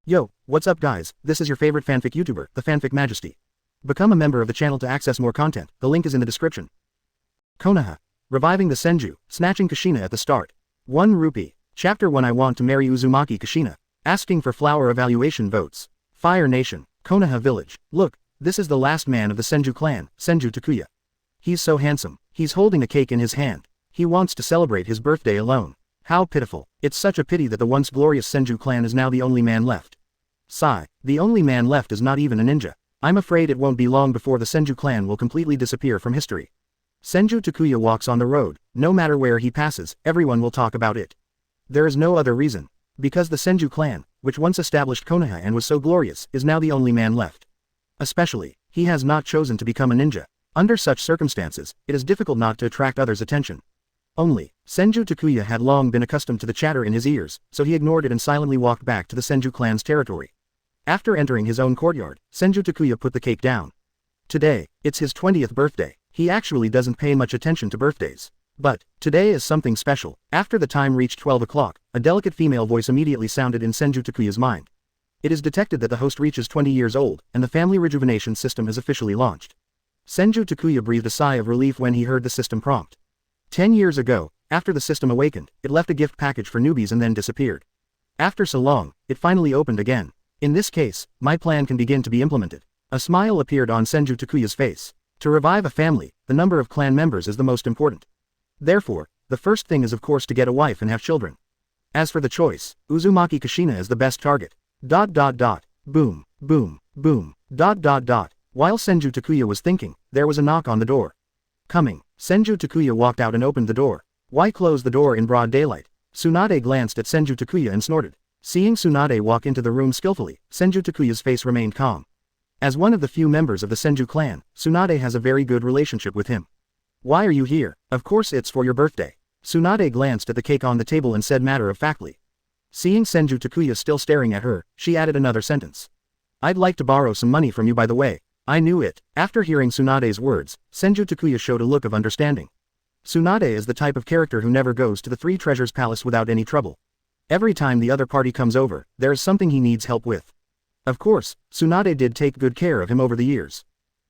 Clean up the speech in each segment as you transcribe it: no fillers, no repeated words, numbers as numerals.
Yo, what's up guys, this is your favorite fanfic YouTuber, the Fanfic Majesty. Become a member of the channel to access more content, the link is in the description. Konoha. Reviving the Senju, snatching Kushina at the start. 1 rupee. Chapter 1 I want to marry Uzumaki Kushina. Asking for flower evaluation votes. Fire Nation, Konoha Village. Look, this is the last man of the Senju clan, Senju Takuya. He's so handsome, he's holding a cake in his hand. He wants to celebrate his birthday alone. How pitiful. It's such a pity that the once glorious Senju clan is now the only man left. Sigh, the only man left is not even a ninja. I'm afraid it won't be long before the Senju clan will completely disappear from history. Senju Takuya walks on the road, no matter where he passes, everyone will talk about it. There is no other reason. Because the Senju clan, which once established Konoha and was so glorious, is now the only man left. Especially, he has not chosen to become a ninja. Under such circumstances, it is difficult not to attract others' attention. Only, Senju Takuya had long been accustomed to the chatter in his ears, so he ignored it and silently walked back to the Senju clan's territory. After entering his own courtyard, Senju Takuya put the cake down. Today, it's his 20th birthday. He actually doesn't pay much attention to birthdays. But, today is something special. After the time reached 12 o'clock, a delicate female voice immediately sounded in Senju Takuya's mind. It is detected that the host reaches 20 years old, and the family rejuvenation system is officially launched. Senju Takuya breathed a sigh of relief when he heard the system prompt. 10 years ago, after the system awakened, it left a gift package for newbies and then disappeared. After so long, it finally opened again. In this case, my plan can begin to be implemented. A smile appeared on Senju Takuya's face. To revive a family, the number of clan members is the most important. Therefore, the first thing is of course to get a wife and have children. As for the choice, Uzumaki Kushina is the best target. Boom, boom, boom, While Senju Takuya was thinking, there was a knock on the door. Coming, Senju Takuya walked out and opened the door. Why close the door in broad daylight? Tsunade glanced at Senju Takuya and snorted. Seeing Tsunade walk into the room skillfully, Senju Takuya's face remained calm. As one of the few members of the Senju clan, Tsunade has a very good relationship with him. Why are you here? Of course it's for your birthday. Tsunade glanced at the cake on the table and said matter-of-factly. Seeing Senju Takuya still staring at her, she added another sentence. I'd like to borrow some money from you by the way. I knew it. After hearing Tsunade's words, Senju Takuya showed a look of understanding. Tsunade is the type of character who never goes to the Three Treasures Palace without any trouble. Every time the other party comes over, there is something he needs help with. Of course, Tsunade did take good care of him over the years.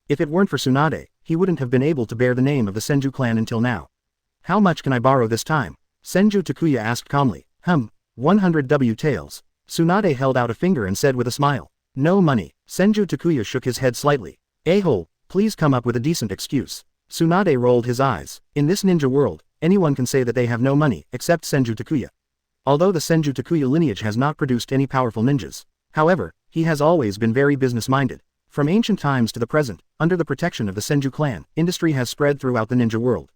If it weren't for Tsunade, he wouldn't have been able to bear the name of the Senju clan until now. How much can I borrow this time? Senju Takuya asked calmly. 100 W taels. Tsunade held out a finger and said with a smile. No money. Senju Takuya shook his head slightly. A-hole, please come up with a decent excuse. Tsunade rolled his eyes. In this ninja world, anyone can say that they have no money, except Senju Takuya. Although the Senju Takuya lineage has not produced any powerful ninjas. However, he has always been very business-minded. From ancient times to the present, under the protection of the Senju clan, industry has spread throughout the ninja world.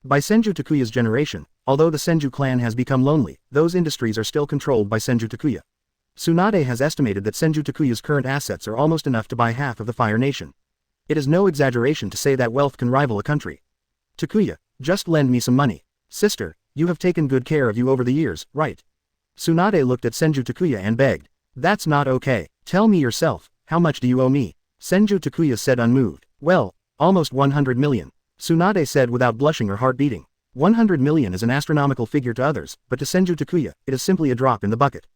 By Senju Takuya's generation, although the Senju clan has become lonely, those industries are still controlled by Senju Takuya. Tsunade has estimated that Senju Takuya's current assets are almost enough to buy half of the Fire Nation. It is no exaggeration to say that wealth can rival a country. Takuya, just lend me some money. Sister, you have taken good care of you over the years, right? Tsunade looked at Senju Takuya and begged. That's not okay. Tell me yourself, how much do you owe me? Senju Takuya said unmoved. Well, almost 100 million. Tsunade said without blushing or heart beating. 100 million is an astronomical figure to others, but to Senju Takuya, it is simply a drop in the bucket.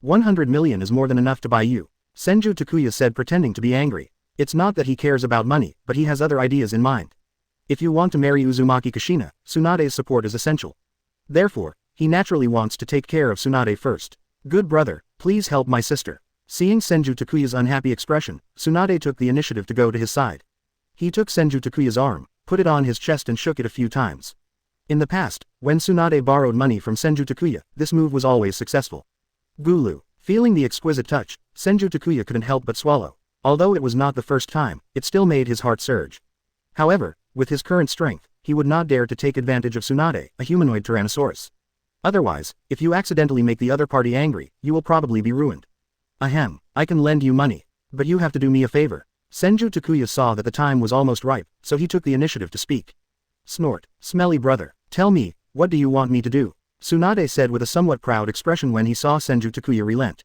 100 million is more than enough to buy you. Senju Takuya said pretending to be angry. It's not that he cares about money, but he has other ideas in mind. If you want to marry Uzumaki Kushina, Tsunade's support is essential. Therefore, he naturally wants to take care of Tsunade first. Good brother, please help my sister. Seeing Senju Takuya's unhappy expression, Tsunade took the initiative to go to his side. He took Senju Takuya's arm, put it on his chest and shook it a few times. In the past, when Tsunade borrowed money from Senju Takuya, this move was always successful. Gulu. Feeling the exquisite touch, Senju Takuya couldn't help but swallow. Although it was not the first time, it still made his heart surge. However, with his current strength, he would not dare to take advantage of Tsunade, a humanoid Tyrannosaurus. Otherwise, if you accidentally make the other party angry, you will probably be ruined. Ahem, I can lend you money. But you have to do me a favor. Senju Takuya saw that the time was almost ripe, so he took the initiative to speak. Snort, smelly brother, tell me, what do you want me to do? Tsunade said with a somewhat proud expression when he saw Senju Takuya relent.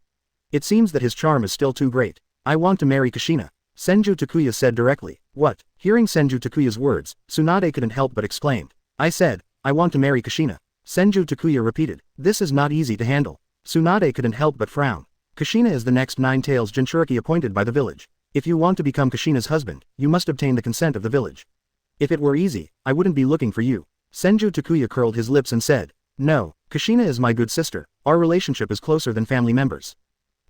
It seems that his charm is still too great. I want to marry Kushina. Senju Takuya said directly. What? Hearing Senju Takuya's words, Tsunade couldn't help but exclaimed. I said, I want to marry Kushina. Senju Takuya repeated. This is not easy to handle. Tsunade couldn't help but frown. Kushina is the next Nine-Tails Jinchuriki appointed by the village. If you want to become Kushina's husband, you must obtain the consent of the village. If it were easy, I wouldn't be looking for you. Senju Takuya curled his lips and said, no, Kushina is my good sister, our relationship is closer than family members.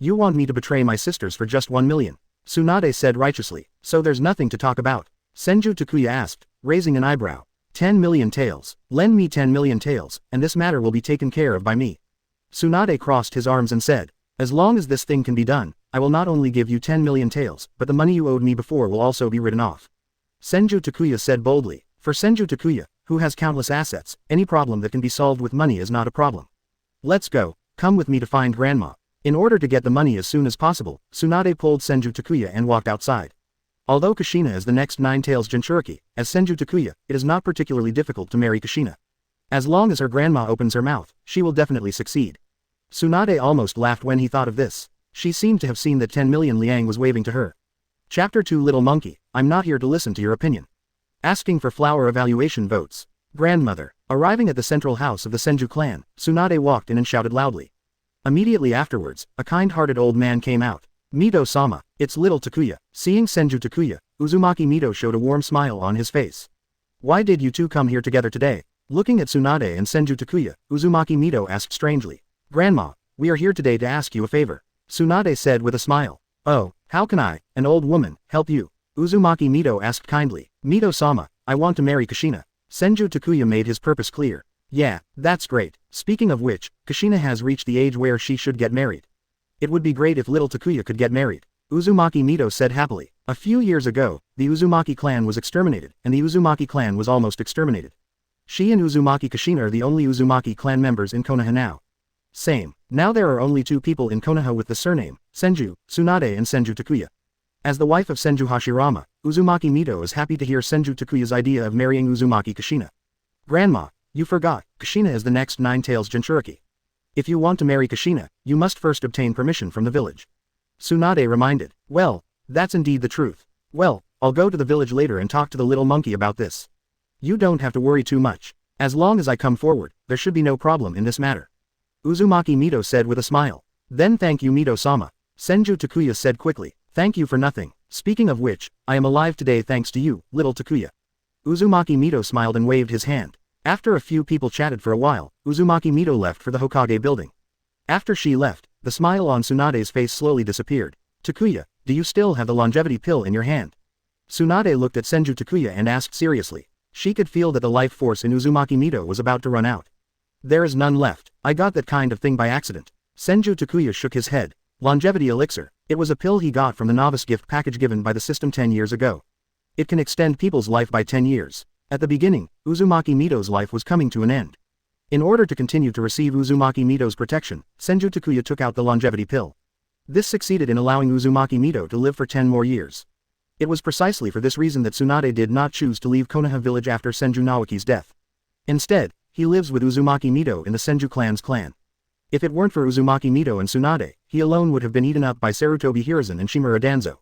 You want me to betray my sisters for just 1 million? Tsunade said righteously, so there's nothing to talk about. Senju Takuya asked, raising an eyebrow. 10 million taels. Lend me 10 million taels, and this matter will be taken care of by me. Tsunade crossed his arms and said, as long as this thing can be done, I will not only give you 10 million taels, but the money you owed me before will also be written off. Senju Takuya said boldly, for Senju Takuya, who has countless assets, any problem that can be solved with money is not a problem. Let's go, come with me to find grandma. In order to get the money as soon as possible, Tsunade pulled Senju Takuya and walked outside. Although Kushina is the next Nine-Tails Jinchuriki, as Senju Takuya, it is not particularly difficult to marry Kushina. As long as her grandma opens her mouth, she will definitely succeed. Tsunade almost laughed when he thought of this. She seemed to have seen that 10 million liang was waving to her. Chapter 2 Little Monkey, I'm not here to listen to your opinion. Asking for flower evaluation votes. Grandmother. Arriving at the central house of the Senju clan, Tsunade walked in and shouted loudly. Immediately afterwards, a kind-hearted old man came out. Mito-sama, it's little Takuya. Seeing Senju Takuya, Uzumaki Mito showed a warm smile on his face. Why did you two come here together today? Looking at Tsunade and Senju Takuya, Uzumaki Mito asked strangely. Grandma, we are here today to ask you a favor. Tsunade said with a smile. Oh, how can I, an old woman, help you? Uzumaki Mito asked kindly. Mito-sama, I want to marry Kushina. Senju Takuya made his purpose clear. Yeah, that's great. Speaking of which, Kushina has reached the age where she should get married. It would be great if little Takuya could get married. Uzumaki Mito said happily. A few years ago, the Uzumaki clan was exterminated, and the Uzumaki clan was almost exterminated. She and Uzumaki Kushina are the only Uzumaki clan members in Konoha now. Same. Now there are only 2 people in Konoha with the surname, Senju, Tsunade and Senju Takuya. As the wife of Senju Hashirama, Uzumaki Mito is happy to hear Senju Takuya's idea of marrying Uzumaki Kushina. Grandma, you forgot, Kushina is the next Nine-Tails Jinchuriki. If you want to marry Kushina, you must first obtain permission from the village. Tsunade reminded. Well, that's indeed the truth. Well, I'll go to the village later and talk to the little monkey about this. You don't have to worry too much. As long as I come forward, there should be no problem in this matter. Uzumaki Mito said with a smile. Then thank you Mito-sama. Senju Takuya said quickly. Thank you for nothing. Speaking of which, I am alive today thanks to you, little Takuya. Uzumaki Mito smiled and waved his hand. After a few people chatted for a while, Uzumaki Mito left for the Hokage building. After she left, the smile on Tsunade's face slowly disappeared. Takuya, do you still have the longevity pill in your hand? Tsunade looked at Senju Takuya and asked seriously. She could feel that the life force in Uzumaki Mito was about to run out. There is none left. I got that kind of thing by accident. Senju Takuya shook his head. Longevity elixir. It was a pill he got from the novice gift package given by the system 10 years ago. It can extend people's life by 10 years. At the beginning, Uzumaki Mito's life was coming to an end. In order to continue to receive Uzumaki Mito's protection, Senju Takuya took out the longevity pill. This succeeded in allowing Uzumaki Mito to live for 10 more years. It was precisely for this reason that Tsunade did not choose to leave Konoha village after Senju Naoki's death. Instead, he lives with Uzumaki Mito in the Senju clan's clan. If it weren't for Uzumaki Mito and Tsunade, he alone would have been eaten up by Sarutobi Hiruzen and Shimura Danzo.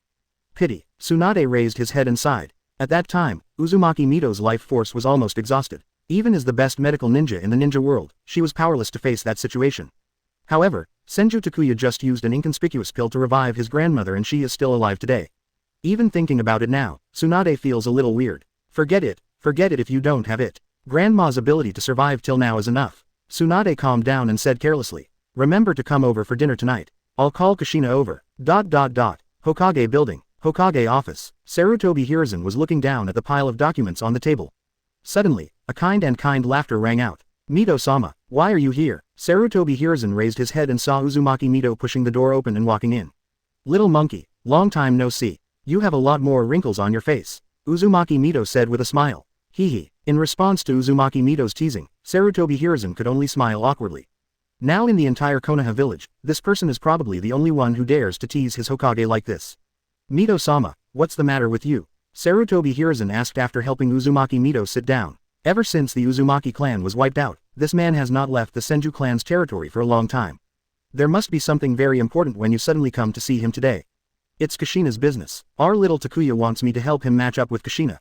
Pity. Tsunade raised his head and sighed. At that time, Uzumaki Mito's life force was almost exhausted. Even as the best medical ninja in the ninja world, she was powerless to face that situation. However, Senju Takuya just used an inconspicuous pill to revive his grandmother and she is still alive today. Even thinking about it now, Tsunade feels a little weird. Forget it if you don't have it. Grandma's ability to survive till now is enough. Tsunade calmed down and said carelessly. Remember to come over for dinner tonight. I'll call Kushina over. Hokage building. Hokage office. Sarutobi Hiruzen was looking down at the pile of documents on the table. Suddenly, a kind laughter rang out. Mito-sama, why are you here? Sarutobi Hiruzen raised his head and saw Uzumaki Mito pushing the door open and walking in. Little monkey, long time no see. You have a lot more wrinkles on your face. Uzumaki Mito said with a smile. Hee. In response to Uzumaki Mito's teasing, Sarutobi Hiruzen could only smile awkwardly. Now in the entire Konoha village, this person is probably the only one who dares to tease his Hokage like this. Mito-sama, what's the matter with you? Sarutobi Hiruzen asked after helping Uzumaki Mito sit down. Ever since the Uzumaki clan was wiped out, this man has not left the Senju clan's territory for a long time. There must be something very important when you suddenly come to see him today. It's Kushina's business. Our little Takuya wants me to help him match up with Kushina.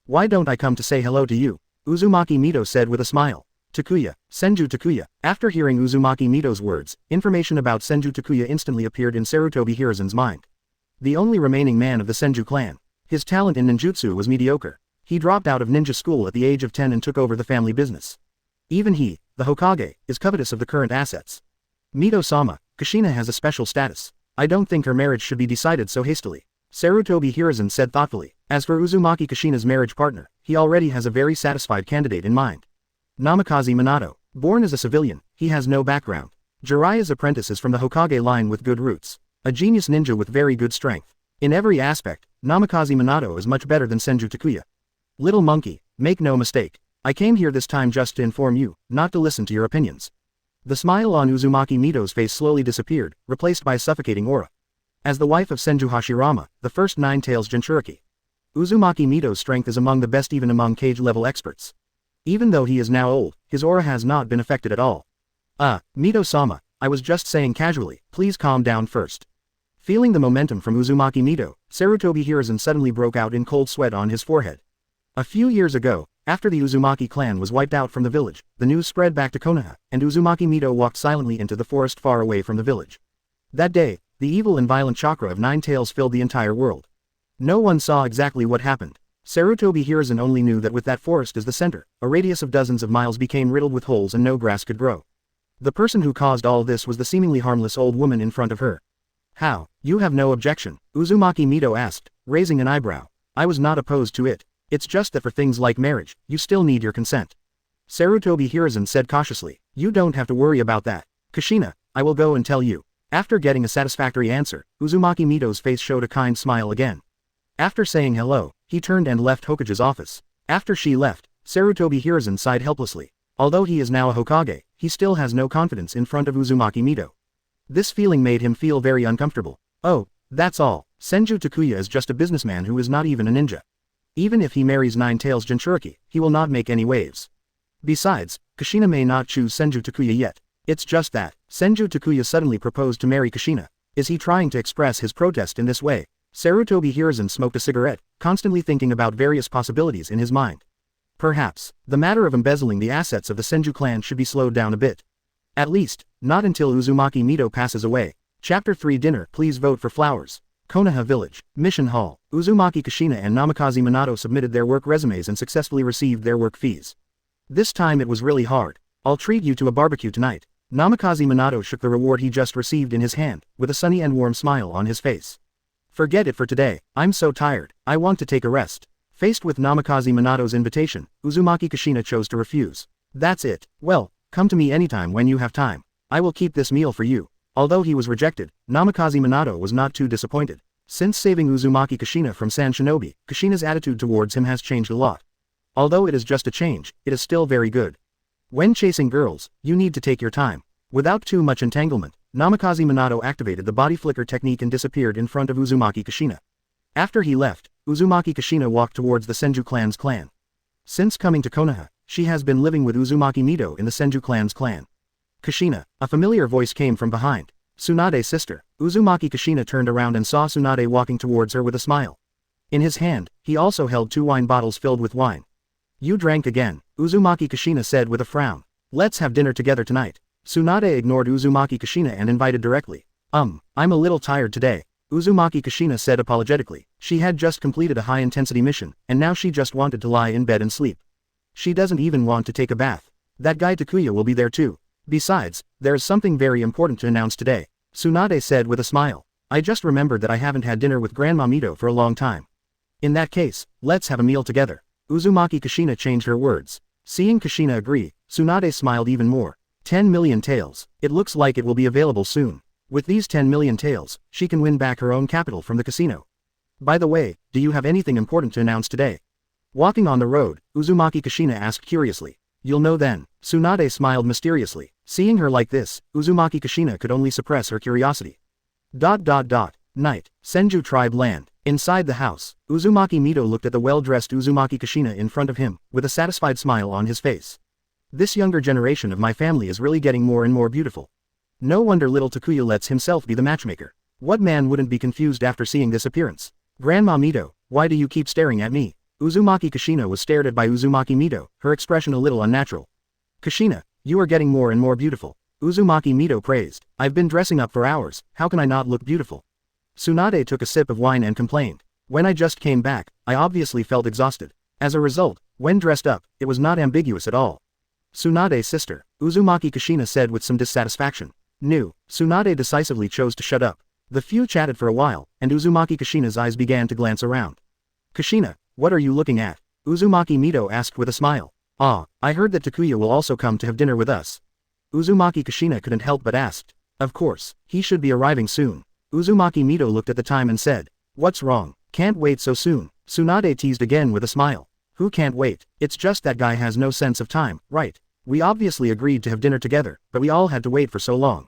Why don't I come to say hello to you? Uzumaki Mito said with a smile. Takuya, Senju Takuya. After hearing Uzumaki Mito's words, information about Senju Takuya instantly appeared in Sarutobi Hiruzen's mind. The only remaining man of the Senju clan. His talent in ninjutsu was mediocre. He dropped out of ninja school at the age of 10 and took over the family business. Even he, the Hokage, is covetous of the current assets. Mito-sama, Kushina has a special status. I don't think her marriage should be decided so hastily. Sarutobi Hiruzen said thoughtfully. As for Uzumaki Kushina's marriage partner, he already has a very satisfied candidate in mind. Namikaze Minato. Born as a civilian, he has no background. Jiraiya's apprentice is from the Hokage line with good roots. A genius ninja with very good strength. In every aspect, Namikaze Minato is much better than Senju Takuya. Little monkey, make no mistake. I came here this time just to inform you, not to listen to your opinions. The smile on Uzumaki Mito's face slowly disappeared, replaced by a suffocating aura. As the wife of Senju Hashirama, the first Nine-Tails Jinchuriki, Uzumaki Mito's strength is among the best even among cage-level experts. Even though he is now old, his aura has not been affected at all. Mito-sama, I was just saying casually, please calm down first. Feeling the momentum from Uzumaki Mito, Sarutobi Hiruzen suddenly broke out in cold sweat on his forehead. A few years ago, after the Uzumaki clan was wiped out from the village, the news spread back to Konoha, and Uzumaki Mito walked silently into the forest far away from the village. That day, the evil and violent chakra of Nine Tails filled the entire world. No one saw exactly what happened. Sarutobi Hiruzen only knew that with that forest as the center, a radius of dozens of miles became riddled with holes and no grass could grow. The person who caused all this was the seemingly harmless old woman in front of her. How? You have no objection? Uzumaki Mito asked, raising an eyebrow. I was not opposed to it. It's just that for things like marriage, you still need your consent. Sarutobi Hiruzen said cautiously. You don't have to worry about that. Kushina, I will go and tell you. After getting a satisfactory answer, Uzumaki Mito's face showed a kind smile again. After saying hello, he turned and left Hokage's office. After she left, Sarutobi Hiruzen sighed helplessly. Although he is now a Hokage, he still has no confidence in front of Uzumaki Mito. This feeling made him feel very uncomfortable. Oh, that's all. Senju Takuya is just a businessman who is not even a ninja. Even if he marries Nine Tails Jinchuriki, he will not make any waves. Besides, Kushina may not choose Senju Takuya yet. It's just that, Senju Takuya suddenly proposed to marry Kushina. Is he trying to express his protest in this way? Sarutobi Hiruzen smoked a cigarette, constantly thinking about various possibilities in his mind. Perhaps, the matter of embezzling the assets of the Senju clan should be slowed down a bit. At least, not until Uzumaki Mito passes away. Chapter 3 Dinner. Please vote for flowers. Konoha Village, Mission Hall. Uzumaki Kushina and Namikaze Minato submitted their work resumes and successfully received their work fees. This time it was really hard. I'll treat you to a barbecue tonight. Namikaze Minato shook the reward he just received in his hand, with a sunny and warm smile on his face. Forget it for today, I'm so tired, I want to take a rest. Faced with Namikaze Minato's invitation, Uzumaki Kushina chose to refuse. That's it. Well, come to me anytime when you have time. I will keep this meal for you. Although he was rejected, Namikaze Minato was not too disappointed. Since saving Uzumaki Kushina from San Shinobi, Kushina's attitude towards him has changed a lot. Although it is just a change, it is still very good. When chasing girls, you need to take your time. Without too much entanglement, Namikaze Minato activated the body flicker technique and disappeared in front of Uzumaki Kushina. After he left, Uzumaki Kushina walked towards the Senju clan's clan. Since coming to Konoha, she has been living with Uzumaki Mito in the Senju clan's clan. Kushina, a familiar voice came from behind. Tsunade's sister. Uzumaki Kushina turned around and saw Tsunade walking towards her with a smile. In his hand, he also held 2 wine bottles filled with wine. You drank again, Uzumaki Kushina said with a frown. Let's have dinner together tonight. Tsunade ignored Uzumaki Kushina and invited directly. I'm a little tired today. Uzumaki Kushina said apologetically. She had just completed a high-intensity mission, and now she just wanted to lie in bed and sleep. She doesn't even want to take a bath. That guy Takuya will be there too. Besides, there is something very important to announce today. Tsunade said with a smile. I just remembered that I haven't had dinner with Grandma Mito for a long time. In that case, let's have a meal together. Uzumaki Kushina changed her words. Seeing Kushina agree, Tsunade smiled even more. 10 million taels. It looks like it will be available soon. With these 10 million taels, she can win back her own capital from the casino. By the way, do you have anything important to announce today? Walking on the road, Uzumaki Kushina asked curiously. You'll know then. Tsunade smiled mysteriously. Seeing her like this, Uzumaki Kushina could only suppress her curiosity. Night. Senju tribe land. Inside the house, Uzumaki Mito looked at the well-dressed Uzumaki Kushina in front of him, with a satisfied smile on his face. This younger generation of my family is really getting more and more beautiful. No wonder little Takuya lets himself be the matchmaker. What man wouldn't be confused after seeing this appearance? Grandma Mito, why do you keep staring at me? Uzumaki Kushina was stared at by Uzumaki Mito, her expression a little unnatural. Kushina, you are getting more and more beautiful. Uzumaki Mito praised. I've been dressing up for hours, how can I not look beautiful? Tsunade took a sip of wine and complained. When I just came back, I obviously felt exhausted. As a result, when dressed up, it was not ambiguous at all. Tsunade's sister, Uzumaki Kushina said with some dissatisfaction. Tsunade decisively chose to shut up. The few chatted for a while, and Uzumaki Kushina's eyes began to glance around. Kushina, what are you looking at? Uzumaki Mito asked with a smile. Ah, I heard that Takuya will also come to have dinner with us. Uzumaki Kushina couldn't help but asked. Of course, he should be arriving soon. Uzumaki Mito looked at the time and said. What's wrong? Can't wait so soon. Tsunade teased again with a smile. Who can't wait? It's just that guy has no sense of time, right? We obviously agreed to have dinner together, but we all had to wait for so long.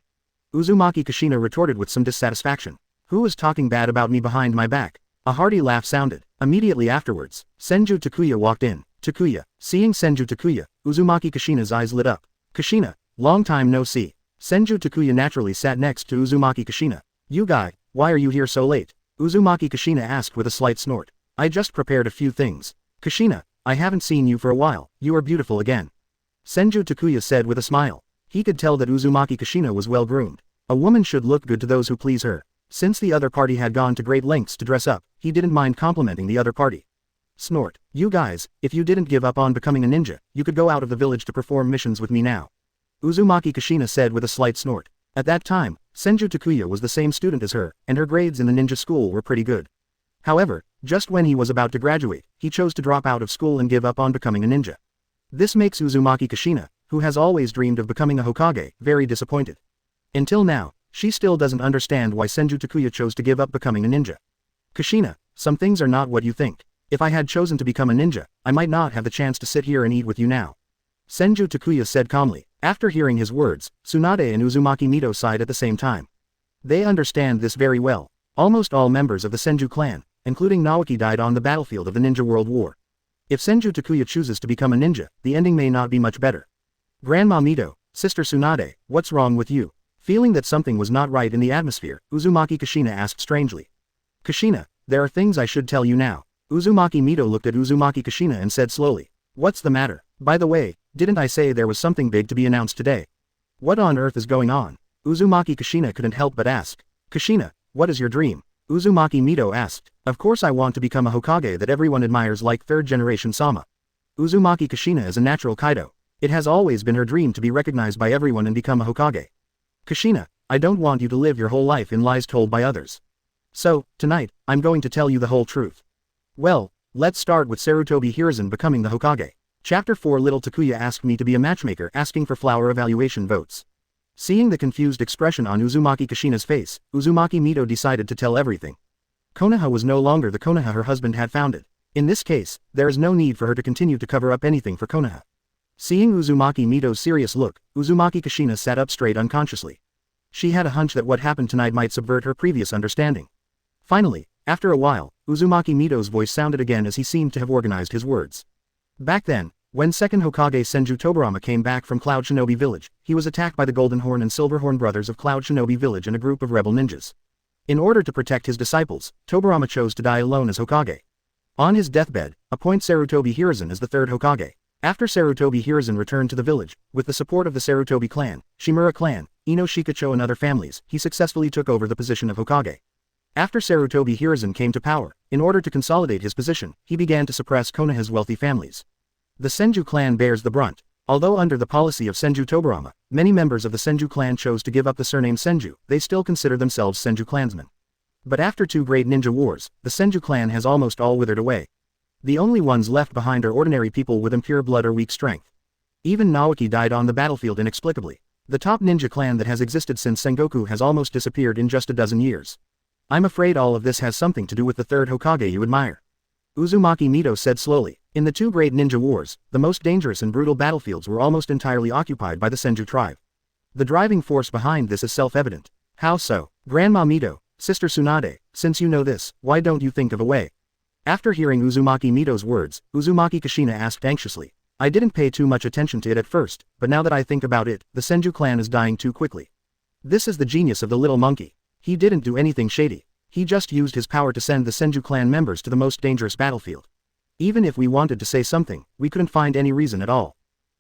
Uzumaki Kushina retorted with some dissatisfaction. Who was talking bad about me behind my back? A hearty laugh sounded. Immediately afterwards, Senju Takuya walked in. Takuya. Seeing Senju Takuya, Uzumaki Kushina's eyes lit up. Kushina, long time no see. Senju Takuya naturally sat next to Uzumaki Kushina. You guy, why are you here so late? Uzumaki Kushina asked with a slight snort. I just prepared a few things. Kushina, I haven't seen you for a while, you are beautiful again. Senju Takuya said with a smile. He could tell that Uzumaki Kushina was well groomed. A woman should look good to those who please her. Since the other party had gone to great lengths to dress up, he didn't mind complimenting the other party. Snort. You guys, if you didn't give up on becoming a ninja, you could go out of the village to perform missions with me now. Uzumaki Kushina said with a slight snort. At that time, Senju Takuya was the same student as her, and her grades in the ninja school were pretty good. However, just when he was about to graduate, he chose to drop out of school and give up on becoming a ninja. This makes Uzumaki Kushina, who has always dreamed of becoming a Hokage, very disappointed. Until now, she still doesn't understand why Senju Takuya chose to give up becoming a ninja. Kushina, some things are not what you think. If I had chosen to become a ninja, I might not have the chance to sit here and eat with you now. Senju Takuya said calmly. After hearing his words, Tsunade and Uzumaki Mito sighed at the same time. They understand this very well. Almost all members of the Senju clan, including Naoki, died on the battlefield of the Ninja World War. If Senju Takuya chooses to become a ninja, the ending may not be much better. Grandma Mito, Sister Tsunade, what's wrong with you? Feeling that something was not right in the atmosphere, Uzumaki Kushina asked strangely. Kushina, there are things I should tell you now. Uzumaki Mito looked at Uzumaki Kushina and said slowly. What's the matter? By the way, didn't I say there was something big to be announced today? What on earth is going on? Uzumaki Kushina couldn't help but ask. Kushina, what is your dream? Uzumaki Mito asked. Of course I want to become a Hokage that everyone admires like third-generation Sama. Uzumaki Kushina is a natural Kaido. It has always been her dream to be recognized by everyone and become a Hokage. Kushina, I don't want you to live your whole life in lies told by others. So, tonight, I'm going to tell you the whole truth. Well, let's start with Sarutobi Hiruzen becoming the Hokage. Chapter 4. Little Takuya asked me to be a matchmaker, asking for flower evaluation votes. Seeing the confused expression on Uzumaki Kushina's face, Uzumaki Mito decided to tell everything. Konoha was no longer the Konoha her husband had founded. In this case, there is no need for her to continue to cover up anything for Konoha. Seeing Uzumaki Mito's serious look, Uzumaki Kushina sat up straight unconsciously. She had a hunch that what happened tonight might subvert her previous understanding. Finally, after a while, Uzumaki Mito's voice sounded again as he seemed to have organized his words. Back then, when second Hokage Senju Takuya came back from Cloud Shinobi Village, he was attacked by the Golden Horn and Silverhorn brothers of Cloud Shinobi Village and a group of rebel ninjas. In order to protect his disciples, Tobirama chose to die alone as Hokage. On his deathbed, appoint Sarutobi Hiruzen as the third Hokage. After Sarutobi Hiruzen returned to the village, with the support of the Sarutobi clan, Shimura clan, Ino Shikacho and other families, he successfully took over the position of Hokage. After Sarutobi Hiruzen came to power, in order to consolidate his position, he began to suppress Konoha's wealthy families. The Senju clan bears the brunt. Although under the policy of Senju Takuya, many members of the Senju clan chose to give up the surname Senju, they still consider themselves Senju clansmen. But after two great ninja wars, the Senju clan has almost all withered away. The only ones left behind are ordinary people with impure blood or weak strength. Even Naoki died on the battlefield inexplicably. The top ninja clan that has existed since Sengoku has almost disappeared in just a dozen years. I'm afraid all of this has something to do with the third Hokage you admire. Uzumaki Mito said slowly. In the two great ninja wars, the most dangerous and brutal battlefields were almost entirely occupied by the Senju tribe. The driving force behind this is self-evident. How so? Grandma Mito, Sister Tsunade, since you know this, why don't you think of a way? After hearing Uzumaki Mito's words, Uzumaki Kushina asked anxiously. I didn't pay too much attention to it at first, but now that I think about it, the Senju clan is dying too quickly. This is the genius of the little monkey. He didn't do anything shady. He just used his power to send the Senju clan members to the most dangerous battlefield. Even if we wanted to say something, we couldn't find any reason at all.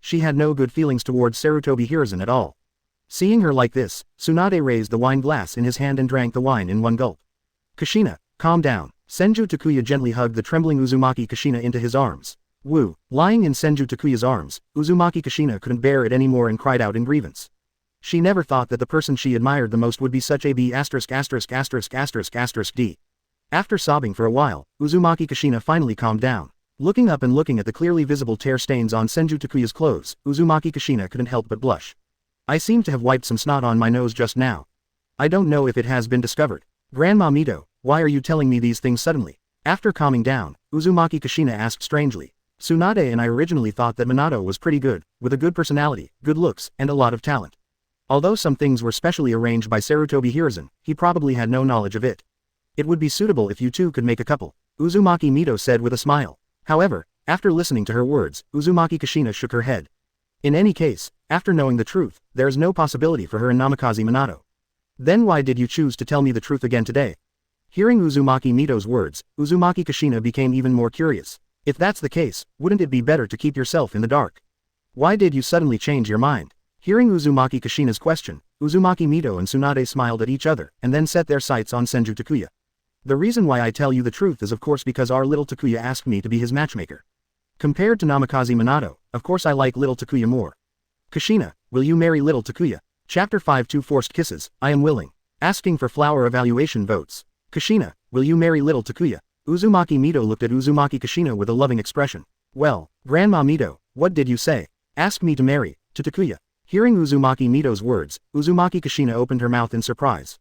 she had no good feelings towards Sarutobi Hiruzen at all. Seeing her like this, Tsunade raised the wine glass in his hand and drank the wine in one gulp. Kushina, calm down. Senju Takuya gently hugged the trembling Uzumaki Kushina into his arms. Woo. Lying in Senju Takuya's arms, Uzumaki Kushina couldn't bear it anymore and cried out in grievance. She never thought that the person she admired the most would be such a B***************. After sobbing for a while, Uzumaki Kushina finally calmed down. Looking up and looking at the clearly visible tear stains on Senju Takuya's clothes, Uzumaki Kushina couldn't help but blush. I seem to have wiped some snot on my nose just now. I don't know if it has been discovered. Grandma Mito, why are you telling me these things suddenly? After calming down, Uzumaki Kushina asked strangely. Tsunade and I originally thought that Minato was pretty good, with a good personality, good looks, and a lot of talent. Although some things were specially arranged by Sarutobi Hiruzen, he probably had no knowledge of it. It would be suitable if you two could make a couple, Uzumaki Mito said with a smile. However, after listening to her words, Uzumaki Kushina shook her head. In any case, after knowing the truth, there is no possibility for her and Namikaze Minato. Then why did you choose to tell me the truth again today? Hearing Uzumaki Mito's words, Uzumaki Kushina became even more curious. If that's the case, wouldn't it be better to keep yourself in the dark? Why did you suddenly change your mind? Hearing Uzumaki Kushina's question, Uzumaki Mito and Tsunade smiled at each other, and then set their sights on Senju Takuya. The reason why I tell you the truth is of course because our little Takuya asked me to be his matchmaker. Compared to Namikaze Minato, of course I like little Takuya more. Kushina, will you marry little Takuya? Chapter 5 2 Forced Kisses, I am willing. Asking for flower evaluation votes. Kushina, will you marry little Takuya? Uzumaki Mito looked at Uzumaki Kushina with a loving expression. Well, Grandma Mito, what did you say? Ask me to marry, to Takuya. Hearing Uzumaki Mito's words, Uzumaki Kushina opened her mouth in surprise.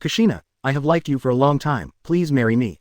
Kushina, I have liked you for a long time, please marry me.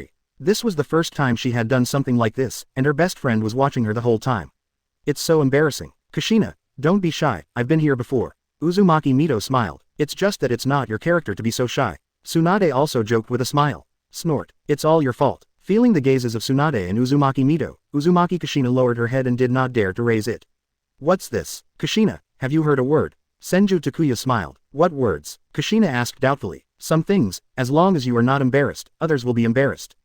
angry. This was the first time she had done something like this, and her best friend was watching her the whole time. It's so embarrassing. Kushina, don't be shy, I've been here before. Uzumaki Mito smiled. It's just that it's not your character to be so shy. Tsunade also joked with a smile. Snort. It's all your fault. Feeling the gazes of Tsunade and Uzumaki Mito, Uzumaki Kushina lowered her head and did not dare to raise it. What's this? Kushina, have you heard a word? Senju Takuya smiled. What words? Kushina asked doubtfully. Some things, as long as you are not embarrassed, others will be embarrassed.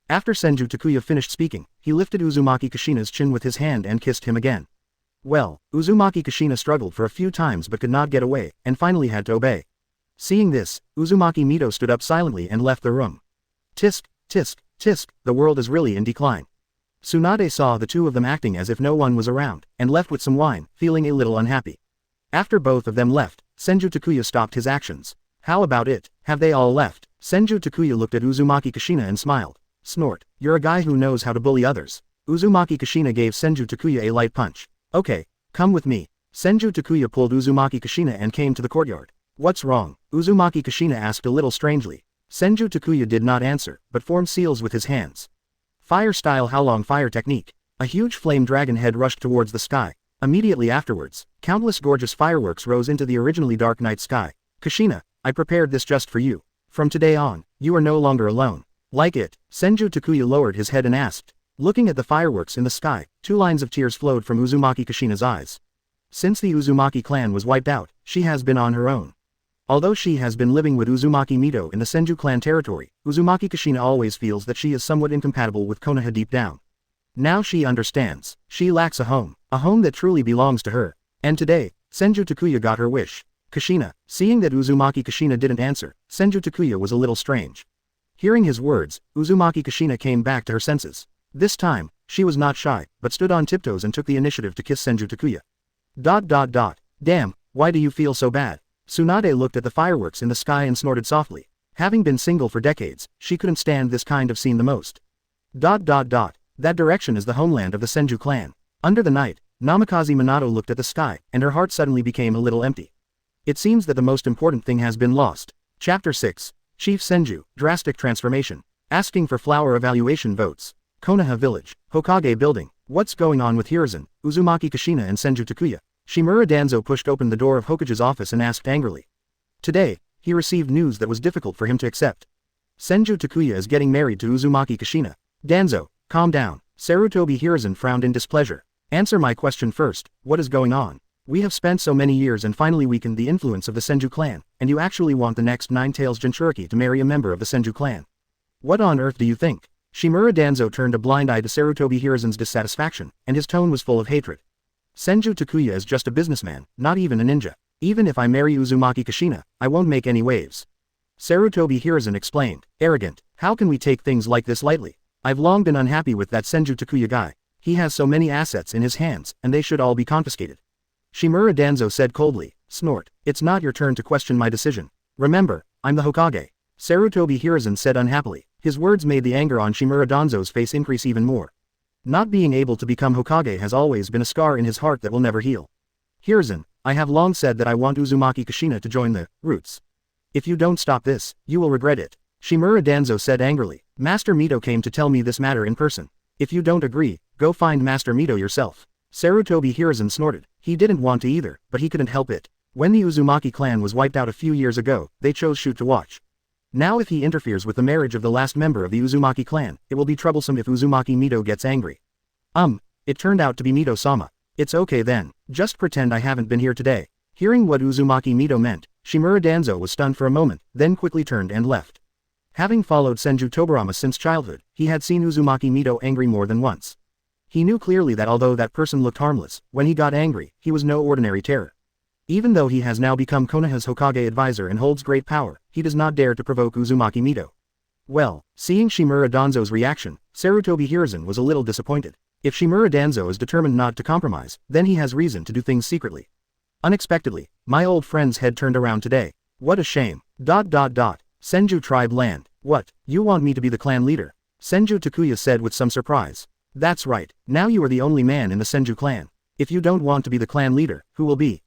After Senju Takuya finished speaking, he lifted Uzumaki Kushina's chin with his hand and kissed him again. Well, Uzumaki Kushina struggled for a few times but could not get away, and finally had to obey. Seeing this, Uzumaki Mito stood up silently and left the room. Tisk, tisk, tisk, the world is really in decline. Tsunade saw the two of them acting as if no one was around, and left with some wine, feeling a little unhappy. After both of them left, Senju Takuya stopped his actions. How about it, have they all left? Senju Takuya looked at Uzumaki Kushina and smiled. Snort, you're a guy who knows how to bully others. Uzumaki Kushina gave Senju Takuya a light punch. Okay, come with me. Senju Takuya pulled Uzumaki Kushina and came to the courtyard. What's wrong? Uzumaki Kushina asked a little strangely. Senju Takuya did not answer, but formed seals with his hands. Fire style Howlong fire technique. A huge flame dragon head rushed towards the sky. Immediately afterwards, countless gorgeous fireworks rose into the originally dark night sky. Kushina, I prepared this just for you. From today on, you are no longer alone. Like it? Senju Takuya lowered his head and asked. Looking at the fireworks in the sky, 2 lines of tears flowed from Uzumaki Kushina's eyes. Since the Uzumaki clan was wiped out, she has been on her own. Although she has been living with Uzumaki Mito in the Senju clan territory, Uzumaki Kushina always feels that she is somewhat incompatible with Konoha deep down. Now she understands. She lacks a home that truly belongs to her. And today, Senju Takuya got her wish. Kushina, seeing that Uzumaki Kushina didn't answer, Senju Takuya was a little strange. Hearing his words, Uzumaki Kushina came back to her senses. This time, she was not shy, but stood on tiptoes and took the initiative to kiss Senju Takuya. Damn, why do you feel so bad? Tsunade looked at the fireworks in the sky and snorted softly. Having been single for decades, she couldn't stand this kind of scene the most. That direction is the homeland of the Senju clan. Under the night, Namikaze Minato looked at the sky, and her heart suddenly became a little empty. It seems that the most important thing has been lost. Chapter 6. Chief Senju, Drastic Transformation. Asking for flower evaluation votes. Konoha Village, Hokage Building. What's going on with Hiruzen, Uzumaki Kushina and Senju Takuya? Shimura Danzo pushed open the door of Hokage's office and asked angrily. Today, he received news that was difficult for him to accept. Senju Takuya is getting married to Uzumaki Kushina. Danzo, calm down. Sarutobi Hiruzen frowned in displeasure. Answer my question first, what is going on? We have spent so many years and finally weakened the influence of the Senju clan, and you actually want the next Nine-Tails Jinchuriki to marry a member of the Senju clan. What on earth do you think? Shimura Danzo turned a blind eye to Sarutobi Hiruzen's dissatisfaction, and his tone was full of hatred. Senju Takuya is just a businessman, not even a ninja. Even if I marry Uzumaki Kushina, I won't make any waves. Sarutobi Hiruzen explained, arrogant, how can we take things like this lightly? I've long been unhappy with that Senju Takuya guy. He has so many assets in his hands, and they should all be confiscated. Shimura Danzo said coldly, snort, it's not your turn to question my decision. Remember, I'm the Hokage. Sarutobi Hiruzen said unhappily. His words made the anger on Shimura Danzo's face increase even more. Not being able to become Hokage has always been a scar in his heart that will never heal. Hiruzen, I have long said that I want Uzumaki Kushina to join the Roots. If you don't stop this, you will regret it. Shimura Danzo said angrily. Master Mito came to tell me this matter in person. If you don't agree, go find Master Mito yourself. Sarutobi Hiruzen snorted. He didn't want to either, but he couldn't help it. When the Uzumaki clan was wiped out a few years ago, they chose Shoot to watch. Now if he interferes with the marriage of the last member of the Uzumaki clan, it will be troublesome if Uzumaki Mito gets angry. It turned out to be Mito-sama. It's okay then, just pretend I haven't been here today. Hearing what Uzumaki Mito meant, Shimura Danzo was stunned for a moment, then quickly turned and left. Having followed Senju Tobarama since childhood, he had seen Uzumaki Mito angry more than once. He knew clearly that although that person looked harmless, when he got angry, he was no ordinary terror. Even though he has now become Konoha's Hokage advisor and holds great power, he does not dare to provoke Uzumaki Mito. Well, seeing Shimura Danzo's reaction, Sarutobi Hiruzen was a little disappointed. If Shimura Danzo is determined not to compromise, then he has reason to do things secretly. Unexpectedly, my old friend's head turned around today. What a shame. Senju tribe land. What, you want me to be the clan leader? Senju Takuya said with some surprise. That's right, now you are the only man in the Senju clan. If you don't want to be the clan leader, who will be?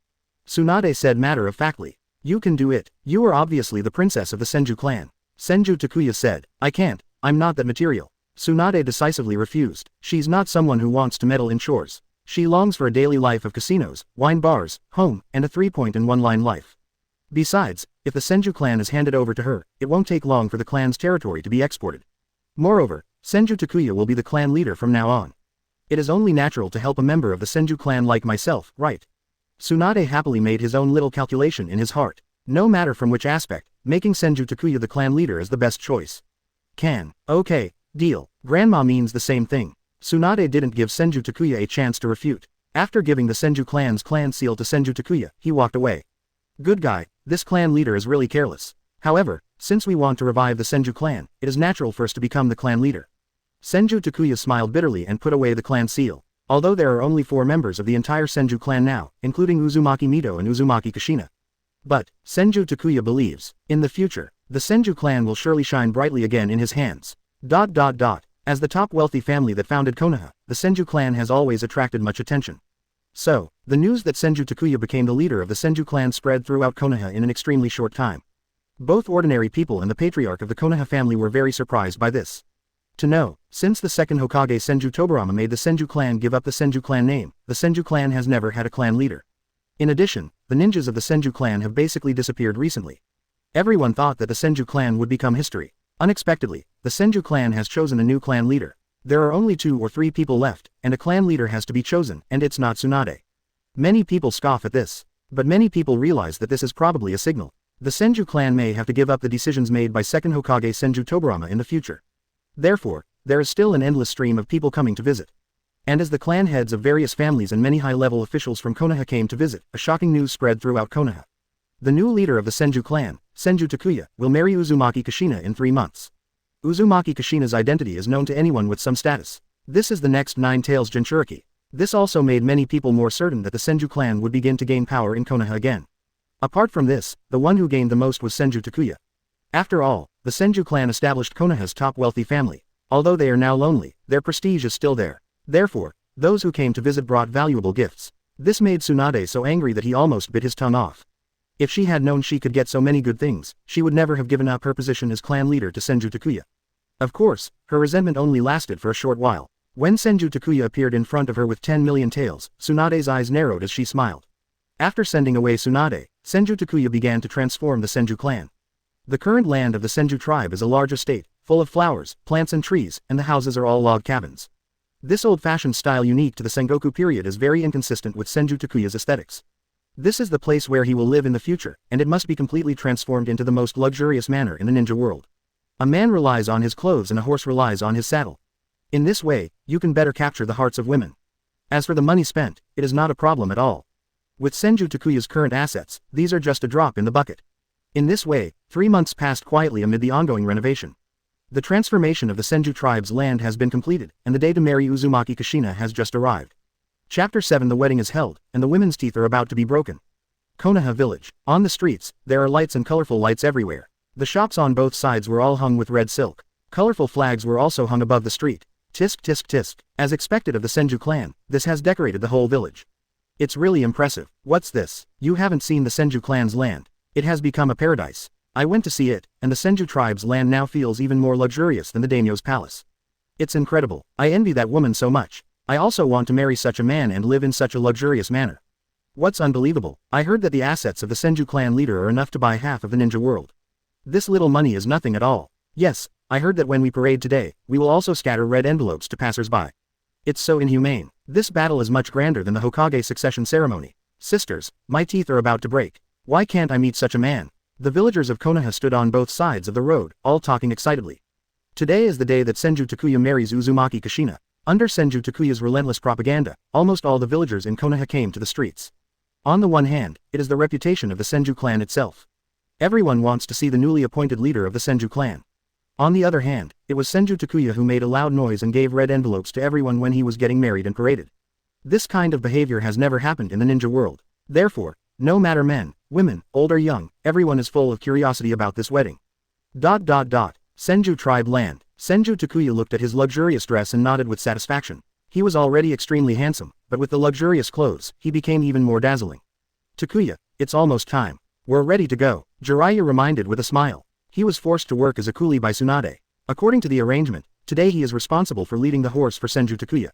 Tsunade said matter-of-factly. You can do it, you are obviously the princess of the Senju clan. Senju Takuya said, I can't, I'm not that material. Tsunade decisively refused. She's not someone who wants to meddle in chores. She longs for a daily life of casinos, wine bars, home, and a 3-point and 1-line life. Besides, if the Senju clan is handed over to her, it won't take long for the clan's territory to be exported. Moreover, Senju Takuya will be the clan leader from now on. It is only natural to help a member of the Senju clan like myself, right? Tsunade happily made his own little calculation in his heart. No matter from which aspect, making Senju Takuya the clan leader is the best choice. Okay, deal. Grandma means the same thing. Tsunade didn't give Senju Takuya a chance to refute. After giving the Senju clan's clan seal to Senju Takuya, he walked away. Good guy, this clan leader is really careless. However, since we want to revive the Senju clan, it is natural for us to become the clan leader. Senju Takuya smiled bitterly and put away the clan seal. Although there are only 4 members of the entire Senju clan now, including Uzumaki Mito and Uzumaki Kushina. But, Senju Takuya believes, in the future, the Senju clan will surely shine brightly again in his hands. As the top wealthy family that founded Konoha, the Senju clan has always attracted much attention. So, the news that Senju Takuya became the leader of the Senju clan spread throughout Konoha in an extremely short time. Both ordinary people and the patriarch of the Konoha family were very surprised by this. To know, since the second Hokage Senju Tobarama made the Senju clan give up the Senju clan name, the Senju clan has never had a clan leader. In addition, the ninjas of the Senju clan have basically disappeared recently. Everyone thought that the Senju clan would become history. Unexpectedly, the Senju clan has chosen a new clan leader. There are only 2 or 3 people left, and a clan leader has to be chosen, and it's not Tsunade. Many people scoff at this. But many people realize that this is probably a signal. The Senju clan may have to give up the decisions made by second Hokage Senju Tobarama in the future. Therefore, there is still an endless stream of people coming to visit. And as the clan heads of various families and many high-level officials from Konoha came to visit, a shocking news spread throughout Konoha. The new leader of the Senju clan, Senju Takuya, will marry Uzumaki Kushina in 3 months. Uzumaki Kushina's identity is known to anyone with some status. This is the next Nine-Tails Jinchuriki. This also made many people more certain that the Senju clan would begin to gain power in Konoha again. Apart from this, the one who gained the most was Senju Takuya. After all, the Senju clan established Konoha's top wealthy family. Although they are now lonely, their prestige is still there. Therefore, those who came to visit brought valuable gifts. This made Tsunade so angry that he almost bit his tongue off. If she had known she could get so many good things, she would never have given up her position as clan leader to Senju Takuya. Of course, her resentment only lasted for a short while. When Senju Takuya appeared in front of her with 10 million tails, Tsunade's eyes narrowed as she smiled. After sending away Tsunade, Senju Takuya began to transform the Senju clan. The current land of the Senju tribe is a large estate, full of flowers, plants and trees, and the houses are all log cabins. This old-fashioned style unique to the Sengoku period is very inconsistent with Senju Takuya's aesthetics. This is the place where he will live in the future, and it must be completely transformed into the most luxurious manner in the ninja world. A man relies on his clothes and a horse relies on his saddle. In this way, you can better capture the hearts of women. As for the money spent, it is not a problem at all. With Senju Takuya's current assets, these are just a drop in the bucket. In this way, 3 months passed quietly amid the ongoing renovation. The transformation of the Senju tribe's land has been completed, and the day to marry Uzumaki Kushina has just arrived. Chapter 7 The wedding is held, and the women's teeth are about to be broken. Konoha village. On the streets, there are lights and colorful lights everywhere. The shops on both sides were all hung with red silk. Colorful flags were also hung above the street. Tisk tisk tisk. As expected of the Senju clan, this has decorated the whole village. It's really impressive. What's this? You haven't seen the Senju clan's land. It has become a paradise. I went to see it, and the Senju tribe's land now feels even more luxurious than the daimyo's palace. It's incredible. I envy that woman so much. I also want to marry such a man and live in such a luxurious manner. What's unbelievable? I heard that the assets of the Senju clan leader are enough to buy half of the ninja world. This little money is nothing at all. Yes, I heard that when we parade today, we will also scatter red envelopes to passers-by. It's so inhumane. This battle is much grander than the Hokage succession ceremony. Sisters, my teeth are about to break. Why can't I meet such a man? The villagers of Konoha stood on both sides of the road, all talking excitedly. Today is the day that Senju Takuya marries Uzumaki Kushina. Under Senju Takuya's relentless propaganda, almost all the villagers in Konoha came to the streets. On the one hand, it is the reputation of the Senju clan itself. Everyone wants to see the newly appointed leader of the Senju clan. On the other hand, it was Senju Takuya who made a loud noise and gave red envelopes to everyone when he was getting married and paraded. This kind of behavior has never happened in the ninja world. Therefore, no matter men, women, old or young, everyone is full of curiosity about this wedding. Senju tribe land. Senju Takuya looked at his luxurious dress and nodded with satisfaction. He was already extremely handsome, but with the luxurious clothes, he became even more dazzling. Takuya, it's almost time. We're ready to go, Jiraiya reminded with a smile. He was forced to work as a coolie by Tsunade. According to the arrangement, today he is responsible for leading the horse for Senju Takuya.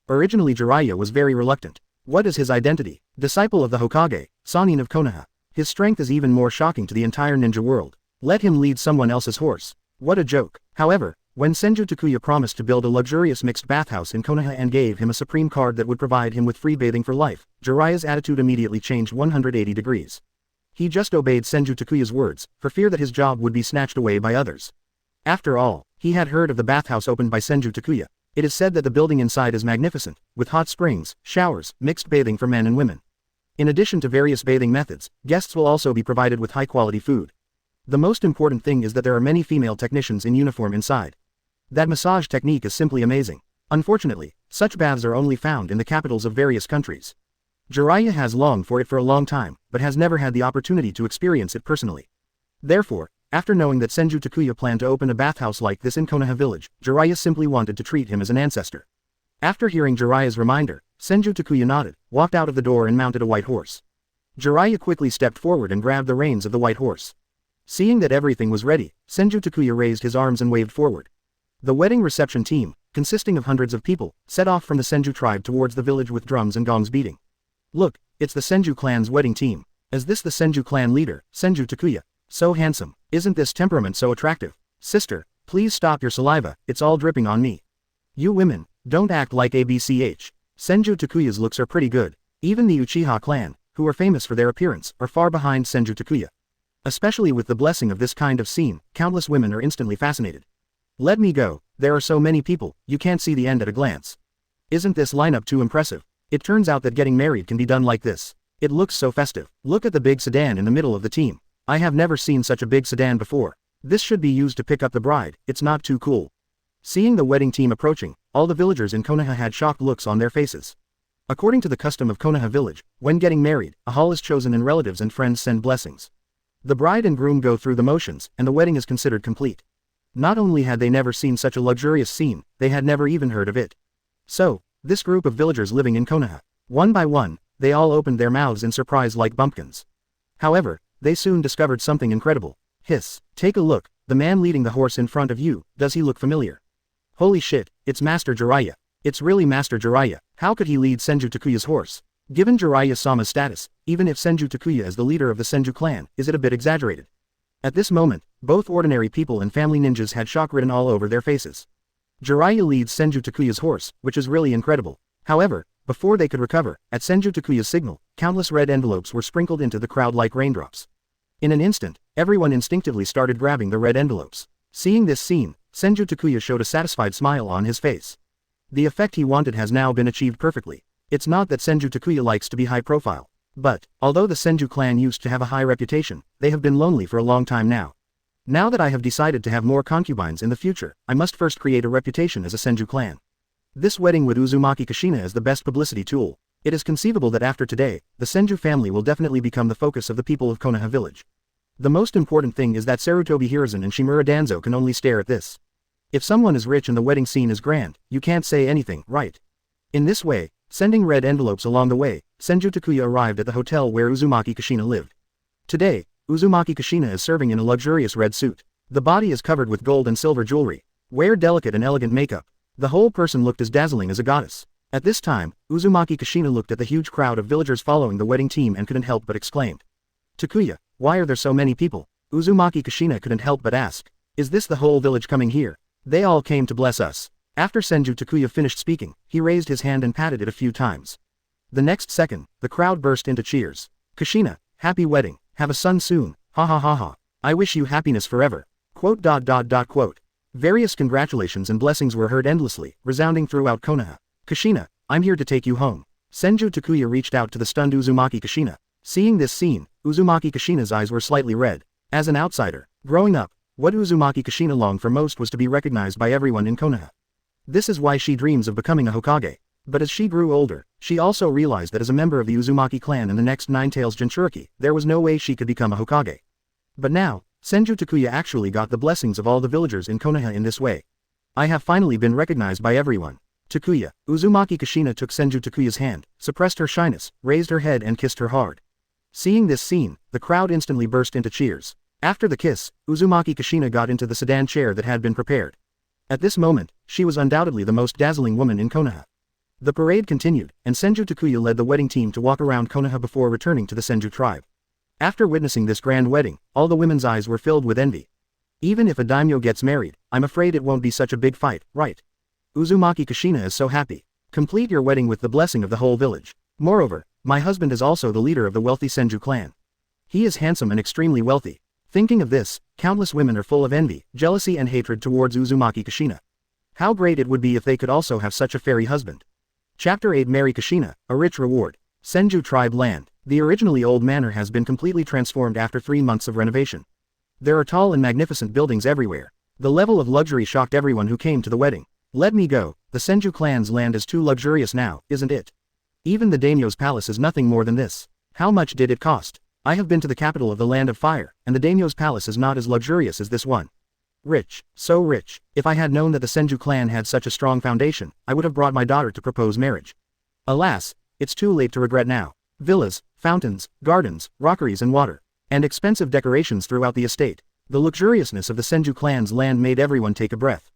Originally Jiraiya was very reluctant. What is his identity? Disciple of the Hokage, Sannin of Konoha. His strength is even more shocking to the entire ninja world. Let him lead someone else's horse. What a joke. However, when Senju Takuya promised to build a luxurious mixed bathhouse in Konoha and gave him a supreme card that would provide him with free bathing for life, Jiraiya's attitude immediately changed 180 degrees. He just obeyed Senju Takuya's words, for fear that his job would be snatched away by others. After all, he had heard of the bathhouse opened by Senju Takuya. It is said that the building inside is magnificent, with hot springs, showers, mixed bathing for men and women. In addition to various bathing methods, guests will also be provided with high-quality food. The most important thing is that there are many female technicians in uniform inside. That massage technique is simply amazing. Unfortunately, such baths are only found in the capitals of various countries. Jiraiya has longed for it for a long time, but has never had the opportunity to experience it personally. Therefore, after knowing that Senju Takuya planned to open a bathhouse like this in Konoha village, Jiraiya simply wanted to treat him as an ancestor. After hearing Jiraiya's reminder, Senju Takuya nodded, walked out of the door and mounted a white horse. Jiraiya quickly stepped forward and grabbed the reins of the white horse. Seeing that everything was ready, Senju Takuya raised his arms and waved forward. The wedding reception team, consisting of hundreds of people, set off from the Senju tribe towards the village with drums and gongs beating. Look, it's the Senju clan's wedding team. Is this the Senju clan leader, Senju Takuya? So handsome. Isn't this temperament so attractive? Sister, please stop your saliva, it's all dripping on me. You women, don't act like ABCH. Senju Takuya's looks are pretty good. Even the Uchiha clan, who are famous for their appearance, are far behind Senju Takuya. Especially with the blessing of this kind of scene, countless women are instantly fascinated. Let me go, there are so many people, you can't see the end at a glance. Isn't this lineup too impressive? It turns out that getting married can be done like this. It looks so festive. Look at the big sedan in the middle of the team. I have never seen such a big sedan before. This should be used to pick up the bride, it's not too cool. Seeing the wedding team approaching, all the villagers in Konoha had shocked looks on their faces. According to the custom of Konoha village, when getting married, a hall is chosen and relatives and friends send blessings. The bride and groom go through the motions, and the wedding is considered complete. Not only had they never seen such a luxurious scene, they had never even heard of it. So, this group of villagers living in Konoha. One by one, they all opened their mouths in surprise like bumpkins. However, they soon discovered something incredible. Hiss, take a look, the man leading the horse in front of you, does he look familiar? Holy shit, it's Master Jiraiya. It's really Master Jiraiya. How could he lead Senju Takuya's horse? Given Jiraiya-sama's status, even if Senju Takuya is the leader of the Senju clan, is it a bit exaggerated? At this moment, both ordinary people and family ninjas had shock written all over their faces. Jiraiya leads Senju Takuya's horse, which is really incredible. However, before they could recover, at Senju Takuya's signal, countless red envelopes were sprinkled into the crowd like raindrops. In an instant, everyone instinctively started grabbing the red envelopes. Seeing this scene, Senju Takuya showed a satisfied smile on his face. The effect he wanted has now been achieved perfectly. It's not that Senju Takuya likes to be high profile. But, although the Senju clan used to have a high reputation, they have been lonely for a long time now. Now that I have decided to have more concubines in the future, I must first create a reputation as a Senju clan. This wedding with Uzumaki Kushina is the best publicity tool. It is conceivable that after today, the Senju family will definitely become the focus of the people of Konoha village. The most important thing is that Sarutobi Hiruzen and Shimura Danzo can only stare at this. If someone is rich and the wedding scene is grand, you can't say anything, right? In this way, sending red envelopes along the way, Senju Takuya arrived at the hotel where Uzumaki Kushina lived. Today, Uzumaki Kushina is serving in a luxurious red suit. The body is covered with gold and silver jewelry. Wear delicate and elegant makeup. The whole person looked as dazzling as a goddess. At this time, Uzumaki Kushina looked at the huge crowd of villagers following the wedding team and couldn't help but exclaimed. Takuya, why are there so many people? Uzumaki Kushina couldn't help but ask. Is this the whole village coming here? They all came to bless us. After Senju Takuya finished speaking, he raised his hand and patted it a few times. The next second, the crowd burst into cheers. Kushina, happy wedding, have a son soon, ha ha ha ha. I wish you happiness forever. Quote. Various congratulations and blessings were heard endlessly, resounding throughout Konoha. Kushina, I'm here to take you home. Senju Takuya reached out to the stunned Uzumaki Kushina. Seeing this scene, Uzumaki Kushina's eyes were slightly red. As an outsider, growing up, what Uzumaki Kushina longed for most was to be recognized by everyone in Konoha. This is why she dreams of becoming a Hokage. But as she grew older, she also realized that as a member of the Uzumaki clan in the next Nine-Tails Jinchuriki, there was no way she could become a Hokage. But now, Senju Takuya actually got the blessings of all the villagers in Konoha in this way. I have finally been recognized by everyone. Takuya, Uzumaki Kushina took Senju Takuya's hand, suppressed her shyness, raised her head and kissed her hard. Seeing this scene, the crowd instantly burst into cheers. After the kiss, Uzumaki Kushina got into the sedan chair that had been prepared. At this moment, she was undoubtedly the most dazzling woman in Konoha. The parade continued, and Senju Takuya led the wedding team to walk around Konoha before returning to the Senju tribe. After witnessing this grand wedding, all the women's eyes were filled with envy. Even if a daimyo gets married, I'm afraid it won't be such a big fight, right? Uzumaki Kushina is so happy. Complete your wedding with the blessing of the whole village. Moreover, my husband is also the leader of the wealthy Senju clan. He is handsome and extremely wealthy. Thinking of this, countless women are full of envy, jealousy and hatred towards Uzumaki Kushina. How great it would be if they could also have such a fairy husband. Chapter 8 Marry Kushina, a rich reward. Senju tribe land. The originally old manor has been completely transformed after 3 months of renovation. There are tall and magnificent buildings everywhere. The level of luxury shocked everyone who came to the wedding. Let me go, the Senju clan's land is too luxurious now, isn't it? Even the daimyo's palace is nothing more than this. How much did it cost? I have been to the capital of the land of fire, and the daimyo's palace is not as luxurious as this one. Rich, so rich. If I had known that the Senju clan had such a strong foundation, I would have brought my daughter to propose marriage. Alas, it's too late to regret now. Villas, fountains, gardens, rockeries and water, and expensive decorations throughout the estate. The luxuriousness of the Senju clan's land made everyone take a breath.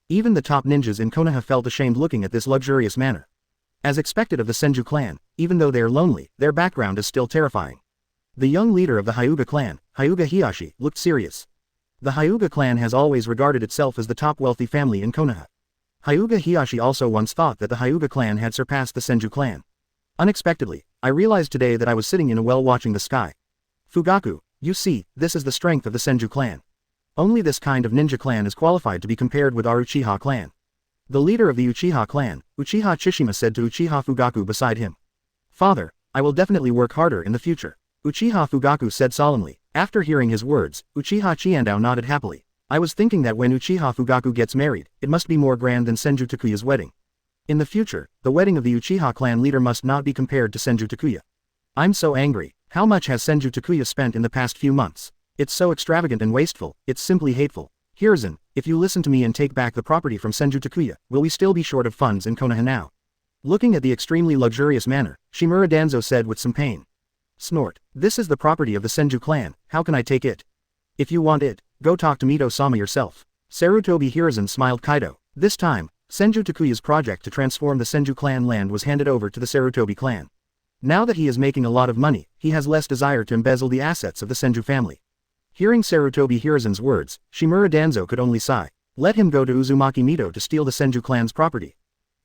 Even the top ninjas in Konoha felt ashamed looking at this luxurious manor. As expected of the Senju clan, even though they are lonely, their background is still terrifying. The young leader of the Hyuga clan, Hyuga Hiyashi, looked serious. The Hyuga clan has always regarded itself as the top wealthy family in Konoha. Hyuga Hiyashi also once thought that the Hyuga clan had surpassed the Senju clan. Unexpectedly, I realized today that I was sitting in a well watching the sky. Fugaku, you see, this is the strength of the Senju clan. Only this kind of ninja clan is qualified to be compared with our Uchiha clan. The leader of the Uchiha clan, Uchiha Chishima said to Uchiha Fugaku beside him. Father, I will definitely work harder in the future. Uchiha Fugaku said solemnly. After hearing his words, Uchiha Chiandao nodded happily. I was thinking that when Uchiha Fugaku gets married, it must be more grand than Senju Takuya's wedding. In the future, the wedding of the Uchiha clan leader must not be compared to Senju Takuya. I'm so angry. How much has Senju Takuya spent in the past few months? It's so extravagant and wasteful, it's simply hateful. Hiruzen, if you listen to me and take back the property from Senju Takuya, will we still be short of funds in Konoha now? Looking at the extremely luxurious manner, Shimura Danzo said with some pain. Snort. This is the property of the Senju clan, how can I take it? If you want it, go talk to Mito-sama yourself. Sarutobi Hiruzen smiled Kaido. This time, Senju Takuya's project to transform the Senju clan land was handed over to the Sarutobi clan. Now that he is making a lot of money, he has less desire to embezzle the assets of the Senju family. Hearing Sarutobi Hiruzen's words, Shimura Danzo could only sigh. Let him go to Uzumaki Mito to steal the Senju clan's property.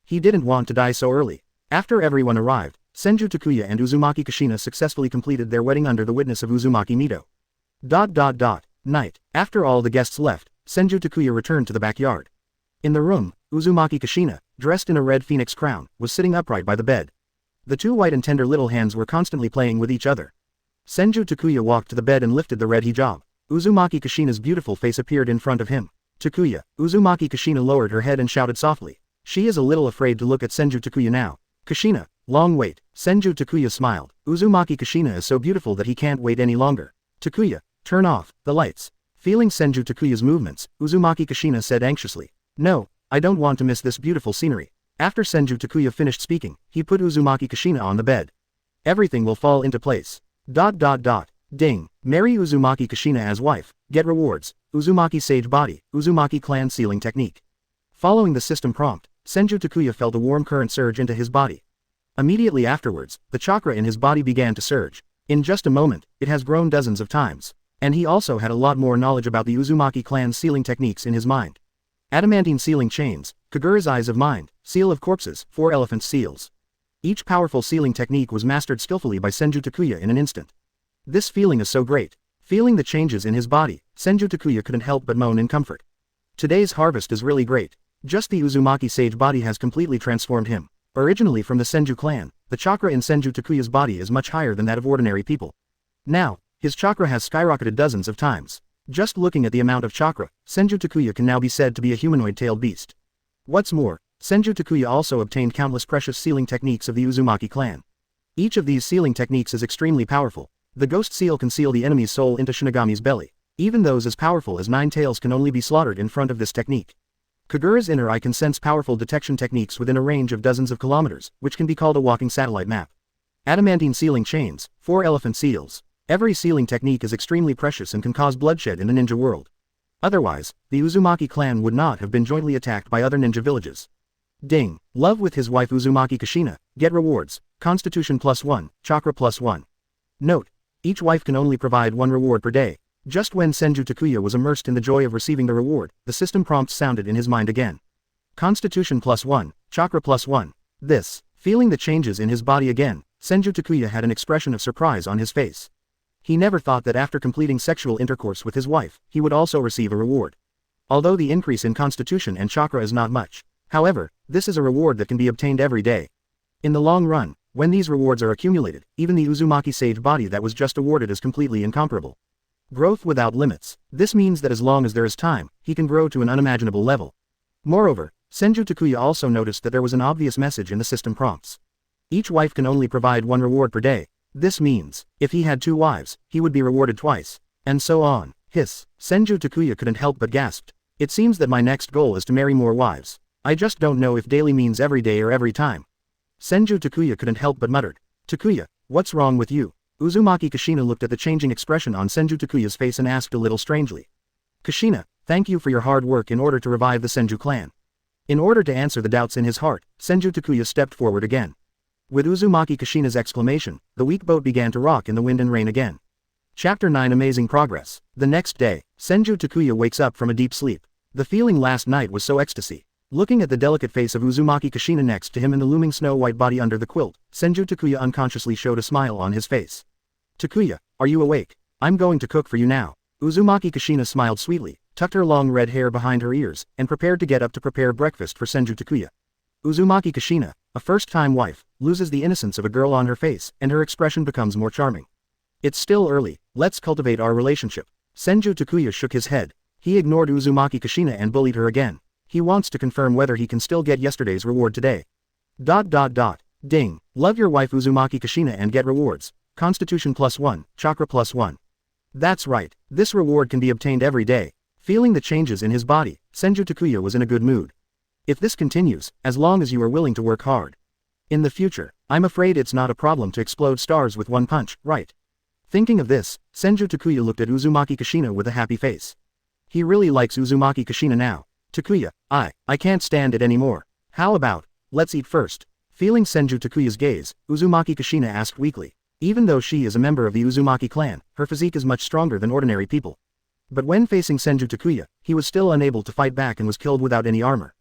He didn't want to die so early. After everyone arrived, Senju Takuya and Uzumaki Kushina successfully completed their wedding under the witness of Uzumaki Mito. Night. After all the guests left, Senju Takuya returned to the backyard. In the room, Uzumaki Kushina, dressed in a red phoenix crown, was sitting upright by the bed. The two white and tender little hands were constantly playing with each other. Senju Takuya walked to the bed and lifted the red hijab. Uzumaki Kushina's beautiful face appeared in front of him. Takuya. Uzumaki Kushina lowered her head and shouted softly. She is a little afraid to look at Senju Takuya now. Kushina. Long wait. Senju Takuya smiled. Uzumaki Kushina is so beautiful that he can't wait any longer. Takuya. Turn off the lights. Feeling Senju Takuya's movements, Uzumaki Kushina said anxiously. No, I don't want to miss this beautiful scenery. After Senju Takuya finished speaking, he put Uzumaki Kushina on the bed. Everything will fall into place. Ding. Marry Uzumaki Kushina as wife. Get rewards. Uzumaki Sage Body. Uzumaki Clan Sealing Technique. Following the system prompt, Senju Takuya felt a warm current surge into his body. Immediately afterwards, the chakra in his body began to surge. In just a moment, it has grown dozens of times. And he also had a lot more knowledge about the Uzumaki clan's sealing techniques in his mind. Adamantine sealing chains, Kagura's eyes of mind, seal of corpses, 4 elephant seals. Each powerful sealing technique was mastered skillfully by Senju Takuya in an instant. This feeling is so great. Feeling the changes in his body, Senju Takuya couldn't help but moan in comfort. Today's harvest is really great. Just the Uzumaki Sage Body has completely transformed him. Originally from the Senju clan, the chakra in Senju Takuya's body is much higher than that of ordinary people. Now, his chakra has skyrocketed dozens of times. Just looking at the amount of chakra, Senju Takuya can now be said to be a humanoid-tailed beast. What's more, Senju Takuya also obtained countless precious sealing techniques of the Uzumaki clan. Each of these sealing techniques is extremely powerful. The ghost seal can seal the enemy's soul into Shinigami's belly. Even those as powerful as 9 tails can only be slaughtered in front of this technique. Kagura's inner eye can sense powerful detection techniques within a range of dozens of kilometers, which can be called a walking satellite map. Adamantine sealing chains, 4 elephant seals. Every sealing technique is extremely precious and can cause bloodshed in the ninja world. Otherwise, the Uzumaki clan would not have been jointly attacked by other ninja villages. Ding. Love with his wife Uzumaki Kushina. Get rewards. Constitution +1, Chakra +1. Note. Each wife can only provide 1 reward per day. Just when Senju Takuya was immersed in the joy of receiving the reward, the system prompt sounded in his mind again. Constitution +1, Chakra +1. Feeling the changes in his body again, Senju Takuya had an expression of surprise on his face. He never thought that after completing sexual intercourse with his wife, he would also receive a reward. Although the increase in constitution and chakra is not much, however, this is a reward that can be obtained every day. In the long run, when these rewards are accumulated, even the Uzumaki Sage Body that was just awarded is completely incomparable. Growth without limits. This means that as long as there is time, he can grow to an unimaginable level. Moreover, Senju Takuya also noticed that there was an obvious message in the system prompts. Each wife can only provide 1 reward per day. This means, if he had 2 wives, he would be rewarded twice. And so on. Senju Takuya couldn't help but gasped. It seems that my next goal is to marry more wives. I just don't know if daily means every day or every time. Senju Takuya couldn't help but muttered. Takuya, what's wrong with you? Uzumaki Kushina looked at the changing expression on Senju Takuya's face and asked a little strangely. Kushina, thank you for your hard work in order to revive the Senju clan. In order to answer the doubts in his heart, Senju Takuya stepped forward again. With Uzumaki Kushina's exclamation, the weak boat began to rock in the wind and rain again. Chapter 9 Amazing Progress. The next day, Senju Takuya wakes up from a deep sleep. The feeling last night was so ecstasy. Looking at the delicate face of Uzumaki Kushina next to him and the looming snow-white body under the quilt, Senju Takuya unconsciously showed a smile on his face. Takuya, are you awake? I'm going to cook for you now. Uzumaki Kushina smiled sweetly, tucked her long red hair behind her ears, and prepared to get up to prepare breakfast for Senju Takuya. Uzumaki Kushina, a first-time wife, loses the innocence of a girl on her face, and her expression becomes more charming. It's still early, let's cultivate our relationship. Senju Takuya shook his head. He ignored Uzumaki Kushina and bullied her again. He wants to confirm whether he can still get yesterday's reward today. Ding. Love your wife Uzumaki Kushina and get rewards. Constitution +1, Chakra +1. That's right, this reward can be obtained every day. Feeling the changes in his body, Senju Takuya was in a good mood. If this continues, as long as you are willing to work hard. In the future, I'm afraid it's not a problem to explode stars with one punch, right? Thinking of this, Senju Takuya looked at Uzumaki Kushina with a happy face. He really likes Uzumaki Kushina now. Takuya, I can't stand it anymore. How about, let's eat first? Feeling Senju Takuya's gaze, Uzumaki Kushina asked weakly. Even though she is a member of the Uzumaki clan, her physique is much stronger than ordinary people. But when facing Senju Takuya, he was still unable to fight back and was killed without any armor.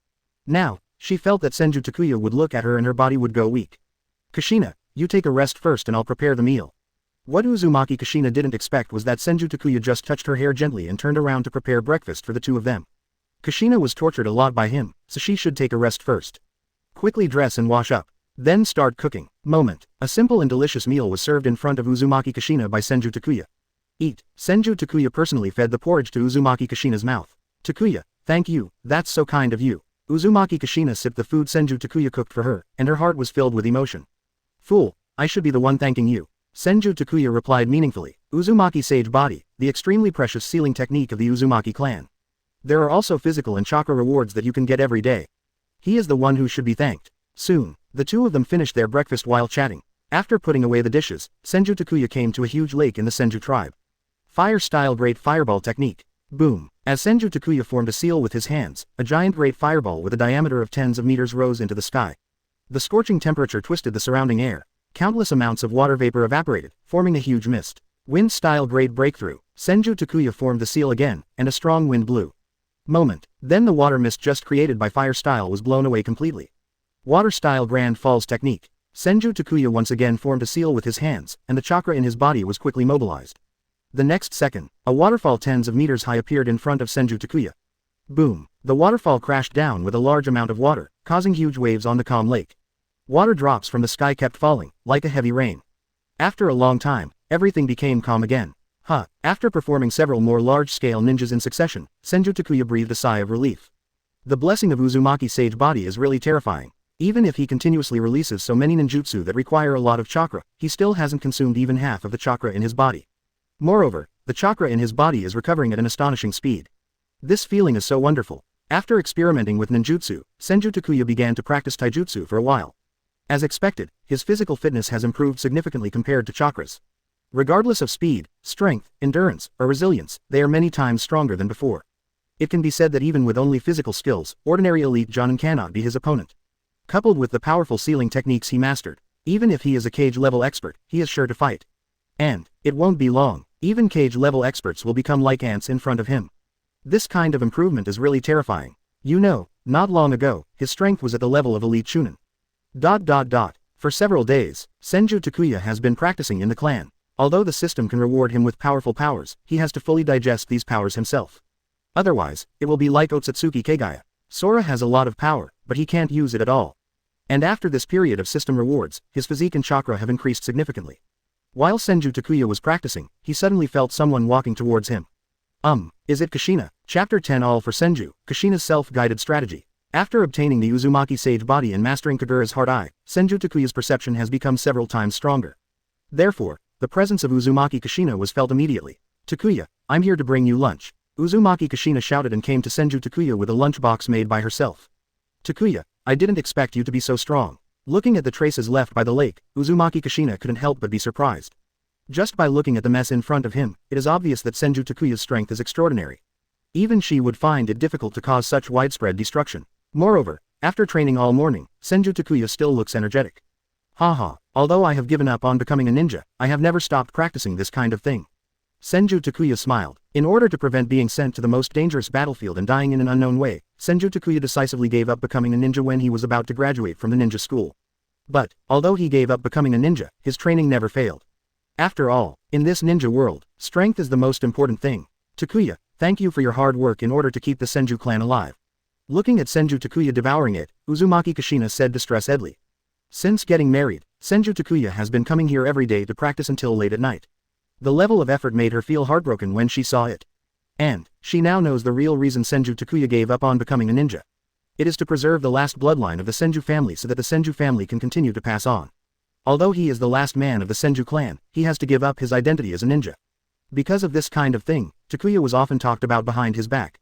Now, she felt that Senju Takuya would look at her and her body would go weak. Kushina, you take a rest first and I'll prepare the meal. What Uzumaki Kushina didn't expect was that Senju Takuya just touched her hair gently and turned around to prepare breakfast for the two of them. Kushina was tortured a lot by him, so she should take a rest first. Quickly dress and wash up. Then start cooking. Moment. A simple and delicious meal was served in front of Uzumaki Kushina by Senju Takuya. Eat. Senju Takuya personally fed the porridge to Uzumaki Kushina's mouth. Takuya, thank you, that's so kind of you. Uzumaki Kushina sipped the food Senju Takuya cooked for her, and her heart was filled with emotion. Fool, I should be the one thanking you. Senju Takuya replied meaningfully. Uzumaki Sage Body, the extremely precious sealing technique of the Uzumaki clan. There are also physical and chakra rewards that you can get every day. He is the one who should be thanked. Soon, the two of them finished their breakfast while chatting. After putting away the dishes, Senju Takuya came to a huge lake in the Senju tribe. Fire-style Great Fireball Technique. Boom. As Senju Takuya formed a seal with his hands, a giant great fireball with a diameter of tens of meters rose into the sky. The scorching temperature twisted the surrounding air. Countless amounts of water vapor evaporated, forming a huge mist. Wind-style Great Breakthrough. Senju Takuya formed the seal again, and a strong wind blew. Moment. Then the water mist just created by fire-style was blown away completely. Water-style Grand Falls Technique. Senju Takuya once again formed a seal with his hands, and the chakra in his body was quickly mobilized. The next second, a waterfall tens of meters high appeared in front of Senju Takuya. Boom! The waterfall crashed down with a large amount of water, causing huge waves on the calm lake. Water drops from the sky kept falling, like a heavy rain. After a long time, everything became calm again. After performing several more large-scale ninjas in succession, Senju Takuya breathed a sigh of relief. The blessing of Uzumaki Sage Body is really terrifying. Even if he continuously releases so many ninjutsu that require a lot of chakra, he still hasn't consumed even half of the chakra in his body. Moreover, the chakra in his body is recovering at an astonishing speed. This feeling is so wonderful. After experimenting with ninjutsu, Senju Takuya began to practice taijutsu for a while. As expected, his physical fitness has improved significantly compared to chakras. Regardless of speed, strength, endurance, or resilience, they are many times stronger than before. It can be said that even with only physical skills, ordinary elite Jonin cannot be his opponent. Coupled with the powerful sealing techniques he mastered, even if he is a cage-level expert, he is sure to fight. And, it won't be long, even cage-level experts will become like ants in front of him. This kind of improvement is really terrifying. You know, not long ago, his strength was at the level of elite Chunin. For several days, Senju Takuya has been practicing in the clan. Although the system can reward him with powerful powers, he has to fully digest these powers himself. Otherwise, it will be like Otsutsuki Kagaya. Sora has a lot of power, but he can't use it at all. And after this period of system rewards, his physique and chakra have increased significantly. While Senju Takuya was practicing, he suddenly felt someone walking towards him. Is it Kushina? Chapter 10 All for Senju, Kushina's self-guided strategy. After obtaining the Uzumaki Sage Body and mastering Kagura's Heart Eye, Senju Takuya's perception has become several times stronger. Therefore, the presence of Uzumaki Kushina was felt immediately. Takuya, I'm here to bring you lunch. Uzumaki Kushina shouted and came to Senju Takuya with a lunchbox made by herself. Takuya, I didn't expect you to be so strong. Looking at the traces left by the lake, Uzumaki Kushina couldn't help but be surprised. Just by looking at the mess in front of him, it is obvious that Senju Takuya's strength is extraordinary. Even she would find it difficult to cause such widespread destruction. Moreover, after training all morning, Senju Takuya still looks energetic. Although I have given up on becoming a ninja, I have never stopped practicing this kind of thing. Senju Takuya smiled. In order to prevent being sent to the most dangerous battlefield and dying in an unknown way, Senju Takuya decisively gave up becoming a ninja when he was about to graduate from the ninja school. But, although he gave up becoming a ninja, his training never failed. After all, in this ninja world, strength is the most important thing. Takuya, thank you for your hard work in order to keep the Senju clan alive. Looking at Senju Takuya devouring it, Uzumaki Kushina said distressed-edly. Since getting married, Senju Takuya has been coming here every day to practice until late at night. The level of effort made her feel heartbroken when she saw it. And, she now knows the real reason Senju Takuya gave up on becoming a ninja. It is to preserve the last bloodline of the Senju family so that the Senju family can continue to pass on. Although he is the last man of the Senju clan, he has to give up his identity as a ninja. Because of this kind of thing, Takuya was often talked about behind his back.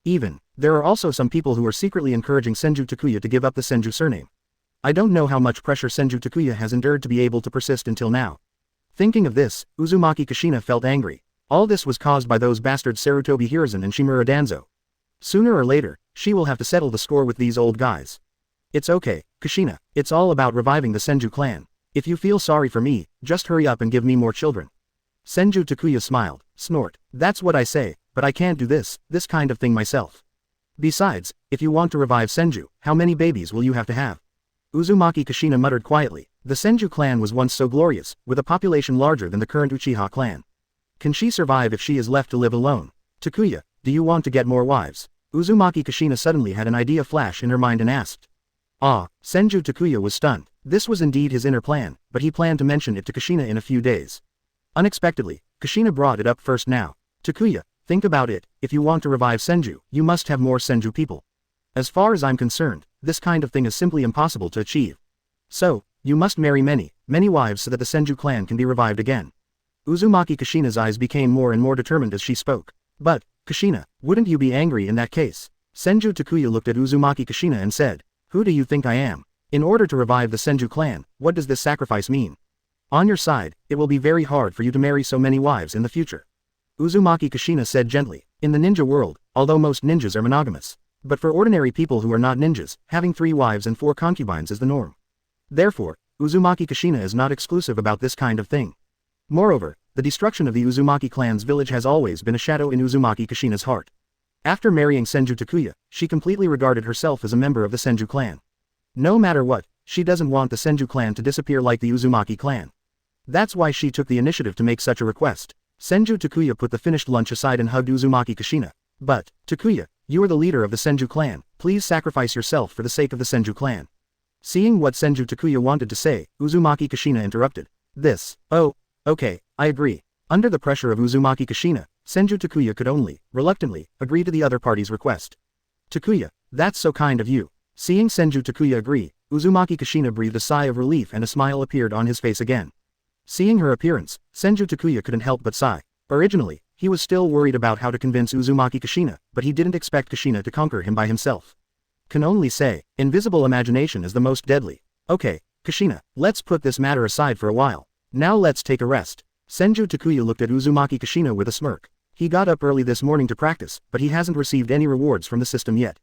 There are also some people who are secretly encouraging Senju Takuya to give up the Senju surname. I don't know how much pressure Senju Takuya has endured to be able to persist until now. Thinking of this, Uzumaki Kushina felt angry. All this was caused by those bastards Sarutobi Hiruzen and Shimura Danzo. Sooner or later, she will have to settle the score with these old guys. It's okay, Kushina, it's all about reviving the Senju clan. If you feel sorry for me, just hurry up and give me more children. Senju Takuya smiled, snort, that's what I say, but I can't do this kind of thing myself. Besides, if you want to revive Senju, how many babies will you have to have? Uzumaki Kushina muttered quietly, the Senju clan was once so glorious, with a population larger than the current Uchiha clan. Can she survive if she is left to live alone? Takuya, do you want to get more wives? Uzumaki Kushina suddenly had an idea flash in her mind and asked. Senju Takuya was stunned. This was indeed his inner plan, but he planned to mention it to Kushina in a few days. Unexpectedly, Kushina brought it up first now. Takuya, think about it, if you want to revive Senju, you must have more Senju people. As far as I'm concerned, this kind of thing is simply impossible to achieve. So, you must marry many wives so that the Senju clan can be revived again. Uzumaki Kushina's eyes became more and more determined as she spoke. But, Kushina, wouldn't you be angry in that case? Senju Takuya looked at Uzumaki Kushina and said, who do you think I am? In order to revive the Senju clan, what does this sacrifice mean? On your side, it will be very hard for you to marry so many wives in the future. Uzumaki Kushina said gently, in the ninja world, although most ninjas are monogamous. But for ordinary people who are not ninjas, having 3 wives and 4 concubines is the norm. Therefore, Uzumaki Kushina is not exclusive about this kind of thing. Moreover, the destruction of the Uzumaki clan's village has always been a shadow in Uzumaki Kushina's heart. After marrying Senju Takuya, she completely regarded herself as a member of the Senju clan. No matter what, she doesn't want the Senju clan to disappear like the Uzumaki clan. That's why she took the initiative to make such a request. Senju Takuya put the finished lunch aside and hugged Uzumaki Kushina. But, Takuya, you are the leader of the Senju clan, please sacrifice yourself for the sake of the Senju clan. Seeing what Senju Takuya wanted to say, Uzumaki Kushina interrupted. Okay, I agree. Under the pressure of Uzumaki Kushina, Senju Takuya could only, reluctantly, agree to the other party's request. Takuya, that's so kind of you. Seeing Senju Takuya agree, Uzumaki Kushina breathed a sigh of relief and a smile appeared on his face again. Seeing her appearance, Senju Takuya couldn't help but sigh. Originally, he was still worried about how to convince Uzumaki Kushina, but he didn't expect Kushina to conquer him by himself. Can only say, invisible imagination is the most deadly. Okay, Kushina, let's put this matter aside for a while. Now let's take a rest. Senju Takuya looked at Uzumaki Kushina with a smirk. He got up early this morning to practice, but he hasn't received any rewards from the system yet.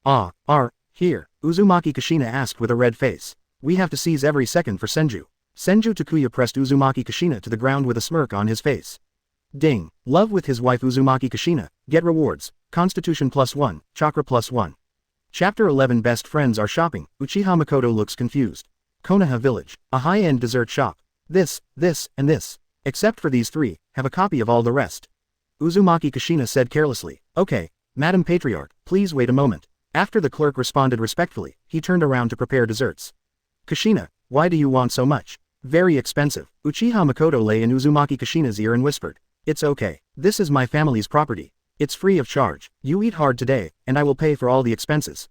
Here, Uzumaki Kushina asked with a red face. We have to seize every second for Senju. Senju Takuya pressed Uzumaki Kushina to the ground with a smirk on his face. Ding. Love with his wife Uzumaki Kushina, get rewards, Constitution +1, Chakra +1. Chapter 11 Best Friends Are Shopping, Uchiha Mikoto looks confused. Konoha Village, a high-end dessert shop. This, and this. Except for these 3, have a copy of all the rest. Uzumaki Kushina said carelessly. Okay, Madam Patriarch, please wait a moment. After the clerk responded respectfully, he turned around to prepare desserts. Kushina, why do you want so much? Very expensive. Uchiha Mikoto lay in Uzumaki Kushina's ear and whispered. It's okay. This is my family's property. It's free of charge. You eat hard today, and I will pay for all the expenses.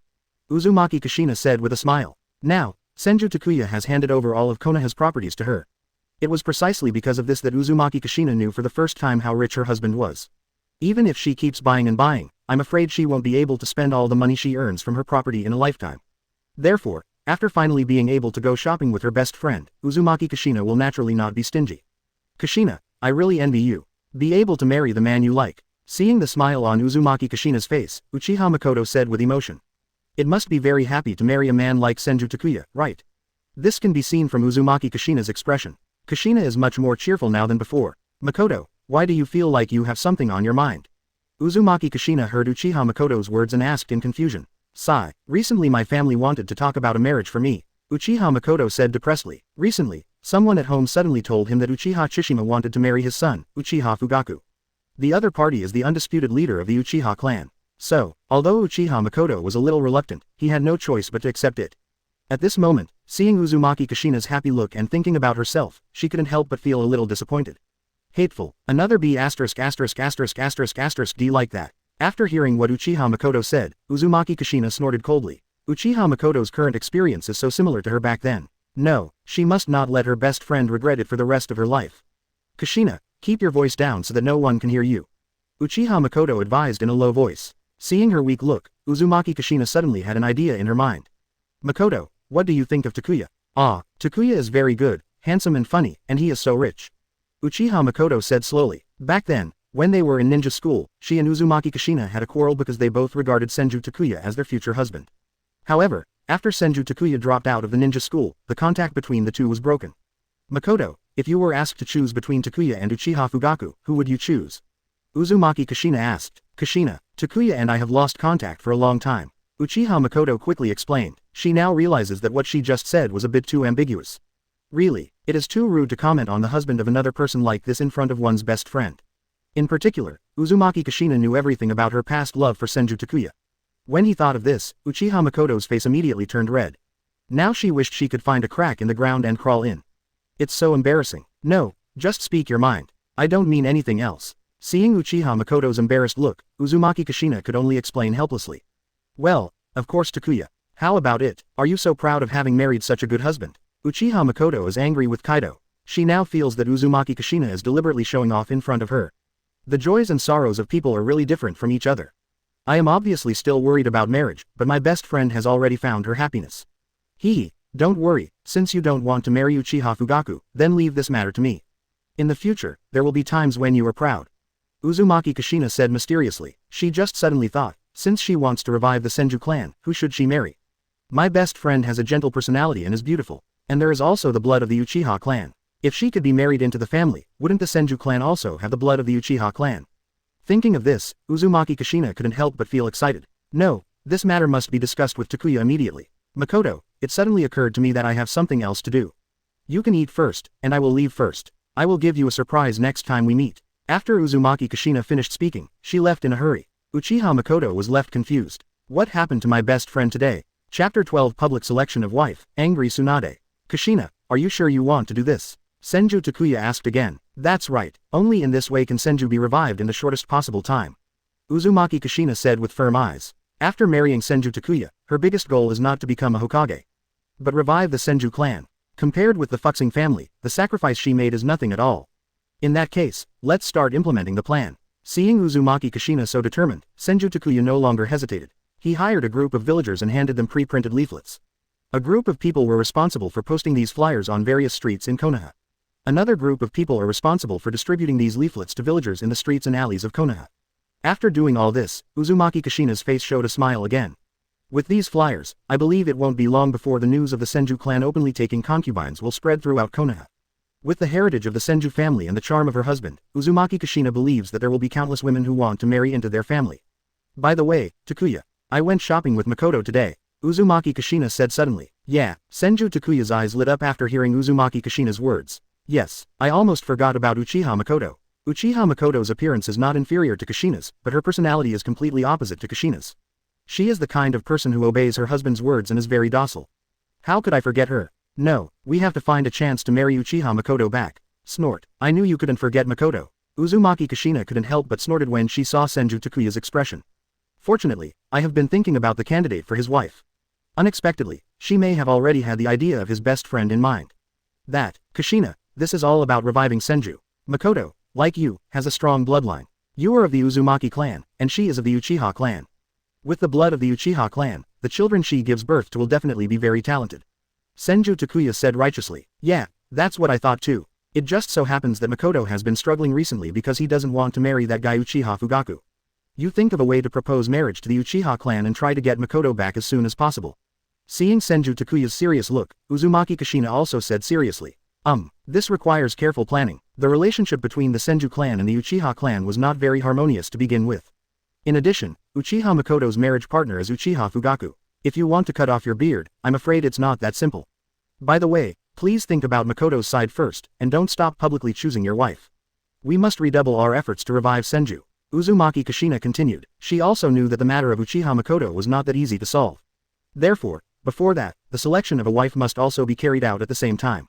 Uzumaki Kushina said with a smile. Now, Senju Takuya has handed over all of Konoha's properties to her. It was precisely because of this that Uzumaki Kushina knew for the first time how rich her husband was. Even if she keeps buying and buying, I'm afraid she won't be able to spend all the money she earns from her property in a lifetime. Therefore, after finally being able to go shopping with her best friend, Uzumaki Kushina will naturally not be stingy. Kushina, I really envy you. Be able to marry the man you like. Seeing the smile on Uzumaki Kushina's face, Uchiha Mikoto said with emotion. It must be very happy to marry a man like Senju Takuya, right? This can be seen from Uzumaki Kushina's expression. Kushina is much more cheerful now than before. Mikoto, why do you feel like you have something on your mind? Uzumaki Kushina heard Uchiha Mikoto's words and asked in confusion. Sigh, recently my family wanted to talk about a marriage for me. Uchiha Mikoto said depressedly. Recently, someone at home suddenly told him that Uchiha Tsushima wanted to marry his son, Uchiha Fugaku. The other party is the undisputed leader of the Uchiha clan. So, although Uchiha Mikoto was a little reluctant, he had no choice but to accept it. At this moment, seeing Uzumaki Kushina's happy look and thinking about herself, she couldn't help but feel a little disappointed. Hateful, another B************** D like that. After hearing what Uchiha Mikoto said, Uzumaki Kushina snorted coldly. Uchiha Mikoto's current experience is so similar to her back then. No, she must not let her best friend regret it for the rest of her life. Kushina, keep your voice down so that no one can hear you. Uchiha Mikoto advised in a low voice. Seeing her weak look, Uzumaki Kushina suddenly had an idea in her mind. Mikoto, what do you think of Takuya? Ah, Takuya is very good, handsome and funny, and he is so rich. Uchiha Mikoto said slowly. Back then, when they were in ninja school, she and Uzumaki Kushina had a quarrel because they both regarded Senju Takuya as their future husband. However, after Senju Takuya dropped out of the ninja school, the contact between the two was broken. Mikoto, if you were asked to choose between Takuya and Uchiha Fugaku, who would you choose? Uzumaki Kushina asked. Kushina, Takuya and I have lost contact for a long time. Uchiha Mikoto quickly explained. She now realizes that what she just said was a bit too ambiguous. Really, it is too rude to comment on the husband of another person like this in front of one's best friend. In particular, Uzumaki Kushina knew everything about her past love for Senju Takuya. When he thought of this, Uchiha Mikoto's face immediately turned red. Now she wished she could find a crack in the ground and crawl in. It's so embarrassing. No, just speak your mind. I don't mean anything else. Seeing Uchiha Mikoto's embarrassed look, Uzumaki Kushina could only explain helplessly. Well, of course Takuya. How about it? Are you so proud of having married such a good husband? Uchiha Mikoto is angry with Kaido. She now feels that Uzumaki Kushina is deliberately showing off in front of her. The joys and sorrows of people are really different from each other. I am obviously still worried about marriage, but my best friend has already found her happiness. Don't worry, since you don't want to marry Uchiha Fugaku, then leave this matter to me. In the future, there will be times when you are proud. Uzumaki Kushina said mysteriously. She just suddenly thought, since she wants to revive the Senju clan, who should she marry? My best friend has a gentle personality and is beautiful. And there is also the blood of the Uchiha clan. If she could be married into the family, wouldn't the Senju clan also have the blood of the Uchiha clan? Thinking of this, Uzumaki Kushina couldn't help but feel excited. No, this matter must be discussed with Takuya immediately. Mikoto, it suddenly occurred to me that I have something else to do. You can eat first, and I will leave first. I will give you a surprise next time we meet. After Uzumaki Kushina finished speaking, she left in a hurry. Uchiha Mikoto was left confused. What happened to my best friend today? Chapter 12 Public Selection of Wife, Angry Tsunade. Kushina, are you sure you want to do this? Senju Takuya asked again. That's right, only in this way can Senju be revived in the shortest possible time. Uzumaki Kushina said with firm eyes. After marrying Senju Takuya, her biggest goal is not to become a Hokage, but revive the Senju clan. Compared with the Fuxing family, the sacrifice she made is nothing at all. In that case, let's start implementing the plan. Seeing Uzumaki Kushina so determined, Senju Takuya no longer hesitated. He hired a group of villagers and handed them pre-printed leaflets. A group of people were responsible for posting these flyers on various streets in Konoha. Another group of people are responsible for distributing these leaflets to villagers in the streets and alleys of Konoha. After doing all this, Uzumaki Kushina's face showed a smile again. With these flyers, I believe it won't be long before the news of the Senju clan openly taking concubines will spread throughout Konoha. With the heritage of the Senju family and the charm of her husband, Uzumaki Kushina believes that there will be countless women who want to marry into their family. By the way, Takuya, I went shopping with Mikoto today, Uzumaki Kushina said suddenly. Yeah, Senju Takuya's eyes lit up after hearing Uzumaki Kushina's words. Yes, I almost forgot about Uchiha Mikoto. Uchiha Mikoto's appearance is not inferior to Kushina's, but her personality is completely opposite to Kushina's. She is the kind of person who obeys her husband's words and is very docile. How could I forget her? No, we have to find a chance to marry Uchiha Mikoto back. Snort. I knew you couldn't forget Mikoto. Uzumaki Kushina couldn't help but snorted when she saw Senju Takuya's expression. Fortunately, I have been thinking about the candidate for his wife. Unexpectedly, she may have already had the idea of his best friend in mind. Kushina, this is all about reviving Senju. Mikoto, like you, has a strong bloodline. You are of the Uzumaki clan, and she is of the Uchiha clan. With the blood of the Uchiha clan, the children she gives birth to will definitely be very talented. Senju Takuya said righteously. Yeah, that's what I thought too. It just so happens that Mikoto has been struggling recently because he doesn't want to marry that guy Uchiha Fugaku. You think of a way to propose marriage to the Uchiha clan and try to get Mikoto back as soon as possible. Seeing Senju Takuya's serious look, Uzumaki Kushina also said seriously. This requires careful planning. The relationship between the Senju clan and the Uchiha clan was not very harmonious to begin with. In addition, Uchiha Mikoto's marriage partner is Uchiha Fugaku. If you want to cut off your beard, I'm afraid it's not that simple. By the way, please think about Mikoto's side first, and don't stop publicly choosing your wife. We must redouble our efforts to revive Senju. Uzumaki Kushina continued. She also knew that the matter of Uchiha Mikoto was not that easy to solve. Therefore, before that, the selection of a wife must also be carried out at the same time.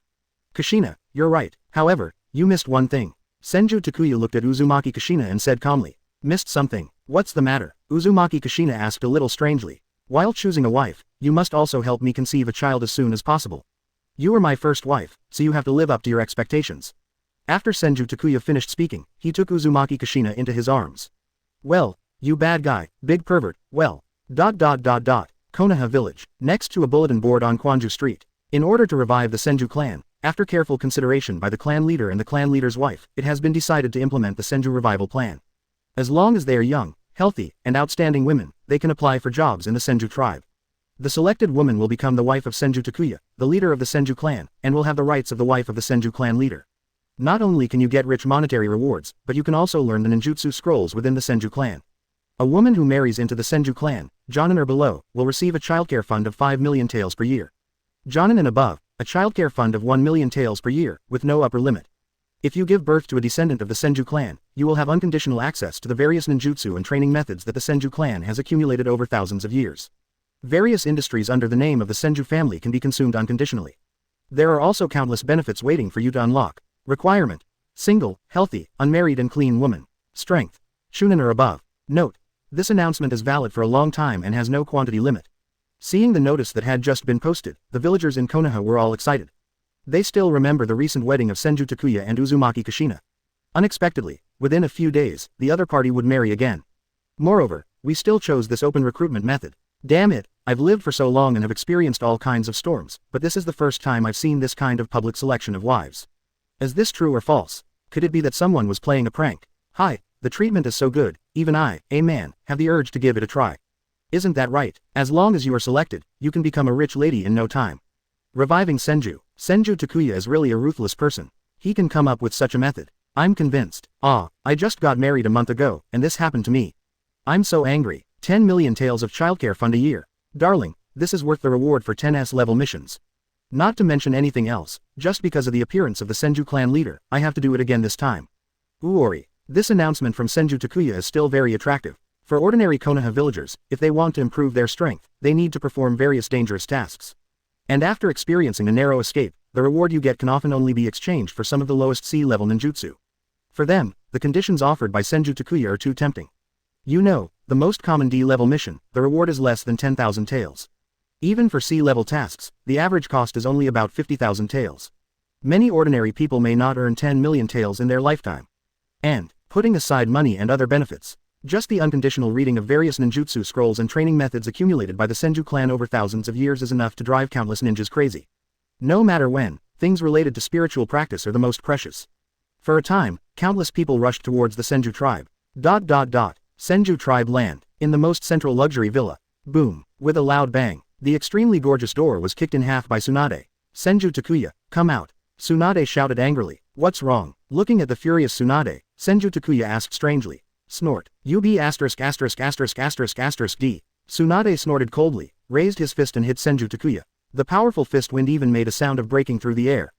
Kushina, you're right. However, you missed one thing. Senju Takuya looked at Uzumaki Kushina and said calmly. Missed something? What's the matter? Uzumaki Kushina asked a little strangely. While choosing a wife, you must also help me conceive a child as soon as possible. You are my first wife, so you have to live up to your expectations. After Senju Takuya finished speaking, he took Uzumaki Kushina into his arms. Well, you bad guy, big pervert, well. Konoha Village, next to a bulletin board on Kwanju Street. In order to revive the Senju clan, after careful consideration by the clan leader and the clan leader's wife, it has been decided to implement the Senju revival plan. As long as they are young, healthy, and outstanding women, they can apply for jobs in the Senju tribe. The selected woman will become the wife of Senju Takuya, the leader of the Senju clan, and will have the rights of the wife of the Senju clan leader. Not only can you get rich monetary rewards, but you can also learn the ninjutsu scrolls within the Senju clan. A woman who marries into the Senju clan, Jonin or below, will receive a childcare fund of 5 million taels per year. Jonin and above, a childcare fund of 1 million taels per year, with no upper limit. If you give birth to a descendant of the Senju clan, you will have unconditional access to the various ninjutsu and training methods that the Senju clan has accumulated over thousands of years. Various industries under the name of the Senju family can be consumed unconditionally. There are also countless benefits waiting for you to unlock. Requirement: single, healthy, unmarried and clean woman. Strength: Shunin or above. Note: this announcement is valid for a long time and has no quantity limit. Seeing the notice that had just been posted, the villagers in Konoha were all excited. They still remember the recent wedding of Senju Takuya and Uzumaki Kushina. Unexpectedly, within a few days, the other party would marry again. Moreover, we still chose this open recruitment method. Damn it, I've lived for so long and have experienced all kinds of storms, but this is the first time I've seen this kind of public selection of wives. Is this true or false? Could it be that someone was playing a prank? Hi, the treatment is so good, even I, a man, have the urge to give it a try. Isn't that right? As long as you are selected, you can become a rich lady in no time. Reviving Senju. Senju Takuya is really a ruthless person. He can come up with such a method. I'm convinced. I just got married a month ago, and this happened to me. I'm so angry. 10 million taels of childcare fund a year. Darling, this is worth the reward for 10S level missions. Not to mention anything else, just because of the appearance of the Senju clan leader, I have to do it again this time. Uori. This announcement from Senju Takuya is still very attractive. For ordinary Konoha villagers, if they want to improve their strength, they need to perform various dangerous tasks. And after experiencing a narrow escape, the reward you get can often only be exchanged for some of the lowest C-level ninjutsu. For them, the conditions offered by Senju Takuya are too tempting. You know, the most common D-level mission, the reward is less than 10,000 taels. Even for C-level tasks, the average cost is only about 50,000 taels. Many ordinary people may not earn 10 million taels in their lifetime. And, putting aside money and other benefits, just the unconditional reading of various ninjutsu scrolls and training methods accumulated by the Senju clan over thousands of years is enough to drive countless ninjas crazy. No matter when, things related to spiritual practice are the most precious. For a time, countless people rushed towards the Senju tribe. Senju tribe land, in the most central luxury villa. Boom. With a loud bang, the extremely gorgeous door was kicked in half by Tsunade. Senju Takuya, come out. Tsunade shouted angrily. What's wrong? Looking at the furious Tsunade, Senju Takuya asked strangely. Snort. UB***************. D. Tsunade snorted coldly, raised his fist and hit Senju Takuya. The powerful fist wind even made a sound of breaking through the air.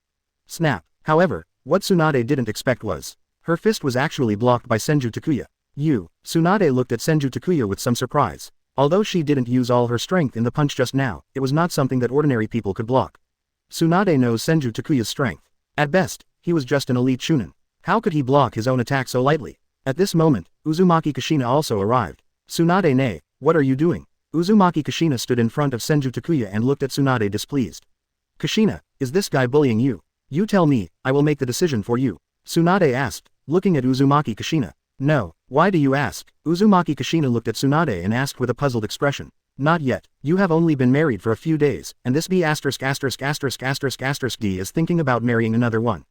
Snap. However, what Tsunade didn't expect was, her fist was actually blocked by Senju Takuya. Tsunade looked at Senju Takuya with some surprise. Although she didn't use all her strength in the punch just now, it was not something that ordinary people could block. Tsunade knows Senju Takuya's strength. At best, he was just an elite shunin. How could he block his own attack so lightly? At this moment, Uzumaki Kushina also arrived. Tsunade nay, what are you doing? Uzumaki Kushina stood in front of Senju Takuya and looked at Tsunade displeased. Kushina, is this guy bullying you? You tell me, I will make the decision for you. Tsunade asked, looking at Uzumaki Kushina. No, why do you ask? Uzumaki Kushina looked at Tsunade and asked with a puzzled expression. Not yet, you have only been married for a few days, and this B************ D is thinking about marrying another one.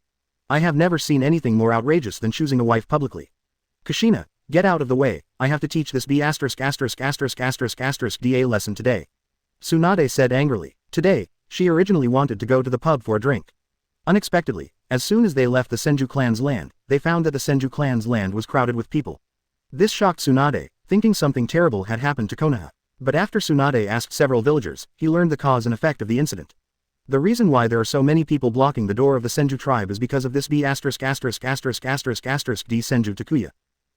I have never seen anything more outrageous than choosing a wife publicly. Kushina, get out of the way, I have to teach this B********* D a lesson today. Tsunade said angrily. Today, she originally wanted to go to the pub for a drink. Unexpectedly, as soon as they left the Senju clan's land, they found that the Senju clan's land was crowded with people. This shocked Tsunade, thinking something terrible had happened to Konoha. But after Tsunade asked several villagers, he learned the cause and effect of the incident. The reason why there are so many people blocking the door of the Senju tribe is because of this B********* D Senju Takuya.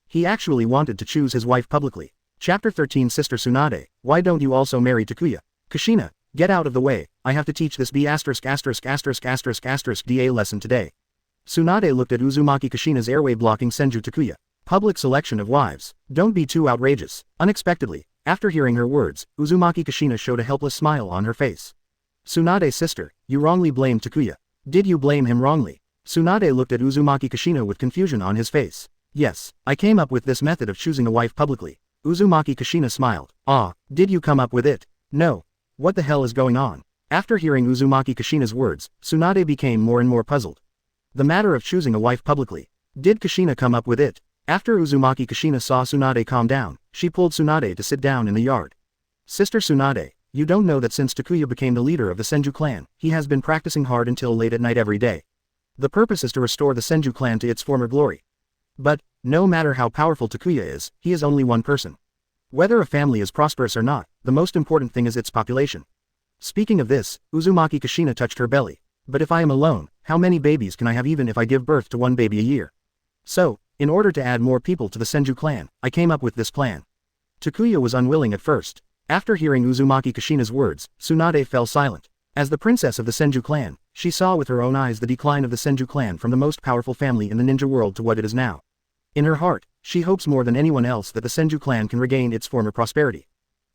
He actually wanted to choose his wife publicly. Chapter 13 Sister Tsunade, why don't you also marry Takuya? Kushina, get out of the way, I have to teach this B******** D a lesson today. Tsunade looked at Uzumaki Kushina's airway blocking Senju Takuya. Public selection of wives. Don't be too outrageous. Unexpectedly, after hearing her words, Uzumaki Kushina showed a helpless smile on her face. Tsunade sister, you wrongly blamed Takuya. Did you blame him wrongly? Tsunade looked at Uzumaki Kushina with confusion on his face. Yes, I came up with this method of choosing a wife publicly. Uzumaki Kushina smiled. Ah, did you come up with it? No. What the hell is going on? After hearing Uzumaki Kushina's words, Tsunade became more and more puzzled. The matter of choosing a wife publicly. Did Kushina come up with it? After Uzumaki Kushina saw Tsunade calm down, she pulled Tsunade to sit down in the yard. Sister Tsunade, you don't know that since Takuya became the leader of the Senju clan, he has been practicing hard until late at night every day. The purpose is to restore the Senju clan to its former glory. But, no matter how powerful Takuya is, he is only one person. Whether a family is prosperous or not, the most important thing is its population. Speaking of this, Uzumaki Kushina touched her belly. But if I am alone, how many babies can I have even if I give birth to one baby a year? So, in order to add more people to the Senju clan, I came up with this plan. Takuya was unwilling at first. After hearing Uzumaki Kushina's words, Tsunade fell silent. As the princess of the Senju clan, she saw with her own eyes the decline of the Senju clan from the most powerful family in the ninja world to what it is now. In her heart, she hopes more than anyone else that the Senju clan can regain its former prosperity.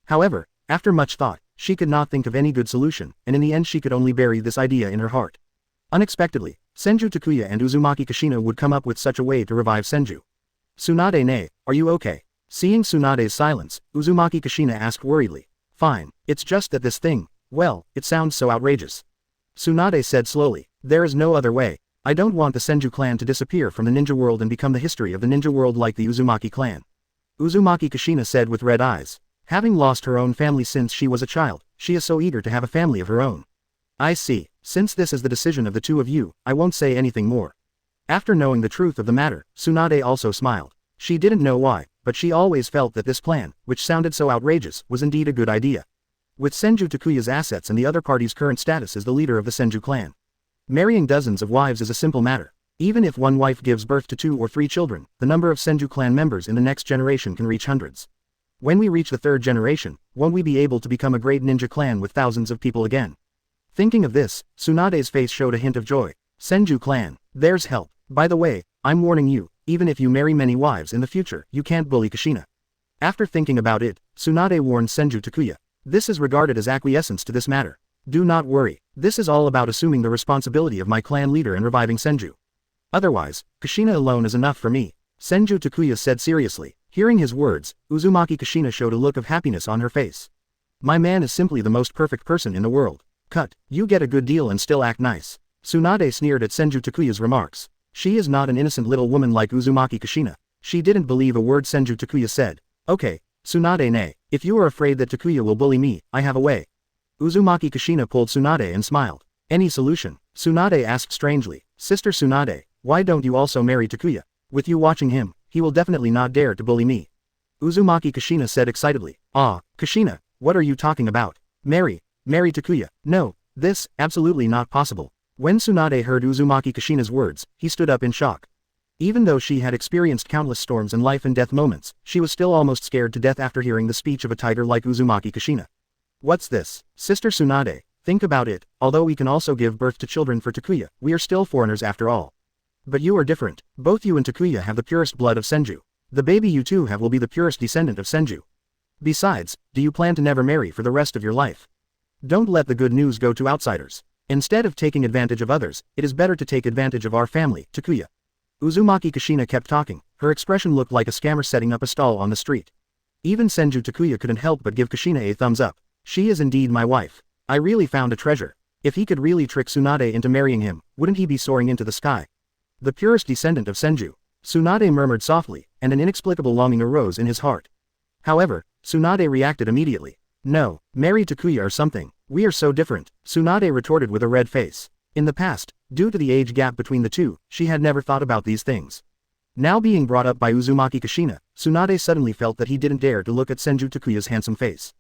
However, after much thought, she could not think of any good solution, and in the end she could only bury this idea in her heart. Unexpectedly, Senju Takuya and Uzumaki Kushina would come up with such a way to revive Senju. Tsunade, are you okay? Seeing Tsunade's silence, Uzumaki Kushina asked worriedly. Fine, it's just that this thing, well, it sounds so outrageous. Tsunade said slowly, there is no other way. I don't want the Senju clan to disappear from the ninja world and become the history of the ninja world like the Uzumaki clan. Uzumaki Kushina said with red eyes. Having lost her own family since she was a child, she is so eager to have a family of her own. I see, since this is the decision of the two of you, I won't say anything more. After knowing the truth of the matter, Tsunade also smiled. She didn't know why, but she always felt that this plan, which sounded so outrageous, was indeed a good idea. With Senju Takuya's assets and the other party's current status as the leader of the Senju clan, marrying dozens of wives is a simple matter. Even if one wife gives birth to 2 or 3 children, the number of Senju clan members in the next generation can reach hundreds. When we reach the 3rd generation, won't we be able to become a great ninja clan with thousands of people again? Thinking of this, Tsunade's face showed a hint of joy. Senju clan, there's help. By the way, I'm warning you, even if you marry many wives in the future, you can't bully Kushina. After thinking about it, Tsunade warned Senju Takuya. This is regarded as acquiescence to this matter. Do not worry, this is all about assuming the responsibility of my clan leader and reviving Senju. Otherwise, Kushina alone is enough for me. Senju Takuya said seriously. Hearing his words, Uzumaki Kushina showed a look of happiness on her face. My man is simply the most perfect person in the world. Cut, you get a good deal and still act nice. Tsunade sneered at Senju Takuya's remarks. She is not an innocent little woman like Uzumaki Kushina. She didn't believe a word Senju Takuya said. Okay, Tsunade, if you are afraid that Takuya will bully me, I have a way. Uzumaki Kushina pulled Tsunade and smiled. Any solution? Tsunade asked strangely. Sister Tsunade, why don't you also marry Takuya? With you watching him, he will definitely not dare to bully me. Uzumaki Kushina said excitedly. Ah, Kushina, what are you talking about? Marry Takuya. No, this, absolutely not possible. When Tsunade heard Uzumaki Kushina's words, he stood up in shock. Even though she had experienced countless storms and life and death moments, she was still almost scared to death after hearing the speech of a tiger like Uzumaki Kushina. What's this? Sister Tsunade, think about it, although we can also give birth to children for Takuya, we are still foreigners after all. But you are different. Both you and Takuya have the purest blood of Senju. The baby you two have will be the purest descendant of Senju. Besides, do you plan to never marry for the rest of your life? Don't let the good news go to outsiders. Instead of taking advantage of others, it is better to take advantage of our family, Takuya. Uzumaki Kushina kept talking, her expression looked like a scammer setting up a stall on the street. Even Senju Takuya couldn't help but give Kushina a thumbs up. She is indeed my wife. I really found a treasure. If he could really trick Tsunade into marrying him, wouldn't he be soaring into the sky? The purest descendant of Senju. Tsunade murmured softly, and an inexplicable longing arose in his heart. However, Tsunade reacted immediately. No, marry Takuya or something. We are so different, Tsunade retorted with a red face. In the past, due to the age gap between the two, she had never thought about these things. Now being brought up by Uzumaki Kushina, Tsunade suddenly felt that he didn't dare to look at Senju Takuya's handsome face.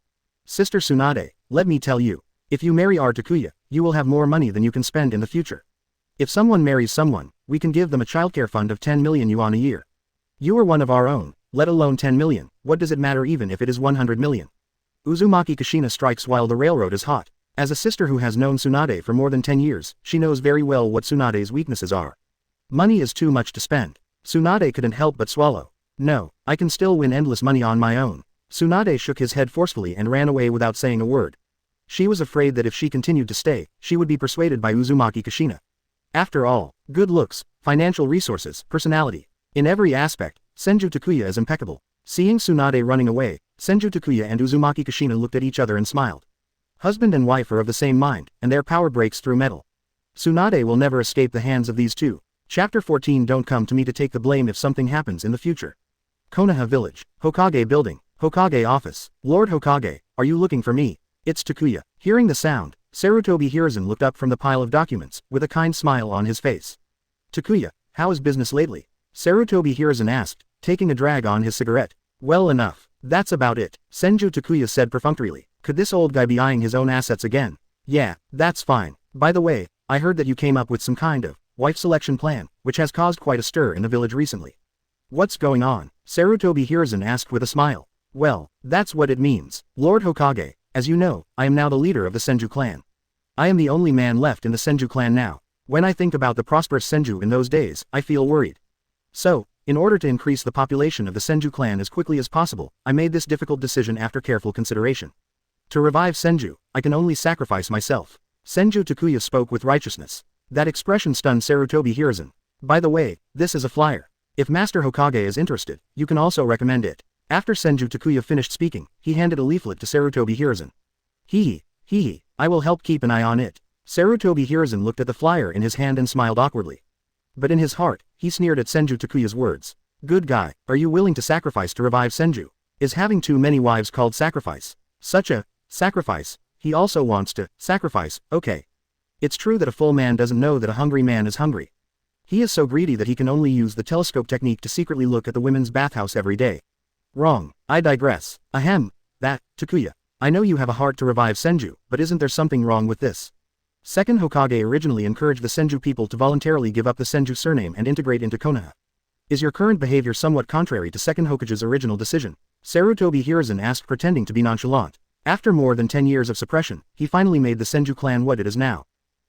Sister Tsunade, let me tell you, if you marry our Takuya, you will have more money than you can spend in the future. If someone marries someone, we can give them a childcare fund of 10 million yuan a year. You are one of our own, let alone 10 million, what does it matter even if it is 100 million? Uzumaki Kushina strikes while the railroad is hot. As a sister who has known Tsunade for more than 10 years, she knows very well what Tsunade's weaknesses are. Money is too much to spend. Tsunade couldn't help but swallow. No, I can still win endless money on my own. Tsunade shook his head forcefully and ran away without saying a word. She was afraid that if she continued to stay, she would be persuaded by Uzumaki Kushina. After all, good looks, financial resources, personality. In every aspect, Senju Takuya is impeccable. Seeing Tsunade running away, Senju Takuya and Uzumaki Kushina looked at each other and smiled. Husband and wife are of the same mind, and their power breaks through metal. Tsunade will never escape the hands of these two. Chapter 14. Don't come to me to take the blame if something happens in the future. Konoha Village, Hokage Building, Hokage Office. Lord Hokage, are you looking for me? It's Takuya. Hearing the sound, Sarutobi Hiruzen looked up from the pile of documents, with a kind smile on his face. Takuya, how is business lately? Sarutobi Hiruzen asked, taking a drag on his cigarette. Well enough. That's about it, Senju Takuya said perfunctorily. Could this old guy be eyeing his own assets again? Yeah, that's fine. By the way, I heard that you came up with some kind of wife selection plan, which has caused quite a stir in the village recently. What's going on? Sarutobi Hiruzen asked with a smile. Well, that's what it means. Lord Hokage, as you know, I am now the leader of the Senju clan. I am the only man left in the Senju clan now. When I think about the prosperous Senju in those days, I feel worried. So, in order to increase the population of the Senju clan as quickly as possible, I made this difficult decision after careful consideration. To revive Senju, I can only sacrifice myself. Senju Takuya spoke with righteousness. That expression stunned Sarutobi Hiruzen. By the way, this is a flyer. If Master Hokage is interested, you can also recommend it. After Senju Takuya finished speaking, he handed a leaflet to Sarutobi Hiruzen. Hee, I will help keep an eye on it. Sarutobi Hiruzen looked at the flyer in his hand and smiled awkwardly. But in his heart, he sneered at Senju Takuya's words. Good guy, are you willing to sacrifice to revive Senju? Is having too many wives called sacrifice? Such a sacrifice. He also wants to sacrifice, okay. It's true that a full man doesn't know that a hungry man is hungry. He is so greedy that he can only use the telescope technique to secretly look at the women's bathhouse every day. Wrong, I digress. Ahem, that, Takuya. I know you have a heart to revive Senju, but isn't there something wrong with this? Second Hokage originally encouraged the Senju people to voluntarily give up the Senju surname and integrate into Konoha. Is your current behavior somewhat contrary to Second Hokage's original decision? Sarutobi Hiruzen asked, pretending to be nonchalant. After more than 10 years of suppression, he finally made the Senju clan what it is now.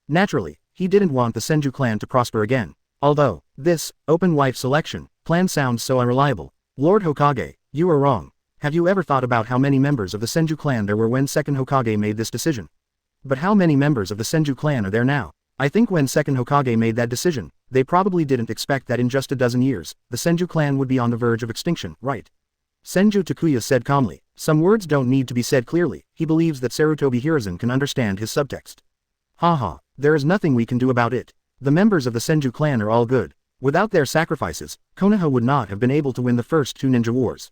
Naturally, he didn't want the Senju clan to prosper again. Although, this, open wife selection, plan sounds so unreliable. Lord Hokage, you are wrong. Have you ever thought about how many members of the Senju clan there were when Second Hokage made this decision? But how many members of the Senju clan are there now? I think when Second Hokage made that decision, they probably didn't expect that in just a dozen years, the Senju clan would be on the verge of extinction, right? Senju Takuya said calmly. Some words don't need to be said clearly. He believes that Sarutobi Hiruzen can understand his subtext. Haha, there is nothing we can do about it. The members of the Senju clan are all good. Without their sacrifices, Konoha would not have been able to win the first two ninja wars.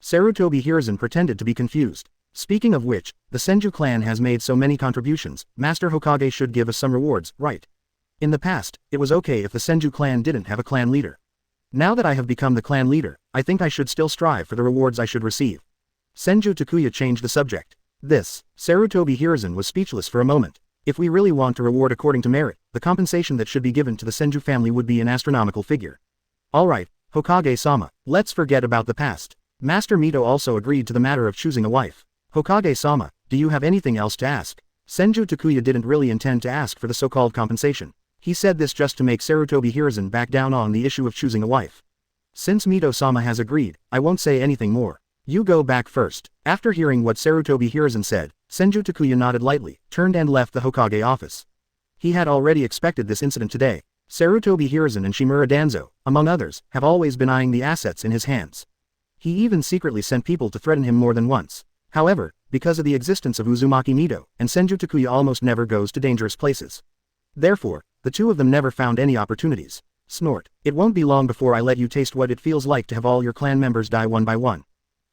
Sarutobi Hiruzen pretended to be confused. Speaking of which, the Senju clan has made so many contributions, Master Hokage should give us some rewards, right? In the past, it was okay if the Senju clan didn't have a clan leader. Now that I have become the clan leader, I think I should still strive for the rewards I should receive. Senju Takuya changed the subject. Sarutobi Hiruzen was speechless for a moment. If we really want to reward according to merit, the compensation that should be given to the Senju family would be an astronomical figure. Alright, Hokage-sama, let's forget about the past. Master Mito also agreed to the matter of choosing a wife. Hokage-sama, do you have anything else to ask? Senju Takuya didn't really intend to ask for the so-called compensation. He said this just to make Sarutobi Hiruzen back down on the issue of choosing a wife. Since Mito-sama has agreed, I won't say anything more. You go back first. After hearing what Sarutobi Hiruzen said, Senju Takuya nodded lightly, turned and left the Hokage office. He had already expected this incident today. Sarutobi Hiruzen and Shimura Danzo, among others, have always been eyeing the assets in his hands. He even secretly sent people to threaten him more than once. However, because of the existence of Uzumaki Mito, and Senju Takuya almost never goes to dangerous places. Therefore, the two of them never found any opportunities. Snort. It won't be long before I let you taste what it feels like to have all your clan members die one by one.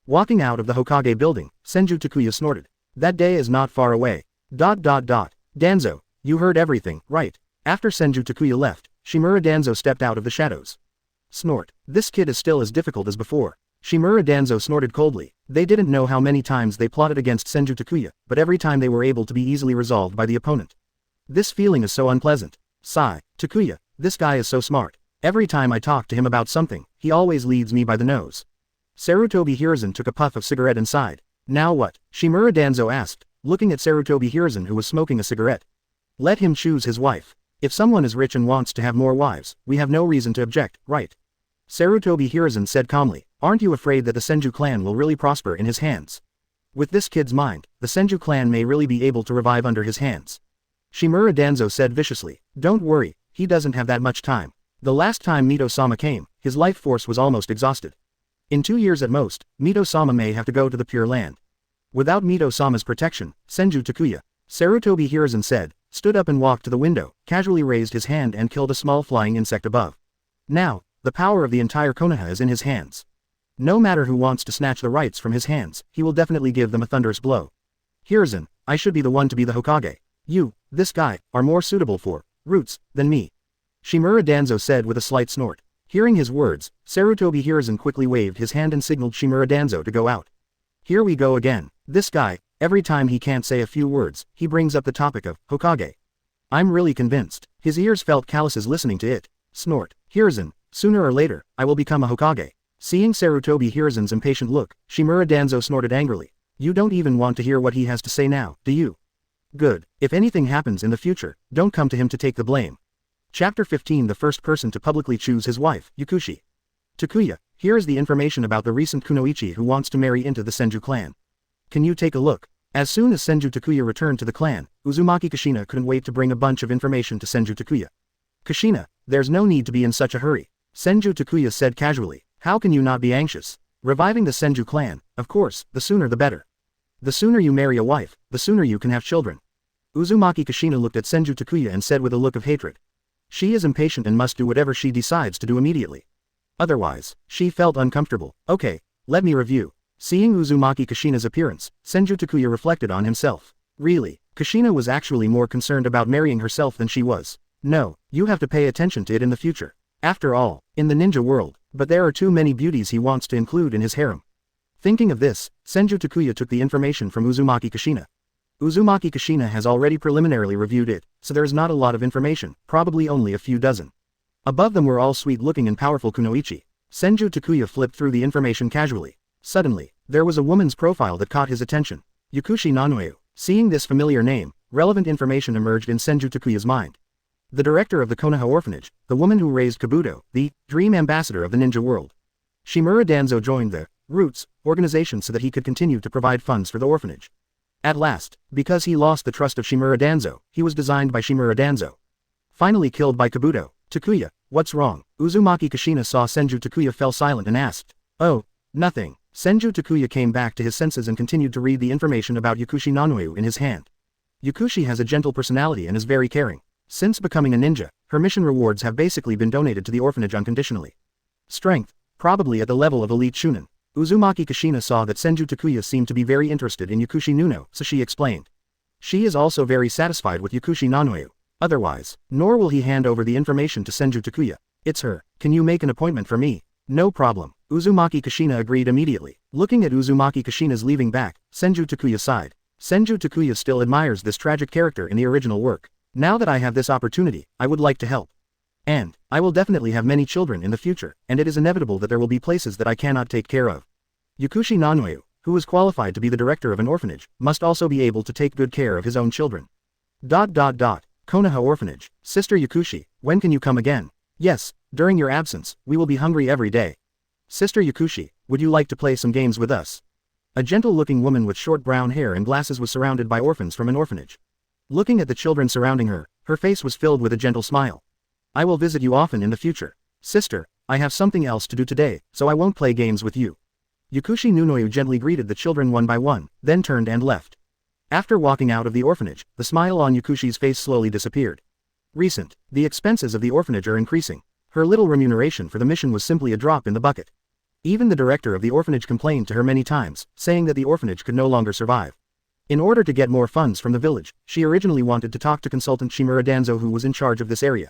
Walking out of the Hokage building, Senju Takuya snorted. That day is not far away. Danzo, you heard everything, right? After Senju Takuya left, Shimura Danzo stepped out of the shadows. Snort. This kid is still as difficult as before. Shimura Danzo snorted coldly. They didn't know how many times they plotted against Senju Takuya, but every time they were able to be easily resolved by the opponent. This feeling is so unpleasant. Sigh. Takuya, this guy is so smart. Every time I talk to him about something, he always leads me by the nose. Sarutobi Hiruzen took a puff of cigarette and sighed. Now what? Shimura Danzo asked, looking at Sarutobi Hiruzen who was smoking a cigarette. Let him choose his wife. If someone is rich and wants to have more wives, we have no reason to object, right? Sarutobi Hiruzen said calmly. Aren't you afraid that the Senju clan will really prosper in his hands? With this kid's mind, the Senju clan may really be able to revive under his hands. Shimura Danzo said viciously. Don't worry, he doesn't have that much time. The last time Mito-sama came, his life force was almost exhausted. In 2 years at most, Mito-sama may have to go to the Pure Land. Without Mito-sama's protection, Senju Takuya, Sarutobi Hiruzen said, stood up and walked to the window, casually raised his hand and killed a small flying insect above. Now, the power of the entire Konoha is in his hands. No matter who wants to snatch the rights from his hands, he will definitely give them a thunderous blow. Hiruzen, I should be the one to be the Hokage. You, this guy, are more suitable for roots than me. Shimura Danzo said with a slight snort. Hearing his words, Sarutobi Hiruzen quickly waved his hand and signaled Shimura Danzo to go out. Here we go again. This guy, every time he can't say a few words, he brings up the topic of Hokage. I'm really convinced. His ears felt calluses listening to it. Snort. Hiruzen, sooner or later, I will become a Hokage. Seeing Sarutobi Hiruzen's impatient look, Shimura Danzo snorted angrily. You don't even want to hear what he has to say now, do you? Good. If anything happens in the future, don't come to him to take the blame. Chapter 15. The first person to publicly choose his wife, Yukushi. Takuya, here is the information about the recent kunoichi who wants to marry into the Senju clan. Can you take a look? As soon as Senju Takuya returned to the clan, Uzumaki Kushina couldn't wait to bring a bunch of information to Senju Takuya. Kushina, there's no need to be in such a hurry. Senju Takuya said casually. How can you not be anxious? Reviving the Senju clan, of course, the sooner the better. The sooner you marry a wife, the sooner you can have children. Uzumaki Kushina looked at Senju Takuya and said with a look of hatred. She is impatient and must do whatever she decides to do immediately. Otherwise, she felt uncomfortable. Okay, let me review. Seeing Uzumaki Kushina's appearance, Senju Takuya reflected on himself. Really, Kushina was actually more concerned about marrying herself than she was. No, you have to pay attention to it in the future. After all, in the ninja world, but there are too many beauties he wants to include in his harem. Thinking of this, Senju Takuya took the information from Uzumaki Kushina. Uzumaki Kushina has already preliminarily reviewed it, so there is not a lot of information, probably only a few dozen. Above them were all sweet-looking and powerful kunoichi. Senju Takuya flipped through the information casually. Suddenly, there was a woman's profile that caught his attention. Yukushi Nanoyu. Seeing this familiar name, relevant information emerged in Senju Takuya's mind. The director of the Konoha orphanage, the woman who raised Kabuto, the dream ambassador of the ninja world. Shimura Danzo joined the Roots organization so that he could continue to provide funds for the orphanage. At last, because he lost the trust of Shimura Danzo, he was designed by Shimura Danzo. Finally killed by Kabuto. Takuya, what's wrong? Uzumaki Kushina saw Senju Takuya fell silent and asked. Oh, nothing. Senju Takuya came back to his senses and continued to read the information about Yukushi Nanoyu in his hand. Yukushi has a gentle personality and is very caring. Since becoming a ninja, her mission rewards have basically been donated to the orphanage unconditionally. Strength, probably at the level of elite shunin. Uzumaki Kushina saw that Senju Takuya seemed to be very interested in Yukushi Nuno, so she explained. She is also very satisfied with Yukushi Nanoyu. Otherwise, nor will he hand over the information to Senju Takuya. It's her. Can you make an appointment for me? No problem. Uzumaki Kushina agreed immediately. Looking at Uzumaki Kushina's leaving back, Senju Takuya sighed. Senju Takuya still admires this tragic character in the original work. Now that I have this opportunity, I would like to help. And, I will definitely have many children in the future, and it is inevitable that there will be places that I cannot take care of. Yukushi Nanoyu, who is qualified to be the director of an orphanage, must also be able to take good care of his own children. Konoha Orphanage. Sister Yukushi, when can you come again? Yes, during your absence, we will be hungry every day. Sister Yukushi, would you like to play some games with us? A gentle-looking woman with short brown hair and glasses was surrounded by orphans from an orphanage. Looking at the children surrounding her, her face was filled with a gentle smile. I will visit you often in the future. Sister, I have something else to do today, so I won't play games with you. Yukushi Nunoyu gently greeted the children one by one, then turned and left. After walking out of the orphanage, the smile on Yukushi's face slowly disappeared. The expenses of the orphanage are increasing. Her little remuneration for the mission was simply a drop in the bucket. Even the director of the orphanage complained to her many times, saying that the orphanage could no longer survive. In order to get more funds from the village, she originally wanted to talk to consultant Shimura Danzo who was in charge of this area.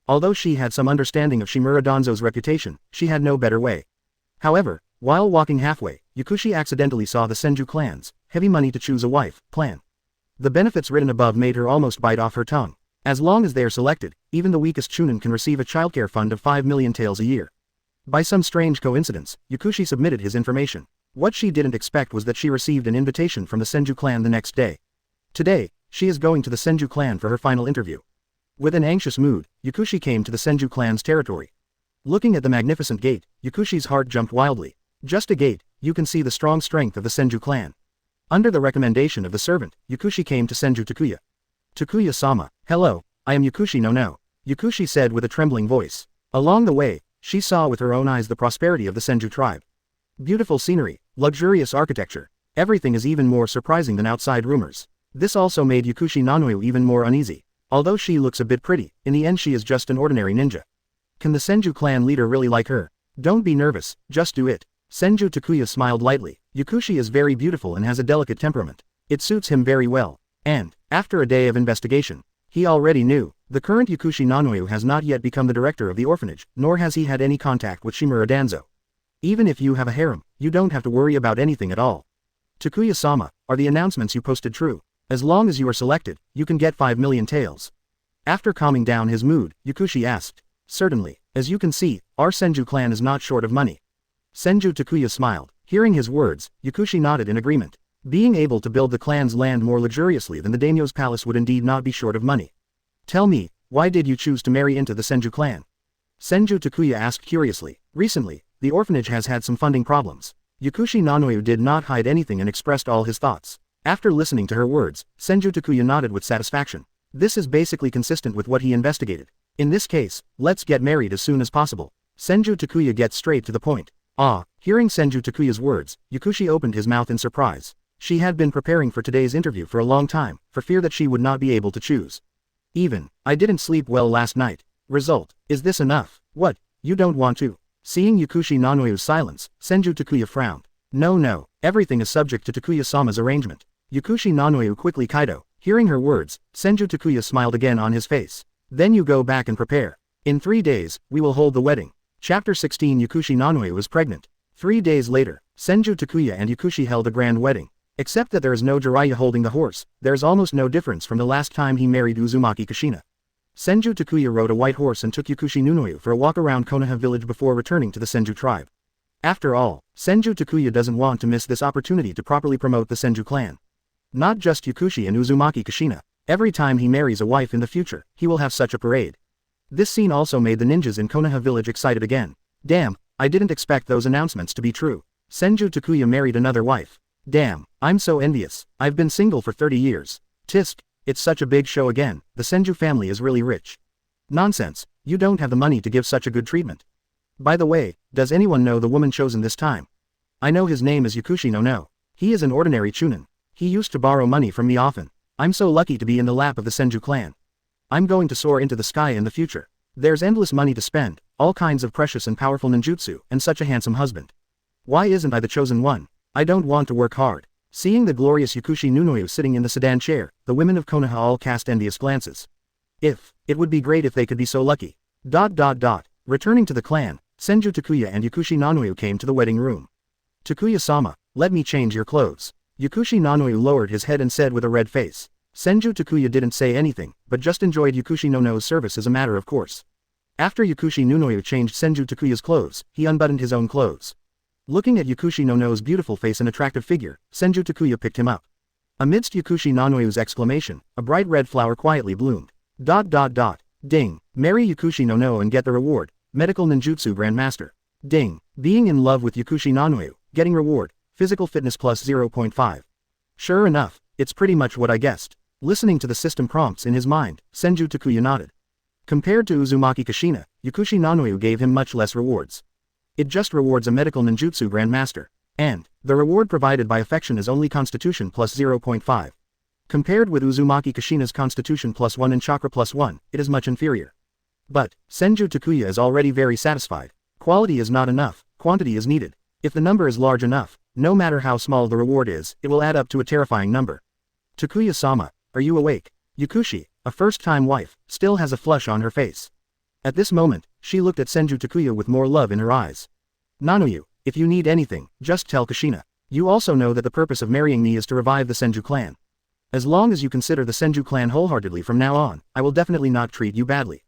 Although she had some understanding of Shimura Danzo's reputation, she had no better way. However, while walking halfway, Yukushi accidentally saw the Senju clan's heavy money to choose a wife plan. The benefits written above made her almost bite off her tongue. As long as they are selected, even the weakest chunin can receive a childcare fund of 5 million taels a year. By some strange coincidence, Yukushi submitted his information. What she didn't expect was that she received an invitation from the Senju clan the next day. Today, she is going to the Senju clan for her final interview. With an anxious mood, Yukushi came to the Senju clan's territory. Looking at the magnificent gate, Yukushi's heart jumped wildly. Just a gate, you can see the strong strength of the Senju clan. Under the recommendation of the servant, Yukushi came to Senju Takuya. Takuya-sama, hello, I am Yukushi no. Yukushi said with a trembling voice. Along the way, she saw with her own eyes the prosperity of the Senju tribe. Beautiful scenery, luxurious architecture, everything is even more surprising than outside rumors. This also made Yakushi Nanoyu even more uneasy. Although she looks a bit pretty, in the end she is just an ordinary ninja. Can the Senju clan leader really like her? Don't be nervous, just do it. Senju Takuya smiled lightly. Yakushi is very beautiful and has a delicate temperament. It suits him very well. And, after a day of investigation, he already knew, the current Yakushi Nanoyu has not yet become the director of the orphanage, nor has he had any contact with Shimura Danzo. Even if you have a harem, you don't have to worry about anything at all. Takuya-sama, are the announcements you posted true? As long as you are selected, you can get 5 million taels. After calming down his mood, Yakushi asked. Certainly, as you can see, our Senju clan is not short of money. Senju Takuya smiled. Hearing his words, Yakushi nodded in agreement. Being able to build the clan's land more luxuriously than the daimyo's palace would indeed not be short of money. Tell me, why did you choose to marry into the Senju clan? Senju Takuya asked curiously. Recently, the orphanage has had some funding problems. Yakushi Nanoyu did not hide anything and expressed all his thoughts. After listening to her words, Senju Takuya nodded with satisfaction. This is basically consistent with what he investigated. In this case, let's get married as soon as possible. Senju Takuya gets straight to the point. Hearing Senju Takuya's words, Yakushi opened his mouth in surprise. She had been preparing for today's interview for a long time, for fear that she would not be able to choose. I didn't sleep well last night. Result, is this enough? What, you don't want to? Seeing Yakushi Nanoyu's silence, Senju Takuya frowned. No, everything is subject to Takuya-sama's arrangement. Yakushi Nanoyu quickly kaido. Hearing her words, Senju Takuya smiled again on his face. Then you go back and prepare. In 3 days, we will hold the wedding. Chapter 16 Yakushi Nanoyu is pregnant. 3 days later, Senju Takuya and Yakushi held a grand wedding. Except that there is no Jiraiya holding the horse, there is almost no difference from the last time he married Uzumaki Kushina. Senju Takuya rode a white horse and took Yakushi Nanoyu for a walk around Konoha village before returning to the Senju tribe. After all, Senju Takuya doesn't want to miss this opportunity to properly promote the Senju clan. Not just Yakushi and Uzumaki Kushina. Every time he marries a wife in the future, he will have such a parade. This scene also made the ninjas in Konoha village excited again. Damn, I didn't expect those announcements to be true. Senju Takuya married another wife. Damn, I'm so envious. I've been single for 30 years. Tisk, it's such a big show again. The Senju family is really rich. Nonsense, you don't have the money to give such a good treatment. By the way, does anyone know the woman chosen this time? I know his name is Yakushi no. He is an ordinary chunin. He used to borrow money from me often. I'm so lucky to be in the lap of the Senju clan. I'm going to soar into the sky in the future. There's endless money to spend, all kinds of precious and powerful ninjutsu, and such a handsome husband. Why isn't I the chosen one? I don't want to work hard. Seeing the glorious Yakushi Nanoyu sitting in the sedan chair, the women of Konoha all cast envious glances. It would be great if they could be so lucky. Returning to the clan, Senju Takuya and Yakushi Nanoyu came to the wedding room. Takuya-sama, let me change your clothes. Yakushi Nanoyu lowered his head and said with a red face. Senju Takuya didn't say anything, but just enjoyed Yakushi Nano's service as a matter of course. After Yakushi Nanoyu changed Senju Takuya's clothes, he unbuttoned his own clothes. Looking at Yakushi Nano's beautiful face and attractive figure, Senju Takuya picked him up. Amidst Yakushi Nanoyu's exclamation, a bright red flower quietly bloomed. Ding. Marry Yakushi Nano and get the reward. Medical Ninjutsu Grandmaster. Ding. Being in love with Yakushi Nanoyu, getting reward. Physical fitness plus 0.5. Sure enough, it's pretty much what I guessed. Listening to the system prompts in his mind, Senju Takuya nodded. Compared to Uzumaki Kushina, Yakushi Nanoyu gave him much less rewards. It just rewards a medical ninjutsu grandmaster. And, the reward provided by affection is only constitution plus 0.5. Compared with Uzumaki Kushina's constitution plus 1 and chakra plus 1, it is much inferior. But, Senju Takuya is already very satisfied. Quality is not enough, quantity is needed. If the number is large enough, no matter how small the reward is, it will add up to a terrifying number. Takuya-sama, are you awake? Yakushi, a first-time wife, still has a flush on her face. At this moment, she looked at Senju Takuya with more love in her eyes. Nanoyu, if you need anything, just tell Kushina. You also know that the purpose of marrying me is to revive the Senju clan. As long as you consider the Senju clan wholeheartedly from now on, I will definitely not treat you badly.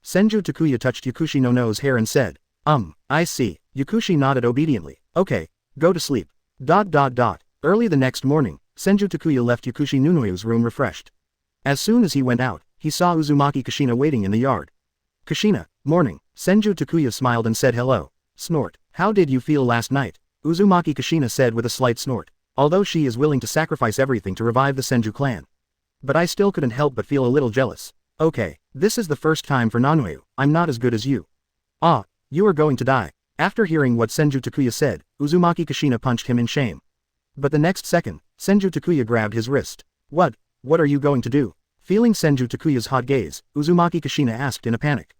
Senju Takuya touched Yakushi Nano's hair and said, I see. Yakushi nodded obediently. Okay, go to sleep. Early the next morning, Senju Takuya left Yakushi Nanoyu's room refreshed. As soon as he went out, he saw Uzumaki Kushina waiting in the yard. Kushina, morning. Senju Takuya smiled and said hello. Snort. How did you feel last night? Uzumaki Kushina said with a slight snort. Although she is willing to sacrifice everything to revive the Senju clan. But I still couldn't help but feel a little jealous. Okay, this is the first time for Nanoyu, I'm not as good as you. Ah, you are going to die. After hearing what Senju Takuya said, Uzumaki Kushina punched him in shame. But the next second, Senju Takuya grabbed his wrist. What are you going to do? Feeling Senju Takuya's hot gaze, Uzumaki Kushina asked in a panic.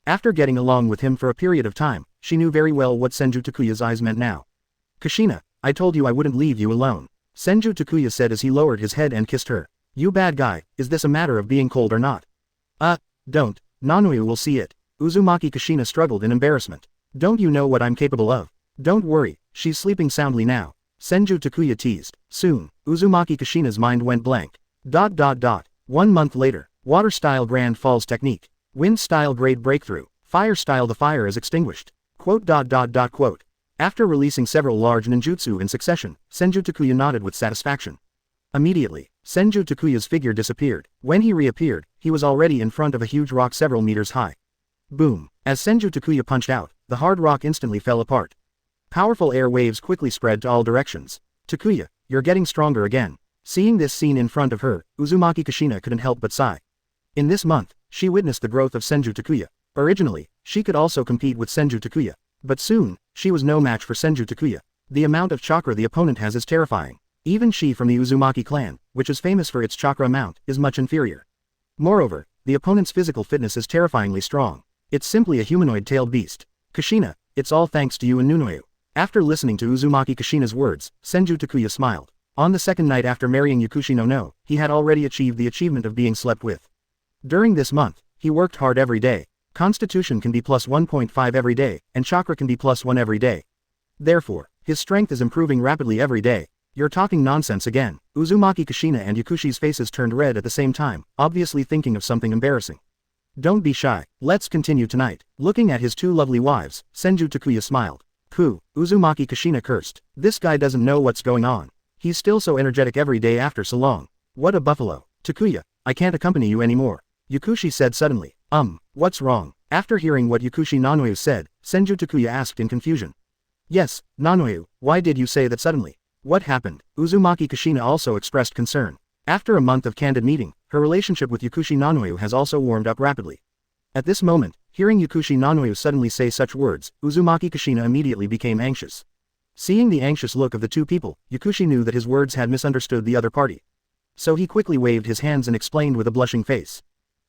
After getting along with him for a period of time, she knew very well what Senju Takuya's eyes meant now. Kushina, I told you I wouldn't leave you alone. Senju Takuya said as he lowered his head and kissed her. You bad guy, is this a matter of being cold or not? Don't, Nanoyu will see it. Uzumaki Kushina struggled in embarrassment. Don't you know what I'm capable of? Don't worry, she's sleeping soundly now. Senju Takuya teased. Soon, Uzumaki Kushina's mind went blank. 1 month later, Water Style Grand Falls Technique. Wind Style Grade Breakthrough. Fire Style The fire is extinguished. Quote. After releasing several large ninjutsu in succession, Senju Takuya nodded with satisfaction. Immediately, Senju Takuya's figure disappeared. When he reappeared, he was already in front of a huge rock several meters high. Boom. As Senju Takuya punched out, the hard rock instantly fell apart. Powerful air waves quickly spread to all directions. Takuya, you're getting stronger again. Seeing this scene in front of her, Uzumaki Kushina couldn't help but sigh. In this month, she witnessed the growth of Senju Takuya. Originally, she could also compete with Senju Takuya. But soon, she was no match for Senju Takuya. The amount of chakra the opponent has is terrifying. Even she from the Uzumaki clan, which is famous for its chakra amount, is much inferior. Moreover, the opponent's physical fitness is terrifyingly strong. It's simply a humanoid-tailed beast. Kushina, it's all thanks to you and Nunoyu. After listening to Uzumaki Kushina's words, Senju Takuya smiled. On the second night after marrying Yakushi no, he had already achieved the achievement of being slept with. During this month, he worked hard every day. Constitution can be plus 1.5 every day, and chakra can be plus 1 every day. Therefore, his strength is improving rapidly every day. You're talking nonsense again. Uzumaki Kushina and Yakushi's faces turned red at the same time, obviously thinking of something embarrassing. Don't be shy, let's continue tonight. Looking at his two lovely wives, Senju Takuya smiled. Pooh, Uzumaki Kushina cursed. This guy doesn't know what's going on. He's still so energetic every day after so long. What a buffalo. Takuya, I can't accompany you anymore. Yakushi said suddenly. What's wrong? After hearing what Yakushi Nanoyu said, Senju Takuya asked in confusion. Yes, Nanoyu, why did you say that suddenly? What happened? Uzumaki Kushina also expressed concern. After a month of candid meeting, her relationship with Yakushi Nanoyu has also warmed up rapidly. At this moment, hearing Yakushi Nanoyu suddenly say such words, Uzumaki Kushina immediately became anxious. Seeing the anxious look of the two people, Yakushi knew that his words had misunderstood the other party. So he quickly waved his hands and explained with a blushing face.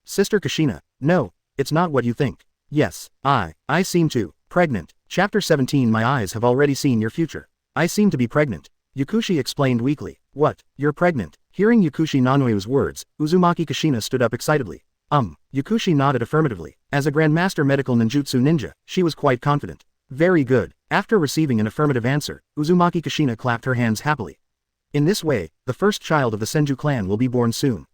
Sister Kushina, no, it's not what you think. Yes, I seem to, pregnant. Chapter 17 My eyes have already seen your future. I seem to be pregnant. Yakushi explained weakly. What, you're pregnant? Hearing Yakushi Nanoyu's words, Uzumaki Kushina stood up excitedly. Yakushi nodded affirmatively. As a Grandmaster Medical Ninjutsu Ninja, she was quite confident. Very good. After receiving an affirmative answer, Uzumaki Kushina clapped her hands happily. In this way, the first child of the Senju clan will be born soon.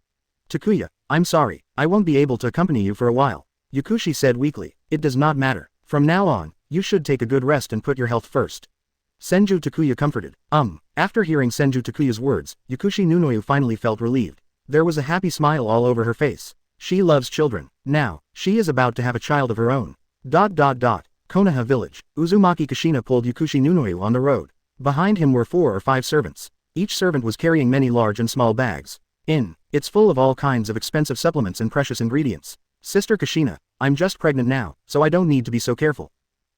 Takuya, I'm sorry, I won't be able to accompany you for a while. Yakushi said weakly. It does not matter. From now on, you should take a good rest and put your health first. Senju Takuya comforted. After hearing Senju Takuya's words, Yakushi Nunoyu finally felt relieved. There was a happy smile all over her face. She loves children. Now, she is about to have a child of her own. Konoha village. Uzumaki Kushina pulled Yakushi Nunoyu on the road. Behind him were 4 or 5 servants. Each servant was carrying many large and small bags. It's full of all kinds of expensive supplements and precious ingredients. Sister Kushina, I'm just pregnant now, so I don't need to be so careful.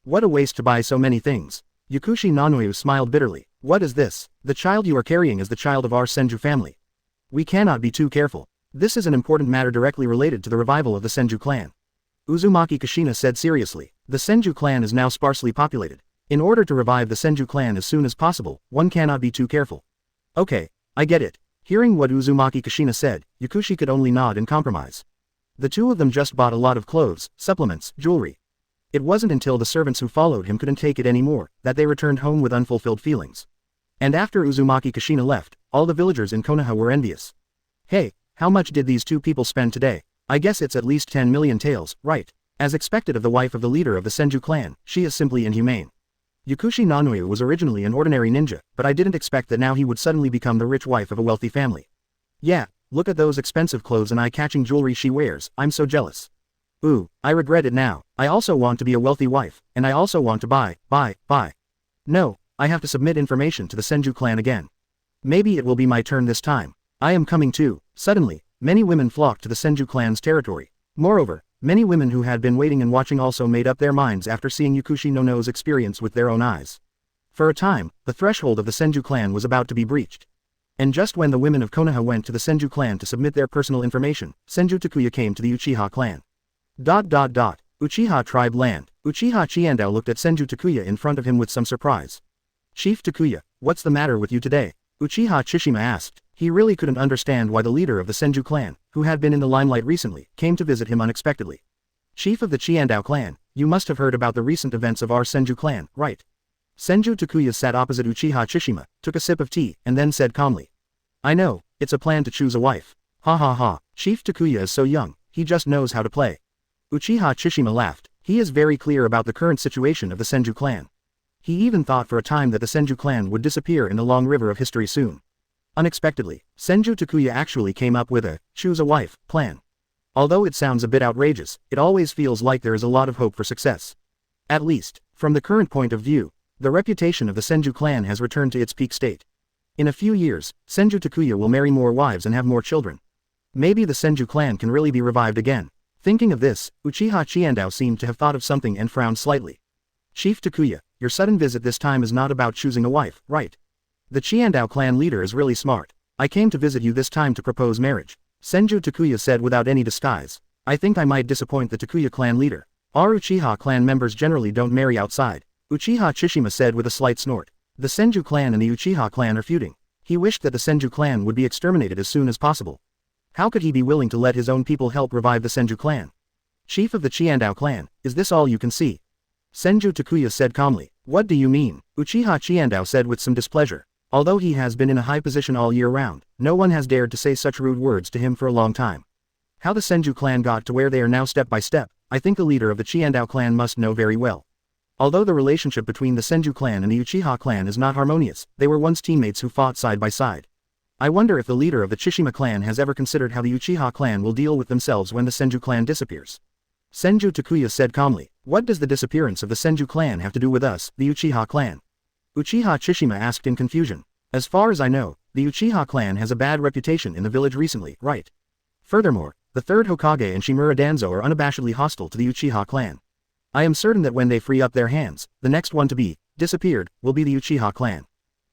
What a waste to buy so many things. Yakushi Nanoyu smiled bitterly. What is this? The child you are carrying is the child of our Senju family. We cannot be too careful. This is an important matter directly related to the revival of the Senju clan. Uzumaki Kushina said seriously. The Senju clan is now sparsely populated. In order to revive the Senju clan as soon as possible, one cannot be too careful. Okay, I get it. Hearing what Uzumaki Kushina said, Yakushi could only nod and compromise. The two of them just bought a lot of clothes, supplements, jewelry. It wasn't until the servants who followed him couldn't take it anymore, that they returned home with unfulfilled feelings. And after Uzumaki Kushina left, all the villagers in Konoha were envious. Hey, how much did these two people spend today? I guess it's at least 10 million taels, right? As expected of the wife of the leader of the Senju clan, she is simply inhumane. Yakushi Nanoyu was originally an ordinary ninja, but I didn't expect that now he would suddenly become the rich wife of a wealthy family. Yeah, look at those expensive clothes and eye-catching jewelry she wears, I'm so jealous. Ooh, I regret it now. I also want to be a wealthy wife, and I also want to buy. No, I have to submit information to the Senju clan again. Maybe it will be my turn this time. I am coming too. Suddenly, many women flocked to the Senju clan's territory. Moreover, Many women who had been waiting and watching also made up their minds after seeing Yukushi no No's experience with their own eyes. For a time, the threshold of the Senju clan was about to be breached. And just when the women of Konoha went to the Senju clan to submit their personal information, Senju Takuya came to the Uchiha clan. Uchiha tribe land. Uchiha Chiandao looked at Senju Takuya in front of him with some surprise. Chief Takuya, what's the matter with you today? Uchiha Chishima asked. He really couldn't understand why the leader of the Senju clan, who had been in the limelight recently, came to visit him unexpectedly. Chief of the Chiandao clan, you must have heard about the recent events of our Senju clan, right? Senju Takuya sat opposite Uchiha Chishima, took a sip of tea, and then said calmly. I know, it's a plan to choose a wife. Ha ha ha, Chief Takuya is so young, he just knows how to play. Uchiha Chishima laughed. He is very clear about the current situation of the Senju clan. He even thought for a time that the Senju clan would disappear in the long river of history soon. Unexpectedly, Senju Takuya actually came up with a choose a wife plan. Although it sounds a bit outrageous, it always feels like there is a lot of hope for success. At least, from the current point of view, the reputation of the Senju clan has returned to its peak state. In a few years, Senju Takuya will marry more wives and have more children. Maybe the Senju clan can really be revived again. Thinking of this, Uchiha Chiandao seemed to have thought of something and frowned slightly. Chief Takuya, your sudden visit this time is not about choosing a wife, right? The Chiandao clan leader is really smart. I came to visit you this time to propose marriage. Senju Takuya said without any disguise. I think I might disappoint the Takuya clan leader. Our Uchiha clan members generally don't marry outside. Uchiha Chishima said with a slight snort. The Senju clan and the Uchiha clan are feuding. He wished that the Senju clan would be exterminated as soon as possible. How could he be willing to let his own people help revive the Senju clan? Chief of the Chiandao clan, is this all you can see? Senju Takuya said calmly. What do you mean? Uchiha Chiandao said with some displeasure. Although he has been in a high position all year round, no one has dared to say such rude words to him for a long time. How the Senju clan got to where they are now step by step, I think the leader of the Chiandao clan must know very well. Although the relationship between the Senju clan and the Uchiha clan is not harmonious, they were once teammates who fought side by side. I wonder if the leader of the Chishima clan has ever considered how the Uchiha clan will deal with themselves when the Senju clan disappears. Senju Takuya said calmly. What does the disappearance of the Senju clan have to do with us, the Uchiha clan? Uchiha Chishima asked in confusion. As far as I know, the Uchiha clan has a bad reputation in the village recently, right? Furthermore, the third Hokage and Shimura Danzo are unabashedly hostile to the Uchiha clan. I am certain that when they free up their hands, the next one to be disappeared will be the Uchiha clan.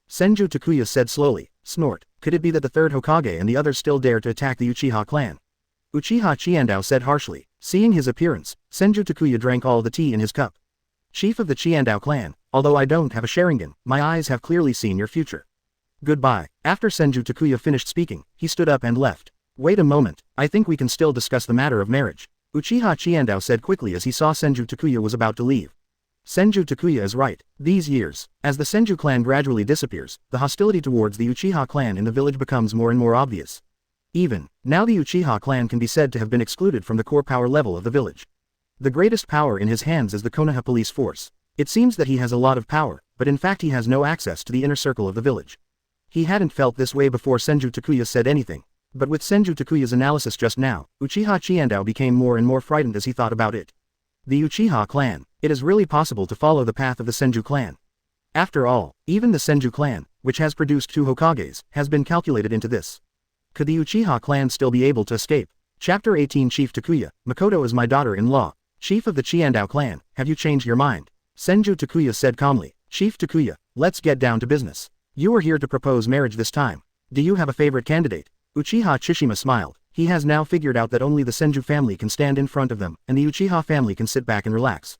Senju Takuya said slowly. Snort. Could it be that the third Hokage and the others still dare to attack the Uchiha clan? Uchiha Chiandao said harshly. Seeing his appearance, Senju Takuya drank all the tea in his cup. Chief of the Chiandao clan, although I don't have a Sharingan, my eyes have clearly seen your future. Goodbye. After Senju Takuya finished speaking, he stood up and left. Wait a moment, I think we can still discuss the matter of marriage. Uchiha Chiandao said quickly as he saw Senju Takuya was about to leave. Senju Takuya is right. These years, as the Senju clan gradually disappears, the hostility towards the Uchiha clan in the village becomes more and more obvious. Even, now the Uchiha clan can be said to have been excluded from the core power level of the village. The greatest power in his hands is the Konoha police force. It seems that he has a lot of power, but in fact he has no access to the inner circle of the village. He hadn't felt this way before Senju Takuya said anything. But with Senju Takuya's analysis just now, Uchiha Chiandao became more and more frightened as he thought about it. The Uchiha clan. It is really possible to follow the path of the Senju clan. After all, even the Senju clan, which has produced 2 Hokages, has been calculated into this. Could the Uchiha clan still be able to escape? Chapter 18 Chief Takuya, Mikoto is my daughter-in-law. Chief of the Chiandao clan, have you changed your mind? Senju Takuya said calmly. Chief Takuya, let's get down to business. You are here to propose marriage this time. Do you have a favorite candidate? Uchiha Chishima smiled. He has now figured out that only the Senju family can stand in front of them, and the Uchiha family can sit back and relax.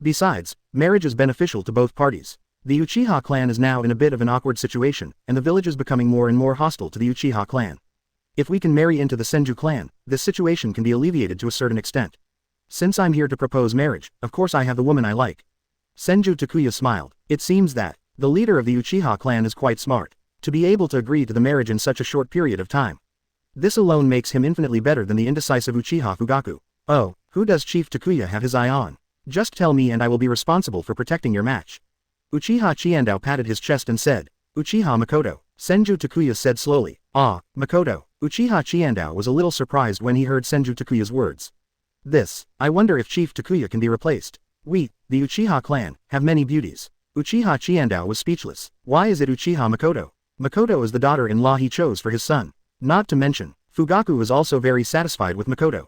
Besides, marriage is beneficial to both parties. The Uchiha clan is now in a bit of an awkward situation, and the village is becoming more and more hostile to the Uchiha clan. If we can marry into the Senju clan, this situation can be alleviated to a certain extent. Since I'm here to propose marriage, of course I have the woman I like. Senju Takuya smiled. It seems that the leader of the Uchiha clan is quite smart, to be able to agree to the marriage in such a short period of time. This alone makes him infinitely better than the indecisive Uchiha Fugaku. Oh, who does Chief Takuya have his eye on? Just tell me and I will be responsible for protecting your match. Uchiha Chiandao patted his chest and said. Uchiha Mikoto. Senju Takuya said slowly. Ah, Mikoto. Uchiha Chiandao was a little surprised when he heard Senju Takuya's words. I wonder if Chief Takuya can be replaced. We, the Uchiha clan, have many beauties. Uchiha Chiandao was speechless. Why is it Uchiha Mikoto? Mikoto is the daughter-in-law he chose for his son. Not to mention, Fugaku was also very satisfied with Mikoto.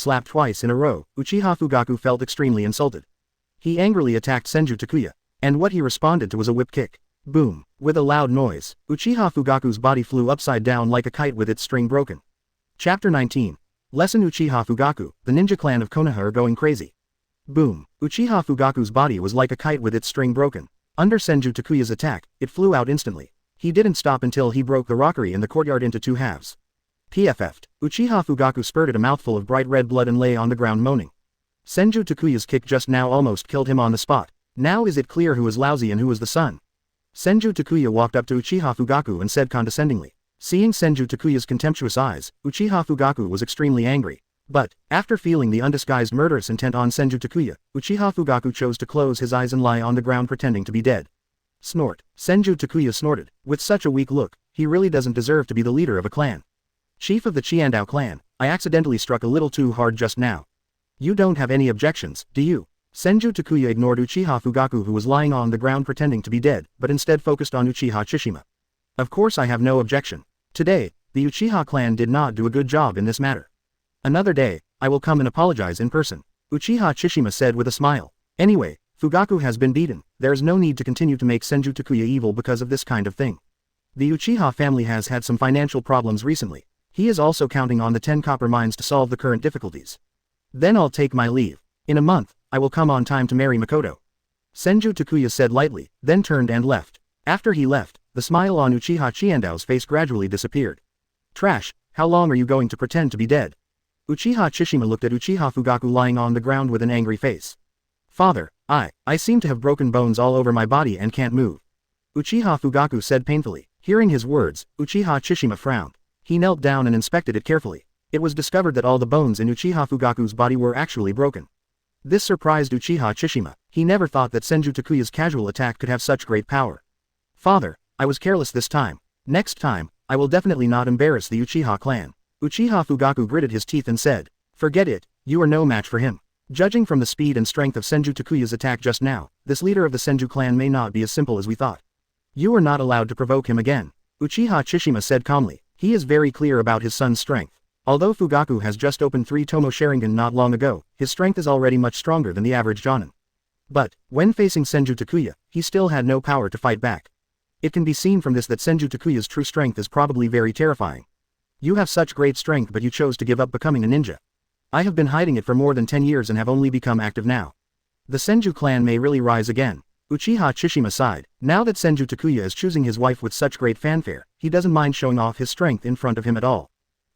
slapped twice in a row, Uchiha Fugaku felt extremely insulted. He angrily attacked Senju Takuya, and what he responded to was a whip kick. Boom! With a loud noise, Uchiha Fugaku's body flew upside down like a kite with its string broken. Chapter 19. Lesson Uchiha Fugaku, the ninja clan of Konoha are going crazy. Boom! Uchiha Fugaku's body was like a kite with its string broken. Under Senju Takuya's attack, it flew out instantly. He didn't stop until he broke the rockery in the courtyard into two halves. PFF'd. Uchiha Fugaku spurted a mouthful of bright red blood and lay on the ground moaning. Senju Takuya's kick just now almost killed him on the spot. Now is it clear who is lousy and who is the son? Senju Takuya walked up to Uchiha Fugaku and said condescendingly. Seeing Senju Takuya's contemptuous eyes, Uchiha Fugaku was extremely angry. But, after feeling the undisguised murderous intent on Senju Takuya, Uchiha Fugaku chose to close his eyes and lie on the ground pretending to be dead. Snort. Senju Takuya snorted. With such a weak look, he really doesn't deserve to be the leader of a clan. Chief of the Qiandao clan, I accidentally struck a little too hard just now. You don't have any objections, do you? Senju Takuya ignored Uchiha Fugaku who was lying on the ground pretending to be dead, but instead focused on Uchiha Tsushima. Of course I have no objection. Today, the Uchiha clan did not do a good job in this matter. Another day, I will come and apologize in person, Uchiha Tsushima said with a smile. Anyway, Fugaku has been beaten, there is no need to continue to make Senju Takuya evil because of this kind of thing. The Uchiha family has had some financial problems recently. He is also counting on the 10 copper mines to solve the current difficulties. Then I'll take my leave. In a month, I will come on time to marry Mikoto. Senju Takuya said lightly, then turned and left. After he left, the smile on Uchiha Qiandao's face gradually disappeared. Trash, how long are you going to pretend to be dead? Uchiha Tsushima looked at Uchiha Fugaku lying on the ground with an angry face. Father, I seem to have broken bones all over my body and can't move. Uchiha Fugaku said painfully. Hearing his words, Uchiha Tsushima frowned. He knelt down and inspected it carefully. It was discovered that all the bones in Uchiha Fugaku's body were actually broken. This surprised Uchiha Tsushima. He never thought that Senju Takuya's casual attack could have such great power. Father, I was careless this time. Next time, I will definitely not embarrass the Uchiha clan. Uchiha Fugaku gritted his teeth and said, forget it, you are no match for him. Judging from the speed and strength of Senju Takuya's attack just now, this leader of the Senju clan may not be as simple as we thought. You are not allowed to provoke him again. Uchiha Tsushima said calmly. He is very clear about his son's strength. Although Fugaku has just opened 3 Tomo Sharingan not long ago, his strength is already much stronger than the average Jonin. But, when facing Senju Takuya, he still had no power to fight back. It can be seen from this that Senju Takuya's true strength is probably very terrifying. You have such great strength but you chose to give up becoming a ninja. I have been hiding it for more than 10 years and have only become active now. The Senju clan may really rise again. Uchiha Tsushima sighed. Now that Senju Takuya is choosing his wife with such great fanfare, he doesn't mind showing off his strength in front of him at all.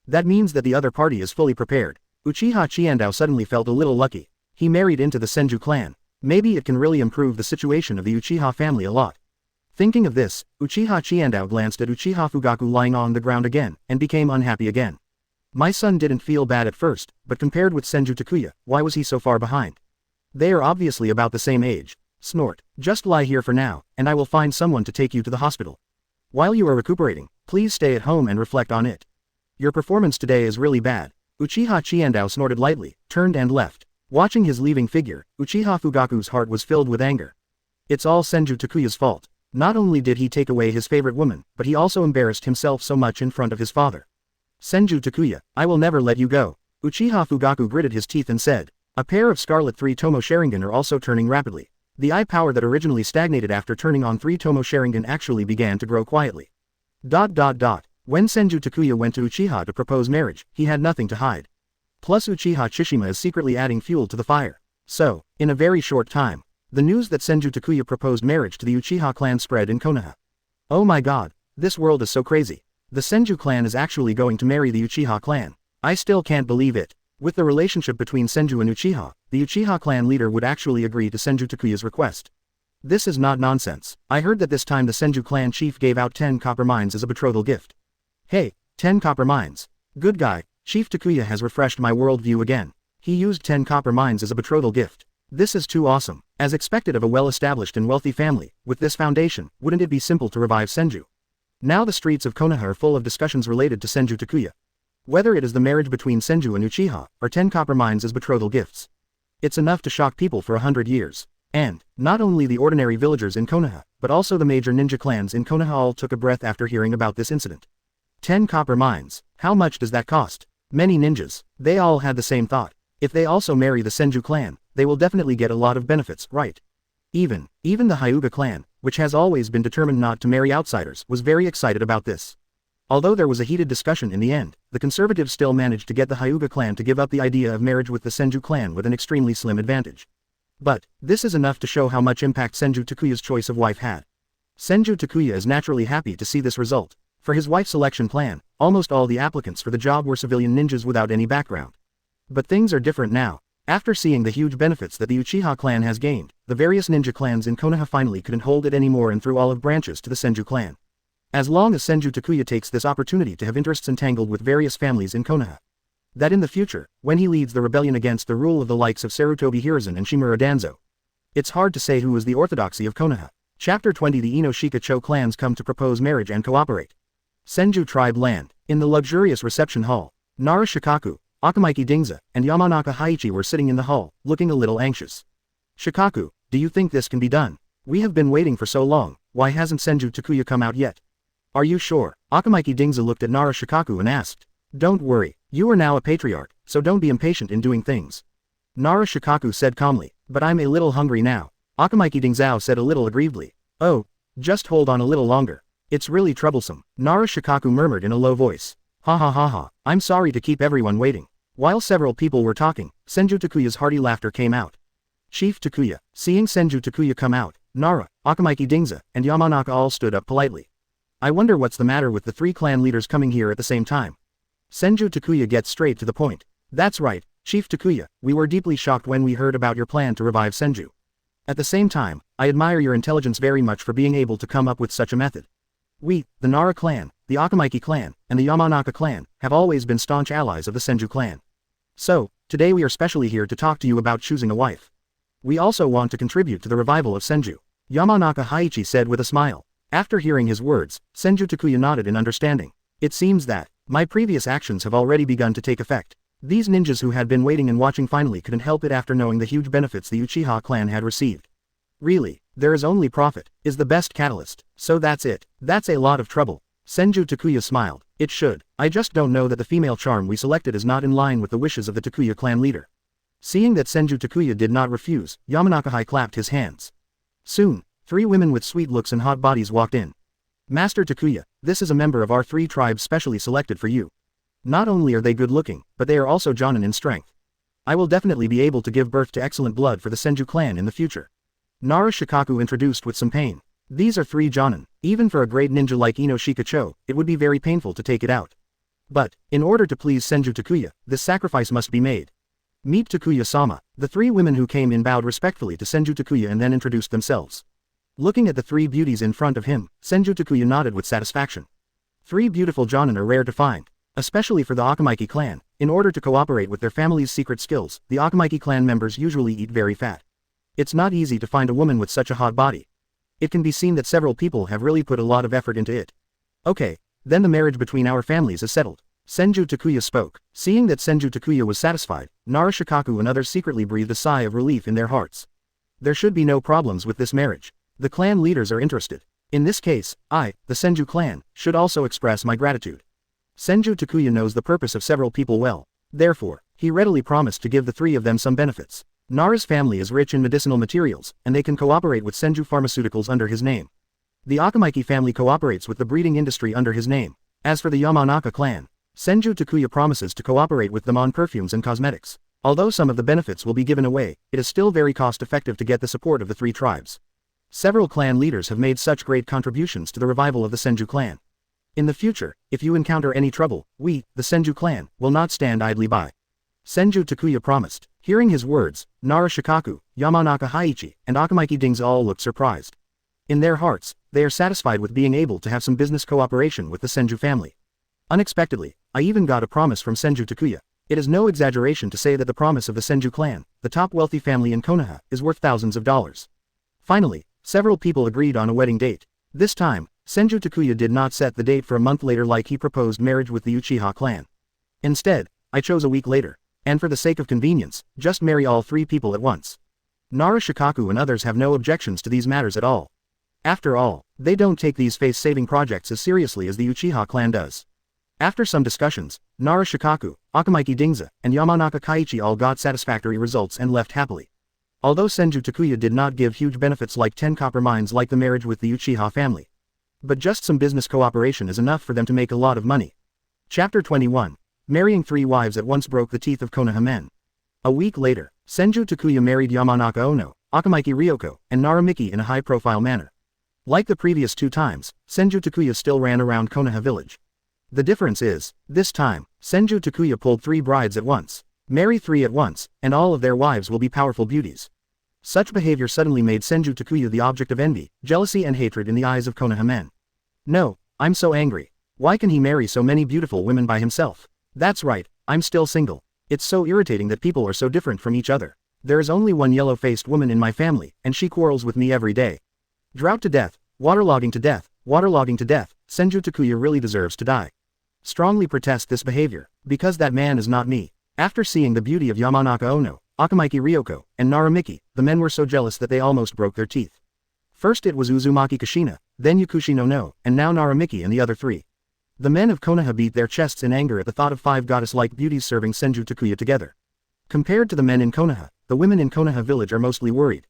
That means that the other party is fully prepared. Uchiha Qiandao suddenly felt a little lucky. He married into the Senju clan. Maybe it can really improve the situation of the Uchiha family a lot. Thinking of this, Uchiha Qiandao glanced at Uchiha Fugaku lying on the ground again, and became unhappy again. My son didn't feel bad at first, but compared with Senju Takuya, why was he so far behind? They are obviously about the same age. Snort. Just lie here for now, and I will find someone to take you to the hospital. While you are recuperating, please stay at home and reflect on it. Your performance today is really bad. Uchiha Qiandao snorted lightly, turned and left. Watching his leaving figure, Uchiha Fugaku's heart was filled with anger. It's all Senju Takuya's fault. Not only did he take away his favorite woman, but he also embarrassed himself so much in front of his father. Senju Takuya, I will never let you go. Uchiha Fugaku gritted his teeth and said. A pair of Scarlet 3 Tomo Sharingan are also turning rapidly. The eye power that originally stagnated after turning on 3 Tomo Sharingan actually began to grow quietly. When Senju Takuya went to Uchiha to propose marriage, he had nothing to hide. Plus Uchiha Tsushima is secretly adding fuel to the fire. So, in a very short time, the news that Senju Takuya proposed marriage to the Uchiha clan spread in Konoha. Oh my god, this world is so crazy. The Senju clan is actually going to marry the Uchiha clan. I still can't believe it. With the relationship between Senju and Uchiha, the Uchiha clan leader would actually agree to Senju Takuya's request. This is not nonsense. I heard that this time the Senju clan chief gave out 10 copper mines as a betrothal gift. Hey, 10 copper mines. Good guy, Chief Takuya has refreshed my worldview again. He used 10 copper mines as a betrothal gift. This is too awesome. As expected of a well-established and wealthy family, with this foundation, wouldn't it be simple to revive Senju? Now the streets of Konoha are full of discussions related to Senju Takuya. Whether it is the marriage between Senju and Uchiha, or 10 copper mines as betrothal gifts. It's enough to shock people for 100 years. And, not only the ordinary villagers in Konoha, but also the major ninja clans in Konoha all took a breath after hearing about this incident. 10 copper mines. How much does that cost? Many ninjas. They all had the same thought. If they also marry the Senju clan, they will definitely get a lot of benefits, right? Even the Hyuga clan, which has always been determined not to marry outsiders, was very excited about this. Although there was a heated discussion in the end, the conservatives still managed to get the Hyuga clan to give up the idea of marriage with the Senju clan with an extremely slim advantage. But, this is enough to show how much impact Senju Takuya's choice of wife had. Senju Takuya is naturally happy to see this result. For his wife selection plan, almost all the applicants for the job were civilian ninjas without any background. But things are different now. After seeing the huge benefits that the Uchiha clan has gained, the various ninja clans in Konoha finally couldn't hold it anymore and threw olive branches to the Senju clan. As long as Senju Takuya takes this opportunity to have interests entangled with various families in Konoha. That in the future, when he leads the rebellion against the rule of the likes of Sarutobi Hiruzen and Shimura Danzo. It's hard to say who is the orthodoxy of Konoha. Chapter 20 The Inoshika-cho clans come to propose marriage and cooperate. Senju tribe land. In the luxurious reception hall, Nara Shikaku, Akamaki Dingza, and Yamanaka Haichi were sitting in the hall, looking a little anxious. Shikaku, do you think this can be done? We have been waiting for so long, why hasn't Senju Takuya come out yet? Are you sure? Akamaki Dingza looked at Nara Shikaku and asked. Don't worry, you are now a patriarch, so don't be impatient in doing things. Nara Shikaku said calmly, but I'm a little hungry now. Akamaki Dingzao said a little aggrievedly. Oh, just hold on a little longer. It's really troublesome. Nara Shikaku murmured in a low voice. Ha ha ha ha, I'm sorry to keep everyone waiting. While several people were talking, Senju Takuya's hearty laughter came out. Chief Takuya, seeing Senju Takuya come out, Nara, Akamaki Dingza, and Yamanaka all stood up politely. I wonder what's the matter with the three clan leaders coming here at the same time. Senju Takuya gets straight to the point. That's right, Chief Takuya, we were deeply shocked when we heard about your plan to revive Senju. At the same time, I admire your intelligence very much for being able to come up with such a method. We, the Nara clan, the Akamaki clan, and the Yamanaka clan, have always been staunch allies of the Senju clan. So, today we are specially here to talk to you about choosing a wife. We also want to contribute to the revival of Senju. Yamanaka Haichi said with a smile. After hearing his words, Senju Takuya nodded in understanding. It seems that my previous actions have already begun to take effect. These ninjas who had been waiting and watching finally couldn't help it after knowing the huge benefits the Uchiha clan had received. Really, there is only profit, is the best catalyst, so that's it. That's a lot of trouble. Senju Takuya smiled. It should. I just don't know that the female charm we selected is not in line with the wishes of the Takuya clan leader. Seeing that Senju Takuya did not refuse, Yamanaka clapped his hands. Soon, 3 women with sweet looks and hot bodies walked in. Master Takuya, this is a member of our 3 tribes specially selected for you. Not only are they good looking, but they are also Jonin in strength. I will definitely be able to give birth to excellent blood for the Senju clan in the future. Nara Shikaku introduced with some pain. These are 3 Jonin. Even for a great ninja like Inoshika-cho, it would be very painful to take it out. But, in order to please Senju Takuya, this sacrifice must be made. Meet Takuya-sama. The 3 women who came in bowed respectfully to Senju Takuya and then introduced themselves. Looking at the 3 beauties in front of him, Senju Takuya nodded with satisfaction. 3 beautiful Jonin are rare to find. Especially for the Akamaki clan, in order to cooperate with their family's secret skills, the Akamaki clan members usually eat very fat. It's not easy to find a woman with such a hot body. It can be seen that several people have really put a lot of effort into it. Okay, then the marriage between our families is settled. Senju Takuya spoke. Seeing that Senju Takuya was satisfied, Nara Shikaku and others secretly breathed a sigh of relief in their hearts. There should be no problems with this marriage. The clan leaders are interested. In this case, I, the Senju clan, should also express my gratitude. Senju Takuya knows the purpose of several people well. Therefore, he readily promised to give the 3 of them some benefits. Nara's family is rich in medicinal materials, and they can cooperate with Senju Pharmaceuticals under his name. The Akamaki family cooperates with the breeding industry under his name. As for the Yamanaka clan, Senju Takuya promises to cooperate with them on perfumes and cosmetics. Although some of the benefits will be given away, it is still very cost-effective to get the support of the 3 tribes. Several clan leaders have made such great contributions to the revival of the Senju clan. In the future, if you encounter any trouble, we, the Senju clan, will not stand idly by. Senju Takuya promised. Hearing his words, Nara Shikaku, Yamanaka Haichi, and Akamaki Dingza all looked surprised. In their hearts, they are satisfied with being able to have some business cooperation with the Senju family. Unexpectedly, I even got a promise from Senju Takuya. It is no exaggeration to say that the promise of the Senju clan, the top wealthy family in Konoha, is worth thousands of dollars. Finally, several people agreed on a wedding date. This time, Senju Takuya did not set the date for a month later like he proposed marriage with the Uchiha clan. Instead, I chose a week later. And for the sake of convenience, just marry all 3 people at once. Nara Shikaku and others have no objections to these matters at all. After all, they don't take these face-saving projects as seriously as the Uchiha clan does. After some discussions, Nara Shikaku, Akamaki Dingza, and Yamanaka Kaiichi all got satisfactory results and left happily. Although Senju Takuya did not give huge benefits like 10 copper mines like the marriage with the Uchiha family. But just some business cooperation is enough for them to make a lot of money. Chapter 21. Marrying 3 wives at once broke the teeth of Konoha men. A week later, Senju Takuya married Yamanaka Ono, Akamaki Ryoko, and Nara Miki in a high-profile manner. Like the previous 2 times, Senju Takuya still ran around Konoha village. The difference is, this time, Senju Takuya pulled 3 brides at once. Marry 3 at once, and all of their wives will be powerful beauties. Such behavior suddenly made Senju Takuya the object of envy, jealousy and hatred in the eyes of Konoha men. No, I'm so angry. Why can he marry so many beautiful women by himself? That's right, I'm still single. It's so irritating that people are so different from each other. There is only one yellow-faced woman in my family, and she quarrels with me every day. Drought to death, waterlogging to death, waterlogging to death, Senju Takuya really deserves to die. Strongly protest this behavior, because that man is not me. After seeing the beauty of Yamanaka Ono, Akamaki Ryoko, and Naramiki, the men were so jealous that they almost broke their teeth. First it was Uzumaki Kushina, then Yukushi no, and now Naramiki and the other three. The men of Konoha beat their chests in anger at the thought of 5 goddess-like beauties serving Senju Takuya together. Compared to the men in Konoha, the women in Konoha village are mostly worried.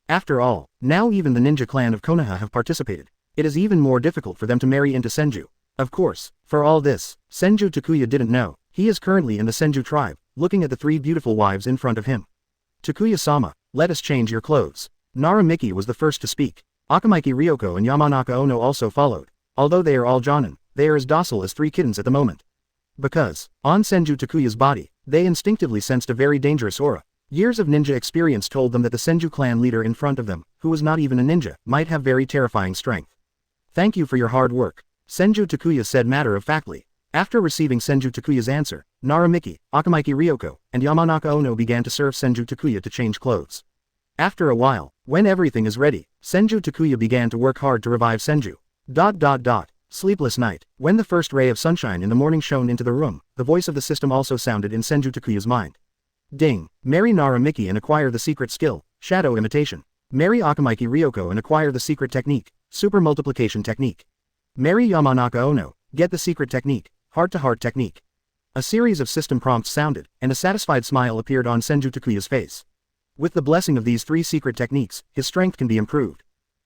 After all, now even the ninja clan of Konoha have participated. It is even more difficult for them to marry into Senju. Of course, for all this, Senju Takuya didn't know. He is currently in the Senju tribe, looking at the 3 beautiful wives in front of him. Takuya-sama, let us change your clothes. Naramiki was the first to speak. Akamaki Ryoko and Yamanaka Ono also followed. Although they are all jonin, they are as docile as 3 kittens at the moment. Because, on Senju Takuya's body, they instinctively sensed a very dangerous aura. Years of ninja experience told them that the Senju clan leader in front of them, who was not even a ninja, might have very terrifying strength. Thank you for your hard work, Senju Takuya said matter-of-factly. After receiving Senju Takuya's answer, Naramiki, Akamaki Ryoko, and Yamanaka Ono began to serve Senju Takuya to change clothes. After a while, when everything is ready, Senju Takuya began to work hard to revive Senju. Sleepless night. When the first ray of sunshine in the morning shone into the room, the voice of the system also sounded in Senju Takuya's mind. Ding. Marry Naramiki and acquire the secret skill, shadow imitation. Marry Akamaki Ryoko and acquire the secret technique, super multiplication technique. Marry Yamanaka Ono, get the secret technique, heart-to-heart technique. A series of system prompts sounded, and a satisfied smile appeared on Senju Takuya's face. With the blessing of these 3 secret techniques, his strength can be improved.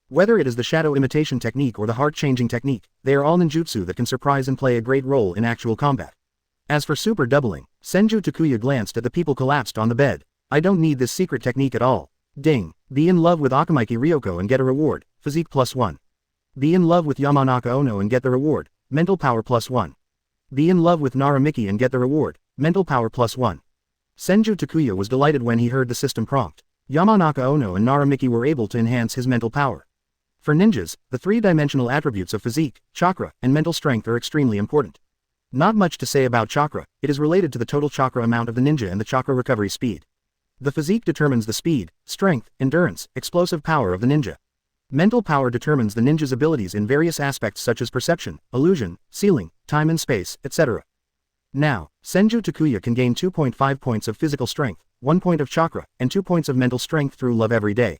Whether it is the shadow imitation technique or the heart-changing technique, they are all ninjutsu that can surprise and play a great role in actual combat. As for super doubling, Senju Takuya glanced at the people collapsed on the bed. I don't need this secret technique at all. Ding. Be in love with Akamaki Ryoko and get a reward, physique +1. Be in love with Yamanaka Ono and get the reward, mental power +1. Be in love with Naramiki and get the reward, mental power +1. Senju Takuya was delighted when he heard the system prompt. Yamanaka Ono and Naramiki were able to enhance his mental power. For ninjas, the 3-dimensional attributes of physique, chakra, and mental strength are extremely important. Not much to say about chakra, it is related to the total chakra amount of the ninja and the chakra recovery speed. The physique determines the speed, strength, endurance, explosive power of the ninja. Mental power determines the ninja's abilities in various aspects such as perception, illusion, sealing, time and space, etc. Now, Senju Takuya can gain 2.5 points of physical strength, 1 point of chakra, and 2 points of mental strength through love every day.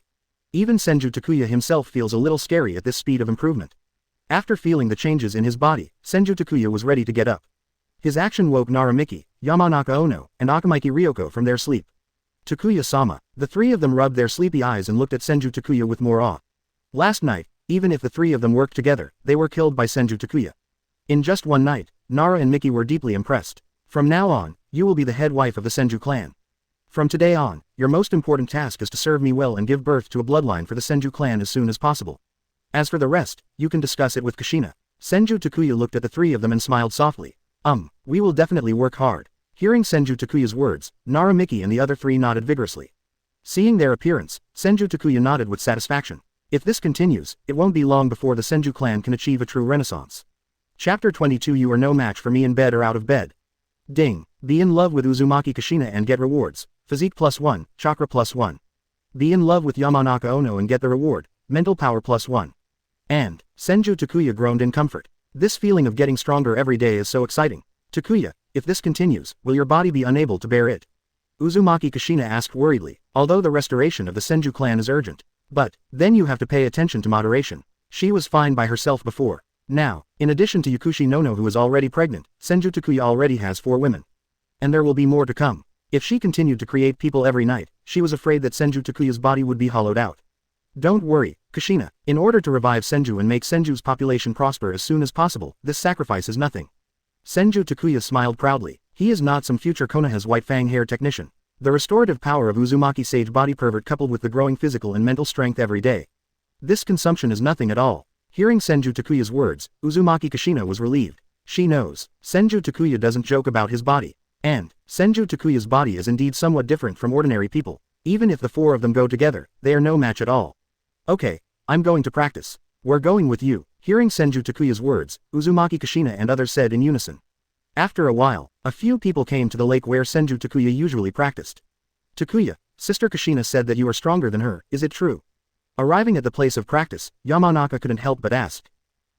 Even Senju Takuya himself feels a little scary at this speed of improvement. After feeling the changes in his body, Senju Takuya was ready to get up. His action woke Naramiki, Yamanaka Ono, and Akamaki Ryoko from their sleep. Takuya-sama, the 3 of them rubbed their sleepy eyes and looked at Senju Takuya with more awe. Last night, even if the 3 of them worked together, they were killed by Senju Takuya. In just one night, Nara and Miki were deeply impressed. From now on, you will be the head wife of the Senju clan. From today on, your most important task is to serve me well and give birth to a bloodline for the Senju clan as soon as possible. As for the rest, you can discuss it with Kushina. Senju Takuya looked at the 3 of them and smiled softly. We will definitely work hard. Hearing Senju Takuya's words, Naramiki and the other 3 nodded vigorously. Seeing their appearance, Senju Takuya nodded with satisfaction. If this continues, it won't be long before the Senju clan can achieve a true renaissance. Chapter 22 You are no match for me in bed or out of bed. Ding. Be in love with Uzumaki Kushina and get rewards, physique +1, chakra +1. Be in love with Yamanaka Ono and get the reward, mental power +1. And, Senju Takuya groaned in comfort. This feeling of getting stronger every day is so exciting. Takuya, if this continues, will your body be unable to bear it? Uzumaki Kushina asked worriedly, although the restoration of the Senju clan is urgent. But, then you have to pay attention to moderation. She was fine by herself before. Now, in addition to Yukushi no who is already pregnant, Senju Takuya already has 4 women. And there will be more to come. If she continued to create people every night, she was afraid that Senju Takuya's body would be hollowed out. Don't worry, Kushina, in order to revive Senju and make Senju's population prosper as soon as possible, this sacrifice is nothing. Senju Takuya smiled proudly. He is not some future Konoha's white fang hair technician. The restorative power of Uzumaki Sage Body pervert coupled with the growing physical and mental strength every day. This consumption is nothing at all. Hearing Senju Takuya's words, Uzumaki Kushina was relieved. She knows, Senju Takuya doesn't joke about his body. And, Senju Takuya's body is indeed somewhat different from ordinary people. Even if the 4 of them go together, they are no match at all. Okay, I'm going to practice. We're going with you. Hearing Senju Takuya's words, Uzumaki Kushina and others said in unison. After a while, a few people came to the lake where Senju Takuya usually practiced. Takuya, Sister Kushina said that you are stronger than her, is it true? Arriving at the place of practice, Yamanaka couldn't help but ask.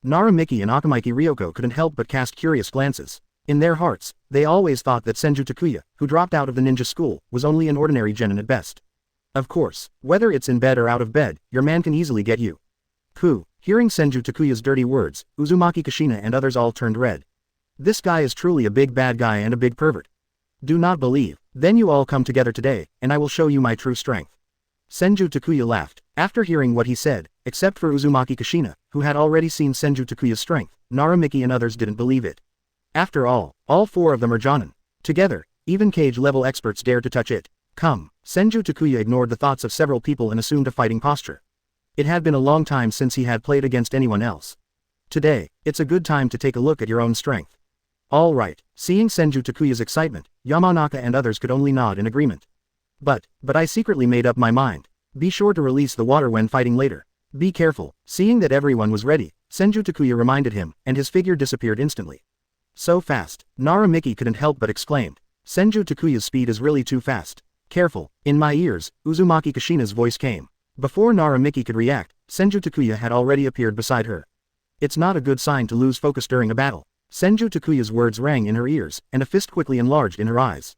Naramiki and Akamaki Ryoko couldn't help but cast curious glances. In their hearts, they always thought that Senju Takuya, who dropped out of the ninja school, was only an ordinary genin at best. Of course, whether it's in bed or out of bed, your man can easily get you. Hearing Senju Takuya's dirty words, Uzumaki Kushina and others all turned red. This guy is truly a big bad guy and a big pervert. Do not believe, then you all come together today, and I will show you my true strength. Senju Takuya laughed. After hearing what he said, except for Uzumaki Kushina, who had already seen Senju Takuya's strength, Naramiki and others didn't believe it. After all four of them are jonin. Together, even cage-level experts dare to touch it. Come, Senju Takuya ignored the thoughts of several people and assumed a fighting posture. It had been a long time since he had played against anyone else. Today, it's a good time to take a look at your own strength. All right, seeing Senju Takuya's excitement, Yamanaka and others could only nod in agreement. But I secretly made up my mind. Be sure to release the water when fighting later. Be careful. Seeing that everyone was ready, Senju Takuya reminded him, and his figure disappeared instantly. So fast, Naramiki couldn't help but exclaimed. Senju Takuya's speed is really too fast. Careful, in my ears, Uzumaki Kushina's voice came. Before Naramiki could react, Senju Takuya had already appeared beside her. It's not a good sign to lose focus during a battle. Senju Takuya's words rang in her ears, and a fist quickly enlarged in her eyes.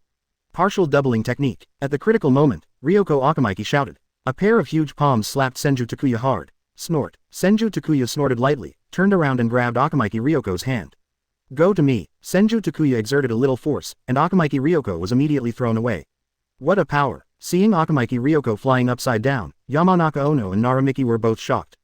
Partial doubling technique. At the critical moment, Ryoko Akamaki shouted. A pair of huge palms slapped Senju Takuya hard. Snort. Senju Takuya snorted lightly, turned around and grabbed Akamaki Ryoko's hand. Go to me. Senju Takuya exerted a little force, and Akamaki Ryoko was immediately thrown away. What a power. Seeing Akamaki Ryoko flying upside down, Yamanaka Ono and Naramiki were both shocked.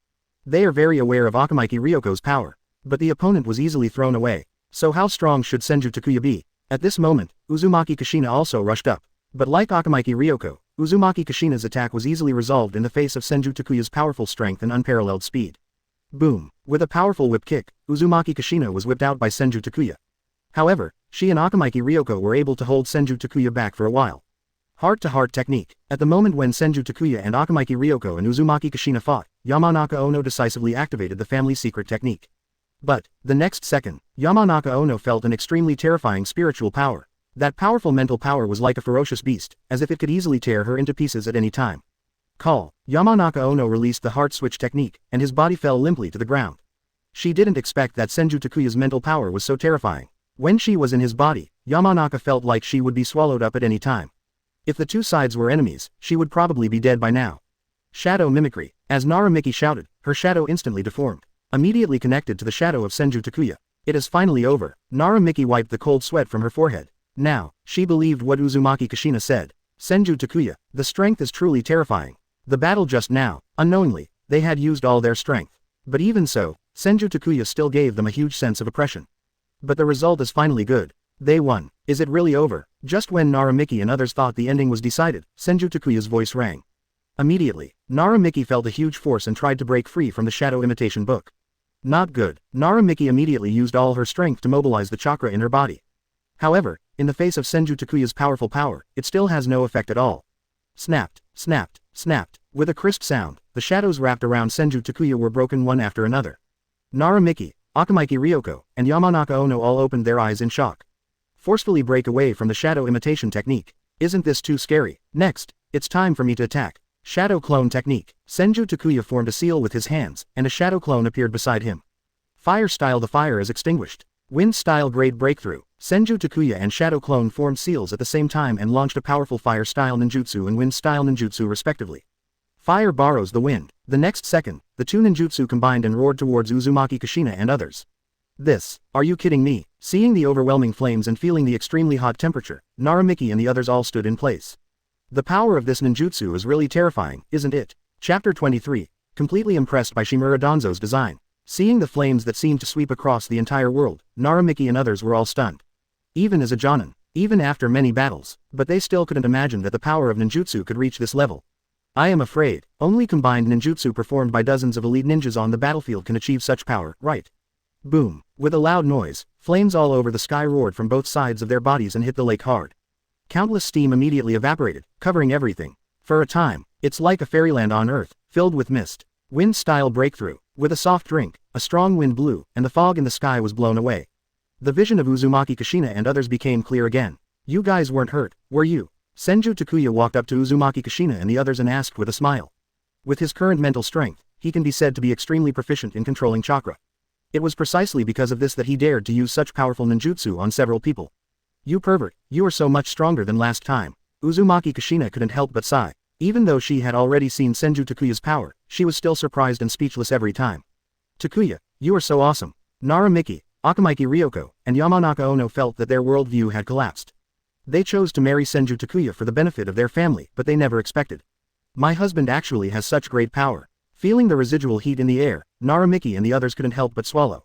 They are very aware of Akamaki Ryoko's power. But the opponent was easily thrown away. So how strong should Senju Takuya be? At this moment, Uzumaki Kushina also rushed up. But like Akamaki Ryoko, Uzumaki Kushina's attack was easily resolved in the face of Senju Takuya's powerful strength and unparalleled speed. Boom! With a powerful whip kick, Uzumaki Kushina was whipped out by Senju Takuya. However, she and Akamaki Ryoko were able to hold Senju Takuya back for a while. Heart-to-heart technique. At the moment when Senju Takuya and Akamaki Ryoko and Uzumaki Kushina fought, Yamanaka Ono decisively activated the family secret technique. But, the next second, Yamanaka Ono felt an extremely terrifying spiritual power. That powerful mental power was like a ferocious beast, as if it could easily tear her into pieces at any time. Call. Yamanaka Ono released the heart switch technique, and his body fell limply to the ground. She didn't expect that Senju Takuya's mental power was so terrifying. When she was in his body, Yamanaka felt like she would be swallowed up at any time. If the two sides were enemies, she would probably be dead by now. Shadow mimicry. As Naramiki shouted, her shadow instantly deformed. Immediately connected to the shadow of Senju Takuya. It is finally over. Naramiki wiped the cold sweat from her forehead. Now, she believed what Uzumaki Kushina said. Senju Takuya, the strength is truly terrifying. The battle just now, unknowingly, they had used all their strength. But even so, Senju Takuya still gave them a huge sense of oppression. But the result is finally good. They won. Is it really over? Just when Naramiki and others thought the ending was decided, Senju Takuya's voice rang. Immediately, Naramiki felt a huge force and tried to break free from the shadow imitation book. Not good. Naramiki immediately used all her strength to mobilize the chakra in her body. However, in the face of Senju Takuya's powerful power, it still has no effect at all. Snapped, snapped, snapped. With a crisp sound, the shadows wrapped around Senju Takuya were broken one after another. Naramiki, Akamaki Ryoko, and Yamanaka Ono all opened their eyes in shock. Forcefully break away from the shadow imitation technique. Isn't this too scary? Next, it's time for me to attack. Shadow clone technique. Senju Takuya formed a seal with his hands, and a shadow clone appeared beside him. Fire style. The fire is extinguished. Wind style. Great breakthrough. Senju Takuya and shadow clone formed seals at the same time and launched a powerful fire style ninjutsu and wind style ninjutsu respectively. Fire borrows the wind. The next second, the two ninjutsu combined and roared towards Uzumaki Kushina and others. Are you kidding me? Seeing the overwhelming flames and feeling the extremely hot temperature, Naramiki and the others all stood in place. The power of this ninjutsu is really terrifying, isn't it? Chapter 23. Completely impressed by Shimura Danzo's design. Seeing the flames that seemed to sweep across the entire world, Naramiki and others were all stunned. Even as a jonin, even after many battles, but they still couldn't imagine that the power of ninjutsu could reach this level. I am afraid, only combined ninjutsu performed by dozens of elite ninjas on the battlefield can achieve such power, right? Boom. With a loud noise, flames all over the sky roared from both sides of their bodies and hit the lake hard. Countless steam immediately evaporated, covering everything. For a time, it's like a fairyland on earth, filled with mist. Wind style breakthrough. With a soft drink, a strong wind blew, and the fog in the sky was blown away. The vision of Uzumaki Kushina and others became clear again. You guys weren't hurt, were you? Senju Takuya walked up to Uzumaki Kushina and the others and asked with a smile. With his current mental strength, he can be said to be extremely proficient in controlling chakra. It was precisely because of this that he dared to use such powerful ninjutsu on several people. You pervert, you are so much stronger than last time. Uzumaki Kushina couldn't help but sigh. Even though she had already seen Senju Takuya's power, she was still surprised and speechless every time. Takuya, you are so awesome. Nara Miki, Akamaiki Ryoko, and Yamanaka Ono felt that their worldview had collapsed. They chose to marry Senju Takuya for the benefit of their family, but they never expected. My husband actually has such great power. Feeling the residual heat in the air, Nara Miki and the others couldn't help but swallow.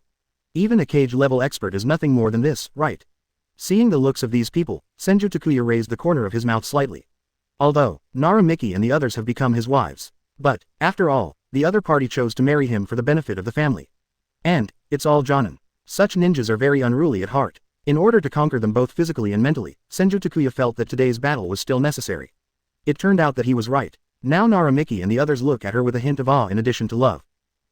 Even a Cage-level expert is nothing more than this, right? Seeing the looks of these people, Senju Takuya raised the corner of his mouth slightly. Although, Nara Miki and the others have become his wives. But, after all, the other party chose to marry him for the benefit of the family. And, it's all Jonin. Such ninjas are very unruly at heart. In order to conquer them both physically and mentally, Senju Takuya felt that today's battle was still necessary. It turned out that he was right. Now Nara Miki and the others look at her with a hint of awe in addition to love.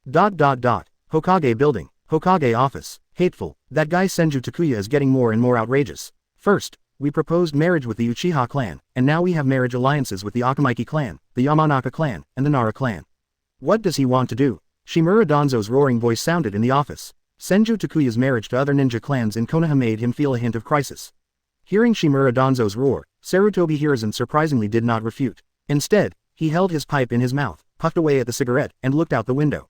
Hokage building, Hokage office, hateful, that guy Senju Takuya is getting more and more outrageous. First, we proposed marriage with the Uchiha clan, and now we have marriage alliances with the Akamaiki clan, the Yamanaka clan, and the Nara clan. What does he want to do? Shimura Danzo's roaring voice sounded in the office. Senju Takuya's marriage to other ninja clans in Konoha made him feel a hint of crisis. Hearing Shimura Danzo's roar, Sarutobi Hiruzen surprisingly did not refute. Instead, he held his pipe in his mouth, puffed away at the cigarette, and looked out the window.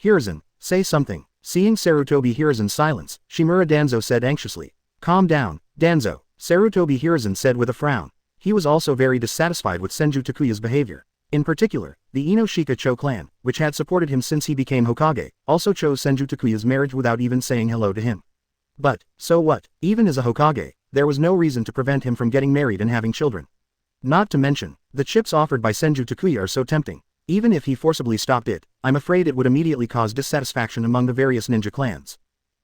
Hiruzen, say something. Seeing Sarutobi Hiruzen's silence, Shimura Danzo said anxiously. Calm down, Danzo, Sarutobi Hiruzen said with a frown. He was also very dissatisfied with Senju Takuya's behavior. In particular, the Inoshika Cho clan, which had supported him since he became Hokage, also chose Senju Takuya's marriage without even saying hello to him. But, so what, even as a Hokage, there was no reason to prevent him from getting married and having children. Not to mention, the chips offered by Senju Takuya are so tempting. Even if he forcibly stopped it, I'm afraid it would immediately cause dissatisfaction among the various ninja clans.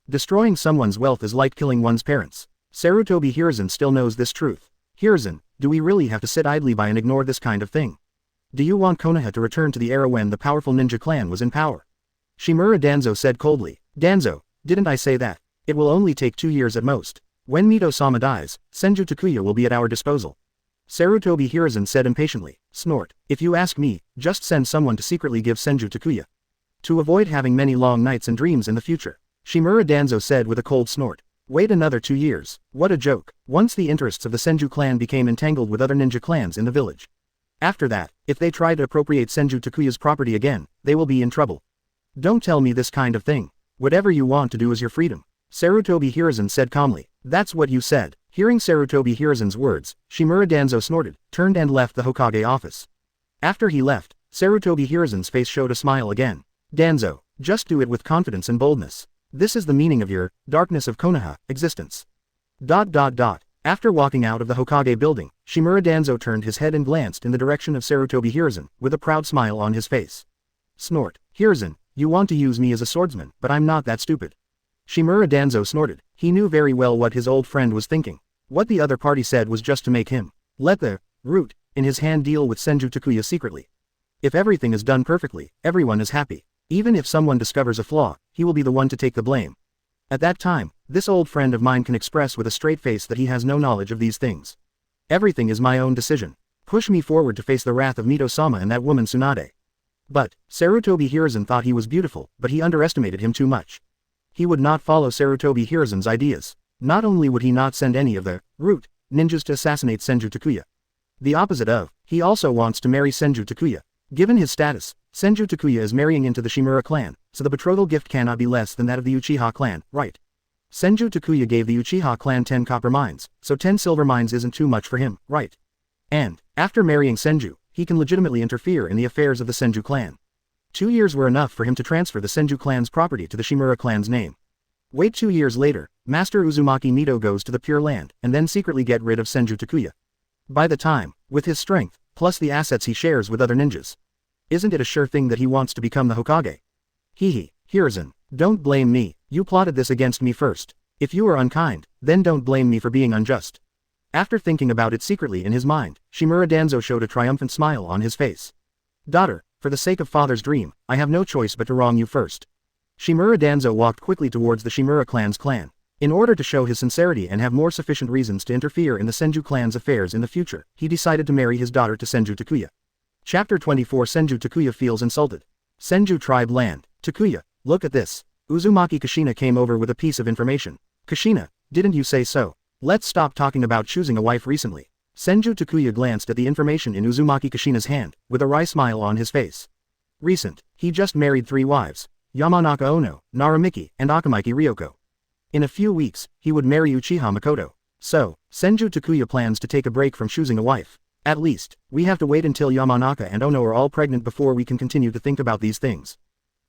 Destroying someone's wealth is like killing one's parents. Sarutobi Hiruzen still knows this truth. Hiruzen, do we really have to sit idly by and ignore this kind of thing? Do you want Konoha to return to the era when the powerful ninja clan was in power? Shimura Danzo said coldly. Danzo, didn't I say that? It will only take 2 years at most. When Mito-sama dies, Senju Takuya will be at our disposal. Sarutobi Hiruzen said impatiently. Snort. If you ask me, just send someone to secretly give Senju Takuya. To avoid having many long nights and dreams in the future. Shimura Danzo said with a cold snort. Wait another 2 years. What a joke. Once the interests of the Senju clan became entangled with other ninja clans in the village. After that, if they try to appropriate Senju Takuya's property again, they will be in trouble. Don't tell me this kind of thing. Whatever you want to do is your freedom. Sarutobi Hiruzen said calmly. That's what you said. Hearing Sarutobi Hiruzen's words, Shimura Danzo snorted, turned and left the Hokage office. After he left, Sarutobi Hiruzen's face showed a smile again. Danzo, just do it with confidence and boldness. This is the meaning of your, darkness of Konoha, existence. After walking out of the Hokage building, Shimura Danzo turned his head and glanced in the direction of Sarutobi Hiruzen, with a proud smile on his face. Snort. Hiruzen, you want to use me as a swordsman, but I'm not that stupid. Shimura Danzo snorted. He knew very well what his old friend was thinking. What the other party said was just to make him let the root in his hand deal with Senju Takuya secretly. If everything is done perfectly, everyone is happy. Even if someone discovers a flaw, he will be the one to take the blame. At that time, this old friend of mine can express with a straight face that he has no knowledge of these things. Everything is my own decision. Push me forward to face the wrath of Mito-sama and that woman Tsunade. But, Sarutobi Hiruzen thought he was beautiful, but he underestimated him too much. He would not follow Sarutobi Hiruzen's ideas. Not only would he not send any of the root ninjas to assassinate Senju Takuya. The opposite of, he also wants to marry Senju Takuya. Given his status, Senju Takuya is marrying into the Shimura clan, so the betrothal gift cannot be less than that of the Uchiha clan, right? Senju Takuya gave the Uchiha clan 10 copper mines, so 10 silver mines isn't too much for him, right? And, after marrying Senju, he can legitimately interfere in the affairs of the Senju clan. 2 years were enough for him to transfer the Senju clan's property to the Shimura clan's name. Wait 2 years later, Master Uzumaki Mito goes to the Pure Land, and then secretly get rid of Senju Takuya. By the time, with his strength, plus the assets he shares with other ninjas. Isn't it a sure thing that he wants to become the Hokage? Hiruzen, don't blame me, you plotted this against me first. If you are unkind, then don't blame me for being unjust. After thinking about it secretly in his mind, Shimura Danzo showed a triumphant smile on his face. Daughter, for the sake of father's dream, I have no choice but to wrong you first. Shimura Danzo walked quickly towards the Shimura clan's clan. In order to show his sincerity and have more sufficient reasons to interfere in the Senju clan's affairs in the future, he decided to marry his daughter to Senju Takuya. Chapter 24 Senju Takuya feels insulted. Senju tribe land. Takuya, look at this. Uzumaki Kushina came over with a piece of information. Kushina, didn't you say so? Let's stop talking about choosing a wife recently. Senju Takuya glanced at the information in Uzumaki Kushina's hand, with a wry smile on his face. Recent, he just married 3 wives. Yamanaka Ono, Naramiki, and Akamiki Ryoko. In a few weeks, he would marry Uchiha Mikoto. So, Senju Takuya plans to take a break from choosing a wife. At least, we have to wait until Yamanaka and Ono are all pregnant before we can continue to think about these things.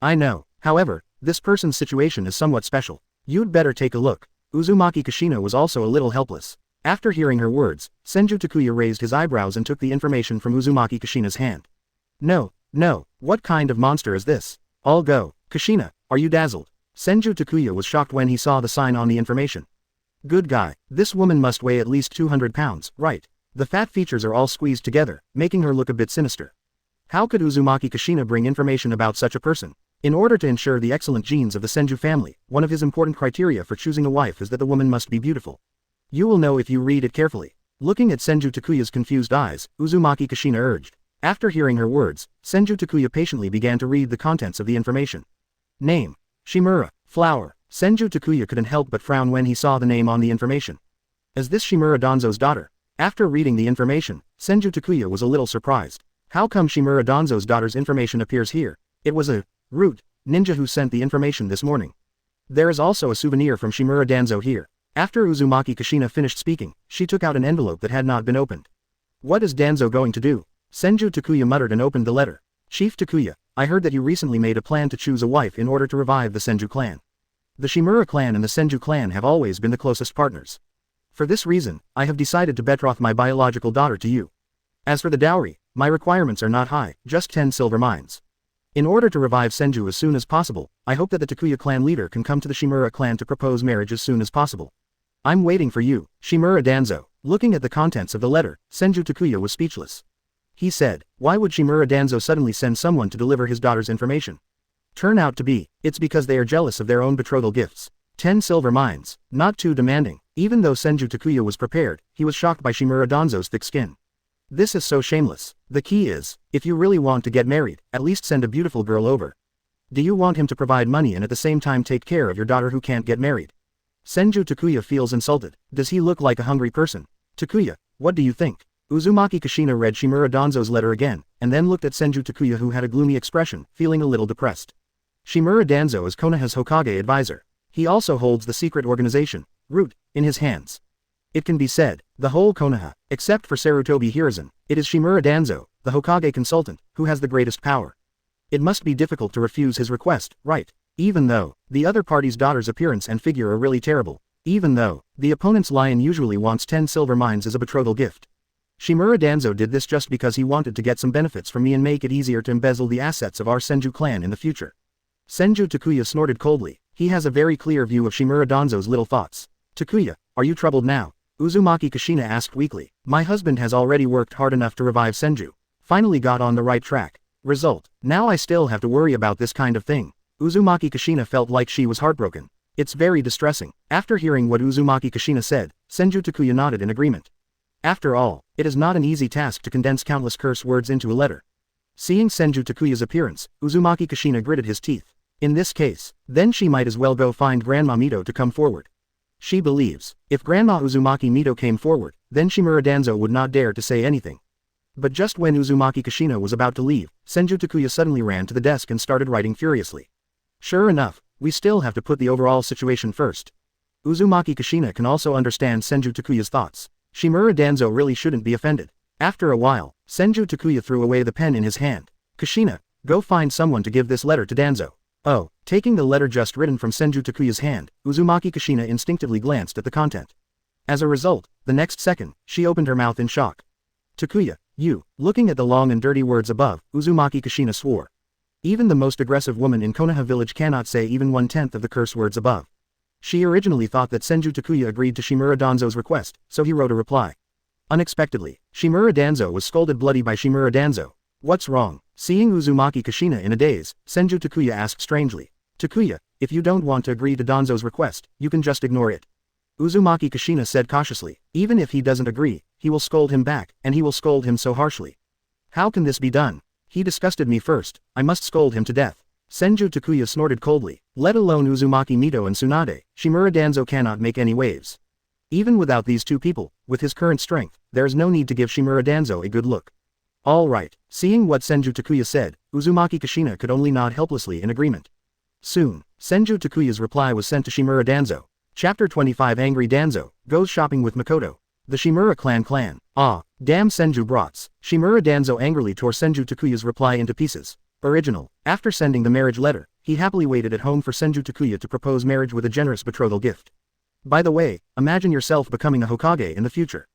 I know, however, this person's situation is somewhat special. You'd better take a look. Uzumaki Kushina was also a little helpless. After hearing her words, Senju Takuya raised his eyebrows and took the information from Uzumaki Kushina's hand. No, what kind of monster is this? I'll go. Kushina, are you dazzled? Senju Takuya was shocked when he saw the sign on the information. Good guy, this woman must weigh at least 200 pounds, right? The fat features are all squeezed together, making her look a bit sinister. How could Uzumaki Kushina bring information about such a person? In order to ensure the excellent genes of the Senju family, one of his important criteria for choosing a wife is that the woman must be beautiful. You will know if you read it carefully. Looking at Senju Takuya's confused eyes, Uzumaki Kushina urged. After hearing her words, Senju Takuya patiently began to read the contents of the information. Name. Shimura, flower. Senju Takuya couldn't help but frown when he saw the name on the information. Is this Shimura Danzo's daughter? After reading the information, Senju Takuya was a little surprised. How come Shimura Danzo's daughter's information appears here? It was a root ninja who sent the information this morning. There is also a souvenir from Shimura Danzo here. After Uzumaki Kushina finished speaking, she took out an envelope that had not been opened. What is Danzo going to do? Senju Takuya muttered and opened the letter. Chief Takuya, I heard that you recently made a plan to choose a wife in order to revive the Senju clan. The Shimura clan and the Senju clan have always been the closest partners. For this reason, I have decided to betroth my biological daughter to you. As for the dowry, my requirements are not high, just 10 silver mines. In order to revive Senju as soon as possible, I hope that the Takuya clan leader can come to the Shimura clan to propose marriage as soon as possible. I'm waiting for you, Shimura Danzo. Looking at the contents of the letter, Senju Takuya was speechless. He said, why would Shimura Danzo suddenly send someone to deliver his daughter's information? Turn out to be, it's because they are jealous of their own betrothal gifts. 10 silver mines, not too demanding. Even though Senju Takuya was prepared, he was shocked by Shimura Danzo's thick skin. This is so shameless. The key is, if you really want to get married, at least send a beautiful girl over. Do you want him to provide money and at the same time take care of your daughter who can't get married? Senju Takuya feels insulted. Does he look like a hungry person? Takuya, what do you think? Uzumaki Kushina read Shimura Danzo's letter again, and then looked at Senju Takuya who had a gloomy expression, feeling a little depressed. Shimura Danzo is Konoha's Hokage advisor. He also holds the secret organization, Root, in his hands. It can be said, the whole Konoha, except for Sarutobi Hiruzen, it is Shimura Danzo, the Hokage consultant, who has the greatest power. It must be difficult to refuse his request, right? Even though, the other party's daughter's appearance and figure are really terrible. Even though, the opponent's lion usually wants 10 silver mines as a betrothal gift. Shimura Danzo did this just because he wanted to get some benefits from me and make it easier to embezzle the assets of our Senju clan in the future. Senju Takuya snorted coldly. He has a very clear view of Shimura Danzo's little thoughts. Takuya, are you troubled now? Uzumaki Kushina asked weakly. My husband has already worked hard enough to revive Senju. Finally got on the right track. Result, now I still have to worry about this kind of thing. Uzumaki Kushina felt like she was heartbroken. It's very distressing. After hearing what Uzumaki Kushina said, Senju Takuya nodded in agreement. After all, it is not an easy task to condense countless curse words into a letter. Seeing Senju Takuya's appearance, Uzumaki Kushina gritted his teeth. In this case, then she might as well go find Grandma Mito to come forward. She believes, if Grandma Uzumaki Mito came forward, then Shimura Danzo would not dare to say anything. But just when Uzumaki Kushina was about to leave, Senju Takuya suddenly ran to the desk and started writing furiously. Sure enough, we still have to put the overall situation first. Uzumaki Kushina can also understand Senju Takuya's thoughts. Shimura Danzo really shouldn't be offended. After a while, Senju Takuya threw away the pen in his hand. Kushina, go find someone to give this letter to Danzo. Oh, taking the letter just written from Senju Takuya's hand, Uzumaki Kushina instinctively glanced at the content. As a result, the next second, she opened her mouth in shock. Takuya, you, looking at the long and dirty words above, Uzumaki Kushina swore. Even the most aggressive woman in Konoha village cannot say even 1/10 of the curse words above. She originally thought that Senju Takuya agreed to Shimura Danzo's request, so he wrote a reply. Unexpectedly, Shimura Danzo was scolded bloody by Shimura Danzo. What's wrong? Seeing Uzumaki Kushina in a daze, Senju Takuya asked strangely. Takuya, If you don't want to agree to Danzo's request, you can just ignore it. Uzumaki Kushina said cautiously. Even if he doesn't agree, he will scold him back, and he will scold him so harshly. How can this be done? He disgusted me first, I must scold him to death. Senju Takuya snorted coldly. Let alone Uzumaki Mito and Tsunade, Shimura Danzo cannot make any waves. Even without these two people, with his current strength, there is no need to give Shimura Danzo a good look. Alright, seeing what Senju Takuya said, Uzumaki Kushina could only nod helplessly in agreement. Soon, Senju Takuya's reply was sent to Shimura Danzo. Chapter 25 Angry Danzo goes shopping with Mikoto. The Shimura clan. Ah, damn Senju brats. Shimura Danzo angrily tore Senju Takuya's reply into pieces. Original. After sending the marriage letter, he happily waited at home for Senju Takuya to propose marriage with a generous betrothal gift. By the way, imagine yourself becoming a Hokage in the future.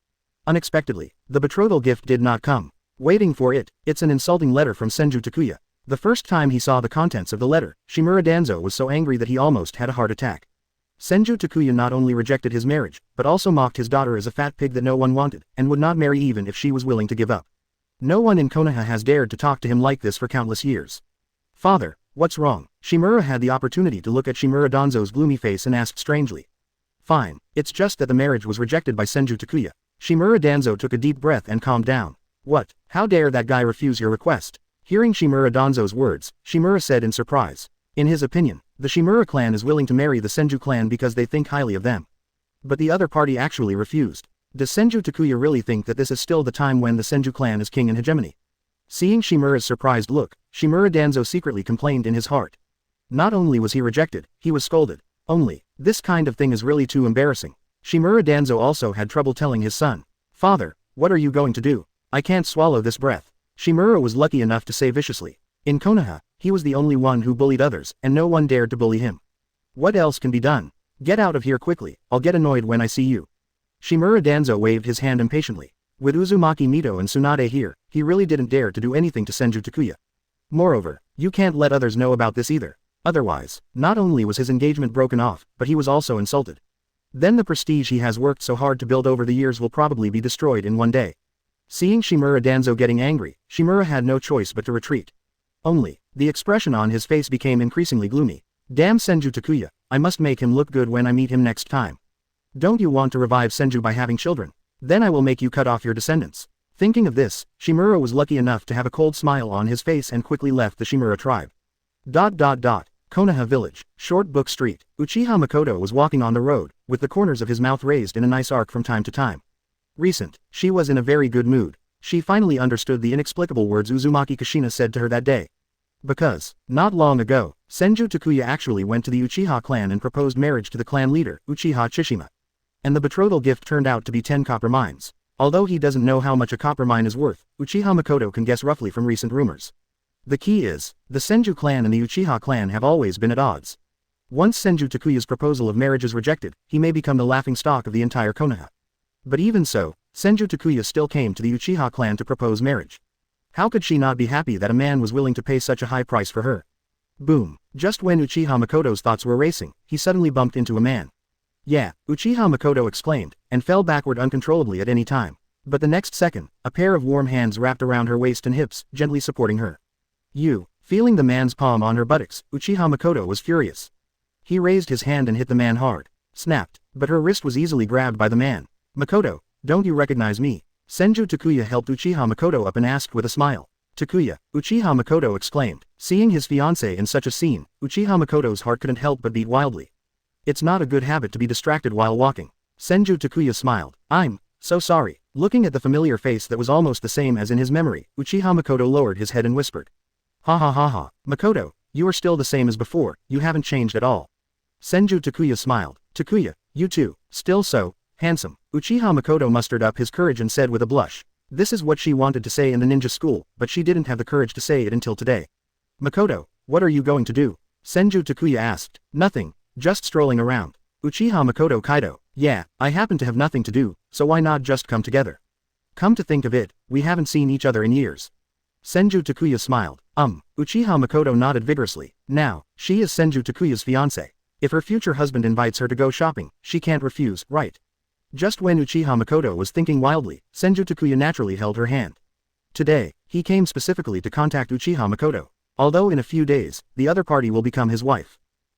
Unexpectedly, the betrothal gift did not come. Waiting for it, it's an insulting letter from Senju Takuya. The first time he saw the contents of the letter, Shimura Danzo was so angry that he almost had a heart attack. Senju Takuya not only rejected his marriage, but also mocked his daughter as a fat pig that no one wanted, and would not marry even if she was willing to give up. No one in Konoha has dared to talk to him like this for countless years. Father, what's wrong? Shimura had the opportunity to look at Shimura Danzo's gloomy face and asked strangely. Fine, it's just that the marriage was rejected by Senju Takuya. Shimura Danzo took a deep breath and calmed down. What? How dare that guy refuse your request? Hearing Shimura Danzo's words, Shimura said in surprise. In his opinion, the Shimura clan is willing to marry the Senju clan because they think highly of them. But the other party actually refused. Does Senju Takuya really think that this is still the time when the Senju clan is king in hegemony? Seeing Shimura's surprised look, Shimura Danzo secretly complained in his heart. Not only was he rejected, he was scolded. Only, this kind of thing is really too embarrassing. Shimura Danzo also had trouble telling his son. Father, what are you going to do? I can't swallow this breath. Shimura was lucky enough to say viciously. In Konoha, he was the only one who bullied others, and no one dared to bully him. What else can be done? Get out of here quickly, I'll get annoyed when I see you. Shimura Danzo waved his hand impatiently. With Uzumaki Mito and Tsunade here, he really didn't dare to do anything to Senju Takuya. Moreover, you can't let others know about this either. Otherwise, not only was his engagement broken off, but he was also insulted. Then the prestige he has worked so hard to build over the years will probably be destroyed in one day. Seeing Shimura Danzo getting angry, Shimura had no choice but to retreat. Only, the expression on his face became increasingly gloomy. Damn Senju Takuya, I must make him look good when I meet him next time. Don't you want to revive Senju by having children? Then I will make you cut off your descendants. Thinking of this, Shimura was lucky enough to have a cold smile on his face and quickly left the Shimura tribe. Konoha Village, Short Book Street. Uchiha Mikoto was walking on the road, with the corners of his mouth raised in a nice arc from time to time. She was in a very good mood. She finally understood the inexplicable words Uzumaki Kushina said to her that day. Because, not long ago, Senju Takuya actually went to the Uchiha clan and proposed marriage to the clan leader, Uchiha Tsushima. And the betrothal gift turned out to be 10 copper mines. Although he doesn't know how much a copper mine is worth, Uchiha Mikoto can guess roughly from recent rumors. The key is, the Senju clan and the Uchiha clan have always been at odds. Once Senju Takuya's proposal of marriage is rejected, he may become the laughingstock of the entire Konoha. But even so, Senju Takuya still came to the Uchiha clan to propose marriage. How could she not be happy that a man was willing to pay such a high price for her? Boom. Just when Uchiha Mikoto's thoughts were racing, he suddenly bumped into a man. Yeah, Uchiha Mikoto exclaimed, and fell backward uncontrollably at any time. But the next second, a pair of warm hands wrapped around her waist and hips, gently supporting her. Feeling the man's palm on her buttocks, Uchiha Mikoto was furious. He raised his hand and hit the man hard. Snapped, but her wrist was easily grabbed by the man. Mikoto, don't you recognize me? Senju Takuya helped Uchiha Mikoto up and asked with a smile. Takuya, Uchiha Mikoto exclaimed. Seeing his fiancé in such a scene, Uchiha Mikoto's heart couldn't help but beat wildly. It's not a good habit to be distracted while walking. Senju Takuya smiled. I'm so sorry. Looking at the familiar face that was almost the same as in his memory, Uchiha Mikoto lowered his head and whispered. Ha ha ha ha. Mikoto, you are still the same as before, you haven't changed at all. Senju Takuya smiled. Takuya, you too, still so handsome. Uchiha Mikoto mustered up his courage and said with a blush. This is what she wanted to say in the ninja school, but she didn't have the courage to say it until today. Mikoto, what are you going to do? Senju Takuya asked. Nothing, just strolling around. Uchiha Mikoto Kaido. Yeah, I happen to have nothing to do, so why not just come together? Come to think of it, we haven't seen each other in years. Senju Takuya smiled. Uchiha Mikoto nodded vigorously. Now, she is Senju Takuya's fiancé. If her future husband invites her to go shopping, she can't refuse, right? Just when Uchiha Mikoto was thinking wildly, Senju Takuya naturally held her hand. Today, he came specifically to contact Uchiha Mikoto. Although in a few days, the other party will become his wife.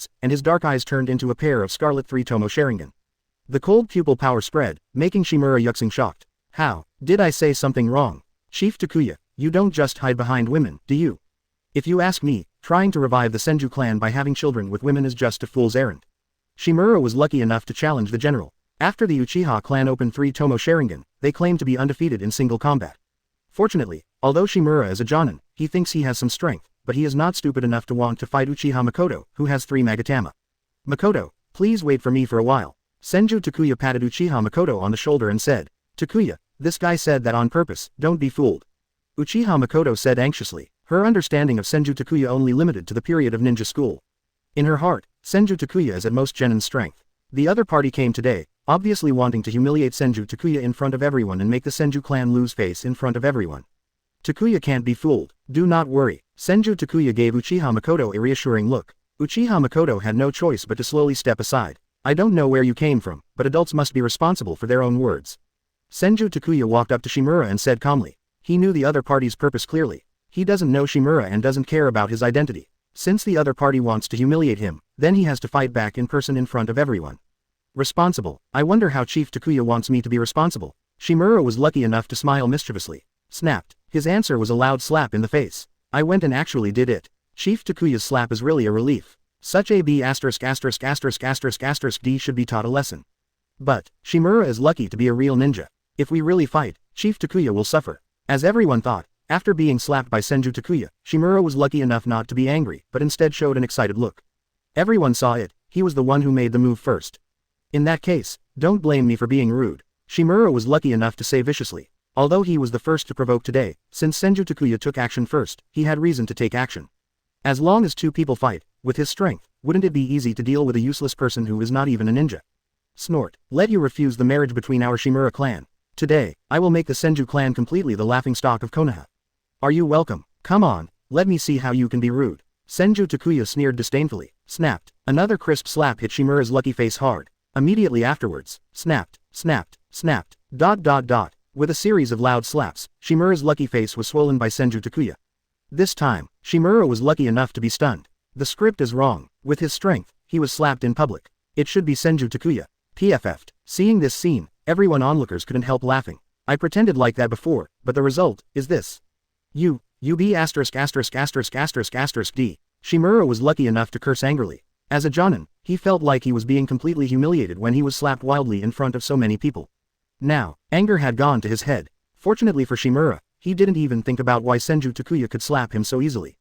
words, and his dark eyes turned into a pair of scarlet 3-tomo Sharingan. The cold pupil power spread, making Shimura Yuxing shocked. How? Did I say something wrong? Chief Takuya, you don't just hide behind women, do you? If you ask me, trying to revive the Senju clan by having children with women is just a fool's errand. Shimura was lucky enough to challenge the general. After the Uchiha clan opened 3-tomo Sharingan, they claimed to be undefeated in single combat. Fortunately, although Shimura is a Jonin, he thinks he has some strength, but he is not stupid enough to want to fight Uchiha Mikoto, who has 3 Magatama. Mikoto, please wait for me for a while. Senju Takuya patted Uchiha Mikoto on the shoulder and said, Takuya, this guy said that on purpose, don't be fooled. Uchiha Mikoto said anxiously, her understanding of Senju Takuya only limited to the period of ninja school. In her heart, Senju Takuya is at most Genin's strength. The other party came today, obviously wanting to humiliate Senju Takuya in front of everyone and make the Senju clan lose face in front of everyone. Takuya can't be fooled, do not worry. Senju Takuya gave Uchiha Mikoto a reassuring look. Uchiha Mikoto had no choice but to slowly step aside. I don't know where you came from, but adults must be responsible for their own words. Senju Takuya walked up to Shimura and said calmly. He knew the other party's purpose clearly. He doesn't know Shimura and doesn't care about his identity. Since the other party wants to humiliate him, then he has to fight back in person in front of everyone. Responsible? I wonder how Chief Takuya wants me to be responsible. Shimura was lucky enough to smile mischievously. Snapped. His answer was a loud slap in the face. I went and actually did it. Chief Takuya's slap is really a relief. Such a B************ D should be taught a lesson. But, Shimura is lucky to be a real ninja. If we really fight, Chief Takuya will suffer. As everyone thought, after being slapped by Senju Takuya, Shimura was lucky enough not to be angry but instead showed an excited look. Everyone saw it, he was the one who made the move first. In that case, don't blame me for being rude. Shimura was lucky enough to say viciously. Although he was the first to provoke today, since Senju Takuya took action first, he had reason to take action. As long as two people fight, with his strength, wouldn't it be easy to deal with a useless person who is not even a ninja? Snort. Let you refuse the marriage between our Shimura clan. Today, I will make the Senju clan completely the laughingstock of Konoha. Are you welcome? Come on, let me see how you can be rude. Senju Takuya sneered disdainfully. Snapped. Another crisp slap hit Shimura's lucky face hard. Immediately afterwards, snapped. With a series of loud slaps, Shimura's lucky face was swollen by Senju Takuya. This time, Shimura was lucky enough to be stunned. The script is wrong. With his strength, he was slapped in public. It should be Senju Takuya. PFF'd. Seeing this scene, everyone onlookers couldn't help laughing. I pretended like that before, but the result is this. D. Shimura was lucky enough to curse angrily. As a jonin, he felt like he was being completely humiliated when he was slapped wildly in front of so many people. Now, anger had gone to his head. Fortunately for Shimura, he didn't even think about why Senju Takuya could slap him so easily.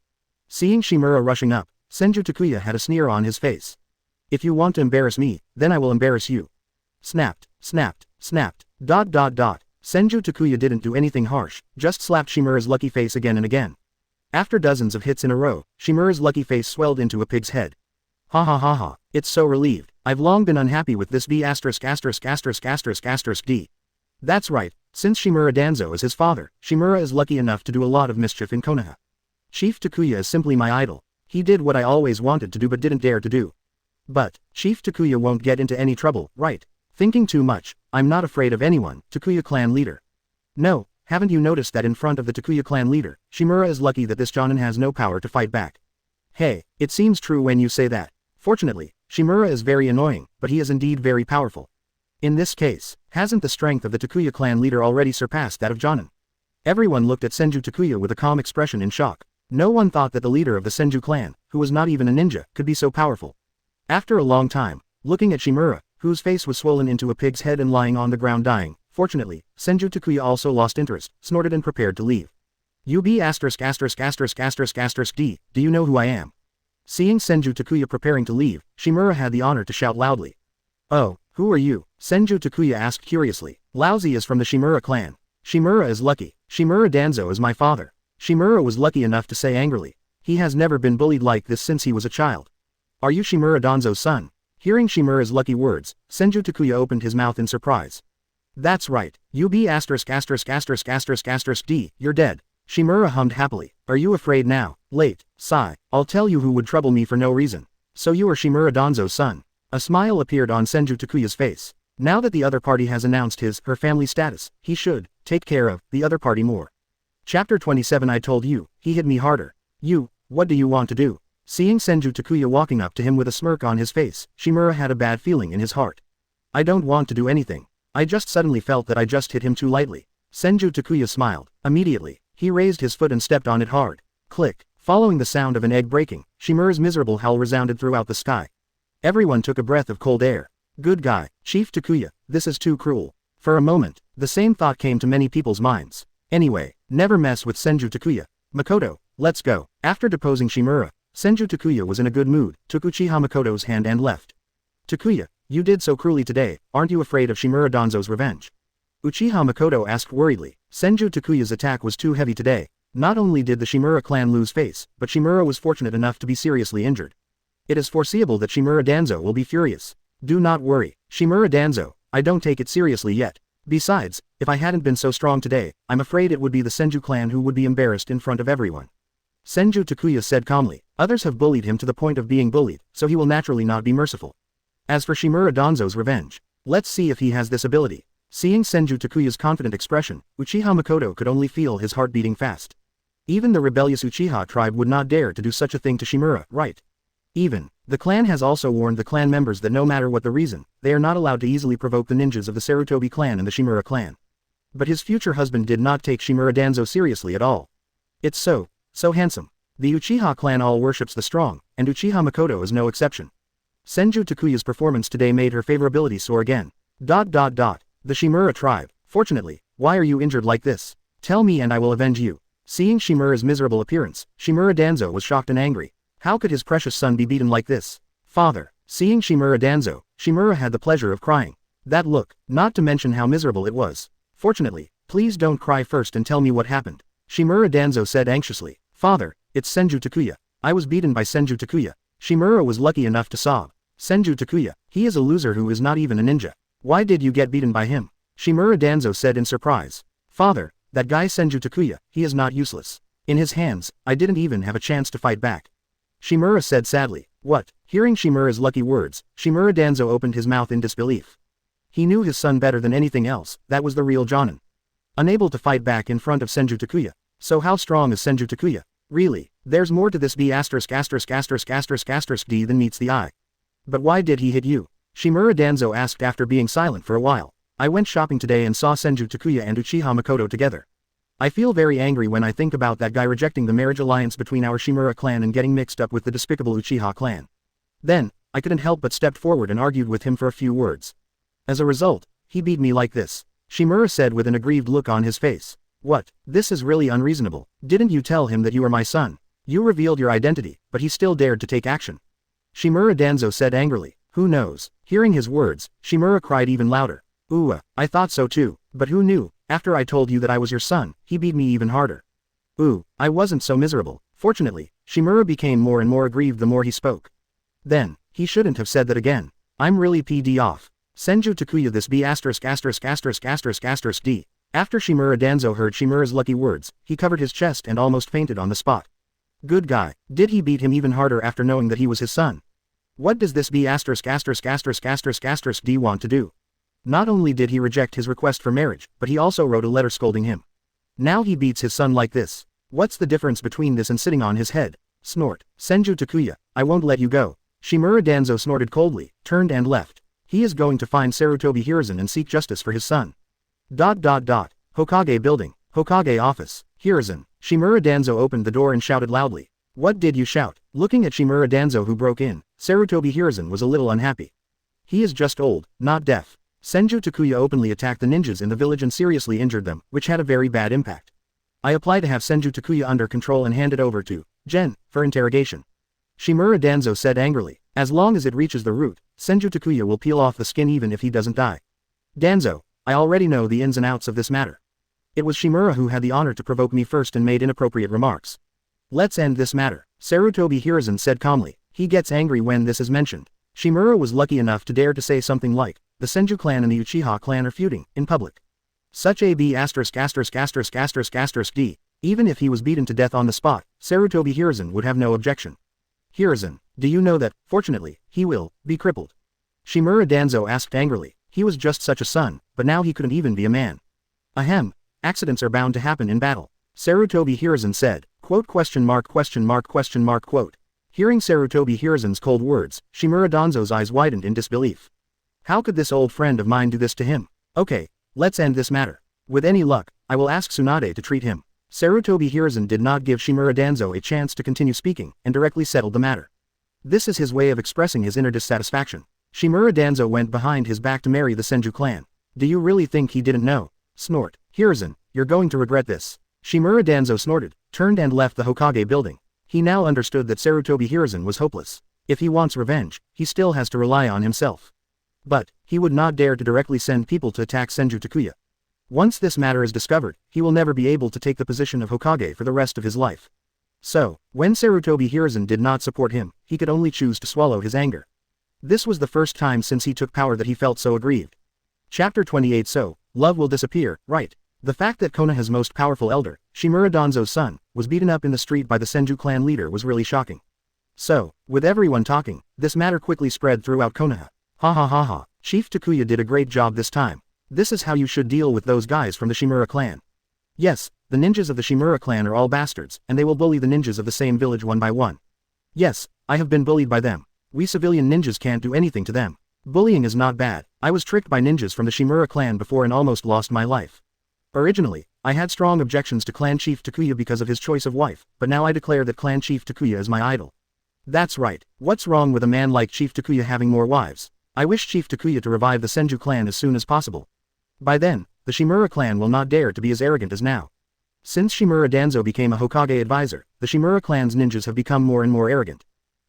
Seeing Shimura rushing up, Senju Takuya had a sneer on his face. If you want to embarrass me, then I will embarrass you. Snapped. Senju Takuya didn't do anything harsh, just slapped Shimura's lucky face again and again. After dozens of hits in a row, Shimura's lucky face swelled into a pig's head. Ha, it's so relieved. I've long been unhappy with this D. That's right, since Shimura Danzo is his father, Shimura is lucky enough to do a lot of mischief in Konoha. Chief Takuya is simply my idol. He did what I always wanted to do but didn't dare to do. But, Chief Takuya won't get into any trouble, right? Thinking too much, I'm not afraid of anyone, Takuya clan leader. No, haven't you noticed that in front of the Takuya clan leader, Shimura is lucky that this jonin has no power to fight back? Hey, it seems true when you say that. Fortunately, Shimura is very annoying, but he is indeed very powerful. In this case, hasn't the strength of the Takuya clan leader already surpassed that of jonin? Everyone looked at Senju Takuya with a calm expression in shock. No one thought that the leader of the Senju clan, who was not even a ninja, could be so powerful. After a long time, looking at Shimura, whose face was swollen into a pig's head and lying on the ground dying, fortunately, Senju Takuya also lost interest, snorted and prepared to leave. D. Do you know who I am? Seeing Senju Takuya preparing to leave, Shimura had the honor to shout loudly. Oh, who are you? Senju Takuya asked curiously. Lousy is from the Shimura clan. Shimura is lucky. Shimura Danzo is my father. Shimura was lucky enough to say angrily. He has never been bullied like this since he was a child. Are you Shimura Danzo's son? Hearing Shimura's lucky words, Senju Takuya opened his mouth in surprise. That's right, D. You're dead. Shimura hummed happily. Are you afraid now? Late. Sigh. I'll tell you who would trouble me for no reason. So you are Shimura Danzo's son. A smile appeared on Senju Takuya's face. Now that the other party has announced her family status, he should take care of the other party more. Chapter 27. I told you, he hit me harder. What do you want to do? Seeing Senju Takuya walking up to him with a smirk on his face, Shimura had a bad feeling in his heart. I don't want to do anything. I just suddenly felt that I just hit him too lightly. Senju Takuya smiled. Immediately, he raised his foot and stepped on it hard. Click. Following the sound of an egg breaking, Shimura's miserable howl resounded throughout the sky. Everyone took a breath of cold air. Good guy, Chief Takuya, this is too cruel. For a moment, the same thought came to many people's minds. Anyway, never mess with Senju Takuya. Mikoto, let's go. After deposing Shimura, Senju Takuya was in a good mood, took Uchiha Mikoto's hand and left. Takuya, you did so cruelly today, aren't you afraid of Shimura Danzo's revenge? Uchiha Mikoto asked worriedly. Senju Takuya's attack was too heavy today. Not only did the Shimura clan lose face, but Shimura was fortunate enough to be seriously injured. It is foreseeable that Shimura Danzo will be furious. Do not worry, Shimura Danzo, I don't take it seriously yet. Besides, if I hadn't been so strong today, I'm afraid it would be the Senju clan who would be embarrassed in front of everyone. Senju Takuya said calmly. Others have bullied him to the point of being bullied, so he will naturally not be merciful. As for Shimura Danzo's revenge, let's see if he has this ability. Seeing Senju Takuya's confident expression, Uchiha Mikoto could only feel his heart beating fast. Even the rebellious Uchiha tribe would not dare to do such a thing to Shimura, right? Even, the clan has also warned the clan members that no matter what the reason, they are not allowed to easily provoke the ninjas of the Sarutobi clan and the Shimura clan. But his future husband did not take Shimura Danzo seriously at all. It's so handsome. The Uchiha clan all worships the strong, and Uchiha Mikoto is no exception. Senju Takuya's performance today made her favorability soar again. The Shimura tribe. Fortunately, why are you injured like this? Tell me and I will avenge you. Seeing Shimura's miserable appearance, Shimura Danzo was shocked and angry. How could his precious son be beaten like this? Father. Seeing Shimura Danzo, Shimura had the pleasure of crying. That look, not to mention how miserable it was. Fortunately, please don't cry first and tell me what happened. Shimura Danzo said anxiously. Father, it's Senju Takuya. I was beaten by Senju Takuya. Shimura was lucky enough to sob. Senju Takuya, he is a loser who is not even a ninja. Why did you get beaten by him? Shimura Danzo said in surprise. Father, that guy Senju Takuya, he is not useless. In his hands, I didn't even have a chance to fight back. Shimura said sadly. What? Hearing Shimura's lucky words, Shimura Danzo opened his mouth in disbelief. He knew his son better than anything else, that was the real Jonin. Unable to fight back in front of Senju Takuya. So how strong is Senju Takuya? Really, there's more to this D than meets the eye. But why did he hit you? Shimura Danzo asked after being silent for a while. I went shopping today and saw Senju Takuya and Uchiha Mikoto together. I feel very angry when I think about that guy rejecting the marriage alliance between our Shimura clan and getting mixed up with the despicable Uchiha clan. Then, I couldn't help but stepped forward and argued with him for a few words. As a result, he beat me like this. Shimura said with an aggrieved look on his face. What? This is really unreasonable. Didn't you tell him that you are my son? You revealed your identity, but he still dared to take action. Shimura Danzo said angrily. Who knows? Hearing his words, Shimura cried even louder. I thought so too, but who knew? After I told you that I was your son, he beat me even harder. I wasn't so miserable. Fortunately, Shimura became more and more aggrieved the more he spoke. Then, he shouldn't have said that again. I'm really PD off. Senju Takuya this B****************. After Shimura Danzo heard Shimura's lucky words, he covered his chest and almost fainted on the spot. Good guy. Did he beat him even harder after knowing that he was his son? What does this B*********** want to do? Not only did he reject his request for marriage, but he also wrote a letter scolding him. Now he beats his son like this. What's the difference between this and sitting on his head? Snort. Senju Takuya, I won't let you go. Shimura Danzo snorted coldly, turned and left. He is going to find Sarutobi Hiruzen and seek justice for his son. Hokage building. Hokage office. Hiruzen. Shimura Danzo opened the door and shouted loudly. What did you shout? Looking at Shimura Danzo who broke in, Sarutobi Hiruzen was a little unhappy. He is just old, not deaf. Senju Takuya openly attacked the ninjas in the village and seriously injured them, which had a very bad impact. I apply to have Senju Takuya under control and hand it over to Gen for interrogation. Shimura Danzo said angrily. As long as it reaches the root, Senju Takuya will peel off the skin even if he doesn't die. Danzo, I already know the ins and outs of this matter. It was Shimura who had the honor to provoke me first and made inappropriate remarks. Let's end this matter. Sarutobi Hiruzen said calmly. He gets angry when this is mentioned. Shimura was lucky enough to dare to say something like, the Senju clan and the Uchiha clan are feuding, in public. Such a B***********, even if he was beaten to death on the spot, Sarutobi Hiruzen would have no objection. Hiruzen, do you know that, fortunately, he will be crippled? Shimura Danzo asked angrily. He was just such a son, but now he couldn't even be a man. Ahem. Accidents are bound to happen in battle. Sarutobi Hiruzen said. Quote. Hearing Sarutobi Hiruzen's cold words, Shimura Danzo's eyes widened in disbelief. How could this old friend of mine do this to him? Okay, let's end this matter. With any luck, I will ask Tsunade to treat him. Sarutobi Hiruzen did not give Shimura Danzo a chance to continue speaking, and directly settled the matter. This is his way of expressing his inner dissatisfaction. Shimura Danzo went behind his back to marry the Senju clan. Do you really think he didn't know? Snort. Hiruzen, you're going to regret this. Shimura Danzo snorted, turned and left the Hokage building. He now understood that Sarutobi Hiruzen was hopeless. If he wants revenge, he still has to rely on himself. But, he would not dare to directly send people to attack Senju Takuya. Once this matter is discovered, he will never be able to take the position of Hokage for the rest of his life. So, when Sarutobi Hiruzen did not support him, he could only choose to swallow his anger. This was the first time since he took power that he felt so aggrieved. Chapter 28 So, love will disappear, right? The fact that Konoha's most powerful elder, Shimura Danzo's son, was beaten up in the street by the Senju clan leader was really shocking. So, with everyone talking, this matter quickly spread throughout Konoha. Ha. Chief Takuya did a great job this time. This is how you should deal with those guys from the Shimura clan. Yes, the ninjas of the Shimura clan are all bastards, and they will bully the ninjas of the same village one by one. Yes, I have been bullied by them. We civilian ninjas can't do anything to them. Bullying is not bad. I was tricked by ninjas from the Shimura clan before and almost lost my life. Originally, I had strong objections to Clan Chief Takuya because of his choice of wife, but now I declare that Clan Chief Takuya is my idol. That's right, what's wrong with a man like Chief Takuya having more wives? I wish Chief Takuya to revive the Senju clan as soon as possible. By then, the Shimura clan will not dare to be as arrogant as now. Since Shimura Danzo became a Hokage advisor, the Shimura clan's ninjas have become more and more arrogant.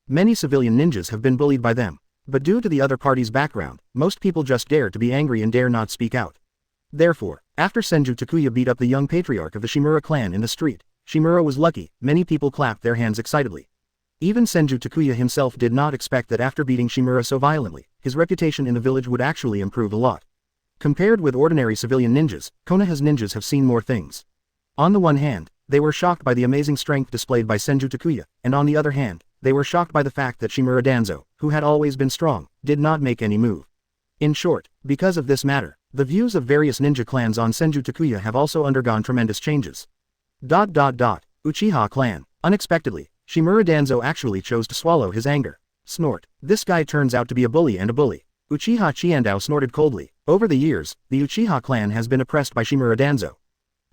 Many civilian ninjas have been bullied by them. But due to the other party's background, most people just dare to be angry and dare not speak out. Therefore, after Senju Takuya beat up the young patriarch of the Shimura clan in the street, Shimura was lucky, many people clapped their hands excitedly. Even Senju Takuya himself did not expect that after beating Shimura so violently, his reputation in the village would actually improve a lot. Compared with ordinary civilian ninjas, Konoha's ninjas have seen more things. On the one hand, they were shocked by the amazing strength displayed by Senju Takuya, and on the other hand, they were shocked by the fact that Shimura Danzo, who had always been strong, did not make any move. In short, because of this matter, the views of various ninja clans on Senju Takuya have also undergone tremendous changes. Uchiha clan. Unexpectedly, Shimura Danzo actually chose to swallow his anger. Snort. This guy turns out to be a bully and a bully. Uchiha Chiandao snorted coldly. Over the years, the Uchiha clan has been oppressed by Shimura Danzo.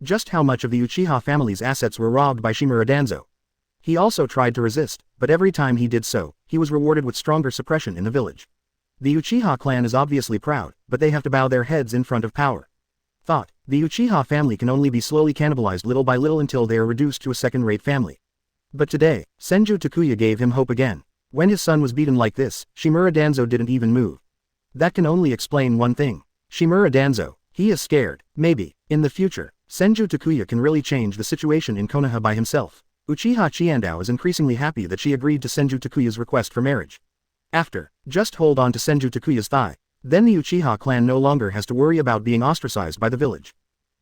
Just how much of the Uchiha family's assets were robbed by Shimura Danzo? He also tried to resist, but every time he did so, he was rewarded with stronger suppression in the village. The Uchiha clan is obviously proud, but they have to bow their heads in front of power. Thought. The Uchiha family can only be slowly cannibalized little by little until they are reduced to a second-rate family. But today, Senju Takuya gave him hope again. When his son was beaten like this, Shimura Danzo didn't even move. That can only explain one thing. Shimura Danzo, he is scared. Maybe, in the future, Senju Takuya can really change the situation in Konoha by himself. Uchiha Chiandao is increasingly happy that she agreed to Senju Takuya's request for marriage. After, just hold on to Senju Takuya's thigh. Then the Uchiha clan no longer has to worry about being ostracized by the village.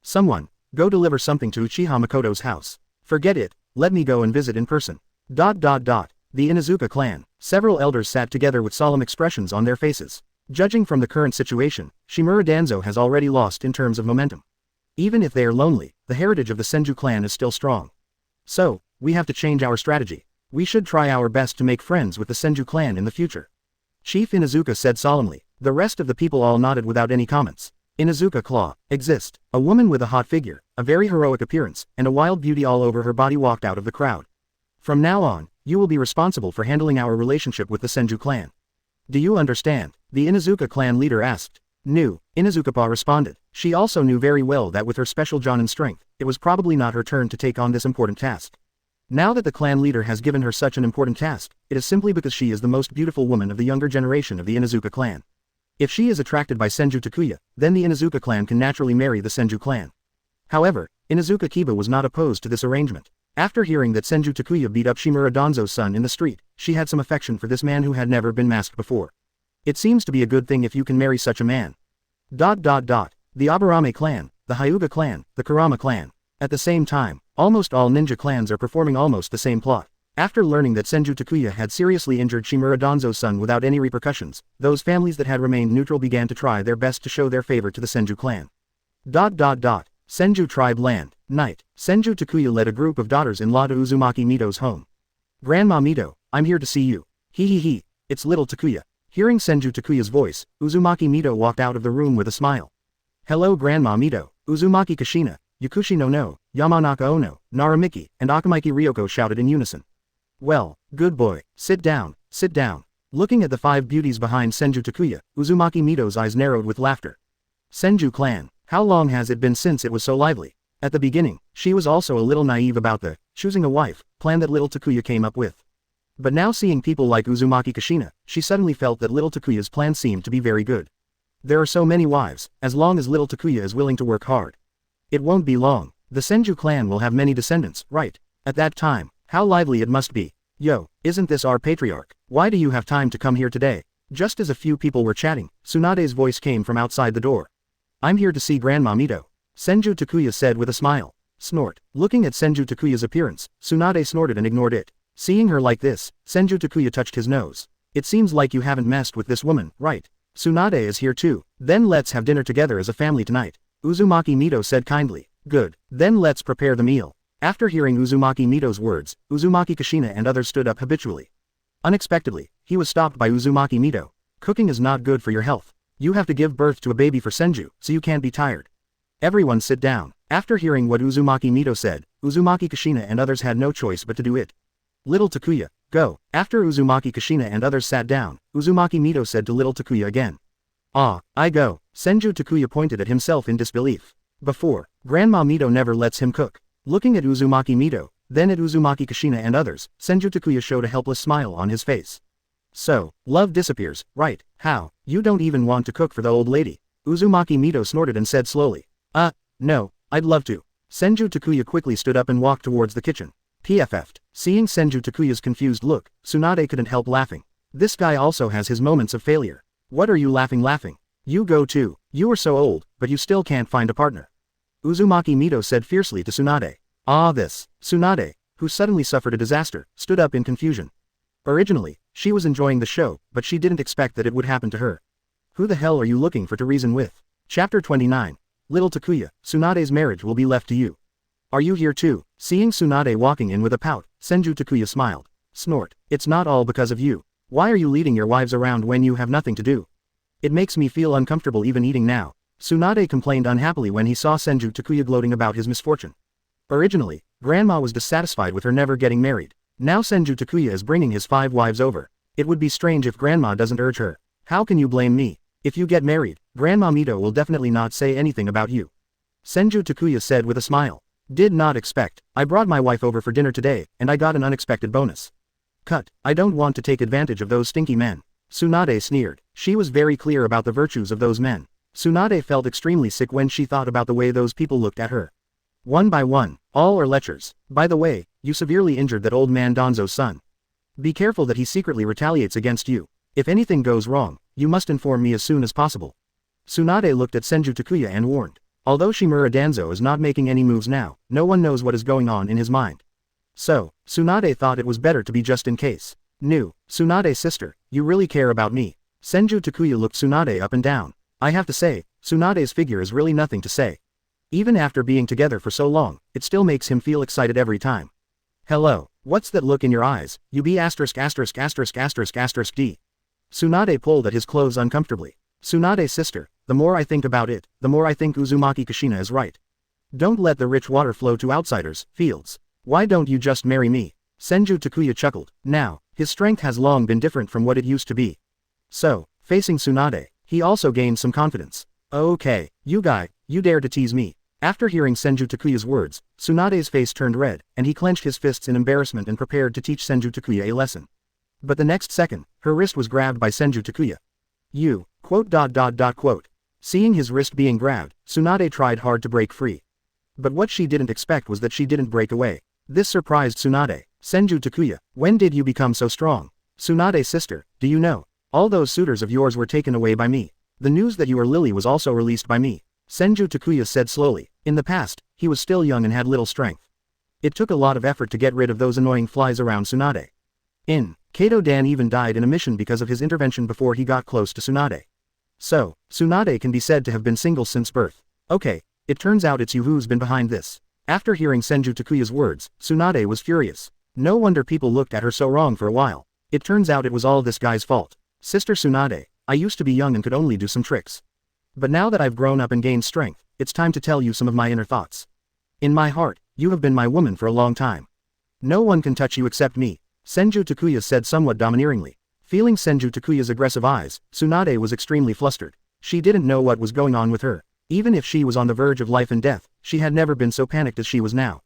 Someone, go deliver something to Uchiha Mikoto's house. Forget it, let me go and visit in person. The Inuzuka clan. Several elders sat together with solemn expressions on their faces. Judging from the current situation, Shimura Danzo has already lost in terms of momentum. Even if they are lonely, the heritage of the Senju clan is still strong. So, we have to change our strategy. We should try our best to make friends with the Senju clan in the future. Chief Inuzuka said solemnly. The rest of the people all nodded without any comments. Inuzuka Claw. Exist. A woman with a hot figure, a very heroic appearance, and a wild beauty all over her body walked out of the crowd. From now on, you will be responsible for handling our relationship with the Senju clan. Do you understand? The Inuzuka clan leader asked. Knew. Inuzukapa responded. She also knew very well that with her special Jonin strength, it was probably not her turn to take on this important task. Now that the clan leader has given her such an important task, it is simply because she is the most beautiful woman of the younger generation of the Inuzuka clan. If she is attracted by Senju Takuya, then the Inuzuka clan can naturally marry the Senju clan. However, Inuzuka Kiba was not opposed to this arrangement. After hearing that Senju Takuya beat up Shimura Danzo's son in the street, she had some affection for this man who had never been masked before. It seems to be a good thing if you can marry such a man. The Aburame clan, the Hyuga clan, the Kurama clan. At the same time, almost all ninja clans are performing almost the same plot. After learning that Senju Takuya had seriously injured Shimura Danzo's son without any repercussions, those families that had remained neutral began to try their best to show their favor to the Senju clan. Senju tribe land. Night. Senju Takuya led a group of daughters-in-law to Uzumaki Mito's home. Grandma Mito, I'm here to see you. He, it's little Takuya. Hearing Senju Takuya's voice, Uzumaki Mito walked out of the room with a smile. Hello Grandma Mito. Uzumaki Kushina, Yakushi no, Yamanaka Ono, Naramiki, and Akamaiki Ryoko shouted in unison. Well, good boy, sit down, sit down. Looking at the five beauties behind Senju Takuya, Uzumaki Mito's eyes narrowed with laughter. Senju clan, how long has it been since it was so lively? At the beginning, she was also a little naive about the choosing a wife plan that little Takuya came up with. But now seeing people like Uzumaki Kushina, she suddenly felt that little Takuya's plan seemed to be very good. There are so many wives, as long as little Takuya is willing to work hard. It won't be long. The Senju clan will have many descendants, right? At that time, how lively it must be. Yo, isn't this our patriarch? Why do you have time to come here today? Just as a few people were chatting, Tsunade's voice came from outside the door. I'm here to see Grandma Mito. Senju Takuya said with a smile. Snort. Looking at Senju Takuya's appearance, Tsunade snorted and ignored it. Seeing her like this, Senju Takuya touched his nose. It seems like you haven't messed with this woman, right? Tsunade is here too. Then let's have dinner together as a family tonight. Uzumaki Mito said kindly. Good. Then let's prepare the meal. After hearing Uzumaki Mito's words, Uzumaki Kushina and others stood up habitually. Unexpectedly, he was stopped by Uzumaki Mito. Cooking is not good for your health. You have to give birth to a baby for Senju, so you can't be tired. Everyone sit down. After hearing what Uzumaki Mito said, Uzumaki Kushina and others had no choice but to do it. Little Takuya, go. After Uzumaki Kushina and others sat down, Uzumaki Mito said to little Takuya again. Ah, I go. Senju Takuya pointed at himself in disbelief. Before, Grandma Mito never lets him cook. Looking at Uzumaki Mito, then at Uzumaki Kushina and others, Senju Takuya showed a helpless smile on his face. So, love disappears, right? How? You don't even want to cook for the old lady. Uzumaki Mito snorted and said slowly. No, I'd love to. Senju Takuya quickly stood up and walked towards the kitchen. PFF'd. Seeing Senju Takuya's confused look, Tsunade couldn't help laughing. This guy also has his moments of failure. What are you laughing? You go too. You are so old, but you still can't find a partner. Uzumaki Mito said fiercely to Tsunade. This. Tsunade, who suddenly suffered a disaster, stood up in confusion. Originally, she was enjoying the show, but she didn't expect that it would happen to her. Who the hell are you looking for to reason with? Chapter 29. Little Takuya, Tsunade's marriage will be left to you. Are you here too? Seeing Tsunade walking in with a pout, Senju Takuya smiled. Snort. It's not all because of you. Why are you leading your wives around when you have nothing to do? It makes me feel uncomfortable even eating now. Tsunade complained unhappily when he saw Senju Takuya gloating about his misfortune. Originally, Grandma was dissatisfied with her never getting married. Now Senju Takuya is bringing his 5 wives over. It would be strange if Grandma doesn't urge her. How can you blame me? If you get married, Grandma Mito will definitely not say anything about you. Senju Takuya said with a smile. Did not expect. I brought my wife over for dinner today, and I got an unexpected bonus. Cut. I don't want to take advantage of those stinky men. Tsunade sneered. She was very clear about the virtues of those men. Tsunade felt extremely sick when she thought about the way those people looked at her. One by one, all are lechers. By the way, you severely injured that old man Danzo's son. Be careful that he secretly retaliates against you. If anything goes wrong, you must inform me as soon as possible. Tsunade looked at Senju Takuya and warned. Although Shimura Danzo is not making any moves now, no one knows what is going on in his mind. So, Tsunade thought it was better to be just in case. Tsunade sister, you really care about me. Senju Takuya looked Tsunade up and down. I have to say, Tsunade's figure is really nothing to say. Even after being together for so long, it still makes him feel excited every time. Hello, what's that look in your eyes? You be asterisk. D. Tsunade pulled at his clothes uncomfortably. Tsunade sister, the more I think about it, the more I think Uzumaki Kushina is right. Don't let the rich water flow to outsiders, fields. Why don't you just marry me? Senju Takuya chuckled. Now, his strength has long been different from what it used to be. So, facing Tsunade, he also gained some confidence. Okay, you guy, you dare to tease me. After hearing Senju Takuya's words, Tsunade's face turned red, and he clenched his fists in embarrassment and prepared to teach Senju Takuya a lesson. But the next second, her wrist was grabbed by Senju Takuya. You, quote. Seeing his wrist being grabbed, Tsunade tried hard to break free. But what she didn't expect was that she didn't break away. This surprised Tsunade. Senju Takuya, when did you become so strong? Tsunade sister, do you know? All those suitors of yours were taken away by me. The news that you are Lily was also released by me. Senju Takuya said slowly. In the past, he was still young and had little strength. It took a lot of effort to get rid of those annoying flies around Tsunade. Kato Dan even died in a mission because of his intervention before he got close to Tsunade. So, Tsunade can be said to have been single since birth. Okay, it turns out it's you who's been behind this. After hearing Senju Takuya's words, Tsunade was furious. No wonder people looked at her so wrong for a while. It turns out it was all this guy's fault. Sister Tsunade, I used to be young and could only do some tricks. But now that I've grown up and gained strength, it's time to tell you some of my inner thoughts. In my heart, you have been my woman for a long time. No one can touch you except me. Senju Takuya said somewhat domineeringly. Feeling Senju Takuya's aggressive eyes, Tsunade was extremely flustered. She didn't know what was going on with her. Even if she was on the verge of life and death, she had never been so panicked as she was now.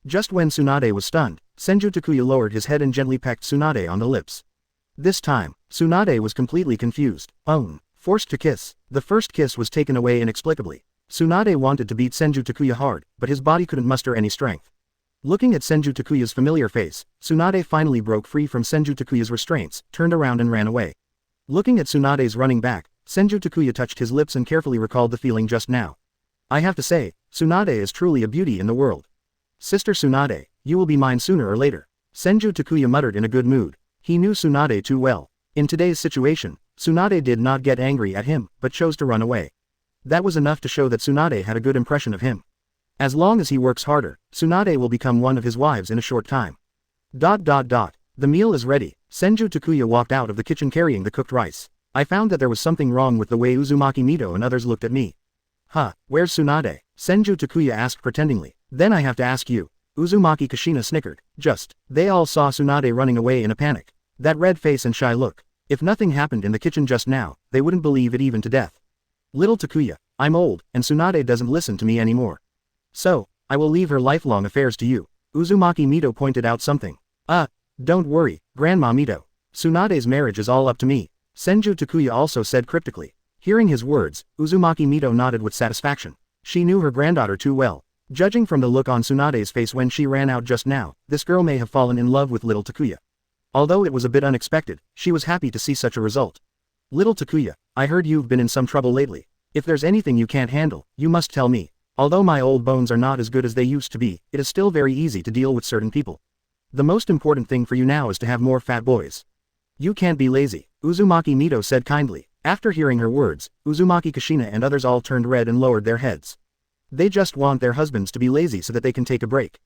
Just when Tsunade was stunned, Senju Takuya lowered his head and gently pecked Tsunade on the lips. This time, Tsunade was completely confused. Forced to kiss. The first kiss was taken away inexplicably. Tsunade wanted to beat Senju Takuya hard, but his body couldn't muster any strength. Looking at Senju Takuya's familiar face, Tsunade finally broke free from Senju Takuya's restraints, turned around and ran away. Looking at Tsunade's running back, Senju Takuya touched his lips and carefully recalled the feeling just now. I have to say, Tsunade is truly a beauty in the world. Sister Tsunade, you will be mine sooner or later. Senju Takuya muttered in a good mood. He knew Tsunade too well. In today's situation, Tsunade did not get angry at him, but chose to run away. That was enough to show that Tsunade had a good impression of him. As long as he works harder, Tsunade will become one of his wives in a short time. The meal is ready. Senju Takuya walked out of the kitchen carrying the cooked rice. I found that there was something wrong with the way Uzumaki Mito and others looked at me. Where's Tsunade? Senju Takuya asked pretendingly. Then I have to ask you. Uzumaki Kushina snickered. Just. They all saw Tsunade running away in a panic. That red face and shy look. If nothing happened in the kitchen just now, they wouldn't believe it even to death. Little Takuya, I'm old, and Tsunade doesn't listen to me anymore. So, I will leave her lifelong affairs to you. Uzumaki Mito pointed out something. Don't worry, Grandma Mito. Tsunade's marriage is all up to me. Senju Takuya also said cryptically. Hearing his words, Uzumaki Mito nodded with satisfaction. She knew her granddaughter too well. Judging from the look on Tsunade's face when she ran out just now, this girl may have fallen in love with little Takuya. Although it was a bit unexpected, she was happy to see such a result. Little Takuya, I heard you've been in some trouble lately. If there's anything you can't handle, you must tell me. Although my old bones are not as good as they used to be, it is still very easy to deal with certain people. The most important thing for you now is to have more fat boys. You can't be lazy, Uzumaki Mito said kindly. After hearing her words, Uzumaki Kushina and others all turned red and lowered their heads. They just want their husbands to be lazy so that they can take a break.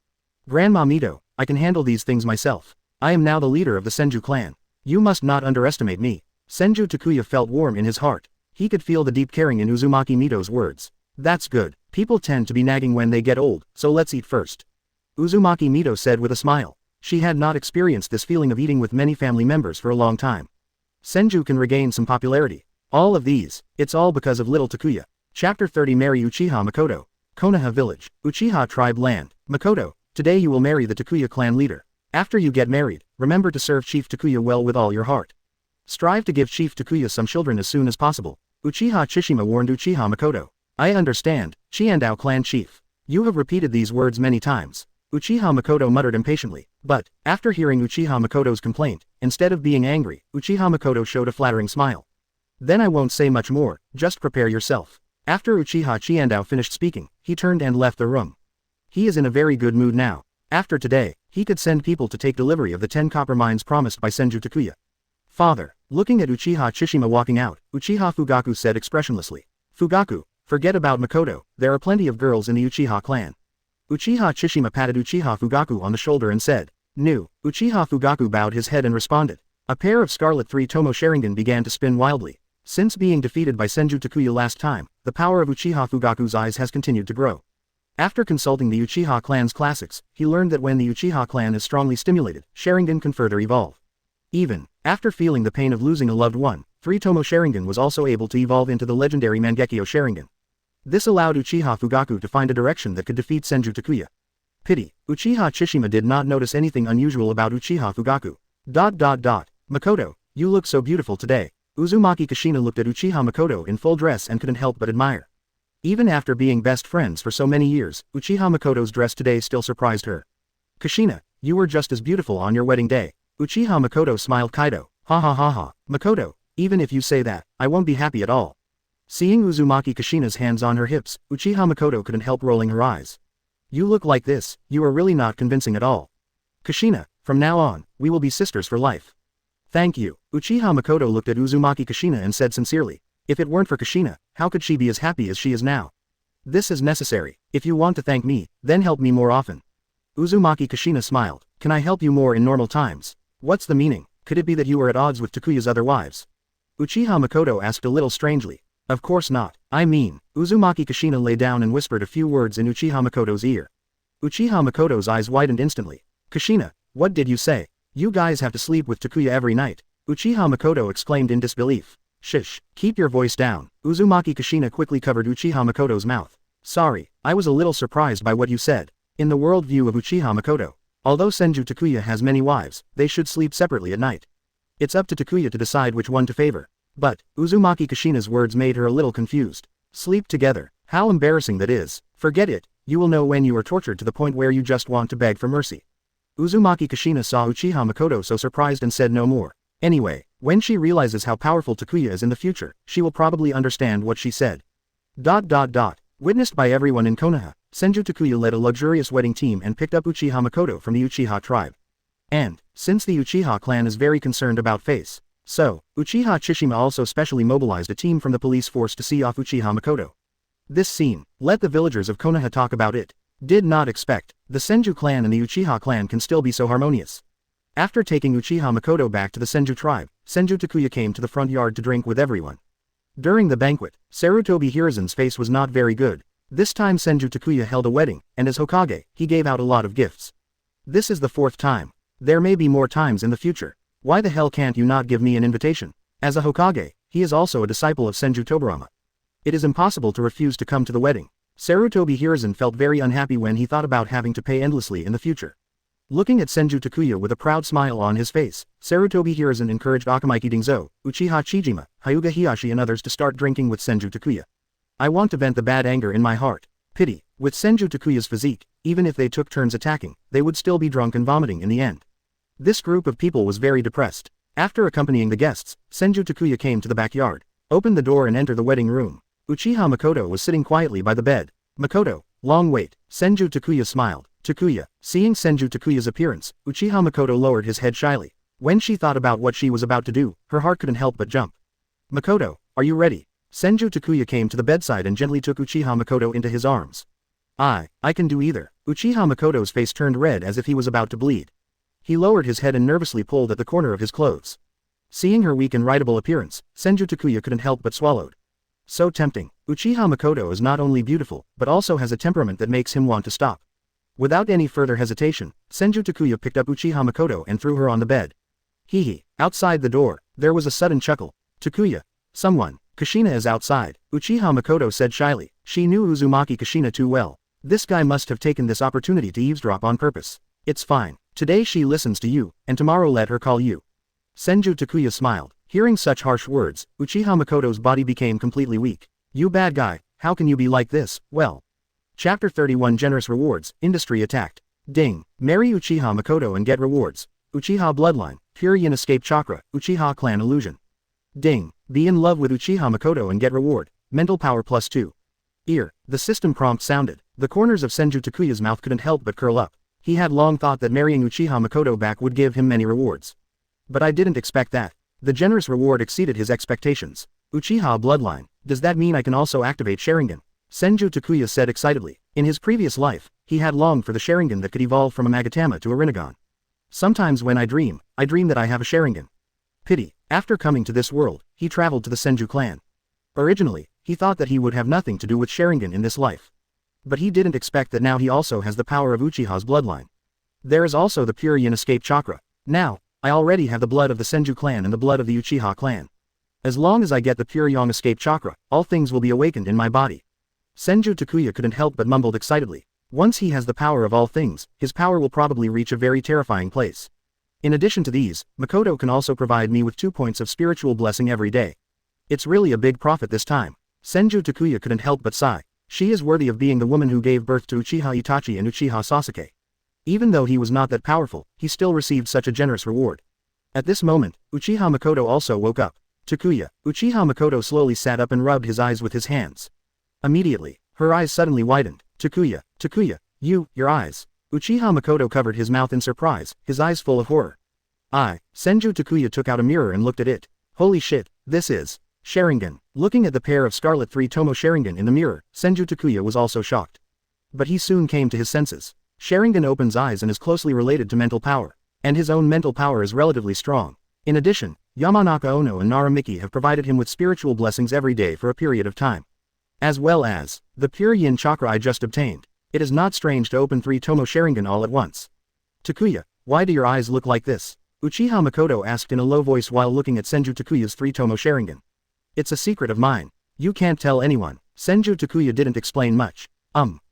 Grandma Mito, I can handle these things myself. I am now the leader of the Senju clan. You must not underestimate me. Senju Takuya felt warm in his heart. He could feel the deep caring in Uzumaki Mito's words. That's good. People tend to be nagging when they get old, so let's eat first. Uzumaki Mito said with a smile. She had not experienced this feeling of eating with many family members for a long time. Senju can regain some popularity. All of these, it's all because of little Takuya. Chapter 30 Marry Uchiha Mikoto. Konoha Village, Uchiha Tribe Land. Mikoto, today you will marry the Takuya clan leader. After you get married, remember to serve Chief Takuya well with all your heart. Strive to give Chief Takuya some children as soon as possible. Uchiha Chishima warned Uchiha Mikoto. I understand, Chiandao clan chief. You have repeated these words many times. Uchiha Mikoto muttered impatiently. But, after hearing Uchiha Mikoto's complaint, instead of being angry, Uchiha Mikoto showed a flattering smile. Then I won't say much more, just prepare yourself. After Uchiha Chiandao finished speaking, he turned and left the room. He is in a very good mood now. After today, he could send people to take delivery of the 10 copper mines promised by Senju Takuya. Father, looking at Uchiha Chishima walking out, Uchiha Fugaku said expressionlessly. Fugaku, forget about Mikoto, there are plenty of girls in the Uchiha clan. Uchiha Chishima patted Uchiha Fugaku on the shoulder and said, "Nu." Uchiha Fugaku bowed his head and responded. A pair of Scarlet 3 Tomo Sharingan began to spin wildly. Since being defeated by Senju Takuya last time, the power of Uchiha Fugaku's eyes has continued to grow. After consulting the Uchiha clan's classics, he learned that when the Uchiha clan is strongly stimulated, Sharingan can further evolve. Even after feeling the pain of losing a loved one, 3 Tomo Sharingan was also able to evolve into the legendary Mangekyo Sharingan. This allowed Uchiha Fugaku to find a direction that could defeat Senju Takuya. Pity, Uchiha Chishima did not notice anything unusual about Uchiha Fugaku. Mikoto, you look so beautiful today. Uzumaki Kushina looked at Uchiha Mikoto in full dress and couldn't help but admire. Even after being best friends for so many years, Uchiha Mikoto's dress today still surprised her. Kushina, you were just as beautiful on your wedding day. Uchiha Mikoto smiled Kaido. Ha ha ha ha. Mikoto, even if you say that, I won't be happy at all. Seeing Uzumaki Kushina's hands on her hips, Uchiha Mikoto couldn't help rolling her eyes. You look like this, you are really not convincing at all. Kushina, from now on, we will be sisters for life. Thank you. Uchiha Mikoto looked at Uzumaki Kushina and said sincerely. If it weren't for Kushina, how could she be as happy as she is now? This is necessary. If you want to thank me, then help me more often. Uzumaki Kushina smiled. Can I help you more in normal times? What's the meaning? Could it be that you are at odds with Takuya's other wives? Uchiha Mikoto asked a little strangely. Of course not. I mean, Uzumaki Kushina lay down and whispered a few words in Uchiha Mikoto's ear. Uchiha Mikoto's eyes widened instantly. Kushina, what did you say? You guys have to sleep with Takuya every night. Uchiha Mikoto exclaimed in disbelief. Shish, keep your voice down. Uzumaki Kushina quickly covered Uchiha Mikoto's mouth. Sorry, I was a little surprised by what you said. In the world view of Uchiha Mikoto, although Senju Takuya has many wives, they should sleep separately at night. It's up to Takuya to decide which one to favor. But, Uzumaki Kushina's words made her a little confused. Sleep together. How embarrassing that is. Forget it, you will know when you are tortured to the point where you just want to beg for mercy. Uzumaki Kushina saw Uchiha Mikoto so surprised and said no more. Anyway, when she realizes how powerful Takuya is in the future, she will probably understand what she said. Witnessed by everyone in Konoha, Senju Takuya led a luxurious wedding team and picked up Uchiha Mikoto from the Uchiha tribe. And, since the Uchiha clan is very concerned about face, so, Uchiha Chishima also specially mobilized a team from the police force to see off Uchiha Mikoto. This scene, let the villagers of Konoha talk about it. Did not expect, the Senju clan and the Uchiha clan can still be so harmonious. After taking Uchiha Mikoto back to the Senju tribe, Senju Takuya came to the front yard to drink with everyone. During the banquet, Sarutobi Hiruzen's face was not very good. This time Senju Takuya held a wedding, and as Hokage, he gave out a lot of gifts. This is the 4th time. There may be more times in the future. Why the hell can't you not give me an invitation? As a Hokage, he is also a disciple of Senju Tobirama. It is impossible to refuse to come to the wedding. Sarutobi Hiruzen felt very unhappy when he thought about having to pay endlessly in the future. Looking at Senju Takuya with a proud smile on his face, Sarutobi Hiruzen encouraged Akamiki Dingzo, Uchiha Chijima, Hyuga Hiyashi and others to start drinking with Senju Takuya. I want to vent the bad anger in my heart. Pity. With Senju Takuya's physique, even if they took turns attacking, they would still be drunk and vomiting in the end. This group of people was very depressed. After accompanying the guests, Senju Takuya came to the backyard, opened the door and entered the wedding room. Uchiha Mikoto was sitting quietly by the bed. Mikoto, long wait. Senju Takuya smiled. Takuya. Seeing Senju Takuya's appearance, Uchiha Mikoto lowered his head shyly. When she thought about what she was about to do, her heart couldn't help but jump. Mikoto, are you ready? Senju Takuya came to the bedside and gently took Uchiha Mikoto into his arms. I can do either. Uchiha Mikoto's face turned red as if he was about to bleed. He lowered his head and nervously pulled at the corner of his clothes. Seeing her weak and writable appearance, Senju Takuya couldn't help but swallowed. So tempting. Uchiha Mikoto is not only beautiful, but also has a temperament that makes him want to stop. Without any further hesitation, Senju Takuya picked up Uchiha Mikoto and threw her on the bed. Hee. Outside the door, there was a sudden chuckle. Takuya. Someone. Kushina is outside, Uchiha Mikoto said shyly. She knew Uzumaki Kushina too well. This guy must have taken this opportunity to eavesdrop on purpose. It's fine. Today she listens to you, and tomorrow let her call you. Senju Takuya smiled. Hearing such harsh words, Uchiha Mikoto's body became completely weak. You bad guy, how can you be like this? Well. Chapter 31 Generous Rewards, Industry Attacked. Ding. Marry Uchiha Mikoto and get rewards. Uchiha Bloodline, Pure Yin Escape Chakra, Uchiha Clan Illusion. Ding. Be in love with Uchiha Mikoto and get reward. Mental power +2. Ear. The system prompt sounded. The corners of Senju Takuya's mouth couldn't help but curl up. He had long thought that marrying Uchiha Mikoto back would give him many rewards. But I didn't expect that. The generous reward exceeded his expectations. Uchiha Bloodline. Does that mean I can also activate Sharingan? Senju Takuya said excitedly. In his previous life, he had longed for the Sharingan that could evolve from a Magatama to a Rinnegan. Sometimes when I dream that I have a Sharingan. Pity. After coming to this world, he traveled to the Senju clan. Originally, he thought that he would have nothing to do with Sharingan in this life. But he didn't expect that now he also has the power of Uchiha's bloodline. There is also the Pure Yin Escape Chakra. Now, I already have the blood of the Senju clan and the blood of the Uchiha clan. As long as I get the Pure Yin Escape Chakra, all things will be awakened in my body. Senju Takuya couldn't help but mumbled excitedly. Once he has the power of all things, his power will probably reach a very terrifying place. In addition to these, Mikoto can also provide me with 2 points of spiritual blessing every day. It's really a big profit this time. Senju Takuya couldn't help but sigh. She is worthy of being the woman who gave birth to Uchiha Itachi and Uchiha Sasuke. Even though he was not that powerful, he still received such a generous reward. At this moment, Uchiha Mikoto also woke up. Takuya. Uchiha Mikoto slowly sat up and rubbed his eyes with his hands. Immediately, her eyes suddenly widened. Takuya. Your eyes. Uchiha Mikoto covered his mouth in surprise, his eyes full of horror. Senju Takuya took out a mirror and looked at it. Holy shit, this is Sharingan. Looking at the pair of Scarlet 3 Tomo Sharingan in the mirror, Senju Takuya was also shocked. But he soon came to his senses. Sharingan opens eyes and is closely related to mental power. And his own mental power is relatively strong. In addition, Yamanaka Ono and Naramiki have provided him with spiritual blessings every day for a period of time. As well as the Pure Yin Chakra I just obtained. It is not strange to open 3 Tomo Sharingan all at once. Takuya, why do your eyes look like this? Uchiha Mikoto asked in a low voice while looking at Senju Takuya's 3 Tomo Sharingan. It's a secret of mine. You can't tell anyone. Senju Takuya didn't explain much.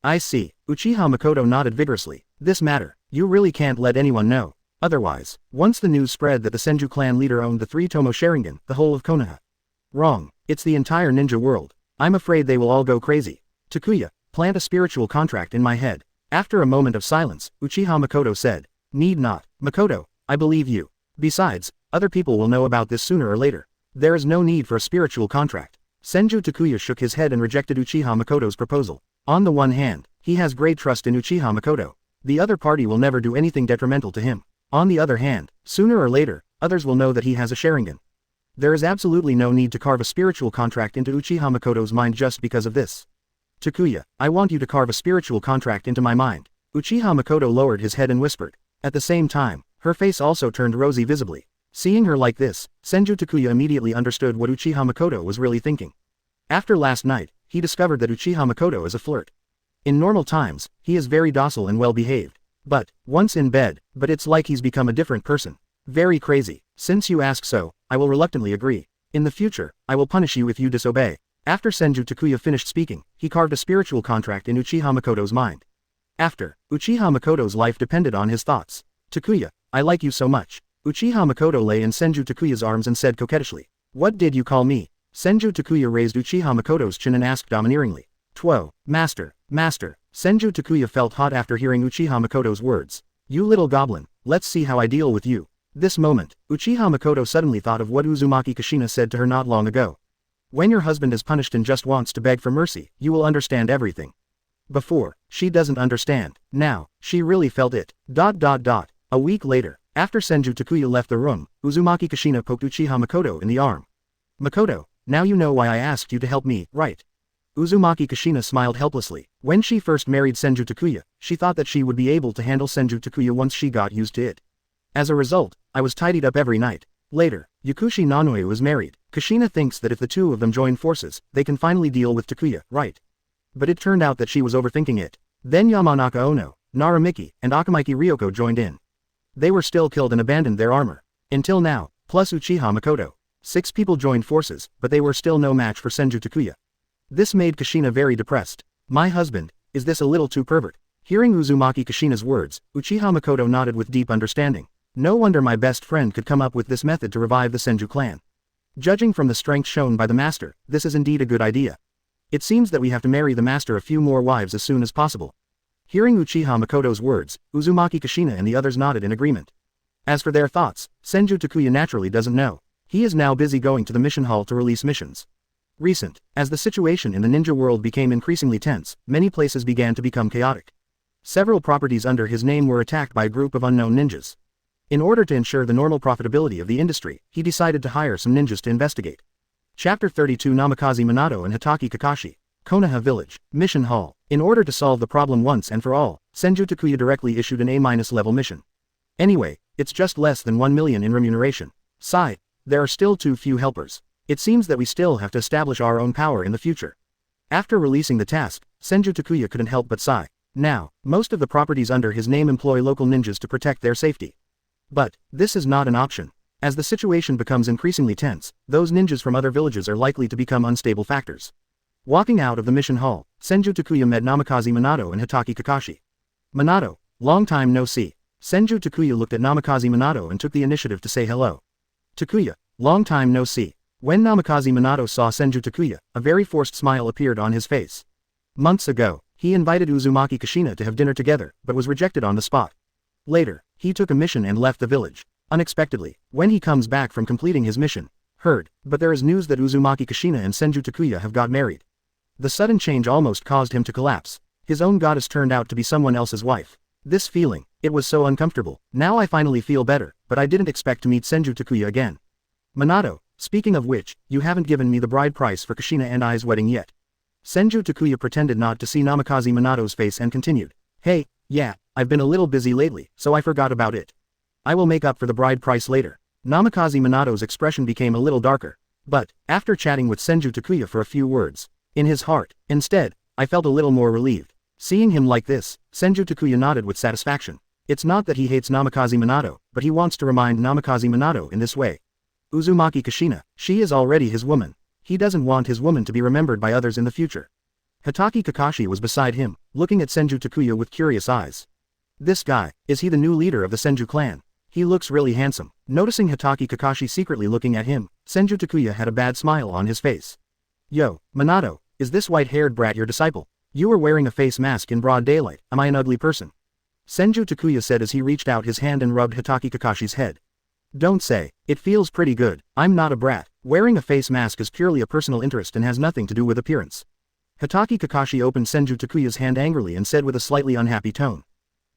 I see. Uchiha Mikoto nodded vigorously. This matter, you really can't let anyone know. Otherwise, once the news spread that the Senju clan leader owned the 3 Tomo Sharingan, the whole of Konoha. Wrong. It's the entire ninja world. I'm afraid they will all go crazy. Takuya, plant a spiritual contract in my head. After a moment of silence, Uchiha Mikoto said. Need not. Mikoto, I believe you. Besides, other people will know about this sooner or later. There is no need for a spiritual contract. Senju Takuya shook his head and rejected Uchiha Mikoto's proposal. On the one hand, he has great trust in Uchiha Mikoto. The other party will never do anything detrimental to him. On the other hand, sooner or later, others will know that he has a Sharingan. There is absolutely no need to carve a spiritual contract into Uchiha Mikoto's mind just because of this. Takuya, I want you to carve a spiritual contract into my mind. Uchiha Mikoto lowered his head and whispered. At the same time, her face also turned rosy visibly. Seeing her like this, Senju Takuya immediately understood what Uchiha Mikoto was really thinking. After last night, he discovered that Uchiha Mikoto is a flirt. In normal times, he is very docile and well-behaved. But, once in bed, it's like he's become a different person. Very crazy. Since you ask so, I will reluctantly agree. In the future, I will punish you if you disobey. After Senju Takuya finished speaking, he carved a spiritual contract in Uchiha Mikoto's mind. After, Uchiha Mikoto's life depended on his thoughts. Takuya, I like you so much. Uchiha Mikoto lay in Senju Takuya's arms and said coquettishly. What did you call me? Senju Takuya raised Uchiha Mikoto's chin and asked domineeringly. Twoh, master. Senju Takuya felt hot after hearing Uchiha Mikoto's words. You little goblin, let's see how I deal with you. This moment, Uchiha Mikoto suddenly thought of what Uzumaki Kushina said to her not long ago. When your husband is punished and just wants to beg for mercy, you will understand everything. Before, she doesn't understand. Now, she really felt it. A week later, after Senju Takuya left the room, Uzumaki Kushina poked Uchiha Mikoto in the arm. Mikoto, now you know why I asked you to help me, right? Uzumaki Kushina smiled helplessly. When she first married Senju Takuya, she thought that she would be able to handle Senju Takuya once she got used to it. As a result, I was tidied up every night. Later, Yakushi Nanoe was married. Kushina thinks that if the two of them join forces, they can finally deal with Takuya, right? But it turned out that she was overthinking it. Then Yamanaka Ono, Naramiki, and Akamiki Ryoko joined in. They were still killed and abandoned their armor. Until now, plus Uchiha Mikoto. 6 people joined forces, but they were still no match for Senju Takuya. This made Kushina very depressed. My husband, is this a little too pervert? Hearing Uzumaki Kushina's words, Uchiha Mikoto nodded with deep understanding. No wonder my best friend could come up with this method to revive the Senju clan. Judging from the strength shown by the master, this is indeed a good idea. It seems that we have to marry the master a few more wives as soon as possible. Hearing Uchiha Mikoto's words, Uzumaki Kushina and the others nodded in agreement. As for their thoughts, Senju Takuya naturally doesn't know. He is now busy going to the mission hall to release missions. As the situation in the ninja world became increasingly tense, many places began to become chaotic. Several properties under his name were attacked by a group of unknown ninjas. In order to ensure the normal profitability of the industry, he decided to hire some ninjas to investigate. Chapter 32 Namikaze Minato and Hitaki Kakashi. Konoha Village, Mission Hall. In order to solve the problem once and for all, Senju Takuya directly issued an A- level mission. Anyway, it's just less than 1 million in remuneration. Sigh, there are still too few helpers. It seems that we still have to establish our own power in the future. After releasing the task, Senju Takuya couldn't help but sigh. Now, most of the properties under his name employ local ninjas to protect their safety. But, this is not an option. As the situation becomes increasingly tense, those ninjas from other villages are likely to become unstable factors. Walking out of the mission hall, Senju Takuya met Namikaze Minato and Hitaki Kakashi. Minato, long time no see. Senju Takuya looked at Namikaze Minato and took the initiative to say hello. Takuya, long time no see. When Namikaze Minato saw Senju Takuya, a very forced smile appeared on his face. Months ago, he invited Uzumaki Kushina to have dinner together, but was rejected on the spot. Later, he took a mission and left the village. Unexpectedly, when he comes back from completing his mission, but there is news that Uzumaki Kushina and Senju Takuya have got married. The sudden change almost caused him to collapse. His own goddess turned out to be someone else's wife. This feeling, it was so uncomfortable. Now I finally feel better, but I didn't expect to meet Senju Takuya again. Minato, speaking of which, you haven't given me the bride price for Kushina and I's wedding yet. Senju Takuya pretended not to see Namikaze Minato's face and continued. Hey, yeah, I've been a little busy lately, so I forgot about it. I will make up for the bride price later. Namikaze Minato's expression became a little darker. But, after chatting with Senju Takuya for a few words, in his heart, instead, I felt a little more relieved. Seeing him like this, Senju Takuya nodded with satisfaction. It's not that he hates Namikaze Minato, but he wants to remind Namikaze Minato in this way. Uzumaki Kushina, she is already his woman. He doesn't want his woman to be remembered by others in the future. Hitaki Kakashi was beside him, looking at Senju Takuya with curious eyes. This guy, is he the new leader of the Senju clan? He looks really handsome. Noticing Hitaki Kakashi secretly looking at him, Senju Takuya had a bad smile on his face. Yo, Minato, is this white-haired brat your disciple? You were wearing a face mask in broad daylight, am I an ugly person? Senju Takuya said as he reached out his hand and rubbed Hitaki Kakashi's head. Don't say, it feels pretty good. I'm not a brat. Wearing a face mask is purely a personal interest and has nothing to do with appearance. Hitaki Kakashi opened Senju Takuya's hand angrily and said with a slightly unhappy tone.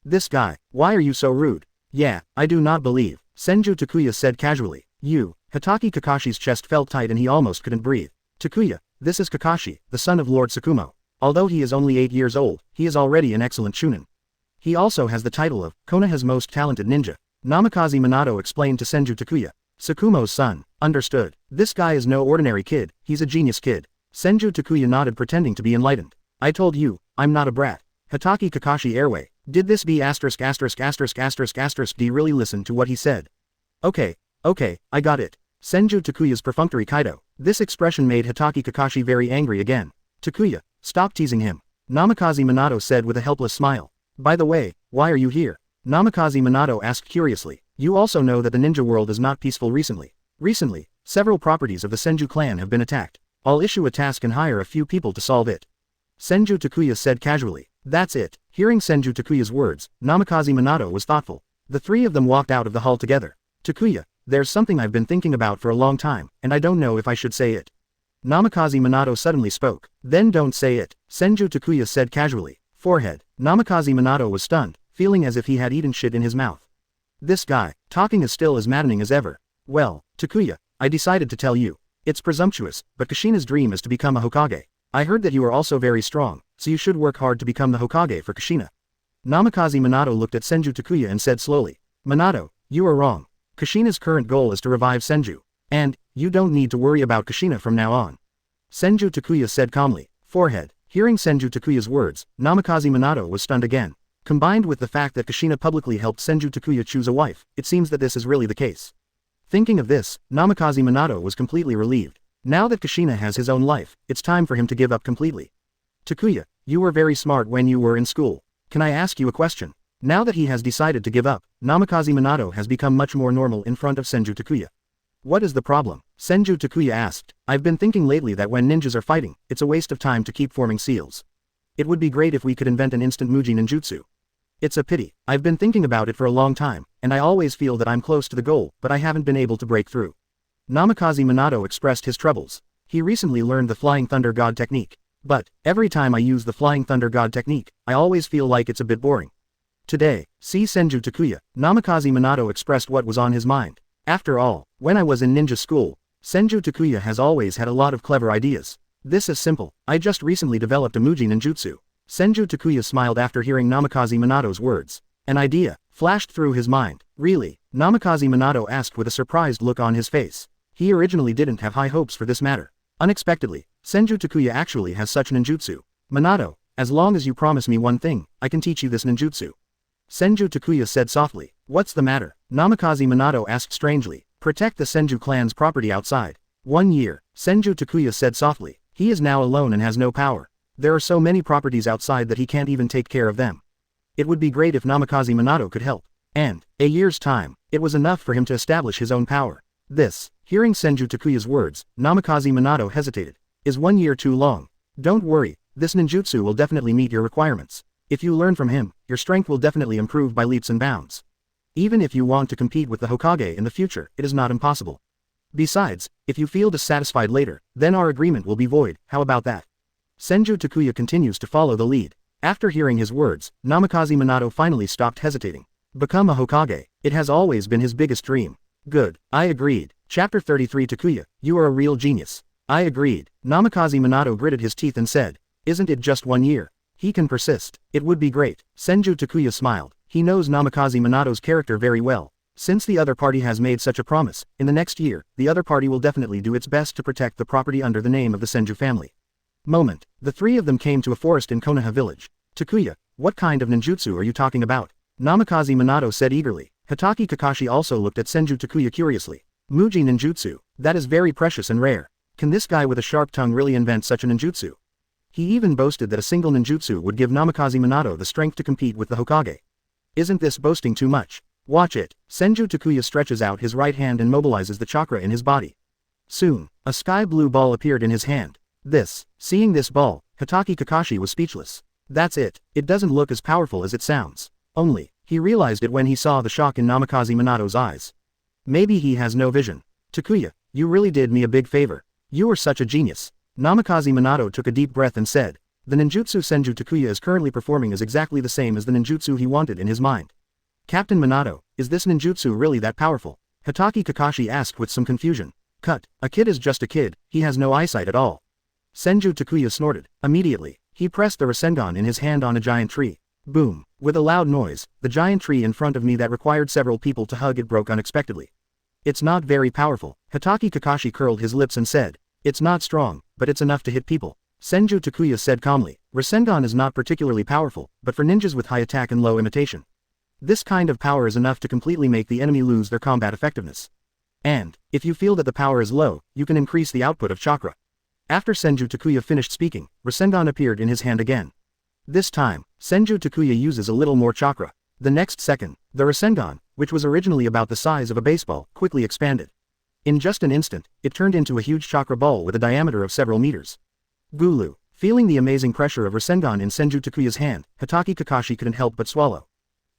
This guy, why are you so rude? Yeah, I do not believe, Senju Takuya said casually. You, Hitaki Kakashi's chest felt tight and he almost couldn't breathe. Takuya, this is Kakashi, the son of Lord Tsukumo. Although he is only 8 years old, he is already an excellent chunin. He also has the title of Konoha's most talented ninja. Namikaze Minato explained to Senju Takuya. Tsukumo's son, understood. This guy is no ordinary kid, he's a genius kid. Senju Takuya nodded pretending to be enlightened. I told you, I'm not a brat. Hatake Kakashi airway. Did this B*************** D really listen to what he said? Okay, I got it. Senju Takuya's perfunctory Kaido. This expression made Hatake Kakashi very angry again. Takuya, stop teasing him. Namikaze Minato said with a helpless smile. By the way, why are you here? Namikaze Minato asked curiously. You also know that the ninja world is not peaceful recently. Recently, several properties of the Senju clan have been attacked. I'll issue a task and hire a few people to solve it. Senju Takuya said casually. That's it. Hearing Senju Takuya's words, Namikaze Minato was thoughtful. The three of them walked out of the hall together. Takuya, there's something I've been thinking about for a long time, and I don't know if I should say it. Namikaze Minato suddenly spoke. Then don't say it, Senju Takuya said casually. Forehead. Namikaze Minato was stunned, feeling as if he had eaten shit in his mouth. This guy, talking as still as maddening as ever. Well, Takuya, I decided to tell you. It's presumptuous, but Kushina's dream is to become a Hokage. I heard that you are also very strong, so you should work hard to become the Hokage for Kushina. Namikaze Minato looked at Senju Takuya and said slowly. Minato, you are wrong. Kushina's current goal is to revive Senju. And, you don't need to worry about Kushina from now on. Senju Takuya said calmly. Forehead. Hearing Senju Takuya's words, Namikaze Minato was stunned again. Combined with the fact that Kushina publicly helped Senju Takuya choose a wife, it seems that this is really the case. Thinking of this, Namikaze Minato was completely relieved. Now that Kushina has his own life, it's time for him to give up completely. Takuya, you were very smart when you were in school. Can I ask you a question? Now that he has decided to give up, Namikaze Minato has become much more normal in front of Senju Takuya. What is the problem? Senju Takuya asked. I've been thinking lately that when ninjas are fighting, it's a waste of time to keep forming seals. It would be great if we could invent an instant Muji ninjutsu. It's a pity. I've been thinking about it for a long time, and I always feel that I'm close to the goal, but I haven't been able to break through. Namikaze Minato expressed his troubles. He recently learned the Flying Thunder God technique. But, every time I use the Flying Thunder God technique, I always feel like it's a bit boring. Today, see Senju Takuya, Namikaze Minato expressed what was on his mind. After all, when I was in ninja school, Senju Takuya has always had a lot of clever ideas. This is simple, I just recently developed a Muji ninjutsu. Senju Takuya smiled after hearing Namikaze Minato's words. An idea flashed through his mind. Really? Namikaze Minato asked with a surprised look on his face. He originally didn't have high hopes for this matter. Unexpectedly, Senju Takuya actually has such ninjutsu. Minato, as long as you promise me one thing, I can teach you this ninjutsu. Senju Takuya said softly. What's the matter? Namikaze Minato asked strangely. Protect the Senju clan's property outside. 1 year, Senju Takuya said softly. He is now alone and has no power. There are so many properties outside that he can't even take care of them. It would be great if Namikaze Minato could help. And, a year's time, it was enough for him to establish his own power. This, hearing Senju Takuya's words, Namikaze Minato hesitated. Is 1 year too long? Don't worry, this ninjutsu will definitely meet your requirements. If you learn from him, your strength will definitely improve by leaps and bounds. Even if you want to compete with the Hokage in the future, it is not impossible. Besides, if you feel dissatisfied later, then our agreement will be void. How about that? Senju Takuya continues to follow the lead. After hearing his words, Namikaze Minato finally stopped hesitating. Become a Hokage. It has always been his biggest dream. Good, I agreed. Chapter 33 Takuya, you are a real genius. I agreed. Namikaze Minato gritted his teeth and said, isn't it just 1 year? He can persist. It would be great. Senju Takuya smiled. He knows Namikaze Minato's character very well. Since the other party has made such a promise, in the next year, the other party will definitely do its best to protect the property under the name of the Senju family. Moment. The three of them came to a forest in Konoha village. Takuya, what kind of ninjutsu are you talking about? Namikaze Minato said eagerly. Hatake Kakashi also looked at Senju Takuya curiously. Muji ninjutsu, that is very precious and rare. Can this guy with a sharp tongue really invent such a ninjutsu? He even boasted that a single ninjutsu would give Namikaze Minato the strength to compete with the Hokage. Isn't this boasting too much? Watch it. Senju Takuya stretches out his right hand and mobilizes the chakra in his body. Soon, a sky blue ball appeared in his hand. Seeing this ball, Hatake Kakashi was speechless. That's it. It doesn't look as powerful as it sounds. Only, he realized it when he saw the shock in Namikaze Minato's eyes. Maybe he has no vision. Takuya, you really did me a big favor. You are such a genius. Namikaze Minato took a deep breath and said, the ninjutsu Senju Takuya is currently performing is exactly the same as the ninjutsu he wanted in his mind. Captain Minato, is this ninjutsu really that powerful? Hatake Kakashi asked with some confusion. Cut, a kid is just a kid, he has no eyesight at all. Senju Takuya snorted. Immediately, he pressed the Rasengan in his hand on a giant tree. Boom. With a loud noise, the giant tree in front of me that required several people to hug it broke unexpectedly. It's not very powerful. Hatake Kakashi curled his lips and said, It's not strong, but it's enough to hit people. Senju Takuya said calmly. Rasengan is not particularly powerful, but for ninjas with high attack and low imitation. This kind of power is enough to completely make the enemy lose their combat effectiveness. And, if you feel that the power is low, you can increase the output of chakra. After Senju Takuya finished speaking, Rasengan appeared in his hand again. This time, Senju Takuya uses a little more chakra. The next second, the Rasengan, which was originally about the size of a baseball, quickly expanded. In just an instant, it turned into a huge chakra ball with a diameter of several meters. Gulu. Feeling the amazing pressure of Rasengan in Senju Takuya's hand, Hitaki Kakashi couldn't help but swallow.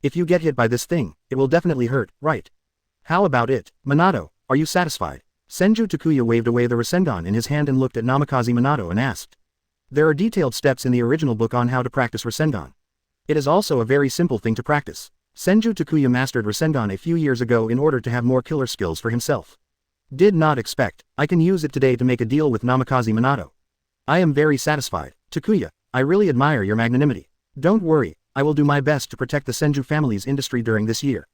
If you get hit by this thing, it will definitely hurt, right? How about it, Minato, are you satisfied? Senju Takuya waved away the Rasengan in his hand and looked at Namikaze Minato and asked. There are detailed steps in the original book on how to practice Rasengan. It is also a very simple thing to practice. Senju Takuya mastered Rasengan a few years ago in order to have more killer skills for himself. Did not expect, I can use it today to make a deal with Namikaze Minato. I am very satisfied, Takuya, I really admire your magnanimity. Don't worry, I will do my best to protect the Senju family's industry during this year.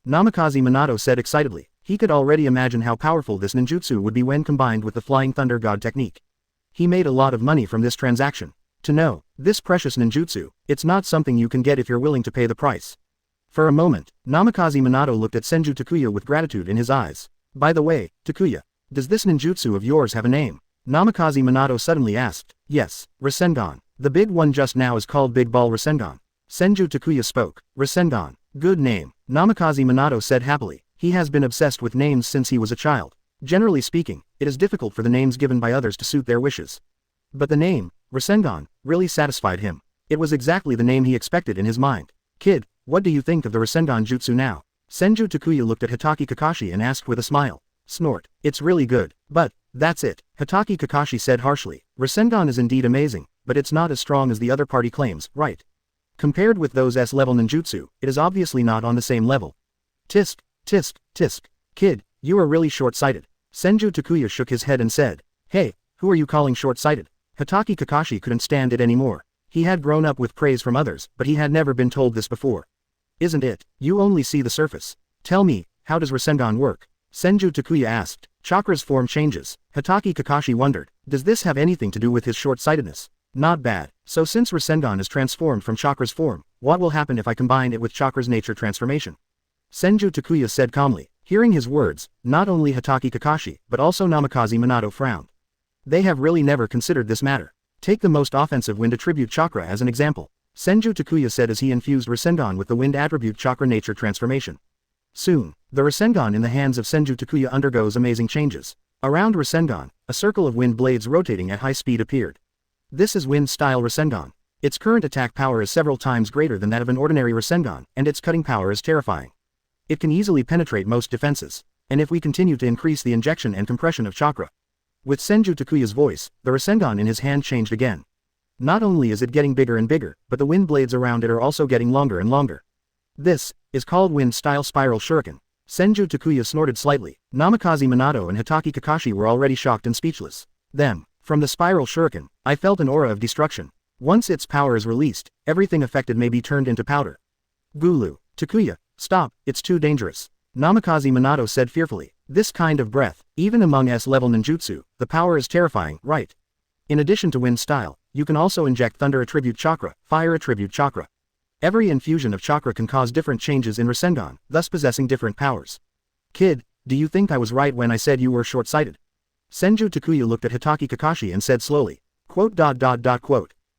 Namikaze Minato said excitedly. He could already imagine how powerful this ninjutsu would be when combined with the Flying Thunder God technique. He made a lot of money from this transaction. To know, this precious ninjutsu, it's not something you can get if you're willing to pay the price. For a moment, Namikaze Minato looked at Senju Takuya with gratitude in his eyes. By the way, Takuya, does this ninjutsu of yours have a name? Namikaze Minato suddenly asked. Yes, Rasengan. The big one just now is called Big Ball Rasengan. Senju Takuya spoke. Rasengan. Good name. Namikaze Minato said happily. He has been obsessed with names since he was a child. Generally speaking, it is difficult for the names given by others to suit their wishes. But the name, Rasengan, really satisfied him. It was exactly the name he expected in his mind. Kid, what do you think of the Rasengan jutsu now? Senju Takuya looked at Hitaki Kakashi and asked with a smile. Snort. It's really good. But, that's it, Hitaki Kakashi said harshly. Rasengan is indeed amazing, but it's not as strong as the other party claims, right? Compared with those S-level ninjutsu, it is obviously not on the same level. Tisk, tisk, tisk. Kid, you are really short-sighted. Senju Takuya shook his head and said. Hey, who are you calling short-sighted? Hitaki Kakashi couldn't stand it anymore. He had grown up with praise from others, but he had never been told this before. Isn't it? You only see the surface. Tell me, how does Rasengan work? Senju Takuya asked. Chakra's form changes. Hitaki Kakashi wondered. Does this have anything to do with his short-sightedness? Not bad. So since Rasengan is transformed from Chakra's form, what will happen if I combine it with Chakra's nature transformation? Senju Takuya said calmly. Hearing his words, not only Hitaki Kakashi, but also Namikaze Minato frowned. They have really never considered this matter. Take the most offensive wind attribute chakra as an example. Senju Takuya said as he infused Rasengan with the wind attribute chakra nature transformation. Soon, the Rasengan in the hands of Senju Takuya undergoes amazing changes. Around Rasengan, a circle of wind blades rotating at high speed appeared. This is wind-style Rasengan. Its current attack power is several times greater than that of an ordinary Rasengan, and its cutting power is terrifying. It can easily penetrate most defenses, and if we continue to increase the injection and compression of chakra. With Senju Takuya's voice, the Rasengan in his hand changed again. Not only is it getting bigger and bigger, but the wind blades around it are also getting longer and longer. This is called wind-style spiral shuriken. Senju Takuya snorted slightly. Namikaze Minato and Hitaki Kakashi were already shocked and speechless. Then, from the spiral shuriken, I felt an aura of destruction. Once its power is released, everything affected may be turned into powder. Gulu. Takuya, stop, it's too dangerous. Namikaze Minato said fearfully. This kind of breath, even among S-level ninjutsu, the power is terrifying, right? In addition to wind style, you can also inject thunder attribute chakra, fire attribute chakra. Every infusion of chakra can cause different changes in Rasengan, thus possessing different powers. Kid, do you think I was right when I said you were short-sighted? Senju Takuya looked at Hitaki Kakashi and said slowly. Quote.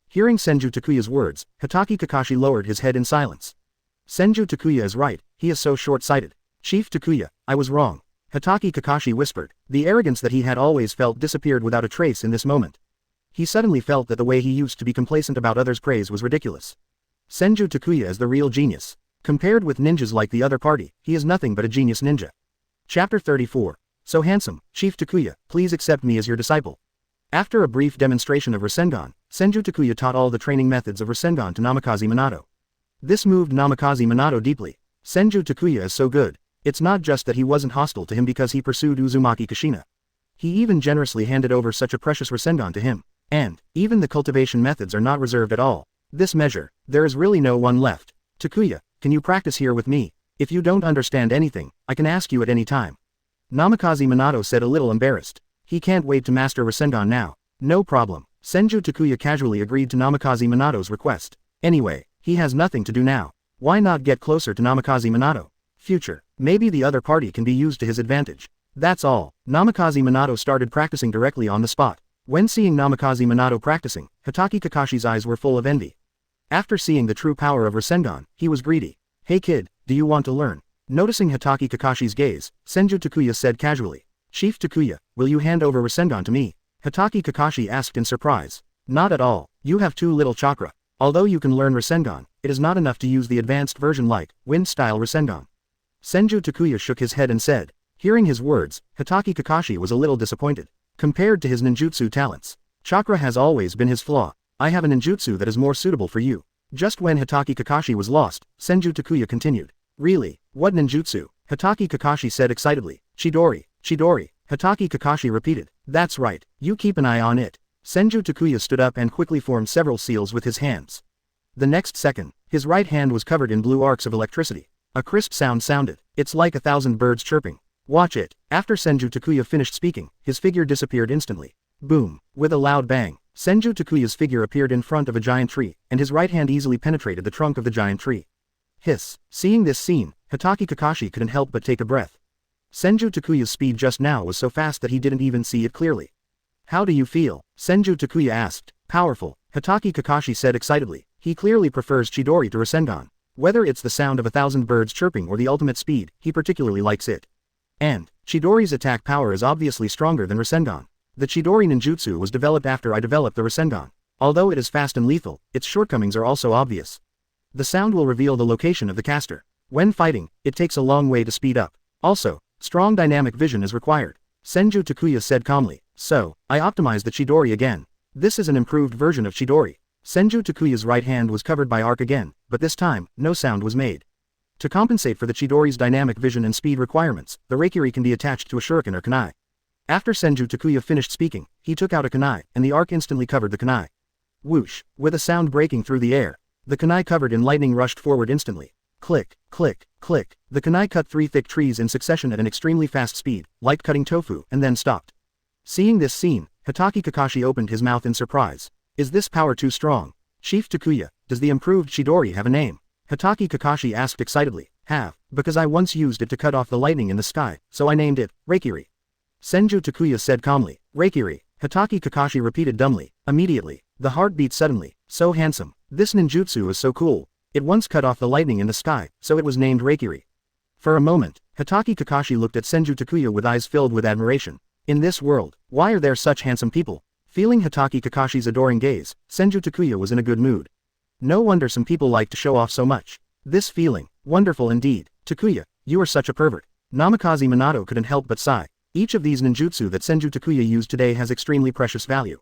Hearing Senju Takuya's words, Hitaki Kakashi lowered his head in silence. Senju Takuya is right, he is so short-sighted. Chief Takuya, I was wrong. Hitaki Kakashi whispered. The arrogance that he had always felt disappeared without a trace in this moment. He suddenly felt that the way he used to be complacent about others' praise was ridiculous. Senju Takuya is the real genius. Compared with ninjas like the other party, he is nothing but a genius ninja. Chapter 34. So handsome, Chief Takuya, please accept me as your disciple. After a brief demonstration of Rasengan, Senju Takuya taught all the training methods of Rasengan to Namikaze Minato. This moved Namikaze Minato deeply. Senju Takuya is so good. It's not just that he wasn't hostile to him because he pursued Uzumaki Kushina. He even generously handed over such a precious Rasengan to him. And, even the cultivation methods are not reserved at all. This measure, there is really no one left. Takuya, can you practice here with me? If you don't understand anything, I can ask you at any time. Namikaze Minato said a little embarrassed. He can't wait to master Rasengan now. No problem. Senju Takuya casually agreed to Namikaze Minato's request. Anyway, he has nothing to do now. Why not get closer to Namikaze Minato? Future. Maybe the other party can be used to his advantage. That's all. Namikaze Minato started practicing directly on the spot. When seeing Namikaze Minato practicing, Hatake Kakashi's eyes were full of envy. After seeing the true power of Rasengan, he was greedy. Hey kid, do you want to learn? Noticing Hatake Kakashi's gaze, Senju Takuya said casually. Chief Takuya, will you hand over Rasengan to me? Hatake Kakashi asked in surprise. Not at all, you have too little chakra. Although you can learn Rasengan, it is not enough to use the advanced version like wind-style Rasengan. Senju Takuya shook his head and said. Hearing his words, Hatake Kakashi was a little disappointed. Compared to his ninjutsu talents, chakra has always been his flaw. I have a ninjutsu that is more suitable for you. Just when Hatake Kakashi was lost, Senju Takuya continued. Really? What ninjutsu? Hatake Kakashi said excitedly. Chidori, Chidori. Hatake Kakashi repeated. That's right, you keep an eye on it. Senju Takuya stood up and quickly formed several seals with his hands. The next second, his right hand was covered in blue arcs of electricity. A crisp sound sounded. It's like 1,000 birds chirping. Watch it. After Senju Takuya finished speaking, his figure disappeared instantly. Boom. With a loud bang, Senju Takuya's figure appeared in front of a giant tree, and his right hand easily penetrated the trunk of the giant tree. Hiss. Seeing this scene, Hatake Kakashi couldn't help but take a breath. Senju Takuya's speed just now was so fast that he didn't even see it clearly. How do you feel? Senju Takuya asked. Powerful, Hatake Kakashi said excitedly. He clearly prefers Chidori to Rasengan. Whether it's the sound of 1,000 birds chirping or the ultimate speed, he particularly likes it. And, Chidori's attack power is obviously stronger than Rasengan. The Chidori ninjutsu was developed after I developed the Rasengan. Although it is fast and lethal, its shortcomings are also obvious. The sound will reveal the location of the caster. When fighting, it takes a long way to speed up. Also, strong dynamic vision is required. Senju Takuya said calmly. So, I optimized the Chidori again. This is an improved version of Chidori. Senju Takuya's right hand was covered by arc again, but this time, no sound was made. To compensate for the Chidori's dynamic vision and speed requirements, the Reikiri can be attached to a shuriken or kunai. After Senju Takuya finished speaking, he took out a kunai, and the arc instantly covered the kunai. Whoosh, with a sound breaking through the air, the kunai covered in lightning rushed forward instantly. Click, click, click, the kunai cut 3 thick trees in succession at an extremely fast speed, like cutting tofu, and then stopped. Seeing this scene, Hatake Kakashi opened his mouth in surprise. Is this power too strong? Chief Takuya, does the improved Chidori have a name? Hatake Kakashi asked excitedly. Have, because I once used it to cut off the lightning in the sky, so I named it Reikiri. Senju Takuya said calmly. Reikiri, Hatake Kakashi repeated dumbly. Immediately, the heart beat suddenly. So handsome. This ninjutsu is so cool. It once cut off the lightning in the sky, so it was named Reikiri. For a moment, Hatake Kakashi looked at Senju Takuya with eyes filled with admiration. In this world, why are there such handsome people? Feeling Hatake Kakashi's adoring gaze, Senju Takuya was in a good mood. No wonder some people like to show off so much. This feeling, wonderful indeed. Takuya, you are such a pervert. Namikaze Minato couldn't help but sigh. Each of these ninjutsu that Senju Takuya used today has extremely precious value.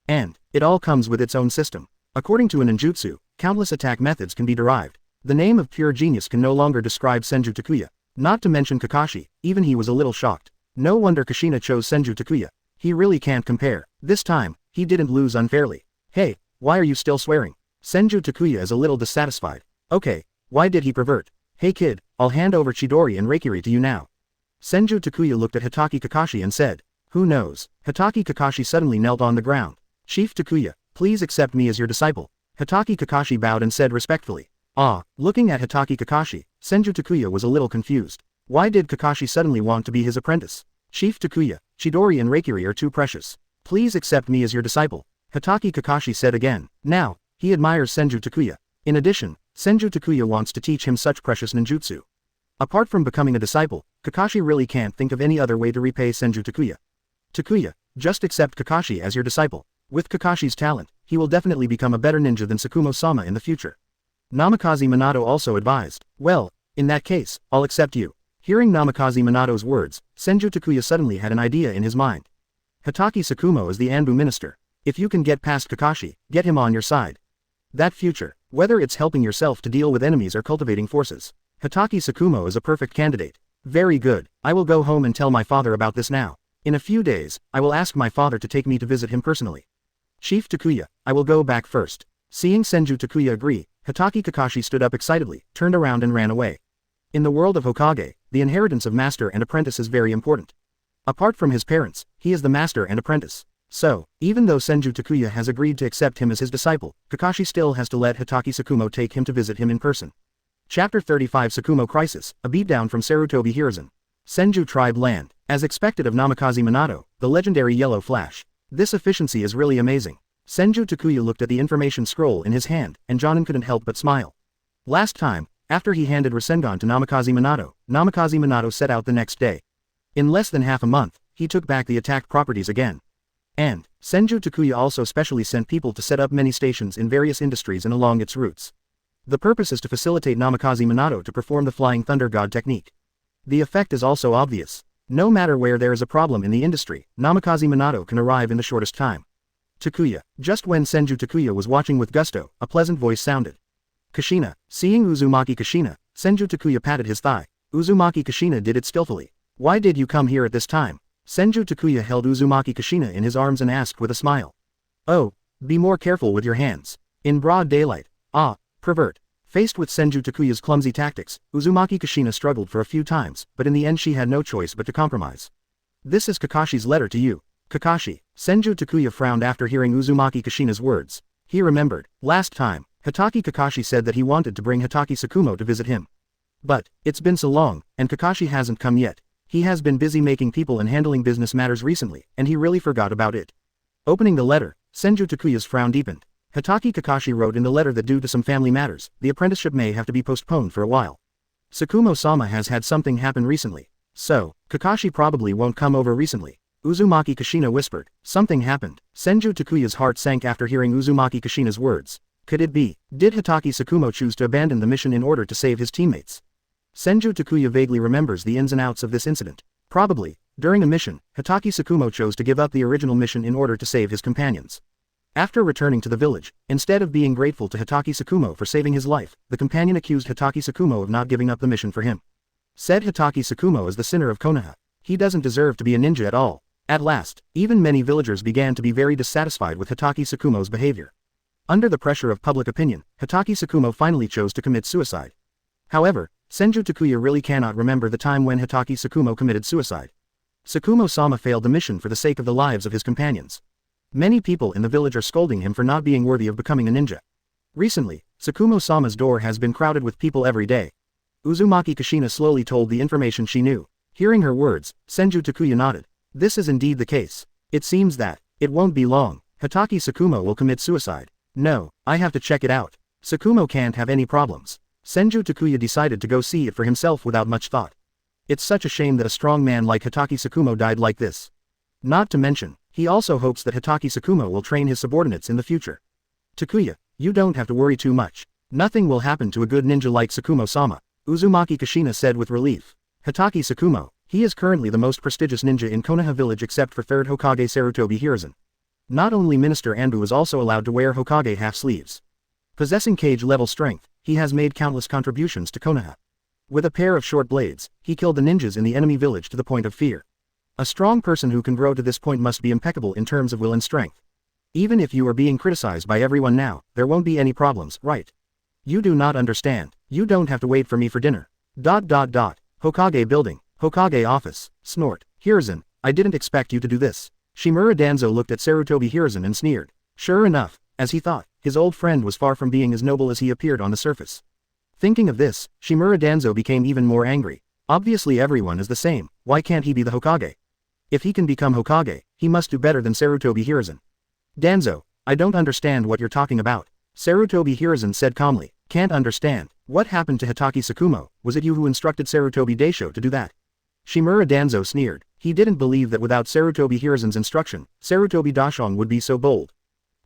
And, it all comes with its own system. According to a ninjutsu, countless attack methods can be derived. The name of pure genius can no longer describe Senju Takuya. Not to mention Kakashi, even he was a little shocked. No wonder Kushina chose Senju Takuya. He really can't compare. This time, he didn't lose unfairly. Hey, why are you still swearing? Senju Takuya is a little dissatisfied. Okay, why did he pervert? Hey kid, I'll hand over Chidori and Reikiri to you now. Senju Takuya looked at Hatake Kakashi and said. Who knows? Hatake Kakashi suddenly knelt on the ground. Chief Takuya, please accept me as your disciple. Hatake Kakashi bowed and said respectfully. Looking at Hatake Kakashi, Senju Takuya was a little confused. Why did Kakashi suddenly want to be his apprentice? Chief Takuya, Chidori and Reikiri are too precious. Please accept me as your disciple. Hatake Kakashi said again. Now, he admires Senju Takuya. In addition, Senju Takuya wants to teach him such precious ninjutsu. Apart from becoming a disciple, Kakashi really can't think of any other way to repay Senju Takuya. Takuya, just accept Kakashi as your disciple. With Kakashi's talent, he will definitely become a better ninja than Tsukumo-sama in the future. Namikaze Minato also advised. Well, in that case, I'll accept you. Hearing Namikaze Minato's words, Senju Takuya suddenly had an idea in his mind. Hatake Tsukumo is the Anbu minister. If you can get past Kakashi, get him on your side. That future, whether it's helping yourself to deal with enemies or cultivating forces, Hatake Tsukumo is a perfect candidate. Very good, I will go home and tell my father about this now. In a few days, I will ask my father to take me to visit him personally. Chief Takuya, I will go back first. Seeing Senju Takuya agree, Hatake Kakashi stood up excitedly, turned around and ran away. In the world of Hokage, the inheritance of master and apprentice is very important. Apart from his parents, he is the master and apprentice. So, even though Senju Takuya has agreed to accept him as his disciple, Kakashi still has to let Hitaki Tsukumo take him to visit him in person. Chapter 35 Tsukumo Crisis, a beatdown from Sarutobi Hiruzen. Senju Tribe Land. As expected of Namikaze Minato, the legendary Yellow Flash. This efficiency is really amazing. Senju Takuya looked at the information scroll in his hand, and Jonin couldn't help but smile. Last time, after he handed Rasengan to Namikaze Minato set out the next day. In less than half a month, he took back the attacked properties again. And, Senju Takuya also specially sent people to set up many stations in various industries and along its routes. The purpose is to facilitate Namikaze Minato to perform the Flying Thunder God technique. The effect is also obvious. No matter where there is a problem in the industry, Namikaze Minato can arrive in the shortest time. Takuya. Just when Senju Takuya was watching with gusto, a pleasant voice sounded. Kushina. Seeing Uzumaki Kushina, Senju Takuya patted his thigh. Uzumaki Kushina did it skillfully. Why did you come here at this time? Senju Takuya held Uzumaki Kushina in his arms and asked with a smile. Oh, be more careful with your hands. In broad daylight. Ah, pervert. Faced with Senju Takuya's clumsy tactics, Uzumaki Kushina struggled for a few times, but in the end she had no choice but to compromise. This is Kakashi's letter to you. Kakashi. Senju Takuya frowned after hearing Uzumaki Kushina's words. He remembered. Last time, Hitaki Kakashi said that he wanted to bring Hitaki Tsukumo to visit him. But, it's been so long, and Kakashi hasn't come yet. He has been busy making people and handling business matters recently, and he really forgot about it. Opening the letter, Senju Takuya's frown deepened. Hitaki Kakashi wrote in the letter that due to some family matters, the apprenticeship may have to be postponed for a while. Tsukumo-sama has had something happen recently. So, Kakashi probably won't come over recently. Uzumaki Kushina whispered. Something happened. Senju Takuya's heart sank after hearing Uzumaki Kushina's words. Could it be? Did Hitaki Tsukumo choose to abandon the mission in order to save his teammates? Senju Takuya vaguely remembers the ins and outs of this incident. Probably, during a mission, Hitaki Tsukumo chose to give up the original mission in order to save his companions. After returning to the village, instead of being grateful to Hitaki Tsukumo for saving his life, the companion accused Hitaki Tsukumo of not giving up the mission for him. Said Hitaki Tsukumo is the sinner of Konoha. He doesn't deserve to be a ninja at all. At last, even many villagers began to be very dissatisfied with Hitaki Tsukumo's behavior. Under the pressure of public opinion, Hitaki Tsukumo finally chose to commit suicide. However, Senju Takuya really cannot remember the time when Hitaki Tsukumo committed suicide. Tsukumo-sama failed the mission for the sake of the lives of his companions. Many people in the village are scolding him for not being worthy of becoming a ninja. Recently, Tsukumo-sama's door has been crowded with people every day. Uzumaki Kushina slowly told the information she knew. Hearing her words, Senju Takuya nodded. This is indeed the case. It seems that, it won't be long, Hitaki Tsukumo will commit suicide. No, I have to check it out. Tsukumo can't have any problems. Senju Takuya decided to go see it for himself without much thought. It's such a shame that a strong man like Hitaki Tsukumo died like this. Not to mention, he also hopes that Hitaki Tsukumo will train his subordinates in the future. Takuya, you don't have to worry too much. Nothing will happen to a good ninja like Tsukumo-sama, Uzumaki Kushina said with relief. Hitaki Tsukumo, he is currently the most prestigious ninja in Konoha village except for 3rd Hokage Sarutobi Hiruzen. Not only Minister Anbu is also allowed to wear Hokage half-sleeves. Possessing Kage-level strength, he has made countless contributions to Konoha. With a pair of short blades, he killed the ninjas in the enemy village to the point of fear. A strong person who can grow to this point must be impeccable in terms of will and strength. Even if you are being criticized by everyone now, there won't be any problems, right? You do not understand. You don't have to wait for me for dinner. ... Hokage building. Hokage office. Snort. Hiruzen, I didn't expect you to do this. Shimura Danzo looked at Sarutobi Hiruzen and sneered. Sure enough, as he thought, his old friend was far from being as noble as he appeared on the surface. Thinking of this, Shimura Danzo became even more angry. Obviously everyone is the same, why can't he be the Hokage? If he can become Hokage, he must do better than Sarutobi Hiruzen. Danzo, I don't understand what you're talking about. Sarutobi Hiruzen said calmly. Can't understand. What happened to Hitaki Tsukumo? Was it you who instructed Sarutobi Daisho to do that? Shimura Danzo sneered. He didn't believe that without Sarutobi Hiruzen's instruction, Sarutobi Dashong would be so bold.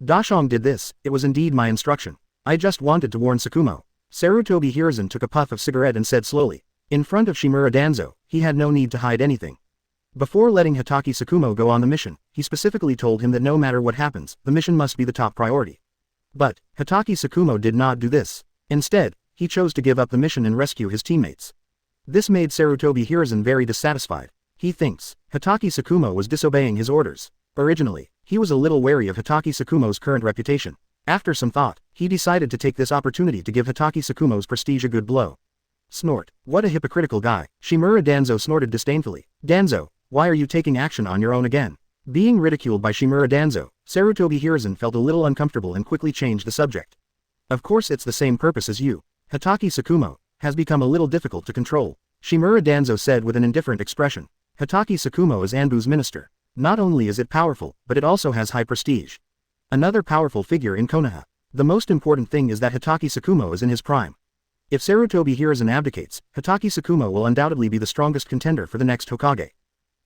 Dashong did this, it was indeed my instruction. I just wanted to warn Tsukumo. Sarutobi Hiruzen took a puff of cigarette and said slowly. In front of Shimura Danzo, he had no need to hide anything. Before letting Hitaki Tsukumo go on the mission, he specifically told him that no matter what happens, the mission must be the top priority. But, Hitaki Tsukumo did not do this. Instead, he chose to give up the mission and rescue his teammates. This made Sarutobi Hiruzen very dissatisfied. He thinks, Hitaki Tsukumo was disobeying his orders. Originally, he was a little wary of Hitaki Tsukumo's current reputation. After some thought, he decided to take this opportunity to give Hitaki Tsukumo's prestige a good blow. Snort. What a hypocritical guy. Shimura Danzo snorted disdainfully. Danzo, why are you taking action on your own again? Being ridiculed by Shimura Danzo, Sarutobi Hiruzen felt a little uncomfortable and quickly changed the subject. Of course it's the same purpose as you. Hatake Tsukumo has become a little difficult to control, Shimura Danzo said with an indifferent expression. Hatake Tsukumo is Anbu's minister. Not only is it powerful, but it also has high prestige. Another powerful figure in Konoha. The most important thing is that Hatake Tsukumo is in his prime. If Sarutobi Hiruzen abdicates, Hatake Tsukumo will undoubtedly be the strongest contender for the next Hokage.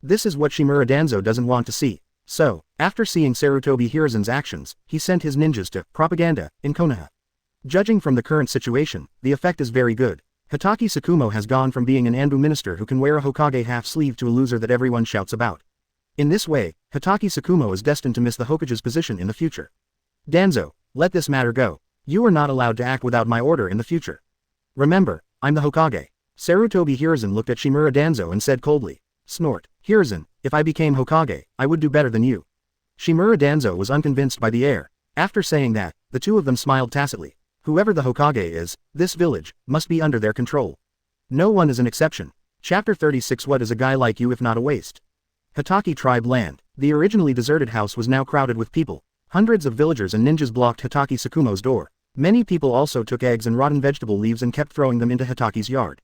This is what Shimura Danzo doesn't want to see. So, after seeing Sarutobi Hiruzen's actions, he sent his ninjas to propaganda in Konoha. Judging from the current situation, the effect is very good. Hatake Tsukumo has gone from being an Anbu minister who can wear a Hokage half-sleeve to a loser that everyone shouts about. In this way, Hatake Tsukumo is destined to miss the Hokage's position in the future. Danzo, let this matter go. You are not allowed to act without my order in the future. Remember, I'm the Hokage. Sarutobi Hiruzen looked at Shimura Danzo and said coldly. Snort. Hiruzen, if I became Hokage, I would do better than you. Shimura Danzo was unconvinced by the air. After saying that, the two of them smiled tacitly. Whoever the Hokage is, this village must be under their control. No one is an exception. Chapter 36. What is a guy like you if not a waste? Hatake Tribe Land. The originally deserted house was now crowded with people. Hundreds of villagers and ninjas blocked Hatake Tsukumo's door. Many people also took eggs and rotten vegetable leaves and kept throwing them into Hatake's yard.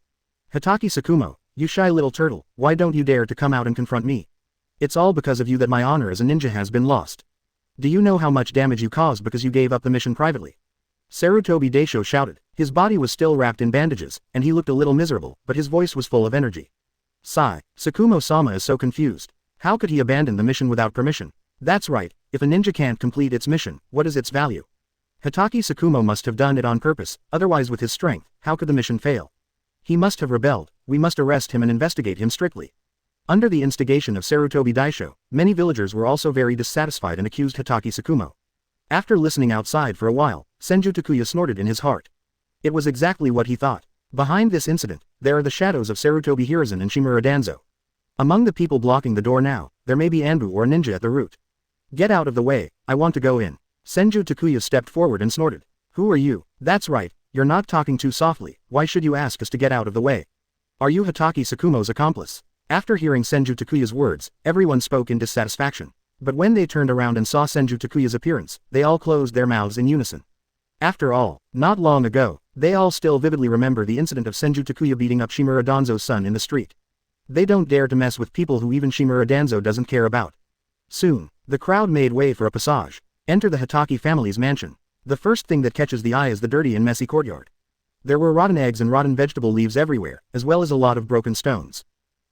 Hatake Tsukumo, you shy little turtle, why don't you dare to come out and confront me? It's all because of you that my honor as a ninja has been lost. Do you know how much damage you caused because you gave up the mission privately? Sarutobi Daisho shouted. His body was still wrapped in bandages, and he looked a little miserable, but his voice was full of energy. Sigh. Tsukumo-sama is so confused. How could he abandon the mission without permission? That's right, if a ninja can't complete its mission, what is its value? Hatake Tsukumo must have done it on purpose, otherwise with his strength, how could the mission fail? He must have rebelled. We must arrest him and investigate him strictly. Under the instigation of Sarutobi Daisho, many villagers were also very dissatisfied and accused Hatake Tsukumo. After listening outside for a while, Senju Takuya snorted in his heart. It was exactly what he thought. Behind this incident, there are the shadows of Sarutobi Hiruzen and Shimura Danzo. Among the people blocking the door now, there may be Anbu or a ninja at the root. Get out of the way, I want to go in. Senju Takuya stepped forward and snorted. Who are you? That's right, you're not talking too softly, why should you ask us to get out of the way? Are you Hatake Tsukumo's accomplice? After hearing Senju Takuya's words, everyone spoke in dissatisfaction. But when they turned around and saw Senju Takuya's appearance, they all closed their mouths in unison. After all, not long ago, they all still vividly remember the incident of Senju Takuya beating up Shimura Danzo's son in the street. They don't dare to mess with people who even Shimura Danzo doesn't care about. Soon, the crowd made way for a passage. Enter the Hatake family's mansion. The first thing that catches the eye is the dirty and messy courtyard. There were rotten eggs and rotten vegetable leaves everywhere, as well as a lot of broken stones.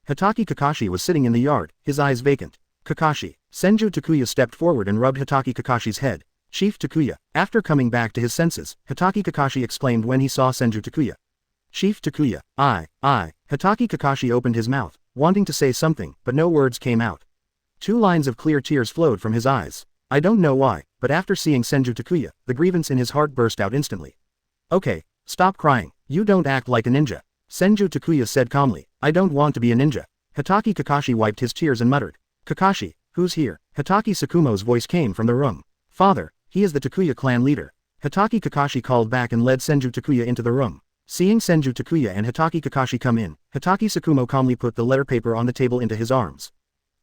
Hatake Kakashi was sitting in the yard, his eyes vacant. Kakashi. Senju Takuya stepped forward and rubbed Hatake Kakashi's head. Chief Takuya. After coming back to his senses, Hatake Kakashi exclaimed when he saw Senju Takuya. Chief Takuya. I. Hatake Kakashi opened his mouth, wanting to say something, but no words came out. 2 lines of clear tears flowed from his eyes. I don't know why, but after seeing Senju Takuya, the grievance in his heart burst out instantly. Okay, stop crying, you don't act like a ninja. Senju Takuya said calmly. I don't want to be a ninja. Hatake Kakashi wiped his tears and muttered. Kakashi, who's here? Hatake Tsukumo's voice came from the room. Father, he is the Takuya clan leader. Hatake Kakashi called back and led Senju Takuya into the room. Seeing Senju Takuya and Hatake Kakashi come in, Hatake Tsukumo calmly put the letter paper on the table into his arms.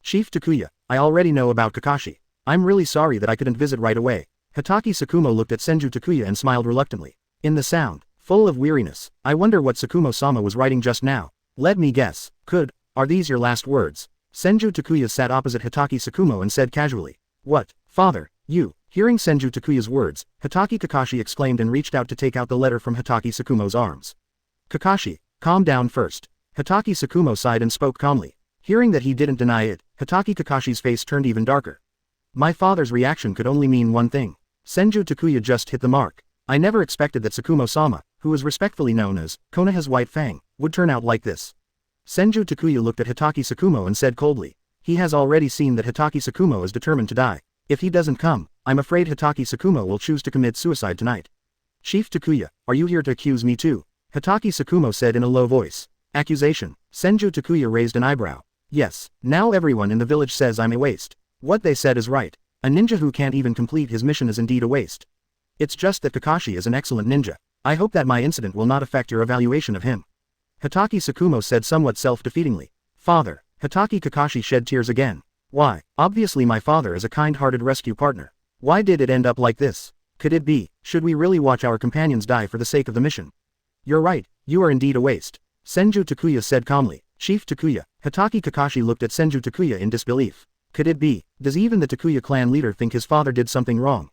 Chief Takuya, I already know about Kakashi. I'm really sorry that I couldn't visit right away. Hatake Tsukumo looked at Senju Takuya and smiled reluctantly. In the sound, full of weariness, I wonder what Tsukumo-sama was writing just now. Let me guess. Are these your last words? Senju Takuya sat opposite Hatake Tsukumo and said casually. What, father, you? Hearing Senju Takuya's words, Hatake Kakashi exclaimed and reached out to take out the letter from Hatake Tsukumo's arms. Kakashi, calm down first. Hatake Tsukumo sighed and spoke calmly. Hearing that he didn't deny it, Hatake Kakashi's face turned even darker. My father's reaction could only mean one thing. Senju Takuya just hit the mark. I never expected that Tsukumo-sama, who is respectfully known as Konoha's White Fang, would turn out like this. Senju Takuya looked at Hatake Tsukumo and said coldly. He has already seen that Hatake Tsukumo is determined to die. If he doesn't come, I'm afraid Hatake Tsukumo will choose to commit suicide tonight. Chief Takuya, are you here to accuse me too? Hatake Tsukumo said in a low voice. Accusation. Senju Takuya raised an eyebrow. Yes, now everyone in the village says I'm a waste. What they said is right. A ninja who can't even complete his mission is indeed a waste. It's just that Kakashi is an excellent ninja. I hope that my incident will not affect your evaluation of him. Hatake Tsukumo said somewhat self-defeatingly. Father. Hatake Kakashi shed tears again. Why? Obviously my father is a kind-hearted rescue partner. Why did it end up like this? Could it be, should we really watch our companions die for the sake of the mission? You're right, you are indeed a waste. Senju Takuya said calmly. Chief Takuya. Hitaki Kakashi looked at Senju Takuya in disbelief. Could it be, does even the Takuya clan leader think his father did something wrong?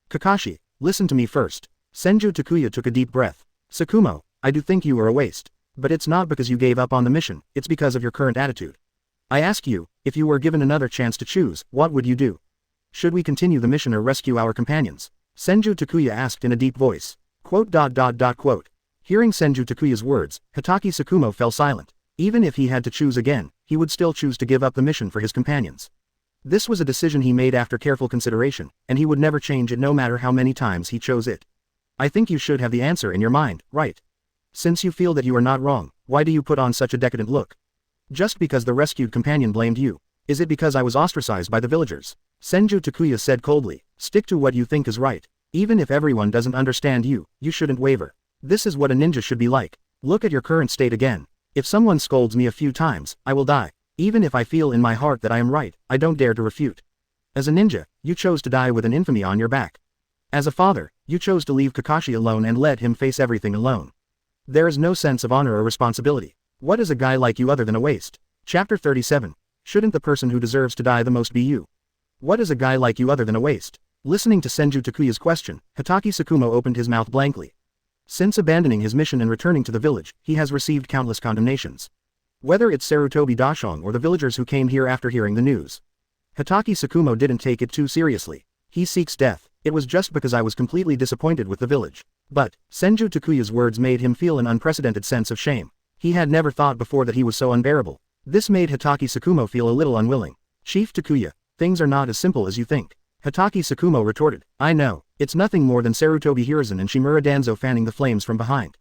Kakashi, listen to me first. Senju Takuya took a deep breath. Tsukumo, I do think you are a waste. But it's not because you gave up on the mission, it's because of your current attitude. I ask you, if you were given another chance to choose, what would you do? Should we continue the mission or rescue our companions? Senju Takuya asked in a deep voice. Quote. Hearing Senju Takuya's words, Hitaki Tsukumo fell silent. Even if he had to choose again, he would still choose to give up the mission for his companions. This was a decision he made after careful consideration, and he would never change it no matter how many times he chose it. I think you should have the answer in your mind, right? Since you feel that you are not wrong, why do you put on such a decadent look? Just because the rescued companion blamed you. Is it because I was ostracized by the villagers? Senju Takuya said coldly. Stick to what you think is right. Even if everyone doesn't understand you, you shouldn't waver. This is what a ninja should be like. Look at your current state again. If someone scolds me a few times, I will die. Even if I feel in my heart that I am right, I don't dare to refute. As a ninja, you chose to die with an infamy on your back. As a father, you chose to leave Kakashi alone and let him face everything alone. There is no sense of honor or responsibility. What is a guy like you other than a waste? Chapter 37. Shouldn't the person who deserves to die the most be you? What is a guy like you other than a waste? Listening to Senju Takuya's question, Hitaki Tsukumo opened his mouth blankly. Since abandoning his mission and returning to the village, he has received countless condemnations. Whether it's Sarutobi Dashong or the villagers who came here after hearing the news. Hitaki Tsukumo didn't take it too seriously. He seeks death. It was just because I was completely disappointed with the village. But, Senju Takuya's words made him feel an unprecedented sense of shame. He had never thought before that he was so unbearable. This made Hitaki Tsukumo feel a little unwilling. Chief Takuya, things are not as simple as you think. Hitaki Tsukumo retorted. I know, it's nothing more than Sarutobi Hiruzen and Shimura Danzo fanning the flames from behind.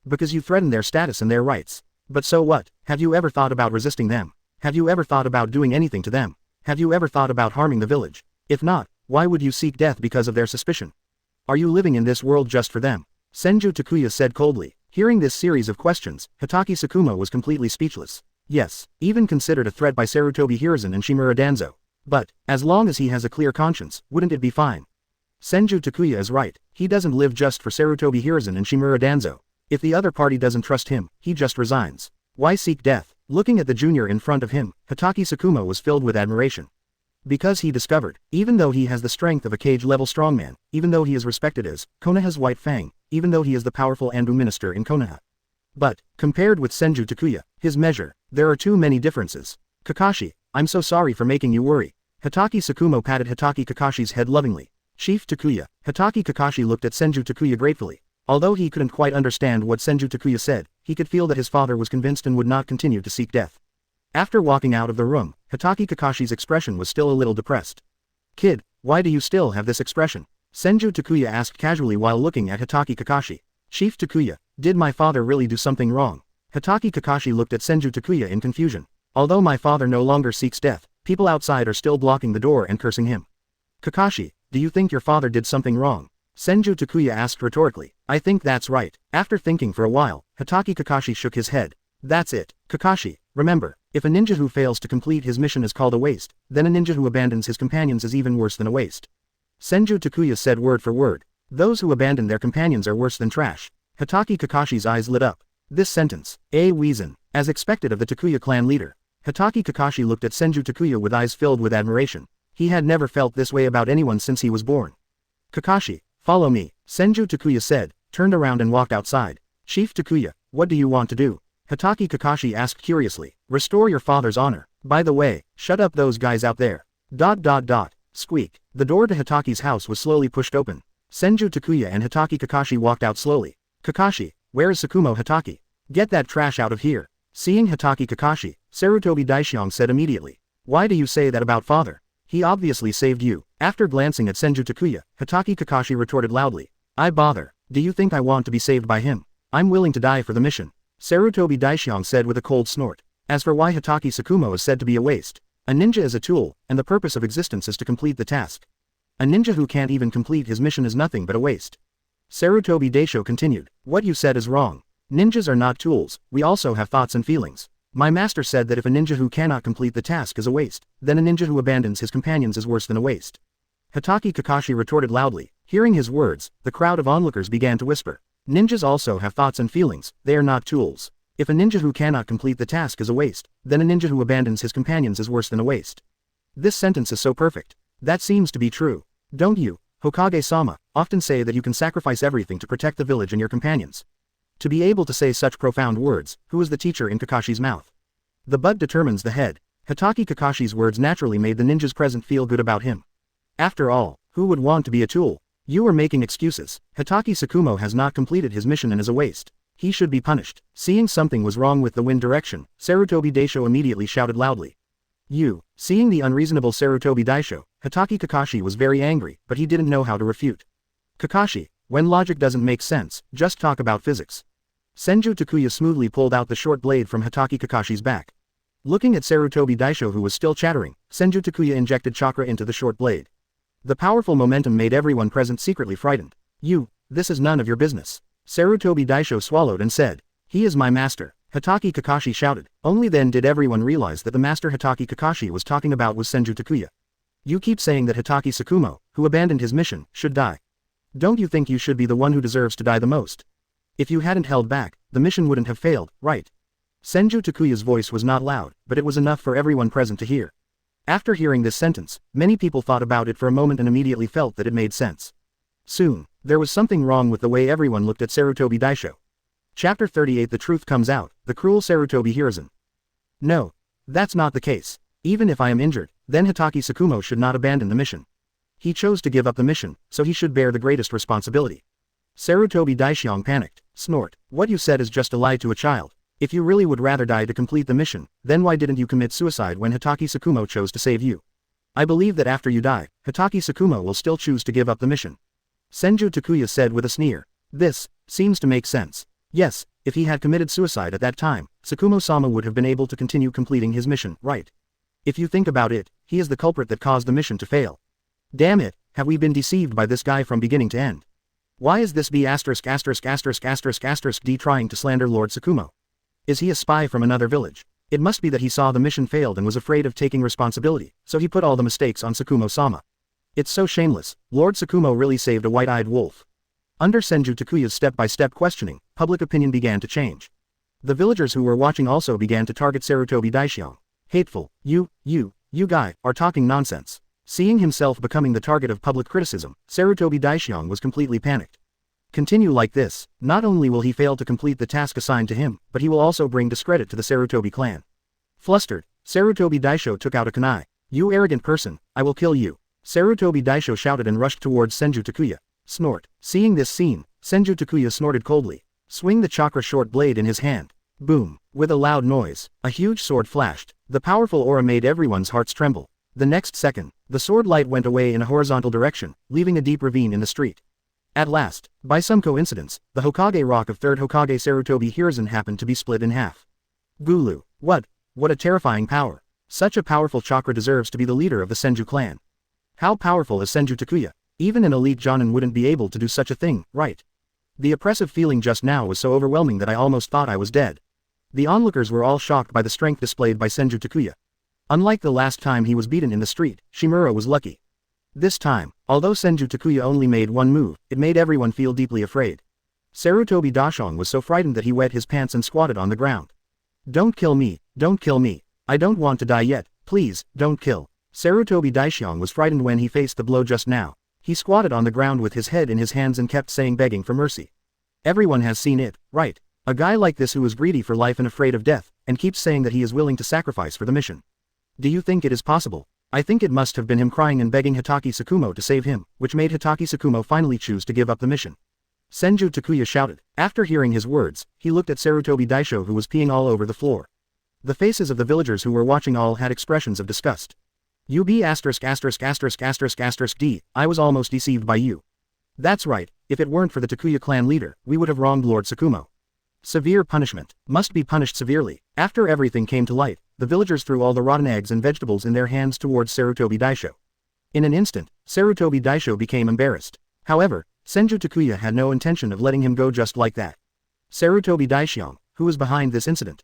Because you threaten their status and their rights. But so what? Have you ever thought about resisting them? Have you ever thought about doing anything to them? Have you ever thought about harming the village? If not, why would you seek death because of their suspicion? Are you living in this world just for them? Senju Takuya said coldly. Hearing this series of questions, Hitaki Tsukumo was completely speechless. Yes, even considered a threat by Sarutobi Hiruzen and Shimura Danzo. But, as long as he has a clear conscience, wouldn't it be fine? Senju Takuya is right, he doesn't live just for Sarutobi Hiruzen and Shimura Danzo. If the other party doesn't trust him, he just resigns. Why seek death? Looking at the junior in front of him, Hitaki Tsukumo was filled with admiration. Because he discovered, even though he has the strength of a cage-level strongman, even though he is respected as Konoha's White Fang, even though he is the powerful Anbu minister in Konoha. But, compared with Senju Takuya, his measure, there are too many differences. Kakashi, I'm so sorry for making you worry. Hitaki Tsukumo patted Hitaki Kakashi's head lovingly. Chief Takuya. Hitaki Kakashi looked at Senju Takuya gratefully. Although he couldn't quite understand what Senju Takuya said, he could feel that his father was convinced and would not continue to seek death. After walking out of the room, Hitaki Kakashi's expression was still a little depressed. Kid, why do you still have this expression? Senju Takuya asked casually while looking at Hitaki Kakashi. Chief Takuya, did my father really do something wrong? Hitaki Kakashi looked at Senju Takuya in confusion. Although my father no longer seeks death, people outside are still blocking the door and cursing him. Kakashi, do you think your father did something wrong? Senju Takuya asked rhetorically. I think that's right. After thinking for a while, Hitaki Kakashi shook his head. That's it. Kakashi, remember, if a ninja who fails to complete his mission is called a waste, then a ninja who abandons his companions is even worse than a waste. Senju Takuya said word for word. Those who abandon their companions are worse than trash. Hitaki Kakashi's eyes lit up. This sentence, Weezin, as expected of the Takuya clan leader. Hitaki Kakashi looked at Senju Takuya with eyes filled with admiration. He had never felt this way about anyone since he was born. Kakashi, follow me, Senju Takuya said, turned around and walked outside. Chief Takuya, what do you want to do? Hitaki Kakashi asked curiously. Restore your father's honor. By the way, shut up those guys out there. Squeak. The door to Hitaki's house was slowly pushed open. Senju Takuya and Hitaki Kakashi walked out slowly. Kakashi, where is Tsukumo Hitaki? Get that trash out of here. Seeing Hitaki Kakashi, Sarutobi Daishiong said immediately. Why do you say that about father? He obviously saved you. After glancing at Senju Takuya, Hitaki Kakashi retorted loudly. I bother. Do you think I want to be saved by him? I'm willing to die for the mission. Sarutobi Daishiong said with a cold snort. As for why Hitaki Tsukumo is said to be a waste. A ninja is a tool, and the purpose of existence is to complete the task. A ninja who can't even complete his mission is nothing but a waste. Sarutobi Daisho continued. What you said is wrong. Ninjas are not tools, we also have thoughts and feelings. My master said that if a ninja who cannot complete the task is a waste, then a ninja who abandons his companions is worse than a waste. Hatake Kakashi retorted loudly. Hearing his words, the crowd of onlookers began to whisper. Ninjas also have thoughts and feelings, they are not tools. If a ninja who cannot complete the task is a waste, then a ninja who abandons his companions is worse than a waste. This sentence is so perfect. That seems to be true. Don't you, Hokage-sama, often say that you can sacrifice everything to protect the village and your companions? To be able to say such profound words, who is the teacher in Kakashi's mouth? The bud determines the head. Hatake Kakashi's words naturally made the ninjas present feel good about him. After all, who would want to be a tool? You are making excuses. Hatake Tsukumo has not completed his mission and is a waste. He should be punished. Seeing something was wrong with the wind direction, Sarutobi Daisho immediately shouted loudly. Seeing the unreasonable Sarutobi Daisho, Hatake Kakashi was very angry, but he didn't know how to refute. Kakashi, when logic doesn't make sense, just talk about physics. Senju Takuya smoothly pulled out the short blade from Hatake Kakashi's back. Looking at Sarutobi Daisho who was still chattering, Senju Takuya injected chakra into the short blade. The powerful momentum made everyone present secretly frightened. This is none of your business. Sarutobi Daisho swallowed and said, he is my master. Hatake Kakashi shouted. Only then did everyone realize that the master Hatake Kakashi was talking about was Senju Takuya. You keep saying that Hatake Tsukumo, who abandoned his mission, should die. Don't you think you should be the one who deserves to die the most? If you hadn't held back, the mission wouldn't have failed, right? Senju Takuya's voice was not loud, but it was enough for everyone present to hear. After hearing this sentence, many people thought about it for a moment and immediately felt that it made sense. Soon, there was something wrong with the way everyone looked at Sarutobi Daisho. Chapter 38 The truth comes out, the cruel Sarutobi Hiruzen. No. That's not the case. Even if I am injured, then Hatake Tsukumo should not abandon the mission. He chose to give up the mission, so he should bear the greatest responsibility. Sarutobi Daishiong panicked. Snort. What you said is just a lie to a child. If you really would rather die to complete the mission, then why didn't you commit suicide when Hatake Tsukumo chose to save you? I believe that after you die, Hatake Tsukumo will still choose to give up the mission. Senju Takuya said with a sneer. This seems to make sense. Yes, if he had committed suicide at that time, Tsukumo-sama would have been able to continue completing his mission, right? If you think about it, he is the culprit that caused the mission to fail. Damn it, have we been deceived by this guy from beginning to end? Why is this B********** D trying to slander Lord Tsukumo? Is he a spy from another village? It must be that he saw the mission failed and was afraid of taking responsibility, so he put all the mistakes on Tsukumo-sama. It's so shameless. Lord Tsukumo really saved a white-eyed wolf. Under Senju Takuya's step-by-step questioning, public opinion began to change. The villagers who were watching also began to target Sarutobi Daishiong. Hateful, you guy, are talking nonsense. Seeing himself becoming the target of public criticism, Sarutobi Daishiong was completely panicked. Continue like this, not only will he fail to complete the task assigned to him, but he will also bring discredit to the Sarutobi clan. Flustered, Sarutobi Daisho took out a kunai. You arrogant person, I will kill you. Sarutobi Daisho shouted and rushed towards Senju Takuya. Snort. Seeing this scene, Senju Takuya snorted coldly. Swing the chakra short blade in his hand. Boom. With a loud noise, a huge sword flashed. The powerful aura made everyone's hearts tremble. The next second, the sword light went away in a horizontal direction, leaving a deep ravine in the street. At last, by some coincidence, the Hokage rock of 3rd Hokage Sarutobi Hiruzen happened to be split in half. Gulu. What a terrifying power. Such a powerful chakra deserves to be the leader of the Senju clan. How powerful is Senju Takuya? Even an elite Jonin wouldn't be able to do such a thing, right? The oppressive feeling just now was so overwhelming that I almost thought I was dead. The onlookers were all shocked by the strength displayed by Senju Takuya. Unlike the last time he was beaten in the street, Shimura was lucky. This time, although Senju Takuya only made one move, it made everyone feel deeply afraid. Sarutobi Daishiong was so frightened that he wet his pants and squatted on the ground. Don't kill me, don't kill me. I don't want to die yet, please, don't kill. Sarutobi Daishiong was frightened when he faced the blow just now. He squatted on the ground with his head in his hands and kept saying begging for mercy. Everyone has seen it, right? A guy like this who is greedy for life and afraid of death, and keeps saying that he is willing to sacrifice for the mission. Do you think it is possible? I think it must have been him crying and begging Hatake Tsukumo to save him, which made Hatake Tsukumo finally choose to give up the mission. Senju Takuya shouted. After hearing his words, he looked at Sarutobi Daisho who was peeing all over the floor. The faces of the villagers who were watching all had expressions of disgust. D. I was almost deceived by you. That's right, if it weren't for the Takuya clan leader, we would have wronged Lord Tsukumo. Severe punishment. Must be punished severely. After everything came to light, the villagers threw all the rotten eggs and vegetables in their hands towards Sarutobi Daisho. In an instant, Sarutobi Daisho became embarrassed. However, Senju Takuya had no intention of letting him go just like that. Sarutobi Daishiong, who was behind this incident?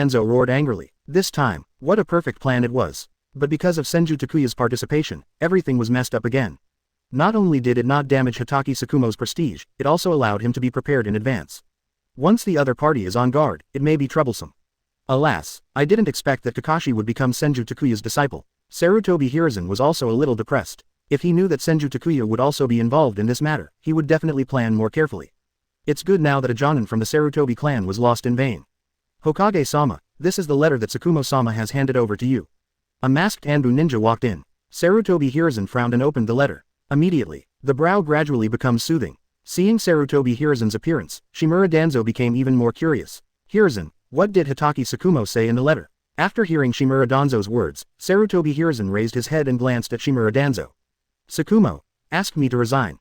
Danzo roared angrily. This time, what a perfect plan it was. But because of Senju Takuya's participation, everything was messed up again. Not only did it not damage Hotake Tsukumo's prestige, it also allowed him to be prepared in advance. Once the other party is on guard, it may be troublesome. Alas, I didn't expect that Kakashi would become Senju Takuya's disciple. Sarutobi Hiruzen was also a little depressed. If he knew that Senju Takuya would also be involved in this matter, he would definitely plan more carefully. It's good now that a Jonin from the Sarutobi clan was lost in vain. Hokage-sama, this is the letter that Tsukumo-sama has handed over to you. A masked Anbu ninja walked in. Sarutobi Hiruzen frowned and opened the letter. Immediately, the brow gradually becomes soothing. Seeing Sarutobi Hiruzen's appearance, Shimura Danzo became even more curious. Hiruzen, what did Hotake Tsukumo say in the letter? After hearing Shimura Danzo's words, Sarutobi Hiruzen raised his head and glanced at Shimura Danzo. Tsukumo asked me to resign.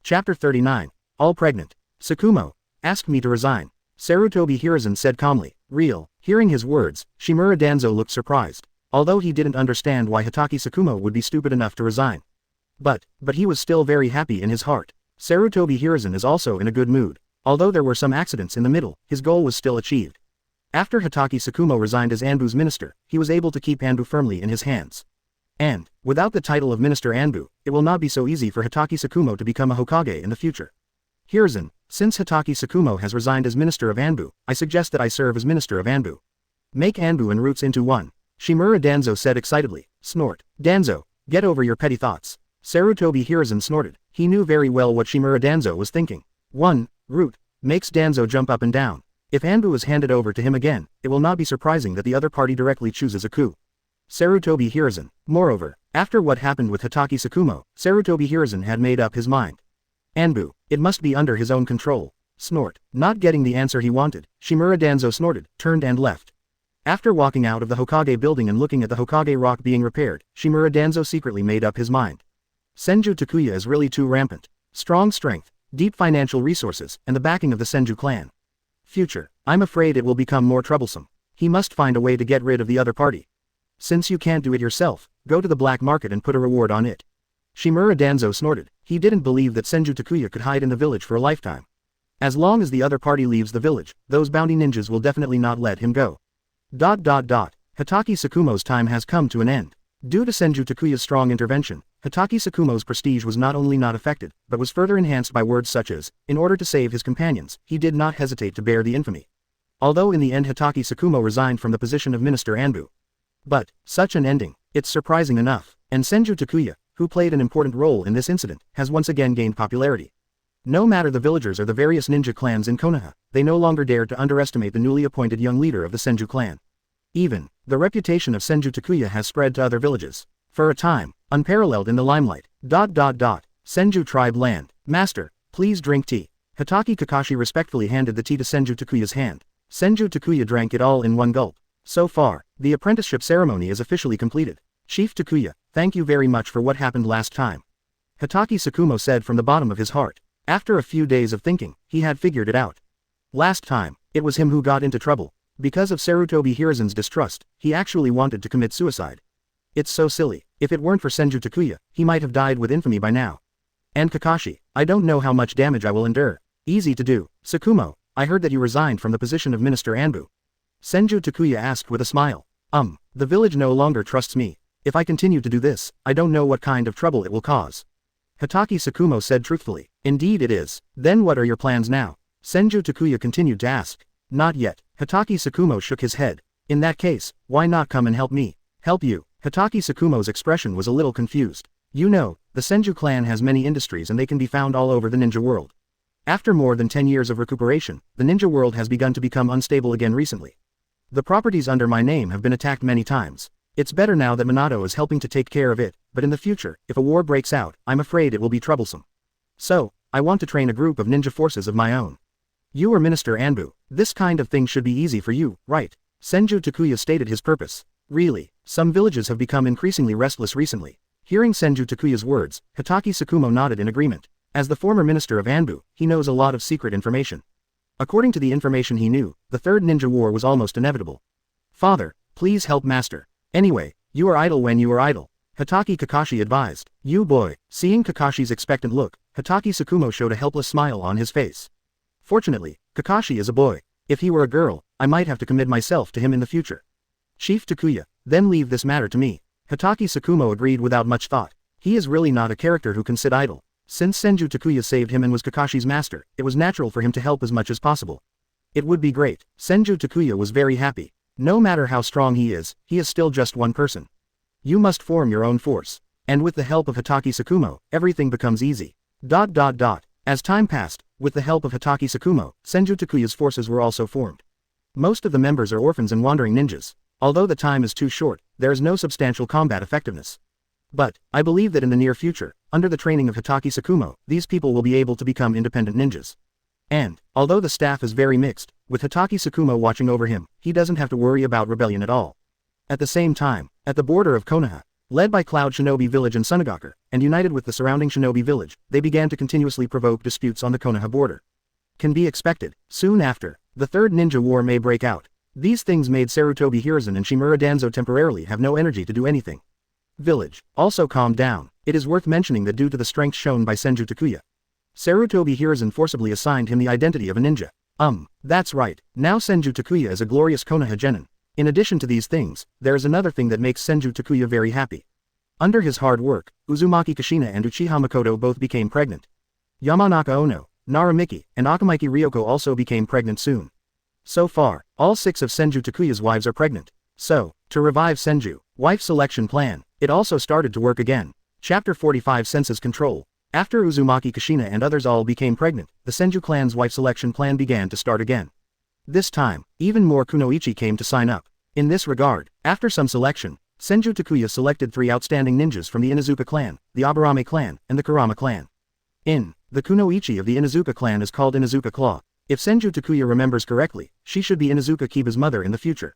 Chapter 39. All pregnant. Tsukumo asked me to resign. Sarutobi Hiruzen said calmly. Real. Hearing his words, Shimura Danzo looked surprised. Although he didn't understand why Hotake Tsukumo would be stupid enough to resign. But he was still very happy in his heart. Sarutobi Hiruzen is also in a good mood. Although there were some accidents in the middle, his goal was still achieved. After Hotake Tsukumo resigned as Anbu's minister, he was able to keep Anbu firmly in his hands. And, without the title of Minister Anbu, it will not be so easy for Hotake Tsukumo to become a Hokage in the future. Hiruzen, since Hotake Tsukumo has resigned as Minister of Anbu, I suggest that I serve as Minister of Anbu. Make Anbu and Roots into one. Shimura Danzo said excitedly. Snort. Danzo, get over your petty thoughts. Sarutobi Hiruzen snorted. He knew very well what Shimura Danzo was thinking. 1. Root. Makes Danzo jump up and down. If Anbu is handed over to him again, it will not be surprising that the other party directly chooses a coup. Sarutobi Hiruzen. Moreover, after what happened with Hotake Tsukumo, Sarutobi Hiruzen had made up his mind. Anbu, it must be under his own control. Snort. Not getting the answer he wanted, Shimura Danzo snorted, turned and left. After walking out of the Hokage building and looking at the Hokage rock being repaired, Shimura Danzo secretly made up his mind. Senju Takuya is really too rampant. Strong strength, deep financial resources, and the backing of the Senju clan. Future, I'm afraid it will become more troublesome. He must find a way to get rid of the other party. Since you can't do it yourself, go to the black market and put a reward on it. Shimura Danzo snorted. He didn't believe that Senju Takuya could hide in the village for a lifetime. As long as the other party leaves the village, those bounty ninjas will definitely not let him go. Hotake Tsukumo's time has come to an end. Due to Senju Takuya's strong intervention, Hotake Tsukumo's prestige was not only not affected, but was further enhanced by words such as, in order to save his companions, he did not hesitate to bear the infamy. Although in the end Hotake Tsukumo resigned from the position of Minister Anbu. But, such an ending, it's surprising enough, and Senju Takuya, who played an important role in this incident, has once again gained popularity. No matter the villagers or the various ninja clans in Konoha, they no longer dared to underestimate the newly appointed young leader of the Senju clan. Even, the reputation of Senju Takuya has spread to other villages. For a time, unparalleled in the limelight. Senju tribe land. Master, please drink tea. Hotake Kakashi respectfully handed the tea to Senju Takuya's hand. Senju Takuya drank it all in one gulp. So far, the apprenticeship ceremony is officially completed. Chief Takuya, Thank you very much for what happened last time. Hatake Tsukumo said from the bottom of his heart. After a few days of thinking, he had figured it out. Last time, it was him who got into trouble. Because of Sarutobi Hiruzen's distrust, he actually wanted to commit suicide. It's so silly. If it weren't for Senju Takuya, he might have died with infamy by now. And Kakashi, I don't know how much damage I will endure. Easy to do. Tsukumo, I heard that you resigned from the position of Minister Anbu. Senju Takuya asked with a smile. The village no longer trusts me. If I continue to do this, I don't know what kind of trouble it will cause. Hatake Tsukumo said truthfully. Indeed it is. Then what are your plans now? Senju Takuya continued to ask. Not yet. Hatake Tsukumo shook his head. In that case, why not come and help me? Help you? Hatake Tsukumo's expression was a little confused. You know, the Senju clan has many industries and they can be found all over the ninja world. After more than 10 years of recuperation, the ninja world has begun to become unstable again recently. The properties under my name have been attacked many times. It's better now that Minato is helping to take care of it, but in the future, if a war breaks out, I'm afraid it will be troublesome. So, I want to train a group of ninja forces of my own. You are Minister Anbu. This kind of thing should be easy for you, right? Senju Takuya stated his purpose. Really, some villages have become increasingly restless recently. Hearing Senju Takuya's words, Hatake Tsukumo nodded in agreement. As the former minister of Anbu, he knows a lot of secret information. According to the information he knew, the Third Ninja War was almost inevitable. Father, please help Master. Anyway, you are idle when you are idle. Hatake Kakashi advised. You boy. Seeing Kakashi's expectant look, Hatake Tsukumo showed a helpless smile on his face. Fortunately, Kakashi is a boy. If he were a girl, I might have to commit myself to him in the future. Chief Takuya, then leave this matter to me. Hatake Tsukumo agreed without much thought. He is really not a character who can sit idle. Since Senju Takuya saved him and was Kakashi's master, it was natural for him to help as much as possible. It would be great. Senju Takuya was very happy. No matter how strong he is still just one person. You must form your own force. And with the help of Hatake Tsukumo, everything becomes easy. As time passed, with the help of Hatake Tsukumo, Senju Takuya's forces were also formed. Most of the members are orphans and wandering ninjas. Although the time is too short, there is no substantial combat effectiveness. But, I believe that in the near future, under the training of Hatake Tsukumo, these people will be able to become independent ninjas. And, although the staff is very mixed, with Hatake Tsukumo watching over him, he doesn't have to worry about rebellion at all. At the same time, at the border of Konoha, led by Cloud Shinobi Village and Tsunagaku, and united with the surrounding Shinobi Village, they began to continuously provoke disputes on the Konoha border. Can be expected, soon after, the Third Ninja War may break out. These things made Sarutobi Hiruzen and Shimura Danzo temporarily have no energy to do anything. Village also calmed down. It is worth mentioning that due to the strength shown by Senju Takuya, Sarutobi Hiruzen forcibly assigned him the identity of a ninja. That's right. Now Senju Takuya is a glorious Konoha genin. In addition to these things, there is another thing that makes Senju Takuya very happy. Under his hard work, Uzumaki Kushina and Uchiha Mikoto both became pregnant. Yamanaka Ono, Naramiki, and Akamiki Ryoko also became pregnant soon. So far, all 6 of Senju Takuya's wives are pregnant. So, to revive Senju, wife selection plan, it also started to work again. Chapter 45 Senses Control. After Uzumaki Kushina and others all became pregnant, the Senju clan's wife selection plan began to start again. This time, even more kunoichi came to sign up. In this regard, after some selection, Senju Takuya selected 3 outstanding ninjas from the Inuzuka clan, the Aburame clan, and the Kurama clan. The kunoichi of the Inuzuka clan is called Inuzuka Claw. If Senju Takuya remembers correctly, she should be Inuzuka Kiba's mother in the future.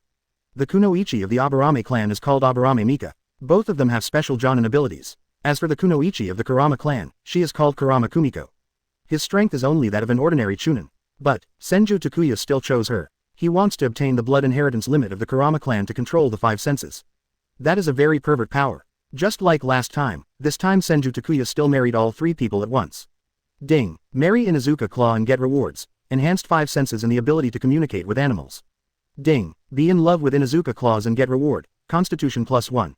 The kunoichi of the Aburame clan is called Aburame Mika. Both of them have special jonin abilities. As for the kunoichi of the Kurama clan, she is called Kurama Kumiko. His strength is only that of an ordinary chunin. But, Senju Takuya still chose her. He wants to obtain the blood inheritance limit of the Kurama clan to control the 5 senses. That is a very pervert power. Just like last time, this time Senju Takuya still married all 3 people at once. Ding. Marry Inuzuka Claw and get rewards. Enhanced 5 senses and the ability to communicate with animals. Ding. Be in love with Inuzuka Claws and get reward. Constitution +1.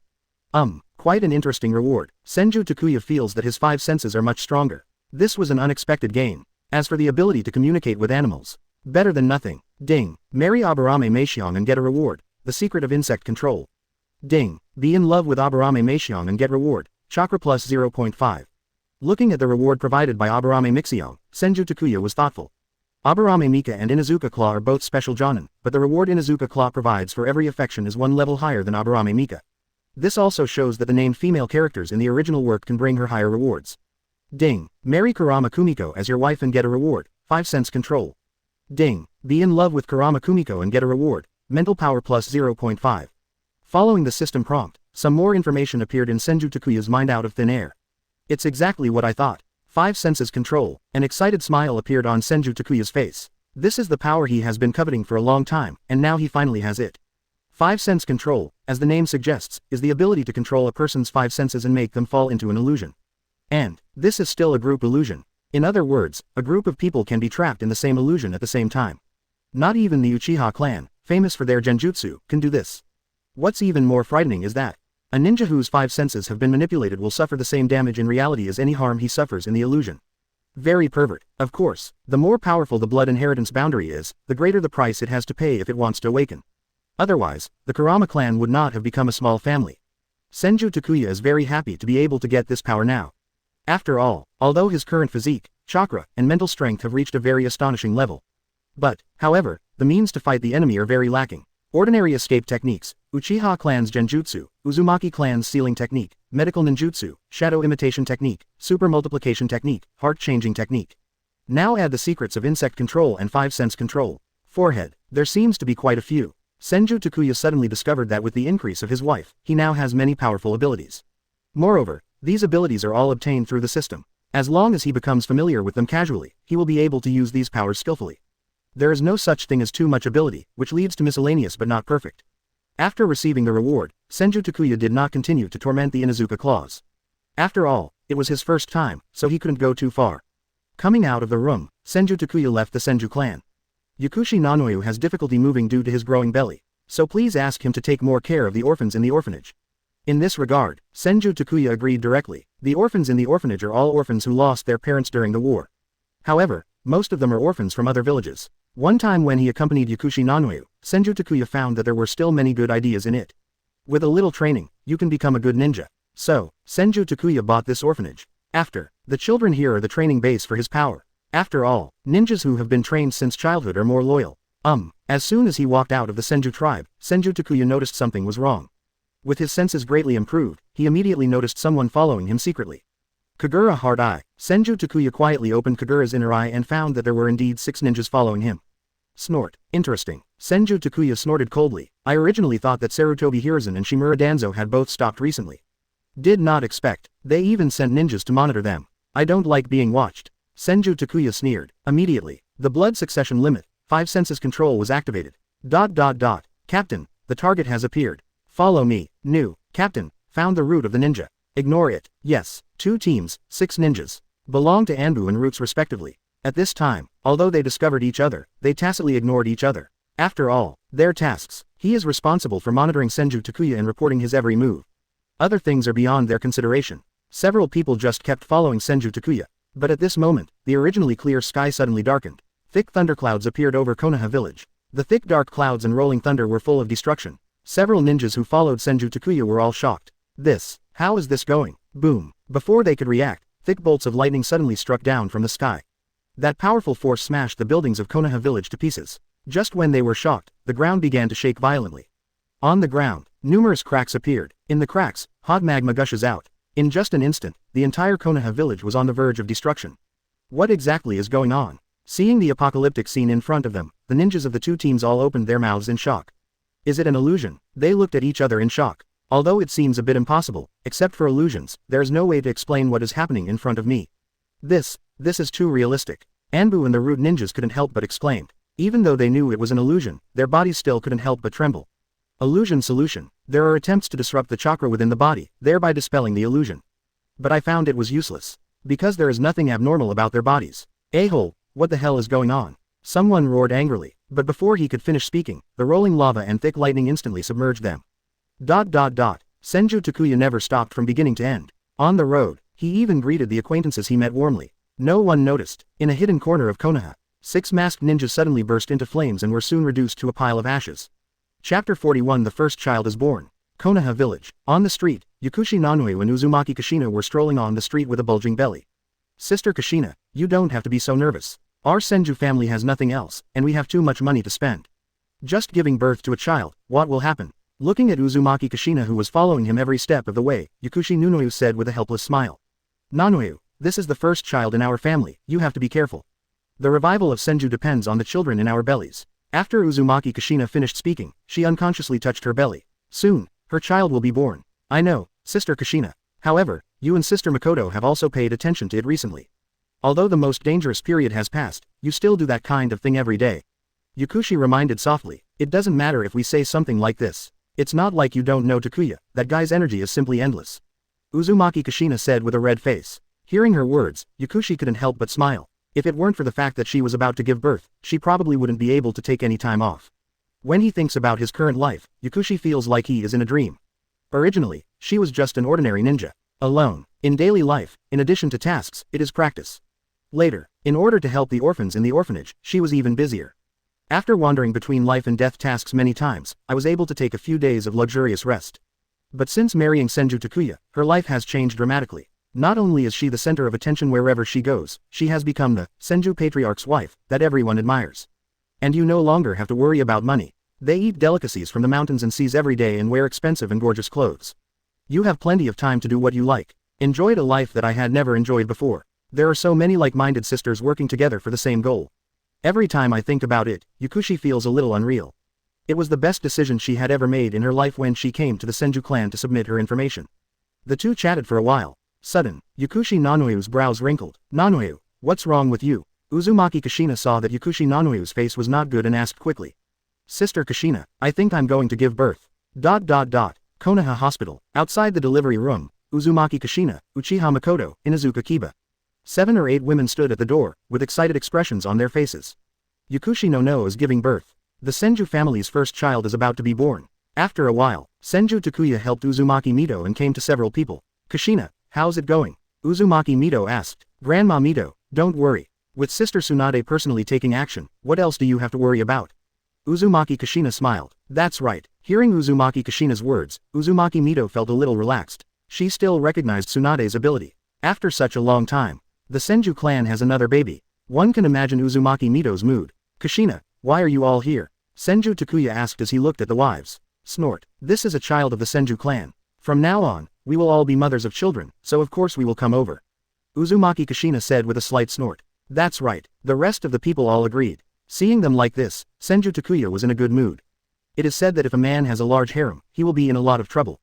Quite an interesting reward. Senju Takuya feels that his 5 senses are much stronger. This was an unexpected gain. As for the ability to communicate with animals, better than nothing. Ding. Marry Aburame Meishiong and get a reward. The secret of insect control. Ding. Be in love with Aburame Meishiong and get reward. Chakra +0.5. Looking at the reward provided by Aburame Mixiong, Senju Takuya was thoughtful. Aburame Mika and Inuzuka Claw are both special jonin, but the reward Inuzuka Claw provides for every affection is 1 level higher than Aburame Mika. This also shows that the named female characters in the original work can bring her higher rewards. Ding. Marry Kurama Kumiko as your wife and get a reward. 5 sense control. Ding. Be in love with Kurama Kumiko and get a reward. Mental power +0.5. Following the system prompt, Some more information appeared in Senju Takuya's mind out of thin air. It's exactly what I thought. 5 senses control. An excited smile appeared on Senju Takuya's face. This is the power he has been coveting for a long time, and now he finally has it. 5 sense control, as the name suggests, is the ability to control a person's 5 senses and make them fall into an illusion. And this is still a group illusion. In other words, a group of people can be trapped in the same illusion at the same time. Not even the Uchiha clan, famous for their genjutsu, can do this. What's even more frightening is that a ninja whose 5 senses have been manipulated will suffer the same damage in reality as any harm he suffers in the illusion. Very pervert. Of course, the more powerful the blood inheritance boundary is, the greater the price it has to pay if it wants to awaken. Otherwise, the Kurama clan would not have become a small family. Senju Takuya is very happy to be able to get this power now. After all, although his current physique, chakra, and mental strength have reached a very astonishing level. But, however, the means to fight the enemy are very lacking. Ordinary escape techniques, Uchiha clan's genjutsu, Uzumaki clan's sealing technique, medical ninjutsu, shadow imitation technique, super multiplication technique, heart-changing technique. Now add the secrets of insect control and 5 sense control. Forehead, there seems to be quite a few. Senju Takuya suddenly discovered that with the increase of his wife, he now has many powerful abilities. Moreover, these abilities are all obtained through the system. As long as he becomes familiar with them casually, he will be able to use these powers skillfully. There is no such thing as too much ability, which leads to miscellaneous but not perfect. After receiving the reward, Senju Takuya did not continue to torment the Inuzuka claws. After all, it was his first time, so he couldn't go too far. Coming out of the room, Senju Takuya left the Senju clan. Yakushi Nanoyu has difficulty moving due to his growing belly, so please ask him to take more care of the orphans in the orphanage. In this regard, Senju Takuya agreed directly. The orphans in the orphanage are all orphans who lost their parents during the war. However, most of them are orphans from other villages. One time when he accompanied Yakushi Nanoyu, Senju Takuya found that there were still many good ideas in it. With a little training, you can become a good ninja. So, Senju Takuya bought this orphanage. After, the children here are the training base for his power. After all, ninjas who have been trained since childhood are more loyal. As soon as he walked out of the Senju tribe, Senju Takuya noticed something was wrong. With his senses greatly improved, he immediately noticed someone following him secretly. Kagura hard eye. Senju Takuya quietly opened Kagura's inner eye and found that there were indeed 6 ninjas following him. Snort. Interesting. Senju Takuya snorted coldly. I originally thought that Sarutobi Hiruzen and Shimura Danzo had both stopped recently. Did not expect. They even sent ninjas to monitor them. I don't like being watched. Senju Takuya sneered. Immediately, the blood succession limit, 5 senses control was activated. Captain, the target has appeared. Follow me. New. Captain, found the root of the ninja. Ignore it. Yes. 2 teams, 6 ninjas. Belong to Anbu and Roots respectively. At this time, although they discovered each other, they tacitly ignored each other. After all, their tasks. He is responsible for monitoring Senju Takuya and reporting his every move. Other things are beyond their consideration. Several people just kept following Senju Takuya. But at this moment, the originally clear sky suddenly darkened. Thick thunderclouds appeared over Konoha village. The thick dark clouds and rolling thunder were full of destruction. Several ninjas who followed Senju Takuya were all shocked. How is this going? Boom. Before they could react, thick bolts of lightning suddenly struck down from the sky. That powerful force smashed the buildings of Konoha village to pieces. Just when they were shocked, the ground began to shake violently. On the ground, numerous cracks appeared. In the cracks, hot magma gushes out. In just an instant, the entire Konoha village was on the verge of destruction. What exactly is going on? Seeing the apocalyptic scene in front of them, the ninjas of the 2 teams all opened their mouths in shock. Is it an illusion? They looked at each other in shock. Although it seems a bit impossible, except for illusions, there is no way to explain what is happening in front of me. This is too realistic. Anbu and the Root ninjas couldn't help but exclaim. Even though they knew it was an illusion, their bodies still couldn't help but tremble. Illusion solution. There are attempts to disrupt the chakra within the body, thereby dispelling the illusion. But I found it was useless. Because there is nothing abnormal about their bodies. A-hole, what the hell is going on? Someone roared angrily, but before he could finish speaking, the rolling lava and thick lightning instantly submerged them. Senju Takuya never stopped from beginning to end. On the road, he even greeted the acquaintances he met warmly. No one noticed. In a hidden corner of Konoha, 6 masked ninjas suddenly burst into flames and were soon reduced to a pile of ashes. Chapter 41 The first child is born. Konoha village. On the street, Yakushi Nanoyu and Uzumaki Kushina were strolling on the street with a bulging belly. Sister Kushina, you don't have to be so nervous. Our Senju family has nothing else, and we have too much money to spend. Just giving birth to a child, what will happen? Looking at Uzumaki Kushina who was following him every step of the way, Yakushi Nanoyu said with a helpless smile. Nanoyu, this is the first child in our family, you have to be careful. The revival of Senju depends on the children in our bellies. After Uzumaki Kushina finished speaking, she unconsciously touched her belly. Soon, her child will be born. I know, Sister Kushina. However, you and Sister Mikoto have also paid attention to it recently. Although the most dangerous period has passed, you still do that kind of thing every day. Yakushi reminded softly, it doesn't matter if we say something like this. It's not like you don't know Takuya, that guy's energy is simply endless. Uzumaki Kushina said with a red face. Hearing her words, Yakushi couldn't help but smile. If it weren't for the fact that she was about to give birth, she probably wouldn't be able to take any time off. When he thinks about his current life, Yakushi feels like he is in a dream. Originally, she was just an ordinary ninja. Alone. In daily life, in addition to tasks, it is practice. Later, in order to help the orphans in the orphanage, she was even busier. After wandering between life and death tasks many times, I was able to take a few days of luxurious rest. But since marrying Senju Takuya, her life has changed dramatically. Not only is she the center of attention wherever she goes, she has become the Senju patriarch's wife that everyone admires. And you no longer have to worry about money. They eat delicacies from the mountains and seas every day and wear expensive and gorgeous clothes. You have plenty of time to do what you like. Enjoyed a life that I had never enjoyed before. There are so many like-minded sisters working together for the same goal. Every time I think about it, Yakushi feels a little unreal. It was the best decision she had ever made in her life when she came to the Senju clan to submit her information. The two chatted for a while. Sudden, Yakushi Nanoyu's brows wrinkled. Nanoyu, what's wrong with you? Uzumaki Kushina saw that Yakushi Nanoyu's face was not good and asked quickly. Sister Kushina, I think I'm going to give birth. Konoha Hospital, outside the delivery room, Uzumaki Kushina, Uchiha Mikoto, Inuzuka Kiba. 7 or 8 women stood at the door, with excited expressions on their faces. Yakushi no is giving birth. The Senju family's first child is about to be born. After a while, Senju Takuya helped Uzumaki Mito and came to several people. Kushina, how's it going? Uzumaki Mito asked. Grandma Mito, don't worry. With Sister Tsunade personally taking action, what else do you have to worry about? Uzumaki Kushina smiled. That's right. Hearing Uzumaki Kushina's words, Uzumaki Mito felt a little relaxed. She still recognized Tsunade's ability. After such a long time, the Senju clan has another baby. One can imagine Uzumaki Mito's mood. Kushina, why are you all here? Senju Takuya asked as he looked at the wives. Snort. This is a child of the Senju clan. From now on, we will all be mothers of children, so of course we will come over. Uzumaki Kushina said with a slight snort. That's right. The rest of the people all agreed. Seeing them like this, Senju Takuya was in a good mood. It is said that if a man has a large harem, he will be in a lot of trouble.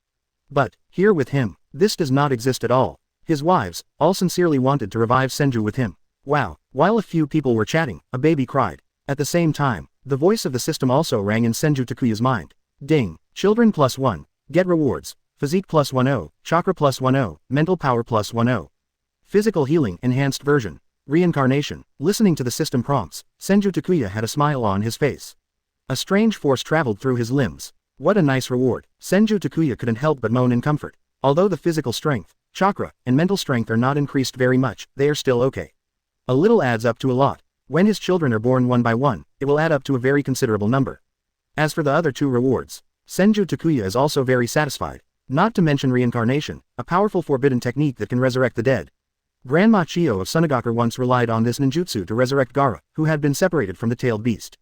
But, here with him, this does not exist at all. His wives, all sincerely wanted to revive Senju with him. Wow. While a few people were chatting, a baby cried. At the same time, the voice of the system also rang in Senju Takuya's mind. Ding. Children +1. Get rewards. Physique +10. Chakra +10. Mental power +10. Physical healing enhanced version. Reincarnation. Listening to the system prompts, Senju Takuya had a smile on his face. A strange force traveled through his limbs. What a nice reward. Senju Takuya couldn't help but moan in comfort. Although the physical strength, chakra, and mental strength are not increased very much, they are still okay. A little adds up to a lot. When his children are born one by one, it will add up to a very considerable number. As for the other 2 rewards, Senju Takuya is also very satisfied. Not to mention reincarnation, a powerful forbidden technique that can resurrect the dead. Grandma Chiyo of Sunagakure once relied on this ninjutsu to resurrect Gaara, who had been separated from the tailed beast.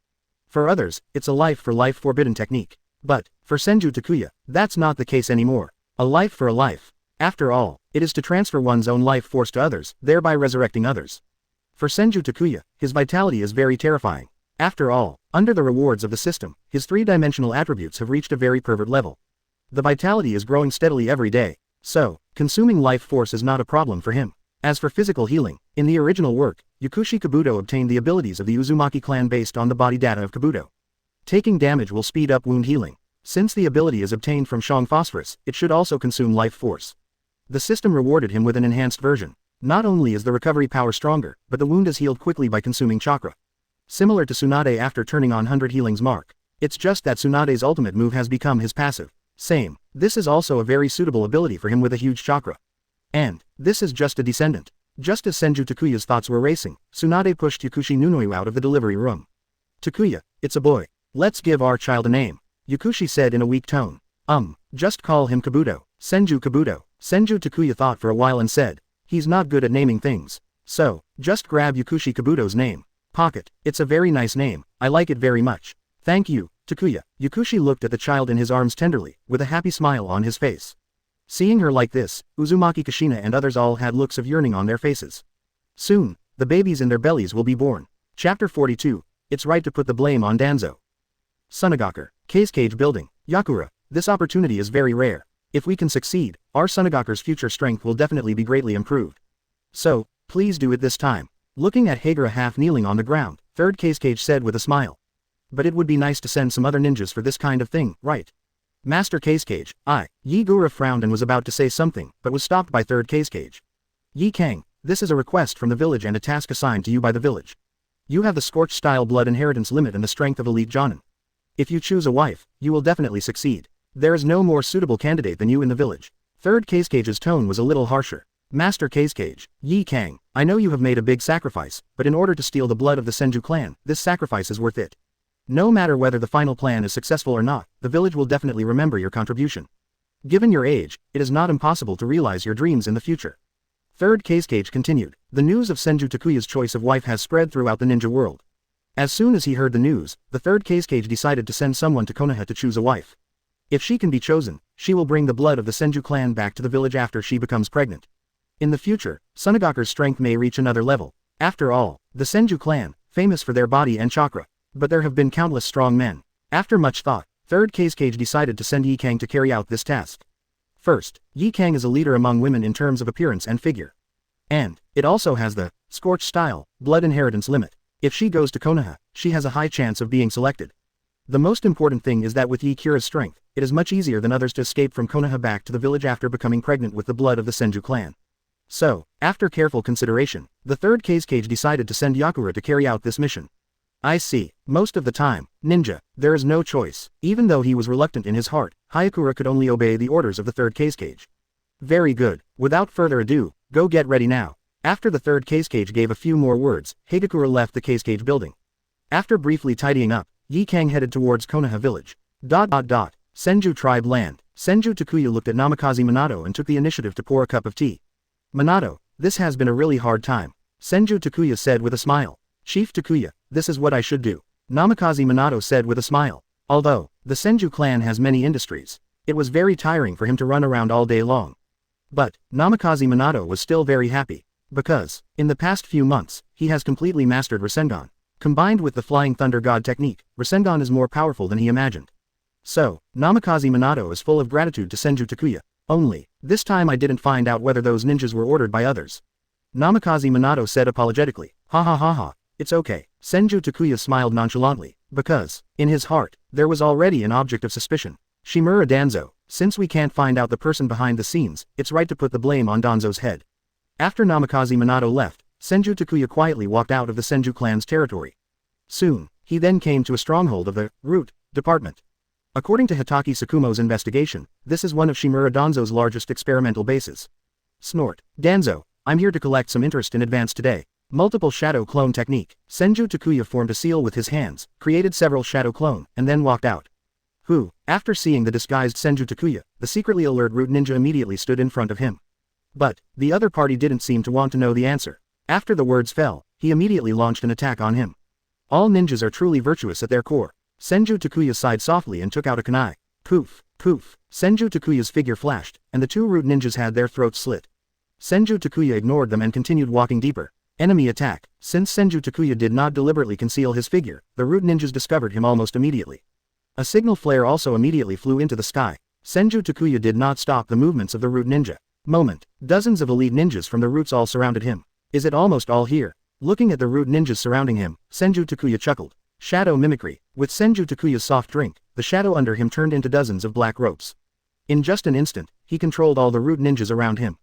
For others, it's a life-for-life forbidden technique. But, for Senju Takuya, that's not the case anymore. A life for a life. After all, it is to transfer one's own life force to others, thereby resurrecting others. For Senju Takuya, his vitality is very terrifying. After all, under the rewards of the system, his 3-dimensional attributes have reached a very pervert level. The vitality is growing steadily every day. So, consuming life force is not a problem for him. As for physical healing, in the original work, Yakushi Kabuto obtained the abilities of the Uzumaki clan based on the body data of Kabuto. Taking damage will speed up wound healing. Since the ability is obtained from Shang Phosphorus, it should also consume life force. The system rewarded him with an enhanced version. Not only is the recovery power stronger, but the wound is healed quickly by consuming chakra. Similar to Tsunade after turning on 100 healings mark. It's just that Tsunade's ultimate move has become his passive. Same. This is also a very suitable ability for him with a huge chakra. And, this is just a descendant. Just as Senju Takuya's thoughts were racing, Tsunade pushed Yakushi Nunoyu out of the delivery room. Takuya, it's a boy. Let's give our child a name. Yakushi said in a weak tone. Just call him Kabuto. Senju Kabuto. Senju Takuya thought for a while and said, he's not good at naming things. So, just grab Yakushi Kabuto's name. Pocket. It's a very nice name, I like it very much. Thank you, Takuya. Yakushi looked at the child in his arms tenderly, with a happy smile on his face. Seeing her like this, Uzumaki Kushina and others all had looks of yearning on their faces. Soon, the babies in their bellies will be born. Chapter 42. It's right to put the blame on Danzo. Sunagakure. Cage building. Yakura. This opportunity is very rare. If we can succeed, our Tsunagaku's future strength will definitely be greatly improved. So, please do it this time. Looking at Hagura half kneeling on the ground, 3rd Kazekage said with a smile. But it would be nice to send some other ninjas for this kind of thing, right? Master Kazekage, Hagura frowned and was about to say something, but was stopped by 3rd Kazekage. Yi Kang, this is a request from the village and a task assigned to you by the village. You have the scorched style blood inheritance limit and the strength of elite Jonin. If you choose a wife, you will definitely succeed. There is no more suitable candidate than you in the village. 3rd Kazecage's tone was a little harsher. Master Kazekage, Yi Kang, I know you have made a big sacrifice, but in order to steal the blood of the Senju clan, this sacrifice is worth it. No matter whether the final plan is successful or not, the village will definitely remember your contribution. Given your age, it is not impossible to realize your dreams in the future. 3rd Kazekage continued, the news of Senju Takuya's choice of wife has spread throughout the ninja world. As soon as he heard the news, the 3rd Kazekage decided to send someone to Konoha to choose a wife. If she can be chosen, she will bring the blood of the Senju clan back to the village after she becomes pregnant. In the future, Tsunagaku's strength may reach another level. After all, the Senju clan, famous for their body and chakra. But there have been countless strong men. After much thought, 3rd Kazekage decided to send Yi Kang to carry out this task. First, Yi Kang is a leader among women in terms of appearance and figure. And, it also has the scorched style, blood inheritance limit. If she goes to Konoha, she has a high chance of being selected. The most important thing is that with Yi Kira's strength, it is much easier than others to escape from Konoha back to the village after becoming pregnant with the blood of the Senju clan. So, after careful consideration, the 3rd Kazekage decided to send Yakura to carry out this mission. I see. Most of the time, ninja, there is no choice. Even though he was reluctant in his heart, Hayakura could only obey the orders of the 3rd Kazekage. Very good. Without further ado, go get ready now. After the 3rd Kazekage gave a few more words, Hayakura left the Kazekage building. After briefly tidying up, Yi Kang headed towards Konoha village. Senju tribe land. Senju Takuya looked at Namikaze Minato and took the initiative to pour a cup of tea. Minato, this has been a really hard time. Senju Takuya said with a smile. Chief Takuya, this is what I should do. Namikaze Minato said with a smile. Although, the Senju clan has many industries, it was very tiring for him to run around all day long. But, Namikaze Minato was still very happy. Because, in the past few months, he has completely mastered Rasengan. Combined with the Flying Thunder God technique, Rasengan is more powerful than he imagined. So, Namikaze Minato is full of gratitude to Senju Takuya. Only, this time I didn't find out whether those ninjas were ordered by others. Namikaze Minato said apologetically. Ha ha ha ha. It's okay. Senju Takuya smiled nonchalantly, because, in his heart, there was already an object of suspicion. Shimura Danzo, since we can't find out the person behind the scenes, it's right to put the blame on Danzo's head. After Namikaze Minato left, Senju Takuya quietly walked out of the Senju clan's territory. Soon, he then came to a stronghold of the Root Department. According to Hitaki Tsukumo's investigation, this is one of Shimura Danzo's largest experimental bases. Snort. Danzo, I'm here to collect some interest in advance today. Multiple shadow clone technique. Senju Takuya formed a seal with his hands, created several shadow clone, and then walked out. After seeing the disguised Senju Takuya, the secretly alert root ninja immediately stood in front of him. But, the other party didn't seem to want to know the answer. After the words fell, he immediately launched an attack on him. All ninjas are truly virtuous at their core. Senju Takuya sighed softly and took out a kunai. Poof, poof. Senju Takuya's figure flashed, and the two root ninjas had their throats slit. Senju Takuya ignored them and continued walking deeper. Enemy attack. Since Senju Takuya did not deliberately conceal his figure, the root ninjas discovered him almost immediately. A signal flare also immediately flew into the sky. Senju Takuya did not stop the movements of the root ninja. Moment. Dozens of elite ninjas from the roots all surrounded him. Is it almost all here? Looking at the root ninjas surrounding him, Senju Takuya chuckled. Shadow mimicry. With Senju Takuya's soft drink, the shadow under him turned into dozens of black ropes. In just an instant, he controlled all the root ninjas around him.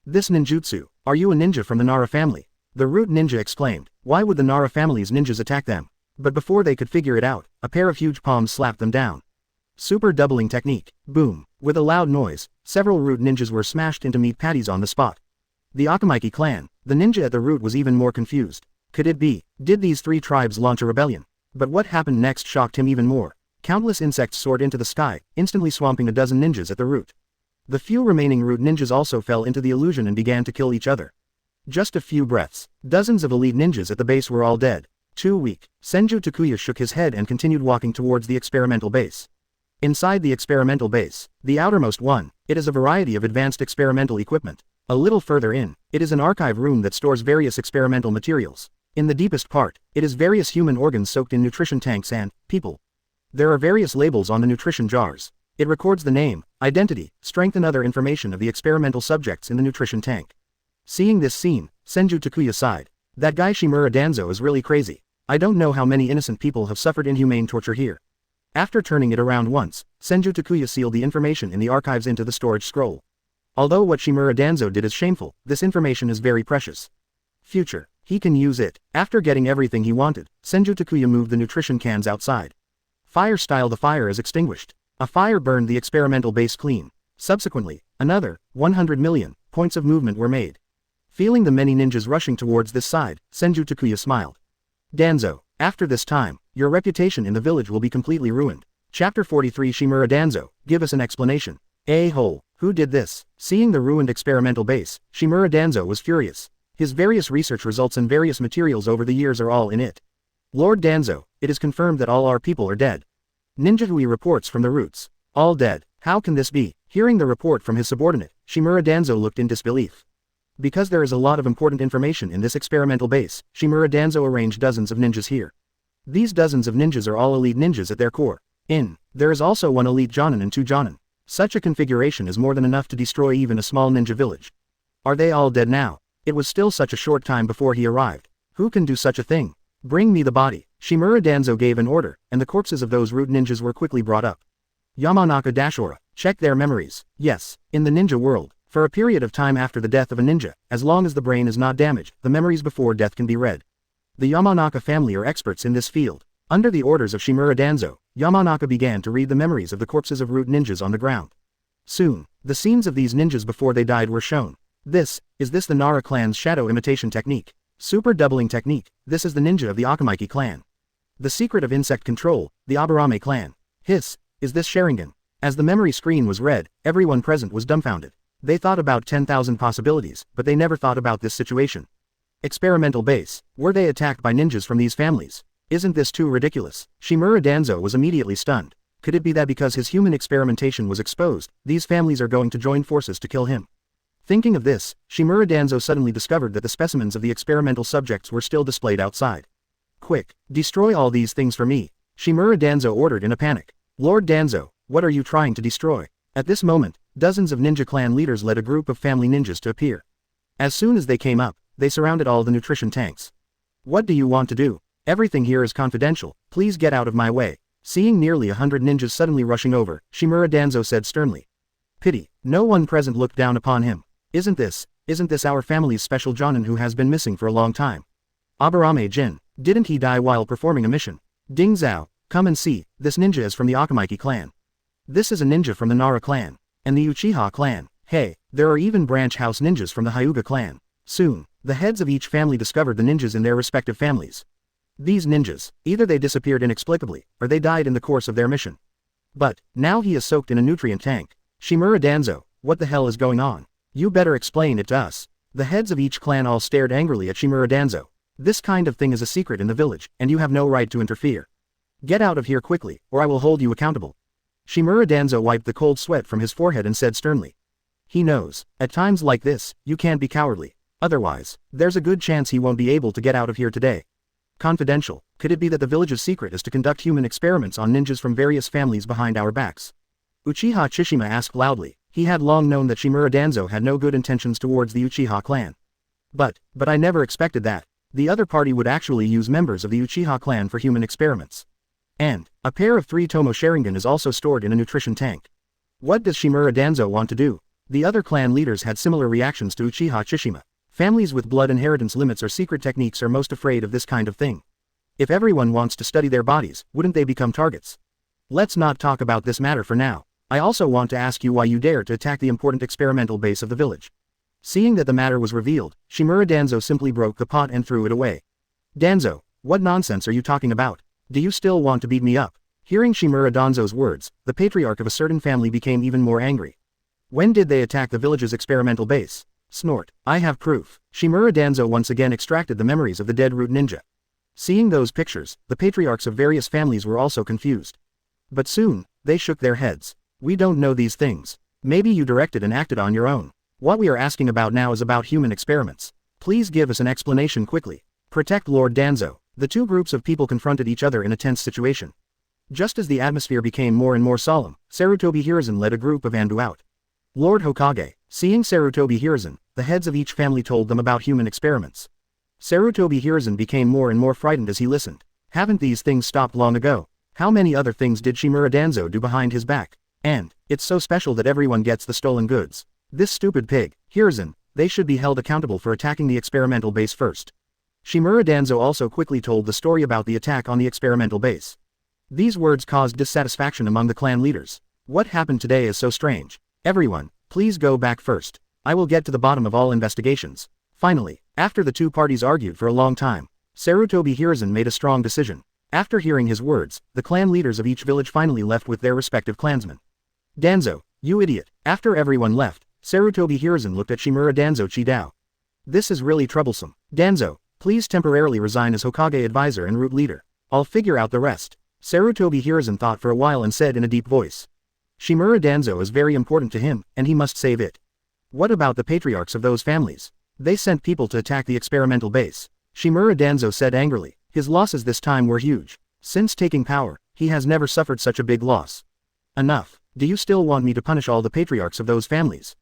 This ninjutsu. Are you a ninja from the Nara family? The root ninja exclaimed. Why would the Nara family's ninjas attack them? But before they could figure it out, a pair of huge palms slapped them down. Super doubling technique. Boom. With a loud noise, several root ninjas were smashed into meat patties on the spot. The Uzumaki clan, the ninja at the root was even more confused. Could it be? Did these three tribes launch a rebellion? But what happened next shocked him even more. Countless insects soared into the sky, instantly swamping a dozen ninjas at the root. The few remaining root ninjas also fell into the illusion and began to kill each other. Just a few breaths. Dozens of elite ninjas at the base were all dead. Too weak. Senju Takuya shook his head and continued walking towards the experimental base. Inside the experimental base, the outermost one, it is a variety of advanced experimental equipment. A little further in, it is an archive room that stores various experimental materials. In the deepest part, it is various human organs soaked in nutrition tanks and people. There are various labels on the nutrition jars. It records the name, identity, strength and other information of the experimental subjects in the nutrition tank. Seeing this scene, Senju Takuya sighed. That guy Shimura Danzo is really crazy. I don't know how many innocent people have suffered inhumane torture here. After turning it around once, Senju Takuya sealed the information in the archives into the storage scroll. Although what Shimura Danzo did is shameful, this information is very precious. Future. He can use it. After getting everything he wanted, Senju Takuya moved the nutrition cans outside. Fire style. The fire is extinguished. A fire burned the experimental base clean. Subsequently, another 100 million points of movement were made. Feeling the many ninjas rushing towards this side, Senju Takuya smiled. Danzo, after this time, your reputation in the village will be completely ruined. Chapter 43 Shimura Danzo, give us an explanation. A-hole, who did this? Seeing the ruined experimental base, Shimura Danzo was furious. His various research results and various materials over the years are all in it. Lord Danzo, it is confirmed that all our people are dead. Ninja Hui reports from the roots. All dead. How can this be? Hearing the report from his subordinate, Shimura Danzo looked in disbelief. Because there is a lot of important information in this experimental base, Shimura Danzo arranged dozens of ninjas here. These dozens of ninjas are all elite ninjas at their core. There is also one elite Jonin and 2 Jonin. Such a configuration is more than enough to destroy even a small ninja village. Are they all dead now? It was still such a short time before he arrived. Who can do such a thing? Bring me the body. Shimura Danzo gave an order, and the corpses of those root ninjas were quickly brought up. Yamanaka Dashora, check their memories. Yes, in the ninja world, for a period of time after the death of a ninja, as long as the brain is not damaged, the memories before death can be read. The Yamanaka family are experts in this field. Under the orders of Shimura Danzo, Yamanaka began to read the memories of the corpses of root ninjas on the ground. Soon, the scenes of these ninjas before they died were shown. Is this the Nara clan's shadow imitation technique? Super doubling technique. This is the ninja of the Akamiki clan. The secret of insect control, the Aburame clan. Is this Sharingan? As the memory screen was read, everyone present was dumbfounded. They thought about 10,000 possibilities, but they never thought about this situation. Experimental base. Were they attacked by ninjas from these families? Isn't this too ridiculous? Shimura Danzo was immediately stunned. Could it be that because his human experimentation was exposed, these families are going to join forces to kill him? Thinking of this, Shimura Danzo suddenly discovered that the specimens of the experimental subjects were still displayed outside. Quick, destroy all these things for me. Shimura Danzo ordered in a panic. Lord Danzo, what are you trying to destroy? At this moment, dozens of ninja clan leaders led a group of family ninjas to appear. As soon as they came up, they surrounded all the nutrition tanks. What do you want to do? Everything here is confidential, please get out of my way. Seeing nearly 100 ninjas suddenly rushing over, Shimura Danzo said sternly. Pity, no one present looked down upon him. Isn't this our family's special Jonin who has been missing for a long time? Aburame Jin, didn't he die while performing a mission? Ding Zhao, come and see, this ninja is from the Akamiki clan. This is a ninja from the Nara clan. And the Uchiha clan. Hey, there are even branch house ninjas from the Hyuga clan. Soon, the heads of each family discovered the ninjas in their respective families. These ninjas, either they disappeared inexplicably, or they died in the course of their mission. But, now he is soaked in a nutrient tank. Shimura Danzo, what the hell is going on? You better explain it to us. The heads of each clan all stared angrily at Shimura Danzo. This kind of thing is a secret in the village, and you have no right to interfere. Get out of here quickly, or I will hold you accountable. Shimura Danzo wiped the cold sweat from his forehead and said sternly. He knows, at times like this, you can't be cowardly. Otherwise, there's a good chance he won't be able to get out of here today. Confidential, could it be that the village's secret is to conduct human experiments on ninjas from various families behind our backs? Uchiha Chishima asked loudly. He had long known that Shimura Danzo had no good intentions towards the Uchiha clan. But I never expected that. The other party would actually use members of the Uchiha clan for human experiments. And, a pair of 3 Tomo Sharingan is also stored in a nutrition tank. What does Shimura Danzo want to do? The other clan leaders had similar reactions to Uchiha Chishima. Families with blood inheritance limits or secret techniques are most afraid of this kind of thing. If everyone wants to study their bodies, wouldn't they become targets? Let's not talk about this matter for now. I also want to ask you why you dared to attack the important experimental base of the village. Seeing that the matter was revealed, Shimura Danzo simply broke the pot and threw it away. Danzo, what nonsense are you talking about? Do you still want to beat me up? Hearing Shimura Danzo's words, the patriarch of a certain family became even more angry. When did they attack the village's experimental base? Snort, I have proof. Shimura Danzo once again extracted the memories of the dead root ninja. Seeing those pictures, the patriarchs of various families were also confused. But soon, they shook their heads. We don't know these things. Maybe you directed and acted on your own. What we are asking about now is about human experiments. Please give us an explanation quickly. Protect Lord Danzo. The two groups of people confronted each other in a tense situation. Just as the atmosphere became more and more solemn, Sarutobi Hiruzen led a group of Anbu out. Lord Hokage, seeing Sarutobi Hiruzen, the heads of each family told them about human experiments. Sarutobi Hiruzen became more and more frightened as he listened. Haven't these things stopped long ago? How many other things did Shimura Danzo do behind his back? And, it's so special that everyone gets the stolen goods. This stupid pig, Hiruzen, they should be held accountable for attacking the experimental base first. Shimura Danzo also quickly told the story about the attack on the experimental base. These words caused dissatisfaction among the clan leaders. What happened today is so strange. Everyone, please go back first. I will get to the bottom of all investigations. Finally, after the two parties argued for a long time, Sarutobi Hiruzen made a strong decision. After hearing his words, the clan leaders of each village finally left with their respective clansmen. Danzo, you idiot. After everyone left, Sarutobi Hiruzen looked at Shimura Danzo Chidao. This is really troublesome. Danzo, please temporarily resign as Hokage advisor and root leader. I'll figure out the rest. Sarutobi Hiruzen thought for a while and said in a deep voice. Shimura Danzo is very important to him, and he must save it. What about the patriarchs of those families? They sent people to attack the experimental base. Shimura Danzo said angrily. His losses this time were huge. Since taking power, he has never suffered such a big loss. Enough. Do you still want me to punish all the patriarchs of those families?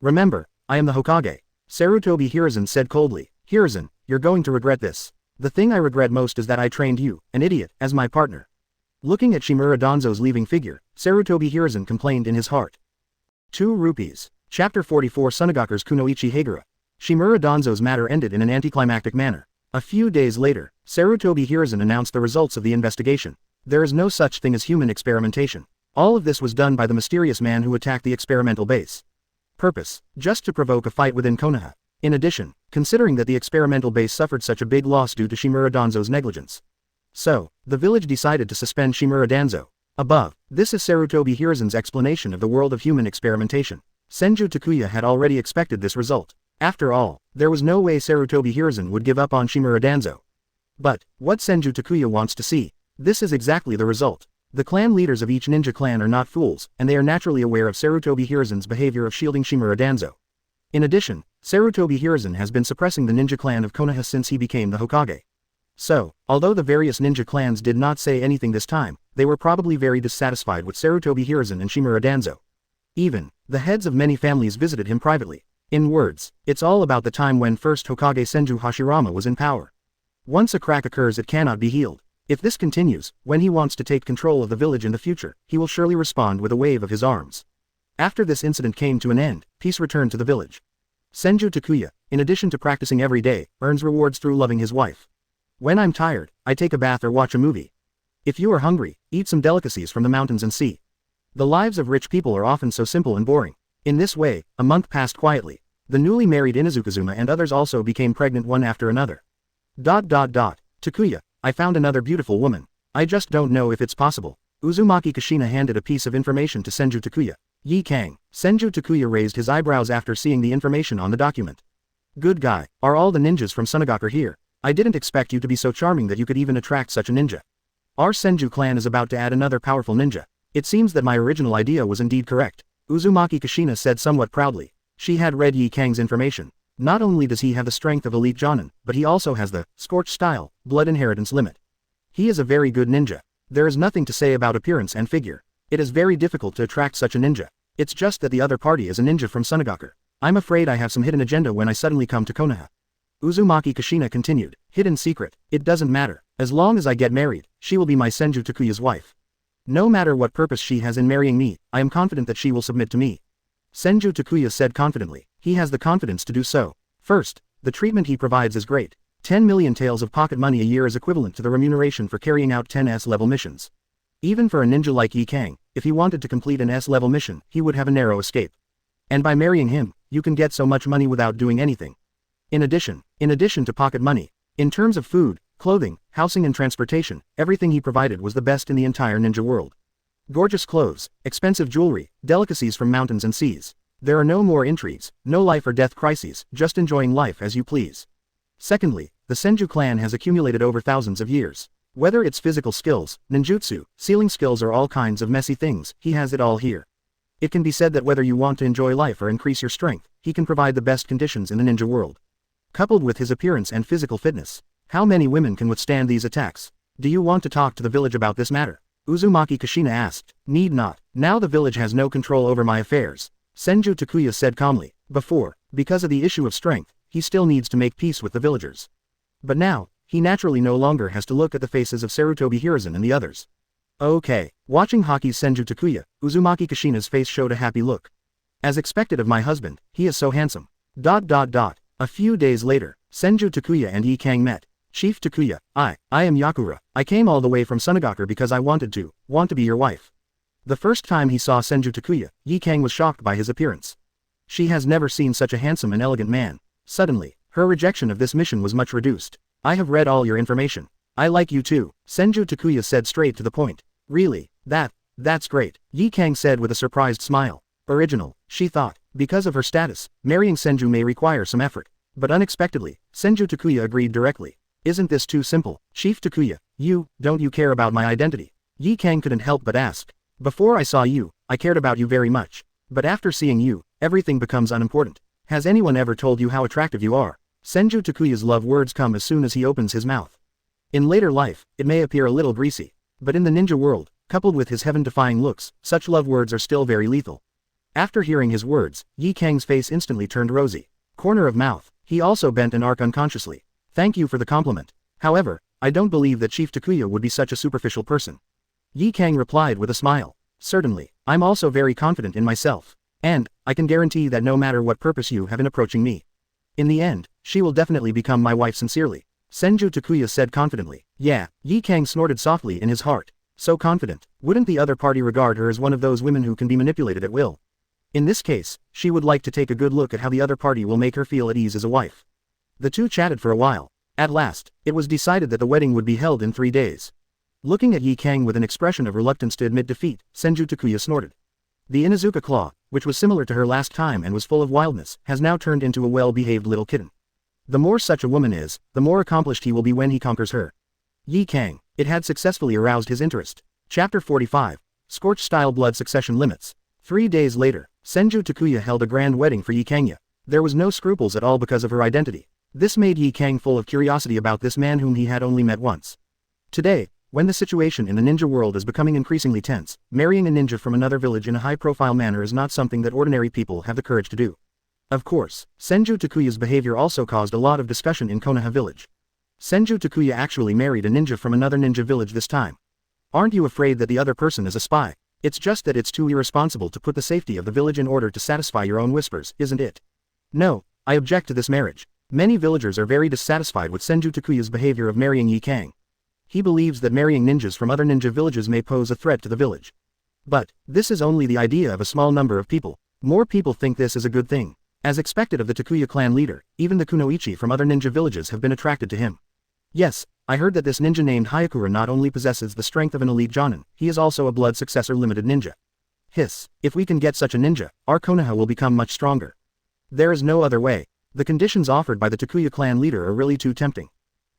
Remember, I am the Hokage. Sarutobi Hiruzen said coldly. Hiruzen, you're going to regret this. The thing I regret most is that I trained you, an idiot, as my partner. Looking at Shimura Danzo's leaving figure, Sarutobi Hiruzen complained in his heart. 2 rupees. Chapter 44 Tsunagakure's Kunoichi Hagura. Shimura Danzo's matter ended in an anticlimactic manner. A few days later, Sarutobi Hiruzen announced the results of the investigation. There is no such thing as human experimentation. All of this was done by the mysterious man who attacked the experimental base. Purpose: just to provoke a fight within Konoha. In addition, considering that the experimental base suffered such a big loss due to Shimura Danzo's negligence. So, the village decided to suspend Shimura Danzo. Above, this is Sarutobi Hiruzen's explanation of the world of human experimentation. Senju Takuya had already expected this result. After all, there was no way Sarutobi Hiruzen would give up on Shimura Danzo. But, what Senju Takuya wants to see, this is exactly the result. The clan leaders of each ninja clan are not fools, and they are naturally aware of Sarutobi Hiruzen's behavior of shielding Shimura Danzo. In addition, Sarutobi Hiruzen has been suppressing the ninja clan of Konoha since he became the Hokage. So, although the various ninja clans did not say anything this time, they were probably very dissatisfied with Sarutobi Hiruzen and Shimura Danzo. Even, the heads of many families visited him privately. In words, it's all about the time when first Hokage Senju Hashirama was in power. Once a crack occurs, it cannot be healed. If this continues, when he wants to take control of the village in the future, he will surely respond with a wave of his arms. After this incident came to an end, peace returned to the village. Senju Takuya, in addition to practicing every day, earns rewards through loving his wife. When I'm tired, I take a bath or watch a movie. If you are hungry, eat some delicacies from the mountains and sea. The lives of rich people are often so simple and boring. In this way, a month passed quietly. The newly married Inazukazuma and others also became pregnant one after another. Takuya, I found another beautiful woman. I just don't know if it's possible. Uzumaki Kushina handed a piece of information to Senju Takuya. Yi Kang. Senju Takuya raised his eyebrows after seeing the information on the document. Good guy, are all the ninjas from Tsunagaku here? I didn't expect you to be so charming that you could even attract such a ninja. Our Senju clan is about to add another powerful ninja. It seems that my original idea was indeed correct. Uzumaki Kushina said somewhat proudly. She had read Yi Kang's information. Not only does he have the strength of elite Jonin, but he also has the scorched style, blood inheritance limit. He is a very good ninja. There is nothing to say about appearance and figure. It is very difficult to attract such a ninja. It's just that the other party is a ninja from Tsunagaku. I'm afraid I have some hidden agenda when I suddenly come to Konoha. Uzumaki Kushina continued. Hidden secret. It doesn't matter. As long as I get married, she will be my Senju Takuya's wife. No matter what purpose she has in marrying me, I am confident that she will submit to me. Senju Takuya said confidently. He has the confidence to do so. First, the treatment he provides is great. 10 million taels of pocket money a year is equivalent to the remuneration for carrying out 10 S-level missions. Even for a ninja like Yi Kang, if he wanted to complete an S-level mission, he would have a narrow escape. And by marrying him, you can get so much money without doing anything. In addition to pocket money, in terms of food, clothing, housing and transportation, everything he provided was the best in the entire ninja world. Gorgeous clothes, expensive jewelry, delicacies from mountains and seas. There are no more intrigues, no life or death crises, just enjoying life as you please. Secondly, the Senju clan has accumulated over thousands of years. Whether it's physical skills, ninjutsu, sealing skills or all kinds of messy things, he has it all here. It can be said that whether you want to enjoy life or increase your strength, he can provide the best conditions in the ninja world. Coupled with his appearance and physical fitness, how many women can withstand these attacks? Do you want to talk to the village about this matter? Uzumaki Kushina asked. Need not. Now the village has no control over my affairs. Senju Takuya said calmly. Before, because of the issue of strength, he still needs to make peace with the villagers. But now, he naturally no longer has to look at the faces of Sarutobi Hiruzen and the others. Okay. Watching Hoki's Senju Takuya, Uzumaki Kushina's face showed a happy look. As expected of my husband, he is so handsome. A few days later, Senju Takuya and Yi Kang met. Chief Takuya, I am Yakura. I came all the way from Tsunade because I want to be your wife. The first time he saw Senju Takuya, Yi Kang was shocked by his appearance. She has never seen such a handsome and elegant man. Suddenly, her rejection of this mission was much reduced. I have read all your information. I like you too, Senju Takuya said straight to the point. Really? That's great, Yi Kang said with a surprised smile. Original, she thought, because of her status, marrying Senju may require some effort. But unexpectedly, Senju Takuya agreed directly. Isn't this too simple, Chief Takuya? Don't you care about my identity? Yi Kang couldn't help but ask. Before I saw you, I cared about you very much. But after seeing you, everything becomes unimportant. Has anyone ever told you how attractive you are? Senju Takuya's love words come as soon as he opens his mouth. In later life, it may appear a little greasy. But in the ninja world, coupled with his heaven-defying looks, such love words are still very lethal. After hearing his words, Yi Kang's face instantly turned rosy. Corner of mouth, he also bent an arc unconsciously. Thank you for the compliment. However, I don't believe that Chief Takuya would be such a superficial person. Yi Kang replied with a smile. Certainly, I'm also very confident in myself. And, I can guarantee that no matter what purpose you have in approaching me, in the end, she will definitely become my wife sincerely. Senju Takuya said confidently. Yeah, Yi Kang snorted softly in his heart. So confident, wouldn't the other party regard her as one of those women who can be manipulated at will? In this case, she would like to take a good look at how the other party will make her feel at ease as a wife. The two chatted for a while. At last, it was decided that the wedding would be held in 3 days. Looking at Yi Kang with an expression of reluctance to admit defeat, Senju Takuya snorted. The Inuzuka claw, which was similar to her last time and was full of wildness, has now turned into a well-behaved little kitten. The more such a woman is, the more accomplished he will be when he conquers her. Yi Kang, it had successfully aroused his interest. Chapter 45. Scorch-style blood succession limits. 3 days later, Senju Takuya held a grand wedding for Yi Kangya. There was no scruples at all because of her identity. This made Yi Kang full of curiosity about this man whom he had only met once. Today, when the situation in the ninja world is becoming increasingly tense, marrying a ninja from another village in a high-profile manner is not something that ordinary people have the courage to do. Of course, Senju Takuya's behavior also caused a lot of discussion in Konoha village. Senju Takuya actually married a ninja from another ninja village this time. Aren't you afraid that the other person is a spy? It's just that it's too irresponsible to put the safety of the village in order to satisfy your own whispers, isn't it? No, I object to this marriage. Many villagers are very dissatisfied with Senju Takuya's behavior of marrying Yi Kang. He believes that marrying ninjas from other ninja villages may pose a threat to the village. But, this is only the idea of a small number of people. More people think this is a good thing. As expected of the Takuya clan leader, even the kunoichi from other ninja villages have been attracted to him. Yes, I heard that this ninja named Hayakura not only possesses the strength of an elite jonin, he is also a blood successor limited ninja. Hiss, if we can get such a ninja, our Konoha will become much stronger. There is no other way. The conditions offered by the Takuya clan leader are really too tempting.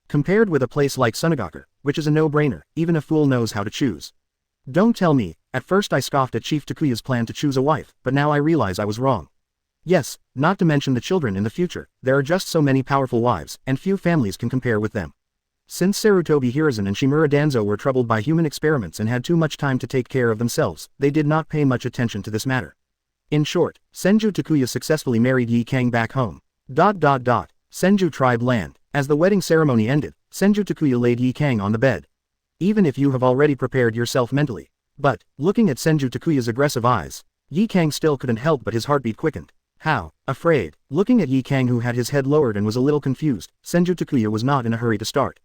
Compared with a place like Tsunade, which is a no-brainer, even a fool knows how to choose. Don't tell me, at first I scoffed at Chief Takuya's plan to choose a wife, but now I realize I was wrong. Yes, not to mention the children in the future, there are just so many powerful wives, and few families can compare with them. Since Sarutobi Hiruzen and Shimura Danzo were troubled by human experiments and had too much time to take care of themselves, they did not pay much attention to this matter. In short, Senju Takuya successfully married Yi Kang back home. Senju tribe land. As the wedding ceremony ended, Senju Takuya laid Yi Kang on the bed. Even if you have already prepared yourself mentally. But, looking at Senju Takuya's aggressive eyes, Yi Kang still couldn't help but his heartbeat quickened. How? Afraid. Looking at Yi Kang who had his head lowered and was a little confused, Senju Takuya was not in a hurry to start.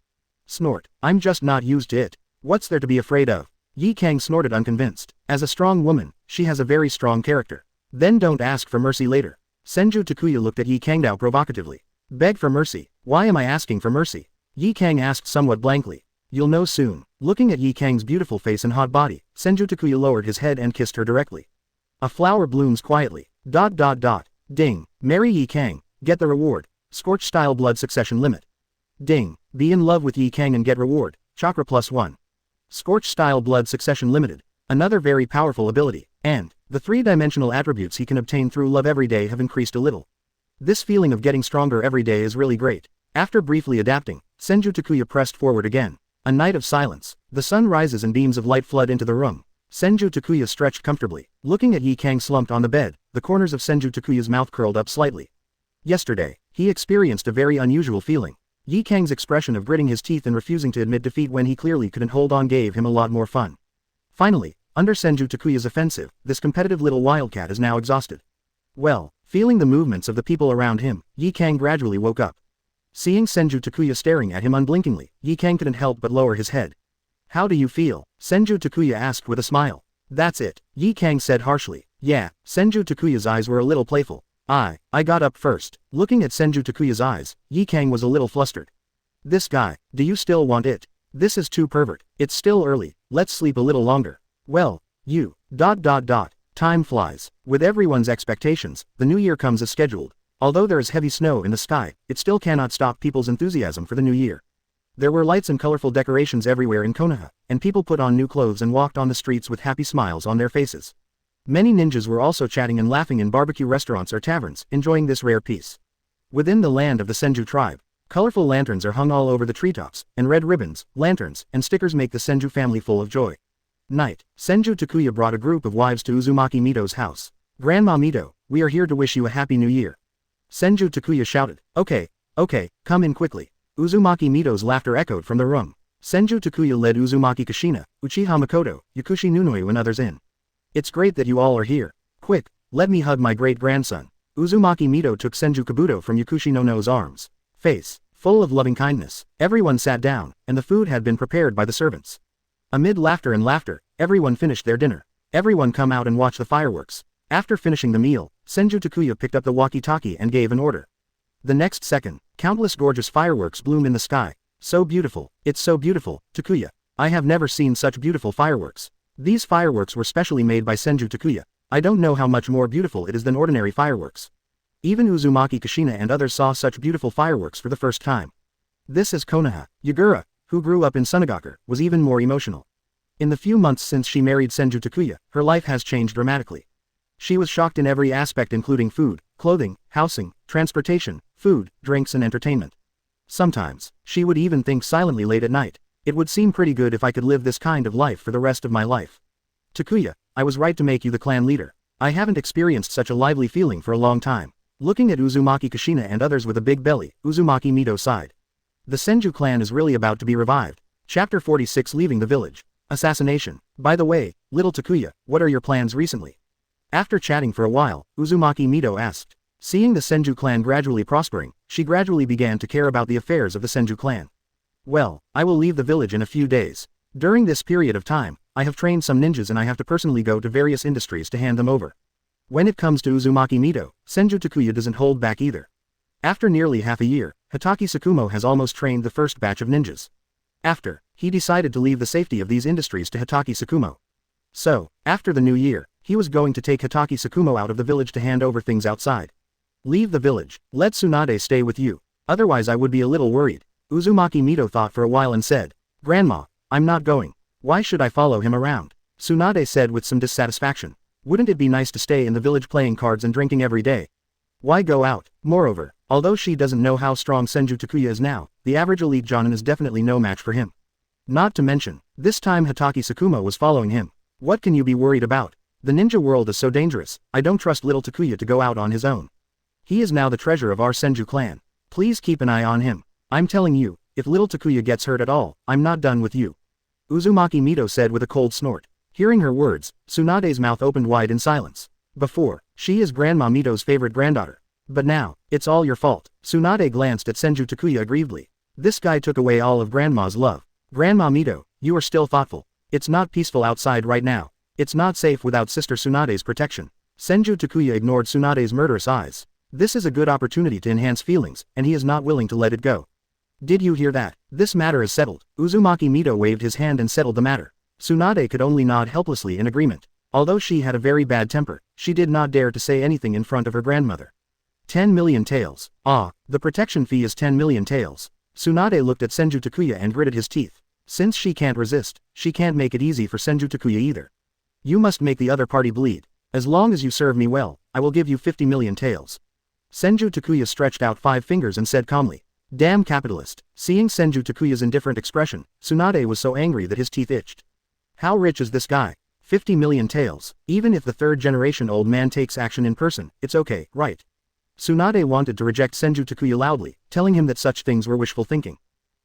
Snort. I'm just not used to it. What's there to be afraid of? Yi Kang snorted unconvinced. As a strong woman, she has a very strong character. Then don't ask for mercy later. Senju Takuya looked at Yi Kangdao provocatively. Beg for mercy? Why am I asking for mercy? Yi Kang asked somewhat blankly. You'll know soon. Looking at Yi Kang's beautiful face and hot body, Senju Takuya lowered his head and kissed her directly. A flower blooms quietly. Ding. Marry Yi Kang, get the reward. Scorch-style blood succession limit. Ding. Be in love with Yi Kang and get reward. Chakra +1. Scorch-style blood succession limited. Another very powerful ability, and the 3-dimensional attributes he can obtain through love every day have increased a little. This feeling of getting stronger every day is really great. After briefly adapting, Senju Takuya pressed forward again. A night of silence. The sun rises and beams of light flood into the room. Senju Takuya stretched comfortably, looking at Yi Kang slumped on the bed, the corners of Senju Takuya's mouth curled up slightly. Yesterday, he experienced a very unusual feeling. Yi Kang's expression of gritting his teeth and refusing to admit defeat when he clearly couldn't hold on gave him a lot more fun. Finally, under Senju Takuya's offensive, this competitive little wildcat is now exhausted. Well, feeling the movements of the people around him, Yi Kang gradually woke up. Seeing Senju Takuya staring at him unblinkingly, Yi Kang couldn't help but lower his head. How do you feel? Senju Takuya asked with a smile. That's it, Yi Kang said harshly. Yeah, Senju Takuya's eyes were a little playful. I got up first. Looking at Senju Takuya's eyes, Yi Kang was a little flustered. This guy, do you still want it? This is too pervert. It's still early, let's sleep a little longer. Well, you. Time flies. With everyone's expectations, the new year comes as scheduled. Although there is heavy snow in the sky, it still cannot stop people's enthusiasm for the new year. There were lights and colorful decorations everywhere in Konoha, and people put on new clothes and walked on the streets with happy smiles on their faces. Many ninjas were also chatting and laughing in barbecue restaurants or taverns, enjoying this rare peace. Within the land of the Senju tribe, colorful lanterns are hung all over the treetops, and red ribbons, lanterns, and stickers make the Senju family full of joy. Night. Senju Takuya brought a group of wives to Uzumaki Mito's house. Grandma Mito, we are here to wish you a happy new year. Senju Takuya shouted. Okay, come in quickly. Uzumaki Mito's laughter echoed from the room. Senju Takuya led Uzumaki Kushina, Uchiha Mikoto, Yakushi Nunoyu and others in. It's great that you all are here. Quick, let me hug my great-grandson. Uzumaki Mito took Senju Kabuto from Yakushi Nono's arms. Face, full of loving kindness. Everyone sat down, and the food had been prepared by the servants. Amid laughter and laughter, everyone finished their dinner. Everyone come out and watch the fireworks. After finishing the meal, Senju Takuya picked up the walkie-talkie and gave an order. The next second, countless gorgeous fireworks bloom in the sky. So beautiful, it's so beautiful, Takuya. I have never seen such beautiful fireworks. These fireworks were specially made by Senju Takuya. I don't know how much more beautiful it is than ordinary fireworks. Even Uzumaki Kushina and others saw such beautiful fireworks for the first time. This is Konoha. Yagura, who grew up in Tsunade, was even more emotional. In the few months since she married Senju Takuya, her life has changed dramatically. She was shocked in every aspect including food, clothing, housing, transportation, food, drinks and entertainment. Sometimes, she would even think silently late at night. It would seem pretty good if I could live this kind of life for the rest of my life. Takuya, I was right to make you the clan leader. I haven't experienced such a lively feeling for a long time. Looking at Uzumaki Kushina and others with a big belly, Uzumaki Mito sighed. The Senju clan is really about to be revived. Chapter 46 Leaving the Village. Assassination. By the way, little Takuya, what are your plans recently? After chatting for a while, Uzumaki Mito asked. Seeing the Senju clan gradually prospering, she gradually began to care about the affairs of the Senju clan. Well, I will leave the village in a few days. During this period of time, I have trained some ninjas and I have to personally go to various industries to hand them over. When it comes to Uzumaki Mito, Senju Takuya doesn't hold back either. After nearly half a year, Hokage Tsukumo has almost trained the first batch of ninjas. After, he decided to leave the safety of these industries to Hokage Tsukumo. So, after the new year, he was going to take Hokage Tsukumo out of the village to hand over things outside. Leave the village, let Tsunade stay with you, otherwise I would be a little worried. Uzumaki Mito thought for a while and said, Grandma, I'm not going. Why should I follow him around? Tsunade said with some dissatisfaction. Wouldn't it be nice to stay in the village playing cards and drinking every day? Why go out? Moreover, although she doesn't know how strong Senju Takuya is now, the average elite jonin is definitely no match for him. Not to mention, this time Hokage Tsukumo was following him. What can you be worried about? The ninja world is so dangerous, I don't trust little Takuya to go out on his own. He is now the treasure of our Senju clan. Please keep an eye on him. I'm telling you, if little Takuya gets hurt at all, I'm not done with you. Uzumaki Mito said with a cold snort. Hearing her words, Tsunade's mouth opened wide in silence. Before, she is Grandma Mito's favorite granddaughter. But now, it's all your fault. Tsunade glanced at Senju Takuya aggrievedly. This guy took away all of Grandma's love. Grandma Mito, you are still thoughtful. It's not peaceful outside right now. It's not safe without Sister Tsunade's protection. Senju Takuya ignored Tsunade's murderous eyes. This is a good opportunity to enhance feelings, and he is not willing to let it go. Did you hear that? This matter is settled. Uzumaki Mito waved his hand and settled the matter. Tsunade could only nod helplessly in agreement. Although she had a very bad temper, she did not dare to say anything in front of her grandmother. 10 million taels. Ah, the protection fee is 10 million taels. Tsunade looked at Senju Takuya and gritted his teeth. Since she can't resist, she can't make it easy for Senju Takuya either. You must make the other party bleed. As long as you serve me well, I will give you 50 million taels. Senju Takuya stretched out 5 fingers and said calmly. Damn capitalist. Seeing Senju Takuya's indifferent expression, Tsunade was so angry that his teeth itched. How rich is this guy? 50 million taels. Even if the third-generation old man takes action in person, it's okay, right? Tsunade wanted to reject Senju Takuya loudly, telling him that such things were wishful thinking.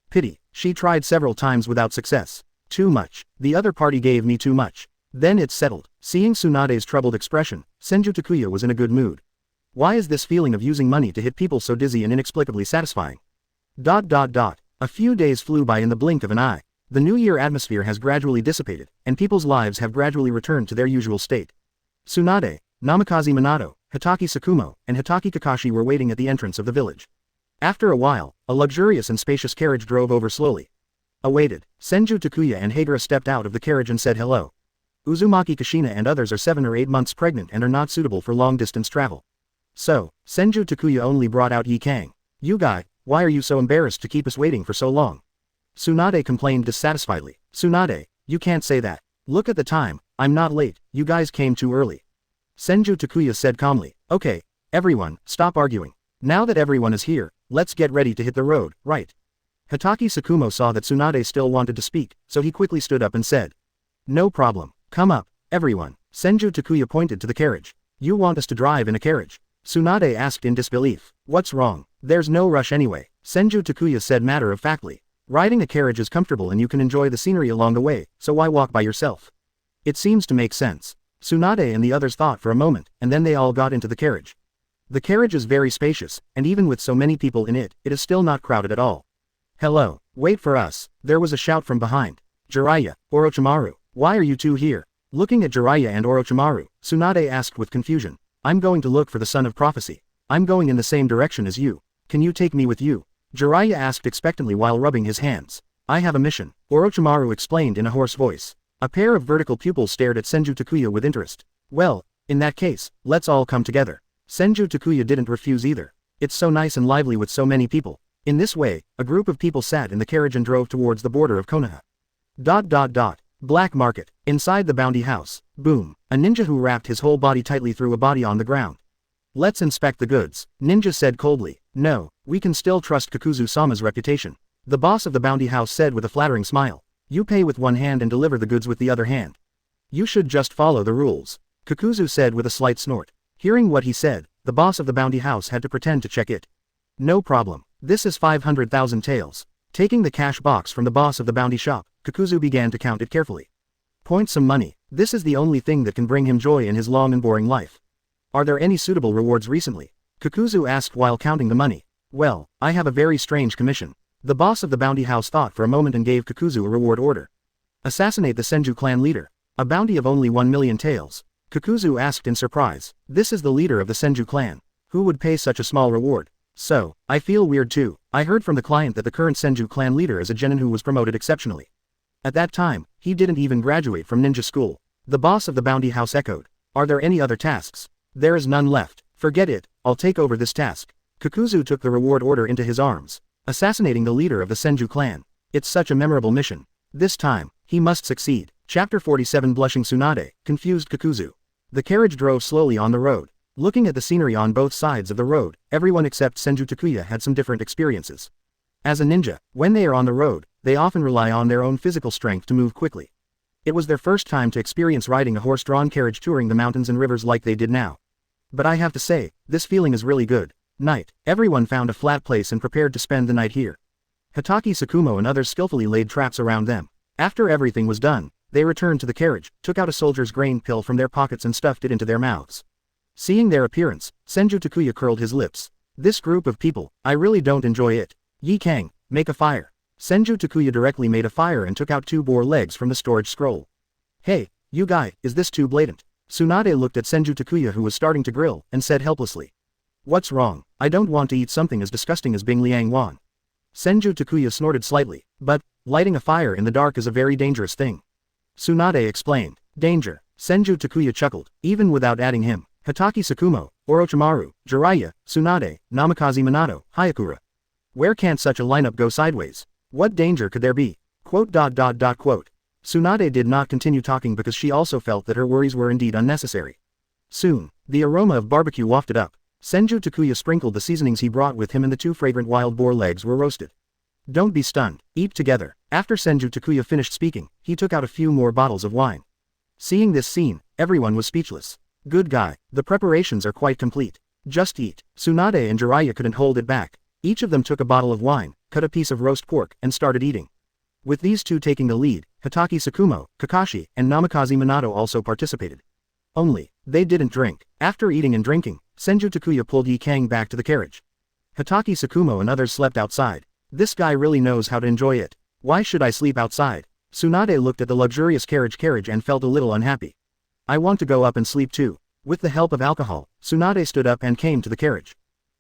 Pity. She tried several times without success. Too much. The other party gave me too much. Then it's settled. Seeing Tsunade's troubled expression, Senju Takuya was in a good mood. Why is this feeling of using money to hit people so dizzy and inexplicably satisfying? A few days flew by in the blink of an eye. The New Year atmosphere has gradually dissipated, and people's lives have gradually returned to their usual state. Tsunade, Namikaze Minato, Hitaki Tsukumo, and Hitaki Kakashi were waiting at the entrance of the village. After a while, a luxurious and spacious carriage drove over slowly. Awaited, Senju Takuya and Hagura stepped out of the carriage and said hello. Uzumaki Kushina and others are 7 or 8 months pregnant and are not suitable for long-distance travel. So, Senju Takuya only brought out Yi Kang. You guy, why are you so embarrassed to keep us waiting for so long? Tsunade complained dissatisfiedly. Tsunade, you can't say that. Look at the time, I'm not late, you guys came too early. Senju Takuya said calmly. Okay, everyone, stop arguing. Now that everyone is here, let's get ready to hit the road, right? Hitaki Tsukumo saw that Tsunade still wanted to speak, so he quickly stood up and said. No problem, come up, everyone. Senju Takuya pointed to the carriage. You want us to drive in a carriage? Tsunade asked in disbelief. What's wrong? There's no rush anyway, Senju Takuya said matter-of-factly. Riding a carriage is comfortable and you can enjoy the scenery along the way, so why walk by yourself? It seems to make sense. Tsunade and the others thought for a moment, and then they all got into the carriage. The carriage is very spacious, and even with so many people in it, it is still not crowded at all. Hello, wait for us, there was a shout from behind. Jiraiya, Orochimaru, why are you two here? Looking at Jiraiya and Orochimaru, Tsunade asked with confusion. I'm going to look for the Son of Prophecy. I'm going in the same direction as you. Can you take me with you? Jiraiya asked expectantly while rubbing his hands. I have a mission, Orochimaru explained in a hoarse voice. A pair of vertical pupils stared at Senju Takuya with interest. Well, in that case, let's all come together. Senju Takuya didn't refuse either. It's so nice and lively with so many people. In this way, a group of people sat in the carriage and drove towards the border of Konoha. Black market. Inside the bounty house. Boom. A ninja who wrapped his whole body tightly threw a body on the ground. Let's inspect the goods, Ninja said coldly. No, we can still trust Kakuzu-sama's reputation. The boss of the bounty house said with a flattering smile. You pay with one hand and deliver the goods with the other hand. You should just follow the rules, Kakuzu said with a slight snort. Hearing what he said, the boss of the bounty house had to pretend to check it. No problem. This is 500,000 taels. Taking the cash box from the boss of the bounty shop, Kakuzu began to count it carefully. Point some money. This is the only thing that can bring him joy in his long and boring life. Are there any suitable rewards recently? Kakuzu asked while counting the money. Well, I have a very strange commission. The boss of the bounty house thought for a moment and gave Kakuzu a reward order. Assassinate the Senju clan leader. A bounty of only 1 million taels. Kakuzu asked in surprise. This is the leader of the Senju clan. Who would pay such a small reward? So, I feel weird too. I heard from the client that the current Senju clan leader is a genin who was promoted exceptionally. At that time, he didn't even graduate from ninja school. The boss of the bounty house echoed. Are there any other tasks? There is none left. Forget it, I'll take over this task. Kakuzu took the reward order into his arms. Assassinating the leader of the Senju clan. It's such a memorable mission. This time, he must succeed. Chapter 47. Blushing Tsunade, confused Kakuzu. The carriage drove slowly on the road. Looking at the scenery on both sides of the road, everyone except Senju Takuya had some different experiences. As a ninja, when they are on the road, they often rely on their own physical strength to move quickly. It was their first time to experience riding a horse-drawn carriage touring the mountains and rivers like they did now. But I have to say, this feeling is really good. Night. Everyone found a flat place and prepared to spend the night here. Hitaki Tsukumo and others skillfully laid traps around them. After everything was done, they returned to the carriage, took out a soldier's grain pill from their pockets and stuffed it into their mouths. Seeing their appearance, Senju Takuya curled his lips. This group of people, I really don't enjoy it. Yi Kang, make a fire. Senju Takuya directly made a fire and took out 2 boar legs from the storage scroll. Hey, you guy, is this too blatant? Tsunade looked at Senju Takuya who was starting to grill, and said helplessly. What's wrong? I don't want to eat something as disgusting as Bing Liang Wan. Senju Takuya snorted slightly, but, lighting a fire in the dark is a very dangerous thing. Tsunade explained. Danger. Senju Takuya chuckled, even without adding him. Hitaki Tsukumo, Orochimaru, Jiraiya, Tsunade, Namikaze Minato, Hyakura. Where can't such a lineup go sideways? What danger could there be? Quote. Tsunade did not continue talking because she also felt that her worries were indeed unnecessary. Soon, the aroma of barbecue wafted up. Senju Takuya sprinkled the seasonings he brought with him and the 2 fragrant wild boar legs were roasted. Don't be stunned, eat together. After Senju Takuya finished speaking, he took out a few more bottles of wine. Seeing this scene, everyone was speechless. Good guy, the preparations are quite complete. Just eat. Tsunade and Jiraiya couldn't hold it back. Each of them took a bottle of wine, cut a piece of roast pork, and started eating. With these two taking the lead, Hitaki Tsukumo, Kakashi, and Namikaze Minato also participated. Only, they didn't drink. After eating and drinking, Senju Takuya pulled Yi Kang back to the carriage. Hitaki Tsukumo and others slept outside. This guy really knows how to enjoy it. Why should I sleep outside? Tsunade looked at the luxurious carriage and felt a little unhappy. I want to go up and sleep too. With the help of alcohol, Tsunade stood up and came to the carriage.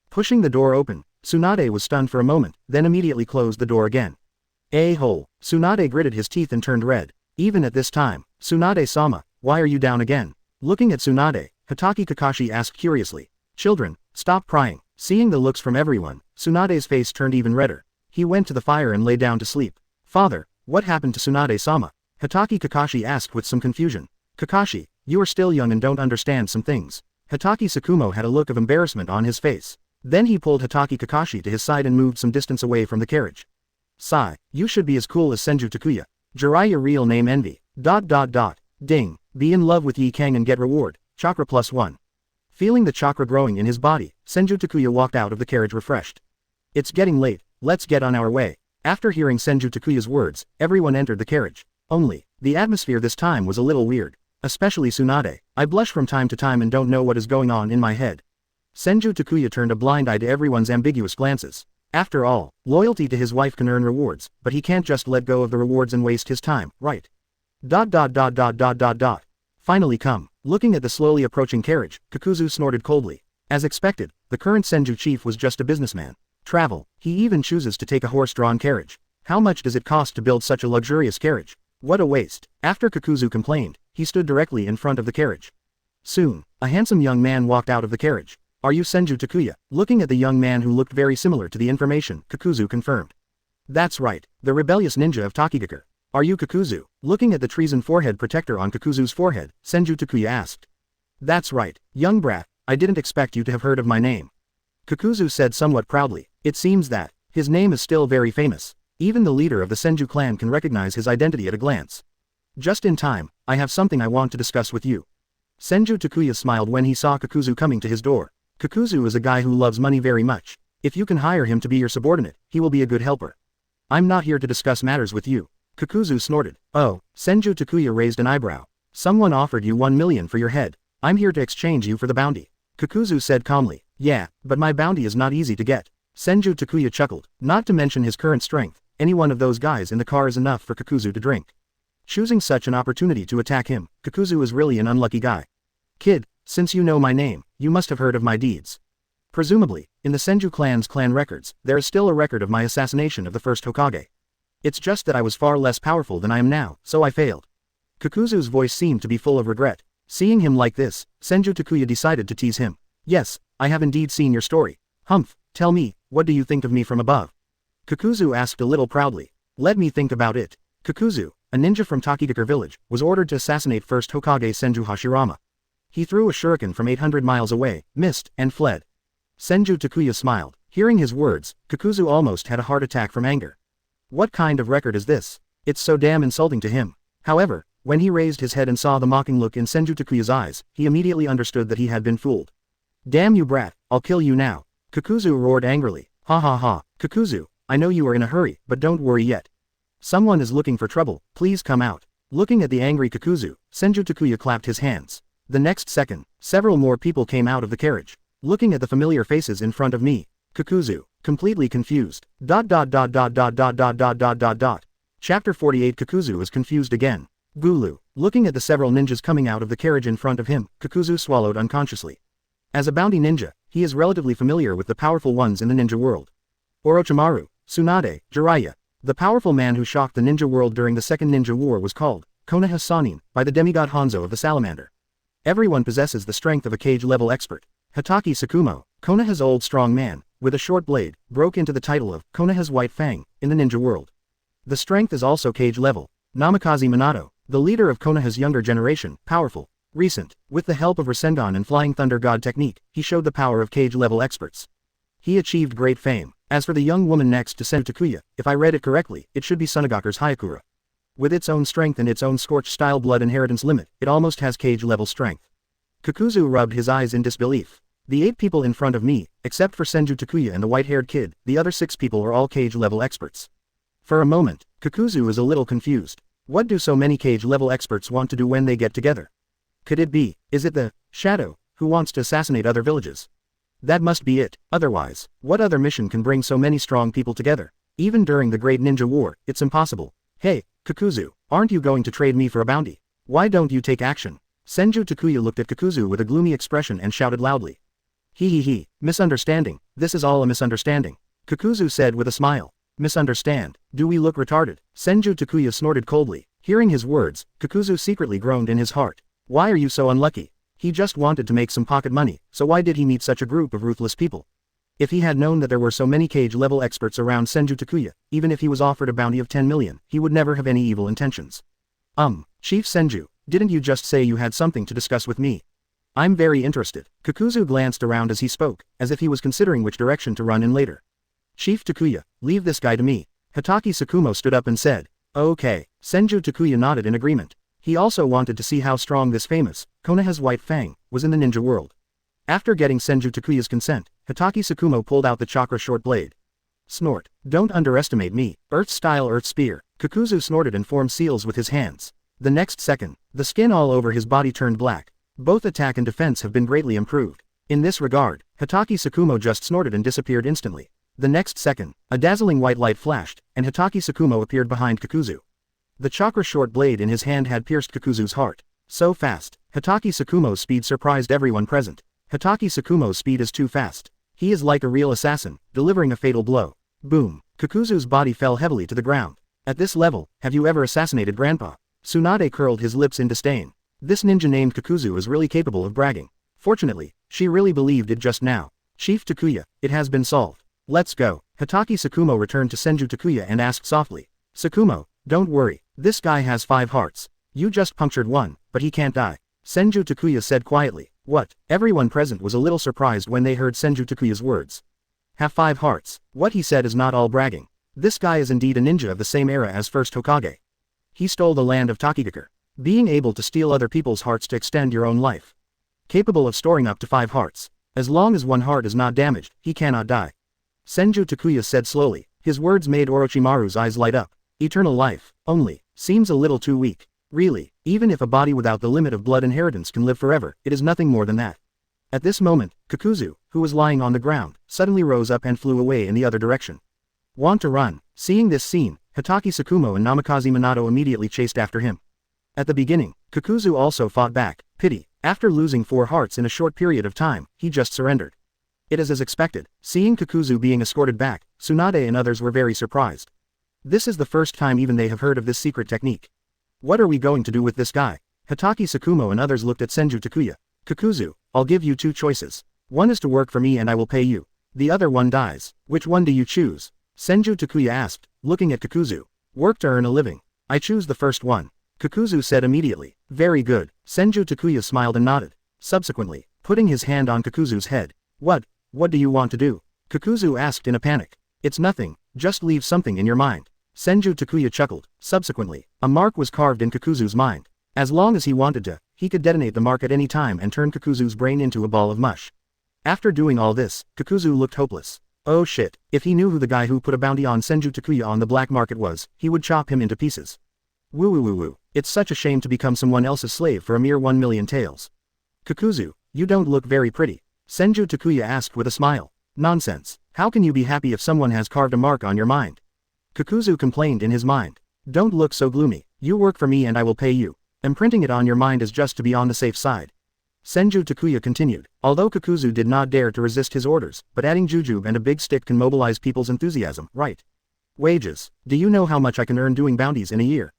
Pushing the door open, Tsunade was stunned for a moment, then immediately closed the door again. A-hole. Tsunade gritted his teeth and turned red. Even at this time, Tsunade-sama, why are you down again? Looking at Tsunade, Hitaki Kakashi asked curiously. Children, stop crying. Seeing the looks from everyone, Tsunade's face turned even redder. He went to the fire and lay down to sleep. Father, what happened to Tsunade-sama? Hitaki Kakashi asked with some confusion. Kakashi, you are still young and don't understand some things. Hitaki Tsukumo had a look of embarrassment on his face. Then he pulled Hitaki Kakashi to his side and moved some distance away from the carriage. Sigh, you should be as cool as Senju Takuya. Jiraiya real name envy. ... Ding. Be in love with Yi Kang and get reward. Chakra +1. Feeling the chakra growing in his body, Senju Takuya walked out of the carriage refreshed. It's getting late, let's get on our way. After hearing Senju Takuya's words, everyone entered the carriage. Only, the atmosphere this time was a little weird. Especially Tsunade. I blush from time to time and don't know what is going on in my head. Senju Takuya turned a blind eye to everyone's ambiguous glances. After all, loyalty to his wife can earn rewards, but he can't just let go of the rewards and waste his time, right? ... Finally come. Looking at the slowly approaching carriage, Kakuzu snorted coldly. As expected, the current Senju chief was just a businessman. Travel. He even chooses to take a horse-drawn carriage. How much does it cost to build such a luxurious carriage? What a waste. After Kakuzu complained, he stood directly in front of the carriage. Soon, a handsome young man walked out of the carriage. Are you Senju Takuya? Looking at the young man who looked very similar to the information, Kakuzu confirmed. That's right, the rebellious ninja of Takigakure. Are you Kakuzu? Looking at the treason forehead protector on Kakuzu's forehead, Senju Takuya asked. That's right, young brat, I didn't expect you to have heard of my name. Kakuzu said somewhat proudly. It seems that his name is still very famous. Even the leader of the Senju clan can recognize his identity at a glance. Just in time, I have something I want to discuss with you. Senju Takuya smiled when he saw Kakuzu coming to his door. Kakuzu is a guy who loves money very much. If you can hire him to be your subordinate, he will be a good helper. I'm not here to discuss matters with you. Kakuzu snorted. Oh, Senju Takuya raised an eyebrow. Someone offered you 1 million for your head. I'm here to exchange you for the bounty. Kakuzu said calmly. Yeah, but my bounty is not easy to get. Senju Takuya chuckled. Not to mention his current strength, any one of those guys in the car is enough for Kakuzu to drink. Choosing such an opportunity to attack him, Kakuzu is really an unlucky guy. Kid, since you know my name, you must have heard of my deeds. Presumably, in the Senju clan's clan records, there is still a record of my assassination of the first Hokage. It's just that I was far less powerful than I am now, so I failed. Kakuzu's voice seemed to be full of regret. Seeing him like this, Senju Takuya decided to tease him. Yes, I have indeed seen your story. Humph, tell me, what do you think of me from above? Kakuzu asked a little proudly. Let me think about it. Kakuzu, a ninja from Takigakure village, was ordered to assassinate first Hokage Senju Hashirama. He threw a shuriken from 800 miles away, missed, and fled. Senju Takuya smiled. Hearing his words, Kakuzu almost had a heart attack from anger. What kind of record is this? It's so damn insulting to him. However, when he raised his head and saw the mocking look in Senju Takuya's eyes, he immediately understood that he had been fooled. Damn you brat, I'll kill you now. Kakuzu roared angrily. Ha ha ha. Kakuzu, I know you are in a hurry, but don't worry yet. Someone is looking for trouble, please come out. Looking at the angry Kakuzu, Senju Takuya clapped his hands. The next second, several more people came out of the carriage. Looking at the familiar faces in front of me, Kakuzu, completely confused. ... Chapter 48 Kakuzu is confused again. Gulu. Looking at the several ninjas coming out of the carriage in front of him, Kakuzu swallowed unconsciously. As a bounty ninja, he is relatively familiar with the powerful ones in the ninja world. Orochimaru, Tsunade, Jiraiya. The powerful man who shocked the ninja world during the Second Ninja War was called Konoha Sannin by the demigod Hanzo of the Salamander. Everyone possesses the strength of a cage-level expert. Hitaki Tsukumo, Konoha's old strong man, with a short blade, broke into the title of Konoha's White Fang in the ninja world. The strength is also cage level. Namikaze Minato, the leader of Konoha's younger generation, powerful. Recent, with the help of Rinnegan and Flying Thunder God technique, he showed the power of cage-level experts. He achieved great fame. As for the young woman next to Senju Takuya, if I read it correctly, it should be Tsunade's Hyakura. With its own strength and its own scorched-style blood inheritance limit, it almost has cage-level strength. Kakuzu rubbed his eyes in disbelief. The 8 people in front of me, except for Senju Takuya and the white-haired kid, the other 6 people are all cage-level experts. For a moment, Kakuzu is a little confused. What do so many cage-level experts want to do when they get together? Could it be, is it the Shadow, who wants to assassinate other villages? That must be it, otherwise, what other mission can bring so many strong people together? Even during the Great Ninja War, it's impossible. Hey, Kakuzu, aren't you going to trade me for a bounty? Why don't you take action? Senju Takuya looked at Kakuzu with a gloomy expression and shouted loudly. He, misunderstanding, this is all a misunderstanding. Kakuzu said with a smile. Misunderstand, do we look retarded? Senju Takuya snorted coldly. Hearing his words, Kakuzu secretly groaned in his heart. Why are you so unlucky? He just wanted to make some pocket money, so why did he meet such a group of ruthless people? If he had known that there were so many cage-level experts around Senju Takuya, even if he was offered a bounty of 10 million, he would never have any evil intentions. Chief Senju, didn't you just say you had something to discuss with me? I'm very interested. Kakuzu glanced around as he spoke, as if he was considering which direction to run in later. Chief Takuya, leave this guy to me. Hatake Tsukumo stood up and said. Okay. Senju Takuya nodded in agreement. He also wanted to see how strong this famous, Konoha's White Fang, was in the ninja world. After getting Senju Takuya's consent, Hatake Tsukumo pulled out the Chakra short blade. Snort. Don't underestimate me. Earth-style Earth Spear. Kakuzu snorted and formed seals with his hands. The next second, the skin all over his body turned black. Both attack and defense have been greatly improved. In this regard, Hatake Tsukumo just snorted and disappeared instantly. The next second, a dazzling white light flashed, and Hatake Tsukumo appeared behind Kakuzu. The Chakra short blade in his hand had pierced Kakuzu's heart. So fast, Hatake Tsukumo's speed surprised everyone present. Hatake Tsukumo's speed is too fast. He is like a real assassin, delivering a fatal blow. Boom. Kakuzu's body fell heavily to the ground. At this level, have you ever assassinated Grandpa? Tsunade curled his lips in disdain. This ninja named Kakuzu is really capable of bragging. Fortunately, she really believed it just now. Chief Takuya, it has been solved. Let's go. Hatake Tsukumo returned to Senju Takuya and asked softly. Tsukumo, don't worry, this guy has 5 hearts. You just punctured one, but he can't die. Senju Takuya said quietly. What? Everyone present was a little surprised when they heard Senju Takuya's words. Have 5 hearts. What he said is not all bragging. This guy is indeed a ninja of the same era as first Hokage. He stole the land of Takigakure. Being able to steal other people's hearts to extend your own life. Capable of storing up to 5 hearts. As long as one heart is not damaged, he cannot die. Senju Takuya said slowly. His words made Orochimaru's eyes light up. Eternal life, only, seems a little too weak. Really, even if a body without the limit of blood inheritance can live forever, it is nothing more than that. At this moment, Kakuzu, who was lying on the ground, suddenly rose up and flew away in the other direction. Want to run? Seeing this scene, Hatake Tsukumo and Namikaze Minato immediately chased after him. At the beginning, Kakuzu also fought back. Pity, after losing 4 hearts in a short period of time, he just surrendered. It is as expected. Seeing Kakuzu being escorted back, Tsunade and others were very surprised. This is the first time even they have heard of this secret technique. What are we going to do with this guy? Hatake Tsukumo and others looked at Senju Takuya. Kakuzu, I'll give you 2 choices. One is to work for me and I will pay you. The other one dies. Which one do you choose? Senju Takuya asked, looking at Kakuzu. Work to earn a living. I choose the first one. Kakuzu said immediately. Very good. Senju Takuya smiled and nodded. Subsequently, putting his hand on Kakuzu's head. What do you want to do? Kakuzu asked in a panic. It's nothing, just leave something in your mind. Senju Takuya chuckled. Subsequently, a mark was carved in Kakuzu's mind. As long as he wanted to, he could detonate the mark at any time and turn Kakuzu's brain into a ball of mush. After doing all this, Kakuzu looked hopeless. Oh shit, if he knew who the guy who put a bounty on Senju Takuya on the black market was, he would chop him into pieces. Woo woo woo woo, it's such a shame to become someone else's slave for a mere 1 million taels. Kakuzu, you don't look very pretty. Senju Takuya asked with a smile. Nonsense, how can you be happy if someone has carved a mark on your mind? Kakuzu complained in his mind. Don't look so gloomy, you work for me and I will pay you. Imprinting it on your mind is just to be on the safe side. Senju Takuya continued, although Kakuzu did not dare to resist his orders, but adding jujube and a big stick can mobilize people's enthusiasm, right? Wages, do you know how much I can earn doing bounties in a year?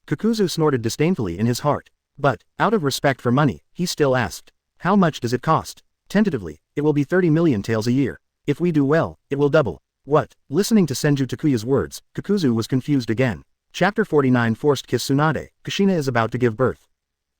Kakuzu snorted disdainfully in his heart. But, out of respect for money, he still asked. How much does it cost? Tentatively, it will be 30 million taels a year. If we do well, it will double. What? Listening to Senju Takuya's words, Kakuzu was confused again. Chapter 49 Forced Kiss Tsunade, Kushina is about to give birth.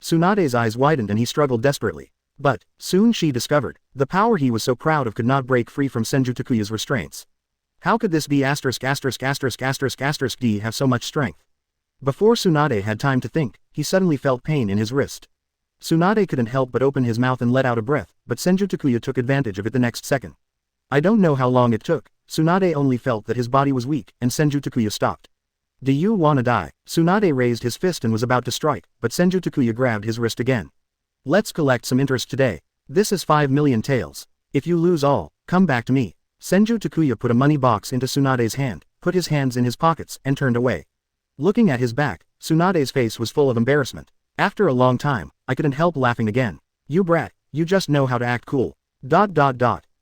Tsunade's eyes widened and he struggled desperately. But, soon she discovered, the power he was so proud of could not break free from Senju Takuya's restraints. How could this be ********** D have so much strength? Before Tsunade had time to think, he suddenly felt pain in his wrist. Tsunade couldn't help but open his mouth and let out a breath, but Senju Takuya took advantage of it the next second. I don't know how long it took, Tsunade only felt that his body was weak, and Senju Takuya stopped. Do you wanna die? Tsunade raised his fist and was about to strike, but Senju Takuya grabbed his wrist again. Let's collect some interest today. This is 5 million taels. If you lose all, come back to me. Senju Takuya put a money box into Tsunade's hand, put his hands in his pockets, and turned away. Looking at his back, Tsunade's face was full of embarrassment. After a long time, I couldn't help laughing again. You brat, you just know how to act cool.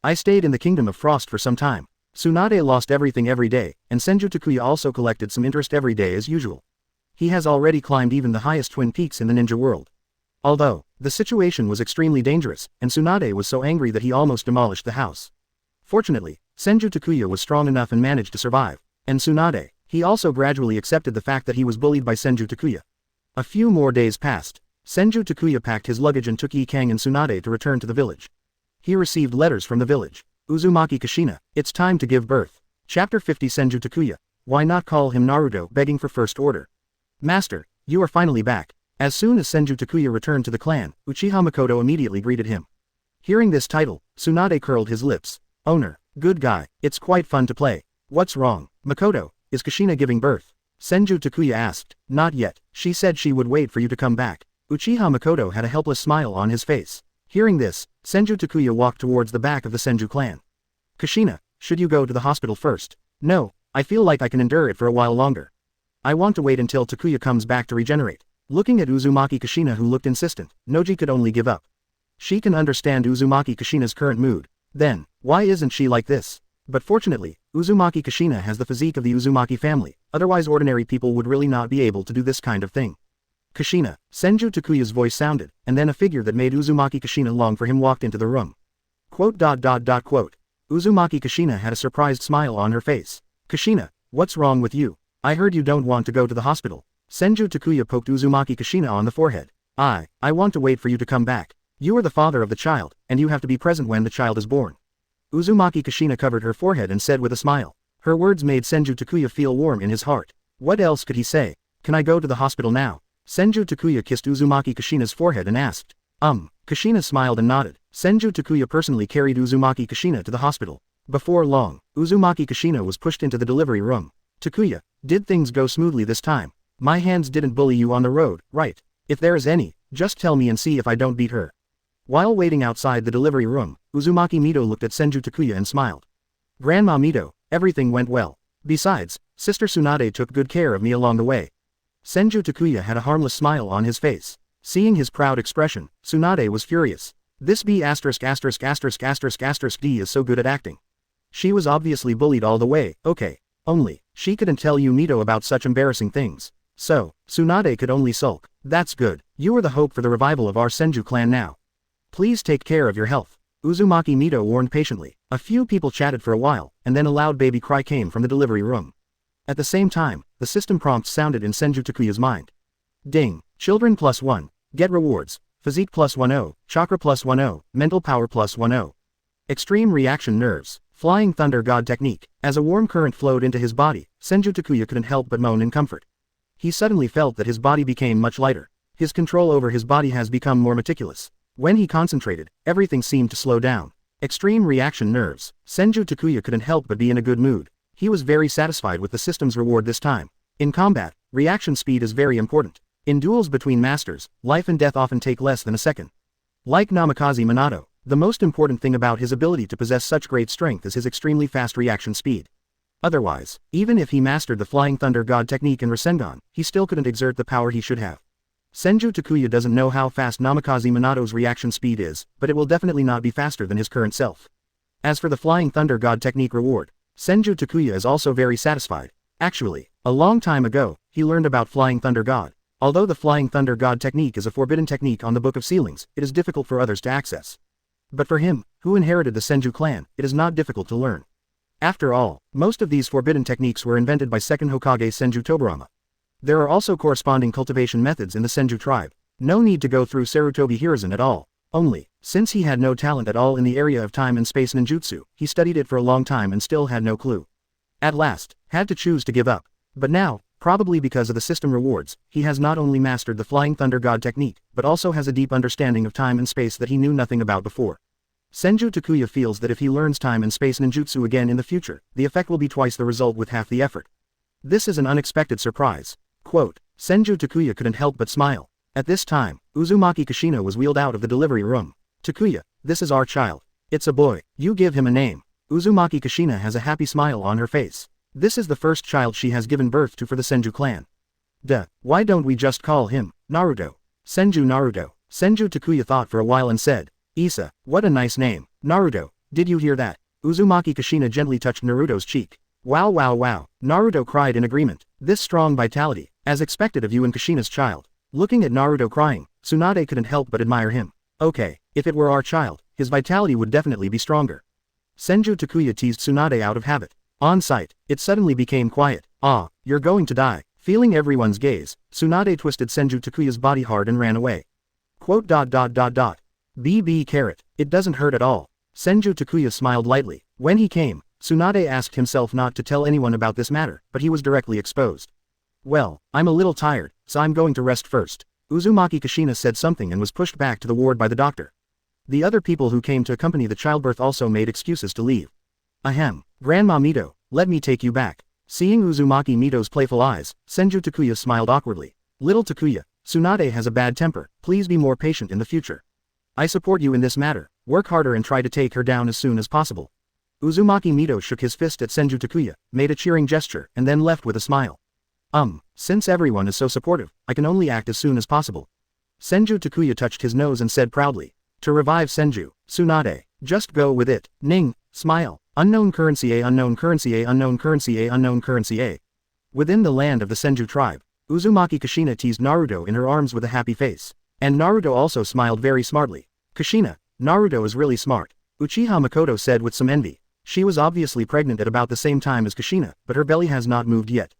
I stayed in the Kingdom of Frost for some time. Tsunade lost everything every day, and Senju Takuya also collected some interest every day as usual. He has already climbed even the highest twin peaks in the ninja world. Although, the situation was extremely dangerous, and Tsunade was so angry that he almost demolished the house. Fortunately, Senju Takuya was strong enough and managed to survive. And Tsunade, he also gradually accepted the fact that he was bullied by Senju Takuya. A few more days passed. Senju Takuya packed his luggage and took Ikang and Tsunade to return to the village. He received letters from the village. Uzumaki Kushina, it's time to give birth. Chapter 50 Senju Takuya, why not call him Naruto, begging for first order. Master, you are finally back. As soon as Senju Takuya returned to the clan, Uchiha Mikoto immediately greeted him. Hearing this title, Tsunade curled his lips. Owner, good guy, it's quite fun to play. What's wrong, Mikoto, is Kushina giving birth? Senju Takuya asked. Not yet, she said she would wait for you to come back. Uchiha Mikoto had a helpless smile on his face. Hearing this, Senju Takuya walked towards the back of the Senju clan. Kushina, should you go to the hospital first? No, I feel like I can endure it for a while longer. I want to wait until Takuya comes back to regenerate. Looking at Uzumaki Kushina, who looked insistent, Noji could only give up. She can understand Uzumaki Kushina's current mood. Then, why isn't she like this? But fortunately, Uzumaki Kushina has the physique of the Uzumaki family, otherwise ordinary people would really not be able to do this kind of thing. Kushina, Senju Takuya's voice sounded, and then a figure that made Uzumaki Kushina long for him walked into the room. Uzumaki Kushina had a surprised smile on her face. Kushina, what's wrong with you? I heard you don't want to go to the hospital. Senju Takuya poked Uzumaki Kushina on the forehead. I want to wait for you to come back. You are the father of the child, and you have to be present when the child is born. Uzumaki Kushina covered her forehead and said with a smile. Her words made Senju Takuya feel warm in his heart. What else could he say? Can I go to the hospital now? Senju Takuya kissed Uzumaki Kushina's forehead and asked. Kushina smiled and nodded. Senju Takuya personally carried Uzumaki Kushina to the hospital. Before long, Uzumaki Kushina was pushed into the delivery room. Takuya, did things go smoothly this time? My hands didn't bully you on the road, right? If there is any, just tell me and see if I don't beat her. While waiting outside the delivery room, Uzumaki Mito looked at Senju Takuya and smiled. Grandma Mito, everything went well. Besides, Sister Tsunade took good care of me along the way. Senju Takuya had a harmless smile on his face. Seeing his proud expression, Tsunade was furious. This B************* D is so good at acting. She was obviously bullied all the way, okay. Only, she couldn't tell you Mito about such embarrassing things. So, Tsunade could only sulk. That's good. You are the hope for the revival of our Senju clan now. Please take care of your health. Uzumaki Mito warned patiently. A few people chatted for a while, and then a loud baby cry came from the delivery room. At the same time, the system prompts sounded in Senju Takuya's mind. Ding. Children +1. Get rewards. Physique +10. Chakra +10. Mental power +10. Extreme reaction nerves. Flying thunder god technique. As a warm current flowed into his body, Senju Takuya couldn't help but moan in comfort. He suddenly felt that his body became much lighter. His control over his body has become more meticulous. When he concentrated, everything seemed to slow down. Extreme reaction nerves. Senju Takuya couldn't help but be in a good mood. He was very satisfied with the system's reward this time. In combat, reaction speed is very important. In duels between masters, life and death often take less than a second. Like Namikaze Minato, the most important thing about his ability to possess such great strength is his extremely fast reaction speed. Otherwise, even if he mastered the Flying Thunder God technique in Rasengan, he still couldn't exert the power he should have. Senju Takuya doesn't know how fast Namikaze Minato's reaction speed is, but it will definitely not be faster than his current self. As for the Flying Thunder God technique reward, Senju Takuya is also very satisfied. Actually, a long time ago, he learned about Flying Thunder God. Although the Flying Thunder God technique is a forbidden technique on the Book of Ceilings, it is difficult for others to access. But for him, who inherited the Senju clan, it is not difficult to learn. After all, most of these forbidden techniques were invented by second Hokage Senju Tobirama. There are also corresponding cultivation methods in the Senju tribe. No need to go through Sarutobi Hiruzen at all. Only, since he had no talent at all in the area of time and space ninjutsu, he studied it for a long time and still had no clue. At last, had to choose to give up. But now, probably because of the system rewards, he has not only mastered the Flying Thunder God technique, but also has a deep understanding of time and space that he knew nothing about before. Senju Takuya feels that if he learns time and space ninjutsu again in the future, the effect will be twice the result with half the effort. This is an unexpected surprise. Quote, Senju Takuya couldn't help but smile. At this time, Uzumaki Kushina was wheeled out of the delivery room. Takuya, this is our child. It's a boy. You give him a name. Uzumaki Kushina has a happy smile on her face. This is the first child she has given birth to for the Senju clan. Why don't we just call him Naruto? Senju Naruto. Senju Takuya thought for a while and said, Isa, what a nice name. Naruto, did you hear that? Uzumaki Kushina gently touched Naruto's cheek. Wow wow wow, Naruto cried in agreement. This strong vitality, as expected of you and Kushina's child. Looking at Naruto crying, Tsunade couldn't help but admire him. Okay, if it were our child, his vitality would definitely be stronger. Senju Takuya teased Tsunade out of habit. On sight, it suddenly became quiet. Ah, you're going to die. Feeling everyone's gaze, Tsunade twisted Senju Takuya's body hard and ran away. Quote. BB carrot, it doesn't hurt at all. Senju Takuya smiled lightly. When he came, Tsunade asked himself not to tell anyone about this matter, but he was directly exposed. Well, I'm a little tired, so I'm going to rest first. Uzumaki Kushina said something and was pushed back to the ward by the doctor. The other people who came to accompany the childbirth also made excuses to leave. Ahem, Grandma Mito, let me take you back. Seeing Uzumaki Mito's playful eyes, Senju Takuya smiled awkwardly. Little Takuya, Tsunade has a bad temper, please be more patient in the future. I support you in this matter, work harder and try to take her down as soon as possible. Uzumaki Mito shook his fist at Senju Takuya, made a cheering gesture, and then left with a smile. Since everyone is so supportive, I can only act as soon as possible. Senju Takuya touched his nose and said proudly. To revive Senju, Tsunade, just go with it, Ning, smile, unknown currency A unknown currency A unknown currency A unknown currency A. Within the land of the Senju tribe, Uzumaki Kushina teased Naruto in her arms with a happy face. And Naruto also smiled very smartly. Kushina, Naruto is really smart. Uchiha Mikoto said with some envy. She was obviously pregnant at about the same time as Kushina, but her belly has not moved yet.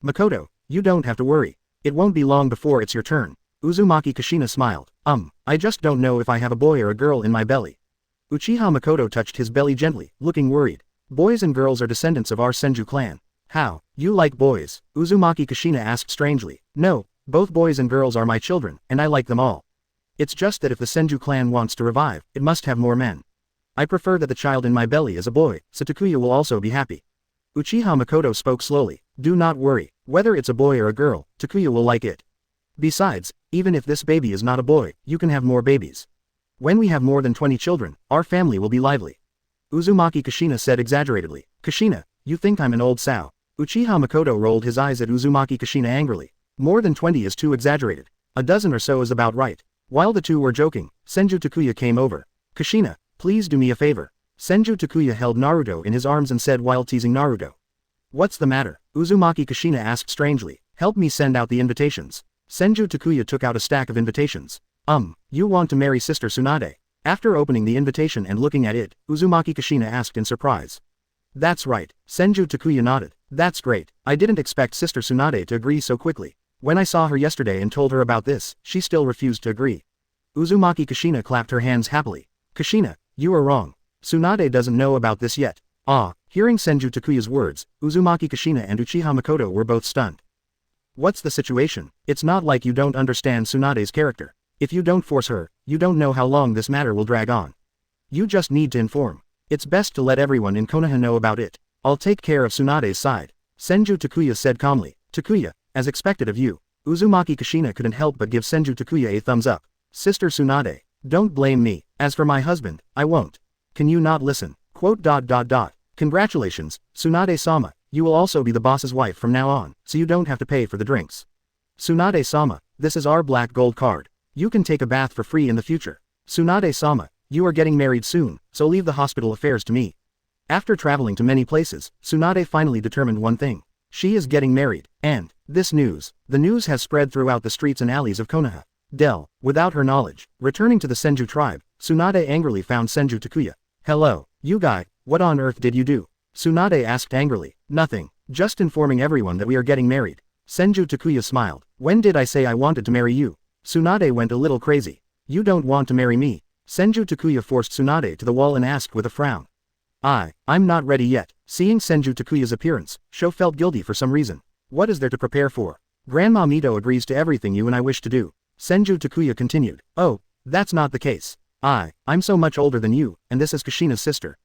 Mikoto, you don't have to worry. It won't be long before it's your turn. Uzumaki Kushina smiled. I just don't know if I have a boy or a girl in my belly. Uchiha Mikoto touched his belly gently, looking worried. Boys and girls are descendants of our Senju clan. How, you like boys? Uzumaki Kushina asked strangely. No, both boys and girls are my children, and I like them all. It's just that if the Senju clan wants to revive, it must have more men. I prefer that the child in my belly is a boy, so Takuya will also be happy. Uchiha Mikoto spoke slowly. Do not worry, whether it's a boy or a girl, Takuya will like it. Besides, even if this baby is not a boy, you can have more babies. When we have more than 20 children, our family will be lively. Uzumaki Kushina said exaggeratedly. Kushina, you think I'm an old sow? Uchiha Mikoto rolled his eyes at Uzumaki Kushina angrily. More than 20 is too exaggerated. A dozen or so is about right. While the two were joking, Senju Takuya came over. Kushina, please do me a favor. Senju Takuya held Naruto in his arms and said while teasing Naruto. What's the matter? Uzumaki Kushina asked strangely. Help me send out the invitations. Senju Takuya took out a stack of invitations. You want to marry Sister Tsunade? After opening the invitation and looking at it, Uzumaki Kushina asked in surprise. That's right, Senju Takuya nodded. That's great, I didn't expect Sister Tsunade to agree so quickly. When I saw her yesterday and told her about this, she still refused to agree. Uzumaki Kushina clapped her hands happily. Kushina, you are wrong. Tsunade doesn't know about this yet. Hearing Senju Takuya's words, Uzumaki Kushina and Uchiha Mikoto were both stunned. What's the situation? It's not like you don't understand Tsunade's character. If you don't force her, you don't know how long this matter will drag on. You just need to inform. It's best to let everyone in Konoha know about it. I'll take care of Tsunade's side. Senju Takuya said calmly. Takuya, as expected of you. Uzumaki Kushina couldn't help but give Senju Takuya a thumbs up. Sister Tsunade, don't blame me. As for my husband, I won't. Can you not listen? Quote. Congratulations, Tsunade-sama, you will also be the boss's wife from now on, so you don't have to pay for the drinks. Tsunade-sama, this is our black gold card. You can take a bath for free in the future. Tsunade-sama, you are getting married soon, so leave the hospital affairs to me. After traveling to many places, Tsunade finally determined one thing. She is getting married, and, the news has spread throughout the streets and alleys of Konoha. Without her knowledge, returning to the Senju tribe, Tsunade angrily found Senju Takuya. Hello, you guy, what on earth did you do? Tsunade asked angrily. Nothing, just informing everyone that we are getting married. Senju Takuya smiled. When did I say I wanted to marry you? Tsunade went a little crazy. You don't want to marry me? Senju Takuya forced Tsunade to the wall and asked with a frown. I'm not ready yet. Seeing Senju Takuya's appearance, Sho felt guilty for some reason. What is there to prepare for? Grandma Mito agrees to everything you and I wish to do. Senju Takuya continued. Oh, that's not the case. I'm so much older than you, and this is Kushina's sister.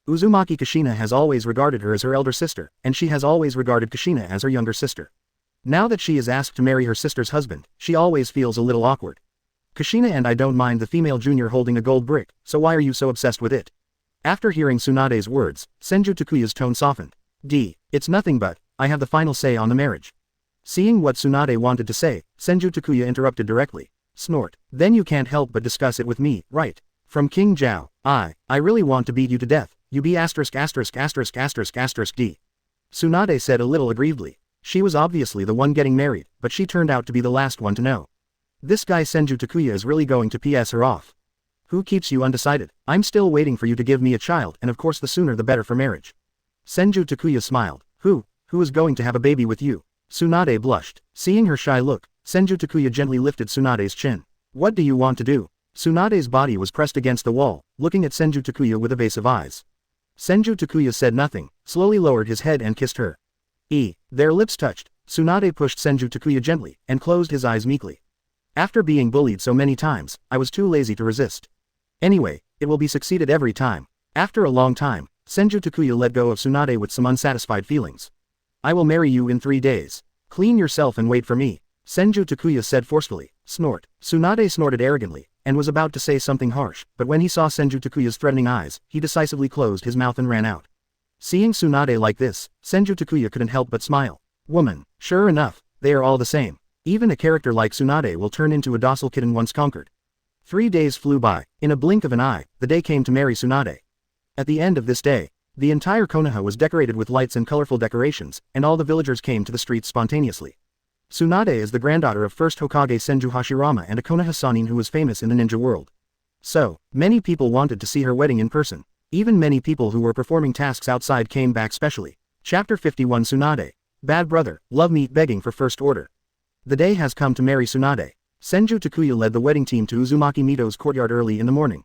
Uzumaki Kushina has always regarded her as her elder sister, and she has always regarded Kushina as her younger sister. Now that she is asked to marry her sister's husband, she always feels a little awkward. Kushina and I don't mind the female junior holding a gold brick, so why are you so obsessed with it? After hearing Tsunade's words, Senju Takuya's tone softened. It's nothing but, I have the final say on the marriage. Seeing what Tsunade wanted to say, Senju Takuya interrupted directly. Snort. Then you can't help but discuss it with me, right? From King Zhao. I really want to beat you to death. you be asterisk asterisk asterisk asterisk asterisk D. Tsunade said a little aggrievedly. She was obviously the one getting married, but she turned out to be the last one to know. This guy Senju Takuya is really going to PS her off. Who keeps you undecided? I'm still waiting for you to give me a child, and of course the sooner the better for marriage. Senju Takuya smiled. Who is going to have a baby with you? Tsunade blushed. Seeing her shy look, Senju Takuya gently lifted Tsunade's chin. What do you want to do? Tsunade's body was pressed against the wall, looking at Senju Takuya with evasive eyes. Senju Takuya said nothing, slowly lowered his head and kissed her. Their lips touched. Tsunade pushed Senju Takuya gently, and closed his eyes meekly. After being bullied so many times, I was too lazy to resist. Anyway, it will be succeeded every time. After a long time, Senju Takuya let go of Tsunade with some unsatisfied feelings. I will marry you in 3 days. Clean yourself and wait for me. Senju Takuya said forcefully. Snort. Tsunade snorted arrogantly, and was about to say something harsh, but when he saw Senju Takuya's threatening eyes, he decisively closed his mouth and ran out. Seeing Tsunade like this, Senju Takuya couldn't help but smile. Woman. Sure enough, they are all the same. Even a character like Tsunade will turn into a docile kitten once conquered. 3 days flew by. In a blink of an eye, the day came to marry Tsunade. At the end of this day, the entire Konoha was decorated with lights and colorful decorations, and all the villagers came to the streets spontaneously. Tsunade is the granddaughter of first Hokage Senju Hashirama and a Konoha Sannin who was famous in the ninja world. So, many people wanted to see her wedding in person. Even many people who were performing tasks outside came back specially. Chapter 51 Tsunade. Bad brother, love meat begging for first order. The day has come to marry Tsunade. Senju Takuya led the wedding team to Uzumaki Mito's courtyard early in the morning.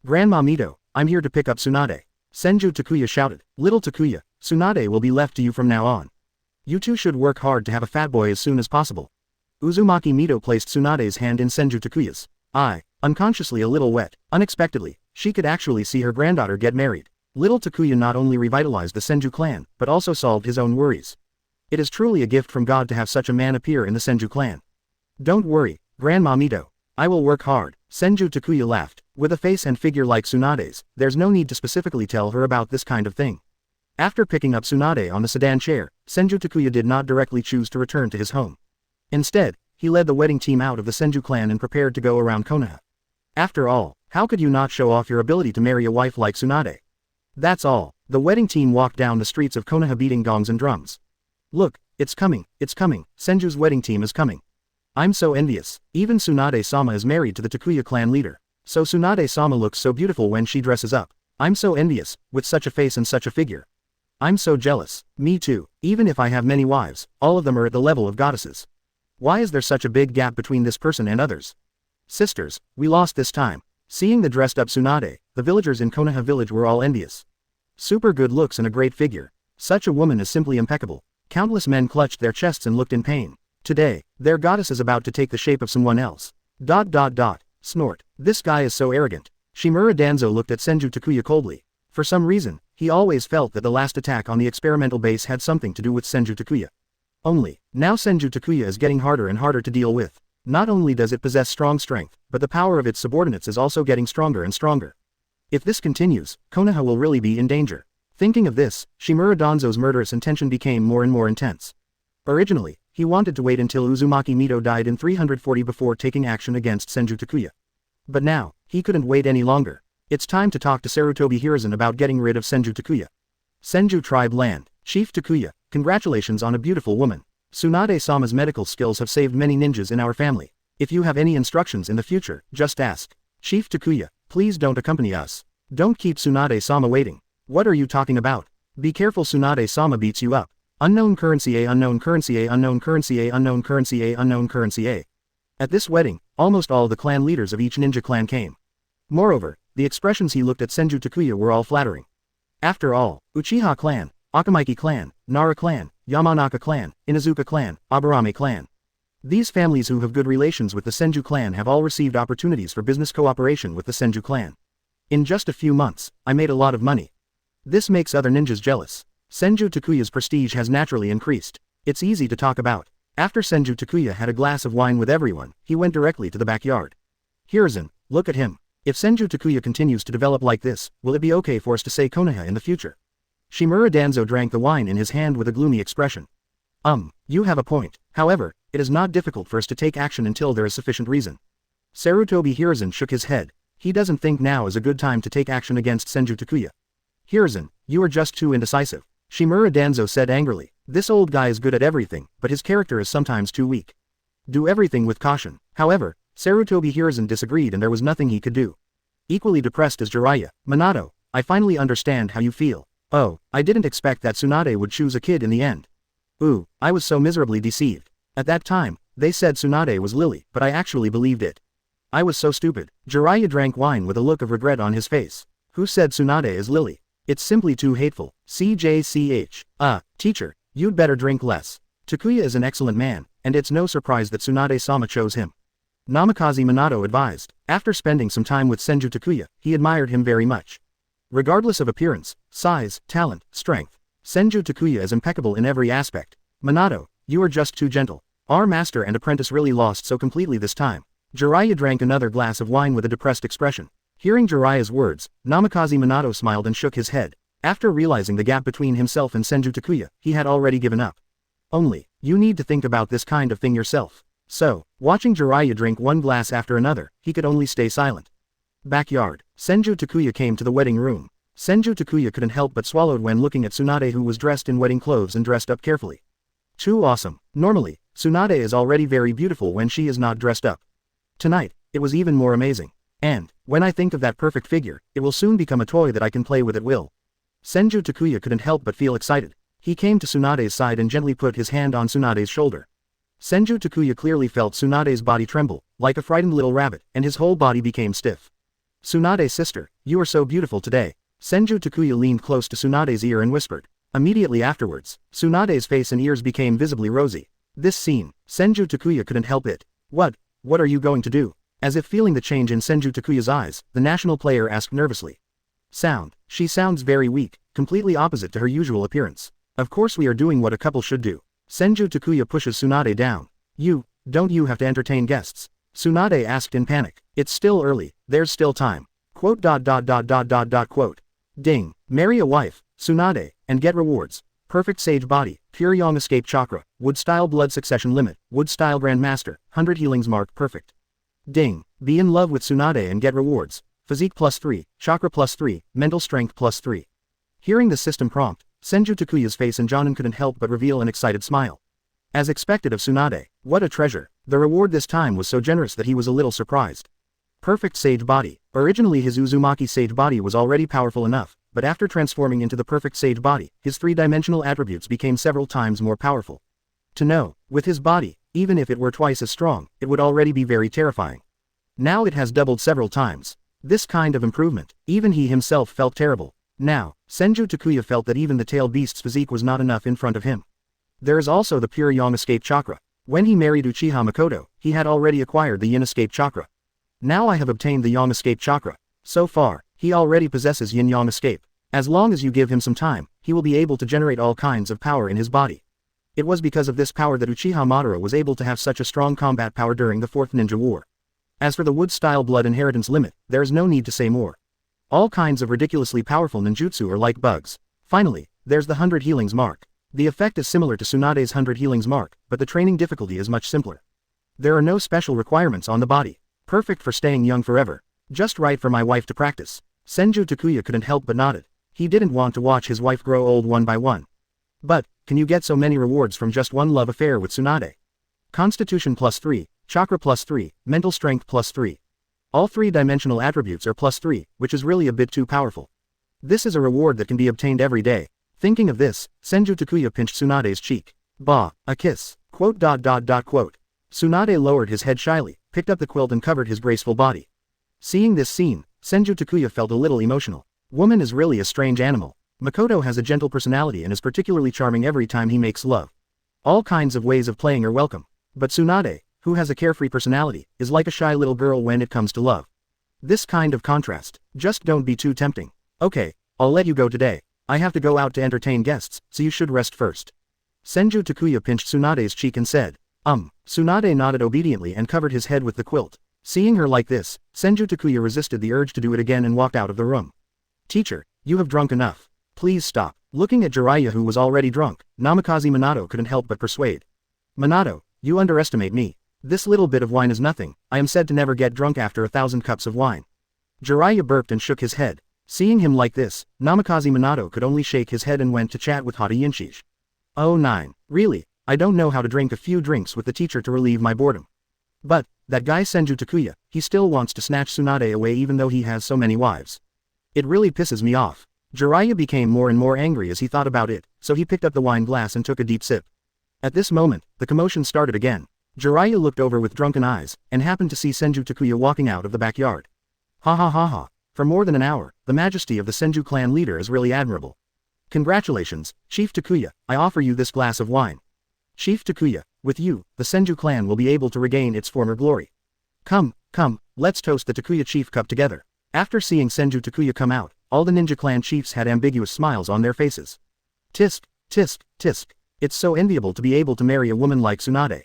Grandma Mito, I'm here to pick up Tsunade. Senju Takuya shouted. Little Takuya, Tsunade will be left to you from now on. You two should work hard to have a fat boy as soon as possible. Uzumaki Mito placed Tsunade's hand in Senju Takuya's eye, unconsciously a little wet. Unexpectedly, she could actually see her granddaughter get married. Little Takuya not only revitalized the Senju clan, but also solved his own worries. It is truly a gift from God to have such a man appear in the Senju clan. Don't worry, Grandma Mito. I will work hard. Senju Takuya laughed. With a face and figure like Tsunade's, there's no need to specifically tell her about this kind of thing. After picking up Tsunade on the sedan chair, Senju Takuya did not directly choose to return to his home. Instead, he led the wedding team out of the Senju clan and prepared to go around Konoha. After all, how could you not show off your ability to marry a wife like Tsunade? That's all. The wedding team walked down the streets of Konoha beating gongs and drums. Look, it's coming, Senju's wedding team is coming. I'm so envious. Even Tsunade-sama is married to the Takuya clan leader. So Tsunade-sama looks so beautiful when she dresses up. I'm so envious, with such a face and such a figure. I'm so jealous. Me too. Even if I have many wives, all of them are at the level of goddesses. Why is there such a big gap between this person and others? Sisters, we lost this time. Seeing the dressed up Tsunade, the villagers in Konoha village were all envious. Super good looks and a great figure. Such a woman is simply impeccable. Countless men clutched their chests and looked in pain. Today, their goddess is about to take the shape of someone else. ... Snort. This guy is so arrogant. Shimura Danzo looked at Senju Takuya coldly. For some reason, he always felt that the last attack on the experimental base had something to do with Senju Takuya. Only, now Senju Takuya is getting harder and harder to deal with. Not only does it possess strong strength, but the power of its subordinates is also getting stronger and stronger. If this continues, Konoha will really be in danger. Thinking of this, Shimura Danzo's murderous intention became more and more intense. Originally, he wanted to wait until Uzumaki Mito died in 340 before taking action against Senju Takuya. But now, he couldn't wait any longer. It's time to talk to Sarutobi Hiruzen about getting rid of Senju Takuya. Senju Tribe Land. Chief Takuya, congratulations on a beautiful woman. Tsunade-sama's medical skills have saved many ninjas in our family. If you have any instructions in the future, just ask. Chief Takuya, please don't accompany us. Don't keep Tsunade-sama waiting. What are you talking about? Be careful, Tsunade-sama beats you up. Unknown currency A, unknown currency A, unknown currency A, unknown currency A, unknown currency A. At this wedding, almost all the clan leaders of each ninja clan came. Moreover, the expressions he looked at Senju Takuya were all flattering. After all, Uchiha clan, Akamiki clan, Nara clan, Yamanaka clan, Inazuka clan, Aburame clan. These families who have good relations with the Senju clan have all received opportunities for business cooperation with the Senju clan. In just a few months, I made a lot of money. This makes other ninjas jealous. Senju Takuya's prestige has naturally increased. It's easy to talk about. After Senju Takuya had a glass of wine with everyone, he went directly to the backyard. Hiruzen, look at him. If Senju Takuya continues to develop like this, will it be okay for us to say Konoha in the future? Shimura Danzo drank the wine in his hand with a gloomy expression. You have a point. However, it is not difficult for us to take action until there is sufficient reason. Sarutobi Hiruzen shook his head. He doesn't think now is a good time to take action against Senju Takuya. Hiruzen, you are just too indecisive. Shimura Danzo said angrily. This old guy is good at everything, but his character is sometimes too weak. Do everything with caution. However, Sarutobi Hiruzen disagreed and there was nothing he could do. Equally depressed as Jiraiya, Minato, I finally understand how you feel. Oh, I didn't expect that Tsunade would choose a kid in the end. Ooh, I was so miserably deceived. At that time, they said Tsunade was Lily, but I actually believed it. I was so stupid. Jiraiya drank wine with a look of regret on his face. Who said Tsunade is Lily? It's simply too hateful. CJCH. Teacher, you'd better drink less. Takuya is an excellent man, and it's no surprise that Tsunade-sama chose him. Namikaze Minato advised. After spending some time with Senju Takuya, he admired him very much. Regardless of appearance, size, talent, strength, Senju Takuya is impeccable in every aspect. Minato, you are just too gentle. Our master and apprentice really lost so completely this time. Jiraiya drank another glass of wine with a depressed expression. Hearing Jiraiya's words, Namikaze Minato smiled and shook his head. After realizing the gap between himself and Senju Takuya, he had already given up. Only, you need to think about this kind of thing yourself. So, watching Jiraiya drink one glass after another, he could only stay silent. Backyard. Senju Takuya came to the wedding room. Senju Takuya couldn't help but swallowed when looking at Tsunade, who was dressed in wedding clothes and dressed up carefully. Too awesome. Normally, Tsunade is already very beautiful when she is not dressed up. Tonight, it was even more amazing. And, when I think of that perfect figure, it will soon become a toy that I can play with at will. Senju Takuya couldn't help but feel excited. He came to Tsunade's side and gently put his hand on Tsunade's shoulder. Senju Takuya clearly felt Tsunade's body tremble, like a frightened little rabbit, and his whole body became stiff. Tsunade sister, you are so beautiful today. Senju Takuya leaned close to Tsunade's ear and whispered. Immediately afterwards, Tsunade's face and ears became visibly rosy. This scene, Senju Takuya couldn't help it. What are you going to do? As if feeling the change in Senju Takuya's eyes, the national player asked nervously. She sounds very weak, completely opposite to her usual appearance. Of course we are doing what a couple should do. Senju Takuya pushes Tsunade down. Don't you have to entertain guests? Tsunade asked in panic. It's still early, there's still time. Quote. Ding. Marry a wife, Tsunade, and get rewards. Perfect Sage Body, Pure Yang Escape Chakra, Wood Style Blood Succession Limit, Wood Style Grandmaster, 100 Healings Mark Perfect. Ding. Be in love with Tsunade and get rewards. Physique +3, Chakra +3, Mental Strength +3. Hearing the system prompt, Senju Takuya's face and Jonin couldn't help but reveal an excited smile. As expected of Tsunade, what a treasure. The reward this time was so generous that he was a little surprised. Perfect Sage Body. Originally his Uzumaki Sage Body was already powerful enough, but after transforming into the Perfect Sage Body, his three-dimensional attributes became several times more powerful. To know, with his body, even if it were twice as strong, it would already be very terrifying. Now it has doubled several times. This kind of improvement, even he himself felt terrible. Now, Senju Takuya felt that even the tailed beast's physique was not enough in front of him. There is also the Pure Yang Escape Chakra. When he married Uchiha Mikoto, he had already acquired the Yin Escape Chakra. Now I have obtained the Yang Escape Chakra. So far, he already possesses Yin Yang Escape. As long as you give him some time, he will be able to generate all kinds of power in his body. It was because of this power that Uchiha Madara was able to have such a strong combat power during the Fourth Ninja War. As for the Wood-style blood inheritance limit, there is no need to say more. All kinds of ridiculously powerful ninjutsu are like bugs. Finally, there's the 100 healings mark. The effect is similar to Tsunade's 100 healings mark, but the training difficulty is much simpler. There are no special requirements on the body. Perfect for staying young forever. Just right for my wife to practice. Senju Takuya couldn't help but nodded. He didn't want to watch his wife grow old one by one. But, can you get so many rewards from just one love affair with Tsunade? Constitution +3, Chakra +3, Mental Strength +3. All three-dimensional attributes are +3, which is really a bit too powerful. This is a reward that can be obtained every day. Thinking of this, Senju Takuya pinched Tsunade's cheek. Bah, a kiss. Quote. Tsunade lowered his head shyly, picked up the quilt and covered his graceful body. Seeing this scene, Senju Takuya felt a little emotional. Woman is really a strange animal. Mikoto has a gentle personality and is particularly charming every time he makes love. All kinds of ways of playing are welcome. But Tsunade, who has a carefree personality, is like a shy little girl when it comes to love. This kind of contrast, just don't be too tempting. Okay, I'll let you go today. I have to go out to entertain guests, so you should rest first. Senju Takuya pinched Tsunade's cheek and said, Tsunade nodded obediently and covered his head with the quilt. Seeing her like this, Senju Takuya resisted the urge to do it again and walked out of the room. Teacher, you have drunk enough. Please stop. Looking at Jiraiya, who was already drunk, Namikaze Minato couldn't help but persuade. Minato, you underestimate me. This little bit of wine is nothing. I am said to never get drunk after 1,000 cups of wine. Jiraiya burped and shook his head. Seeing him like this, Namikaze Minato could only shake his head and went to chat with Hata Yinshish. Oh 9. Really, I don't know how to drink a few drinks with the teacher to relieve my boredom. But, that guy Senju Takuya, he still wants to snatch Tsunade away even though he has so many wives. It really pisses me off. Jiraiya became more and more angry as he thought about it, so he picked up the wine glass and took a deep sip. At this moment, the commotion started again. Jiraiya looked over with drunken eyes, and happened to see Senju Takuya walking out of the backyard. Ha ha ha ha. For more than an hour, the majesty of the Senju clan leader is really admirable. Congratulations, Chief Takuya, I offer you this glass of wine. Chief Takuya, with you, the Senju clan will be able to regain its former glory. Come, let's toast the Takuya chief cup together. After seeing Senju Takuya come out, all the ninja clan chiefs had ambiguous smiles on their faces. Tisk, tisk, tisk. It's so enviable to be able to marry a woman like Tsunade.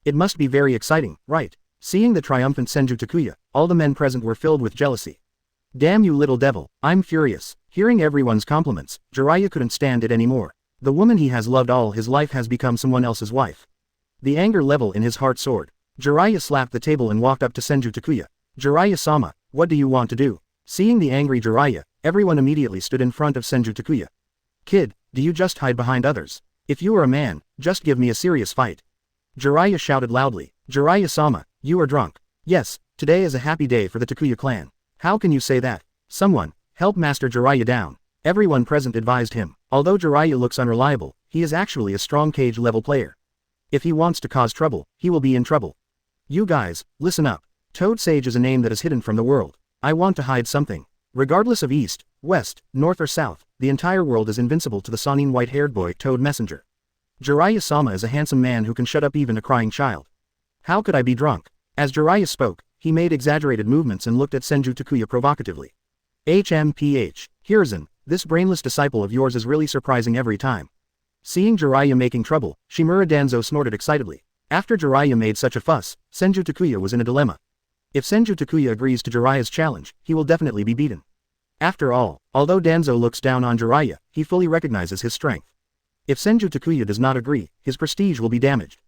It must be very exciting, right? Seeing the triumphant Senju Takuya, all the men present were filled with jealousy. Damn you little devil, I'm furious. Hearing everyone's compliments, Jiraiya couldn't stand it anymore. The woman he has loved all his life has become someone else's wife. The anger level in his heart soared. Jiraiya slapped the table and walked up to Senju Takuya. Jiraiya-sama, what do you want to do? Seeing the angry Jiraiya, everyone immediately stood in front of Senju Takuya. Kid, do you just hide behind others? If you are a man, just give me a serious fight. Jiraiya shouted loudly. Jiraiya-sama, you are drunk. Yes, today is a happy day for the Takuya clan. How can you say that? Someone, help Master Jiraiya down. Everyone present advised him. Although Jiraiya looks unreliable, he is actually a strong cage-level player. If he wants to cause trouble, he will be in trouble. You guys, listen up. Toad Sage is a name that is hidden from the world. I want to hide something. Regardless of east, west, north or south, the entire world is invincible to the Sanin white-haired boy Toad Messenger. Jiraiya-sama is a handsome man who can shut up even a crying child. How could I be drunk? As Jiraiya spoke, he made exaggerated movements and looked at Senju Takuya provocatively. HMPH, Hiruzen, this brainless disciple of yours is really surprising every time. Seeing Jiraiya making trouble, Shimura Danzo snorted excitedly. After Jiraiya made such a fuss, Senju Takuya was in a dilemma. If Senju Takuya agrees to Jiraiya's challenge, he will definitely be beaten. After all, although Danzo looks down on Jiraiya, he fully recognizes his strength. If Senju Takuya does not agree, his prestige will be damaged.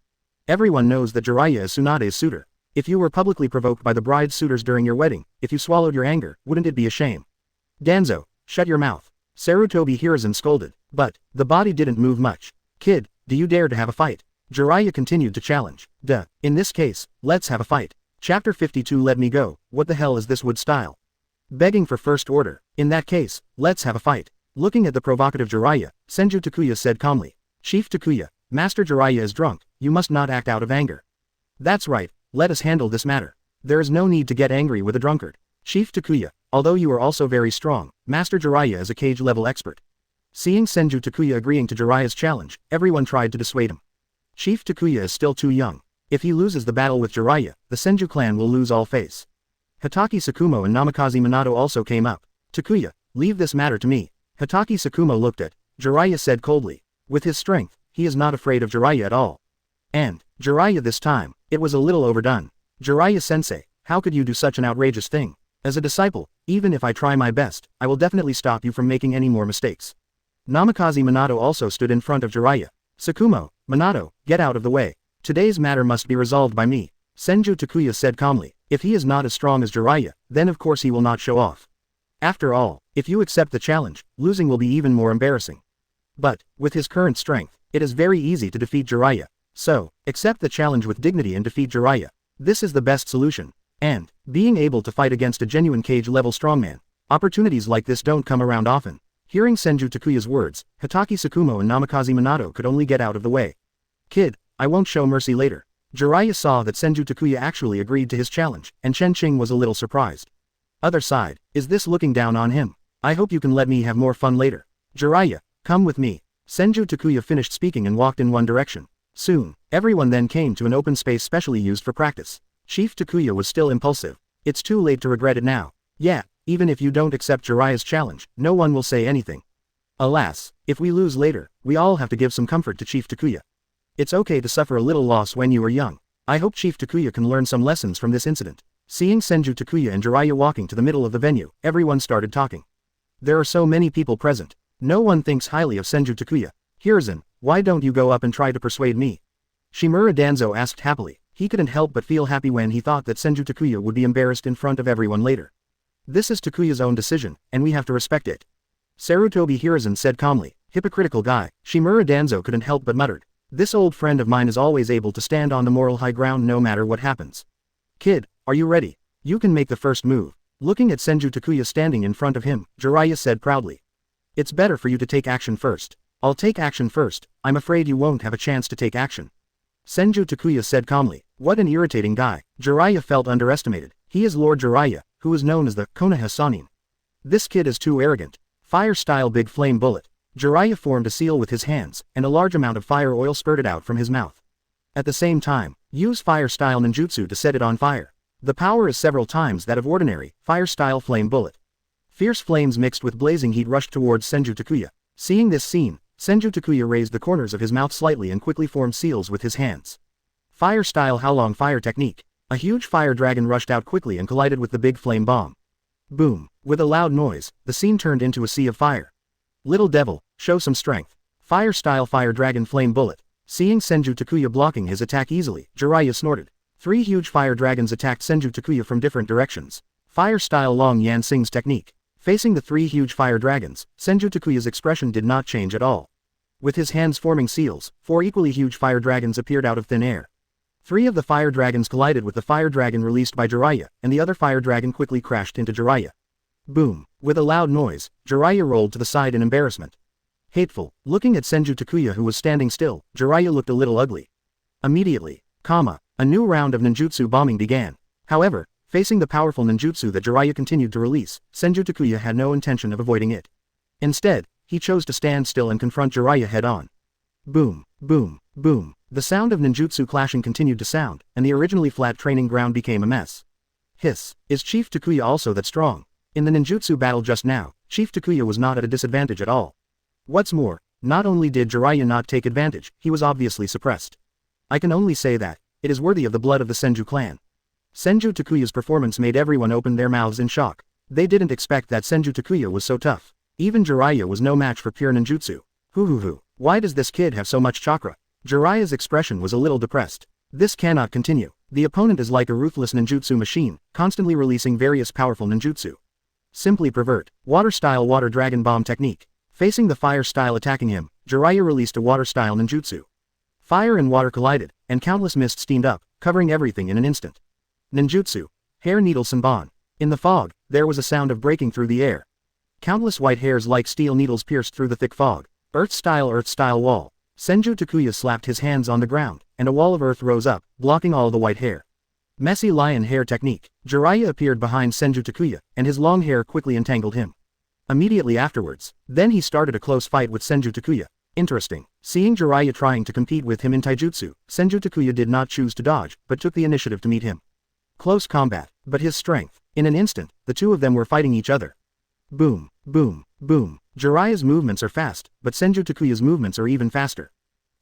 Everyone knows that Jiraiya is Tsunade's suitor. If you were publicly provoked by the bride's suitors during your wedding, if you swallowed your anger, wouldn't it be a shame? Danzo, shut your mouth. Sarutobi Hiruzen scolded. But, the body didn't move much. Kid, do you dare to have a fight? Jiraiya continued to challenge. Duh, in this case, let's have a fight. Chapter 52 Let me go, what the hell is this wood style? Begging for first order. In that case, let's have a fight. Looking at the provocative Jiraiya, Senju Takuya said calmly. Chief Takuya, Master Jiraiya is drunk, you must not act out of anger. That's right, let us handle this matter. There is no need to get angry with a drunkard. Chief Takuya, although you are also very strong, Master Jiraiya is a cage-level expert. Seeing Senju Takuya agreeing to Jiraiya's challenge, everyone tried to dissuade him. Chief Takuya is still too young. If he loses the battle with Jiraiya, the Senju clan will lose all face. Hatake Tsukumo and Namikaze Minato also came up. Takuya, leave this matter to me. Hatake Tsukumo looked at Jiraiya said coldly. With his strength, he is not afraid of Jiraiya at all. And, Jiraiya this time, it was a little overdone. Jiraiya-sensei, how could you do such an outrageous thing? As a disciple, even if I try my best, I will definitely stop you from making any more mistakes. Namikaze Minato also stood in front of Jiraiya. Tsukumo, Minato, get out of the way. Today's matter must be resolved by me. Senju Takuya said calmly. If he is not as strong as Jiraiya, then of course he will not show off. After all, if you accept the challenge, losing will be even more embarrassing. But, with his current strength, it is very easy to defeat Jiraiya. So, accept the challenge with dignity and defeat Jiraiya. This is the best solution. And, being able to fight against a genuine cage-level strongman. Opportunities like this don't come around often. Hearing Senju Takuya's words, Hatake Tsukumo and Namikaze Minato could only get out of the way. Kid, I won't show mercy later. Jiraiya saw that Senju Takuya actually agreed to his challenge, and Chen Qing was a little surprised. Other side, is this looking down on him? I hope you can let me have more fun later. Jiraiya, come with me. Senju Takuya finished speaking and walked in one direction. Soon, everyone then came to an open space specially used for practice. Chief Takuya was still impulsive. It's too late to regret it now. Yeah, even if you don't accept Jiraiya's challenge, no one will say anything. Alas, if we lose later, we all have to give some comfort to Chief Takuya. It's okay to suffer a little loss when you are young. I hope Chief Takuya can learn some lessons from this incident. Seeing Senju Takuya and Jiraiya walking to the middle of the venue, everyone started talking. There are so many people present. No one thinks highly of Senju Takuya. Hiruzen, why don't you go up and try to persuade me? Shimura Danzo asked happily. He couldn't help but feel happy when he thought that Senju Takuya would be embarrassed in front of everyone later. This is Takuya's own decision, and we have to respect it. Sarutobi Hiruzen said calmly. Hypocritical guy. Shimura Danzo couldn't help but muttered. This old friend of mine is always able to stand on the moral high ground no matter what happens. Kid, are you ready? You can make the first move. Looking at Senju Takuya standing in front of him, Jiraiya said proudly. It's better for you to take action first. I'll take action first. I'm afraid you won't have a chance to take action. Senju Takuya said calmly. What an irritating guy. Jiraiya felt underestimated. He is Lord Jiraiya, who is known as the Konoha Sannin. This kid is too arrogant. Fire-style big flame bullet. Jiraiya formed a seal with his hands, and a large amount of fire oil spurted out from his mouth. At the same time, use fire-style ninjutsu to set it on fire. The power is several times that of ordinary, fire-style flame bullet. Fierce flames mixed with blazing heat rushed towards Senju Takuya. Seeing this scene, Senju Takuya raised the corners of his mouth slightly and quickly formed seals with his hands. Fire-style Howlong fire technique. A huge fire dragon rushed out quickly and collided with the big flame bomb. Boom. With a loud noise, the scene turned into a sea of fire. Little devil, show some strength. Fire-style fire dragon flame bullet. Seeing Senju Takuya blocking his attack easily, Jiraiya snorted. 3 huge fire dragons attacked Senju Takuya from different directions. Fire-style Long Yan Sing's technique. Facing the 3 huge fire dragons, Senju Takuya's expression did not change at all. With his hands forming seals, 4 equally huge fire dragons appeared out of thin air. 3 of the fire dragons collided with the fire dragon released by Jiraiya, and the other fire dragon quickly crashed into Jiraiya. Boom. With a loud noise, Jiraiya rolled to the side in embarrassment. Hateful. Looking at Senju Takuya who was standing still, Jiraiya looked a little ugly. Immediately, a new round of ninjutsu bombing began. However, facing the powerful ninjutsu that Jiraiya continued to release, Senju Takuya had no intention of avoiding it. Instead, he chose to stand still and confront Jiraiya head-on. Boom, boom, boom. The sound of ninjutsu clashing continued to sound, and the originally flat training ground became a mess. Hiss. Is Chief Takuya also that strong? In the ninjutsu battle just now, Chief Takuya was not at a disadvantage at all. What's more, not only did Jiraiya not take advantage, he was obviously suppressed. I can only say that, it is worthy of the blood of the Senju clan. Senju Takuya's performance made everyone open their mouths in shock. They didn't expect that Senju Takuya was so tough. Even Jiraiya was no match for pure ninjutsu. Why does this kid have so much chakra? Jiraiya's expression was a little depressed. This cannot continue. The opponent is like a ruthless ninjutsu machine, constantly releasing various powerful ninjutsu. Simply pervert. Water-style water dragon bomb technique. Facing the fire-style attacking him, Jiraiya released a water-style ninjutsu. Fire and water collided, and countless mist steamed up, covering everything in an instant. Ninjutsu. Hair needle Senbon. In the fog, there was a sound of breaking through the air. Countless white hairs like steel needles pierced through the thick fog. Earth-style wall. Senju Takuya slapped his hands on the ground, and a wall of earth rose up, blocking all the white hair. Messy lion hair technique. Jiraiya appeared behind Senju Takuya, and his long hair quickly entangled him. Immediately afterwards, then he started a close fight with Senju Takuya. Interesting. Seeing Jiraiya trying to compete with him in taijutsu, Senju Takuya did not choose to dodge, but took the initiative to meet him. Close combat, but his strength. In an instant, the two of them were fighting each other. Boom, boom, boom. Jiraiya's movements are fast, but Senju Takuya's movements are even faster.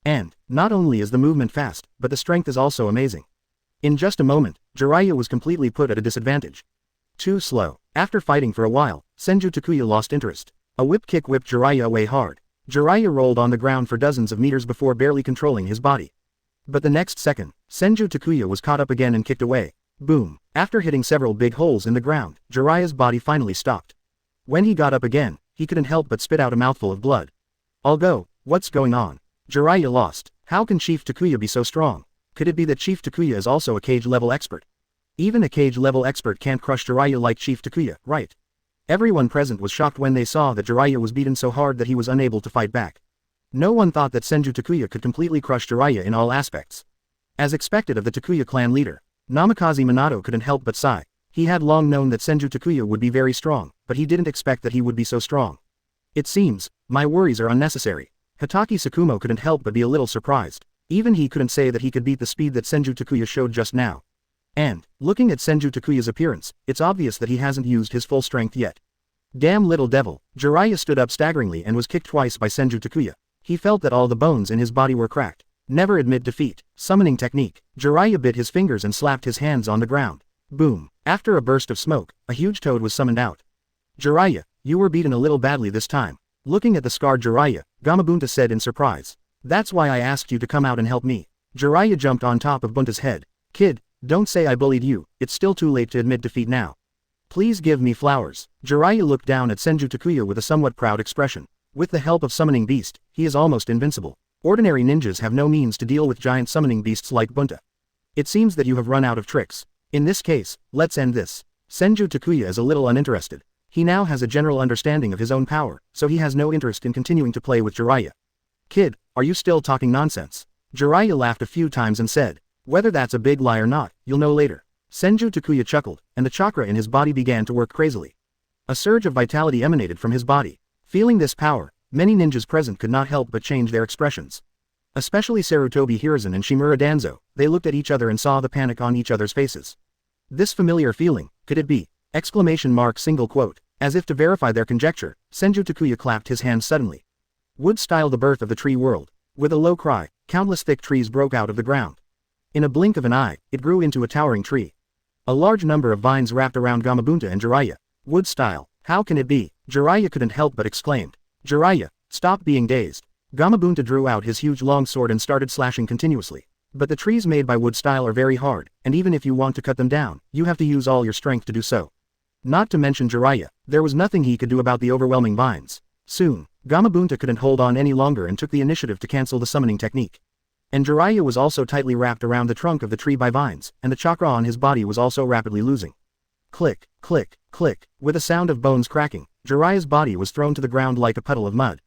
And, not only is the movement fast, but the strength is also amazing. In just a moment, Jiraiya was completely put at a disadvantage. Too slow. After fighting for a while, Senju Takuya lost interest. A whip kick whipped Jiraiya away hard. Jiraiya rolled on the ground for dozens of meters before barely controlling his body. But the next second, Senju Takuya was caught up again and kicked away. Boom. After hitting several big holes in the ground, Jiraiya's body finally stopped. When he got up again, he couldn't help but spit out a mouthful of blood. I'll go. What's going on? Jiraiya lost. How can Chief Takuya be so strong? Could it be that Chief Takuya is also a cage-level expert? Even a cage-level expert can't crush Jiraiya like Chief Takuya, right? Everyone present was shocked when they saw that Jiraiya was beaten so hard that he was unable to fight back. No one thought that Senju Takuya could completely crush Jiraiya in all aspects. As expected of the Takuya clan leader, Namikaze Minato couldn't help but sigh. He had long known that Senju Takuya would be very strong, but he didn't expect that he would be so strong. It seems, my worries are unnecessary. Hatake Tsukumo couldn't help but be a little surprised. Even he couldn't say that he could beat the speed that Senju Takuya showed just now. And, looking at Senju Takuya's appearance, it's obvious that he hasn't used his full strength yet. Damn little devil. Jiraiya stood up staggeringly and was kicked twice by Senju Takuya. He felt that all the bones in his body were cracked. Never admit defeat. Summoning technique. Jiraiya bit his fingers and slapped his hands on the ground. Boom. After a burst of smoke, a huge toad was summoned out. Jiraiya, you were beaten a little badly this time. Looking at the scarred Jiraiya, Gamabunta said in surprise. That's why I asked you to come out and help me. Jiraiya jumped on top of Bunta's head. Kid, don't say I bullied you, it's still too late to admit defeat now. Please give me flowers. Jiraiya looked down at Senju Takuya with a somewhat proud expression. With the help of Summoning Beast, he is almost invincible. Ordinary ninjas have no means to deal with giant summoning beasts like Bunta. It seems that you have run out of tricks. In this case, let's end this. Senju Takuya is a little uninterested. He now has a general understanding of his own power, so he has no interest in continuing to play with Jiraiya. Kid, are you still talking nonsense? Jiraiya laughed a few times and said, whether that's a big lie or not, you'll know later. Senju Takuya chuckled, and the chakra in his body began to work crazily. A surge of vitality emanated from his body. Feeling this power, many ninjas present could not help but change their expressions. Especially Sarutobi Hiruzen and Shimura Danzo, they looked at each other and saw the panic on each other's faces. This familiar feeling, could it be? ! As if to verify their conjecture, Senju Takuya clapped his hands suddenly. Wood style, the birth of the tree world. With a low cry, countless thick trees broke out of the ground. In a blink of an eye, it grew into a towering tree. A large number of vines wrapped around Gamabunta and Jiraiya. Wood style, how can it be? Jiraiya couldn't help but exclaimed. Jiraiya, stop being dazed. Gamabunta drew out his huge long sword and started slashing continuously. But the trees made by wood style are very hard, and even if you want to cut them down, you have to use all your strength to do so. Not to mention Jiraiya, there was nothing he could do about the overwhelming vines. Soon, Gamabunta couldn't hold on any longer and took the initiative to cancel the summoning technique. And Jiraiya was also tightly wrapped around the trunk of the tree by vines, and the chakra on his body was also rapidly losing. Click, click, click, with a sound of bones cracking, Jiraiya's body was thrown to the ground like a puddle of mud.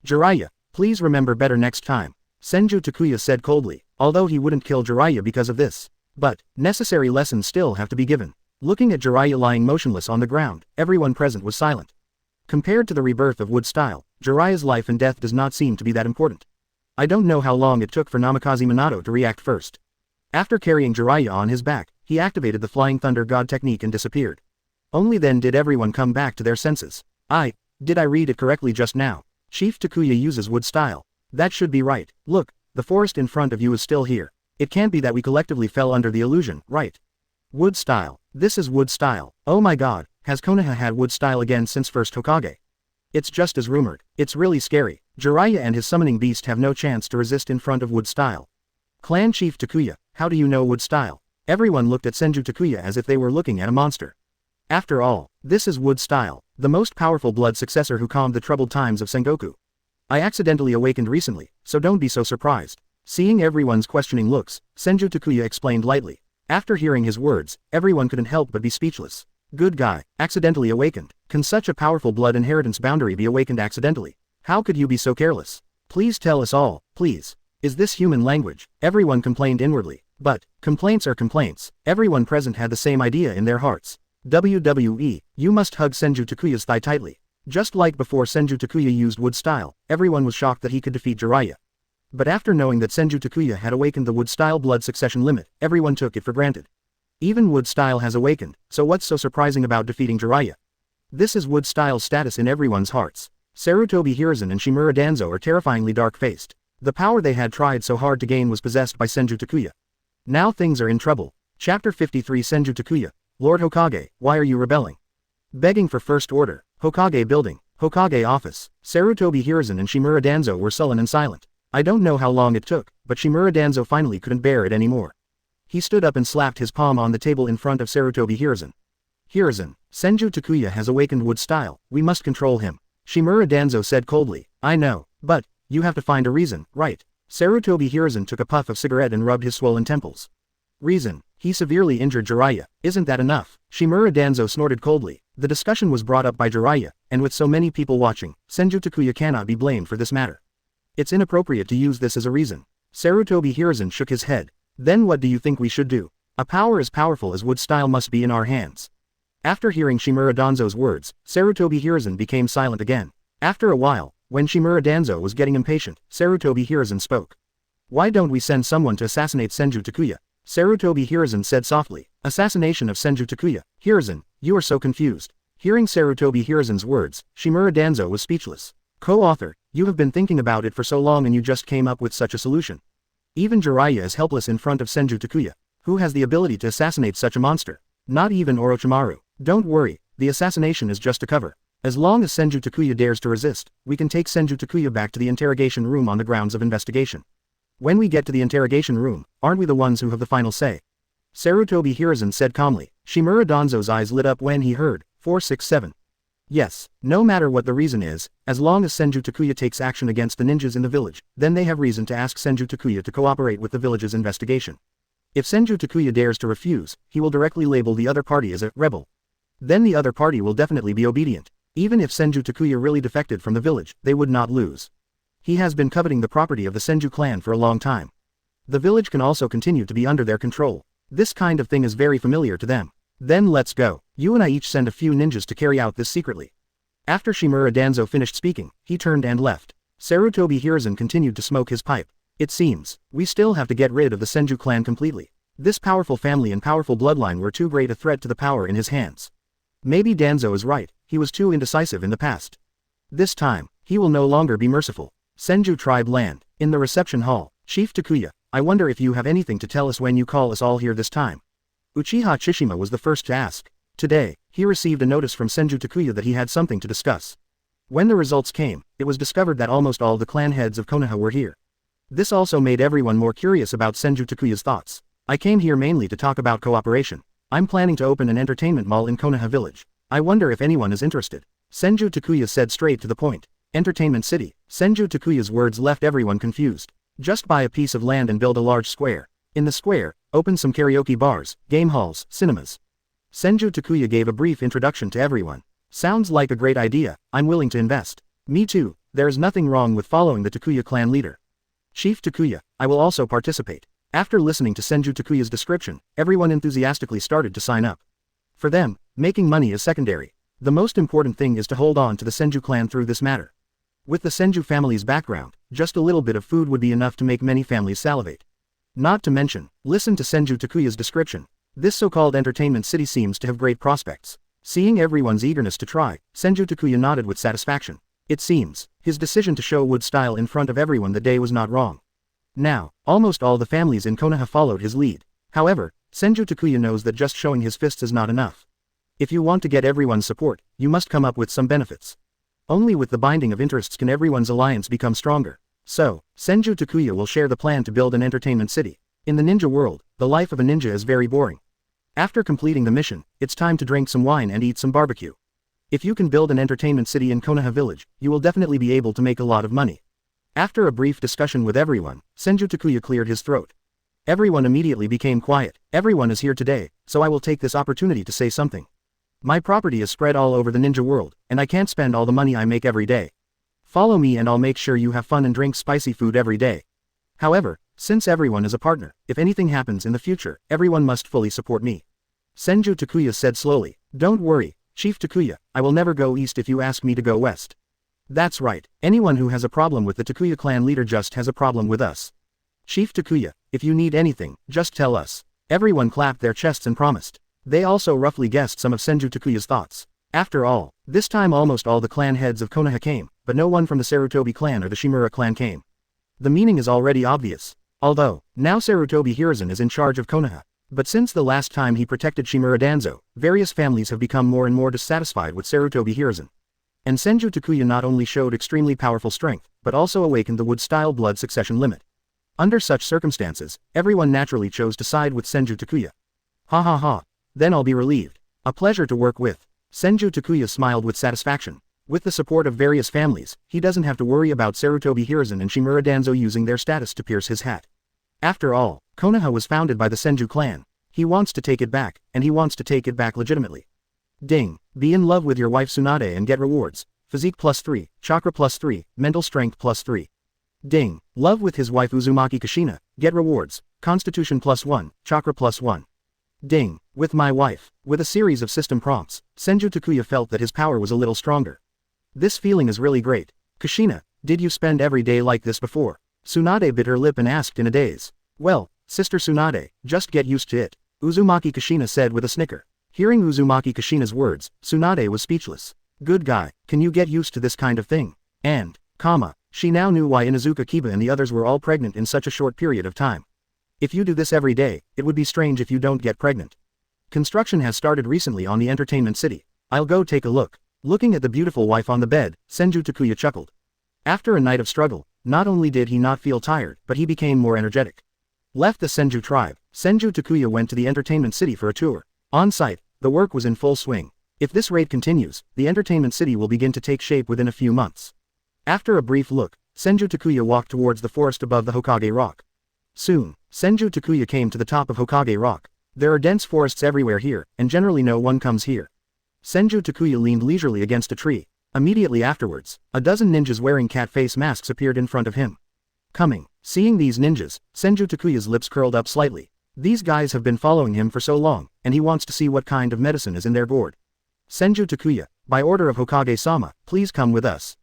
Jiraiya, please remember better next time, Senju Takuya said coldly, although he wouldn't kill Jiraiya because of this. But, necessary lessons still have to be given. Looking at Jiraiya lying motionless on the ground, everyone present was silent. Compared to the rebirth of wood style, Jiraiya's life and death does not seem to be that important. I don't know how long it took for Namikaze Minato to react first. After carrying Jiraiya on his back, he activated the Flying Thunder God technique and disappeared. Only then did everyone come back to their senses. Did I read it correctly just now? Chief Takuya uses wood style. That should be right. Look, the forest in front of you is still here. It can't be that we collectively fell under the illusion, right? Wood style. This is wood style. Oh my god, has Konoha had wood style again since first Hokage? It's just as rumored. It's really scary. Jiraiya and his summoning beast have no chance to resist in front of wood style. Clan Chief Takuya, how do you know wood style? Everyone looked at Senju Takuya as if they were looking at a monster. After all, this is wood style, the most powerful blood successor who calmed the troubled times of Sengoku. I accidentally awakened recently, so don't be so surprised. Seeing everyone's questioning looks, Senju Takuya explained lightly. After hearing his words, everyone couldn't help but be speechless. Good guy, accidentally awakened. Can such a powerful blood inheritance boundary be awakened accidentally? How could you be so careless? Please tell us all, please. Is this human language? Everyone complained inwardly. But, complaints are complaints. Everyone present had the same idea in their hearts. WWE, you must hug Senju Takuya's thigh tightly. Just like before Senju Takuya used wood style, everyone was shocked that he could defeat Jiraiya. But after knowing that Senju Takuya had awakened the wood style blood succession limit, everyone took it for granted. Even wood style has awakened, so what's so surprising about defeating Jiraiya? This is wood style's status in everyone's hearts. Sarutobi Hiruzen and Shimura Danzo are terrifyingly dark-faced. The power they had tried so hard to gain was possessed by Senju Takuya. Now things are in trouble. Chapter 53 Senju Takuya, Lord Hokage, why are you rebelling? Begging for first order. Hokage building. Hokage office. Sarutobi Hiruzen and Shimura Danzo were sullen and silent. I don't know how long it took, but Shimura Danzo finally couldn't bear it anymore. He stood up and slapped his palm on the table in front of Sarutobi Hiruzen. Hiruzen, Senju Takuya has awakened wood style, we must control him. Shimura Danzo said coldly, I know, but, you have to find a reason, right? Sarutobi Hiruzen took a puff of cigarette and rubbed his swollen temples. Reason, he severely injured Jiraiya, isn't that enough? Shimura Danzo snorted coldly. The discussion was brought up by Jiraiya, and with so many people watching, Senju Takuya cannot be blamed for this matter. It's inappropriate to use this as a reason. Sarutobi Hiruzen shook his head. Then what do you think we should do? A power as powerful as wood style must be in our hands. After hearing Shimura Danzo's words, Sarutobi Hiruzen became silent again. After a while, when Shimura Danzo was getting impatient, Sarutobi Hiruzen spoke. Why don't we send someone to assassinate Senju Takuya? Sarutobi Hiruzen said softly. Assassination of Senju Takuya. Hiruzen, you are so confused. Hearing Sarutobi Hiruzen's words, Shimura Danzo was speechless. Co-author, you have been thinking about it for so long and you just came up with such a solution. Even Jiraiya is helpless in front of Senju Takuya. Who has the ability to assassinate such a monster? Not even Orochimaru. Don't worry, the assassination is just a cover. As long as Senju Takuya dares to resist, we can take Senju Takuya back to the interrogation room on the grounds of investigation. When we get to the interrogation room, aren't we the ones who have the final say? Sarutobi Hiruzen said calmly. Shimura Danzo's eyes lit up when he heard, 467. Yes, no matter what the reason is, as long as Senju Takuya takes action against the ninjas in the village, then they have reason to ask Senju Takuya to cooperate with the village's investigation. If Senju Takuya dares to refuse, he will directly label the other party as a rebel. Then the other party will definitely be obedient. Even if Senju Takuya really defected from the village, they would not lose. He has been coveting the property of the Senju clan for a long time. The village can also continue to be under their control. This kind of thing is very familiar to them. Then let's go. You and I each send a few ninjas to carry out this secretly. After Shimura Danzo finished speaking, he turned and left. Sarutobi Hiruzen continued to smoke his pipe. It seems, we still have to get rid of the Senju clan completely. This powerful family and powerful bloodline were too great a threat to the power in his hands. Maybe Danzo is right, he was too indecisive in the past. This time, he will no longer be merciful. Senju tribe land. In the reception hall, Chief Takuya, I wonder if you have anything to tell us when you call us all here this time. Uchiha Tsushima was the first to ask. Today, he received a notice from Senju Takuya that he had something to discuss. When the results came, it was discovered that almost all the clan heads of Konoha were here. This also made everyone more curious about Senju Takuya's thoughts. I came here mainly to talk about cooperation. I'm planning to open an entertainment mall in Konoha village. I wonder if anyone is interested. Senju Takuya said straight to the point. Entertainment city. Senju Takuya's words left everyone confused. Just buy a piece of land and build a large square. In the square, open some karaoke bars, game halls, cinemas. Senju Takuya gave a brief introduction to everyone. Sounds like a great idea, I'm willing to invest. Me too, there is nothing wrong with following the Takuya clan leader. Chief Takuya, I will also participate. After listening to Senju Takuya's description, everyone enthusiastically started to sign up. For them, making money is secondary. The most important thing is to hold on to the Senju clan through this matter. With the Senju family's background, just a little bit of food would be enough to make many families salivate. Not to mention, listen to Senju Takuya's description. This so-called entertainment city seems to have great prospects. Seeing everyone's eagerness to try, Senju Takuya nodded with satisfaction. It seems, his decision to show wood style in front of everyone that day was not wrong. Now, almost all the families in Konoha followed his lead. However, Senju Takuya knows that just showing his fists is not enough. If you want to get everyone's support, you must come up with some benefits. Only with the binding of interests can everyone's alliance become stronger. So, Senju Takuya will share the plan to build an entertainment city. In the ninja world, the life of a ninja is very boring. After completing the mission, it's time to drink some wine and eat some barbecue. If you can build an entertainment city in Konoha village, you will definitely be able to make a lot of money. After a brief discussion with everyone, Senju Takuya cleared his throat. Everyone immediately became quiet. Everyone is here today, so I will take this opportunity to say something. My property is spread all over the ninja world, and I can't spend all the money I make every day. Follow me and I'll make sure you have fun and drink spicy food every day. However, since everyone is a partner, if anything happens in the future, everyone must fully support me. Senju Takuya said slowly. Don't worry, Chief Takuya, I will never go east if you ask me to go west. That's right, anyone who has a problem with the Takuya clan leader just has a problem with us. Chief Takuya, if you need anything, just tell us. Everyone clapped their chests and promised. They also roughly guessed some of Senju Takuya's thoughts. After all, this time almost all the clan heads of Konoha came, but no one from the Sarutobi clan or the Shimura clan came. The meaning is already obvious. Although, now Sarutobi Hiruzen is in charge of Konoha. But since the last time he protected Shimura Danzo, various families have become more and more dissatisfied with Sarutobi Hiruzen. And Senju Takuya not only showed extremely powerful strength, but also awakened the wood-style blood succession limit. Under such circumstances, everyone naturally chose to side with Senju Takuya. Ha ha ha. Then I'll be relieved. A pleasure to work with. Senju Takuya smiled with satisfaction. With the support of various families, he doesn't have to worry about Sarutobi Hiruzen and Shimura Danzo using their status to pierce his hat. After all, Konoha was founded by the Senju clan. He wants to take it back, and he wants to take it back legitimately. Ding. Be in love with your wife Tsunade and get rewards. Physique +3, Chakra +3, Mental Strength +3. Ding. Love with his wife Uzumaki Kushina, get rewards. Constitution +1, Chakra +1. Ding. With my wife. With a series of system prompts, Senju Takuya felt that his power was a little stronger. This feeling is really great. Kushina, did you spend every day like this before? Tsunade bit her lip and asked in a daze. Well, Sister Tsunade, just get used to it. Uzumaki Kushina said with a snicker. Hearing Uzumaki Kushina's words, Tsunade was speechless. Good guy, can you get used to this kind of thing? And, she now knew why Inuzuka Kiba and the others were all pregnant in such a short period of time. If you do this every day, it would be strange if you don't get pregnant. Construction has started recently on the entertainment city. I'll go take a look. Looking at the beautiful wife on the bed, Senju Takuya chuckled. After a night of struggle, not only did he not feel tired, but he became more energetic. Left the Senju tribe, Senju Takuya went to the entertainment city for a tour. On site, the work was in full swing. If this rate continues, the entertainment city will begin to take shape within a few months. After a brief look, Senju Takuya walked towards the forest above the Hokage Rock. Soon, Senju Takuya came to the top of Hokage Rock. There are dense forests everywhere here, and generally no one comes here. Senju Takuya leaned leisurely against a tree. Immediately afterwards, a dozen ninjas wearing cat face masks appeared in front of him. Coming. Seeing these ninjas, Senju Takuya's lips curled up slightly. These guys have been following him for so long, and he wants to see what kind of medicine is in their gourd. Senju Takuya, by order of Hokage-sama, please come with us.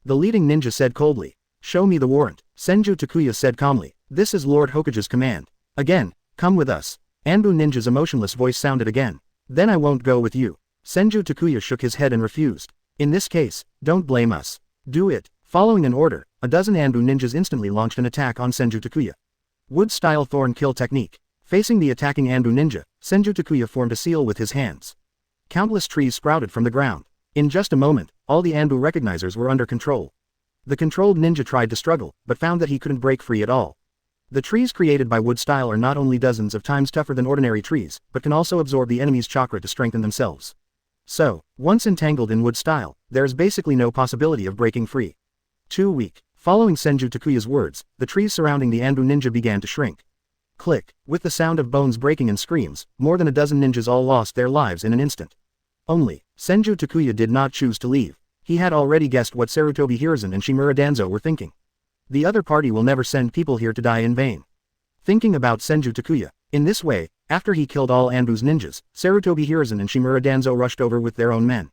The leading ninja said coldly. Show me the warrant. Senju Takuya said calmly. This is Lord Hokage's command. Again, come with us. Anbu Ninja's emotionless voice sounded again. Then I won't go with you. Senju Takuya shook his head and refused. In this case, don't blame us. Do it. Following an order, a dozen Anbu ninjas instantly launched an attack on Senju Takuya. Wood-style thorn kill technique. Facing the attacking Anbu ninja, Senju Takuya formed a seal with his hands. Countless trees sprouted from the ground. In just a moment, all the Anbu recognizers were under control. The controlled ninja tried to struggle, but found that he couldn't break free at all. The trees created by wood style are not only dozens of times tougher than ordinary trees, but can also absorb the enemy's chakra to strengthen themselves. So, once entangled in wood style, there is basically no possibility of breaking free. Too weak. Following Senju Takuya's words, the trees surrounding the Anbu ninja began to shrink. Click. With the sound of bones breaking and screams, more than a dozen ninjas all lost their lives in an instant. Only, Senju Takuya did not choose to leave. He had already guessed what Sarutobi Hiruzen and Shimura Danzo were thinking. The other party will never send people here to die in vain. Thinking about Senju Takuya. In this way, after he killed all Anbu's ninjas, Sarutobi Hiruzen and Shimura Danzo rushed over with their own men.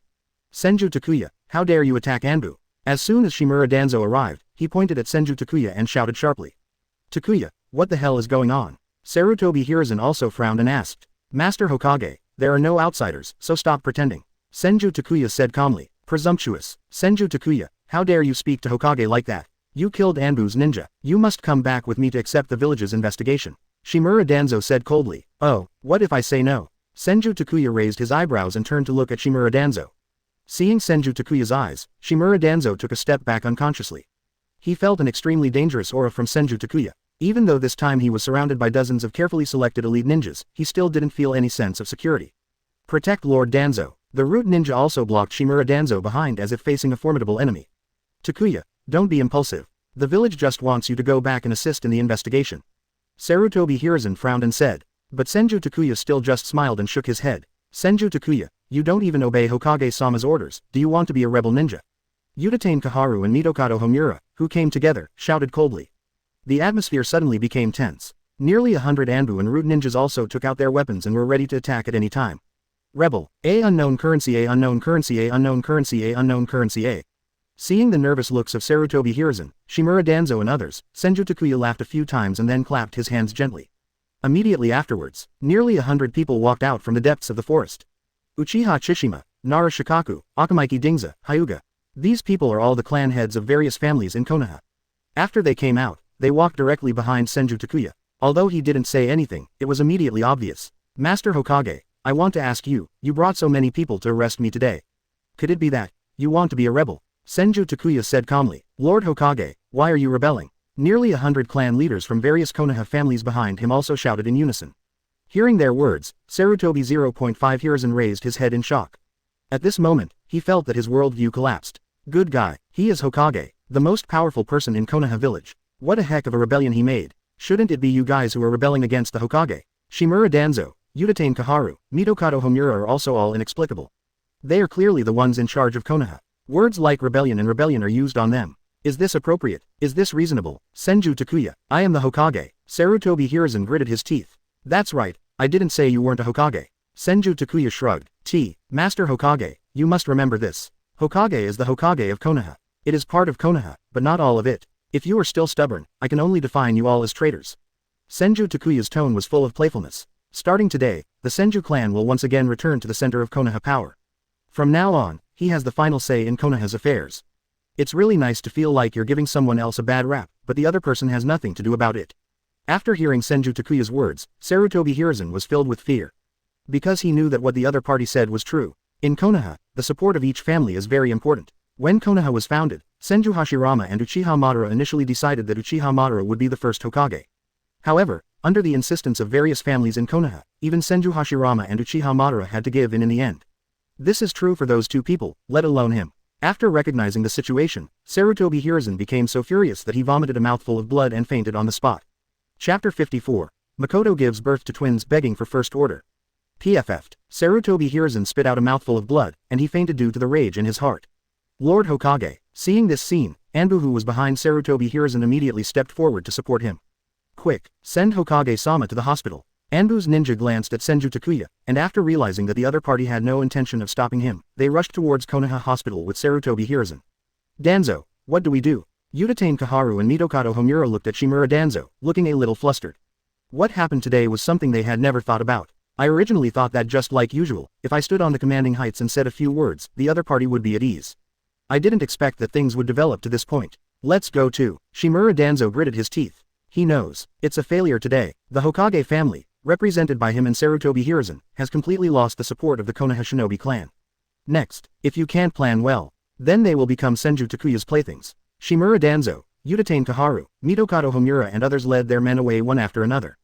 Senju Takuya, how dare you attack Anbu? As soon as Shimura Danzo arrived, he pointed at Senju Takuya and shouted sharply. Takuya, what the hell is going on? Sarutobi Hiruzen also frowned and asked. Master Hokage, there are no outsiders, so stop pretending. Senju Takuya said calmly. Presumptuous. Senju Takuya, how dare you speak to Hokage like that? You killed Anbu's ninja. You must come back with me to accept the village's investigation. Shimura Danzo said coldly. Oh, what if I say no? Senju Takuya raised his eyebrows and turned to look at Shimura Danzo. Seeing Senju Takuya's eyes, Shimura Danzo took a step back unconsciously. He felt an extremely dangerous aura from Senju Takuya. Even though this time he was surrounded by dozens of carefully selected elite ninjas, he still didn't feel any sense of security. Protect Lord Danzo. The root ninja also blocked Shimura Danzo behind as if facing a formidable enemy. Takuya, don't be impulsive. The village just wants you to go back and assist in the investigation. Sarutobi Hiruzen frowned and said. But Senju Takuya still just smiled and shook his head. Senju Takuya, you don't even obey Hokage-sama's orders. Do you want to be a rebel ninja? Udatane Kaharu and Mitokado Homura, who came together, shouted coldly. The atmosphere suddenly became tense. Nearly 100 Anbu and root ninjas also took out their weapons and were ready to attack at any time. Rebel, A unknown currency, A unknown currency, A unknown currency, A unknown currency, A. Seeing the nervous looks of Sarutobi Hiruzen, Shimura Danzo and others, Senju Takuya laughed a few times and then clapped his hands gently. Immediately afterwards, nearly 100 people walked out from the depths of the forest. Uchiha Chishima, Nara Shikaku, Akamaiki Dingza, Hyuga. These people are all the clan heads of various families in Konoha. After they came out, they walked directly behind Senju Takuya. Although he didn't say anything, it was immediately obvious. Master Hokage, I want to ask you, you brought so many people to arrest me today. Could it be that you want to be a rebel? Senju Takuya said calmly. Lord Hokage, why are you rebelling? Nearly 100 clan leaders from various Konoha families behind him also shouted in unison. Hearing their words, Sarutobi 0.5 Hiruzen raised his head in shock. At this moment, he felt that his worldview collapsed. Good guy, he is Hokage, the most powerful person in Konoha village. What a heck of a rebellion he made. Shouldn't it be you guys who are rebelling against the Hokage? Shimura Danzo, Udatane Kaharu, Mitokado Homura are also all inexplicable. They are clearly the ones in charge of Konoha. Words like rebellion and rebellion are used on them. Is this appropriate? Is this reasonable? Senju Takuya, I am the Hokage. Sarutobi Hiruzen gritted his teeth. That's right, I didn't say you weren't a Hokage. Senju Takuya shrugged. Master Hokage, you must remember this. Hokage is the Hokage of Konoha. It is part of Konoha, but not all of it. If you are still stubborn, I can only define you all as traitors. Senju Takuya's tone was full of playfulness. Starting today, the Senju clan will once again return to the center of Konoha power. From now on, he has the final say in Konoha's affairs. It's really nice to feel like you're giving someone else a bad rap, but the other person has nothing to do about it. After hearing Senju Takuya's words, Sarutobi Hiruzen was filled with fear. Because he knew that what the other party said was true. In Konoha, the support of each family is very important. When Konoha was founded, Senju Hashirama and Uchiha Madara initially decided that Uchiha Madara would be the first Hokage. However, Under the insistence of various families in Konoha, even Senju Hashirama and Uchiha Madara had to give in the end. This is true for those two people, let alone him. After recognizing the situation, Sarutobi Hiruzen became so furious that he vomited a mouthful of blood and fainted on the spot. Chapter 54. Mikoto gives birth to twins begging for first order. PFF'd. Sarutobi Hiruzen spit out a mouthful of blood, and he fainted due to the rage in his heart. Lord Hokage, seeing this scene, Anbu, who was behind Sarutobi Hiruzen, immediately stepped forward to support him. Quick, send Hokage-sama to the hospital. Anbu's ninja glanced at Senju Takuya, and after realizing that the other party had no intention of stopping him, they rushed towards Konoha Hospital with Sarutobi Hiruzen. Danzo, what do we do? Utatane Kaharu and Mitokado Homura looked at Shimura Danzo, looking a little flustered. What happened today was something they had never thought about. I originally thought that just like usual, if I stood on the commanding heights and said a few words, the other party would be at ease. I didn't expect that things would develop to this point. Let's go too. Shimura Danzo gritted his teeth. He knows. It's a failure today. The Hokage family, represented by him and Sarutobi Hiruzen, has completely lost the support of the Konoha Shinobi clan. Next, if you can't plan well, then they will become Senju Takuya's playthings. Shimura Danzo, Utatane Kaharu, Mitokado Homura and others led their men away one after another.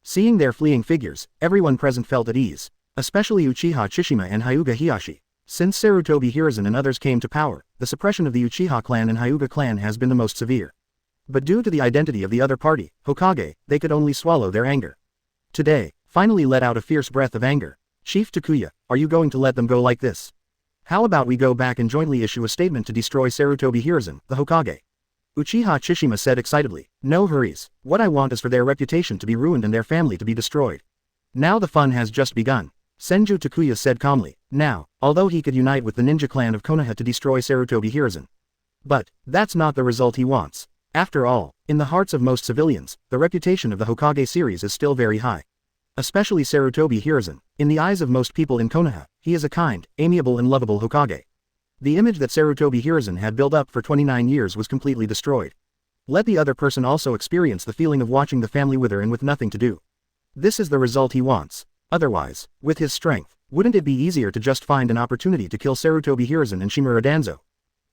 Seeing their fleeing figures, everyone present felt at ease, especially Uchiha Chishima and Hyuga Hiyashi. Since Sarutobi Hiruzen and others came to power, the suppression of the Uchiha clan and Hyuga clan has been the most severe. But due to the identity of the other party, Hokage, they could only swallow their anger. Today, finally let out a fierce breath of anger. Chief Takuya, are you going to let them go like this? How about we go back and jointly issue a statement to destroy Sarutobi Hiruzen, the Hokage? Uchiha Chishima said excitedly. No hurries. What I want is for their reputation to be ruined and their family to be destroyed. Now the fun has just begun. Senju Takuya said calmly. Now, although he could unite with the ninja clan of Konoha to destroy Sarutobi Hiruzen. But, that's not the result he wants. After all, in the hearts of most civilians, the reputation of the Hokage series is still very high. Especially Sarutobi Hiruzen. In the eyes of most people in Konoha, he is a kind, amiable and lovable Hokage. The image that Sarutobi Hiruzen had built up for 29 years was completely destroyed. Let the other person also experience the feeling of watching the family wither and with nothing to do. This is the result he wants. Otherwise, with his strength, wouldn't it be easier to just find an opportunity to kill Sarutobi Hiruzen and Shimura Danzo?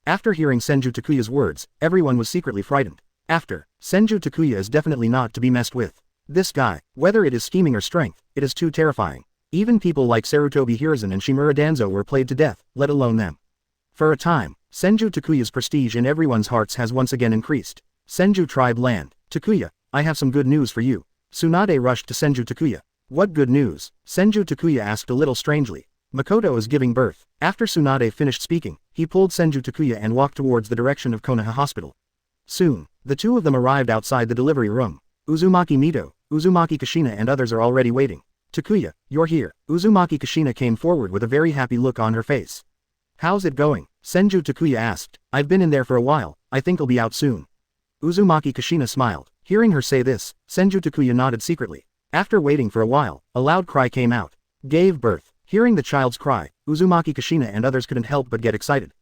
After hearing Senju Takuya's words, everyone was secretly frightened. Senju Takuya is definitely not to be messed with. This guy, whether it is scheming or strength, it is too terrifying. Even people like Sarutobi Hiruzen and Shimura Danzo were played to death, let alone them. For a time, Senju Takuya's prestige in everyone's hearts has once again increased. Senju tribe land. Takuya, I have some good news for you. Tsunade rushed to Senju Takuya. What good news? Senju Takuya asked a little strangely. Mikoto is giving birth. After Tsunade finished speaking, he pulled Senju Takuya and walked towards the direction of Konoha Hospital. Soon, the two of them arrived outside the delivery room. Uzumaki Mito, Uzumaki Kushina and others are already waiting. Takuya, you're here. Uzumaki Kushina came forward with a very happy look on her face. How's it going? Senju Takuya asked. I've been in there for a while, I think I'll be out soon. Uzumaki Kushina smiled. Hearing her say this, Senju Takuya nodded secretly. After waiting for a while, a loud cry came out. Gave birth. Hearing the child's cry, Uzumaki Kushina and others couldn't help but get excited.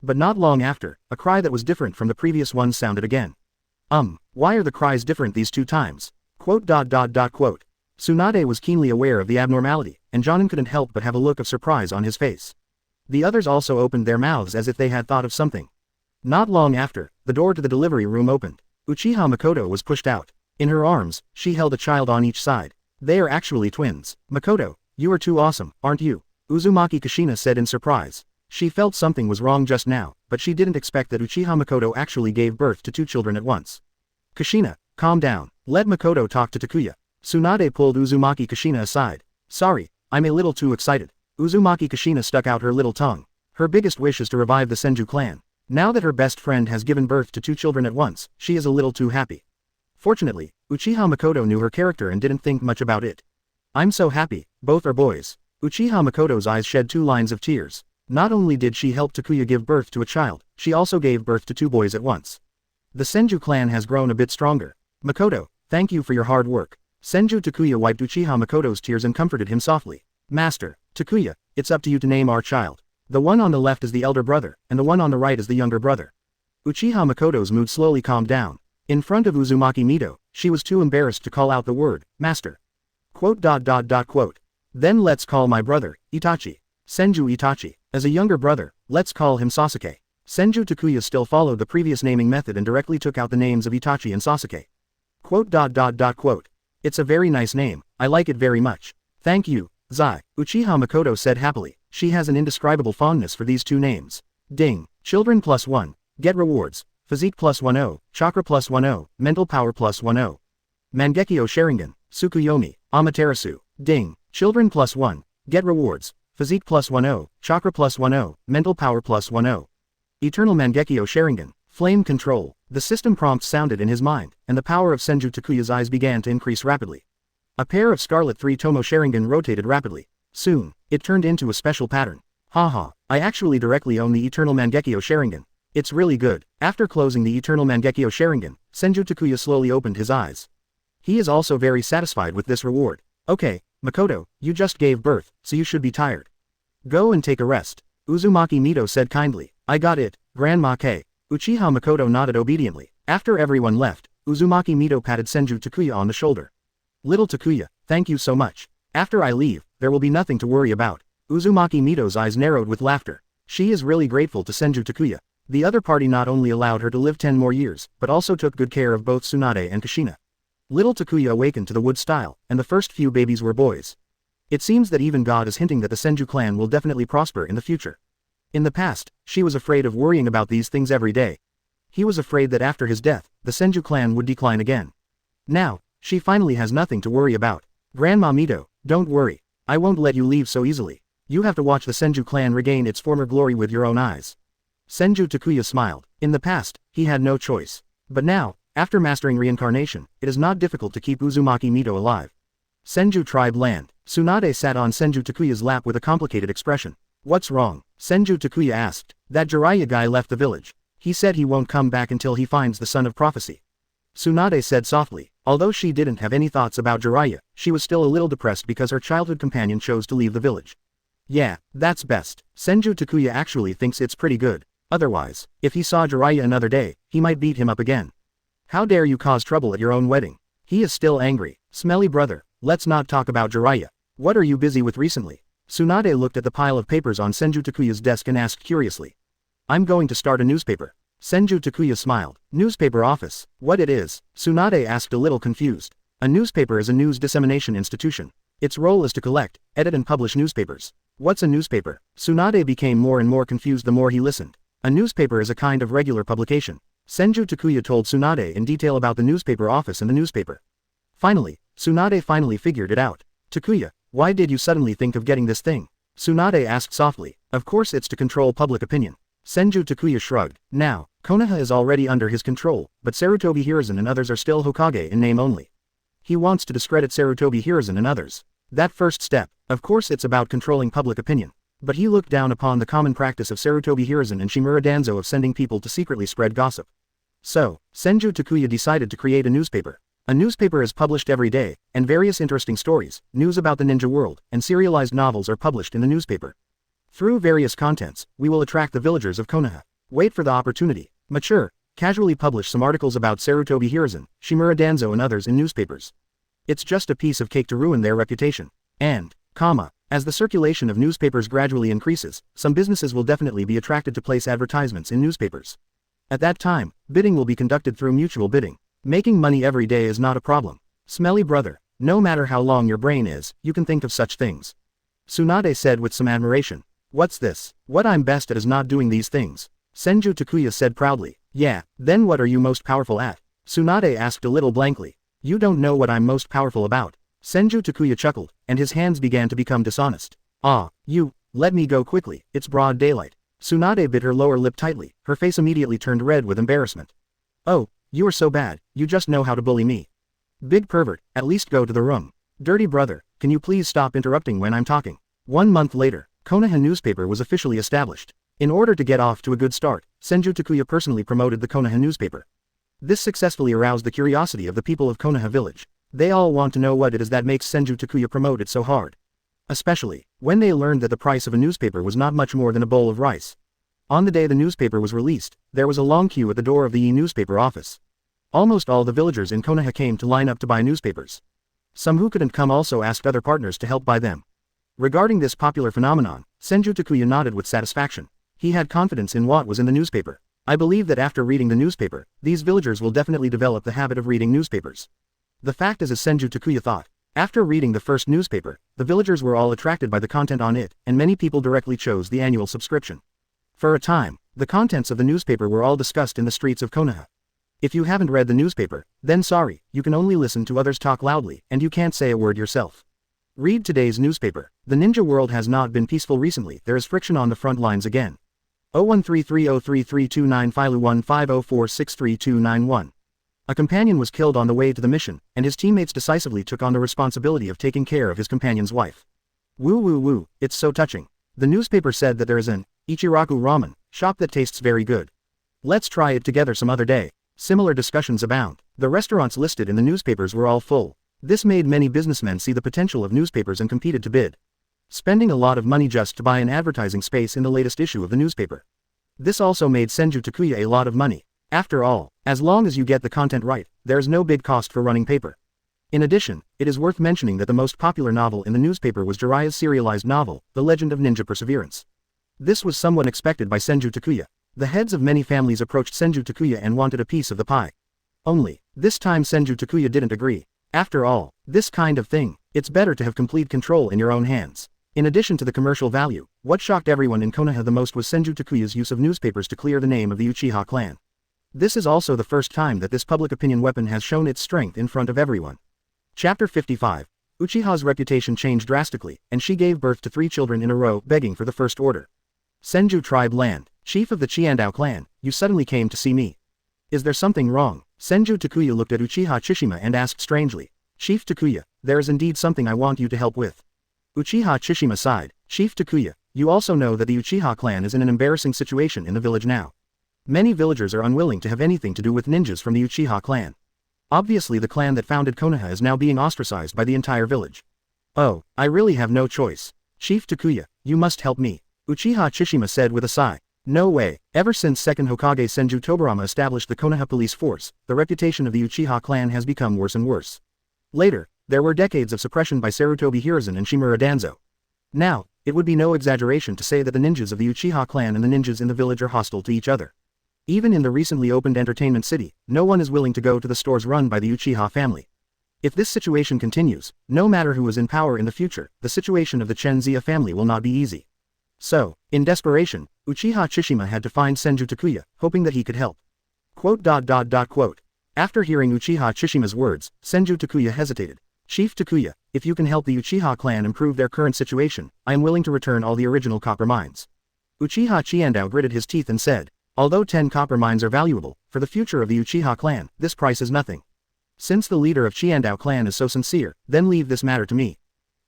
But not long after, a cry that was different from the previous one sounded again. Why are the cries different these two times? Tsunade was keenly aware of the abnormality, and Jonin couldn't help but have a look of surprise on his face. The others also opened their mouths as if they had thought of something. Not long after, the door to the delivery room opened. Uchiha Mikoto was pushed out. In her arms, she held a child on each side. They are actually twins. Mikoto, you are too awesome, aren't you? Uzumaki Kushina said in surprise. She felt something was wrong just now, but she didn't expect that Uchiha Mikoto actually gave birth to two children at once. Kushina, calm down. Let Mikoto talk to Takuya. Tsunade pulled Uzumaki Kushina aside. Sorry, I'm a little too excited. Uzumaki Kushina stuck out her little tongue. Her biggest wish is to revive the Senju clan. Now that her best friend has given birth to two children at once, she is a little too happy. Fortunately, Uchiha Mikoto knew her character and didn't think much about it. I'm so happy, both are boys. Uchiha Mikoto's eyes shed 2 lines of tears. Not only did she help Takuya give birth to a child, she also gave birth to 2 boys at once. The Senju clan has grown a bit stronger. Mikoto, thank you for your hard work. Senju Takuya wiped Uchiha Mikoto's tears and comforted him softly. Master, Takuya, it's up to you to name our child. The one on the left is the elder brother, and the one on the right is the younger brother. Uchiha Mikoto's mood slowly calmed down. In front of Uzumaki Mito, she was too embarrassed to call out the word, master. Then let's call my brother, Itachi. Senju Itachi. As a younger brother, let's call him Sasuke. Senju Takuya still followed the previous naming method and directly took out the names of Itachi and Sasuke. It's a very nice name, I like it very much. Thank you, Zai, Uchiha Mikoto said happily. She has an indescribable fondness for these two names. Ding. Children +1. Get rewards. Physique +10, Chakra +10, Mental Power +10. Mangekyo Sharingan, Tsukuyomi, Amaterasu. Ding. Children +1. Get rewards. Physique +10, Chakra +10, Mental Power +10. Eternal Mangekyo Sharingan, Flame Control. The system prompt sounded in his mind, and the power of Senju Takuya's eyes began to increase rapidly. A pair of Scarlet 3 Tomo Sharingan rotated rapidly. Soon, it turned into a special pattern. Haha, I actually directly own the Eternal Mangekyo Sharingan. It's really good. After closing the Eternal Mangekyo Sharingan, Senju Takuya slowly opened his eyes. He is also very satisfied with this reward. Okay, Mikoto, you just gave birth, so you should be tired. Go and take a rest. Uzumaki Mito said kindly. I got it, Grandma K. Uchiha Mikoto nodded obediently. After everyone left, Uzumaki Mito patted Senju Takuya on the shoulder. Little Takuya, thank you so much. After I leave, there will be nothing to worry about. Uzumaki Mito's eyes narrowed with laughter. She is really grateful to Senju Takuya. The other party not only allowed her to live 10 more years, but also took good care of both Tsunade and Kushina. Little Takuya awakened to the wood style, and the first few babies were boys. It seems that even God is hinting that the Senju clan will definitely prosper in the future. In the past, she was afraid of worrying about these things every day. He was afraid that after his death, the Senju clan would decline again. Now, she finally has nothing to worry about. Grandma Mito, don't worry. I won't let you leave so easily. You have to watch the Senju clan regain its former glory with your own eyes. Senju Takuya smiled. In the past, he had no choice. But now, after mastering reincarnation, it is not difficult to keep Uzumaki Mito alive. Senju Tribe Land. Tsunade sat on Senju Takuya's lap with a complicated expression. What's wrong? Senju Takuya asked. That Jiraiya guy left the village. He said he won't come back until he finds the Son of Prophecy. Tsunade said softly. Although she didn't have any thoughts about Jiraiya, she was still a little depressed because her childhood companion chose to leave the village. Yeah, that's best. Senju Takuya actually thinks it's pretty good. Otherwise, if he saw Jiraiya another day, he might beat him up again. How dare you cause trouble at your own wedding? He is still angry. Smelly brother, let's not talk about Jiraiya. What are you busy with recently? Tsunade looked at the pile of papers on Senju Takuya's desk and asked curiously. I'm going to start a newspaper. Senju Takuya smiled. Newspaper office. What it is? Tsunade asked a little confused. A newspaper is a news dissemination institution. Its role is to collect, edit and publish newspapers. What's a newspaper? Tsunade became more and more confused the more he listened. A newspaper is a kind of regular publication. Senju Takuya told Tsunade in detail about the newspaper office and the newspaper. Finally, Tsunade finally figured it out. Takuya, why did you suddenly think of getting this thing? Tsunade asked softly. Of course it's to control public opinion. Senju Takuya shrugged. Now, Konoha is already under his control, but Sarutobi Hiruzen and others are still Hokage in name only. He wants to discredit Sarutobi Hiruzen and others. That first step, of course it's about controlling public opinion. But he looked down upon the common practice of Sarutobi Hiruzen and Shimura Danzo of sending people to secretly spread gossip. So, Senju Takuya decided to create a newspaper. A newspaper is published every day, and various interesting stories, news about the ninja world, and serialized novels are published in the newspaper. Through various contents, we will attract the villagers of Konoha. Wait for the opportunity. Mature, casually publish some articles about Sarutobi Hiruzen, Shimura Danzo and others in newspapers. It's just a piece of cake to ruin their reputation. And, as the circulation of newspapers gradually increases, some businesses will definitely be attracted to place advertisements in newspapers. At that time, bidding will be conducted through mutual bidding. Making money every day is not a problem. Smelly brother, no matter how long your brain is, you can think of such things. Tsunade said with some admiration. What's this? What I'm best at is not doing these things. Senju Takuya said proudly. Yeah, then what are you most powerful at? Tsunade asked a little blankly. You don't know what I'm most powerful about. Senju Takuya chuckled, and his hands began to become dishonest. Let me go quickly, it's broad daylight. Tsunade bit her lower lip tightly, her face immediately turned red with embarrassment. Oh, you are so bad, you just know how to bully me. Big pervert, at least go to the room. Dirty brother, can you please stop interrupting when I'm talking? 1 month later, Konoha newspaper was officially established. In order to get off to a good start, Senju Takuya personally promoted the Konoha newspaper. This successfully aroused the curiosity of the people of Konoha village. They all want to know what it is that makes Senju Takuya promote it so hard. Especially, when they learned that the price of a newspaper was not much more than a bowl of rice. On the day the newspaper was released, there was a long queue at the door of the newspaper office. Almost all the villagers in Konoha came to line up to buy newspapers. Some who couldn't come also asked other partners to help buy them. Regarding this popular phenomenon, Senju Takuya nodded with satisfaction. He had confidence in what was in the newspaper. I believe that after reading the newspaper, these villagers will definitely develop the habit of reading newspapers. The fact is as Senju Takuya thought. After reading the first newspaper, the villagers were all attracted by the content on it, and many people directly chose the annual subscription. For a time, the contents of the newspaper were all discussed in the streets of Konoha. If you haven't read the newspaper, then sorry, you can only listen to others talk loudly, and you can't say a word yourself. Read today's newspaper. The ninja world has not been peaceful recently, there is friction on the front lines again. 0133033295 1504639291. A companion was killed on the way to the mission, and his teammates decisively took on the responsibility of taking care of his companion's wife. Woo woo woo, it's so touching. The newspaper said that there is an Ichiraku ramen shop that tastes very good. Let's try it together some other day. Similar discussions abound. The restaurants listed in the newspapers were all full. This made many businessmen see the potential of newspapers and competed to bid, spending a lot of money just to buy an advertising space in the latest issue of the newspaper. This also made Senju Takuya a lot of money. After all, as long as you get the content right, there's no big cost for running paper. In addition, it is worth mentioning that the most popular novel in the newspaper was Jiraiya's serialized novel, The Legend of Ninja Perseverance. This was somewhat expected by Senju Takuya. The heads of many families approached Senju Takuya and wanted a piece of the pie. Only, this time Senju Takuya didn't agree. After all, this kind of thing, it's better to have complete control in your own hands. In addition to the commercial value, what shocked everyone in Konoha the most was Senju Takuya's use of newspapers to clear the name of the Uchiha clan. This is also the first time that this public opinion weapon has shown its strength in front of everyone. Chapter 55. Uchiha's reputation changed drastically, and she gave birth to 3 children in a row, begging for the first order. Senju Tribe Land, chief of the Chiandao clan, you suddenly came to see me. Is there something wrong? Senju Takuya looked at Uchiha Chishima and asked strangely. Chief Takuya, there is indeed something I want you to help with. Uchiha Chishima sighed. Chief Takuya, you also know that the Uchiha clan is in an embarrassing situation in the village now. Many villagers are unwilling to have anything to do with ninjas from the Uchiha clan. Obviously the clan that founded Konoha is now being ostracized by the entire village. Oh, I really have no choice. Chief Takuya, you must help me. Uchiha Chishima said with a sigh. No way. Ever since second Hokage Senju Tobarama established the Konoha police force, the reputation of the Uchiha clan has become worse and worse. Later, there were decades of suppression by Sarutobi Hiruzen and Shimura Danzo. Now, it would be no exaggeration to say that the ninjas of the Uchiha clan and the ninjas in the village are hostile to each other. Even in the recently opened entertainment city, no one is willing to go to the stores run by the Uchiha family. If this situation continues, no matter who is in power in the future, the situation of the Chenzia family will not be easy. So, in desperation, Uchiha Chishima had to find Senju Takuya, hoping that he could help. Quote. After hearing Uchiha Chishima's words, Senju Takuya hesitated. Chief Takuya, if you can help the Uchiha clan improve their current situation, I am willing to return all the original copper mines. Uchiha Chiandao gritted his teeth and said, although 10 copper mines are valuable, for the future of the Uchiha clan, this price is nothing. Since the leader of Chiandao clan is so sincere, then leave this matter to me.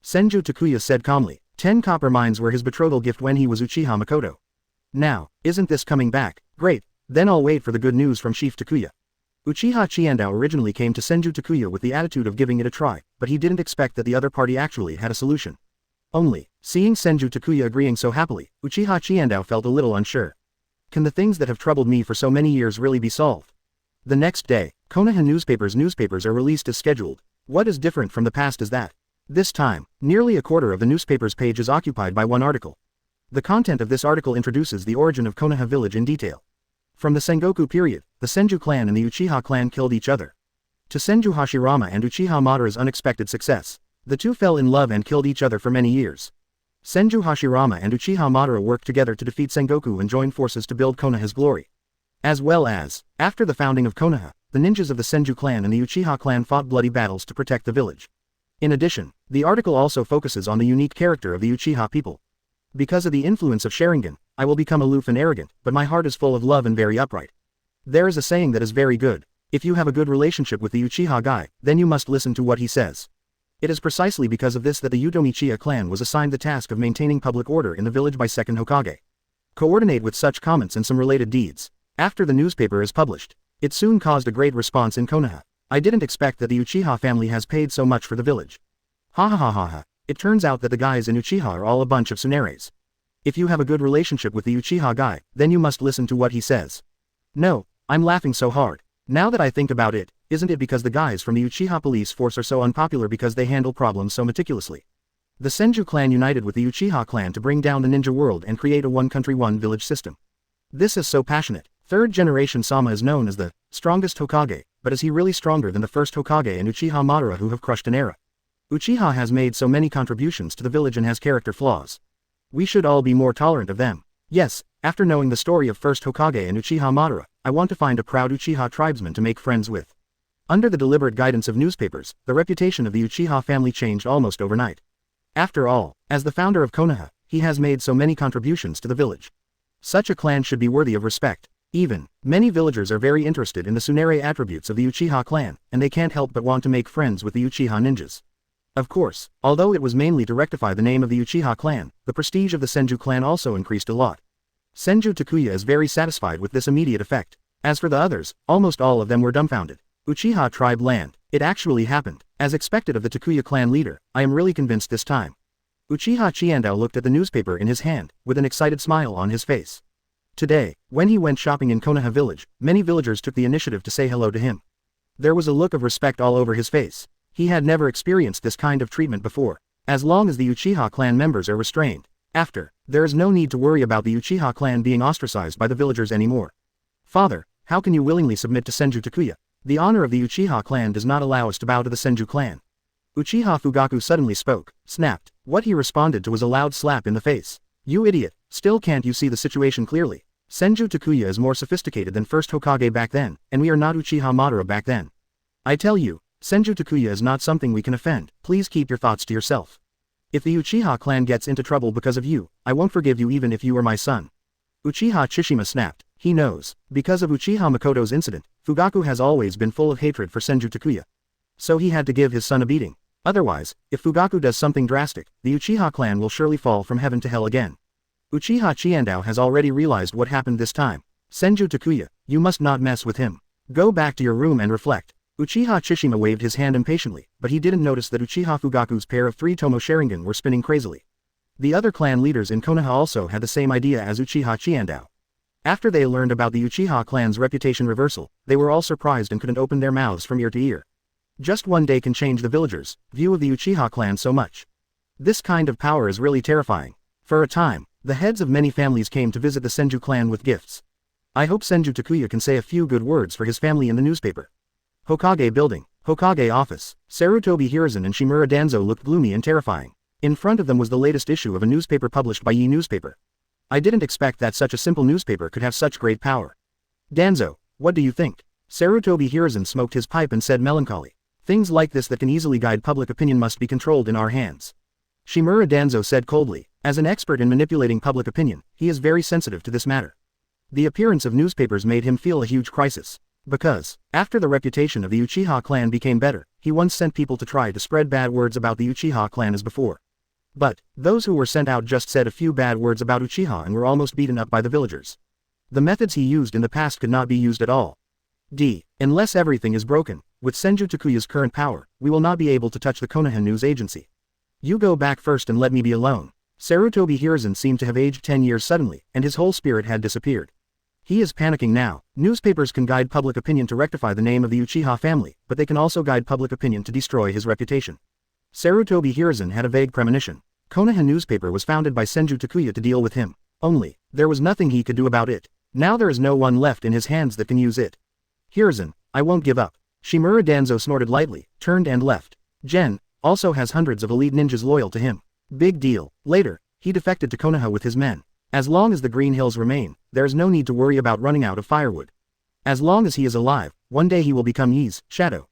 Senju Takuya said calmly. 10 copper mines were his betrothal gift when he was Uchiha Mikoto. Now, isn't this coming back? Great, then I'll wait for the good news from Chief Takuya. Uchiha Chiandao originally came to Senju Takuya with the attitude of giving it a try, but he didn't expect that the other party actually had a solution. Only, seeing Senju Takuya agreeing so happily, Uchiha Chiandao felt a little unsure. Can the things that have troubled me for so many years really be solved? The next day, Konoha newspapers are released as scheduled. What is different from the past is that, this time, nearly a quarter of the newspaper's page is occupied by one article. The content of this article introduces the origin of Konoha village in detail. From the Sengoku period, the Senju clan and the Uchiha clan killed each other. To Senju Hashirama and Uchiha Madara's unexpected success, the two fell in love and killed each other for many years. Senju Hashirama and Uchiha Madara worked together to defeat Sengoku and join forces to build Konoha's glory. As well as, after the founding of Konoha, the ninjas of the Senju clan and the Uchiha clan fought bloody battles to protect the village. In addition, the article also focuses on the unique character of the Uchiha people. Because of the influence of Sharingan, I will become aloof and arrogant, but my heart is full of love and very upright. There is a saying that is very good. If you have a good relationship with the Uchiha guy, then you must listen to what he says. It is precisely because of this that the Uchiha clan was assigned the task of maintaining public order in the village by second Hokage. Coordinate with such comments and some related deeds. After the newspaper is published, it soon caused a great response in Konoha. I didn't expect that the Uchiha family has paid so much for the village. Ha ha ha ha ha. It turns out that the guys in Uchiha are all a bunch of tsunares. If you have a good relationship with the Uchiha guy, then you must listen to what he says. No, I'm laughing so hard. Now that I think about it, isn't it because the guys from the Uchiha police force are so unpopular because they handle problems so meticulously? The Senju clan united with the Uchiha clan to bring down the ninja world and create a one country one village system. This is so passionate. Third generation Sama is known as the strongest Hokage, but is he really stronger than the first Hokage and Uchiha Madara who have crushed an era? Uchiha has made so many contributions to the village and has character flaws. We should all be more tolerant of them. Yes, after knowing the story of first Hokage and Uchiha Madara, I want to find a proud Uchiha tribesman to make friends with. Under the deliberate guidance of newspapers, the reputation of the Uchiha family changed almost overnight. After all, as the founder of Konoha, he has made so many contributions to the village. Such a clan should be worthy of respect. Even, many villagers are very interested in the Tsunade attributes of the Uchiha clan, and they can't help but want to make friends with the Uchiha ninjas. Of course, although it was mainly to rectify the name of the Uchiha clan, the prestige of the Senju clan also increased a lot. Senju Takuya is very satisfied with this immediate effect. As for the others, almost all of them were dumbfounded. Uchiha tribe land. It actually happened. As expected of the Takuya clan leader, I am really convinced this time. Uchiha Chiandao looked at the newspaper in his hand, with an excited smile on his face. Today, when he went shopping in Konoha village, many villagers took the initiative to say hello to him. There was a look of respect all over his face. He had never experienced this kind of treatment before. As long as the Uchiha clan members are restrained, there is no need to worry about the Uchiha clan being ostracized by the villagers anymore. Father, how can you willingly submit to Senju Takuya? The honor of the Uchiha clan does not allow us to bow to the Senju clan. Uchiha Fugaku suddenly spoke, snapped. What he responded to was a loud slap in the face. You idiot, still can't you see the situation clearly? Senju Takuya is more sophisticated than first Hokage back then, and we are not Uchiha Madara back then. I tell you, Senju Takuya is not something we can offend. Please keep your thoughts to yourself. If the Uchiha clan gets into trouble because of you, I won't forgive you even if you are my son. Uchiha Chishima snapped. He knows. Because of Uchiha Mikoto's incident, Fugaku has always been full of hatred for Senju Takuya. So he had to give his son a beating. Otherwise, if Fugaku does something drastic, the Uchiha clan will surely fall from heaven to hell again. Uchiha Chiandao has already realized what happened this time. Senju Takuya, you must not mess with him. Go back to your room and reflect. Uchiha Chishima waved his hand impatiently, but he didn't notice that Uchiha Fugaku's pair of 3 Tomo Sharingan were spinning crazily. The other clan leaders in Konoha also had the same idea as Uchiha Chiandao. After they learned about the Uchiha clan's reputation reversal, they were all surprised and couldn't open their mouths from ear to ear. Just one day can change the villagers' view of the Uchiha clan so much. This kind of power is really terrifying. For a time, the heads of many families came to visit the Senju clan with gifts. I hope Senju Takuya can say a few good words for his family in the newspaper. Hokage building, Hokage office. Sarutobi Hiruzen and Shimura Danzo looked gloomy and terrifying. In front of them was the latest issue of a newspaper published by Yi Newspaper. I didn't expect that such a simple newspaper could have such great power. Danzo, what do you think? Sarutobi Hiruzen smoked his pipe and said melancholy. Things like this that can easily guide public opinion must be controlled in our hands. Shimura Danzo said coldly, as an expert in manipulating public opinion, he is very sensitive to this matter. The appearance of newspapers made him feel a huge crisis. Because, after the reputation of the Uchiha clan became better, he once sent people to try to spread bad words about the Uchiha clan as before. But, those who were sent out just said a few bad words about Uchiha and were almost beaten up by the villagers. The methods he used in the past could not be used at all. Unless everything is broken, with Senju Takuya's current power, we will not be able to touch the Konoha news agency. You go back first and let me be alone. Sarutobi Hiruzen seemed to have aged 10 years suddenly, and his whole spirit had disappeared. He is panicking now. Newspapers can guide public opinion to rectify the name of the Uchiha family, but they can also guide public opinion to destroy his reputation. Sarutobi Hiruzen had a vague premonition. Konoha newspaper was founded by Senju Takuya to deal with him. Only, there was nothing he could do about it. Now there is no one left in his hands that can use it. Hiruzen, I won't give up. Shimura Danzo snorted lightly, turned and left. Gen also has hundreds of elite ninjas loyal to him. Big deal. Later, he defected to Konoha with his men. As long as the Green Hills remain, there is no need to worry about running out of firewood. As long as he is alive, one day he will become Yi's shadow.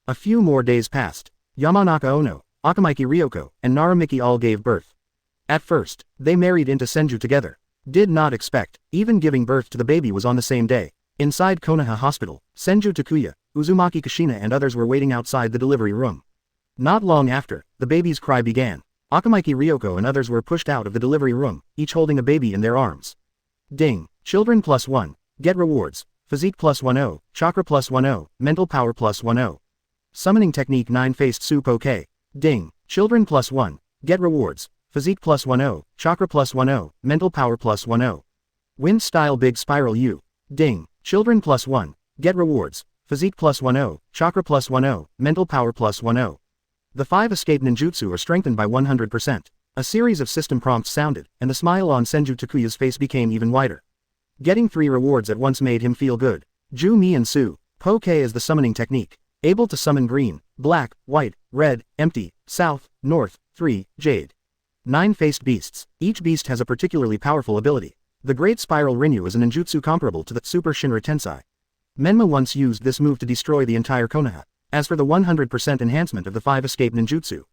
A few more days passed. Yamanaka Ono, Akamiki Ryoko, and Naramiki all gave birth. At first, they married into Senju together. Did not expect, even giving birth to the baby was on the same day. Inside Konoha Hospital, Senju Takuya, Uzumaki Kushina and others were waiting outside the delivery room. Not long after, the baby's cry began. Akamiki Ryoko and others were pushed out of the delivery room, each holding a baby in their arms. Ding. Children +1. Get rewards. Physique +10. Chakra +10. Mental power +10. Summoning technique 9-faced soup OK. Ding. Children +1. Get rewards. Physique +10. Chakra +10. Mental power +10. Wind style big spiral U. Ding. Children +1. Get rewards. Physique +10. Chakra +10. Mental power +10. The 5 escape ninjutsu are strengthened by 100%. A series of system prompts sounded, and the smile on Senju Takuya's face became even wider. Getting 3 rewards at once made him feel good. Ju Mi and Su. Poke is the summoning technique. Able to summon green, black, white, red, empty, south, north, 3, jade. 9-faced beasts. Each beast has a particularly powerful ability. The Great Spiral Rinyu is a ninjutsu comparable to the Super Shinra Tensei. Menma once used this move to destroy the entire Konoha. As for the 100% enhancement of the 5 escape ninjutsu.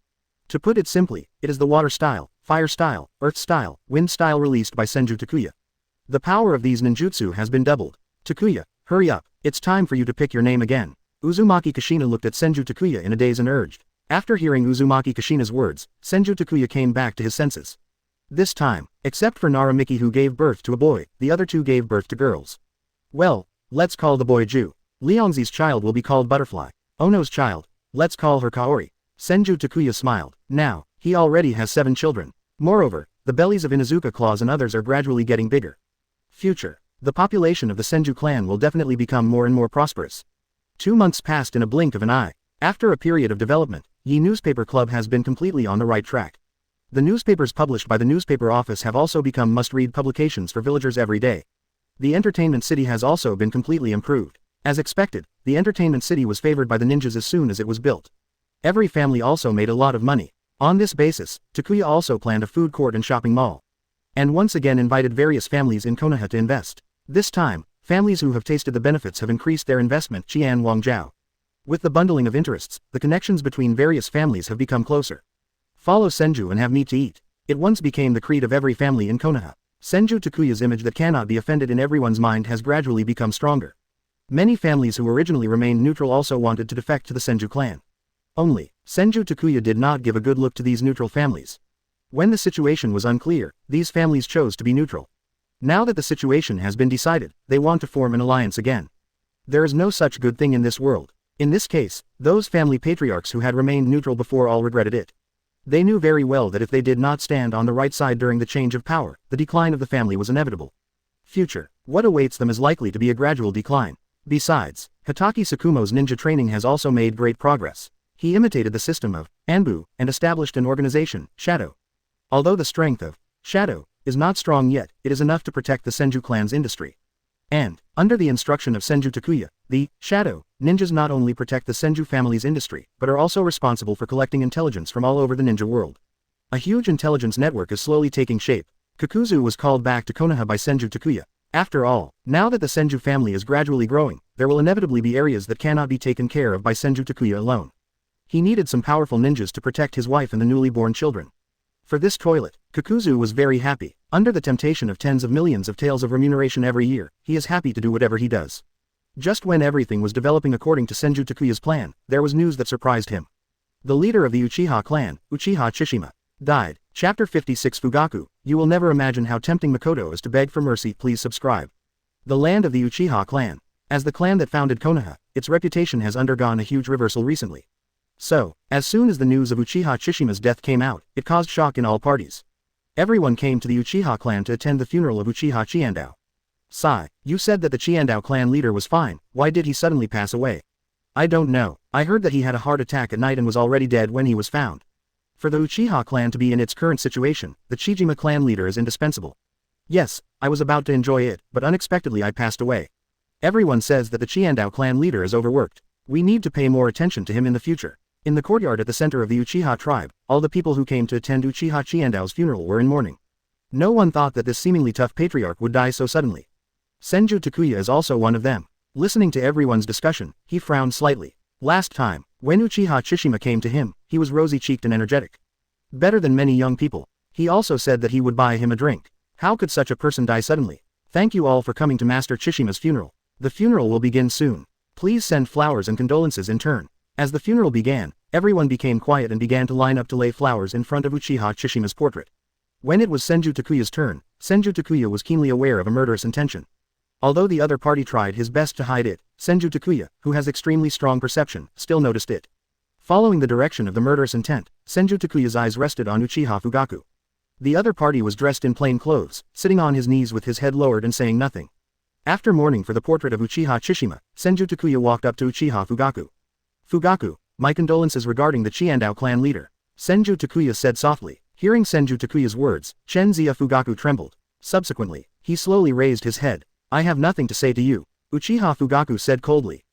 To put it simply, it is the water style, fire style, earth style, wind style released by Senju Takuya. The power of these ninjutsu has been doubled. Takuya, hurry up, it's time for you to pick your name again. Uzumaki Kushina looked at Senju Takuya in a daze and urged. After hearing Uzumaki Kushina's words, Senju Takuya came back to his senses. This time, except for Naramiki who gave birth to a boy, the other two gave birth to girls. Well, let's call the boy Ju. Leonzi's child will be called Butterfly. Ono's child, let's call her Kaori. Senju Takuya smiled. Now, he already has 7 children. Moreover, the bellies of Inuzuka Claws and others are gradually getting bigger. Future. The population of the Senju clan will definitely become more and more prosperous. 2 months passed in a blink of an eye. After a period of development, Yi Newspaper Club has been completely on the right track. The newspapers published by the newspaper office have also become must-read publications for villagers every day. The entertainment city has also been completely improved. As expected, the entertainment city was favored by the ninjas as soon as it was built. Every family also made a lot of money. On this basis, Takuya also planned a food court and shopping mall. And once again invited various families in Konoha to invest. This time, families who have tasted the benefits have increased their investment. Qian Wangjiao. With the bundling of interests, the connections between various families have become closer. Follow Senju and have meat to eat. It once became the creed of every family in Konoha. Senju Takuya's image that cannot be offended in everyone's mind has gradually become stronger. Many families who originally remained neutral also wanted to defect to the Senju clan. Only, Senju Takuya did not give a good look to these neutral families. When the situation was unclear, these families chose to be neutral. Now that the situation has been decided, they want to form an alliance again. There is no such good thing in this world. In this case, those family patriarchs who had remained neutral before all regretted it. They knew very well that if they did not stand on the right side during the change of power, the decline of the family was inevitable. Future. What awaits them is likely to be a gradual decline. Besides, Hatake Tsukumo's ninja training has also made great progress. He imitated the system of Anbu and established an organization, Shadow. Although the strength of Shadow is not strong yet, it is enough to protect the Senju clan's industry. And, under the instruction of Senju Takuya, the Shadow ninjas not only protect the Senju family's industry, but are also responsible for collecting intelligence from all over the ninja world. A huge intelligence network is slowly taking shape. Kakuzu was called back to Konoha by Senju Takuya. After all, now that the Senju family is gradually growing, there will inevitably be areas that cannot be taken care of by Senju Takuya alone. He needed some powerful ninjas to protect his wife and the newly born children. For this toilet, Kakuzu was very happy. Under the temptation of tens of millions of taels of remuneration every year, he is happy to do whatever he does. Just when everything was developing according to Senju Takuya's plan, there was news that surprised him. The leader of the Uchiha clan, Uchiha Tsushima, died. Chapter 56 Fugaku. You will never imagine how tempting Mikoto is to beg for mercy. Please subscribe. The land of the Uchiha clan. As the clan that founded Konoha, its reputation has undergone a huge reversal recently. So, as soon as the news of Uchiha Tsushima's death came out, it caused shock in all parties. Everyone came to the Uchiha clan to attend the funeral of Uchiha Chiandao. Sigh, you said that the Chiandao clan leader was fine, why did he suddenly pass away? I don't know, I heard that he had a heart attack at night and was already dead when he was found. For the Uchiha clan to be in its current situation, the Chijima clan leader is indispensable. Yes, I was about to enjoy it, but unexpectedly I passed away. Everyone says that the Chiandao clan leader is overworked. We need to pay more attention to him in the future. In the courtyard at the center of the Uchiha tribe, all the people who came to attend Uchiha Chiandao's funeral were in mourning. No one thought that this seemingly tough patriarch would die so suddenly. Senju Takuya is also one of them. Listening to everyone's discussion, he frowned slightly. Last time, when Uchiha Tsushima came to him, he was rosy-cheeked and energetic. Better than many young people. He also said that he would buy him a drink. How could such a person die suddenly? Thank you all for coming to Master Tsushima's funeral. The funeral will begin soon. Please send flowers and condolences in turn. As the funeral began, everyone became quiet and began to line up to lay flowers in front of Uchiha Tsushima's portrait. When it was Senju Takuya's turn, Senju Takuya was keenly aware of a murderous intention. Although the other party tried his best to hide it, Senju Takuya, who has extremely strong perception, still noticed it. Following the direction of the murderous intent, Senju Takuya's eyes rested on Uchiha Fugaku. The other party was dressed in plain clothes, sitting on his knees with his head lowered and saying nothing. After mourning for the portrait of Uchiha Tsushima, Senju Takuya walked up to Uchiha Fugaku. Fugaku, my condolences regarding the Chiandao clan leader. Senju Takuya said softly. Hearing Senju Takuya's words, Shenzia Fugaku trembled. Subsequently, he slowly raised his head. I have nothing to say to you. Uchiha Fugaku said coldly.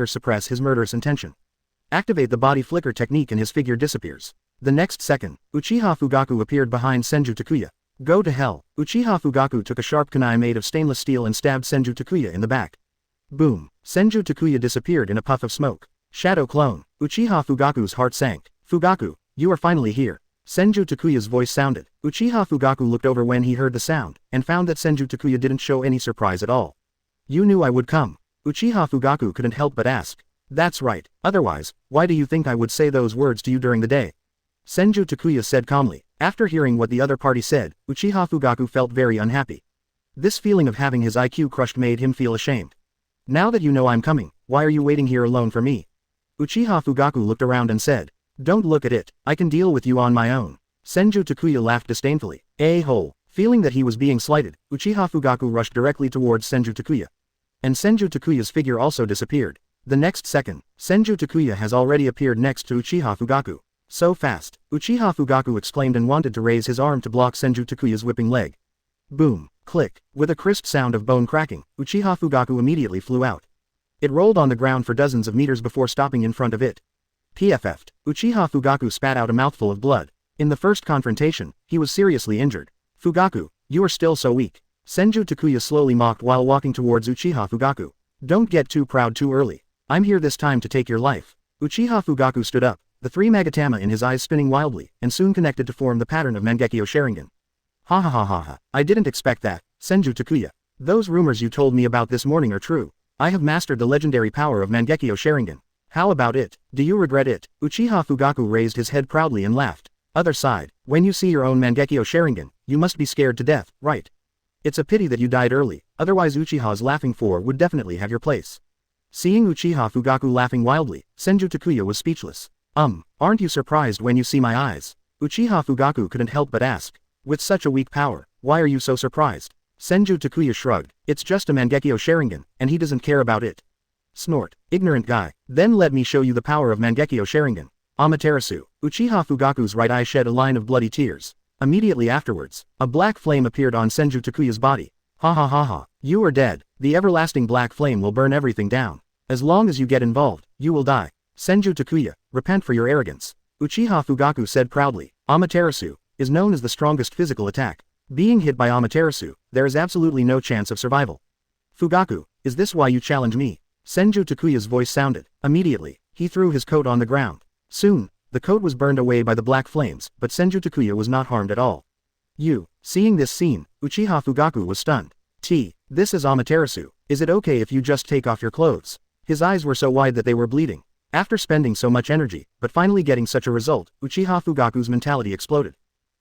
longer suppress his murderous intention. Activate the body flicker technique and his figure disappears. The next second, Uchiha Fugaku appeared behind Senju Takuya. Go to hell. Uchiha Fugaku took a sharp kunai made of stainless steel and stabbed Senju Takuya in the back. Boom. Senju Takuya disappeared in a puff of smoke. Shadow clone. Uchiha Fugaku's heart sank. Fugaku, you are finally here. Senju Takuya's voice sounded. Uchiha Fugaku looked over when he heard the sound, and found that Senju Takuya didn't show any surprise at all. You knew I would come. Uchiha Fugaku couldn't help but ask. That's right, otherwise, why do you think I would say those words to you during the day? Senju Takuya said calmly. After hearing what the other party said, Uchiha Fugaku felt very unhappy. This feeling of having his IQ crushed made him feel ashamed. Now that you know I'm coming, why are you waiting here alone for me? Uchiha Fugaku looked around and said. Don't look at it, I can deal with you on my own. Senju Takuya laughed disdainfully. A-hole. Feeling that he was being slighted, Uchiha Fugaku rushed directly towards Senju Takuya. And Senju Takuya's figure also disappeared. The next second, Senju Takuya has already appeared next to Uchiha Fugaku. So fast, Uchiha Fugaku exclaimed and wanted to raise his arm to block Senju Takuya's whipping leg. Boom, click, with a crisp sound of bone cracking, Uchiha Fugaku immediately flew out. It rolled on the ground for dozens of meters before stopping in front of it. PFF'd, Uchiha Fugaku spat out a mouthful of blood. In the first confrontation, he was seriously injured. Fugaku, you are still so weak. Senju Takuya slowly mocked while walking towards Uchiha Fugaku. Don't get too proud too early. I'm here this time to take your life. Uchiha Fugaku stood up, the three Magatama in his eyes spinning wildly, and soon connected to form the pattern of Mangekyo Sharingan. Ha ha ha ha ha, I didn't expect that, Senju Takuya. Those rumors you told me about this morning are true. I have mastered the legendary power of Mangekyo Sharingan. How about it? Do you regret it? Uchiha Fugaku raised his head proudly and laughed. Other side, when you see your own Mangekyo Sharingan, you must be scared to death, right? It's a pity that you died early, otherwise Uchiha's laughing four would definitely have your place. Seeing Uchiha Fugaku laughing wildly, Senju Takuya was speechless. Aren't you surprised when you see my eyes? Uchiha Fugaku couldn't help but ask. With such a weak power, why are you so surprised? Senju Takuya shrugged. It's just a Mangekyo Sharingan, and he doesn't care about it. Snort. Ignorant guy. Then let me show you the power of Mangekyo Sharingan. Amaterasu. Uchiha Fugaku's right eye shed a line of bloody tears. Immediately afterwards, a black flame appeared on Senju Takuya's body. Ha ha ha ha. You are dead. The everlasting black flame will burn everything down. As long as you get involved, you will die. Senju Takuya, repent for your arrogance. Uchiha Fugaku said proudly. Amaterasu is known as the strongest physical attack. Being hit by Amaterasu, there is absolutely no chance of survival. Fugaku, is this why you challenge me? Senju Takuya's voice sounded. Immediately, he threw his coat on the ground. Soon, the coat was burned away by the black flames, but Senju Takuya was not harmed at all. Seeing this scene, Uchiha Fugaku was stunned. This is Amaterasu. Is it okay if you just take off your clothes? His eyes were so wide that they were bleeding. After spending so much energy, but finally getting such a result, Uchiha Fugaku's mentality exploded.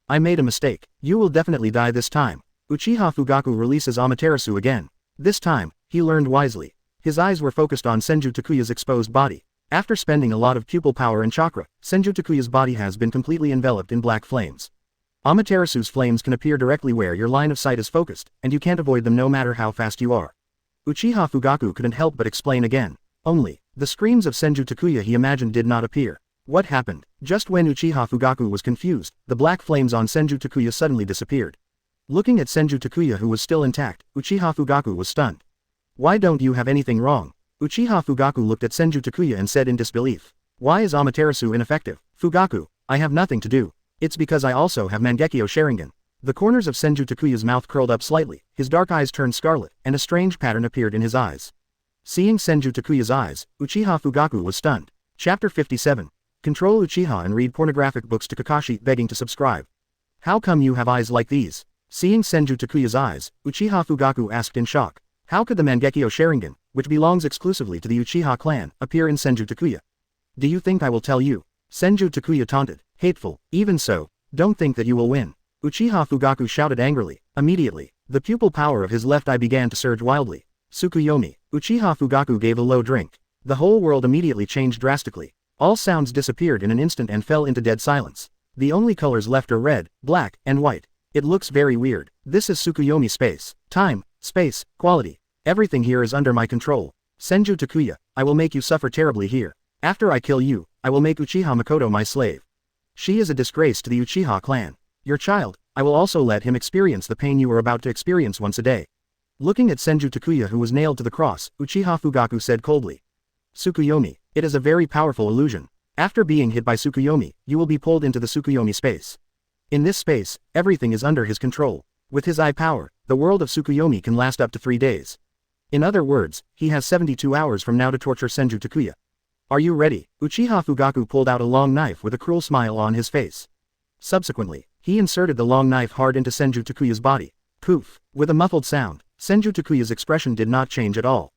I made a mistake. You will definitely die this time. Uchiha Fugaku releases Amaterasu again. This time, he learned wisely. His eyes were focused on Senju Takuya's exposed body. After spending a lot of pupil power and chakra, Senju Takuya's body has been completely enveloped in black flames. Amaterasu's flames can appear directly where your line of sight is focused, and you can't avoid them no matter how fast you are. Uchiha Fugaku couldn't help but explain again. Only, the screams of Senju Takuya he imagined did not appear. What happened? Just when Uchiha Fugaku was confused, the black flames on Senju Takuya suddenly disappeared. Looking at Senju Takuya who was still intact, Uchiha Fugaku was stunned. Why don't you have anything wrong? Uchiha Fugaku looked at Senju Takuya and said in disbelief. Why is Amaterasu ineffective? Fugaku, I have nothing to do. It's because I also have Mangekyo Sharingan. The corners of Senju Takuya's mouth curled up slightly, his dark eyes turned scarlet, and a strange pattern appeared in his eyes. Seeing Senju Takuya's eyes, Uchiha Fugaku was stunned. Chapter 57. Control Uchiha and read pornographic books to Kakashi begging to subscribe. How come you have eyes like these? Seeing Senju Takuya's eyes, Uchiha Fugaku asked in shock. How could the Mangekyo Sharingan, which belongs exclusively to the Uchiha clan, appear in Senju Takuya? Do you think I will tell you? Senju Takuya taunted. Hateful. Even so, don't think that you will win. Uchiha Fugaku shouted angrily. Immediately, the pupil power of his left eye began to surge wildly. Tsukuyomi. Uchiha Fugaku gave a low drink. The whole world immediately changed drastically. All sounds disappeared in an instant and fell into dead silence. The only colors left are red, black, and white. It looks very weird. This is Tsukuyomi space. Time, space, quality. Everything here is under my control. Senju Takuya, I will make you suffer terribly here. After I kill you, I will make Uchiha Mikoto my slave. She is a disgrace to the Uchiha clan. Your child, I will also let him experience the pain you are about to experience once a day. Looking at Senju Takuya who was nailed to the cross, Uchiha Fugaku said coldly. Tsukuyomi, it is a very powerful illusion. After being hit by Tsukuyomi, you will be pulled into the Tsukuyomi space. In this space, everything is under his control. With his eye power, the world of Tsukuyomi can last up to 3 days. In other words, he has 72 hours from now to torture Senju Takuya. Are you ready? Uchiha Fugaku pulled out a long knife with a cruel smile on his face. Subsequently, he inserted the long knife hard into Senju Takuya's body. Poof! With a muffled sound, Senju Takuya's expression did not change at all.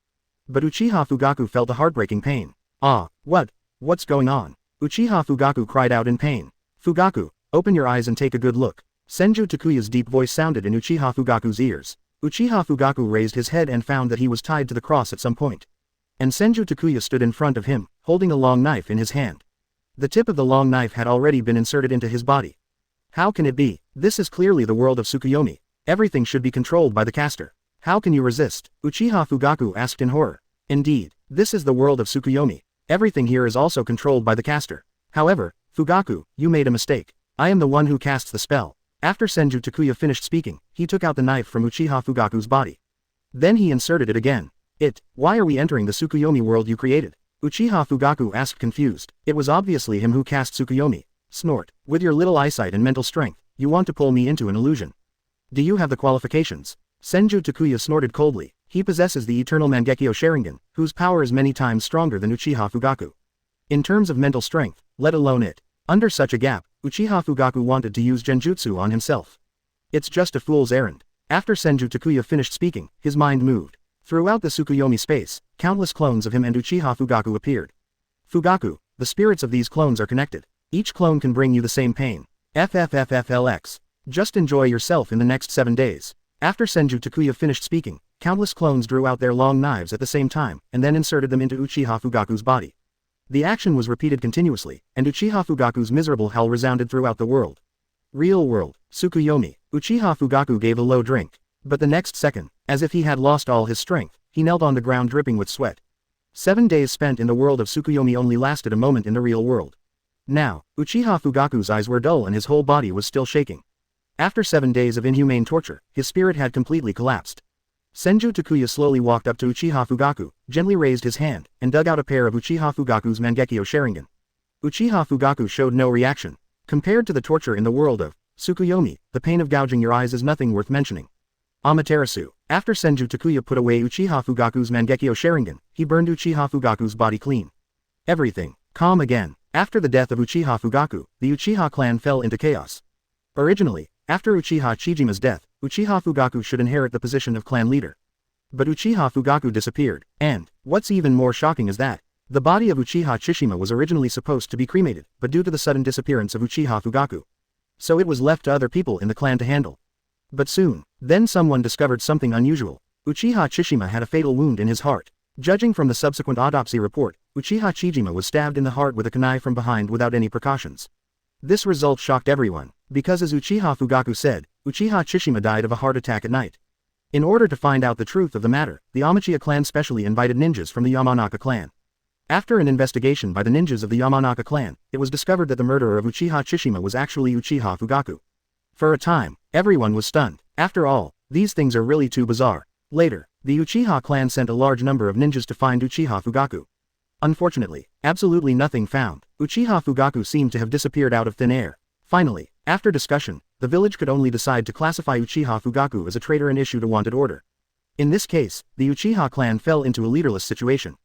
But Uchiha Fugaku felt a heartbreaking pain. Ah, what's going on? Uchiha Fugaku cried out in pain. Fugaku, open your eyes and take a good look. Senju Takuya's deep voice sounded in Uchiha Fugaku's ears. Uchiha Fugaku raised his head and found that he was tied to the cross at some point. And Senju Takuya stood in front of him, holding a long knife in his hand. The tip of the long knife had already been inserted into his body. How can it be? This is clearly the world of Tsukuyomi. Everything should be controlled by the caster. How can you resist? Uchiha Fugaku asked in horror. Indeed, this is the world of Tsukuyomi. Everything here is also controlled by the caster. However, Fugaku, you made a mistake. I am the one who casts the spell. After Senju Takuya finished speaking, he took out the knife from Uchiha Fugaku's body. Then he inserted it again. Why are we entering the Tsukuyomi world you created? Uchiha Fugaku asked confused. It was obviously him who cast Tsukuyomi. Snort. With your little eyesight and mental strength, you want to pull me into an illusion. Do you have the qualifications? Senju Takuya snorted coldly. He possesses the eternal Mangekyo Sharingan, whose power is many times stronger than Uchiha Fugaku. In terms of mental strength, let alone it. Under such a gap, Uchiha Fugaku wanted to use Genjutsu on himself. It's just a fool's errand. After Senju Takuya finished speaking, his mind moved. Throughout the Tsukuyomi space, countless clones of him and Uchiha Fugaku appeared. Fugaku, the spirits of these clones are connected. Each clone can bring you the same pain. FFFFLX. Just enjoy yourself in the next 7 days. After Senju Takuya finished speaking, countless clones drew out their long knives at the same time, and then inserted them into Uchiha Fugaku's body. The action was repeated continuously, and Uchiha Fugaku's miserable howl resounded throughout the world. Real world, Tsukuyomi. Uchiha Fugaku gave a low drink. But the next second, as if he had lost all his strength, he knelt on the ground dripping with sweat. 7 days spent in the world of Tsukuyomi only lasted a moment in the real world. Now, Uchiha Fugaku's eyes were dull and his whole body was still shaking. After 7 days of inhumane torture, his spirit had completely collapsed. Senju Takuya slowly walked up to Uchiha Fugaku, gently raised his hand, and dug out a pair of Uchiha Fugaku's Mangekyo Sharingan. Uchiha Fugaku showed no reaction. Compared to the torture in the world of Tsukuyomi, the pain of gouging your eyes is nothing worth mentioning. Amaterasu. After Senju Takuya put away Uchiha Fugaku's Mangekyo Sharingan, he burned Uchiha Fugaku's body clean. Everything calm again. After the death of Uchiha Fugaku, the Uchiha clan fell into chaos. Originally, after Uchiha Chijima's death, Uchiha Fugaku should inherit the position of clan leader. But Uchiha Fugaku disappeared, and, what's even more shocking is that, the body of Uchiha Chishima was originally supposed to be cremated, but due to the sudden disappearance of Uchiha Fugaku. So it was left to other people in the clan to handle. But soon, then someone discovered something unusual. Uchiha Chishima had a fatal wound in his heart. Judging from the subsequent autopsy report, Uchiha Chijima was stabbed in the heart with a kunai from behind without any precautions. This result shocked everyone, because as Uchiha Fugaku said, Uchiha Chishima died of a heart attack at night. In order to find out the truth of the matter, the Uchiha clan specially invited ninjas from the Yamanaka clan. After an investigation by the ninjas of the Yamanaka clan, it was discovered that the murderer of Uchiha Chishima was actually Uchiha Fugaku. For a time, everyone was stunned. After all, these things are really too bizarre. Later, the Uchiha clan sent a large number of ninjas to find Uchiha Fugaku. Unfortunately, absolutely nothing found. Uchiha Fugaku seemed to have disappeared out of thin air. Finally, after discussion, the village could only decide to classify Uchiha Fugaku as a traitor and issue a wanted order. In this case, the Uchiha clan fell into a leaderless situation.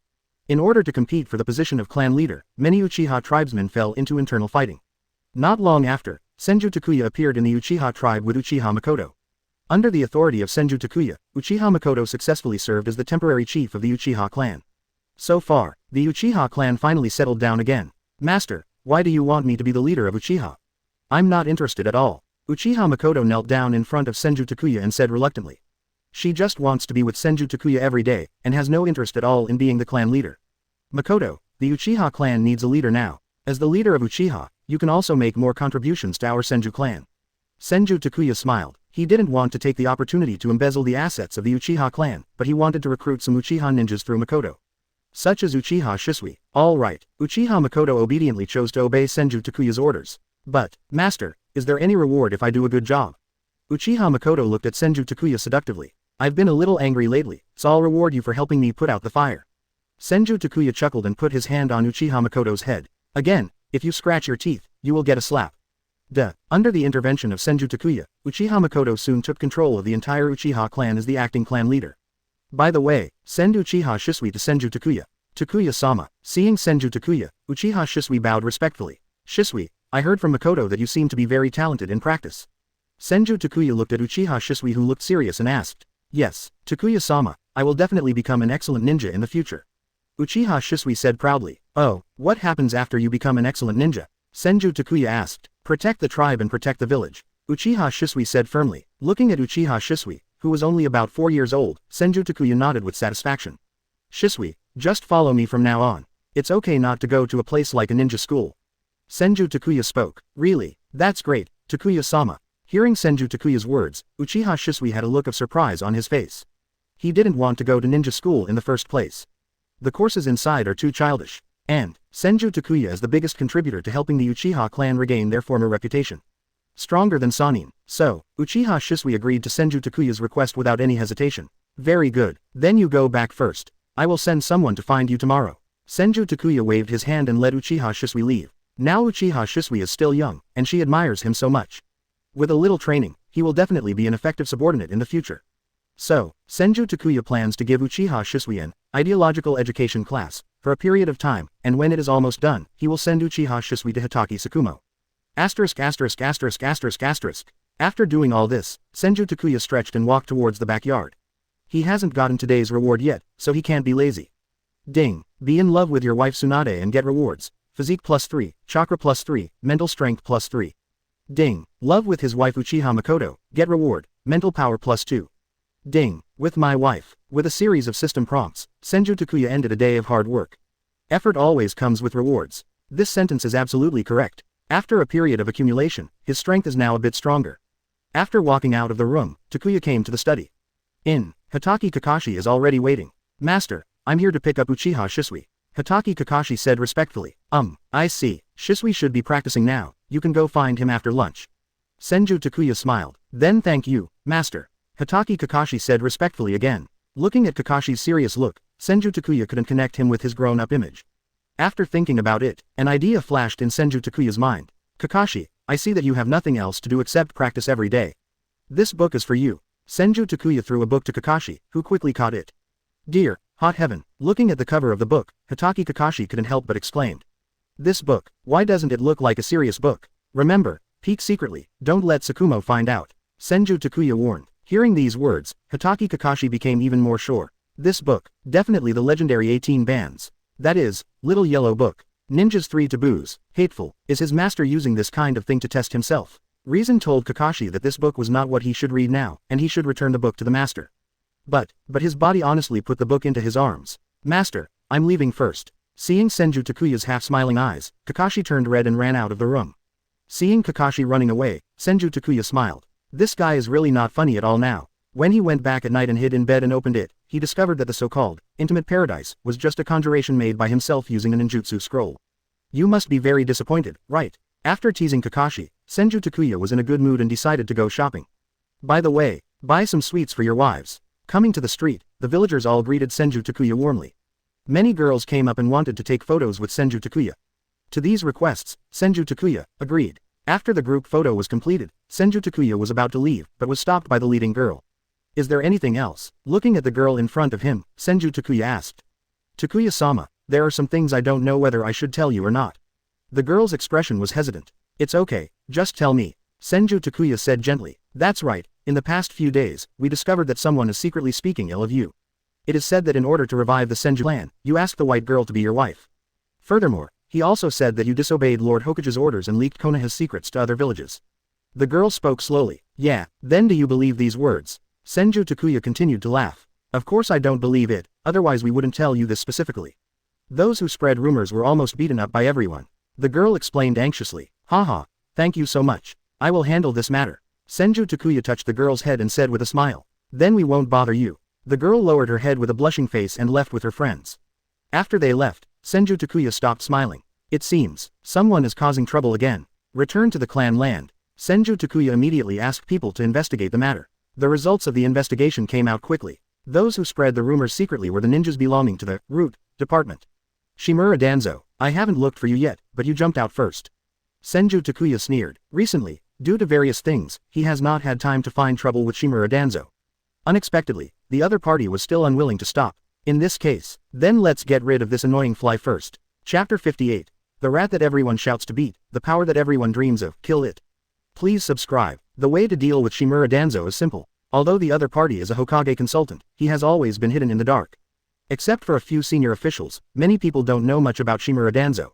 In order to compete for the position of clan leader, many Uchiha tribesmen fell into internal fighting. Not long after, Senju Takuya appeared in the Uchiha tribe with Uchiha Mikoto. Under the authority of Senju Takuya, Uchiha Mikoto successfully served as the temporary chief of the Uchiha clan. So far, the Uchiha clan finally settled down again. Master, why do you want me to be the leader of Uchiha? I'm not interested at all. Uchiha Mikoto knelt down in front of Senju Takuya and said reluctantly. She just wants to be with Senju Takuya every day, and has no interest at all in being the clan leader. Mikoto, the Uchiha clan needs a leader now. As the leader of Uchiha, you can also make more contributions to our Senju clan. Senju Takuya smiled. He didn't want to take the opportunity to embezzle the assets of the Uchiha clan, but he wanted to recruit some Uchiha ninjas through Mikoto. Such as Uchiha Shisui. All right, Uchiha Mikoto obediently chose to obey Senju Takuya's orders. But, Master, is there any reward if I do a good job? Uchiha Mikoto looked at Senju Takuya seductively. I've been a little angry lately, so I'll reward you for helping me put out the fire. Senju Takuya chuckled and put his hand on Uchiha Mikoto's head. Again, if you scratch your teeth, you will get a slap. Under the intervention of Senju Takuya, Uchiha Mikoto soon took control of the entire Uchiha clan as the acting clan leader. By the way, send Uchiha Shisui to Senju Takuya. Takuya-sama. Seeing Senju Takuya, Uchiha Shisui bowed respectfully. Shisui, I heard from Mikoto that you seem to be very talented in practice. Senju Takuya looked at Uchiha Shisui, who looked serious, and asked. Yes, Takuya-sama, I will definitely become an excellent ninja in the future. Uchiha Shisui said proudly. Oh, what happens after you become an excellent ninja? Senju Takuya asked. Protect the tribe and protect the village. Uchiha Shisui said firmly. Looking at Uchiha Shisui, who was only about 4 years old, Senju Takuya nodded with satisfaction. Shisui, just follow me from now on. It's okay not to go to a place like a ninja school. Senju Takuya spoke. Really? That's great, Takuya-sama. Hearing Senju Takuya's words, Uchiha Shisui had a look of surprise on his face. He didn't want to go to ninja school in the first place. The courses inside are too childish. And, Senju Takuya is the biggest contributor to helping the Uchiha clan regain their former reputation. Stronger than Sannin. So, Uchiha Shisui agreed to Senju Takuya's request without any hesitation. Very good. Then you go back first. I will send someone to find you tomorrow. Senju Takuya waved his hand and let Uchiha Shisui leave. Now Uchiha Shisui is still young, and she admires him so much. With a little training, he will definitely be an effective subordinate in the future. So, Senju Takuya plans to give Uchiha Shisui an ideological education class for a period of time, and when it is almost done, he will send Uchiha Shisui to Hitaki Tsukumo. After doing all this, Senju Takuya stretched and walked towards the backyard. He hasn't gotten today's reward yet, so he can't be lazy. Ding. Be in love with your wife Tsunade and get rewards. Physique +3, Chakra +3, Mental Strength +3. Ding. Love with his wife Uchiha Mikoto, get reward, Mental Power +2. Ding. With my wife. With a series of system prompts, Senju Takuya ended a day of hard work. Effort always comes with rewards. This sentence is absolutely correct. After a period of accumulation, his strength is now a bit stronger. After walking out of the room, Takuya came to the study. Hitaki Kakashi is already waiting. Master, I'm here to pick up Uchiha Shisui. Hitaki Kakashi said respectfully. I see. Shisui should be practicing now, you can go find him after lunch. Senju Takuya smiled. Then thank you, master. Hitaki Kakashi said respectfully again. Looking at Kakashi's serious look, Senju Takuya couldn't connect him with his grown-up image. After thinking about it, an idea flashed in Senju Takuya's mind. Kakashi, I see that you have nothing else to do except practice every day. This book is for you. Senju Takuya threw a book to Kakashi, who quickly caught it. Dear, hot heaven, looking at the cover of the book, Hitaki Kakashi couldn't help but exclaimed. This book, why doesn't it look like a serious book? Remember, peek secretly, don't let Tsukumo find out. Senju Takuya warned. Hearing these words, Hitaki Kakashi became even more sure. This book, definitely the legendary 18 bands. That is, Little Yellow Book. Ninja's 3 taboos, hateful, is his master using this kind of thing to test himself? Reason told Kakashi that this book was not what he should read now, and he should return the book to the master. But his body honestly put the book into his arms. Master, I'm leaving first. Seeing Senju Takuya's half-smiling eyes, Kakashi turned red and ran out of the room. Seeing Kakashi running away, Senju Takuya smiled. This guy is really not funny at all now. When he went back at night and hid in bed and opened it, he discovered that the so-called intimate paradise was just a conjuration made by himself using a ninjutsu scroll. You must be very disappointed, right? After teasing Kakashi, Senju Takuya was in a good mood and decided to go shopping. By the way, buy some sweets for your wives. Coming to the street, the villagers all greeted Senju Takuya warmly. Many girls came up and wanted to take photos with Senju Takuya. To these requests, Senju Takuya agreed. After the group photo was completed, Senju Takuya was about to leave, but was stopped by the leading girl. Is there anything else? Looking at the girl in front of him, Senju Takuya asked. Takuya-sama, there are some things I don't know whether I should tell you or not. The girl's expression was hesitant. It's okay, just tell me. Senju Takuya said gently. That's right, in the past few days, we discovered that someone is secretly speaking ill of you. It is said that in order to revive the Senju clan, you asked the white girl to be your wife. Furthermore, he also said that you disobeyed Lord Hokage's orders and leaked Konoha's secrets to other villages. The girl spoke slowly. Yeah, then do you believe these words? Senju Takuya continued to laugh. Of course I don't believe it, otherwise we wouldn't tell you this specifically. Those who spread rumors were almost beaten up by everyone. The girl explained anxiously. Haha, thank you so much. I will handle this matter. Senju Takuya touched the girl's head and said with a smile. Then we won't bother you. The girl lowered her head with a blushing face and left with her friends. After they left, Senju Takuya stopped smiling. It seems, someone is causing trouble again. Return to the clan land. Senju Takuya immediately asked people to investigate the matter. The results of the investigation came out quickly. Those who spread the rumors secretly were the ninjas belonging to the root department. Shimura Danzo, I haven't looked for you yet, but you jumped out first. Senju Takuya sneered. Recently, due to various things, he has not had time to find trouble with Shimura Danzo. Unexpectedly, the other party was still unwilling to stop. In this case, then let's get rid of this annoying fly first. Chapter 58. The rat that everyone shouts to beat, the power that everyone dreams of, kill it. Please subscribe. The way to deal with Shimura Danzo is simple. Although the other party is a Hokage consultant, he has always been hidden in the dark. Except for a few senior officials, many people don't know much about Shimura Danzo.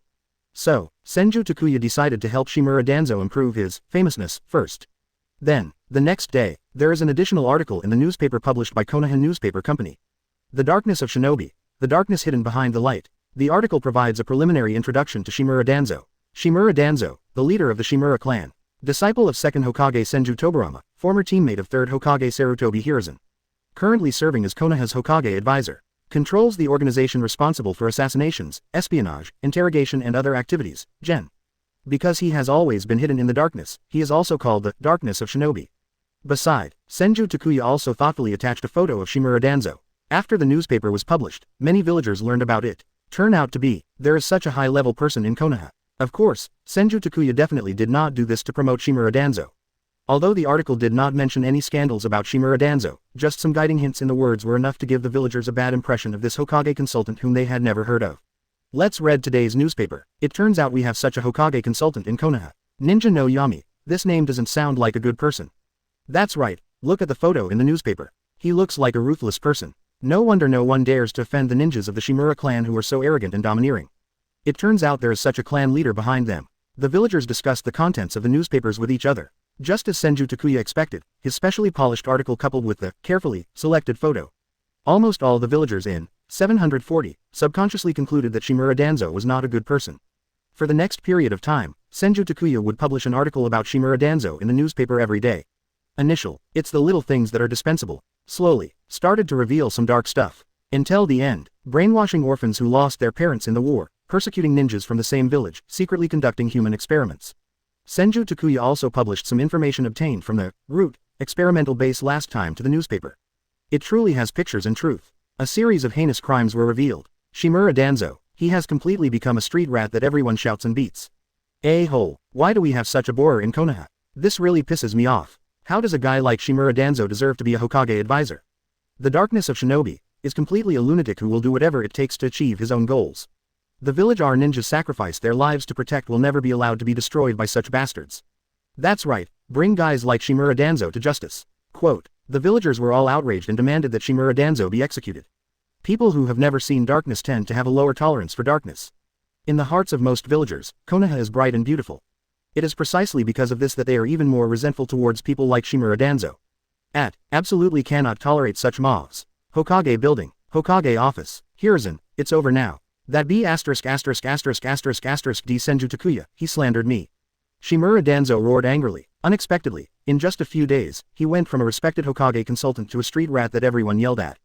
So, Senju Takuya decided to help Shimura Danzo improve his famousness first. Then, the next day, there is an additional article in the newspaper published by Konoha Newspaper Company. The Darkness of Shinobi, the darkness hidden behind the light. The article provides a preliminary introduction to Shimura Danzo. Shimura Danzo, the leader of the Shimura clan. Disciple of 2nd Hokage Senju Tobarama, former teammate of 3rd Hokage Sarutobi Hiruzen. Currently serving as Konoha's Hokage advisor. Controls the organization responsible for assassinations, espionage, interrogation and other activities, Gen. Because he has always been hidden in the darkness, he is also called the Darkness of Shinobi. Beside, Senju Takuya also thoughtfully attached a photo of Shimura Danzo. After the newspaper was published, many villagers learned about it. Turn out to be, there is such a high-level person in Konoha. Of course, Senju Takuya definitely did not do this to promote Shimura Danzo. Although the article did not mention any scandals about Shimura Danzo, just some guiding hints in the words were enough to give the villagers a bad impression of this Hokage consultant whom they had never heard of. Let's read today's newspaper. It turns out we have such a Hokage consultant in Konoha. Ninja no Yami. This name doesn't sound like a good person. That's right, look at the photo in the newspaper. He looks like a ruthless person. No wonder no one dares to offend the ninjas of the Shimura clan who are so arrogant and domineering. It turns out there is such a clan leader behind them. The villagers discussed the contents of the newspapers with each other. Just as Senju Takuya expected, his specially polished article coupled with the carefully selected photo. Almost all the villagers in 740 subconsciously concluded that Shimura Danzo was not a good person. For the next period of time, Senju Takuya would publish an article about Shimura Danzo in the newspaper every day. Initial, it's the little things that are dispensable. Slowly, started to reveal some dark stuff. Until the end, brainwashing orphans who lost their parents in the war, persecuting ninjas from the same village, secretly conducting human experiments. Senju Takuya also published some information obtained from the root experimental base last time to the newspaper. It truly has pictures and truth. A series of heinous crimes were revealed. Shimura Danzo, he has completely become a street rat that everyone shouts and beats. A-hole, why do we have such a borer in Konoha? This really pisses me off. How does a guy like Shimura Danzo deserve to be a Hokage advisor? The Darkness of Shinobi is completely a lunatic who will do whatever it takes to achieve his own goals. The village our ninjas sacrifice their lives to protect will never be allowed to be destroyed by such bastards. That's right, bring guys like Shimura Danzo to justice. Quote, the villagers were all outraged and demanded that Shimura Danzo be executed. People who have never seen darkness tend to have a lower tolerance for darkness. In the hearts of most villagers, Konoha is bright and beautiful. It is precisely because of this that they are even more resentful towards people like Shimura Danzo. Absolutely cannot tolerate such mobs. Hokage building, Hokage office, Hiruzen, it's over now. That B*********** D Senju Takuya, he slandered me. Shimura Danzo roared angrily. Unexpectedly, in just a few days, he went from a respected Hokage consultant to a street rat that everyone yelled at.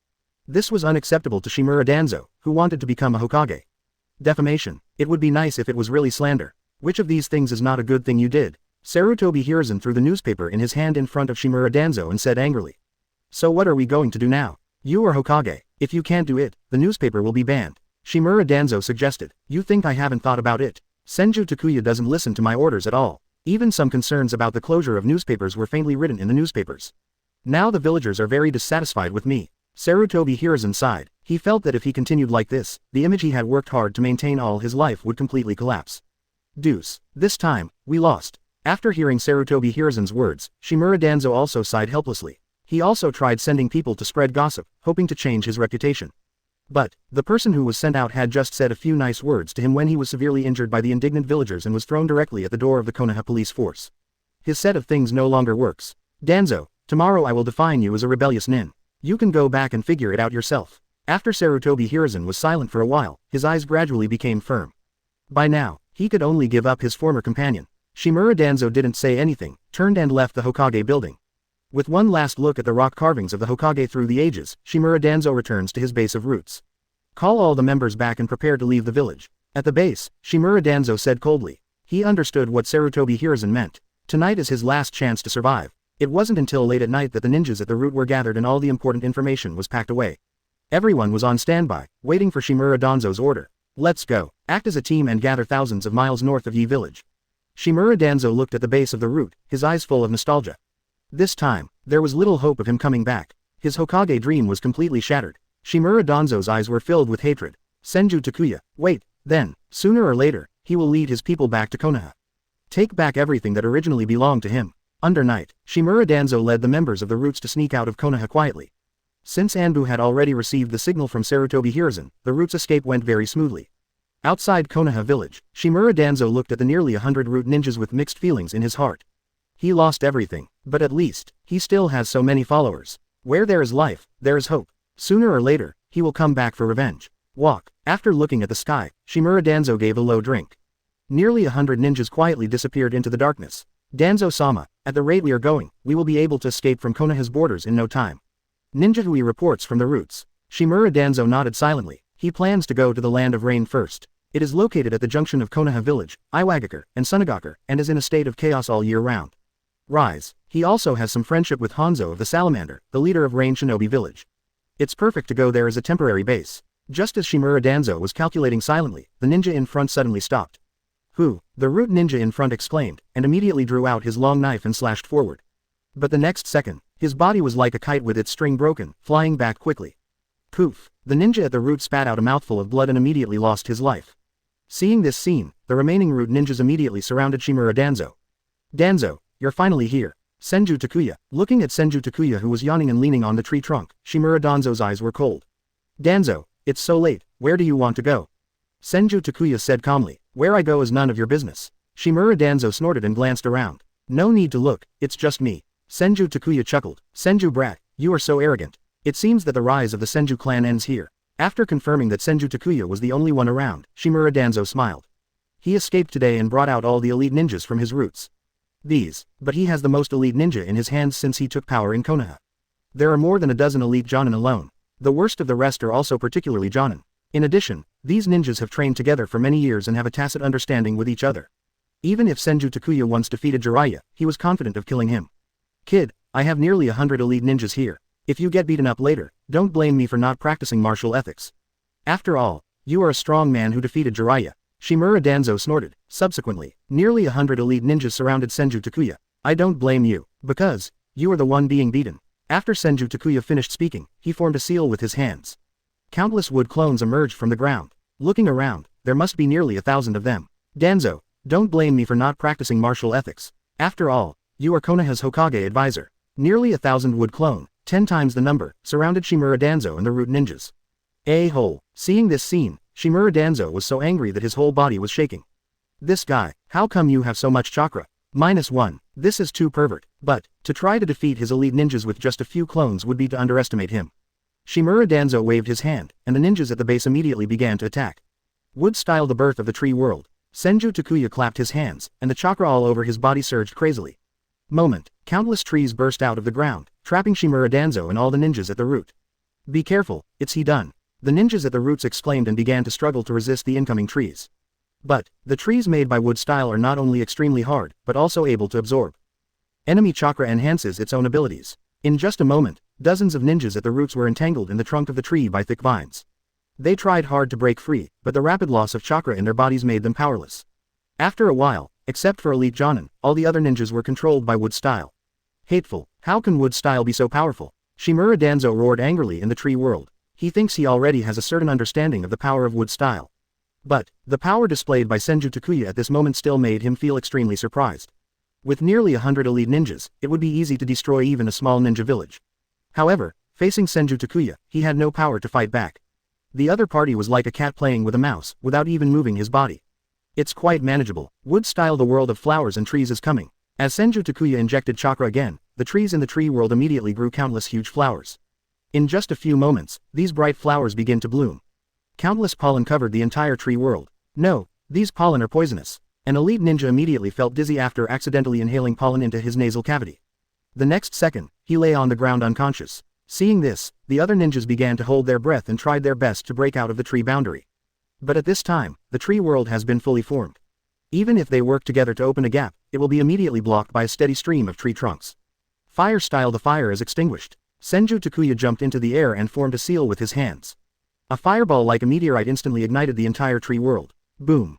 This was unacceptable to Shimura Danzo, who wanted to become a Hokage. Defamation. It would be nice if it was really slander. Which of these things is not a good thing you did? Sarutobi Hiruzen threw the newspaper in his hand in front of Shimura Danzo and said angrily. So what are we going to do now? You are Hokage. If you can't do it, the newspaper will be banned. Shimura Danzo suggested. You think I haven't thought about it? Senju Takuya doesn't listen to my orders at all. Even some concerns about the closure of newspapers were faintly written in the newspapers. Now the villagers are very dissatisfied with me. Sarutobi Hiruzen sighed. He felt that if he continued like this, the image he had worked hard to maintain all his life would completely collapse. Deuce. This time, we lost. After hearing Sarutobi Hiruzen's words, Shimura Danzo also sighed helplessly. He also tried sending people to spread gossip, hoping to change his reputation. But, the person who was sent out had just said a few nice words to him when he was severely injured by the indignant villagers and was thrown directly at the door of the Konoha police force. His set of things no longer works. Danzo, tomorrow I will define you as a rebellious nin. You can go back and figure it out yourself. After Sarutobi Hiruzen was silent for a while, his eyes gradually became firm. By now, he could only give up his former companion. Shimura Danzo didn't say anything, turned and left the Hokage building. With one last look at the rock carvings of the Hokage through the ages, Shimura Danzo returns to his base of roots. Call all the members back and prepare to leave the village. At the base, Shimura Danzo said coldly. He understood what Sarutobi Hiruzen meant. Tonight is his last chance to survive. It wasn't until late at night that the ninjas at the root were gathered and all the important information was packed away. Everyone was on standby, waiting for Shimura Danzo's order. Let's go. Act as a team and gather thousands of miles north of Yi village. Shimura Danzo looked at the base of the root, his eyes full of nostalgia. This time, there was little hope of him coming back. His Hokage dream was completely shattered. Shimura Danzo's eyes were filled with hatred. Senju Takuya, wait, then, sooner or later, he will lead his people back to Konoha. Take back everything that originally belonged to him. Under night, Shimura Danzo led the members of the roots to sneak out of Konoha quietly. Since Anbu had already received the signal from Sarutobi Hiruzen, the roots' escape went very smoothly. Outside Konoha village, Shimura Danzo looked at the nearly 100 root ninjas with mixed feelings in his heart. He lost everything, but at least, he still has so many followers. Where there is life, there is hope. Sooner or later, he will come back for revenge. Walk. After looking at the sky, Shimura Danzo gave a low drink. Nearly 100 ninjas quietly disappeared into the darkness. Danzo-sama, at the rate we are going, we will be able to escape from Konoha's borders in no time. Ninja Hui reports from the roots. Shimura Danzo nodded silently. He plans to go to the Land of Rain first. It is located at the junction of Konoha Village, Iwagakure, and Sunagakure, and is in a state of chaos all year round. Rise. He also has some friendship with Hanzo of the Salamander, the leader of Rain Shinobi Village. It's perfect to go there as a temporary base. Just as Shimura Danzo was calculating silently, the ninja in front suddenly stopped. Who? The root ninja in front exclaimed, and immediately drew out his long knife and slashed forward. But the next second, his body was like a kite with its string broken, flying back quickly. Poof! The ninja at the root spat out a mouthful of blood and immediately lost his life. Seeing this scene, the remaining root ninjas immediately surrounded Shimura Danzo. Danzo, you're finally here. Senju Takuya, looking at Senju Takuya who was yawning and leaning on the tree trunk, Shimura Danzo's eyes were cold. Danzo, it's so late, where do you want to go? Senju Takuya said calmly, where I go is none of your business. Shimura Danzo snorted and glanced around. No need to look, it's just me. Senju Takuya chuckled. Senju brat, you are so arrogant. It seems that the rise of the Senju clan ends here. After confirming that Senju Takuya was the only one around, Shimura Danzo smiled. He escaped today and brought out all the elite ninjas from his roots. But he has the most elite ninja in his hands since he took power in Konoha. There are more than a dozen elite Jonin alone. The worst of the rest are also particularly Jonin. In addition, these ninjas have trained together for many years and have a tacit understanding with each other. Even if Senju Takuya once defeated Jiraiya, he was confident of killing him. Kid, I have nearly 100 elite ninjas here. If you get beaten up later, don't blame me for not practicing martial ethics. After all, you are a strong man who defeated Jiraiya. Shimura Danzo snorted. Subsequently, nearly 100 elite ninjas surrounded Senju Takuya. I don't blame you, because you are the one being beaten. After Senju Takuya finished speaking, he formed a seal with his hands. Countless wood clones emerged from the ground. Looking around, there must be nearly 1,000 of them. Danzo, don't blame me for not practicing martial ethics. After all, you are Konoha's Hokage advisor. Nearly 1,000 wood clone, 10 times the number, surrounded Shimura Danzo and the root ninjas. A-hole. Seeing this scene, Shimura Danzo was so angry that his whole body was shaking. This guy, how come you have so much chakra? -1. This is too pervert. But, to try to defeat his elite ninjas with just a few clones would be to underestimate him. Shimura Danzo waved his hand, and the ninjas at the base immediately began to attack. Wood style the birth of the tree world. Senju Takuya clapped his hands, and the chakra all over his body surged crazily. Moment, countless trees burst out of the ground, trapping Shimura Danzo and all the ninjas at the root. Be careful, it's he done. The ninjas at the roots exclaimed and began to struggle to resist the incoming trees. But, the trees made by wood style are not only extremely hard, but also able to absorb. Enemy chakra enhances its own abilities. In just a moment, dozens of ninjas at the roots were entangled in the trunk of the tree by thick vines. They tried hard to break free, but the rapid loss of chakra in their bodies made them powerless. After a while, except for elite Jonin, all the other ninjas were controlled by wood style. Hateful, how can wood style be so powerful? Shimura Danzo roared angrily in the tree world. He thinks he already has a certain understanding of the power of wood style. But, the power displayed by Senju Takuya at this moment still made him feel extremely surprised. With nearly 100 elite ninjas, it would be easy to destroy even a small ninja village. However, facing Senju Takuya, he had no power to fight back. The other party was like a cat playing with a mouse, without even moving his body. It's quite manageable. Wood style the world of flowers and trees is coming. As Senju Takuya injected chakra again, the trees in the tree world immediately grew countless huge flowers. In just a few moments, these bright flowers begin to bloom. Countless pollen covered the entire tree world. No, these pollen are poisonous. An elite ninja immediately felt dizzy after accidentally inhaling pollen into his nasal cavity. The next second, he lay on the ground unconscious. Seeing this, the other ninjas began to hold their breath and tried their best to break out of the tree boundary. But at this time, the tree world has been fully formed. Even if they work together to open a gap, it will be immediately blocked by a steady stream of tree trunks. Fire style the fire is extinguished. Senju Takuya jumped into the air and formed a seal with his hands. A fireball like a meteorite instantly ignited the entire tree world. Boom!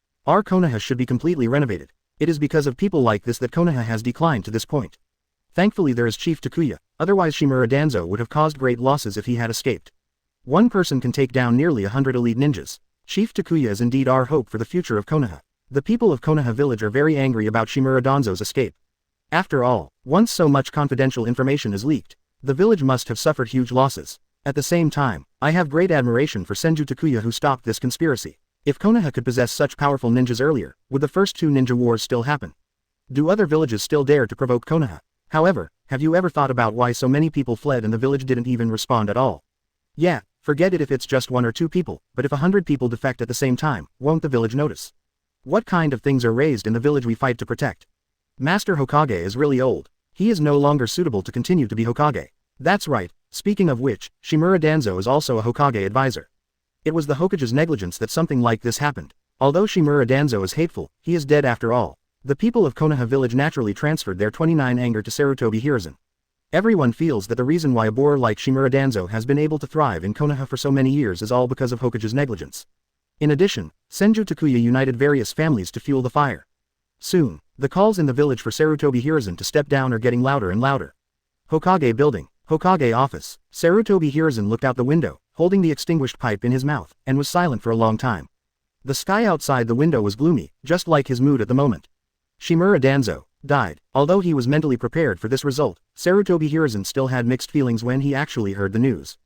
Our Konoha should be completely renovated. It is because of people like this that Konoha has declined to this point. Thankfully there is Chief Takuya, otherwise Shimura Danzo would have caused great losses if he had escaped. One person can take down nearly 100 elite ninjas. Chief Takuya is indeed our hope for the future of Konoha. The people of Konoha village are very angry about Shimura Danzo's escape. After all, once so much confidential information is leaked, the village must have suffered huge losses. At the same time, I have great admiration for Senju Takuya who stopped this conspiracy. If Konoha could possess such powerful ninjas earlier, would the first 2 ninja wars still happen? Do other villages still dare to provoke Konoha? However, have you ever thought about why so many people fled and the village didn't even respond at all? Yeah, forget it if it's just 1 or 2 people, but if 100 people defect at the same time, won't the village notice? What kind of things are raised in the village we fight to protect? Master Hokage is really old. He is no longer suitable to continue to be Hokage. That's right, speaking of which, Shimura Danzo is also a Hokage advisor. It was the Hokage's negligence that something like this happened. Although Shimura Danzo is hateful, he is dead after all. The people of Konoha village naturally transferred their 29 anger to Sarutobi Hiruzen. Everyone feels that the reason why a boar like Shimura Danzo has been able to thrive in Konoha for so many years is all because of Hokage's negligence. In addition, Senju Takuya united various families to fuel the fire. Soon, the calls in the village for Sarutobi Hiruzen to step down are getting louder and louder. Hokage building, Hokage office. Sarutobi Hiruzen looked out the window, holding the extinguished pipe in his mouth, and was silent for a long time. The sky outside the window was gloomy, just like his mood at the moment. Shimura Danzo died. Although he was mentally prepared for this result, Sarutobi Hiruzen still had mixed feelings when he actually heard the news.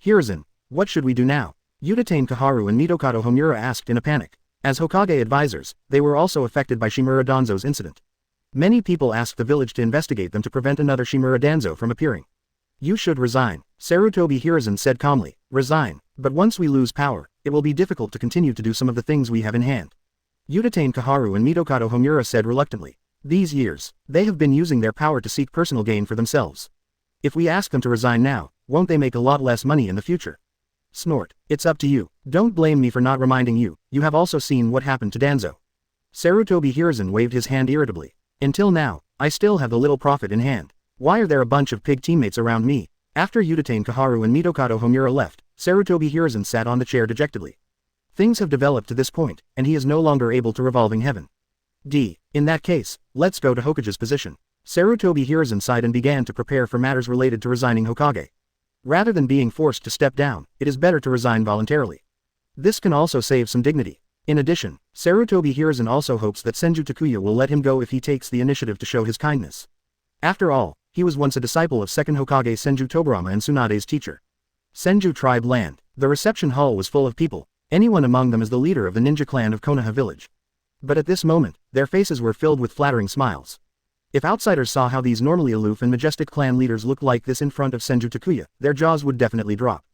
Hiruzen, what should we do now? Uchiha Kaharu and Mito Homura asked in a panic. As Hokage advisors, they were also affected by Shimura Danzo's incident. Many people asked the village to investigate them to prevent another Shimura Danzo from appearing. You should resign, Sarutobi Hiruzen said calmly. Resign, but once we lose power, it will be difficult to continue to do some of the things we have in hand. Uchiha Kaharu and Mito Homura said reluctantly. These years, they have been using their power to seek personal gain for themselves. If we ask them to resign now, won't they make a lot less money in the future? Snort. It's up to you. Don't blame me for not reminding you, you have also seen what happened to Danzo. Sarutobi Hiruzen waved his hand irritably. Until now, I still have the little profit in hand. Why are there a bunch of pig teammates around me? After Uchiha Kaharu and Mito Homura left, Sarutobi Hiruzen sat on the chair dejectedly. Things have developed to this point, and he is no longer able to revolving heaven. In that case, let's go to Hokage's position. Sarutobi Hiruzen sighed and began to prepare for matters related to resigning Hokage. Rather than being forced to step down, it is better to resign voluntarily. This can also save some dignity. In addition, Sarutobi Hiruzen also hopes that Senju Takuya will let him go if he takes the initiative to show his kindness. After all, he was once a disciple of second Hokage Senju Tobarama and Tsunade's teacher. Senju Tribe Land. The reception hall was full of people, anyone among them is the leader of the ninja clan of Konoha village. But at this moment, their faces were filled with flattering smiles. If outsiders saw how these normally aloof and majestic clan leaders looked like this in front of Senju Takuya, their jaws would definitely drop.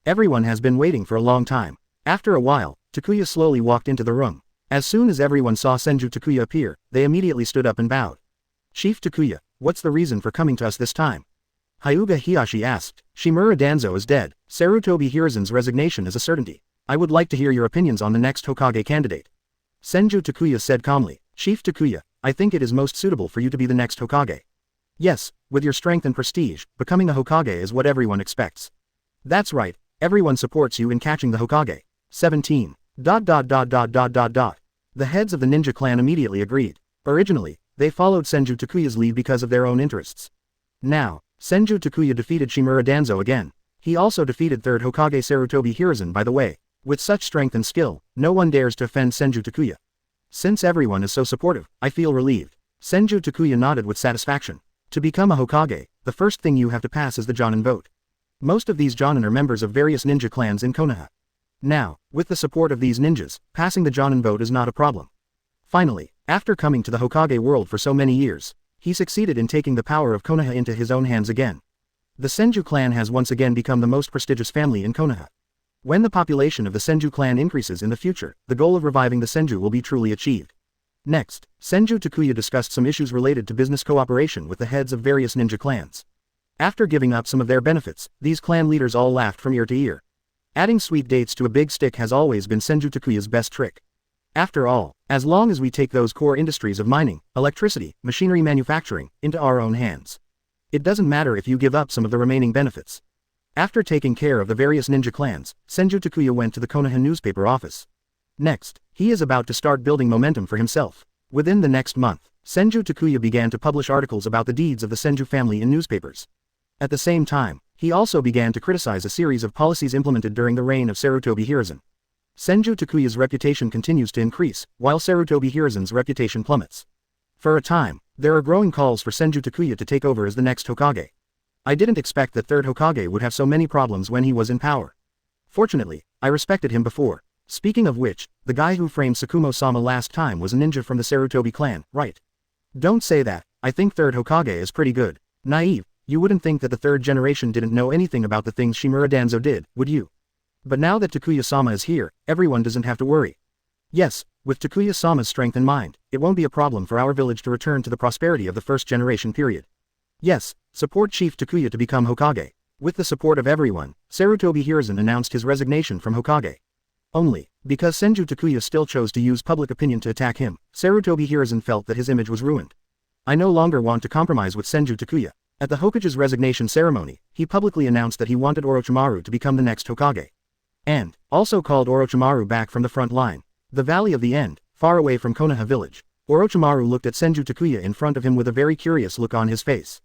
Everyone has been waiting for a long time. After a while, Takuya slowly walked into the room. As soon as everyone saw Senju Takuya appear, they immediately stood up and bowed. Chief Takuya, what's the reason for coming to us this time? Hyuga Hiyashi asked. Shimura Danzo is dead. Sarutobi Hiruzen's resignation is a certainty. I would like to hear your opinions on the next Hokage candidate. Senju Takuya said calmly. Chief Takuya, I think it is most suitable for you to be the next Hokage. Yes, with your strength and prestige, becoming a Hokage is what everyone expects. That's right, everyone supports you in catching the Hokage. 17. The heads of the ninja clan immediately agreed. Originally, they followed Senju Takuya's lead because of their own interests. Now, Senju Takuya defeated Shimura Danzo again. He also defeated third Hokage Sarutobi Hiruzen by the way. With such strength and skill, no one dares to offend Senju Takuya. Since everyone is so supportive, I feel relieved. Senju Takuya nodded with satisfaction. To become a Hokage, the first thing you have to pass is the Jonin vote. Most of these Jonin are members of various ninja clans in Konoha. Now, with the support of these ninjas, passing the Jonin vote is not a problem. Finally, after coming to the Hokage world for so many years, he succeeded in taking the power of Konoha into his own hands again. The Senju clan has once again become the most prestigious family in Konoha. When the population of the Senju clan increases in the future, the goal of reviving the Senju will be truly achieved. Next, Senju Takuya discussed some issues related to business cooperation with the heads of various ninja clans. After giving up some of their benefits, these clan leaders all laughed from ear to ear. Adding sweet dates to a big stick has always been Senju Takuya's best trick. After all, as long as we take those core industries of mining, electricity, machinery manufacturing, into our own hands, it doesn't matter if you give up some of the remaining benefits. After taking care of the various ninja clans, Senju Takuya went to the Konoha newspaper office. Next, he is about to start building momentum for himself. Within the next month, Senju Takuya began to publish articles about the deeds of the Senju family in newspapers. At the same time, he also began to criticize a series of policies implemented during the reign of Sarutobi Hiruzen. Senju Takuya's reputation continues to increase, while Sarutobi Hiruzen's reputation plummets. For a time, there are growing calls for Senju Takuya to take over as the next Hokage. I didn't expect that third Hokage would have so many problems when he was in power. Fortunately, I respected him before. Speaking of which, the guy who framed Sakumo-sama last time was a ninja from the Sarutobi clan, right? Don't say that, I think third Hokage is pretty good. Naive, you wouldn't think that the third generation didn't know anything about the things Shimura Danzo did, would you? But now that Takuya-sama is here, everyone doesn't have to worry. Yes, with Takuya-sama's strength in mind, it won't be a problem for our village to return to the prosperity of the first generation period. Yes, support Chief Takuya to become Hokage. With the support of everyone, Sarutobi Hiruzen announced his resignation from Hokage. Only, because Senju Takuya still chose to use public opinion to attack him, Sarutobi Hiruzen felt that his image was ruined. I no longer want to compromise with Senju Takuya. At the Hokage's resignation ceremony, he publicly announced that he wanted Orochimaru to become the next Hokage. And, also called Orochimaru back from the front line. The Valley of the End, far away from Konoha village. Orochimaru looked at Senju Takuya in front of him with a very curious look on his face.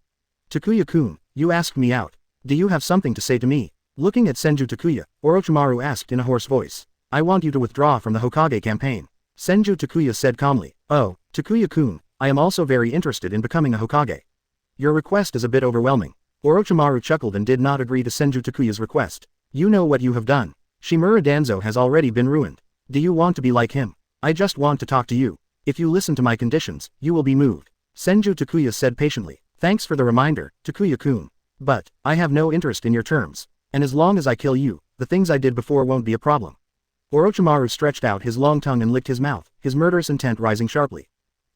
Takuya-kun, you asked me out. Do you have something to say to me? Looking at Senju Takuya, Orochimaru asked in a hoarse voice. I want you to withdraw from the Hokage campaign. Senju Takuya said calmly. Oh, Takuya-kun, I am also very interested in becoming a Hokage. Your request is a bit overwhelming. Orochimaru chuckled and did not agree to Senju Takuya's request. You know what you have done. Shimura Danzo has already been ruined. Do you want to be like him? I just want to talk to you. If you listen to my conditions, you will be moved. Senju Takuya said patiently. Thanks for the reminder, Takuya-kun. But, I have no interest in your terms. And as long as I kill you, the things I did before won't be a problem. Orochimaru stretched out his long tongue and licked his mouth, his murderous intent rising sharply.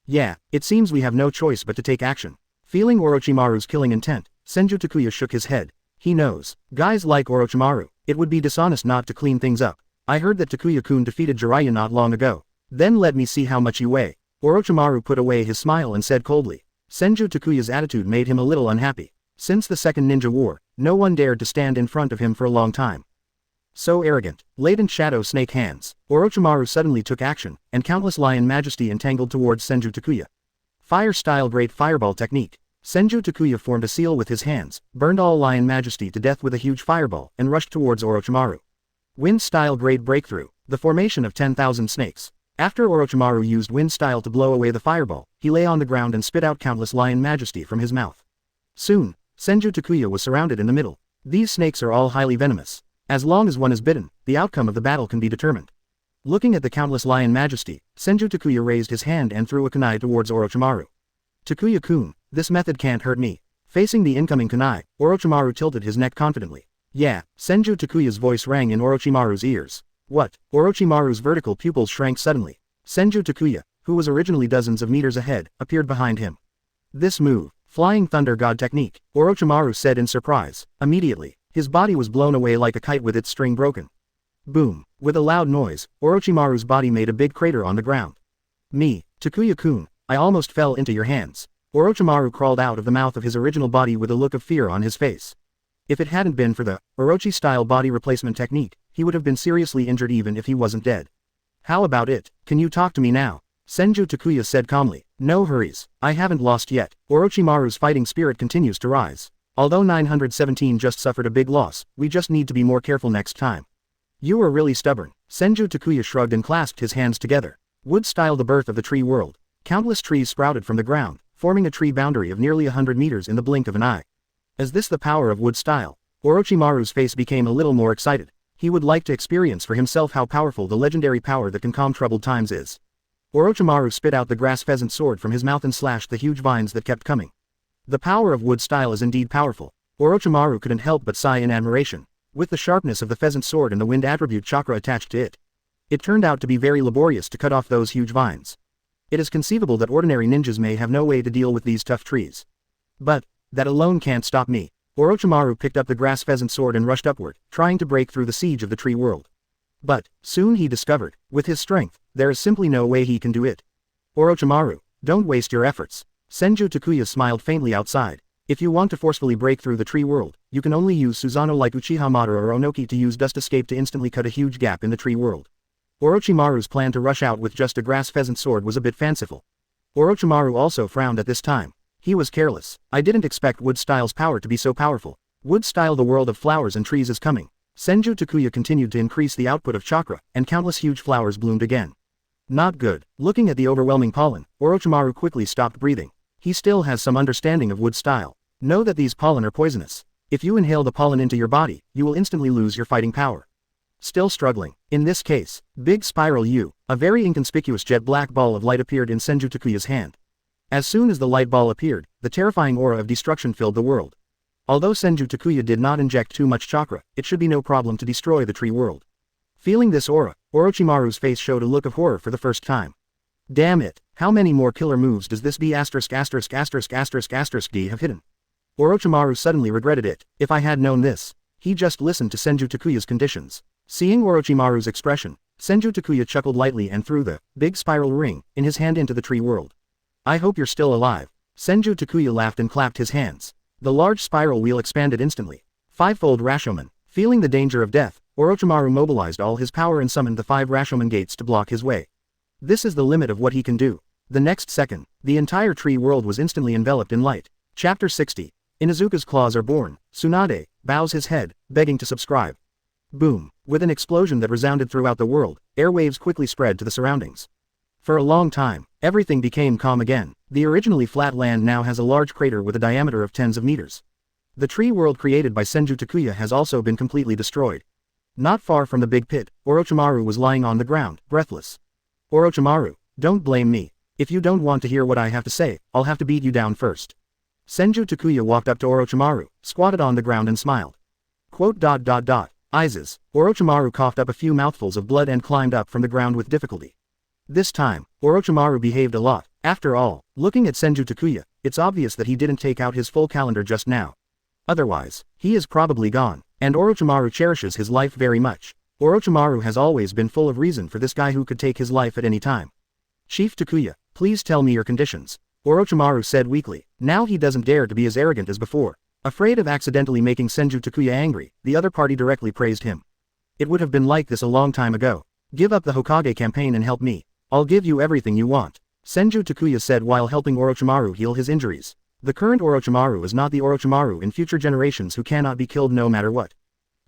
Yeah, it seems we have no choice but to take action. Feeling Orochimaru's killing intent, Senju Takuya shook his head. He knows. Guys like Orochimaru, it would be dishonest not to clean things up. I heard that Takuya-kun defeated Jiraiya not long ago. Then let me see how much you weigh. Orochimaru put away his smile and said coldly. Senju Takuya's attitude made him a little unhappy. Since the Second Ninja War, no one dared to stand in front of him for a long time. So arrogant, latent shadow snake hands. Orochimaru suddenly took action, and countless lion majesty entangled towards Senju Takuya. Fire-style great fireball technique. Senju Takuya formed a seal with his hands, burned all lion majesty to death with a huge fireball, and rushed towards Orochimaru. Wind-style great breakthrough. The formation of 10,000 snakes. After Orochimaru used wind-style to blow away the fireball, he lay on the ground and spit out countless lion majesty from his mouth. Soon, Senju Takuya was surrounded in the middle. These snakes are all highly venomous. As long as one is bitten, the outcome of the battle can be determined. Looking at the countless lion majesty, Senju Takuya raised his hand and threw a kunai towards Orochimaru. Takuya-kun, this method can't hurt me. Facing the incoming kunai, Orochimaru tilted his neck confidently. Yeah, Senju Takuya's voice rang in Orochimaru's ears. What? Orochimaru's vertical pupils shrank suddenly. Senju Takuya, who was originally dozens of meters ahead, appeared behind him. This move, Flying Thunder God technique, Orochimaru said in surprise. Immediately, his body was blown away like a kite with its string broken. Boom. With a loud noise, Orochimaru's body made a big crater on the ground. Me, Takuya-kun, I almost fell into your hands. Orochimaru crawled out of the mouth of his original body with a look of fear on his face. If it hadn't been for the Orochi-style body replacement technique, he would have been seriously injured even if he wasn't dead. How about it? Can you talk to me now? Senju Takuya said calmly. No hurries, I haven't lost yet. Orochimaru's fighting spirit continues to rise. Although 917 just suffered a big loss, we just need to be more careful next time. You are really stubborn. Senju Takuya shrugged and clasped his hands together. Wood-style the birth of the tree world. Countless trees sprouted from the ground, forming a tree boundary of nearly 100 meters in the blink of an eye. Is this the power of wood style? Orochimaru's face became a little more excited. He would like to experience for himself how powerful the legendary power that can calm troubled times is. Orochimaru spit out the grass pheasant sword from his mouth and slashed the huge vines that kept coming. The power of wood style is indeed powerful. Orochimaru couldn't help but sigh in admiration. With the sharpness of the pheasant sword and the wind attribute chakra attached to it, it turned out to be very laborious to cut off those huge vines. It is conceivable that ordinary ninjas may have no way to deal with these tough trees. But, that alone can't stop me. Orochimaru picked up the grass pheasant sword and rushed upward, trying to break through the siege of the tree world. But, soon he discovered, with his strength, there is simply no way he can do it. Orochimaru, don't waste your efforts. Senju Takuya smiled faintly outside. If you want to forcefully break through the tree world, you can only use Susanoo like Uchiha Madara or Onoki to use Dust Escape to instantly cut a huge gap in the tree world. Orochimaru's plan to rush out with just a grass pheasant sword was a bit fanciful. Orochimaru also frowned at this time. He was careless. I didn't expect Wood Style's power to be so powerful. Wood Style the world of flowers and trees is coming. Senju Takuya continued to increase the output of chakra, and countless huge flowers bloomed again. Not good. Looking at the overwhelming pollen, Orochimaru quickly stopped breathing. He still has some understanding of wood style. Know that these pollen are poisonous. If you inhale the pollen into your body, you will instantly lose your fighting power. Still struggling. In this case, Big Spiral U, a very inconspicuous jet black ball of light appeared in Senju Takuya's hand. As soon as the light ball appeared, the terrifying aura of destruction filled the world. Although Senju Takuya did not inject too much chakra, it should be no problem to destroy the tree world. Feeling this aura, Orochimaru's face showed a look of horror for the first time. Damn it, how many more killer moves does this D have hidden? Orochimaru suddenly regretted it. If I had known this. He just listened to Senju Takuya's conditions. Seeing Orochimaru's expression, Senju Takuya chuckled lightly and threw the big spiral ring in his hand into the tree world. I hope you're still alive. Senju Takuya laughed and clapped his hands. The large spiral wheel expanded instantly. Fivefold Rashomon. Feeling the danger of death, Orochimaru mobilized all his power and summoned the 5 Rashomon gates to block his way. This is the limit of what he can do. The next second, the entire tree world was instantly enveloped in light. Chapter 60. Inuzuka's claws are born. Tsunade bows his head, begging to subscribe. Boom. With an explosion that resounded throughout the world, airwaves quickly spread to the surroundings. For a long time, everything became calm again. The originally flat land now has a large crater with a diameter of tens of meters. The tree world created by Senju Takuya has also been completely destroyed. Not far from the big pit, Orochimaru was lying on the ground, breathless. Orochimaru, don't blame me. If you don't want to hear what I have to say, I'll have to beat you down first. Senju Takuya walked up to Orochimaru, squatted on the ground and smiled. Ises. Orochimaru coughed up a few mouthfuls of blood and climbed up from the ground with difficulty. This time, Orochimaru behaved a lot. After all, looking at Senju Takuya, it's obvious that he didn't take out his full calendar just now. Otherwise, he is probably gone, and Orochimaru cherishes his life very much. Orochimaru has always been full of reason for this guy who could take his life at any time. Chief Takuya, please tell me your conditions, Orochimaru said weakly. Now he doesn't dare to be as arrogant as before. Afraid of accidentally making Senju Takuya angry, the other party directly praised him. It would have been like this a long time ago. Give up the Hokage campaign and help me. I'll give you everything you want, Senju Takuya said while helping Orochimaru heal his injuries. The current Orochimaru is not the Orochimaru in future generations who cannot be killed no matter what.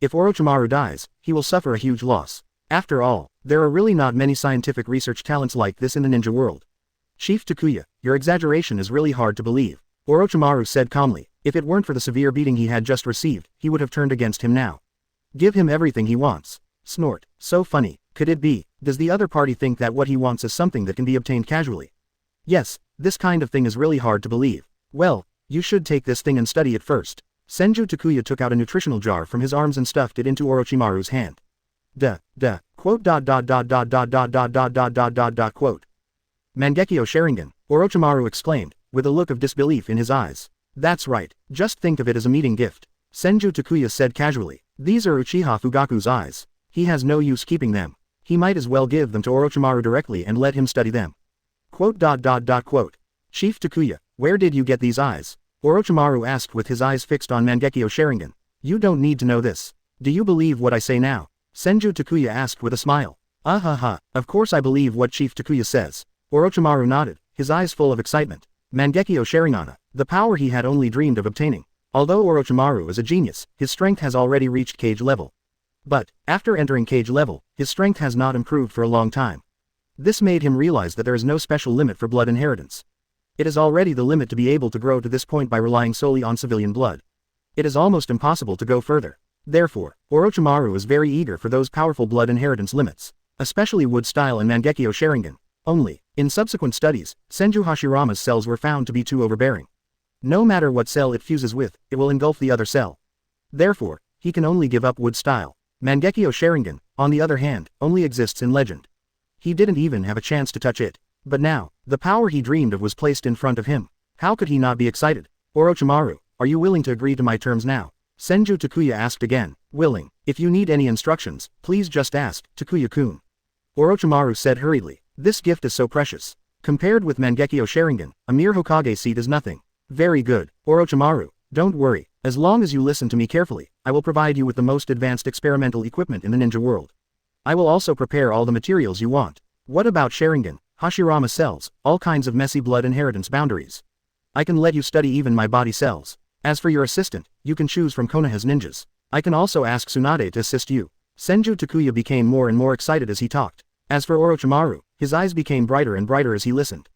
If Orochimaru dies, he will suffer a huge loss. After all, there are really not many scientific research talents like this in the ninja world. Chief Takuya, your exaggeration is really hard to believe, Orochimaru said calmly. If it weren't for the severe beating he had just received, he would have turned against him now. Give him everything he wants. Snort. So funny. Could it be? Does the other party think that what he wants is something that can be obtained casually? Yes, this kind of thing is really hard to believe. Well, you should take this thing and study it first. Senju Takuya took out a nutritional jar from his arms and stuffed it into Orochimaru's hand. Quote. Mangekyo Sharingan, Orochimaru exclaimed, with a look of disbelief in his eyes. That's right, just think of it as a meeting gift. Senju Takuya said casually. These are Uchiha Fugaku's eyes. He has no use keeping them. He might as well give them to Orochimaru directly and let him study them. Quote. Chief Takuya, where did you get these eyes? Orochimaru asked with his eyes fixed on Mangekyo Sharingan. You don't need to know this. Do you believe what I say now? Senju Takuya asked with a smile. Of course I believe what Chief Takuya says. Orochimaru nodded, his eyes full of excitement. Mangekyo Sharingan, the power he had only dreamed of obtaining. Although Orochimaru is a genius, his strength has already reached cage level. But, after entering cage level, his strength has not improved for a long time. This made him realize that there is no special limit for blood inheritance. It is already the limit to be able to grow to this point by relying solely on civilian blood. It is almost impossible to go further. Therefore, Orochimaru is very eager for those powerful blood inheritance limits, especially Wood Style and Mangekyo Sharingan. Only, in subsequent studies, Senju Hashirama's cells were found to be too overbearing. No matter what cell it fuses with, it will engulf the other cell. Therefore, he can only give up Wood Style. Mangekyo Sharingan, on the other hand, only exists in legend. He didn't even have a chance to touch it. But now, the power he dreamed of was placed in front of him. How could he not be excited? Orochimaru, are you willing to agree to my terms now? Senju Takuya asked again. Willing. If you need any instructions, please just ask, Takuya-kun. Orochimaru said hurriedly. This gift is so precious. Compared with Mangekyo Sharingan, a mere Hokage seat is nothing. Very good, Orochimaru, don't worry. As long as you listen to me carefully, I will provide you with the most advanced experimental equipment in the ninja world. I will also prepare all the materials you want. What about Sharingan, Hashirama cells, all kinds of messy blood inheritance boundaries? I can let you study even my body cells. As for your assistant, you can choose from Konoha's ninjas. I can also ask Tsunade to assist you. Senju Takuya became more and more excited as he talked. As for Orochimaru, his eyes became brighter and brighter as he listened.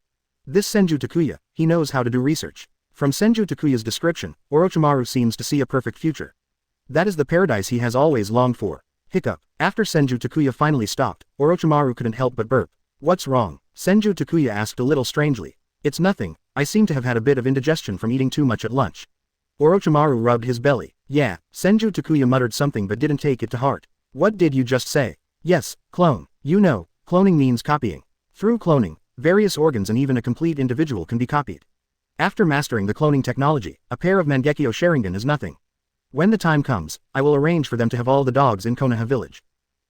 This Senju Takuya, he knows how to do research. From Senju Takuya's description, Orochimaru seems to see a perfect future. That is the paradise he has always longed for. Hiccup. After Senju Takuya finally stopped, Orochimaru couldn't help but burp. What's wrong? Senju Takuya asked a little strangely. It's nothing, I seem to have had a bit of indigestion from eating too much at lunch. Orochimaru rubbed his belly. Yeah, Senju Takuya muttered something but didn't take it to heart. What did you just say? Yes, clone. You know, cloning means copying. Through cloning, various organs and even a complete individual can be copied. After mastering the cloning technology, a pair of Mangekyo Sharingan is nothing. When the time comes, I will arrange for them to have all the dogs in Konoha village.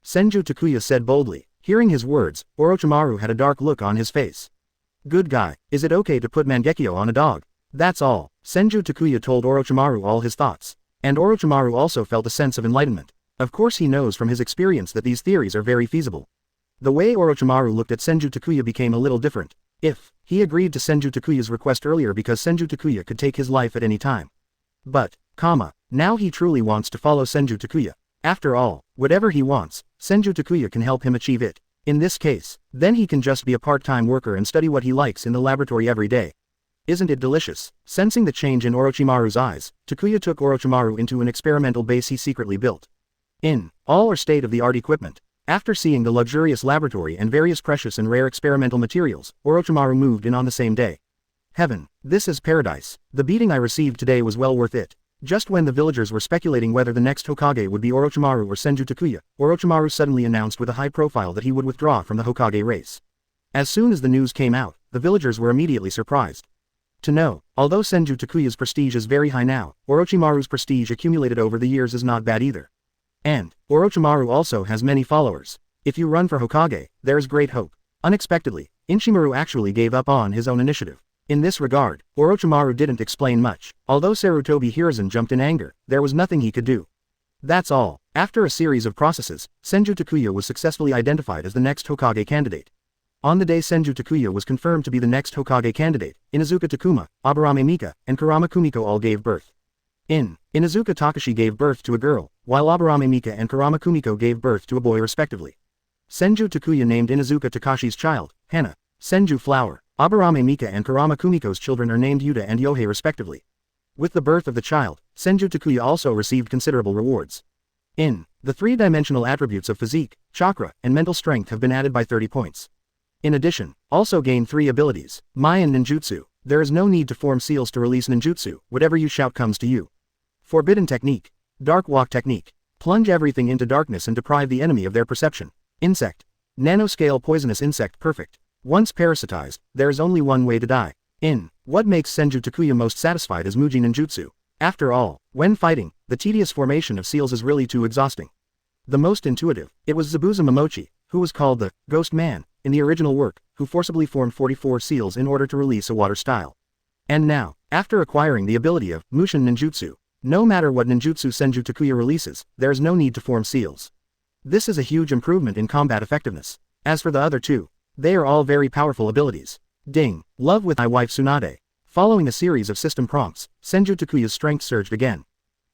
Senju Takuya said boldly. Hearing his words, Orochimaru had a dark look on his face. Good guy, is it okay to put Mangekyo on a dog? That's all. Senju Takuya told Orochimaru all his thoughts. And Orochimaru also felt a sense of enlightenment. Of course he knows from his experience that these theories are very feasible. The way Orochimaru looked at Senju Takuya became a little different. He agreed to Senju Takuya's request earlier because Senju Takuya could take his life at any time. But, now he truly wants to follow Senju Takuya. After all, whatever he wants, Senju Takuya can help him achieve it. In this case, then he can just be a part-time worker and study what he likes in the laboratory every day. Isn't it delicious? Sensing the change in Orochimaru's eyes, Takuya took Orochimaru into an experimental base he secretly built. all are state-of-the-art equipment. After seeing the luxurious laboratory and various precious and rare experimental materials, Orochimaru moved in on the same day. Heaven, this is paradise. The beating I received today was well worth it. Just when the villagers were speculating whether the next Hokage would be Orochimaru or Senju Takuya, Orochimaru suddenly announced with a high profile that he would withdraw from the Hokage race. As soon as the news came out, the villagers were immediately surprised to know, although Senju Takuya's prestige is very high now, Orochimaru's prestige accumulated over the years is not bad either. And Orochimaru also has many followers. If you run for Hokage, there is great hope. Unexpectedly, Orochimaru actually gave up on his own initiative. In this regard, Orochimaru didn't explain much. Although Sarutobi Hiruzen jumped in anger, there was nothing he could do. That's all. After a series of processes, Senju Takuya was successfully identified as the next Hokage candidate. On the day Senju Takuya was confirmed to be the next Hokage candidate, Inuzuka Takuma, Aburame Mika, and Kurama Kumiko all gave birth. Inuzuka Takashi gave birth to a girl, while Aburame Mika and Kurama Kumiko gave birth to a boy respectively. Senju Takuya named Inuzuka Takashi's child, Hana, Senju Flower. Aburame Mika and Kurama Kumiko's children are named Yuta and Yohei respectively. With the birth of the child, Senju Takuya also received considerable rewards. The three-dimensional attributes of physique, chakra, and mental strength have been added by 30 points. In addition, also gain 3 abilities, Mai and Ninjutsu. There is no need to form seals to release ninjutsu, whatever you shout comes to you. Forbidden technique. Dark walk technique. Plunge everything into darkness and deprive the enemy of their perception. Insect. Nanoscale poisonous insect perfect. Once parasitized, there is only one way to die. What makes Senju Takuya most satisfied is Muji Ninjutsu. After all, when fighting, the tedious formation of seals is really too exhausting. The most intuitive, it was Zabuza Momochi, who was called the Ghost Man in the original work, who forcibly formed 44 seals in order to release a water style. And now, after acquiring the ability of Mushin Ninjutsu, no matter what ninjutsu Senju Takuya releases, there is no need to form seals. This is a huge improvement in combat effectiveness. As for the other two, they are all very powerful abilities. Ding, love with my wife Tsunade. Following a series of system prompts, Senju Takuya's strength surged again.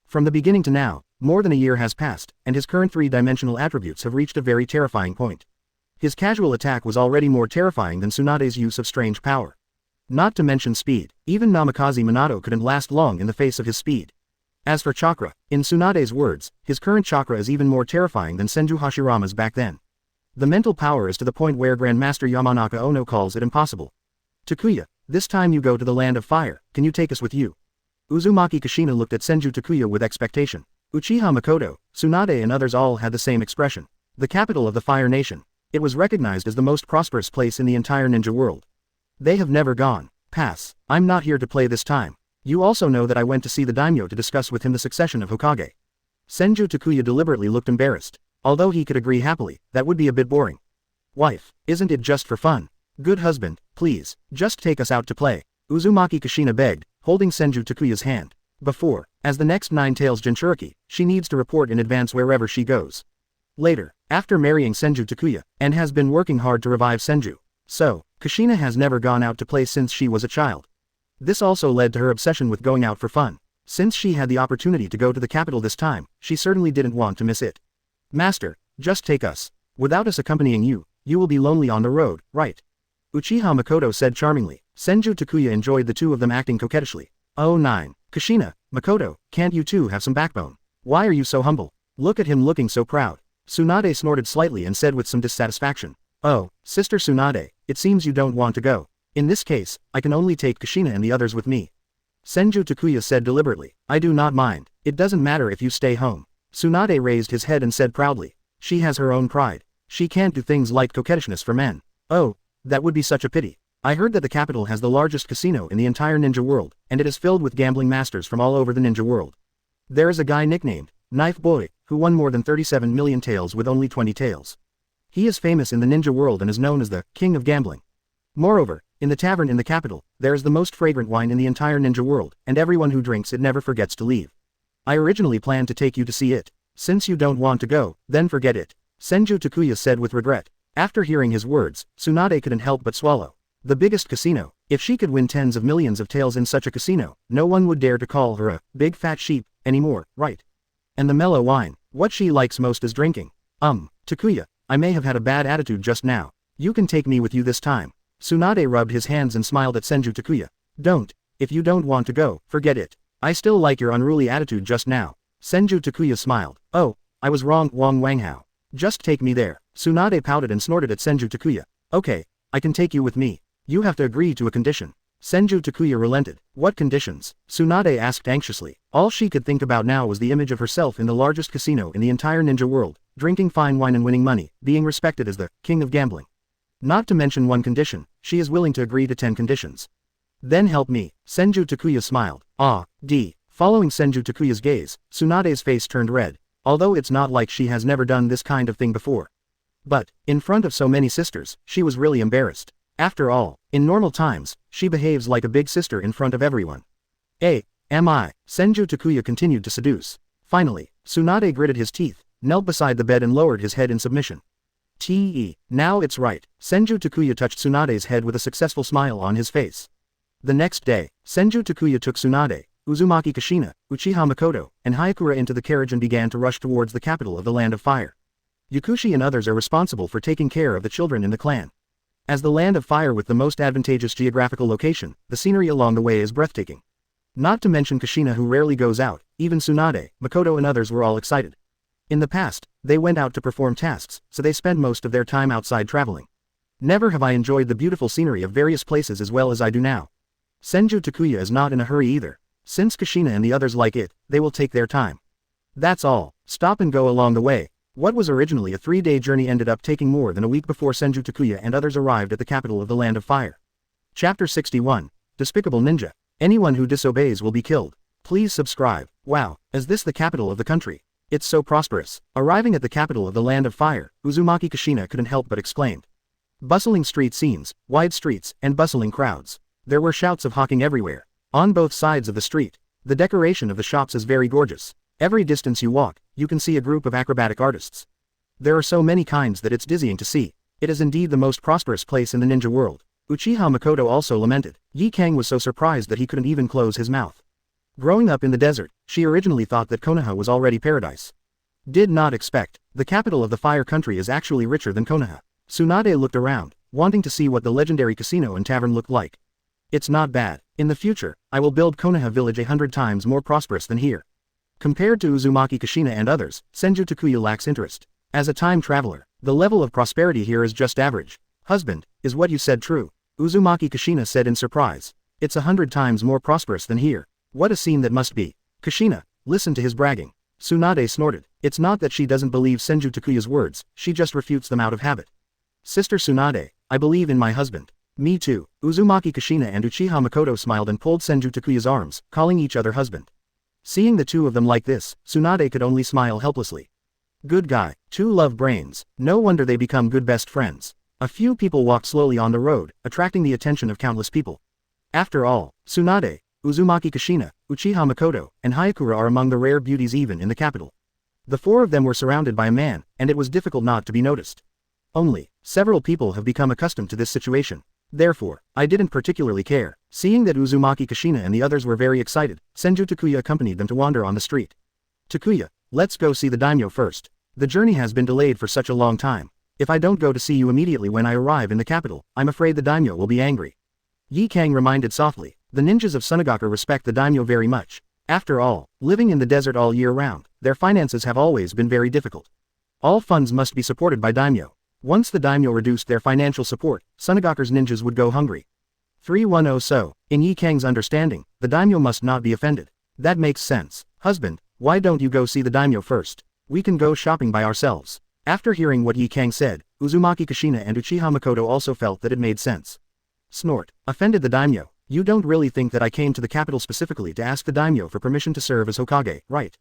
From the beginning to now, more than a year has passed, and his current three-dimensional attributes have reached a very terrifying point. His casual attack was already more terrifying than Tsunade's use of strange power. Not to mention speed, even Namikaze Minato couldn't last long in the face of his speed. As for chakra, in Tsunade's words, his current chakra is even more terrifying than Senju Hashirama's back then. The mental power is to the point where Grandmaster Yamanaka Ono calls it impossible. Takuya, this time you go to the land of fire, can you take us with you? Uzumaki Kushina looked at Senju Takuya with expectation. Uchiha Mikoto, Tsunade and others all had the same expression. The capital of the Fire Nation. It was recognized as the most prosperous place in the entire ninja world. They have never gone. Pass. I'm not here to play this time. You also know that I went to see the daimyo to discuss with him the succession of Hokage. Senju Takuya deliberately looked embarrassed. Although he could agree happily, that would be a bit boring. Wife, isn't it just for fun? Good husband, please, just take us out to play. Uzumaki Kushina begged, holding Senju Takuya's hand. Before, as the next Nine-Tails Jinchuriki, she needs to report in advance wherever she goes. Later, after marrying Senju Takuya, and has been working hard to revive Senju. So, Kushina has never gone out to play since she was a child. This also led to her obsession with going out for fun. Since she had the opportunity to go to the capital this time, she certainly didn't want to miss it. Master, just take us. Without us accompanying you, you will be lonely on the road, right? Uchiha Mikoto said charmingly. Senju Takuya enjoyed the two of them acting coquettishly. Oh 9. Kushina, Mikoto, can't you two have some backbone? Why are you so humble? Look at him looking so proud. Tsunade snorted slightly and said with some dissatisfaction. Oh, Sister Tsunade, it seems you don't want to go. In this case, I can only take Kushina and the others with me. Senju Takuya said deliberately. I do not mind. It doesn't matter if you stay home. Tsunade raised his head and said proudly. She has her own pride. She can't do things like coquettishness for men. Oh, that would be such a pity. I heard that the capital has the largest casino in the entire ninja world, and it is filled with gambling masters from all over the ninja world. There is a guy nicknamed Knife Boy, who won more than 37 million taels with only 20 taels. He is famous in the ninja world and is known as the King of Gambling. Moreover, in the tavern in the capital, there is the most fragrant wine in the entire ninja world, and everyone who drinks it never forgets to leave. I originally planned to take you to see it. Since you don't want to go, then forget it. Senju Takuya said with regret. After hearing his words, Tsunade couldn't help but swallow. The biggest casino. If she could win tens of millions of taels in such a casino, no one would dare to call her a big fat sheep anymore, right? And the mellow wine. What she likes most is drinking. Takuya, I may have had a bad attitude just now. You can take me with you this time. Tsunade rubbed his hands and smiled at Senju Takuya. Don't. If you don't want to go, forget it. I still like your unruly attitude just now. Senju Takuya smiled. Oh, I was wrong, Wang Wanghao. Just take me there. Tsunade pouted and snorted at Senju Takuya. Okay, I can take you with me. You have to agree to a condition. Senju Takuya relented. What conditions? Tsunade asked anxiously. All she could think about now was the image of herself in the largest casino in the entire ninja world, drinking fine wine and winning money, being respected as the king of gambling. Not to mention one condition, she is willing to agree to 10 conditions. Then help me. Senju Takuya smiled. Following Senju Takuya's gaze, Tsunade's face turned red, although it's not like she has never done this kind of thing before. But, in front of so many sisters, she was really embarrassed. After all, in normal times, she behaves like a big sister in front of everyone. Am I? Senju Takuya continued to seduce. Finally, Tsunade gritted his teeth, knelt beside the bed and lowered his head in submission. Now it's right. Senju Takuya touched Tsunade's head with a successful smile on his face. The next day, Senju Takuya took Tsunade, Uzumaki Kushina, Uchiha Mikoto, and Hyakura into the carriage and began to rush towards the capital of the Land of Fire. Yakushi and others are responsible for taking care of the children in the clan. As the Land of Fire with the most advantageous geographical location, the scenery along the way is breathtaking. Not to mention Kushina, who rarely goes out. Even Tsunade, Mikoto and others were all excited. In the past, they went out to perform tasks, so they spend most of their time outside traveling. Never have I enjoyed the beautiful scenery of various places as well as I do now. Senju Takuya is not in a hurry either. Since Kushina and the others like it, they will take their time. That's all. Stop and go along the way. What was originally a 3-day journey ended up taking more than a week before Senju Takuya and others arrived at the capital of the Land of Fire. Chapter 61. Despicable Ninja. Anyone who disobeys will be killed. Please subscribe. Wow, is this the capital of the country? It's so prosperous. Arriving at the capital of the Land of Fire, Uzumaki Kushina couldn't help but exclaimed. Bustling street scenes, wide streets, and bustling crowds. There were shouts of hawking everywhere. On both sides of the street. The decoration of the shops is very gorgeous. Every distance you walk, you can see a group of acrobatic artists. There are so many kinds that it's dizzying to see. It is indeed the most prosperous place in the ninja world. Uchiha Mikoto also lamented. Yi Kang was so surprised that he couldn't even close his mouth. Growing up in the desert, she originally thought that Konoha was already paradise. Did not expect. The capital of the fire country is actually richer than Konoha. Tsunade looked around, wanting to see what the legendary casino and tavern looked like. It's not bad. In the future, I will build Konoha village 100 times more prosperous than here. Compared to Uzumaki Kushina and others, Senju Takuya lacks interest. As a time traveler, the level of prosperity here is just average. Husband, is what you said true? Uzumaki Kushina said in surprise. It's 100 times more prosperous than here. What a scene that must be. Kushina, listen to his bragging. Tsunade snorted. It's not that she doesn't believe Senju Takuya's words, she just refutes them out of habit. Sister Tsunade, I believe in my husband. Me too. Uzumaki Kushina and Uchiha Mikoto smiled and pulled Senju Takuya's arms, calling each other husband. Seeing the two of them like this, Tsunade could only smile helplessly. Good guy. Two love brains. No wonder they become good best friends. A few people walked slowly on the road, attracting the attention of countless people. After all, Tsunade, Uzumaki Kushina, Uchiha Mikoto, and Hyakura are among the rare beauties even in the capital. The four of them were surrounded by a man, and it was difficult not to be noticed. Only, several people have become accustomed to this situation. Therefore, I didn't particularly care. Seeing that Uzumaki Kushina and the others were very excited, Senju Takuya accompanied them to wander on the street. Takuya, let's go see the daimyo first. The journey has been delayed for such a long time. If I don't go to see you immediately when I arrive in the capital, I'm afraid the daimyo will be angry. Yi Kang reminded softly. The ninjas of Tsunade respect the daimyo very much. After all, living in the desert all year round, their finances have always been very difficult. All funds must be supported by daimyo. Once the daimyo reduced their financial support, Tsunade's ninjas would go hungry. 310 So, in Yi Kang's understanding, the daimyo must not be offended. That makes sense. Husband, why don't you go see the daimyo first? We can go shopping by ourselves. After hearing what Yi Kang said, Uzumaki Kushina and Uchiha Mikoto also felt that it made sense. Snort. Offended the daimyo. You don't really think that I came to the capital specifically to ask the daimyo for permission to serve as Hokage, right?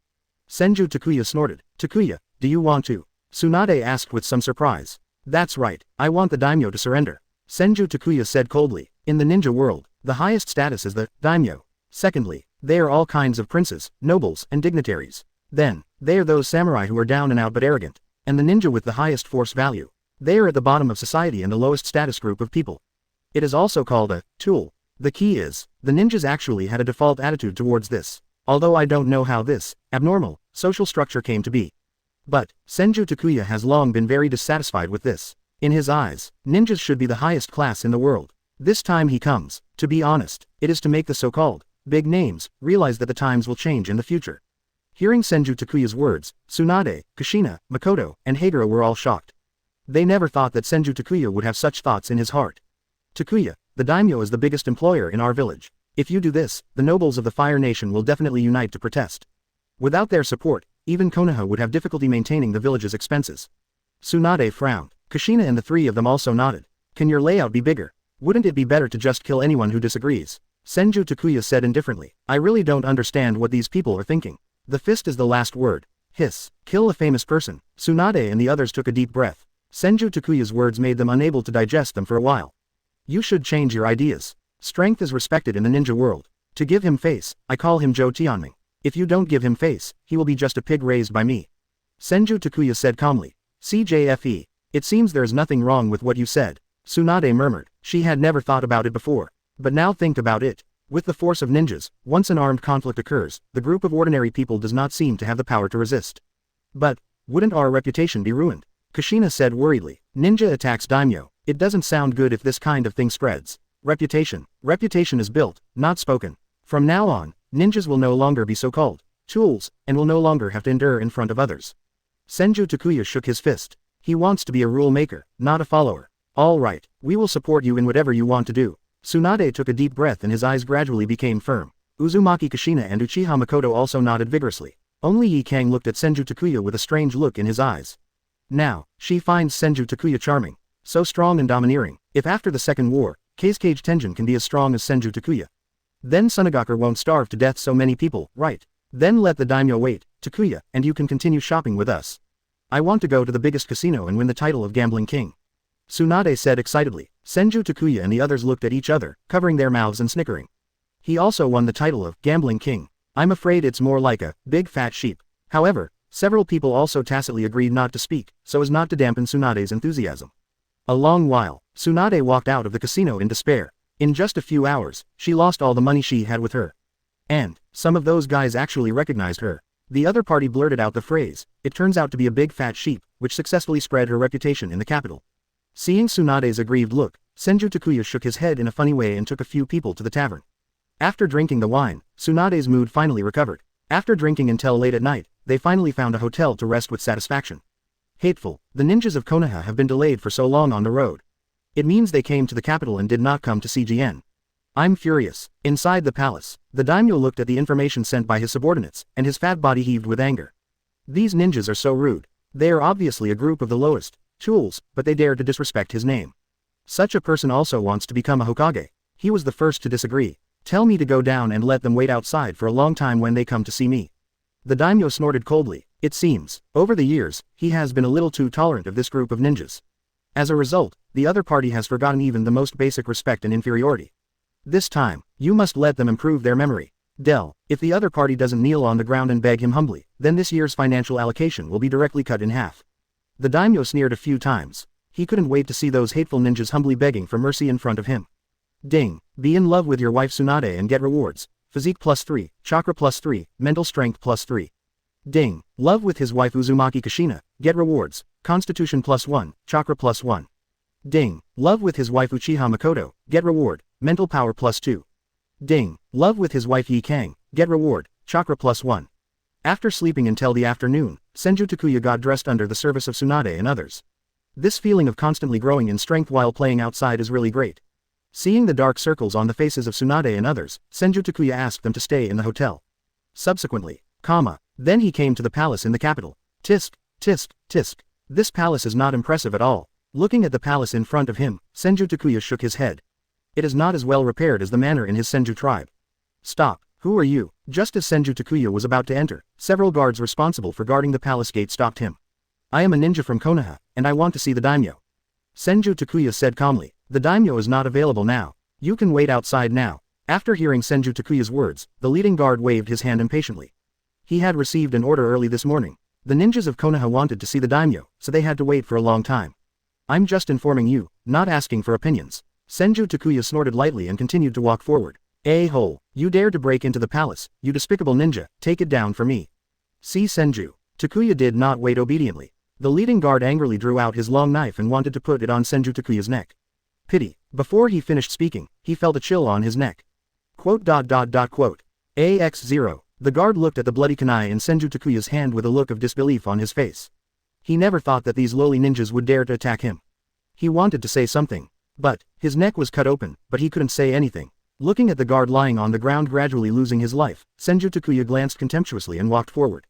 Senju Takuya snorted. Takuya, do you want to? Tsunade asked with some surprise. That's right, I want the daimyo to surrender. Senju Takuya said coldly. In the ninja world, the highest status is the daimyo. Secondly, they are all kinds of princes, nobles, and dignitaries. Then, they are those samurai who are down and out but arrogant. And the ninja with the highest force value. They are at the bottom of society and the lowest status group of people. It is also called a tool. The key is, the ninjas actually had a default attitude towards this. Although I don't know how this abnormal social structure came to be. But, Senju Takuya has long been very dissatisfied with this. In his eyes, ninjas should be the highest class in the world. This time he comes, to be honest, it is to make the so-called big names realize that the times will change in the future. Hearing Senju Takuya's words, Tsunade, Kushina, Mikoto, and Hagura were all shocked. They never thought that Senju Takuya would have such thoughts in his heart. Takuya, the daimyo is the biggest employer in our village. If you do this, the nobles of the Fire Nation will definitely unite to protest. Without their support, even Konoha would have difficulty maintaining the village's expenses. Tsunade frowned. Kushina and the three of them also nodded. Can your layout be bigger? Wouldn't it be better to just kill anyone who disagrees? Senju Takuya said indifferently. I really don't understand what these people are thinking. The fist is the last word. Hiss. Kill a famous person. Tsunade and the others took a deep breath. Senju Takuya's words made them unable to digest them for a while. You should change your ideas. Strength is respected in the ninja world. To give him face, I call him Joe Tianming. If you don't give him face, he will be just a pig raised by me. Senju Takuya said calmly. CJFE. It seems there is nothing wrong with what you said. Tsunade murmured. She had never thought about it before. But now think about it. With the force of ninjas, once an armed conflict occurs, the group of ordinary people does not seem to have the power to resist. But, wouldn't our reputation be ruined? Kushina said worriedly. Ninja attacks daimyo. It doesn't sound good if this kind of thing spreads. Reputation. Reputation is built, not spoken. From now on, ninjas will no longer be so-called tools, and will no longer have to endure in front of others. Senju Takuya shook his fist. He wants to be a rule maker, not a follower. All right, we will support you in whatever you want to do. Tsunade took a deep breath and his eyes gradually became firm. Uzumaki Kushina and Uchiha Mikoto also nodded vigorously. Only Yi Kang looked at Senju Takuya with a strange look in his eyes. Now, she finds Senju Takuya charming. So strong and domineering. If after the Second War, Kage Tenjin can be as strong as Senju Takuya, then Sunagaku won't starve to death so many people, right? Then let the daimyo wait, Takuya, and you can continue shopping with us. I want to go to the biggest casino and win the title of Gambling King. Tsunade said excitedly. Senju Takuya and the others looked at each other, covering their mouths and snickering. He also won the title of Gambling King. I'm afraid it's more like a big fat sheep. However, several people also tacitly agreed not to speak, so as not to dampen Tsunade's enthusiasm. A long while, Tsunade walked out of the casino in despair. In just a few hours, she lost all the money she had with her. And, some of those guys actually recognized her. The other party blurted out the phrase, it turns out to be a big fat sheep, which successfully spread her reputation in the capital. Seeing Tsunade's aggrieved look, Senju Takuya shook his head in a funny way and took a few people to the tavern. After drinking the wine, Tsunade's mood finally recovered. After drinking until late at night, they finally found a hotel to rest with satisfaction. Hateful, the ninjas of Konoha have been delayed for so long on the road. It means they came to the capital and did not come to CGN. I'm furious. Inside the palace, the daimyo looked at the information sent by his subordinates, and his fat body heaved with anger. These ninjas are so rude. They are obviously a group of the lowest tools, but they dared to disrespect his name. Such a person also wants to become a Hokage. He was the first to disagree. Tell me to go down and let them wait outside for a long time when they come to see me. The daimyo snorted coldly. It seems, over the years, he has been a little too tolerant of this group of ninjas. As a result, the other party has forgotten even the most basic respect and inferiority. This time, you must let them improve their memory. If the other party doesn't kneel on the ground and beg him humbly, then this year's financial allocation will be directly cut in half. The daimyo sneered a few times. He couldn't wait to see those hateful ninjas humbly begging for mercy in front of him. Ding. Be in love with your wife Tsunade and get rewards. Physique +3, Chakra +3, Mental Strength +3. Ding. Love with his wife Uzumaki Kushina, get rewards. Constitution +1, Chakra +1. Ding. Love with his wife Uchiha Mikoto, get reward. Mental Power +2. Ding. Love with his wife Yi Kang, get reward. Chakra +1. After sleeping until the afternoon, Senju Takuya got dressed under the service of Tsunade and others. This feeling of constantly growing in strength while playing outside is really great. Seeing the dark circles on the faces of Tsunade and others, Senju Takuya asked them to stay in the hotel. Subsequently, then he came to the palace in the capital. Tisk, tisk, tisk. This palace is not impressive at all. Looking at the palace in front of him, Senju Takuya shook his head. It is not as well repaired as the manor in his Senju tribe. Stop, who are you? Just as Senju Takuya was about to enter, several guards responsible for guarding the palace gate stopped him. I am a ninja from Konoha, and I want to see the daimyo. Senju Takuya said calmly. The daimyo is not available now. You can wait outside now. After hearing Senju Takuya's words, the leading guard waved his hand impatiently. He had received an order early this morning. The ninjas of Konoha wanted to see the daimyo, so they had to wait for a long time. I'm just informing you, not asking for opinions. Senju Takuya snorted lightly and continued to walk forward. A-hole, you dared to break into the palace, you despicable ninja, take it down for me. See Senju. Takuya did not wait obediently. The leading guard angrily drew out his long knife and wanted to put it on Senju Takuya's neck. Pity. Before he finished speaking, he felt a chill on his neck. Quote. AX0, The guard looked at the bloody kunai in Senju Takuya's hand with a look of disbelief on his face. He never thought that these lowly ninjas would dare to attack him. He wanted to say something. But, his neck was cut open, but he couldn't say anything. Looking at the guard lying on the ground gradually losing his life, Senju Takuya glanced contemptuously and walked forward.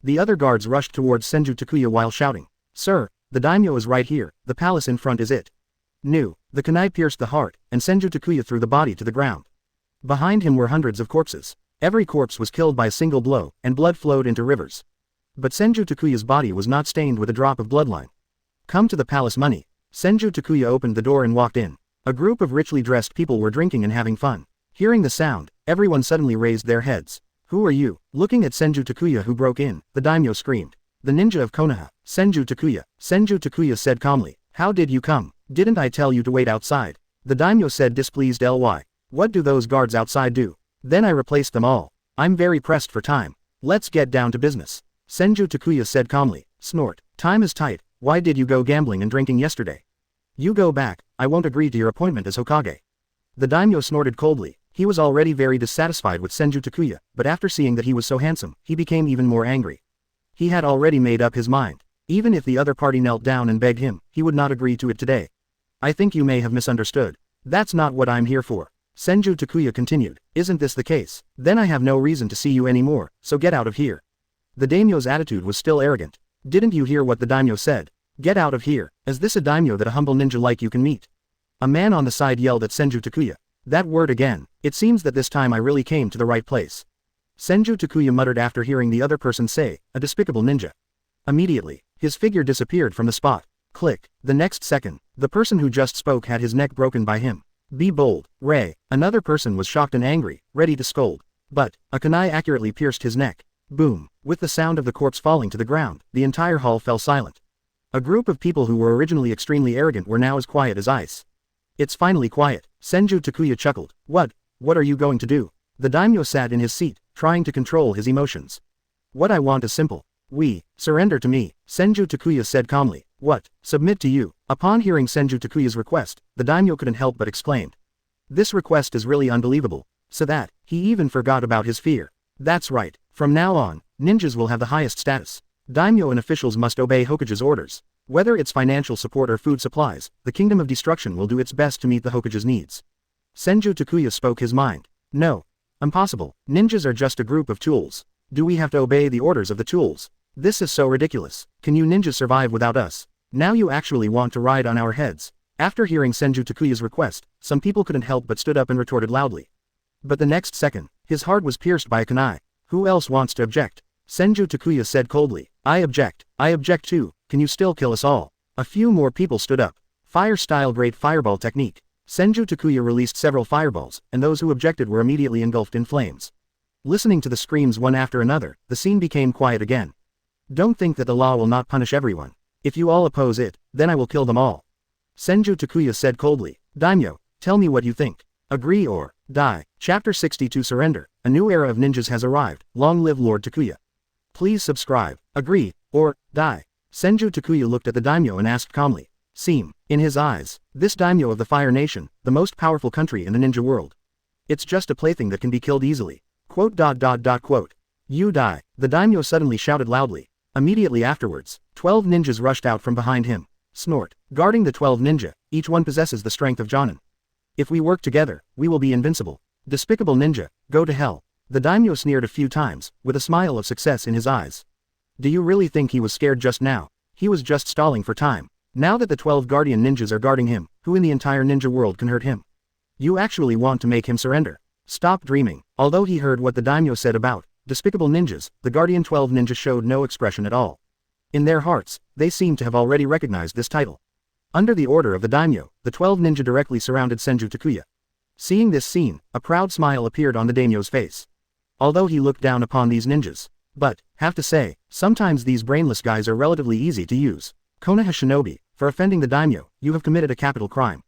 The other guards rushed towards Senju Takuya while shouting, "Sir, the daimyo is right here, the palace in front is it." The kunai pierced the heart, and Senju Takuya threw the body to the ground. Behind him were hundreds of corpses. Every corpse was killed by a single blow, and blood flowed into rivers. But Senju Takuya's body was not stained with a drop of bloodline. "Come to the palace money." Senju Takuya opened the door and walked in. A group of richly dressed people were drinking and having fun. Hearing the sound, everyone suddenly raised their heads. "Who are you?" Looking at Senju Takuya who broke in, the daimyo screamed. "The ninja of Konoha, Senju Takuya." Senju Takuya said calmly, "How did you come? Didn't I tell you to wait outside?" The daimyo said displeased, "Ly. What do those guards outside do?" "Then I replaced them all. I'm very pressed for time. Let's get down to business." Senju Takuya said calmly, "Snort. Time is tight. Why did you go gambling and drinking yesterday? You go back, I won't agree to your appointment as Hokage." The daimyo snorted coldly. He was already very dissatisfied with Senju Takuya, but after seeing that he was so handsome, he became even more angry. He had already made up his mind. Even if the other party knelt down and begged him, he would not agree to it today. "I think you may have misunderstood. That's not what I'm here for." Senju Takuya continued, "Isn't this the case? Then I have no reason to see you anymore, so get out of here." The daimyo's attitude was still arrogant. "Didn't you hear what the daimyo said? Get out of here. Is this a daimyo that a humble ninja like you can meet?" A man on the side yelled at Senju Takuya. "That word again. It seems that this time I really came to the right place." Senju Takuya muttered after hearing the other person say, "A despicable ninja." Immediately, his figure disappeared from the spot. Click. The next second, the person who just spoke had his neck broken by him. "Be bold, Ray." Another person was shocked and angry, ready to scold. But, a kunai accurately pierced his neck. Boom. With the sound of the corpse falling to the ground, the entire hall fell silent. A group of people who were originally extremely arrogant were now as quiet as ice. "It's finally quiet." Senju Takuya chuckled. What are you going to do?" The daimyo sat in his seat, trying to control his emotions. "What I want is simple. Surrender to me," Senju Takuya said calmly. "What? Submit to you?" Upon hearing Senju Takuya's request, the daimyo couldn't help but exclaimed. "This request is really unbelievable." So that, he even forgot about his fear. "That's right. From now on, ninjas will have the highest status. Daimyo and officials must obey Hokage's orders. Whether it's financial support or food supplies, the Kingdom of Destruction will do its best to meet the Hokage's needs." Senju Takuya spoke his mind. "No. Impossible. Ninjas are just a group of tools. Do we have to obey the orders of the tools? This is so ridiculous. Can you ninjas survive without us? Now you actually want to ride on our heads." After hearing Senju Takuya's request, some people couldn't help but stood up and retorted loudly. But the next second, his heart was pierced by a kunai. "Who else wants to object?" Senju Takuya said coldly. I object too. Can you still kill us all?" A few more people stood up. Fire-style great fireball technique. Senju Takuya released several fireballs, and those who objected were immediately engulfed in flames. Listening to the screams one after another, the scene became quiet again. "Don't think that the law will not punish everyone. If you all oppose it, then I will kill them all." Senju Takuya said coldly. "Daimyo, tell me what you think. Agree or die." Chapter 62 Surrender. A new era of ninjas has arrived. Long live Lord Takuya. Please subscribe. Agree or die. Senju Takuya looked at the daimyo and asked calmly. In his eyes, this daimyo of the Fire Nation, the most powerful country in the ninja world. It's just a plaything that can be killed easily. Quote. "You die." The daimyo suddenly shouted loudly. Immediately afterwards, 12 ninjas rushed out from behind him. Snort. Guarding the 12 ninja, each one possesses the strength of Jonin. "If we work together, we will be invincible. Despicable ninja, go to hell." The daimyo sneered a few times, with a smile of success in his eyes. Do you really think he was scared just now? He was just stalling for time. Now that the 12 guardian ninjas are guarding him, who in the entire ninja world can hurt him? You actually want to make him surrender? Stop dreaming. Although he heard what the daimyo said about despicable ninjas, the guardian 12 ninjas showed no expression at all. In their hearts, they seemed to have already recognized this title. Under the order of the daimyo, the 12 ninja directly surrounded Senju Takuya. Seeing this scene, a proud smile appeared on the daimyo's face. Although he looked down upon these ninjas. But, have to say, sometimes these brainless guys are relatively easy to use. Konoha Shinobi, for offending the daimyo, you have committed a capital crime.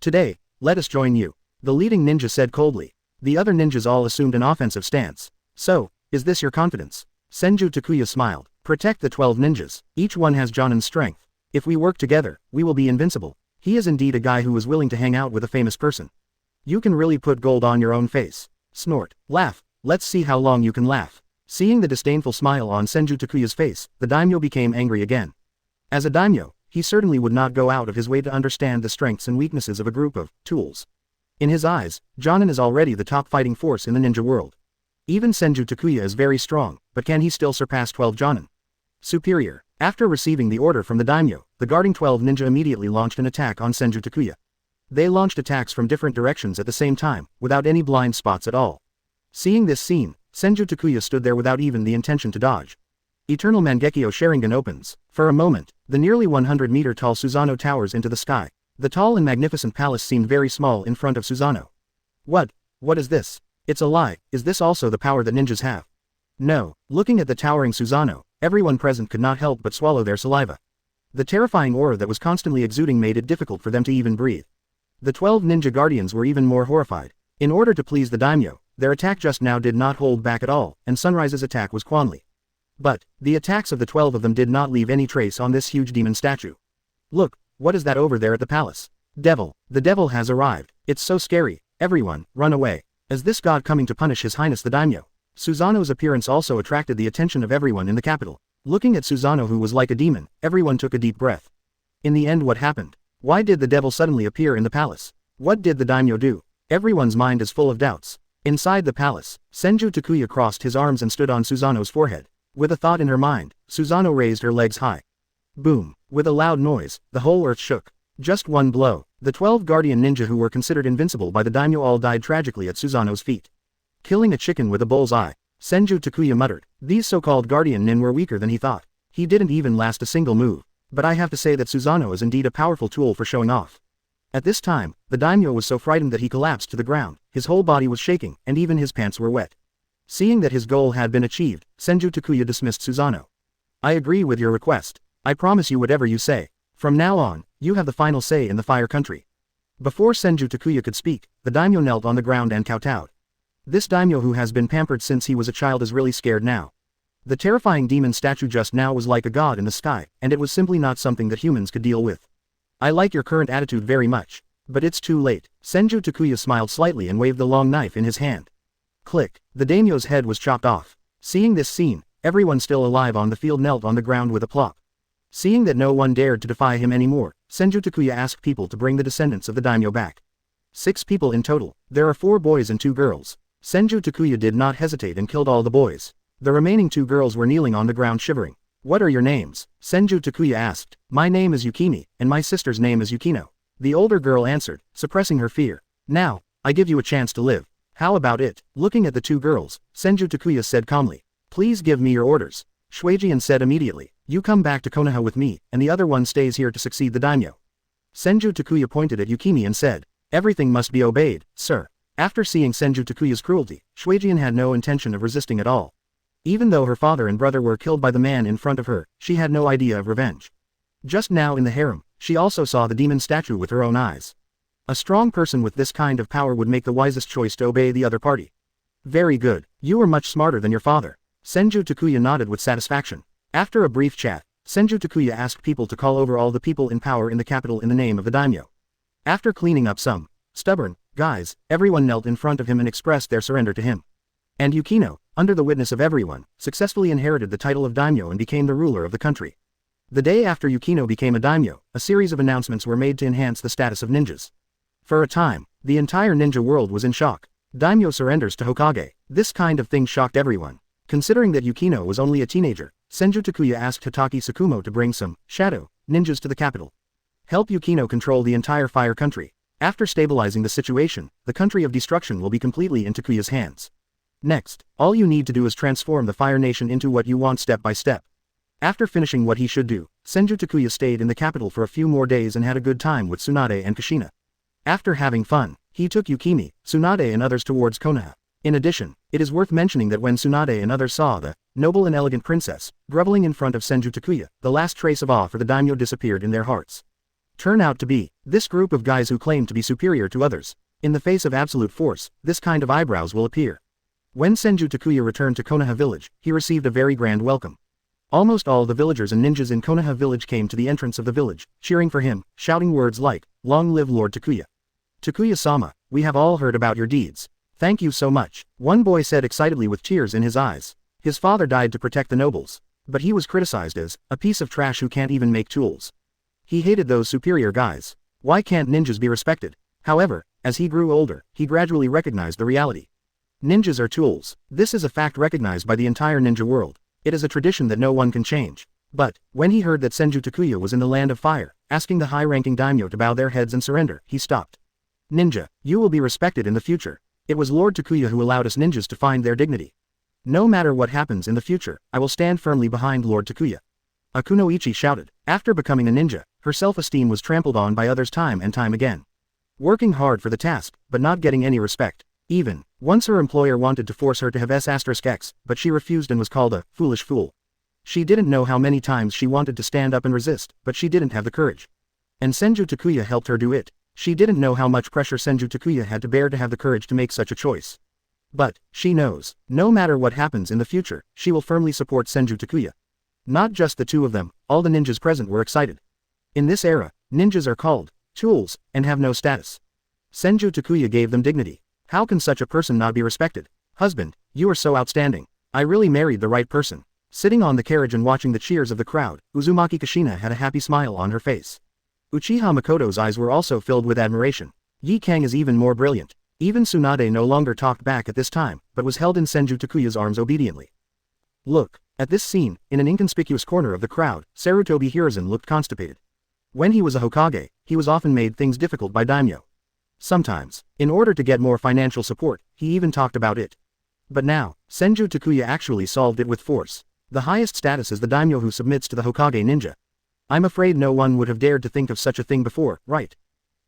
Today, let us join you. The leading ninja said coldly. The other ninjas all assumed an offensive stance. So, is this your confidence? Senju Takuya smiled. Protect the 12 ninjas. Each one has Jonin's strength. If we work together, we will be invincible. He is indeed a guy who is willing to hang out with a famous person. You can really put gold on your own face. Snort. Laugh. let's see how long you can laugh. Seeing the disdainful smile on Senju Takuya's face, the daimyo became angry again. As a daimyo, he certainly would not go out of his way to understand the strengths and weaknesses of a group of tools. In his eyes, Jonin is already the top fighting force in the ninja world. Even Senju Takuya is very strong, but can he still surpass 12 Jonin? Superior. After receiving the order from the daimyo, the guarding 12 ninja immediately launched an attack on Senju Takuya. They launched attacks from different directions at the same time, without any blind spots at all. Seeing this scene, Senju Takuya stood there without even the intention to dodge. Eternal Mangekyo Sharingan opens. For a moment, the nearly 100-meter tall Susanoo towers into the sky. The tall and magnificent palace seemed very small in front of Susanoo. What is this? It's a lie. Is this also the power that ninjas have? No. Looking at the towering Susanoo, everyone present could not help but swallow their saliva. The terrifying aura that was constantly exuding made it difficult for them to even breathe. The 12 ninja guardians were even more horrified. In order to please the daimyo, their attack just now did not hold back at all, and Sunrise's attack was Quanli. But, the attacks of the 12 of them did not leave any trace on this huge demon statue. Look, what is that over there at the palace? Devil. The devil has arrived. It's so scary. Everyone, run away. Is this god coming to punish His Highness the daimyo? Susanoo's appearance also attracted the attention of everyone in the capital. Looking at Susanoo, who was like a demon, everyone took a deep breath. In the end, what happened? Why did the devil suddenly appear in the palace? What did the daimyo do? Everyone's mind is full of doubts. Inside the palace, Senju Takuya crossed his arms and stood on Susanoo's forehead. With a thought in her mind, Susanoo raised her legs high. Boom! With a loud noise, the whole earth shook. Just one blow. The 12 guardian ninja who were considered invincible by the daimyo all died tragically at Susanoo's feet. Killing a chicken with a bull's eye. Senju Takuya muttered. These so-called guardian nin were weaker than he thought. He didn't even last a single move. But I have to say that Susanoo is indeed a powerful tool for showing off. At this time, the daimyo was so frightened that he collapsed to the ground, his whole body was shaking, and even his pants were wet. Seeing that his goal had been achieved, Senju Takuya dismissed Susanoo. I agree with your request. I promise you whatever you say. From now on, you have the final say in the fire country. Before Senju Takuya could speak, the daimyo knelt on the ground and kowtowed. This daimyo who has been pampered since he was a child is really scared now. The terrifying demon statue just now was like a god in the sky, and it was simply not something that humans could deal with. I like your current attitude very much. But it's too late. Senju Takuya smiled slightly and waved the long knife in his hand. Click. The daimyo's head was chopped off. Seeing this scene, everyone still alive on the field knelt on the ground with a plop. Seeing that no one dared to defy him anymore, Senju Takuya asked people to bring the descendants of the daimyo back. 6 people in total. There are 4 boys and 2 girls. Senju Takuya did not hesitate and killed all the boys. The remaining 2 girls were kneeling on the ground shivering. What are your names? Senju Takuya asked. My name is Yukimi, and my sister's name is Yukino. The older girl answered, suppressing her fear. Now, I give you a chance to live. How about it? Looking at the 2 girls, Senju Takuya said calmly. Please give me your orders. Shuijian said immediately. You come back to Konoha with me, and the other one stays here to succeed the daimyo. Senju Takuya pointed at Yukimi and said. Everything must be obeyed, sir. After seeing Senju Takuya's cruelty, Shuijian had no intention of resisting at all. Even though her father and brother were killed by the man in front of her, she had no idea of revenge. Just now in the harem, she also saw the demon statue with her own eyes. A strong person with this kind of power would make the wisest choice to obey the other party. Very good. You are much smarter than your father. Senju Takuya nodded with satisfaction. After a brief chat, Senju Takuya asked people to call over all the people in power in the capital in the name of the daimyo. After cleaning up some stubborn guys, everyone knelt in front of him and expressed their surrender to him. And Yukino, under the witness of everyone, successfully inherited the title of daimyo and became the ruler of the country. The day after Yukino became a daimyo, a series of announcements were made to enhance the status of ninjas. For a time, the entire ninja world was in shock. Daimyo surrenders to Hokage. This kind of thing shocked everyone. Considering that Yukino was only a teenager, Senju Takuya asked Hitaki Tsukumo to bring some shadow ninjas to the capital. Help Yukino control the entire fire country. After stabilizing the situation, the country of destruction will be completely in Takuya's hands. Next, all you need to do is transform the Fire Nation into what you want step by step. After finishing what he should do, Senju Takuya stayed in the capital for a few more days and had a good time with Tsunade and Kushina. After having fun, he took Yukimi, Tsunade and others towards Konoha. In addition, it is worth mentioning that when Tsunade and others saw the noble and elegant princess groveling in front of Senju Takuya, the last trace of awe for the daimyo disappeared in their hearts. Turn out to be this group of guys who claim to be superior to others. In the face of absolute force, this kind of eyebrows will appear. When Senju Takuya returned to Konoha village, he received a very grand welcome. Almost all the villagers and ninjas in Konoha village came to the entrance of the village, cheering for him, shouting words like, "Long live Lord Takuya. Takuya-sama, we have all heard about your deeds. Thank you so much, one boy said excitedly with tears in his eyes. His father died to protect the nobles. But he was criticized as a piece of trash who can't even make tools. He hated those superior guys. Why can't ninjas be respected? However, as he grew older, he gradually recognized the reality. Ninjas are tools. This is a fact recognized by the entire ninja world. It is a tradition that no one can change. But, when he heard that Senju Takuya was in the land of fire, asking the high-ranking daimyo to bow their heads and surrender, he stopped. Ninja, you will be respected in the future. It was Lord Takuya who allowed us ninjas to find their dignity. No matter what happens in the future, I will stand firmly behind Lord Takuya. Akunoichi shouted. After becoming a ninja, her self-esteem was trampled on by others time and time again. Working hard for the task, but not getting any respect. Even, once her employer wanted to force her to have S*X, but she refused and was called a foolish fool. She didn't know how many times she wanted to stand up and resist, but she didn't have the courage. And Senju Takuya helped her do it. She didn't know how much pressure Senju Takuya had to bear to have the courage to make such a choice. But, she knows, no matter what happens in the future, she will firmly support Senju Takuya. Not just the two of them, all the ninjas present were excited. In this era, ninjas are called tools, and have no status. Senju Takuya gave them dignity. How can such a person not be respected? Husband, you are so outstanding. I really married the right person. Sitting on the carriage and watching the cheers of the crowd, Uzumaki Kushina had a happy smile on her face. Uchiha Mikoto's eyes were also filled with admiration. Yi Kang is even more brilliant. Even Tsunade no longer talked back at this time, but was held in Senju Takuya's arms obediently. Look, at this scene, in an inconspicuous corner of the crowd, Sarutobi Hiruzen looked constipated. When he was a Hokage, he was often made things difficult by daimyo. Sometimes, in order to get more financial support, he even talked about it. But now, Senju Takuya actually solved it with force. The highest status is the daimyo who submits to the Hokage ninja. I'm afraid no one would have dared to think of such a thing before, right?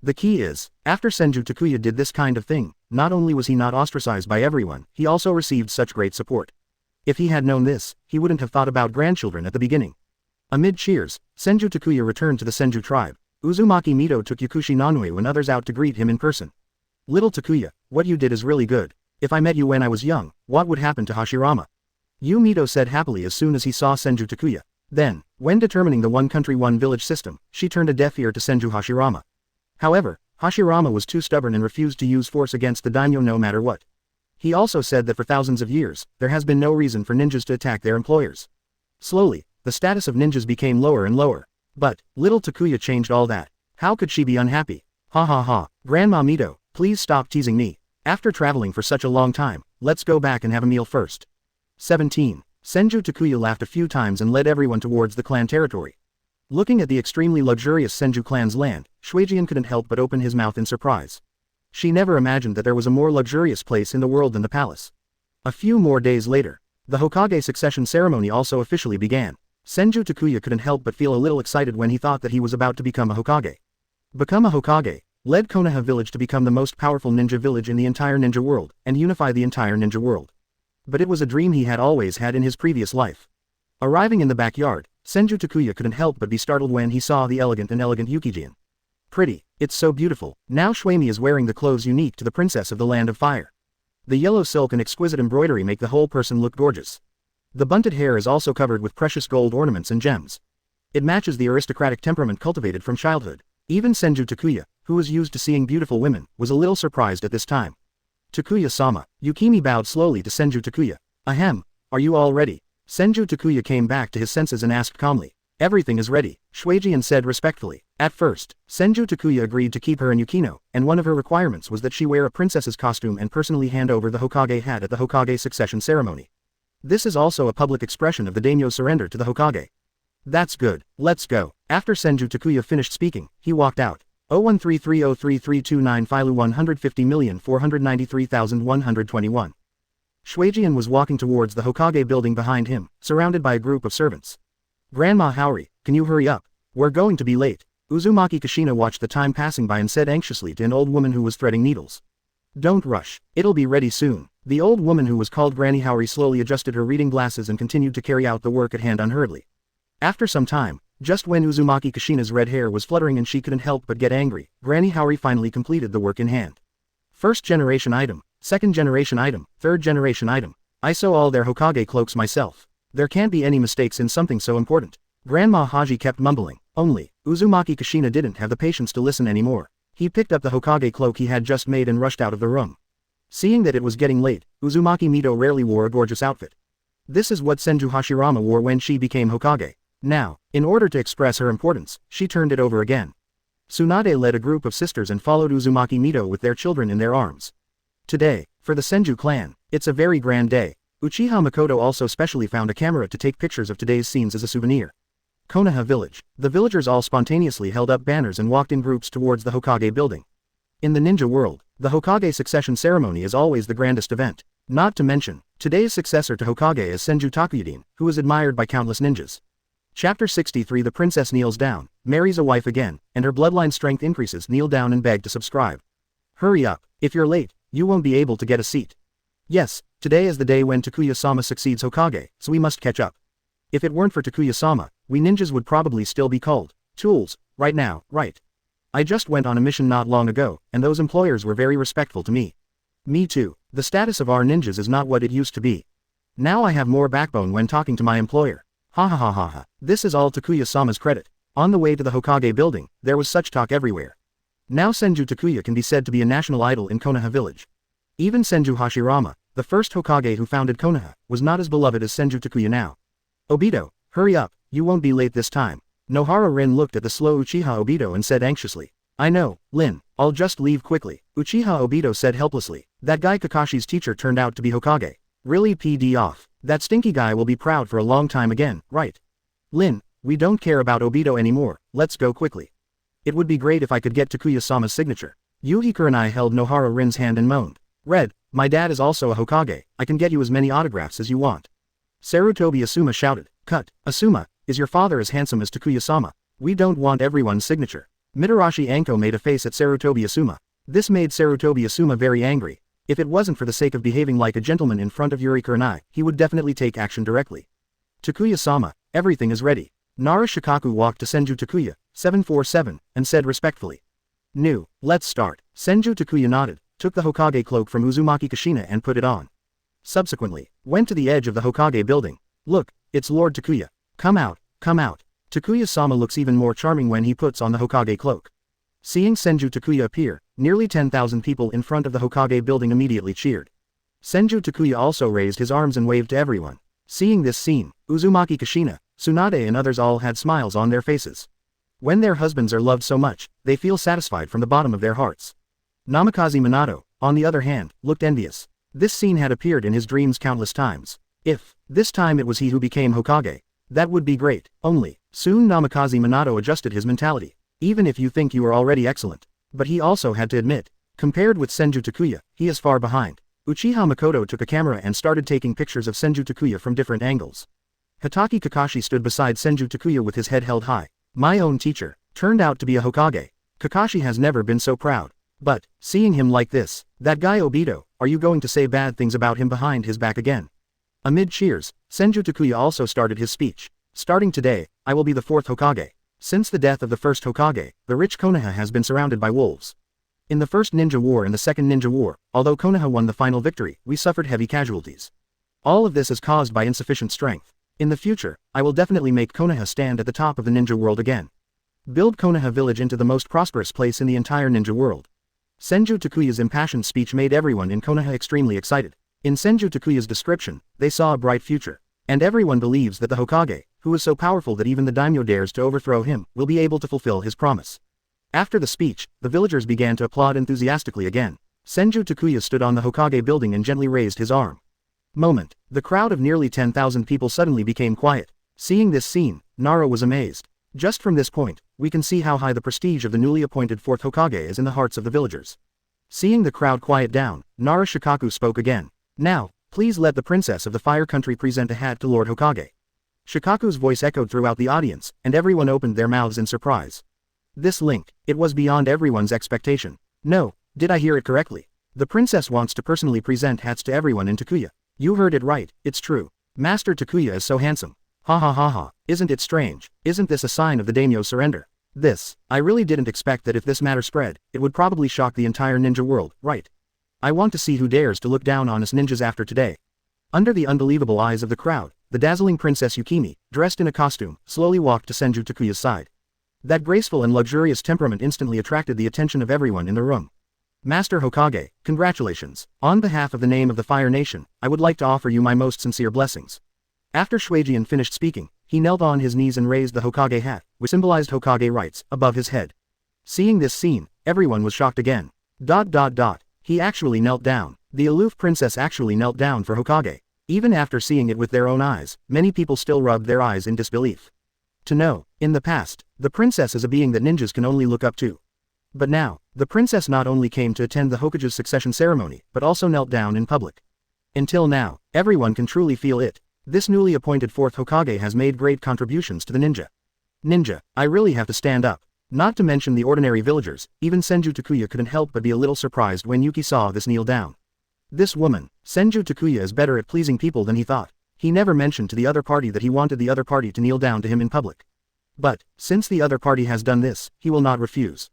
The key is, after Senju Takuya did this kind of thing, not only was he not ostracized by everyone, he also received such great support. If he had known this, he wouldn't have thought about grandchildren at the beginning. Amid cheers, Senju Takuya returned to the Senju tribe. Uzumaki Mito took Yakushi Nanue and others out to greet him in person. Little Takuya, what you did is really good. If I met you when I was young, what would happen to Hashirama? Mito said happily as soon as he saw Senju Takuya. Then, when determining the one country one village system, she turned a deaf ear to Senju Hashirama. However, Hashirama was too stubborn and refused to use force against the daimyo no matter what. He also said that for thousands of years, there has been no reason for ninjas to attack their employers. Slowly, the status of ninjas became lower and lower. But, little Takuya changed all that. How could she be unhappy? Ha ha ha, Grandma Mito, please stop teasing me. After traveling for such a long time, let's go back and have a meal first. 17. Senju Takuya laughed a few times and led everyone towards the clan territory. Looking at the extremely luxurious Senju clan's land, Shuijian couldn't help but open his mouth in surprise. She never imagined that there was a more luxurious place in the world than the palace. A few more days later, the Hokage succession ceremony also officially began. Senju Takuya couldn't help but feel a little excited when he thought that he was about to become a Hokage. Become a Hokage, led Konoha village to become the most powerful ninja village in the entire ninja world, and unify the entire ninja world. But it was a dream he had always had in his previous life. Arriving in the backyard, Senju Takuya couldn't help but be startled when he saw the elegant Yukijian. Pretty, it's so beautiful. Now Shuemi is wearing the clothes unique to the princess of the land of fire. The yellow silk and exquisite embroidery make the whole person look gorgeous. The bunted hair is also covered with precious gold ornaments and gems. It matches the aristocratic temperament cultivated from childhood. Even Senju Takuya, who was used to seeing beautiful women, was a little surprised at this time. Takuya-sama, Yukimi bowed slowly to Senju Takuya. Ahem, are you all ready? Senju Takuya came back to his senses and asked calmly. Everything is ready, Shuijian said respectfully. At first, Senju Takuya agreed to keep her in Yukino, and one of her requirements was that she wear a princess's costume and personally hand over the Hokage hat at the Hokage succession ceremony. This is also a public expression of the daimyo's surrender to the Hokage. That's good, let's go. After Senju Takuya finished speaking, he walked out. 0133033295 150,493,121. Shuijian was walking towards the Hokage building behind him, surrounded by a group of servants. Grandma Haori, can you hurry up? We're going to be late. Uzumaki Kushina watched the time passing by and said anxiously to an old woman who was threading needles. Don't rush, it'll be ready soon. The old woman who was called Granny Haori slowly adjusted her reading glasses and continued to carry out the work at hand unhurriedly. After some time, just when Uzumaki Kushina's red hair was fluttering and she couldn't help but get angry, Granny Haori finally completed the work in hand. First generation item, second generation item, third generation item. I sew all their Hokage cloaks myself. There can't be any mistakes in something so important. Grandma Haji kept mumbling. Only, Uzumaki Kushina didn't have the patience to listen anymore. He picked up the Hokage cloak he had just made and rushed out of the room. Seeing that it was getting late, Uzumaki Mito rarely wore a gorgeous outfit. This is what Senju Hashirama wore when she became Hokage. Now, in order to express her importance, she turned it over again. Tsunade led a group of sisters and followed Uzumaki Mito with their children in their arms. Today, for the Senju clan, it's a very grand day. Uchiha Mikoto also specially found a camera to take pictures of today's scenes as a souvenir. Konoha village. The villagers all spontaneously held up banners and walked in groups towards the Hokage building. In the ninja world, the Hokage succession ceremony is always the grandest event. Not to mention, today's successor to Hokage is Senju Takuya, who is admired by countless ninjas. Chapter 63 The princess kneels down, marries a wife again, and her bloodline strength increases. Kneel down and beg to subscribe. Hurry up, if you're late, you won't be able to get a seat. Yes, today is the day when Takuya-sama succeeds Hokage, so we must catch up. If it weren't for Takuya-sama, we ninjas would probably still be called tools, right now, right? I just went on a mission not long ago, and those employers were very respectful to me. Me too. The status of our ninjas is not what it used to be. Now I have more backbone when talking to my employer. Ha ha ha ha ha. This is all Takuya-sama's credit. On the way to the Hokage building, there was such talk everywhere. Now Senju Takuya can be said to be a national idol in Konoha village. Even Senju Hashirama, the first Hokage who founded Konoha, was not as beloved as Senju Takuya now. Obito, hurry up, you won't be late this time. Nohara Rin looked at the slow Uchiha Obito and said anxiously. I know, Lin, I'll just leave quickly. Uchiha Obito said helplessly. That guy Kakashi's teacher turned out to be Hokage. Really PD off. That stinky guy will be proud for a long time again, right? Lin, we don't care about Obito anymore, let's go quickly. It would be great if I could get Takuya-sama's signature. Yuhi Kurenai held Nohara Rin's hand and moaned. Red, my dad is also a Hokage, I can get you as many autographs as you want. Sarutobi Asuma shouted. Cut, Asuma, is your father as handsome as Takuya-sama? We don't want everyone's signature. Mitarashi Anko made a face at Sarutobi Asuma. This made Sarutobi Asuma very angry. If it wasn't for the sake of behaving like a gentleman in front of Yuri Kurenai, he would definitely take action directly. Takuya-sama, everything is ready. Nara Shikaku walked to Senju Takuya, 747, and said respectfully. Nu, let's start. Senju Takuya nodded, took the Hokage cloak from Uzumaki Kushina and put it on. Subsequently, went to the edge of the Hokage building. Look, it's Lord Takuya. Come out, come out. Takuya-sama looks even more charming when he puts on the Hokage cloak. Seeing Senju Takuya appear, nearly 10,000 people in front of the Hokage building immediately cheered. Senju Takuya also raised his arms and waved to everyone. Seeing this scene, Uzumaki Kushina, Tsunade and others all had smiles on their faces. When their husbands are loved so much, they feel satisfied from the bottom of their hearts. Namikaze Minato, on the other hand, looked envious. This scene had appeared in his dreams countless times. If, this time it was he who became Hokage, that would be great, only, soon Namikaze Minato adjusted his mentality. Even if you think you are already excellent. But he also had to admit, compared with Senju Takuya, he is far behind. Uchiha Mikoto took a camera and started taking pictures of Senju Takuya from different angles. Hatake Kakashi stood beside Senju Takuya with his head held high. My own teacher, turned out to be a Hokage. Kakashi has never been so proud. But, seeing him like this, that guy Obito, are you going to say bad things about him behind his back again? Amid cheers, Senju Takuya also started his speech. Starting today, I will be the fourth Hokage. Since the death of the first Hokage, the rich Konoha has been surrounded by wolves. In the first Ninja War and the second Ninja War, although Konoha won the final victory, we suffered heavy casualties. All of this is caused by insufficient strength. In the future, I will definitely make Konoha stand at the top of the ninja world again. Build Konoha village into the most prosperous place in the entire ninja world. Senju Takuya's impassioned speech made everyone in Konoha extremely excited. In Senju Takuya's description, they saw a bright future. And everyone believes that the Hokage, who is so powerful that even the daimyo dares to overthrow him, will be able to fulfill his promise. After the speech, the villagers began to applaud enthusiastically again. Senju Takuya stood on the Hokage building and gently raised his arm. Moment. The crowd of nearly 10,000 people suddenly became quiet. Seeing this scene, Nara was amazed. Just from this point, we can see how high the prestige of the newly appointed fourth Hokage is in the hearts of the villagers. Seeing the crowd quiet down, Nara Shikaku spoke again. Now, please let the princess of the fire country present a hat to Lord Hokage. Shikaku's voice echoed throughout the audience, and everyone opened their mouths in surprise. This link, it was beyond everyone's expectation. No, did I hear it correctly? The princess wants to personally present hats to everyone in Takuya. You heard it right, it's true. Master Takuya is so handsome. Ha ha ha ha, isn't it strange? Isn't this a sign of the daimyo's surrender? I really didn't expect that if this matter spread, it would probably shock the entire ninja world, right? I want to see who dares to look down on us ninjas after today. Under the unbelievable eyes of the crowd, the dazzling Princess Yukimi, dressed in a costume, slowly walked to Senju Takuya's side. That graceful and luxurious temperament instantly attracted the attention of everyone in the room. Master Hokage, congratulations. On behalf of the name of the Fire Nation, I would like to offer you my most sincere blessings. After Shuejian finished speaking, he knelt on his knees and raised the Hokage hat, which symbolized Hokage rights, above his head. Seeing this scene, everyone was shocked again. He actually knelt down. The aloof princess actually knelt down for Hokage. Even after seeing it with their own eyes, many people still rubbed their eyes in disbelief. To know, in the past, the princess is a being that ninjas can only look up to. But now, the princess not only came to attend the Hokage's succession ceremony, but also knelt down in public. Until now, everyone can truly feel it. This newly appointed 4th Hokage has made great contributions to the ninja. Ninja, I really have to stand up. Not to mention the ordinary villagers, even Senju Takuya couldn't help but be a little surprised when Yuki saw this kneel down. This woman, Senju Takuya, is better at pleasing people than he thought. He never mentioned to the other party that he wanted the other party to kneel down to him in public. But, since the other party has done this, he will not refuse.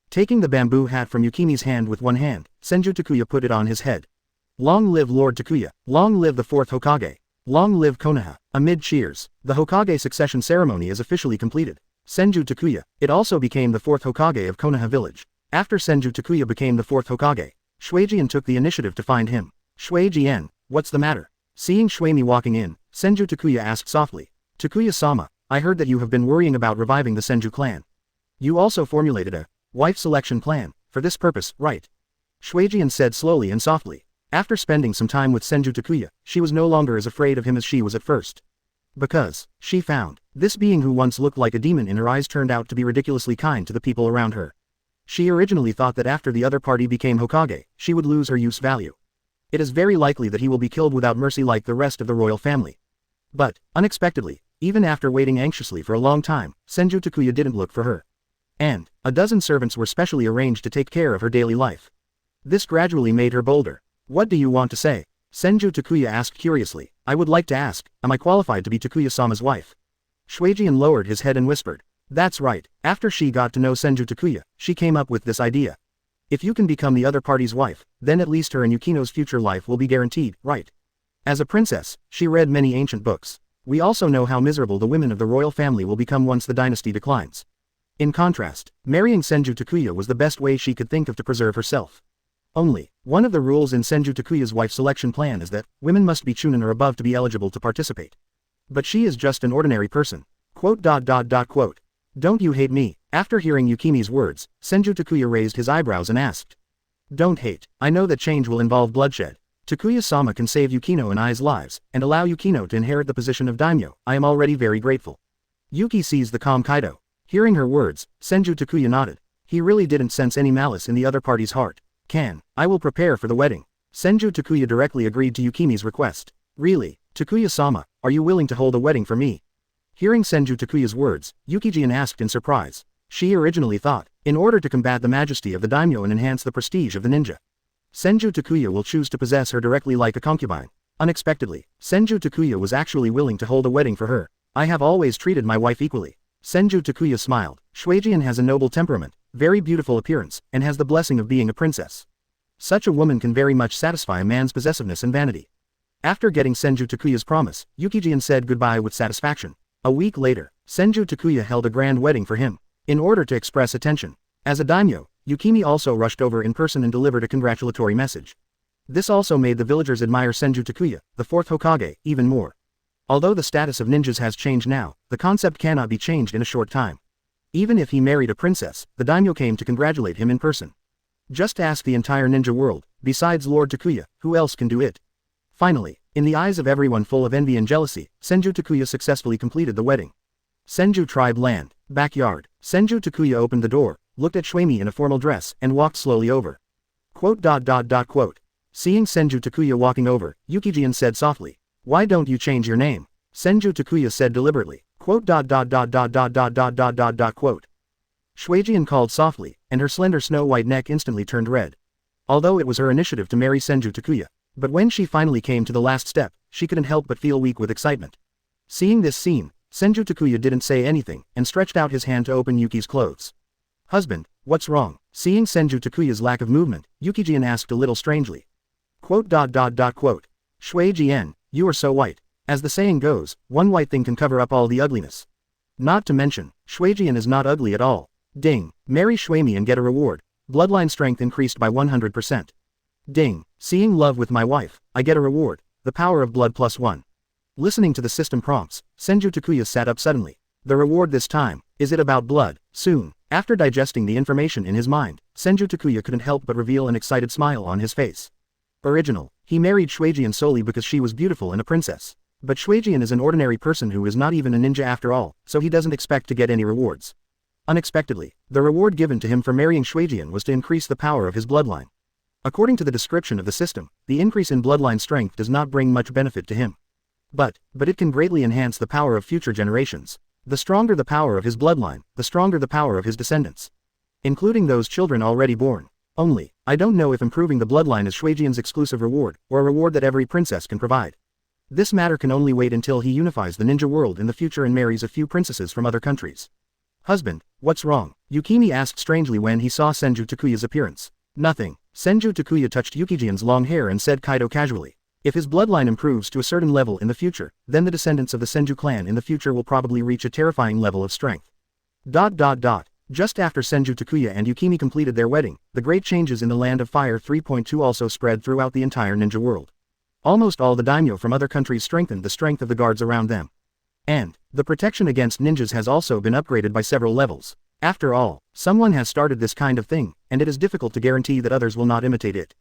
Taking the bamboo hat from Yukimi's hand with one hand, Senju Takuya put it on his head. Long live Lord Takuya, long live the 4th Hokage, long live Konoha. Amid cheers, the Hokage succession ceremony is officially completed. Senju Takuya, it also became the 4th Hokage of Konoha village. After Senju Takuya became the 4th Hokage, Shuejian took the initiative to find him. Shuejian, what's the matter? Seeing Shuemi walking in, Senju Takuya asked softly. Takuya-sama, I heard that you have been worrying about reviving the Senju clan. You also formulated a wife selection plan, for this purpose, right? Shuejian said slowly and softly. After spending some time with Senju Takuya, she was no longer as afraid of him as she was at first. Because, she found, this being who once looked like a demon in her eyes turned out to be ridiculously kind to the people around her. She originally thought that after the other party became Hokage, she would lose her use value. It is very likely that he will be killed without mercy like the rest of the royal family. But, unexpectedly, even after waiting anxiously for a long time, Senju Takuya didn't look for her. And, a dozen servants were specially arranged to take care of her daily life. This gradually made her bolder. What do you want to say? Senju Takuya asked curiously. I would like to ask, am I qualified to be Takuya-sama's wife? Shuejian lowered his head and whispered. That's right, after she got to know Senju Takuya, she came up with this idea. If you can become the other party's wife, then at least her and Yukino's future life will be guaranteed, right? As a princess, she read many ancient books. We also know how miserable the women of the royal family will become once the dynasty declines. In contrast, marrying Senju Takuya was the best way she could think of to preserve herself. Only, one of the rules in Senju Takuya's wife selection plan is that women must be chunin or above to be eligible to participate. But she is just an ordinary person. Quote. Don't you hate me? After hearing Yukimi's words, Senju Takuya raised his eyebrows and asked. Don't hate. I know that change will involve bloodshed. Takuya-sama can save Yukino and Ai's lives, and allow Yukino to inherit the position of daimyo. I am already very grateful. Yuki sees the calm Kaido. Hearing her words, Senju Takuya nodded. He really didn't sense any malice in the other party's heart. I will prepare for the wedding. Senju Takuya directly agreed to Yukimi's request. Really, Takuya-sama, are you willing to hold a wedding for me? Hearing Senju Takuya's words, Yukijian asked in surprise. She originally thought, in order to combat the majesty of the daimyo and enhance the prestige of the ninja, Senju Takuya will choose to possess her directly like a concubine. Unexpectedly, Senju Takuya was actually willing to hold a wedding for her. I have always treated my wife equally. Senju Takuya smiled. Shuejian has a noble temperament, very beautiful appearance, and has the blessing of being a princess. Such a woman can very much satisfy a man's possessiveness and vanity. After getting Senju Takuya's promise, Yukijian said goodbye with satisfaction. A week later, Senju Takuya held a grand wedding for him. In order to express attention, as a daimyo, Yukimi also rushed over in person and delivered a congratulatory message. This also made the villagers admire Senju Takuya, the 4th Hokage, even more. Although the status of ninjas has changed now, the concept cannot be changed in a short time. Even if he married a princess, the daimyo came to congratulate him in person. Just ask the entire ninja world, besides Lord Takuya, who else can do it? Finally, in the eyes of everyone full of envy and jealousy, Senju Takuya successfully completed the wedding. Senju tribe land, backyard. Senju Takuya opened the door, looked at Shuemi in a formal dress, and walked slowly over. Quote. Seeing Senju Takuya walking over, Yukijian said softly. Why don't you change your name? Senju Takuya said deliberately. Quote. Shuejian called softly, and her slender snow-white neck instantly turned red. Although it was her initiative to marry Senju Takuya, but when she finally came to the last step, she couldn't help but feel weak with excitement. Seeing this scene, Senju Takuya didn't say anything, and stretched out his hand to open Yuki's clothes. Husband, what's wrong? Seeing Senju Takuya's lack of movement, Yukijian asked a little strangely. Quote. Shuejian, you are so white. As the saying goes, one white thing can cover up all the ugliness. Not to mention, Shuejian is not ugly at all. Ding, marry Shuemi and get a reward. Bloodline strength increased by 100%. Ding. Seeing love with my wife, I get a reward. The power of blood +1. Listening to the system prompts, Senju Takuya sat up suddenly. The reward this time, is it about blood? Soon, after digesting the information in his mind, Senju Takuya couldn't help but reveal an excited smile on his face. Original. He married Shuejian solely because she was beautiful and a princess. But Shuejian is an ordinary person who is not even a ninja after all, so he doesn't expect to get any rewards. Unexpectedly, the reward given to him for marrying Shuejian was to increase the power of his bloodline. According to the description of the system, the increase in bloodline strength does not bring much benefit to him. But it can greatly enhance the power of future generations. The stronger the power of his bloodline, the stronger the power of his descendants. Including those children already born. Only, I don't know if improving the bloodline is Shuejian's exclusive reward, or a reward that every princess can provide. This matter can only wait until he unifies the ninja world in the future and marries a few princesses from other countries. Husband, what's wrong? Yukimi asked strangely when he saw Senju Takuya's appearance. Nothing. Senju Takuya touched Yukijian's long hair and said Kaido casually. If his bloodline improves to a certain level in the future, then the descendants of the Senju clan in the future will probably reach a terrifying level of strength. Just after Senju Takuya and Yukimi completed their wedding, the great changes in the Land of Fire 3.2 also spread throughout the entire ninja world. Almost all the daimyo from other countries strengthened the strength of the guards around them. And the protection against ninjas has also been upgraded by several levels. After all, someone has started this kind of thing, and it is difficult to guarantee that others will not imitate it.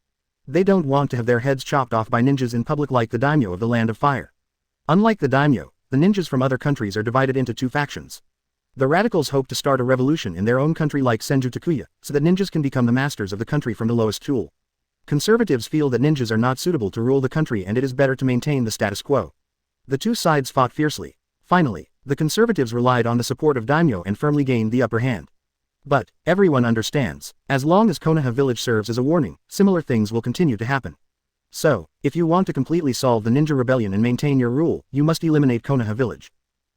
They don't want to have their heads chopped off by ninjas in public like the daimyo of the Land of Fire. Unlike the daimyo, the ninjas from other countries are divided into two factions. The radicals hope to start a revolution in their own country like Senju Takuya, so that ninjas can become the masters of the country from the lowest tool. Conservatives feel that ninjas are not suitable to rule the country and it is better to maintain the status quo. The two sides fought fiercely. Finally, the conservatives relied on the support of daimyo and firmly gained the upper hand. But everyone understands, as long as Konoha village serves as a warning, similar things will continue to happen. So, if you want to completely solve the ninja rebellion and maintain your rule, you must eliminate Konoha village.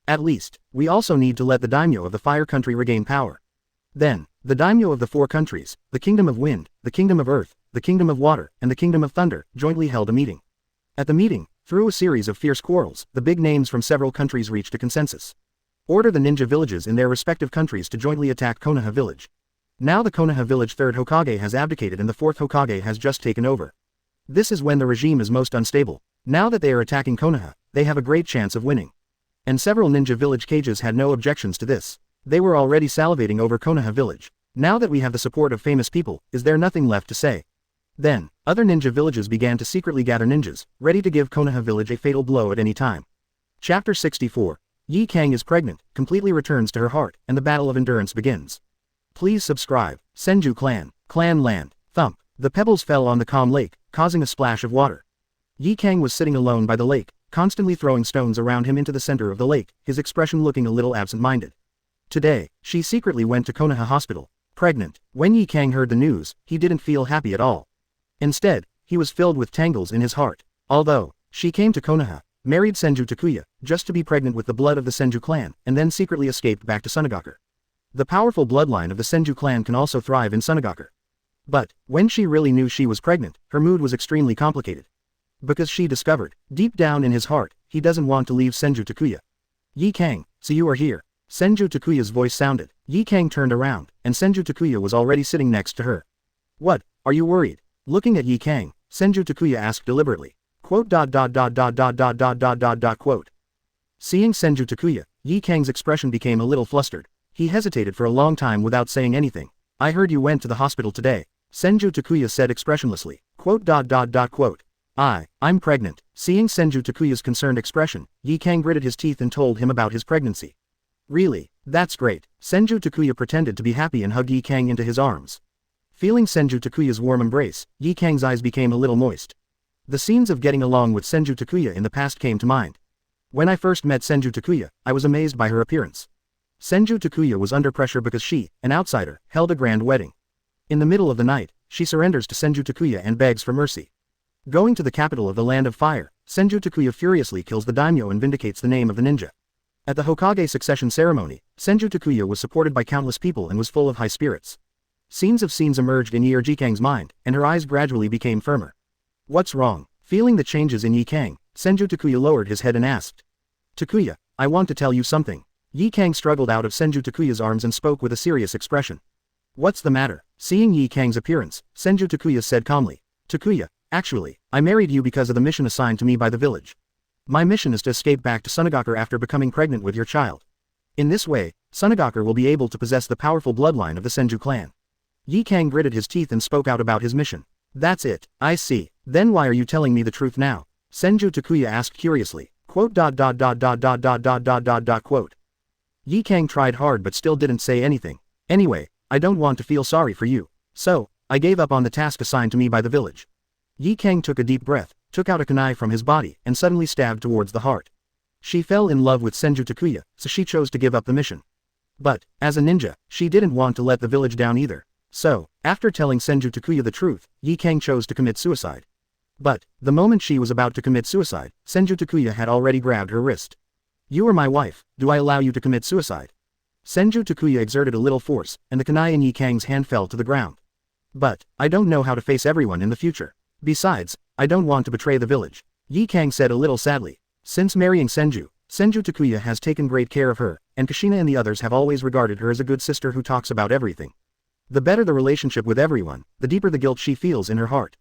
At least, we also need to let the daimyo of the fire country regain power. Then, the daimyo of the four countries, the kingdom of wind, the kingdom of earth, the kingdom of water, and the kingdom of thunder, jointly held a meeting. At the meeting, through a series of fierce quarrels, the big names from several countries reached a consensus. Order the ninja villages in their respective countries to jointly attack Konoha village. Now the Konoha village 3rd Hokage has abdicated and the 4th Hokage has just taken over. This is when the regime is most unstable. Now that they are attacking Konoha, they have a great chance of winning. And several ninja village cages had no objections to this. They were already salivating over Konoha village. Now that we have the support of famous people, is there nothing left to say? Then, other ninja villages began to secretly gather ninjas, ready to give Konoha village a fatal blow at any time. Chapter 64. Yi Kang is pregnant, completely returns to her heart, and the battle of endurance begins. Please subscribe. Senju Clan. Clan Land. Thump. The pebbles fell on the calm lake, causing a splash of water. Yi Kang was sitting alone by the lake, constantly throwing stones around him into the center of the lake, his expression looking a little absent-minded. Today, she secretly went to Konoha Hospital. Pregnant. When Yi Kang heard the news, he didn't feel happy at all. Instead, he was filled with tangles in his heart. Although, she came to Konoha, married Senju Takuya, just to be pregnant with the blood of the Senju clan, and then secretly escaped back to Tsunade. The powerful bloodline of the Senju clan can also thrive in Tsunade. But, when she really knew she was pregnant, her mood was extremely complicated. Because she discovered, deep down in his heart, he doesn't want to leave Senju Takuya. Yi Kang, so you are here. Senju Takuya's voice sounded. Yi Kang turned around, and Senju Takuya was already sitting next to her. What, are you worried? Looking at Yi Kang, Senju Takuya asked deliberately. Quote. Seeing Senju Takuya, Yi Kang's expression became a little flustered. He hesitated for a long time without saying anything. I heard you went to the hospital today. Senju Takuya said expressionlessly. Quote. I'm pregnant. Seeing Senju Takuya's concerned expression, Yi Kang gritted his teeth and told him about his pregnancy. Really? That's great. Senju Takuya pretended to be happy and hugged Yi Kang into his arms. Feeling Senju Takuya's warm embrace, Yi Kang's eyes became a little moist. The scenes of getting along with Senju Takuya in the past came to mind. When I first met Senju Takuya, I was amazed by her appearance. Senju Takuya was under pressure because she, an outsider, held a grand wedding. In the middle of the night, she surrenders to Senju Takuya and begs for mercy. Going to the capital of the Land of Fire, Senju Takuya furiously kills the daimyo and vindicates the name of the ninja. At the Hokage succession ceremony, Senju Takuya was supported by countless people and was full of high spirits. Scenes emerged in Yi Kang's mind, and her eyes gradually became firmer. What's wrong? Feeling the changes in Yi Kang, Senju Takuya lowered his head and asked. Takuya, I want to tell you something. Yi Kang struggled out of Senju Takuya's arms and spoke with a serious expression. What's the matter? Seeing Yi Kang's appearance, Senju Takuya said calmly. Takuya, actually, I married you because of the mission assigned to me by the village. My mission is to escape back to Tsunade after becoming pregnant with your child. In this way, Tsunade will be able to possess the powerful bloodline of the Senju clan. Yi Kang gritted his teeth and spoke out about his mission. That's it, I see. Then why are you telling me the truth now? Senju Takuya asked curiously. Quote. Yi Kang tried hard but still didn't say anything. Anyway, I don't want to feel sorry for you. So, I gave up on the task assigned to me by the village. Yi Kang took a deep breath, took out a kunai from his body, and suddenly stabbed towards the heart. She fell in love with Senju Takuya, so she chose to give up the mission. But, as a ninja, she didn't want to let the village down either. So, after telling Senju Takuya the truth, Yi Kang chose to commit suicide. But, the moment she was about to commit suicide, Senju Takuya had already grabbed her wrist. You are my wife, do I allow you to commit suicide? Senju Takuya exerted a little force, and the kunai in Yi Kang's hand fell to the ground. But, I don't know how to face everyone in the future. Besides, I don't want to betray the village. Yi Kang said a little sadly. Since marrying Senju Takuya has taken great care of her, and Kushina and the others have always regarded her as a good sister who talks about everything. The better the relationship with everyone, the deeper the guilt she feels in her heart.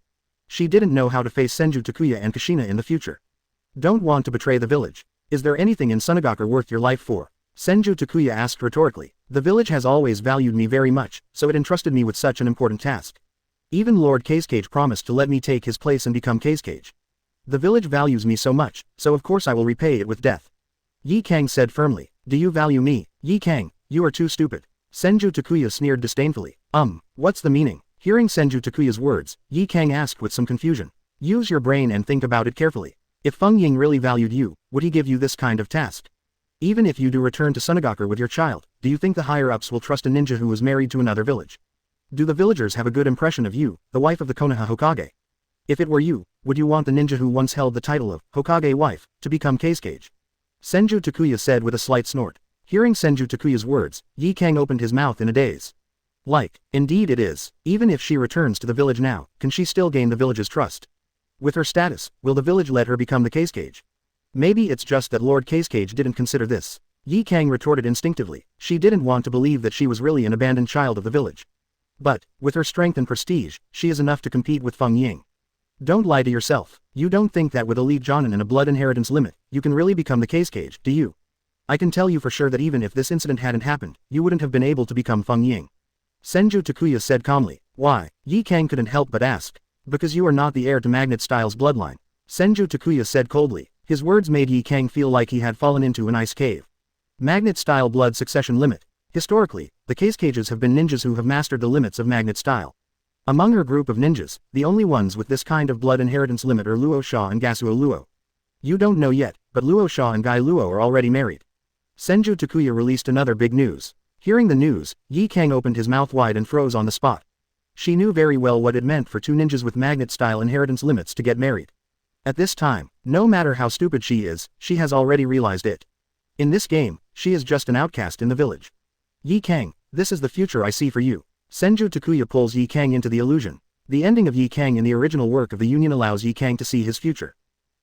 She didn't know how to face Senju Takuya and Kushina in the future. Don't want to betray the village. Is there anything in Tsunade worth your life for? Senju Takuya asked rhetorically. The village has always valued me very much, so it entrusted me with such an important task. Even Lord Sage promised to let me take his place and become Sage. The village values me so much, so of course I will repay it with death. Yi Kang said firmly. Do you value me? Yi Kang, you are too stupid. Senju Takuya sneered disdainfully. What's the meaning? Hearing Senju Takuya's words, Yi Kang asked with some confusion. Use your brain and think about it carefully. If Feng Ying really valued you, would he give you this kind of task? Even if you do return to Tsunade with your child, do you think the higher-ups will trust a ninja who was married to another village? Do the villagers have a good impression of you, the wife of the Konoha Hokage? If it were you, would you want the ninja who once held the title of Hokage wife to become Sage? Senju Takuya said with a slight snort. Hearing Senju Takuya's words, Yi Kang opened his mouth in a daze. Indeed it is. Even if she returns to the village now, can she still gain the village's trust? With her status, will the village let her become the Sage? Maybe it's just that Lord Sage didn't consider this. Yi Kang retorted instinctively. She didn't want to believe that she was really an abandoned child of the village. But, with her strength and prestige, she is enough to compete with Feng Ying. Don't lie to yourself. You don't think that with elite Jonin and a blood inheritance limit, you can really become the Sage, do you? I can tell you for sure that even if this incident hadn't happened, you wouldn't have been able to become Feng Ying. Senju Takuya said calmly. Why? Yi Kang couldn't help but ask. Because you are not the heir to Magnet Style's bloodline. Senju Takuya said coldly. His words made Yi Kang feel like he had fallen into an ice cave. Magnet Style blood succession limit. Historically, the Sages have been ninjas who have mastered the limits of Magnet Style. Among her group of ninjas, the only ones with this kind of blood inheritance limit are Luo Sha and Gasuo Luo. You don't know yet, but Luo Sha and Gai Luo are already married. Senju Takuya released another big news. Hearing the news, Yi Kang opened his mouth wide and froze on the spot. She knew very well what it meant for two ninjas with Magnet-style inheritance limits to get married. At this time, no matter how stupid she is, she has already realized it. In this game, she is just an outcast in the village. Yi Kang, this is the future I see for you. Senju Takuya pulls Yi Kang into the illusion. The ending of Yi Kang in the original work of the Union allows Yi Kang to see his future.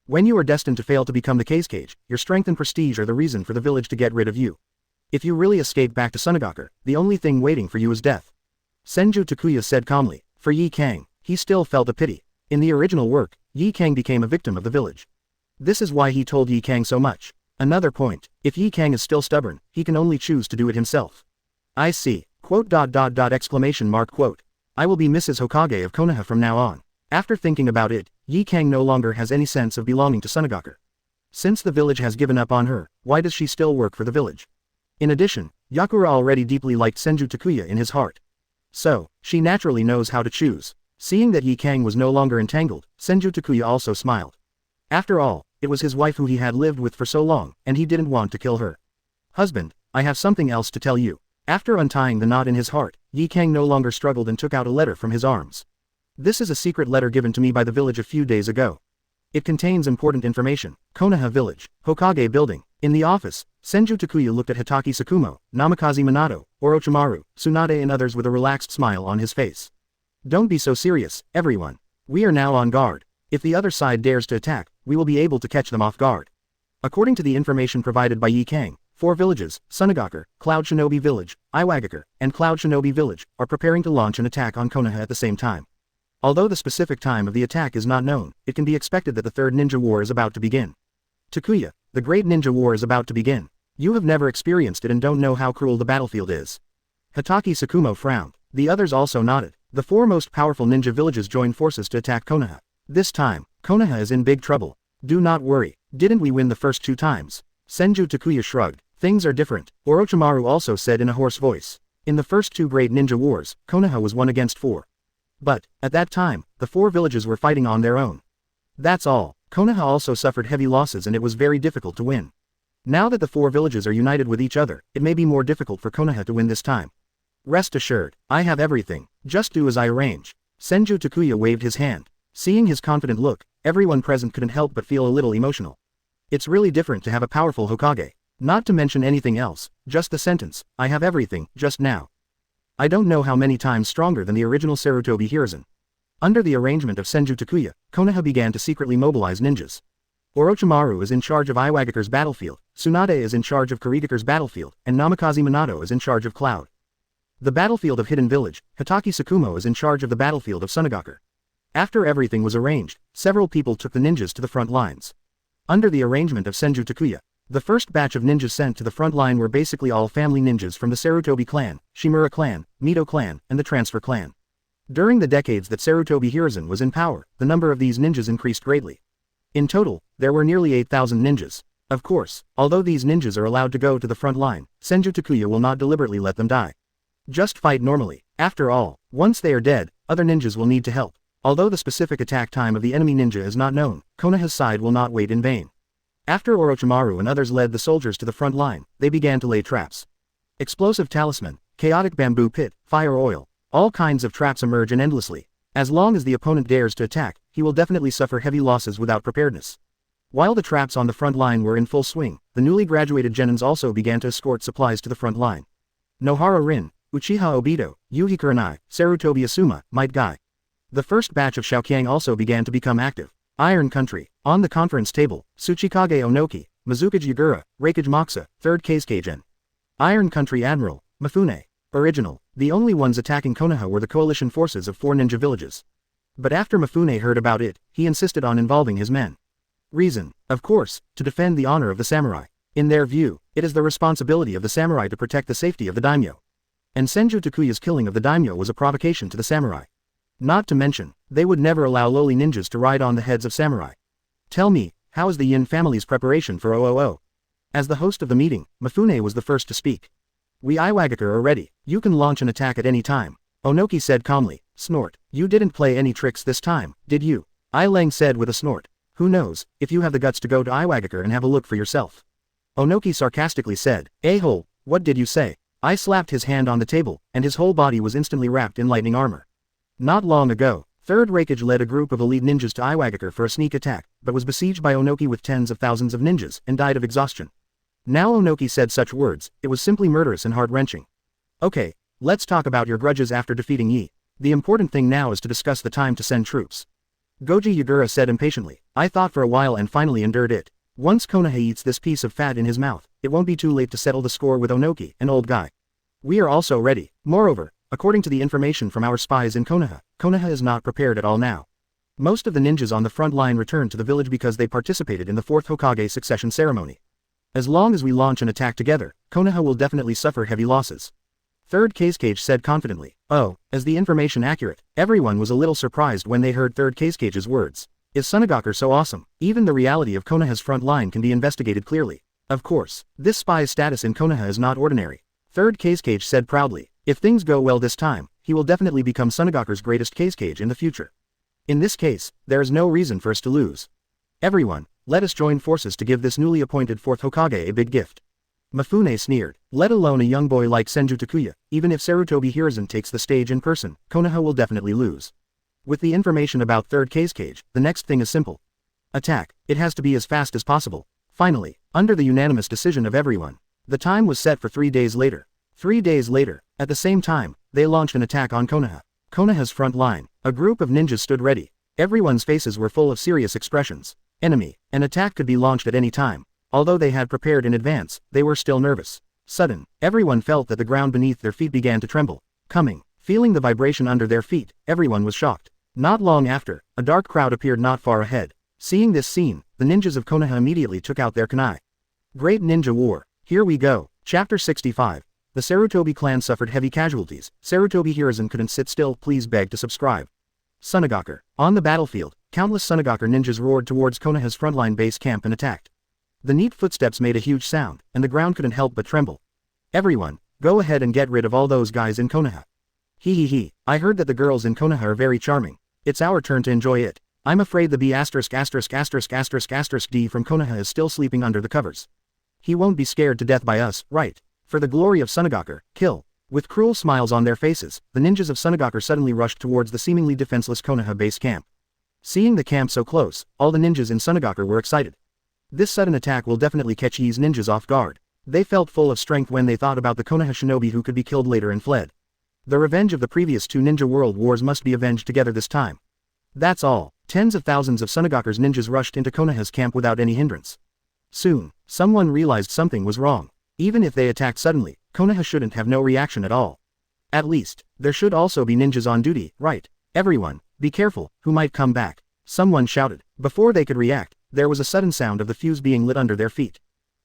When you are destined to fail to become the Sage, your strength and prestige are the reason for the village to get rid of you. If you really escape back to Tsunade, the only thing waiting for you is death. Senju Takuya said calmly. For Yi Kang, he still felt a pity. In the original work, Yi Kang became a victim of the village. This is why he told Yi Kang so much. Another point, if Yi Kang is still stubborn, he can only choose to do it himself. I see. Quote. I will be Mrs. Hokage of Konoha from now on. After thinking about it, Yi Kang no longer has any sense of belonging to Tsunade. Since the village has given up on her, why does she still work for the village? In addition, Yakura already deeply liked Senju Takuya in his heart. So, she naturally knows how to choose. Seeing that Yi Kang was no longer entangled, Senju Takuya also smiled. After all, it was his wife who he had lived with for so long, and he didn't want to kill her. Husband, I have something else to tell you. After untying the knot in his heart, Yi Kang no longer struggled and took out a letter from his arms. This is a secret letter given to me by the village a few days ago. It contains important information. Konoha Village, Hokage Building. In the office, Senju Takuya looked at Hitaki Tsukumo, Namikaze Minato, Orochimaru, Tsunade and others with a relaxed smile on his face. Don't be so serious, everyone. We are now on guard. If the other side dares to attack, we will be able to catch them off guard. According to the information provided by Yi Kang, 4 villages, Tsunade, Cloud Shinobi Village, Iwagakure, and Cloud Shinobi Village, are preparing to launch an attack on Konoha at the same time. Although the specific time of the attack is not known, it can be expected that the Third Ninja War is about to begin. Takuya, the Great Ninja War is about to begin. You have never experienced it and don't know how cruel the battlefield is. Hatake Tsukumo frowned. The others also nodded. The 4 most powerful ninja villages joined forces to attack Konoha. This time, Konoha is in big trouble. Do not worry, didn't we win the first 2 times? Senju Takuya shrugged. Things are different, Orochimaru also said in a hoarse voice. In the first 2 great ninja wars, Konoha was 1 against 4. But, at that time, the 4 villages were fighting on their own. That's all. Konoha also suffered heavy losses and it was very difficult to win. Now that the 4 villages are united with each other, it may be more difficult for Konoha to win this time. Rest assured, I have everything, just do as I arrange. Senju Takuya waved his hand. Seeing his confident look, everyone present couldn't help but feel a little emotional. It's really different to have a powerful Hokage. Not to mention anything else, just the sentence, I have everything, just now. I don't know how many times stronger than the original Sarutobi Hiruzen. Under the arrangement of Senju Takuya, Konoha began to secretly mobilize ninjas. Orochimaru is in charge of Iwagakure's battlefield, Tsunade is in charge of Karigakure's battlefield, and Namikaze Minato is in charge of Cloud. The battlefield of Hidden Village, Hatake Tsukumo is in charge of the battlefield of Tsunade. After everything was arranged, several people took the ninjas to the front lines. Under the arrangement of Senju Takuya, the first batch of ninjas sent to the front line were basically all family ninjas from the Sarutobi clan, Shimura clan, Mito clan, and the Transfer clan. During the decades that Sarutobi Hiruzen was in power, the number of these ninjas increased greatly. In total, there were nearly 8,000 ninjas. Of course, although these ninjas are allowed to go to the front line, Senju Takuya will not deliberately let them die. Just fight normally. After all, once they are dead, other ninjas will need to help. Although the specific attack time of the enemy ninja is not known, Konoha's side will not wait in vain. After Orochimaru and others led the soldiers to the front line, they began to lay traps. Explosive talisman, chaotic bamboo pit, fire oil, all kinds of traps emerge endlessly. As long as the opponent dares to attack, he will definitely suffer heavy losses without preparedness. While the traps on the front line were in full swing, the newly graduated genins also began to escort supplies to the front line. Nohara Rin, Uchiha Obito, Yuhi Kurenai, Sarutobi Asuma, Might Guy. The first batch of Shaokyang also began to become active. Iron Country. On the conference table, Tsuchikage Onoki, Mizukage Yagura, Reikage Moxa, 3rd Kazekage and Iron Country Admiral, Mifune. Original. The only ones attacking Konoha were the coalition forces of 4 ninja villages. But after Mifune heard about it, he insisted on involving his men. Reason, of course, to defend the honor of the samurai. In their view, it is the responsibility of the samurai to protect the safety of the daimyo. And Senju Takuya's killing of the daimyo was a provocation to the samurai. Not to mention, they would never allow lowly ninjas to ride on the heads of samurai. Tell me, how is the Yin family's preparation for OOO? As the host of the meeting, Mifune was the first to speak. We Iwagakure are ready, you can launch an attack at any time. Onoki said calmly. Snort. You didn't play any tricks this time, did you? Leng said with a snort. Who knows, if you have the guts to go to Iwagakure and have a look for yourself. Onoki sarcastically said. A-hole, what did you say? I slapped his hand on the table, and his whole body was instantly wrapped in lightning armor. Not long ago, 3rd Reikage led a group of elite ninjas to Iwagakure for a sneak attack, but was besieged by Onoki with tens of thousands of ninjas, and died of exhaustion. Now Onoki said such words, it was simply murderous and heart-wrenching. Okay, let's talk about your grudges after defeating Yi. The important thing now is to discuss the time to send troops. Goji Yagura said impatiently. I thought for a while and finally endured it. Once Konoha eats this piece of fat in his mouth, it won't be too late to settle the score with Onoki, an old guy. We are also ready. Moreover, according to the information from our spies in Konoha, Konoha is not prepared at all now. Most of the ninjas on the front line returned to the village because they participated in the 4th Hokage succession ceremony. As long as we launch an attack together, Konoha will definitely suffer heavy losses. 3rd Kazekage said confidently. Oh, is the information accurate? Everyone was a little surprised when they heard 3rd Kazekage's words. Is Tsunade so awesome? Even the reality of Konoha's front line can be investigated clearly. Of course, this spy's status in Konoha is not ordinary. 3rd Kazekage said proudly. If things go well this time, he will definitely become Tsunade's greatest Kazekage in the future. In this case, there is no reason for us to lose. Everyone, let us join forces to give this newly appointed 4th Hokage a big gift. Mifune sneered. Let alone a young boy like Senju Takuya, even if Sarutobi Hiruzen takes the stage in person, Konoha will definitely lose. With the information about 3rd Kazekage, the next thing is simple. Attack. It has to be as fast as possible. Finally, under the unanimous decision of everyone, the time was set for 3 days later. 3 days later, at the same time, they launched an attack on Konoha. Konoha's front line. A group of ninjas stood ready. Everyone's faces were full of serious expressions. Enemy. An attack could be launched at any time. Although they had prepared in advance, they were still nervous. Everyone felt that the ground beneath their feet began to tremble. Feeling the vibration under their feet, everyone was shocked. Not long after, a dark crowd appeared not far ahead. Seeing this scene, the ninjas of Konoha immediately took out their kunai. Great Ninja War. Here we go. Chapter 65. The Sarutobi clan suffered heavy casualties. Sarutobi Hiruzen couldn't sit still. Please beg to subscribe. Tsunade. On the battlefield, countless Tsunade ninjas roared towards Konoha's frontline base camp and attacked. The neat footsteps made a huge sound, and the ground couldn't help but tremble. Everyone, go ahead and get rid of all those guys in Konoha. Hee. I heard that the girls in Konoha are very charming. It's our turn to enjoy it. I'm afraid the B************* D from Konoha is still sleeping under the covers. He won't be scared to death by us, right? For the glory of Tsunade, kill. With cruel smiles on their faces, the ninjas of Tsunade suddenly rushed towards the seemingly defenseless Konoha base camp. Seeing the camp so close, all the ninjas in Tsunade were excited. This sudden attack will definitely catch these ninjas off guard. They felt full of strength when they thought about the Konoha shinobi who could be killed later and fled. The revenge of the previous two ninja world wars must be avenged together this time. That's all. Tens of thousands of Tsunade's ninjas rushed into Konoha's camp without any hindrance. Soon, someone realized something was wrong. Even if they attacked suddenly, Konoha shouldn't have no reaction at all. At least, there should also be ninjas on duty, right? Everyone, be careful, who might come back. Someone shouted. Before they could react, there was a sudden sound of the fuse being lit under their feet.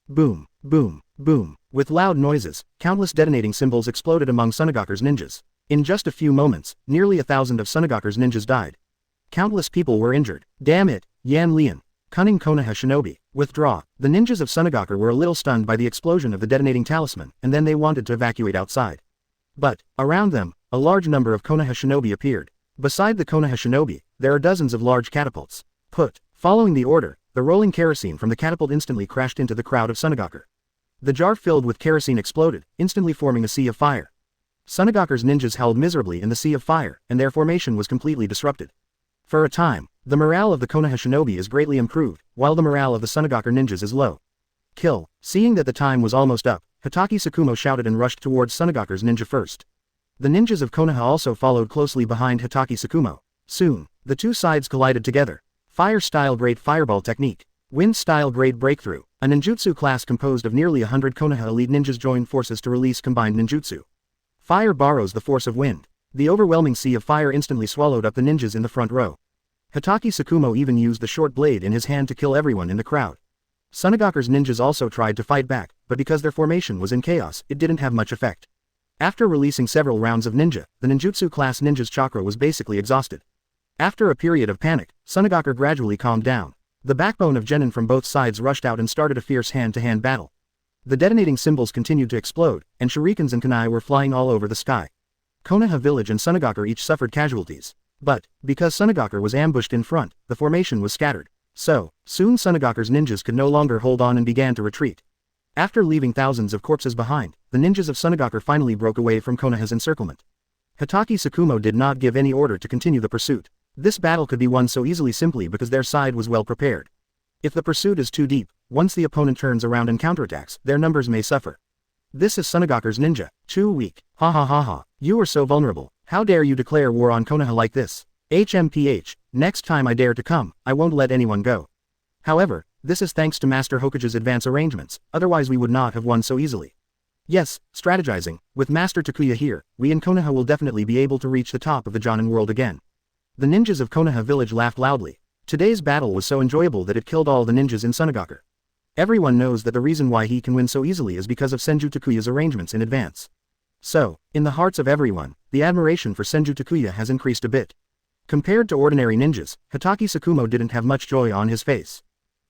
Boom, boom, boom. With loud noises, countless detonating symbols exploded among Tsunade's ninjas. In just a few moments, nearly 1,000 of Tsunade's ninjas died. Countless people were injured. Damn it, Yan Lian. Cunning Konoha shinobi. Withdraw. The ninjas of Tsunade were a little stunned by the explosion of the detonating talisman, and then they wanted to evacuate outside. But, around them, a large number of Konoha shinobi appeared. Beside the Konoha shinobi, there are dozens of large catapults. Following the order, the rolling kerosene from the catapult instantly crashed into the crowd of Tsunade. The jar filled with kerosene exploded, instantly forming a sea of fire. Tsunade's ninjas held miserably in the sea of fire, and their formation was completely disrupted. For a time, the morale of the Konoha shinobi is greatly improved, while the morale of the Tsunade ninjas is low. Kill. Seeing that the time was almost up, Hokage Tsukumo shouted and rushed towards Tsunade's ninja first. The ninjas of Konoha also followed closely behind Hokage Tsukumo. Soon, the two sides collided together. Fire-style Great Fireball Technique. Wind-style Great Breakthrough. A ninjutsu class composed of nearly 100 Konoha elite ninjas joined forces to release combined ninjutsu. Fire borrows the force of wind. The overwhelming sea of fire instantly swallowed up the ninjas in the front row. Hokage Tsukumo even used the short blade in his hand to kill everyone in the crowd. Tsunade's ninjas also tried to fight back, but because their formation was in chaos, it didn't have much effect. After releasing several rounds of ninja, the ninjutsu class ninja's chakra was basically exhausted. After a period of panic, Tsunade gradually calmed down. The backbone of genin from both sides rushed out and started a fierce hand-to-hand battle. The detonating symbols continued to explode, and shurikens and kunai were flying all over the sky. Konoha village and Tsunade each suffered casualties. But, because Tsunade was ambushed in front, the formation was scattered. So, soon Tsunade's ninjas could no longer hold on and began to retreat. After leaving thousands of corpses behind, the ninjas of Tsunade finally broke away from Konoha's encirclement. Hokage Tsukumo did not give any order to continue the pursuit. This battle could be won so easily simply because their side was well prepared. If the pursuit is too deep, once the opponent turns around and counterattacks, their numbers may suffer. This is Tsunade's ninja, too weak. Ha. You are so vulnerable. How dare you declare war on Konoha like this? HMPH, next time I dare to come, I won't let anyone go. However, this is thanks to Master Hokage's advance arrangements, otherwise we would not have won so easily. Yes, strategizing, with Master Takuya here, we in Konoha will definitely be able to reach the top of the Jonin world again. The ninjas of Konoha village laughed loudly. Today's battle was so enjoyable that it killed all the ninjas in Tsunade. Everyone knows that the reason why he can win so easily is because of Senju Takuya's arrangements in advance. So, in the hearts of everyone, the admiration for Senju Takuya has increased a bit. Compared to ordinary ninjas, Hokage Tsukumo didn't have much joy on his face.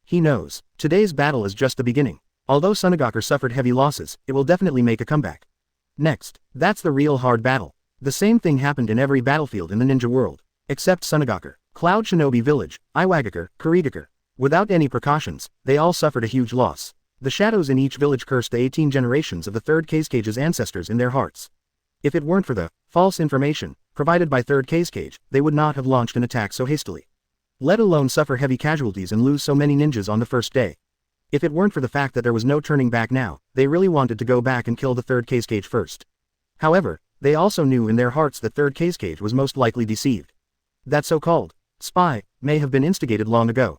He knows, today's battle is just the beginning. Although Tsunade suffered heavy losses, it will definitely make a comeback. Next, that's the real hard battle. The same thing happened in every battlefield in the ninja world. Except Tsunade. Cloud Shinobi Village, Iwagakure, Kurigakure. Without any precautions, they all suffered a huge loss. The shadows in each village cursed the 18 generations of the third Kage's ancestors in their hearts. If it weren't for the false information provided by third Kage, they would not have launched an attack so hastily. Let alone suffer heavy casualties and lose so many ninjas on the first day. If it weren't for the fact that there was no turning back now, they really wanted to go back and kill the third Kage first. However, they also knew in their hearts that third Kage was most likely deceived. That so-called spy may have been instigated long ago.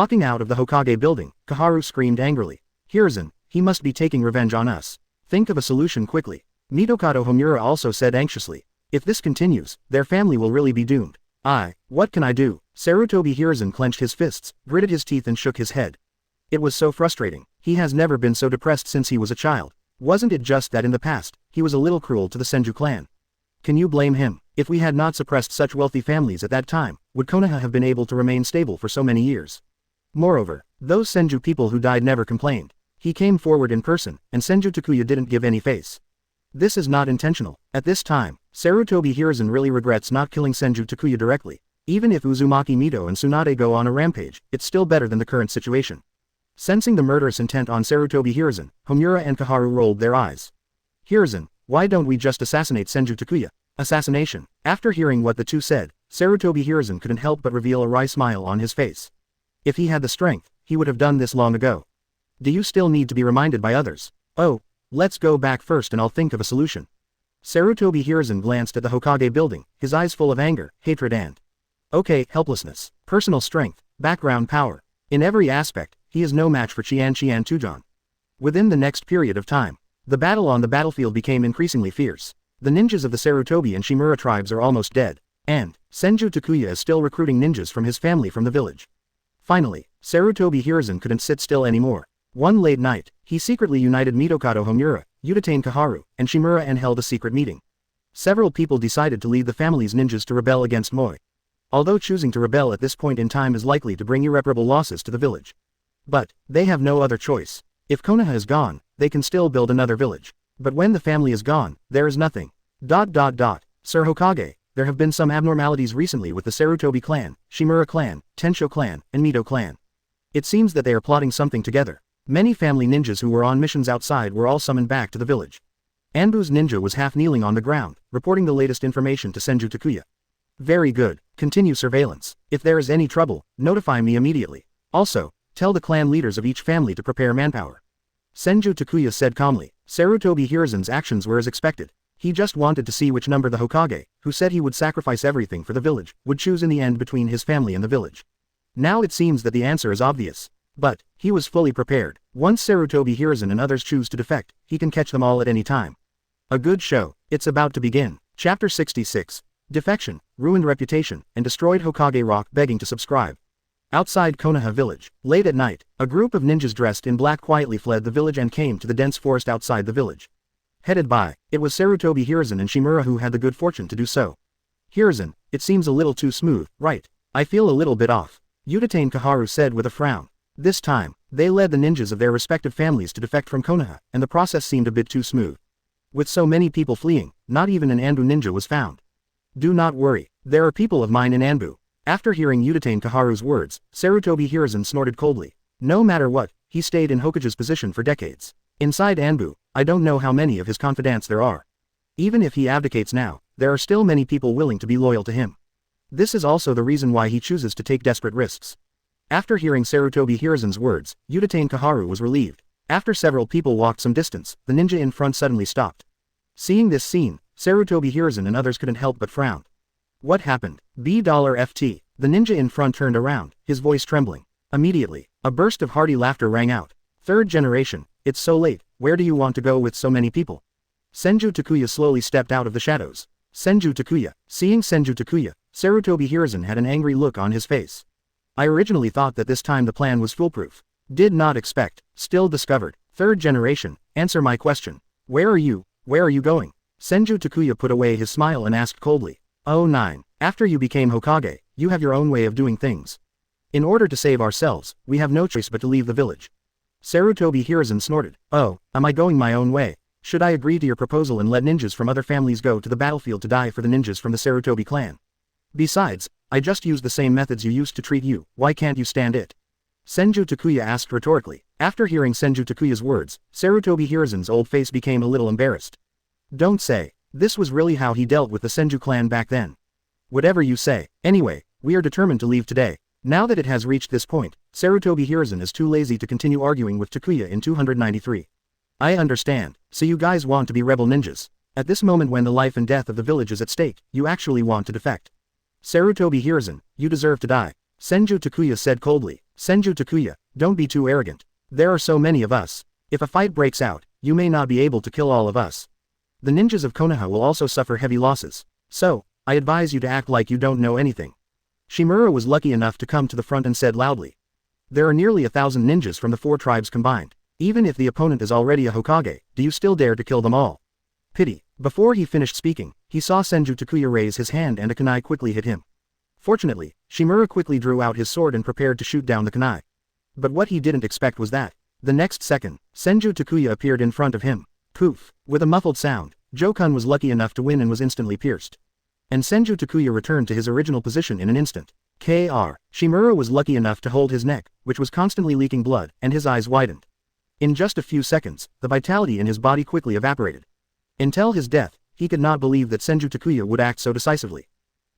Walking out of the Hokage building, Kaharu screamed angrily. Hiruzen, he must be taking revenge on us. Think of a solution quickly. Mitokado Homura also said anxiously. If this continues, their family will really be doomed. What can I do? Sarutobi Hiruzen clenched his fists, gritted his teeth and shook his head. It was so frustrating. He has never been so depressed since he was a child. Wasn't it just that in the past, he was a little cruel to the Senju clan? Can you blame him? If we had not suppressed such wealthy families at that time, would Konoha have been able to remain stable for so many years? Moreover, those Senju people who died never complained. He came forward in person, and Senju Takuya didn't give any face. This is not intentional. At this time, Sarutobi Hiruzen really regrets not killing Senju Takuya directly. Even if Uzumaki Mito and Tsunade go on a rampage, it's still better than the current situation. Sensing the murderous intent on Sarutobi Hiruzen, Homura and Kaharu rolled their eyes. Hiruzen, why don't we just assassinate Senju Takuya? Assassination. After hearing what the two said, Sarutobi Hiruzen couldn't help but reveal a wry smile on his face. If he had the strength, he would have done this long ago. Do you still need to be reminded by others? Oh, let's go back first and I'll think of a solution. Sarutobi Hiruzen glanced at the Hokage building, his eyes full of anger, hatred and helplessness, personal strength, background power. In every aspect, he is no match for Qian Tujan. Within the next period of time, the battle on the battlefield became increasingly fierce. The ninjas of the Sarutobi and Shimura tribes are almost dead, and Senju Takuya is still recruiting ninjas from his family from the village. Finally, Sarutobi Hiruzen couldn't sit still anymore. One late night, he secretly united Mitokado Homura, Uchiha Kaharu, and Shimura and held a secret meeting. Several people decided to lead the family's ninjas to rebel against Moi. Although choosing to rebel at this point in time is likely to bring irreparable losses to the village. But they have no other choice. If Konoha is gone, they can still build another village. But when the family is gone, there is nothing. Sir Hokage, there have been some abnormalities recently with the Sarutobi clan, Shimura clan, Tensho clan, and Mito clan. It seems that they are plotting something together. Many family ninjas who were on missions outside were all summoned back to the village. Anbu's ninja was half kneeling on the ground, reporting the latest information to Senju Takuya. Very good, continue surveillance. If there is any trouble, notify me immediately. Also, tell the clan leaders of each family to prepare manpower. Senju Takuya said calmly. Sarutobi Hiruzen's actions were as expected. He just wanted to see which number the Hokage, who said he would sacrifice everything for the village, would choose in the end between his family and the village. Now it seems that the answer is obvious. But he was fully prepared. Once Sarutobi Hiruzen and others choose to defect, he can catch them all at any time. A good show. It's about to begin. Chapter 66. Defection, ruined reputation, and destroyed Hokage Rock begging to subscribe. Outside Konoha village, late at night, a group of ninjas dressed in black quietly fled the village and came to the dense forest outside the village. Headed by, it was Sarutobi Hiruzen and Shimura who had the good fortune to do so. Hiruzen, it seems a little too smooth, right? I feel a little bit off. Uchiha Kaharu said with a frown. This time, they led the ninjas of their respective families to defect from Konoha, and the process seemed a bit too smooth. With so many people fleeing, not even an Anbu ninja was found. Do not worry, there are people of mine in Anbu. After hearing Uchiha Kaharu's words, Sarutobi Hiruzen snorted coldly. No matter what, he stayed in Hokage's position for decades. Inside Anbu, I don't know how many of his confidants there are. Even if he abdicates now, there are still many people willing to be loyal to him. This is also the reason why he chooses to take desperate risks. After hearing Sarutobi Hiruzen's words, Uchiha Kaharu was relieved. After several people walked some distance, the ninja in front suddenly stopped. Seeing this scene, Sarutobi Hiruzen and others couldn't help but frown. What happened? $FT. The ninja in front turned around, his voice trembling. Immediately, a burst of hearty laughter rang out. Third generation, it's so late, where do you want to go with so many people? Senju Takuya slowly stepped out of the shadows. Senju Takuya. Seeing Senju Takuya, Sarutobi Hiruzen had an angry look on his face. I originally thought that this time the plan was foolproof. Did not expect. Still discovered. Third generation, answer my question. Where are you going? Senju Takuya put away his smile and asked coldly. Oh 9. After you became Hokage, you have your own way of doing things. In order to save ourselves, we have no choice but to leave the village. Sarutobi Hiruzen snorted. Oh, am I going my own way? Should I agree to your proposal and let ninjas from other families go to the battlefield to die for the ninjas from the Sarutobi clan? Besides, I just used the same methods you used to treat you, why can't you stand it? Senju Takuya asked rhetorically. After hearing Senju Takuya's words, Sarutobi Hiruzen's old face became a little embarrassed. Don't say, this was really how he dealt with the Senju clan back then. Whatever you say. Anyway, we are determined to leave today. Now that it has reached this point, Sarutobi Hiruzen is too lazy to continue arguing with Takuya in 293. I understand, so you guys want to be rebel ninjas. At this moment when the life and death of the village is at stake, you actually want to defect. Sarutobi Hiruzen, you deserve to die. Senju Takuya said coldly. Senju Takuya, don't be too arrogant. There are so many of us. If a fight breaks out, you may not be able to kill all of us. The ninjas of Konoha will also suffer heavy losses. So, I advise you to act like you don't know anything. Shimura was lucky enough to come to the front and said loudly. There are nearly 1,000 ninjas from the 4 tribes combined. Even if the opponent is already a Hokage, do you still dare to kill them all? Pity. Before he finished speaking, he saw Senju Takuya raise his hand and a kunai quickly hit him. Fortunately, Shimura quickly drew out his sword and prepared to shoot down the kunai. But what he didn't expect was that, the next second, Senju Takuya appeared in front of him. Poof. With a muffled sound, Jokun was lucky enough to win and was instantly pierced. And Senju Takuya returned to his original position in an instant. Shimura was lucky enough to hold his neck, which was constantly leaking blood, and his eyes widened. In just a few seconds, the vitality in his body quickly evaporated. Until his death, he could not believe that Senju Takuya would act so decisively.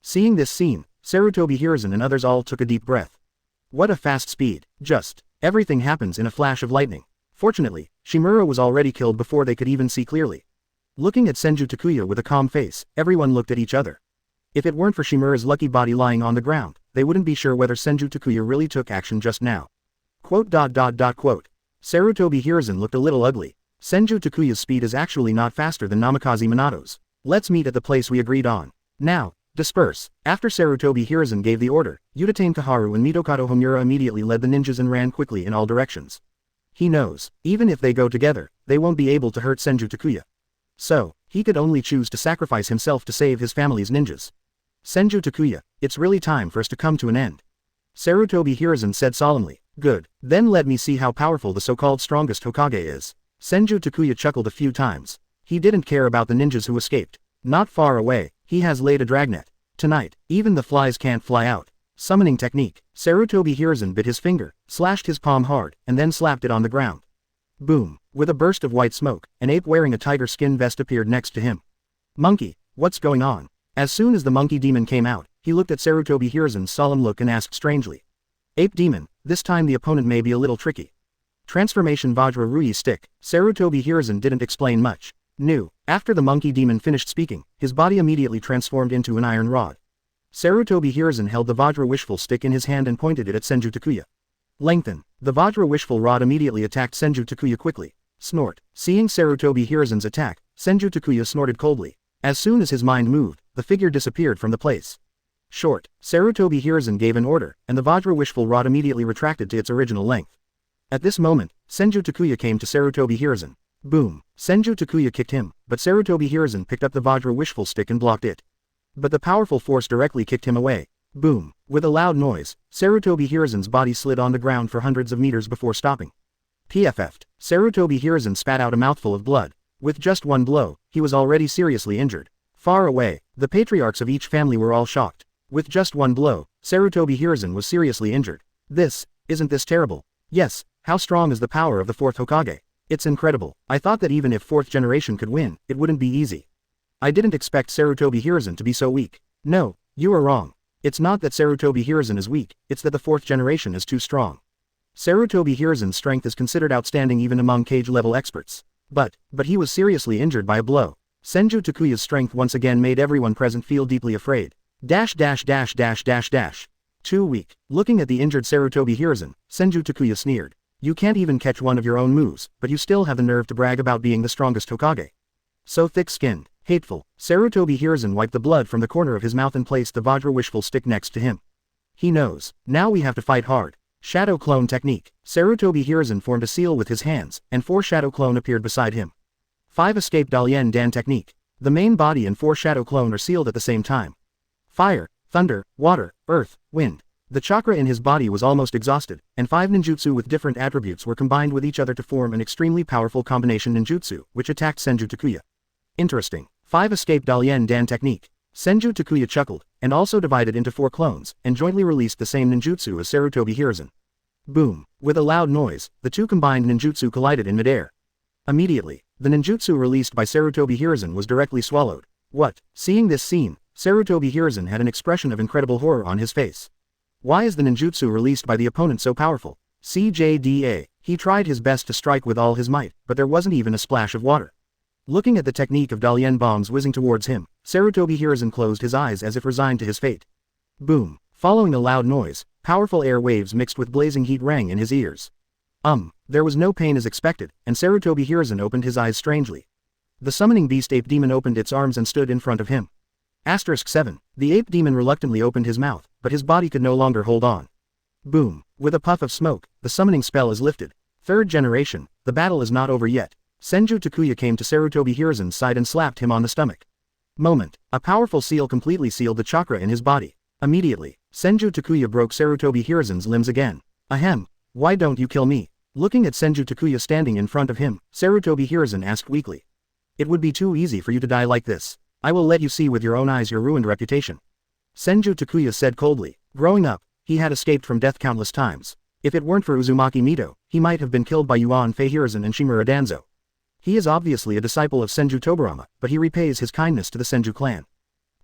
Seeing this scene, Sarutobi Hiruzen and others all took a deep breath. What a fast speed. Just. Everything happens in a flash of lightning. Fortunately, Shimura was already killed before they could even see clearly. Looking at Senju Takuya with a calm face, everyone looked at each other. If it weren't for Shimura's lucky body lying on the ground, they wouldn't be sure whether Senju Takuya really took action just now. Sarutobi Hiruzen looked a little ugly. Senju Takuya's speed is actually not faster than Namikaze Minato's. Let's meet at the place we agreed on. Now, disperse. After Sarutobi Hiruzen gave the order, Utatane Kaharu and Mitokado Homura immediately led the ninjas and ran quickly in all directions. He knows, even if they go together, they won't be able to hurt Senju Takuya. So, he could only choose to sacrifice himself to save his family's ninjas. Senju Takuya, it's really time for us to come to an end. Sarutobi Hiruzen said solemnly. Good, then let me see how powerful the so-called strongest Hokage is. Senju Takuya chuckled a few times. He didn't care about the ninjas who escaped. Not far away, he has laid a dragnet. Tonight, even the flies can't fly out. Summoning technique. Sarutobi Hiruzen bit his finger, slashed his palm hard, and then slapped it on the ground. Boom. With a burst of white smoke, an ape wearing a tiger skin vest appeared next to him. Monkey, what's going on? As soon as the monkey demon came out, he looked at Sarutobi Hiruzen's solemn look and asked strangely. Ape demon, this time the opponent may be a little tricky. Transformation Vajra Ruyi stick. Sarutobi Hiruzen didn't explain much. After the monkey demon finished speaking, his body immediately transformed into an iron rod. Sarutobi Hiruzen held the Vajra Wishful stick in his hand and pointed it at Senju Takuya. Lengthen. The Vajra Wishful rod immediately attacked Senju Takuya quickly. Snort. Seeing Sarutobi Hiruzen's attack, Senju Takuya snorted coldly. As soon as his mind moved, the figure disappeared from the place. Short. Sarutobi Hiruzen gave an order, and the Vajra Wishful rod immediately retracted to its original length. At this moment, Senju Takuya came to Sarutobi Hiruzen. Boom. Senju Takuya kicked him, but Sarutobi Hiruzen picked up the Vajra Wishful stick and blocked it. But the powerful force directly kicked him away. Boom. With a loud noise, Sarutobi Hiruzen's body slid on the ground for hundreds of meters before stopping. PFF'd. Sarutobi Hiruzen spat out a mouthful of blood. With just one blow, he was already seriously injured. Far away, the patriarchs of each family were all shocked. With just one blow, Sarutobi Hiruzen was seriously injured. Isn't this terrible? Yes, how strong is the power of the fourth Hokage? It's incredible. I thought that even if fourth generation could win, it wouldn't be easy. I didn't expect Sarutobi Hiruzen to be so weak. No, you are wrong. It's not that Sarutobi Hiruzen is weak, it's that the fourth generation is too strong. Sarutobi Hiruzen's strength is considered outstanding even among cage-level experts. But he was seriously injured by a blow. Senju Takuya's strength once again made everyone present feel deeply afraid. Too weak. Looking at the injured Sarutobi Hiruzen, Senju Takuya sneered. You can't even catch one of your own moves, but you still have the nerve to brag about being the strongest Hokage. So thick-skinned. Hateful. Sarutobi Hiruzen wiped the blood from the corner of his mouth and placed the Vajra Wishful stick next to him. He knows. Now we have to fight hard. Shadow Clone Technique. Sarutobi Hiruzen formed a seal with his hands, and 4 Shadow Clone appeared beside him. 5 Escape Dalien Dan Technique. The main body and 4 Shadow Clone are sealed at the same time. Fire, thunder, water, earth, wind. The chakra in his body was almost exhausted, and 5 ninjutsu with different attributes were combined with each other to form an extremely powerful combination ninjutsu, which attacked Senju Takuya. Interesting. 5 Escape Dalien Dan Technique. Senju Takuya chuckled, and also divided into 4 clones, and jointly released the same ninjutsu as Sarutobi Hiruzen. Boom. With a loud noise, the 2 combined ninjutsu collided in midair. Immediately, the ninjutsu released by Sarutobi Hiruzen was directly swallowed. What? Seeing this scene, Sarutobi Hiruzen had an expression of incredible horror on his face. Why is the ninjutsu released by the opponent so powerful? CJDA. He tried his best to strike with all his might, but there wasn't even a splash of water. Looking at the technique of Dalien bombs whizzing towards him, Sarutobi Hiruzen closed his eyes as if resigned to his fate. Boom. Following a loud noise, powerful air waves mixed with blazing heat rang in his ears. There was no pain as expected, and Sarutobi Hiruzen opened his eyes strangely. The summoning beast ape demon opened its arms and stood in front of him. *7. The ape demon reluctantly opened his mouth, but his body could no longer hold on. Boom. With a puff of smoke, the summoning spell is lifted. 3rd generation, the battle is not over yet. Senju Takuya came to Sarutobi Hiruzen's side and slapped him on the stomach. Moment. A powerful seal completely sealed the chakra in his body. Immediately, Senju Takuya broke Sarutobi Hiruzen's limbs again. Ahem. Why don't you kill me? Looking at Senju Takuya standing in front of him, Sarutobi Hiruzen asked weakly. It would be too easy for you to die like this. I will let you see with your own eyes your ruined reputation. Senju Takuya said coldly. Growing up, he had escaped from death countless times. If it weren't for Uzumaki Mito, he might have been killed by Yuan Fei Hiruzen and Shimura Danzo. He is obviously a disciple of Senju Tobarama, but he repays his kindness to the Senju clan.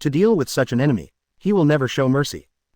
To deal with such an enemy, he will never show mercy.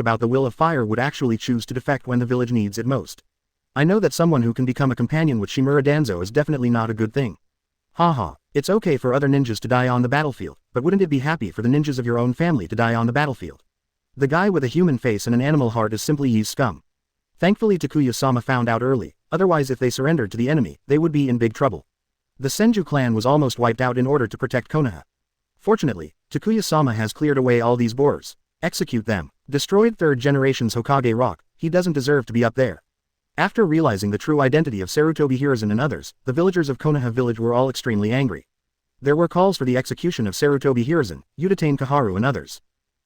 about the will of fire would actually choose to defect when the village needs it most. I know that someone who can become a companion with Shimura Danzo is definitely not a good thing. Haha, it's okay for other ninjas to die on the battlefield, but wouldn't it be happy for the ninjas of your own family to die on the battlefield? The guy with a human face and an animal heart is simply Yi's scum. Thankfully Takuya-sama found out early, otherwise if they surrendered to the enemy, they would be in big trouble. The Senju clan was almost wiped out in order to protect Konoha. Fortunately, Takuya-sama has cleared away all these borers. Execute them. Destroyed third generation's Hokage rock, he doesn't deserve to be up there. After realizing the true identity of Sarutobi Hiruzen and others, the villagers of Konoha village were all extremely angry. There were calls for the execution of Sarutobi Hiruzen, Udatane Kaharu and others.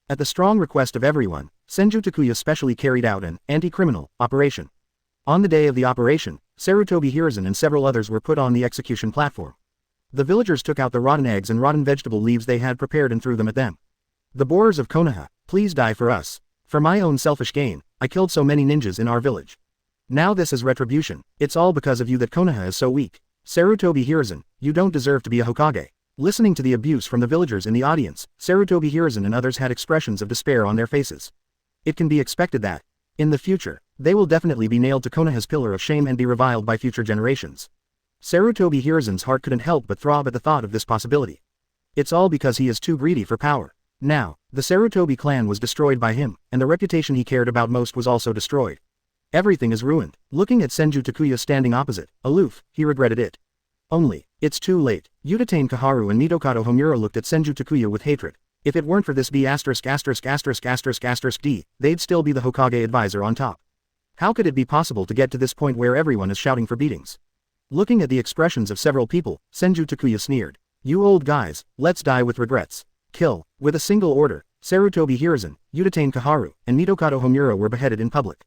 At the strong request of everyone, Senju Takuya specially carried out an anti-criminal operation. On the day of the operation, Sarutobi Hiruzen and several others were put on the execution platform. The villagers took out the rotten eggs and rotten vegetable leaves they had prepared and threw them at them. The borers of Konoha, please die for us. For my own selfish gain, I killed so many ninjas in our village. Now this is retribution. It's all because of you that Konoha is so weak. Sarutobi Hiruzen, you don't deserve to be a Hokage. Listening to the abuse from the villagers in the audience, Sarutobi Hiruzen and others had expressions of despair on their faces. It can be expected that, in the future, they will definitely be nailed to Konoha's pillar of shame and be reviled by future generations. Sarutobi Hiruzen's heart couldn't help but throb at the thought of this possibility. It's all because he is too greedy for power. Now, the Sarutobi clan was destroyed by him, and the reputation he cared about most was also destroyed. Everything is ruined. Looking at Senju Takuya standing opposite, aloof, he regretted it. Only, it's too late. Udatane Kaharu and Mitokado Homura looked at Senju Takuya with hatred. If it weren't for this B**********, they'd still be the Hokage advisor on top. How could it be possible to get to this point where everyone is shouting for beatings? Looking at the expressions of several people, Senju Takuya sneered. You old guys, let's die with regrets. Kill. With a single order, Sarutobi Hiruzen, Udatane Kaharu, and Mitokado Homura were beheaded in public.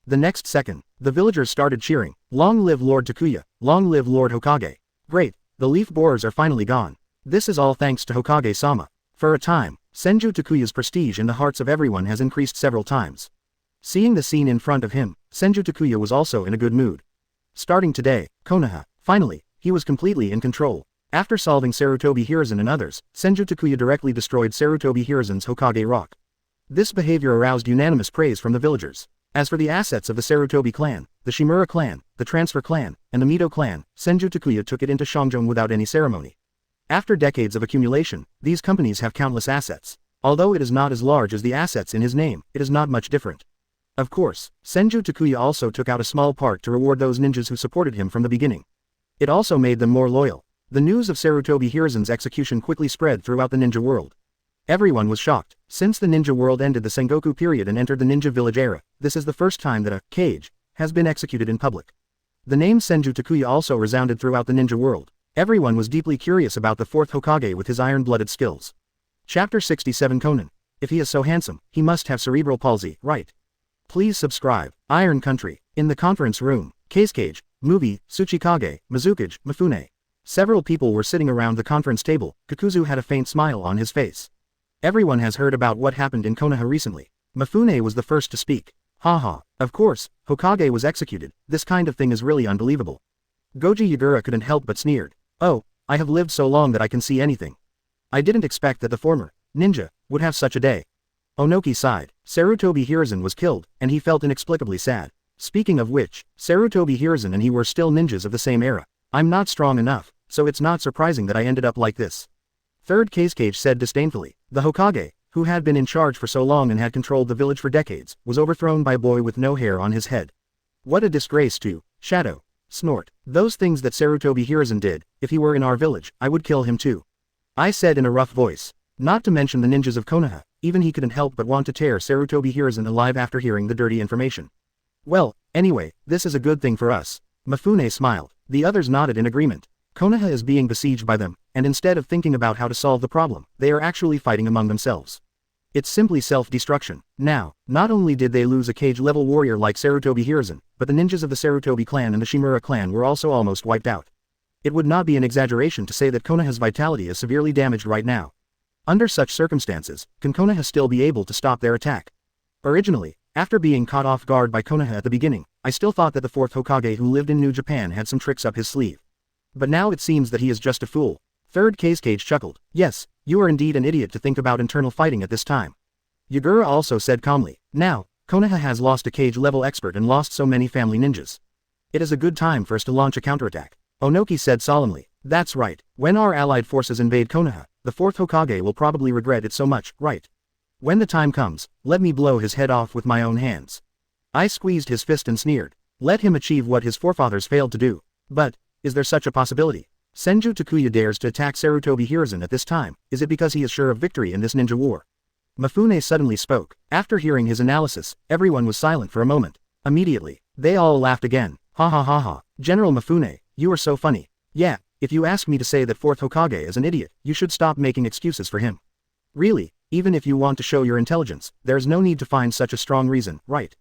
The next second, the villagers started cheering, Long live Lord Takuya, long live Lord Hokage. Great, the leaf borers are finally gone. This is all thanks to Hokage-sama. For a time, Senju Takuya's prestige in the hearts of everyone has increased several times. Seeing the scene in front of him, Senju Takuya was also in a good mood. Starting today, Konoha, finally, he was completely in control. After solving Sarutobi Hiruzen and others, Senju Takuya directly destroyed Sarutobi Hiruzen's Hokage rock. This behavior aroused unanimous praise from the villagers. As for the assets of the Sarutobi clan, the Shimura clan, the Transfer clan, and the Mito clan, Senju Takuya took it into Shangzhong without any ceremony. After decades of accumulation, these companies have countless assets. Although it is not as large as the assets in his name, it is not much different. Of course, Senju Takuya also took out a small part to reward those ninjas who supported him from the beginning. It also made them more loyal. The news of Sarutobi Hiruzen's execution quickly spread throughout the ninja world. Everyone was shocked. Since the ninja world ended the Sengoku period and entered the ninja village era, this is the first time that a Hokage has been executed in public. The name Senju Takuya also resounded throughout the ninja world. Everyone was deeply curious about the fourth Hokage with his iron-blooded skills. Chapter 67 Conan. If he is so handsome, he must have cerebral palsy, right? Please subscribe. Iron Country. In the conference room, Cage, Movie, Tsuchikage, Mizukage, Mifune. Several people were sitting around the conference table. Kakuzu had a faint smile on his face. Everyone has heard about what happened in Konoha recently. Mifune was the first to speak. Haha, of course, Hokage was executed, this kind of thing is really unbelievable. Goji Yagura couldn't help but sneered. Oh, I have lived so long that I can see anything. I didn't expect that the former ninja would have such a day. Onoki sighed. Sarutobi Hiruzen was killed, and he felt inexplicably sad. Speaking of which, Sarutobi Hiruzen and he were still ninjas of the same era. I'm not strong enough, so it's not surprising that I ended up like this. Third Cage said disdainfully. The Hokage, who had been in charge for so long and had controlled the village for decades, was overthrown by a boy with no hair on his head. What a disgrace to Shadow. Snort. Those things that Sarutobi Hiruzen did, if he were in our village, I would kill him too. I said in a rough voice. Not to mention the ninjas of Konoha, even he couldn't help but want to tear Sarutobi Hiruzen alive after hearing the dirty information. Well, anyway, this is a good thing for us. Mifune smiled. The others nodded in agreement. Konoha is being besieged by them, and instead of thinking about how to solve the problem, they are actually fighting among themselves. It's simply self-destruction. Now, not only did they lose a cage-level warrior like Sarutobi Hiruzen, but the ninjas of the Sarutobi clan and the Shimura clan were also almost wiped out. It would not be an exaggeration to say that Konoha's vitality is severely damaged right now. Under such circumstances, can Konoha still be able to stop their attack? Originally, after being caught off guard by Konoha at the beginning, I still thought that the fourth Hokage who lived in New Japan had some tricks up his sleeve. But now it seems that he is just a fool. Third Kazekage chuckled. Yes, you are indeed an idiot to think about internal fighting at this time. Yagura also said calmly. Now, Konoha has lost a cage-level expert and lost so many family ninjas. It is a good time for us to launch a counterattack. Onoki said solemnly. That's right. When our allied forces invade Konoha, the fourth Hokage will probably regret it so much, right? When the time comes, let me blow his head off with my own hands. I squeezed his fist and sneered. Let him achieve what his forefathers failed to do. But, is there such a possibility? Senju Takuya dares to attack Sarutobi Hiruzen at this time. Is it because he is sure of victory in this ninja war? Mifune suddenly spoke. After hearing his analysis, everyone was silent for a moment. Immediately, they all laughed again. Ha ha ha ha. General Mifune, you are so funny. Yeah, if you ask me to say that fourth Hokage is an idiot, you should stop making excuses for him. Really, even if you want to show your intelligence, there's no need to find such a strong reason, right?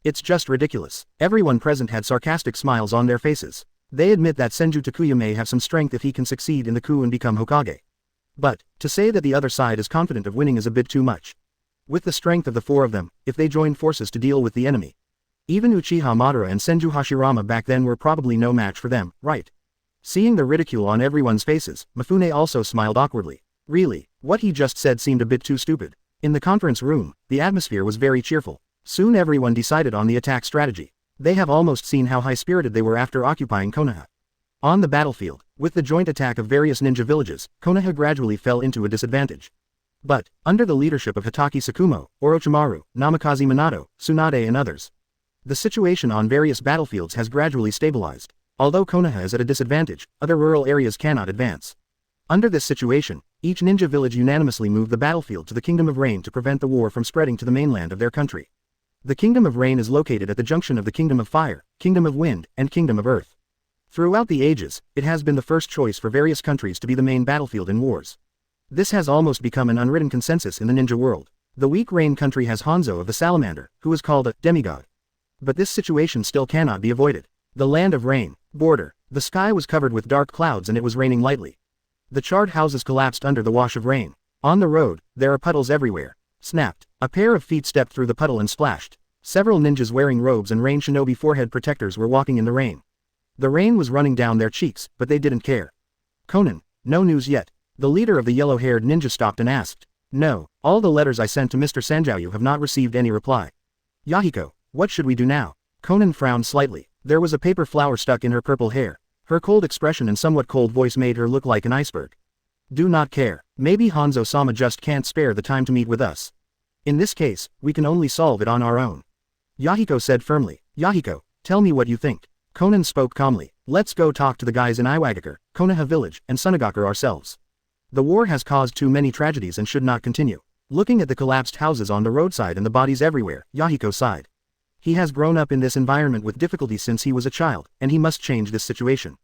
It's just ridiculous. Everyone present had sarcastic smiles on their faces. They admit that Senju Takuya may have some strength if he can succeed in the coup and become Hokage. But, to say that the other side is confident of winning is a bit too much. With the strength of the four of them, if they joined forces to deal with the enemy. Even Uchiha Madara and Senju Hashirama back then were probably no match for them, right? Seeing the ridicule on everyone's faces, Mifune also smiled awkwardly. Really, what he just said seemed a bit too stupid. In the conference room, the atmosphere was very cheerful. Soon everyone decided on the attack strategy. They have almost seen how high-spirited they were after occupying Konoha. On the battlefield, with the joint attack of various ninja villages, Konoha gradually fell into a disadvantage. But, under the leadership of Hitaki Sakumo, Orochimaru, Namikaze Minato, Tsunade and others, the situation on various battlefields has gradually stabilized. Although Konoha is at a disadvantage, other rural areas cannot advance. Under this situation, each ninja village unanimously moved the battlefield to the Kingdom of Rain to prevent the war from spreading to the mainland of their country. The Kingdom of Rain is located at the junction of the Kingdom of Fire, Kingdom of Wind, and Kingdom of Earth. Throughout the ages, it has been the first choice for various countries to be the main battlefield in wars. This has almost become an unwritten consensus in the ninja world. The weak Rain country has Hanzo of the Salamander, who is called a demigod. But this situation still cannot be avoided. The land of rain. Border. The sky was covered with dark clouds and it was raining lightly. The charred houses collapsed under the wash of rain. On the road, there are puddles everywhere. Snapped. A pair of feet stepped through the puddle and splashed. Several ninjas wearing robes and rain shinobi forehead protectors were walking in the rain. The rain was running down their cheeks, but they didn't care. Conan, no news yet. The leader of the yellow-haired ninja stopped and asked. No, all the letters I sent to Mr. Sanjayu have not received any reply. Yahiko, what should we do now? Conan frowned slightly. There was a paper flower stuck in her purple hair. Her cold expression and somewhat cold voice made her look like an iceberg. Do not care. Maybe Hanzo-sama just can't spare the time to meet with us. In this case, we can only solve it on our own. Yahiko said firmly. Yahiko, tell me what you think. Conan spoke calmly. Let's go talk to the guys in Iwagakure, Konoha village, and Sunagakure ourselves. The war has caused too many tragedies and should not continue. Looking at the collapsed houses on the roadside and the bodies everywhere, Yahiko sighed. He has grown up in this environment with difficulty since he was a child, and he must change this situation.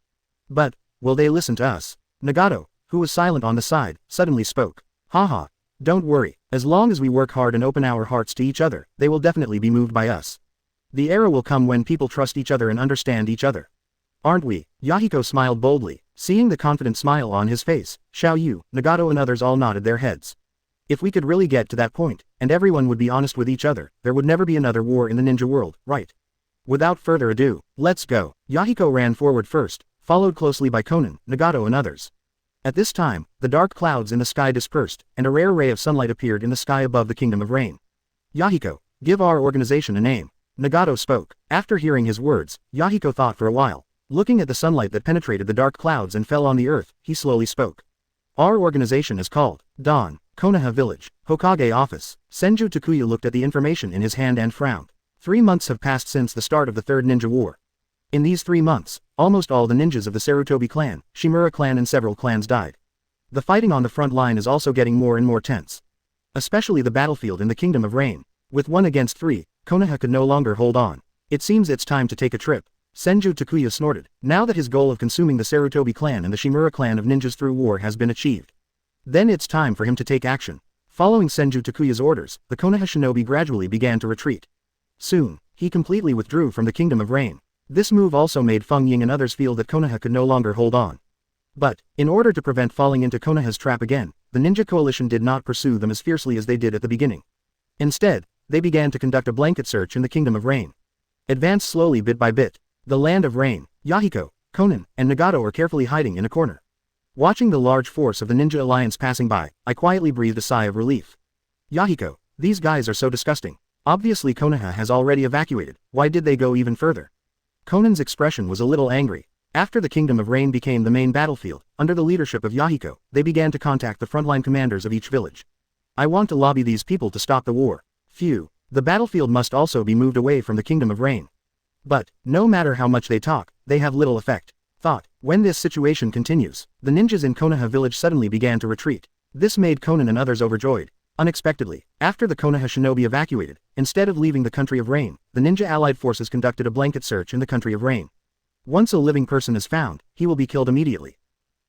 But, will they listen to us? Nagato, who was silent on the side, suddenly spoke. Haha. Don't worry, as long as we work hard and open our hearts to each other, they will definitely be moved by us. The era will come when people trust each other and understand each other. Aren't we? Yahiko smiled boldly. Seeing the confident smile on his face, Xiao Yu, Nagato and others all nodded their heads. If we could really get to that point, and everyone would be honest with each other, there would never be another war in the ninja world, right? Without further ado, let's go. Yahiko ran forward first, followed closely by Conan, Nagato and others. At this time, the dark clouds in the sky dispersed, and a rare ray of sunlight appeared in the sky above the Kingdom of Rain. Yahiko, give our organization a name. Nagato spoke. After hearing his words, Yahiko thought for a while. Looking at the sunlight that penetrated the dark clouds and fell on the earth, he slowly spoke. Our organization is called Dawn, Konoha Village, Hokage Office. Senju Takuya looked at the information in his hand and frowned. 3 months have passed since the start of the Third Ninja War. In these 3 months, almost all the ninjas of the Sarutobi clan, Shimura clan and several clans died. The fighting on the front line is also getting more and more tense. Especially the battlefield in the Kingdom of Rain. With 1 against 3, Konoha could no longer hold on. It seems it's time to take a trip. Senju Takuya snorted, now that his goal of consuming the Sarutobi clan and the Shimura clan of ninjas through war has been achieved. Then it's time for him to take action. Following Senju Takuya's orders, the Konoha shinobi gradually began to retreat. Soon, he completely withdrew from the Kingdom of Rain. This move also made Feng Ying and others feel that Konoha could no longer hold on. But, in order to prevent falling into Konoha's trap again, the ninja coalition did not pursue them as fiercely as they did at the beginning. Instead, they began to conduct a blanket search in the Kingdom of Rain. Advance slowly bit by bit. The Land of Rain, Yahiko, Konan, and Nagato are carefully hiding in a corner. Watching the large force of the Ninja Alliance passing by, I quietly breathed a sigh of relief. Yahiko, these guys are so disgusting. Obviously Konoha has already evacuated, why did they go even further? Konan's expression was a little angry. After the Kingdom of Rain became the main battlefield, under the leadership of Yahiko, they began to contact the frontline commanders of each village. I want to lobby these people to stop the war. Phew. The battlefield must also be moved away from the Kingdom of Rain. But, no matter how much they talk, they have little effect. Thought, when this situation continues, the ninjas in Konoha village suddenly began to retreat. This made Konan and others overjoyed. Unexpectedly, after the Konoha shinobi evacuated, instead of leaving the Country of Rain, the ninja allied forces conducted a blanket search in the Country of Rain. Once a living person is found, he will be killed immediately.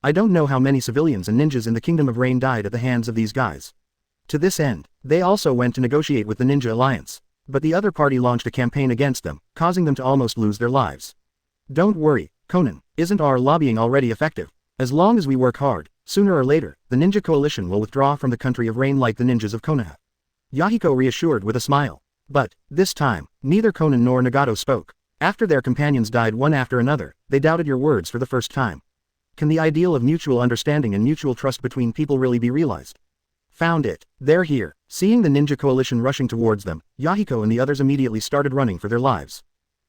I don't know how many civilians and ninjas in the Kingdom of Rain died at the hands of these guys. To this end, they also went to negotiate with the Ninja Alliance. But the other party launched a campaign against them, causing them to almost lose their lives. Don't worry, Konan, isn't our lobbying already effective? As long as we work hard, sooner or later, the ninja coalition will withdraw from the Country of Rain like the ninjas of Konoha. Yahiko reassured with a smile. But, this time, neither Konan nor Nagato spoke. After their companions died one after another, they doubted your words for the first time. Can the ideal of mutual understanding and mutual trust between people really be realized? Found it. They're here. Seeing the ninja coalition rushing towards them, Yahiko and the others immediately started running for their lives.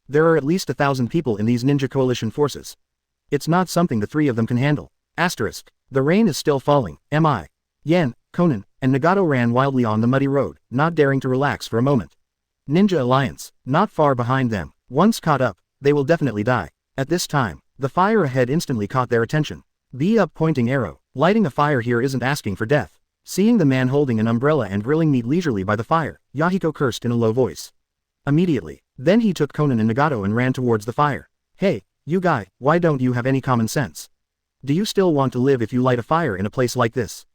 There are at least 1,000 people in these ninja coalition forces. It's not something the 3 of them can handle. Asterisk. The rain is still falling, M.I. Yen, Konan, and Nagato ran wildly on the muddy road, not daring to relax for a moment. Ninja Alliance, not far behind them. Once caught up, they will definitely die. At this time, the fire ahead instantly caught their attention. Be up pointing arrow. Lighting a fire here isn't asking for death. Seeing the man holding an umbrella and grilling meat leisurely by the fire, Yahiko cursed in a low voice. Immediately, then he took Konan and Nagato and ran towards the fire. Hey, you guy, why don't you have any common sense? Do you still want to live if you light a fire in a place like this?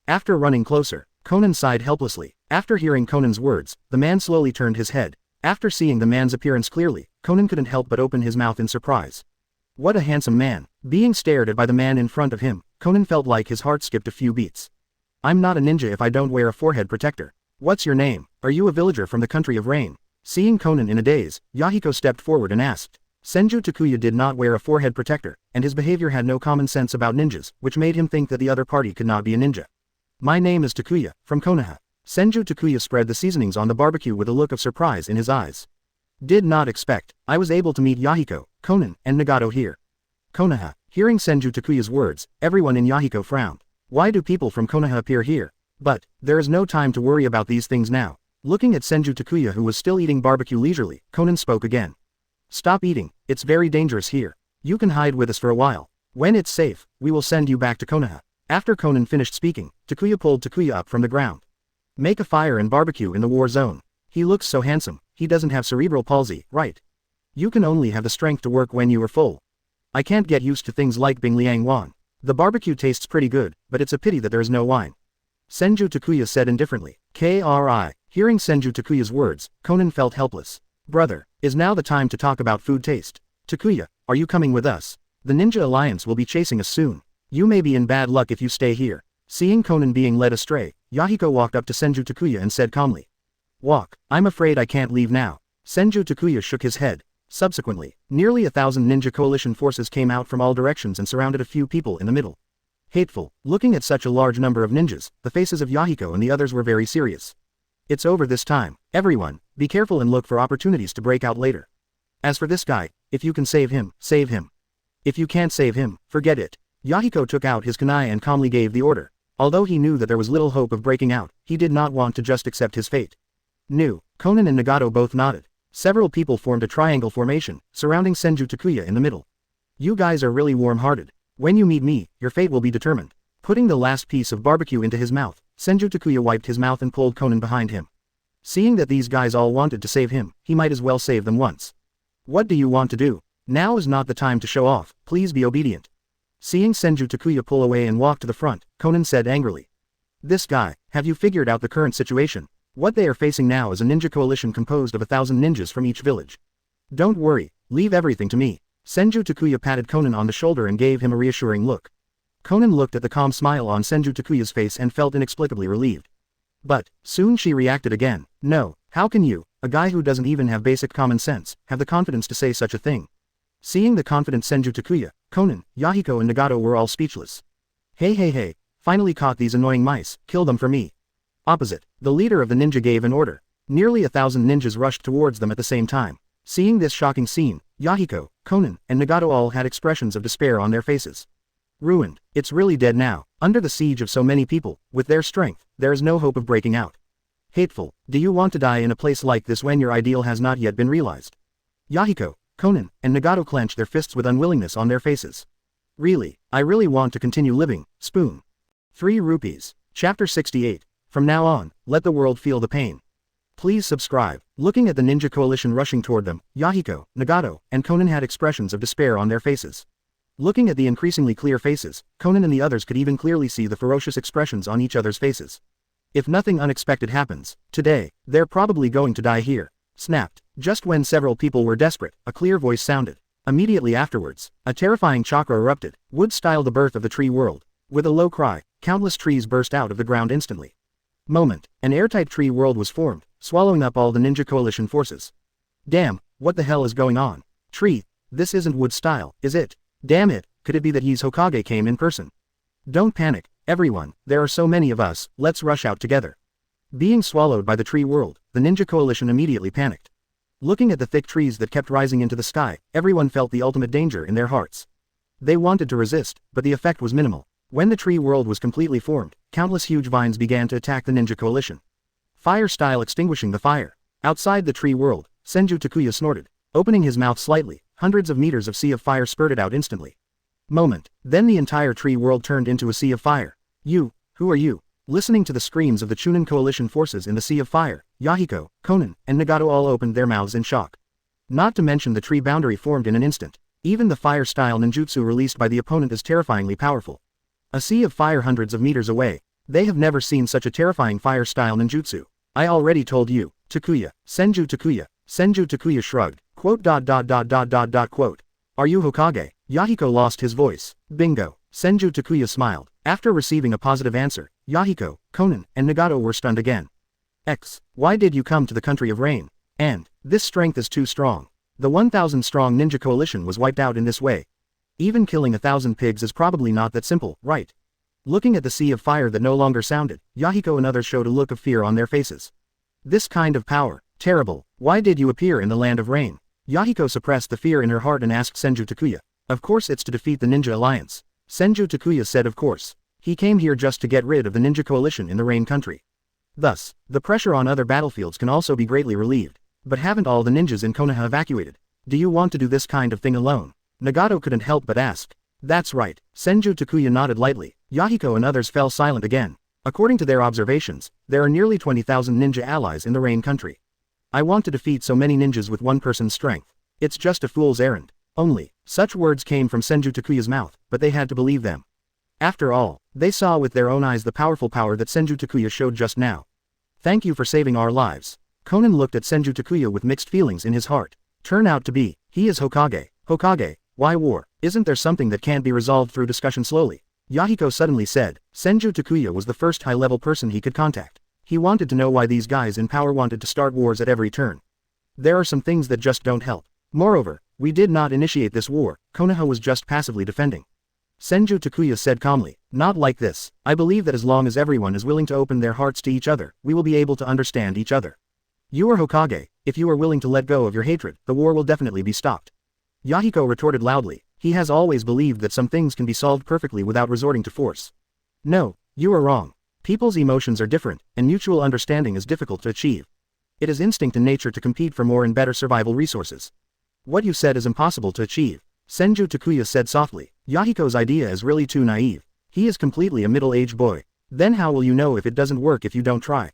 After running closer, Konan sighed helplessly. After hearing Konan's words, the man slowly turned his head. After seeing the man's appearance clearly, Konan couldn't help but open his mouth in surprise. What a handsome man. Being stared at by the man in front of him, Konan felt like his heart skipped a few beats. I'm not a ninja if I don't wear a forehead protector. What's your name? Are you a villager from the Country of Rain? Seeing Konan in a daze, Yahiko stepped forward and asked. Senju Takuya did not wear a forehead protector, and his behavior had no common sense about ninjas, which made him think that the other party could not be a ninja. My name is Takuya, from Konoha. Senju Takuya spread the seasonings on the barbecue with a look of surprise in his eyes. Did not expect, I was able to meet Yahiko, Konan, and Nagato here. Konoha. Hearing Senju Takuya's words, everyone in Yahiko frowned. Why do people from Konoha appear here? But, there is no time to worry about these things now. Looking at Senju Takuya who was still eating barbecue leisurely, Konan spoke again. Stop eating, it's very dangerous here. You can hide with us for a while. When it's safe, we will send you back to Konoha. After Konan finished speaking, Takuya pulled Takuya up from the ground. Make a fire and barbecue in the war zone. He looks so handsome, he doesn't have cerebral palsy, right? You can only have the strength to work when you are full. I can't get used to things like Bing Liang Wan. The barbecue tastes pretty good, but it's a pity that there is no wine. Senju Takuya said indifferently. Kri. Hearing Senju Takuya's words, Konan felt helpless. Brother, is now the time to talk about food taste. Takuya, are you coming with us? The Ninja Alliance will be chasing us soon. You may be in bad luck if you stay here. Seeing Konan being led astray, Yahiko walked up to Senju Takuya and said calmly. Walk, I'm afraid I can't leave now. Senju Takuya shook his head. Subsequently, nearly 1,000 ninja coalition forces came out from all directions and surrounded a few people in the middle. Hateful, looking at such a large number of ninjas, the faces of Yahiko and the others were very serious. It's over this time. Everyone, be careful and look for opportunities to break out later. As for this guy, if you can save him, save him. If you can't save him, forget it. Yahiko took out his kunai and calmly gave the order. Although he knew that there was little hope of breaking out, he did not want to just accept his fate. Konan and Nagato both nodded. Several people formed a triangle formation, surrounding Senju Takuya in the middle. You guys are really warm-hearted. When you meet me, your fate will be determined. Putting the last piece of barbecue into his mouth, Senju Takuya wiped his mouth and pulled Konan behind him. Seeing that these guys all wanted to save him, he might as well save them once. What do you want to do? Now is not the time to show off, please be obedient. Seeing Senju Takuya pull away and walk to the front, Konan said angrily. This guy, have you figured out the current situation? What they are facing now is a ninja coalition composed of 1,000 ninjas from each village. Don't worry, leave everything to me. Senju Takuya patted Konan on the shoulder and gave him a reassuring look. Konan looked at the calm smile on Senju Takuya's face and felt inexplicably relieved. But, soon she reacted again. No, how can you, a guy who doesn't even have basic common sense, have the confidence to say such a thing? Seeing the confident Senju Takuya, Konan, Yahiko and Nagato were all speechless. Hey, finally caught these annoying mice, kill them for me. Opposite, the leader of the ninja gave an order. Nearly 1,000 ninjas rushed towards them at the same time. Seeing this shocking scene, Yahiko, Konan, and Nagato all had expressions of despair on their faces. Ruined, it's really dead now, under the siege of so many people, with their strength, there is no hope of breaking out. Hateful, do you want to die in a place like this when your ideal has not yet been realized? Yahiko, Konan, and Nagato clenched their fists with unwillingness on their faces. Really, I really want to continue living, spoon. 3 rupees. Chapter 68. From now on, let the world feel the pain. Please subscribe. Looking at the ninja coalition rushing toward them, Yahiko, Nagato, and Konan had expressions of despair on their faces. Looking at the increasingly clear faces, Konan and the others could even clearly see the ferocious expressions on each other's faces. If nothing unexpected happens, today, they're probably going to die here. Snapped. Just when several people were desperate, a clear voice sounded. Immediately afterwards, a terrifying chakra erupted, wood-style the birth of the tree world. With a low cry, countless trees burst out of the ground instantly. Moment, an airtight tree world was formed, swallowing up all the ninja coalition forces. Damn, what the hell is going on? Tree, this isn't wood style, is it? Damn it, could it be that he's Hokage came in person? Don't panic, everyone, there are so many of us, let's rush out together. Being swallowed by the tree world, the ninja coalition immediately panicked. Looking at the thick trees that kept rising into the sky, everyone felt the ultimate danger in their hearts. They wanted to resist, but the effect was minimal. When the tree world was completely formed, countless huge vines began to attack the ninja coalition. Fire style extinguishing the fire. Outside the tree world, Senju Takuya snorted. Opening his mouth slightly, hundreds of meters of sea of fire spurted out instantly. Moment, then the entire tree world turned into a sea of fire. You, who are you? Listening to the screams of the Chunin coalition forces in the sea of fire, Yahiko, Konan, and Nagato all opened their mouths in shock. Not to mention the tree boundary formed in an instant. Even the fire-style ninjutsu released by the opponent is terrifyingly powerful. A sea of fire hundreds of meters away. They have never seen such a terrifying fire-style ninjutsu. I already told you, Takuya, Senju Takuya shrugged, quote. Are you Hokage? Yahiko lost his voice. Bingo. Senju Takuya smiled. After receiving a positive answer, Yahiko, Konan, and Nagato were stunned again. Why did you come to the country of rain? And, this strength is too strong. The 1,000-strong ninja coalition was wiped out in this way. Even killing 1,000 pigs is probably not that simple, right? Looking at the sea of fire that no longer sounded, Yahiko and others showed a look of fear on their faces. This kind of power, terrible, why did you appear in the land of rain? Yahiko suppressed the fear in her heart and asked Senju Takuya. Of course it's to defeat the ninja alliance. Senju Takuya said of course. He came here just to get rid of the ninja coalition in the rain country. Thus, the pressure on other battlefields can also be greatly relieved. But haven't all the ninjas in Konoha evacuated? Do you want to do this kind of thing alone? Nagato couldn't help but ask. That's right, Senju Takuya nodded lightly. Yahiko and others fell silent again. According to their observations, there are nearly 20,000 ninja allies in the rain country. I want to defeat so many ninjas with one person's strength. It's just a fool's errand. Only, such words came from Senju Takuya's mouth, but they had to believe them. After all, they saw with their own eyes the powerful power that Senju Takuya showed just now. Thank you for saving our lives. Konan looked at Senju Takuya with mixed feelings in his heart. Turn out to be, he is Hokage. Hokage, why war? Isn't there something that can't be resolved through discussion slowly? Yahiko suddenly said. Senju Takuya was the first high-level person he could contact. He wanted to know why these guys in power wanted to start wars at every turn. There are some things that just don't help. Moreover, we did not initiate this war, Konoha was just passively defending. Senju Takuya said calmly, not like this. I believe that as long as everyone is willing to open their hearts to each other, we will be able to understand each other. You are Hokage, if you are willing to let go of your hatred, the war will definitely be stopped. Yahiko retorted loudly. He has always believed that some things can be solved perfectly without resorting to force. No, you are wrong. People's emotions are different, and mutual understanding is difficult to achieve. It is instinct in nature to compete for more and better survival resources. What you said is impossible to achieve, Senju Takuya said softly. Yahiko's idea is really too naive. He is completely a middle-aged boy. Then how will you know if it doesn't work if you don't try?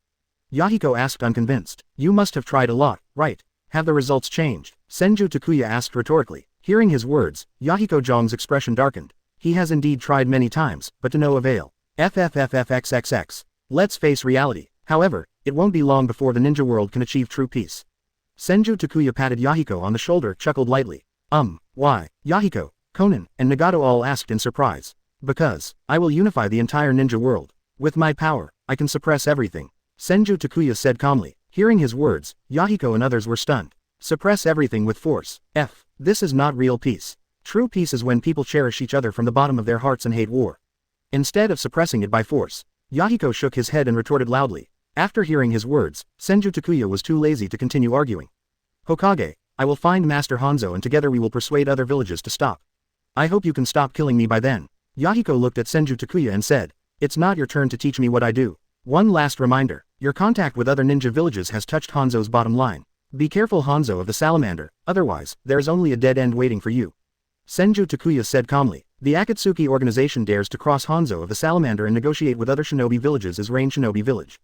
Yahiko asked unconvinced. You must have tried a lot, right? Have the results changed? Senju Takuya asked rhetorically. Hearing his words, Yahiko Zhong's expression darkened. He has indeed tried many times, but to no avail. FFFFXXX. Let's face reality. However, it won't be long before the ninja world can achieve true peace. Senju Takuya patted Yahiko on the shoulder, chuckled lightly. Why? Yahiko, Konan, and Nagato all asked in surprise. Because, I will unify the entire ninja world. With my power, I can suppress everything. Senju Takuya said calmly. Hearing his words, Yahiko and others were stunned. Suppress everything with force. This is not real peace. True peace is when people cherish each other from the bottom of their hearts and hate war. Instead of suppressing it by force, Yahiko shook his head and retorted loudly. After hearing his words, Senju Takuya was too lazy to continue arguing. Hokage, I will find Master Hanzo and together we will persuade other villages to stop. I hope you can stop killing me by then. Yahiko looked at Senju Takuya and said, It's not your turn to teach me what I do. One last reminder, your contact with other ninja villages has touched Hanzo's bottom line. Be careful Hanzo of the Salamander, otherwise, there is only a dead end waiting for you. Senju Takuya said calmly. The Akatsuki organization dares to cross Hanzo of the Salamander and negotiate with other shinobi villages as Rain Shinobi Village.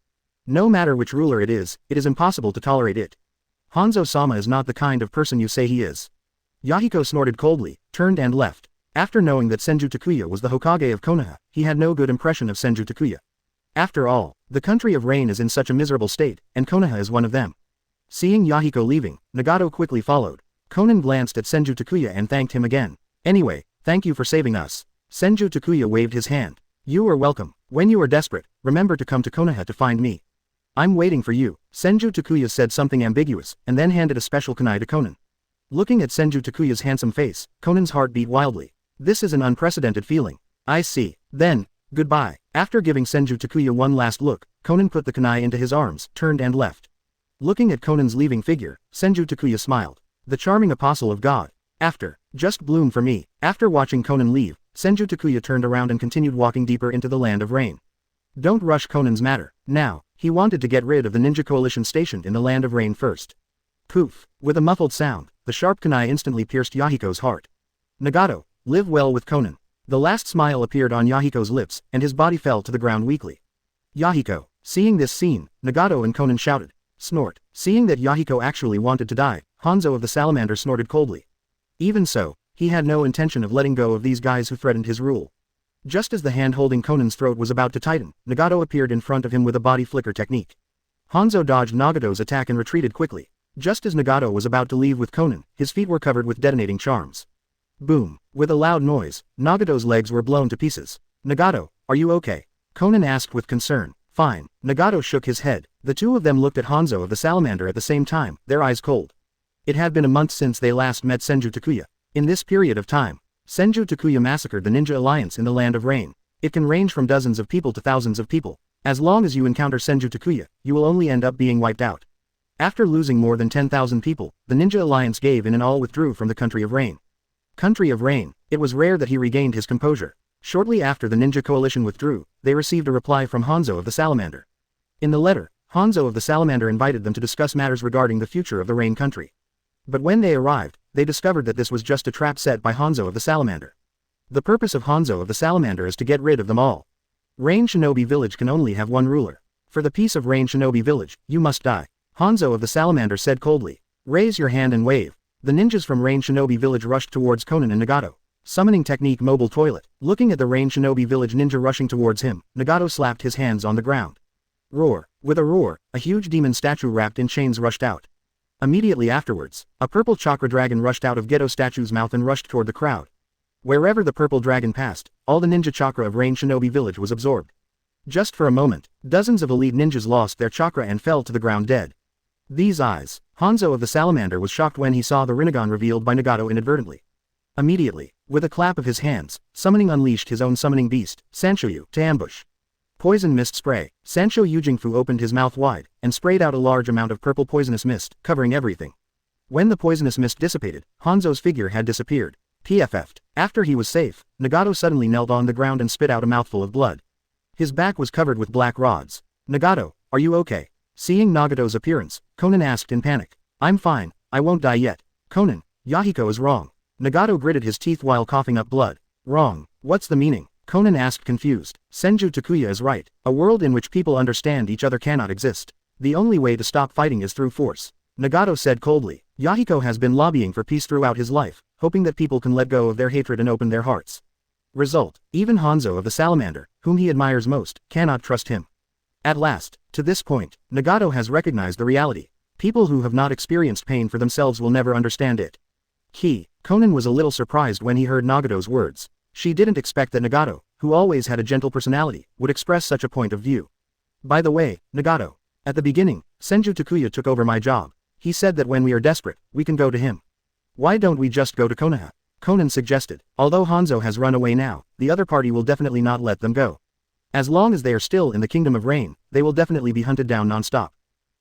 No matter which ruler it is impossible to tolerate it. Hanzo-sama is not the kind of person you say he is. Yahiko snorted coldly, turned and left. After knowing that Senju Takuya was the Hokage of Konoha, he had no good impression of Senju Takuya. After all, the country of Rain is in such a miserable state, and Konoha is one of them. Seeing Yahiko leaving, Nagato quickly followed. Konan glanced at Senju Takuya and thanked him again. Anyway, thank you for saving us. Senju Takuya waved his hand. You are welcome. When you are desperate, remember to come to Konoha to find me. I'm waiting for you. Senju Takuya said something ambiguous, and then handed a special kunai to Konan. Looking at Senju Takuya's handsome face, Konan's heart beat wildly. This is an unprecedented feeling. I see. Then, goodbye. After giving Senju Takuya one last look, Konan put the kunai into his arms, turned and left. Looking at Konan's leaving figure, Senju Takuya smiled. The charming apostle of God. Just bloom for me. After watching Konan leave, Senju Takuya turned around and continued walking deeper into the land of rain. Don't rush Konan's matter. Now, he wanted to get rid of the ninja coalition stationed in the land of rain first. Poof. With a muffled sound, the sharp kunai instantly pierced Yahiko's heart. Nagato, live well with Konan. The last smile appeared on Yahiko's lips, and his body fell to the ground weakly. Yahiko. Seeing this scene, Nagato and Konan shouted. Snort. Seeing that Yahiko actually wanted to die, Hanzo of the Salamander snorted coldly. Even so, he had no intention of letting go of these guys who threatened his rule. Just as the hand holding Konan's throat was about to tighten, Nagato appeared in front of him with a body flicker technique. Hanzo dodged Nagato's attack and retreated quickly. Just as Nagato was about to leave with Konan, his feet were covered with detonating charms. Boom. With a loud noise, Nagato's legs were blown to pieces. Nagato, are you okay? Konan asked with concern. Fine. Nagato shook his head. The two of them looked at Hanzo of the Salamander at the same time, their eyes cold. It had been a month since they last met Senju Takuya. In this period of time, Senju Takuya massacred the Ninja Alliance in the Land of Rain. It can range from dozens of people to thousands of people. As long as you encounter Senju Takuya, you will only end up being wiped out. After losing more than 10,000 people, the Ninja Alliance gave in and all withdrew from the Country of Rain. Country of Rain. It was rare that he regained his composure. Shortly after the Ninja Coalition withdrew, they received a reply from Hanzo of the Salamander. In the letter, Hanzo of the Salamander invited them to discuss matters regarding the future of the Rain country. But when they arrived, they discovered that this was just a trap set by Hanzo of the Salamander. The purpose of Hanzo of the Salamander is to get rid of them all. Rain Shinobi Village can only have one ruler. For the peace of Rain Shinobi Village, you must die. Hanzo of the Salamander said coldly. Raise your hand and wave. The ninjas from Rain Shinobi Village rushed towards Konan and Nagato. Summoning technique mobile toilet. Looking at the Rain Shinobi Village ninja rushing towards him, Nagato slapped his hands on the ground. Roar. With a roar, a huge demon statue wrapped in chains rushed out. Immediately afterwards, a purple chakra dragon rushed out of Geto statue's mouth and rushed toward the crowd. Wherever the purple dragon passed, all the ninja chakra of Rain Shinobi Village was absorbed. Just for a moment, dozens of elite ninjas lost their chakra and fell to the ground dead. These eyes. Hanzo of the Salamander was shocked when he saw the Rinnegan revealed by Nagato inadvertently. Immediately, with a clap of his hands, Summoning unleashed his own summoning beast, Sanshoyu, to ambush. Poison mist spray. Sansho Yujingfu opened his mouth wide, and sprayed out a large amount of purple poisonous mist, covering everything. When the poisonous mist dissipated, Hanzo's figure had disappeared. PFF'd. After he was safe, Nagato suddenly knelt on the ground and spit out a mouthful of blood. His back was covered with black rods. Nagato, are you okay? Seeing Nagato's appearance, Konan asked in panic. I'm fine, I won't die yet. Konan, Yahiko is wrong. Nagato gritted his teeth while coughing up blood. Wrong, what's the meaning? Konan asked confused. Senju Takuya is right. A world in which people understand each other cannot exist. The only way to stop fighting is through force. Nagato said coldly. Yahiko has been lobbying for peace throughout his life, hoping that people can let go of their hatred and open their hearts. Result, even Hanzo of the Salamander, whom he admires most, cannot trust him. At last, to this point, Nagato has recognized the reality. People who have not experienced pain for themselves will never understand it. Konan was a little surprised when he heard Nagato's words. She didn't expect that Nagato, who always had a gentle personality, would express such a point of view. By the way, Nagato. At the beginning, Senju Takuya took over my job. He said that when we are desperate, we can go to him. Why don't we just go to Konoha? Konan suggested. Although Hanzo has run away now, the other party will definitely not let them go. As long as they are still in the Kingdom of Rain, they will definitely be hunted down non-stop.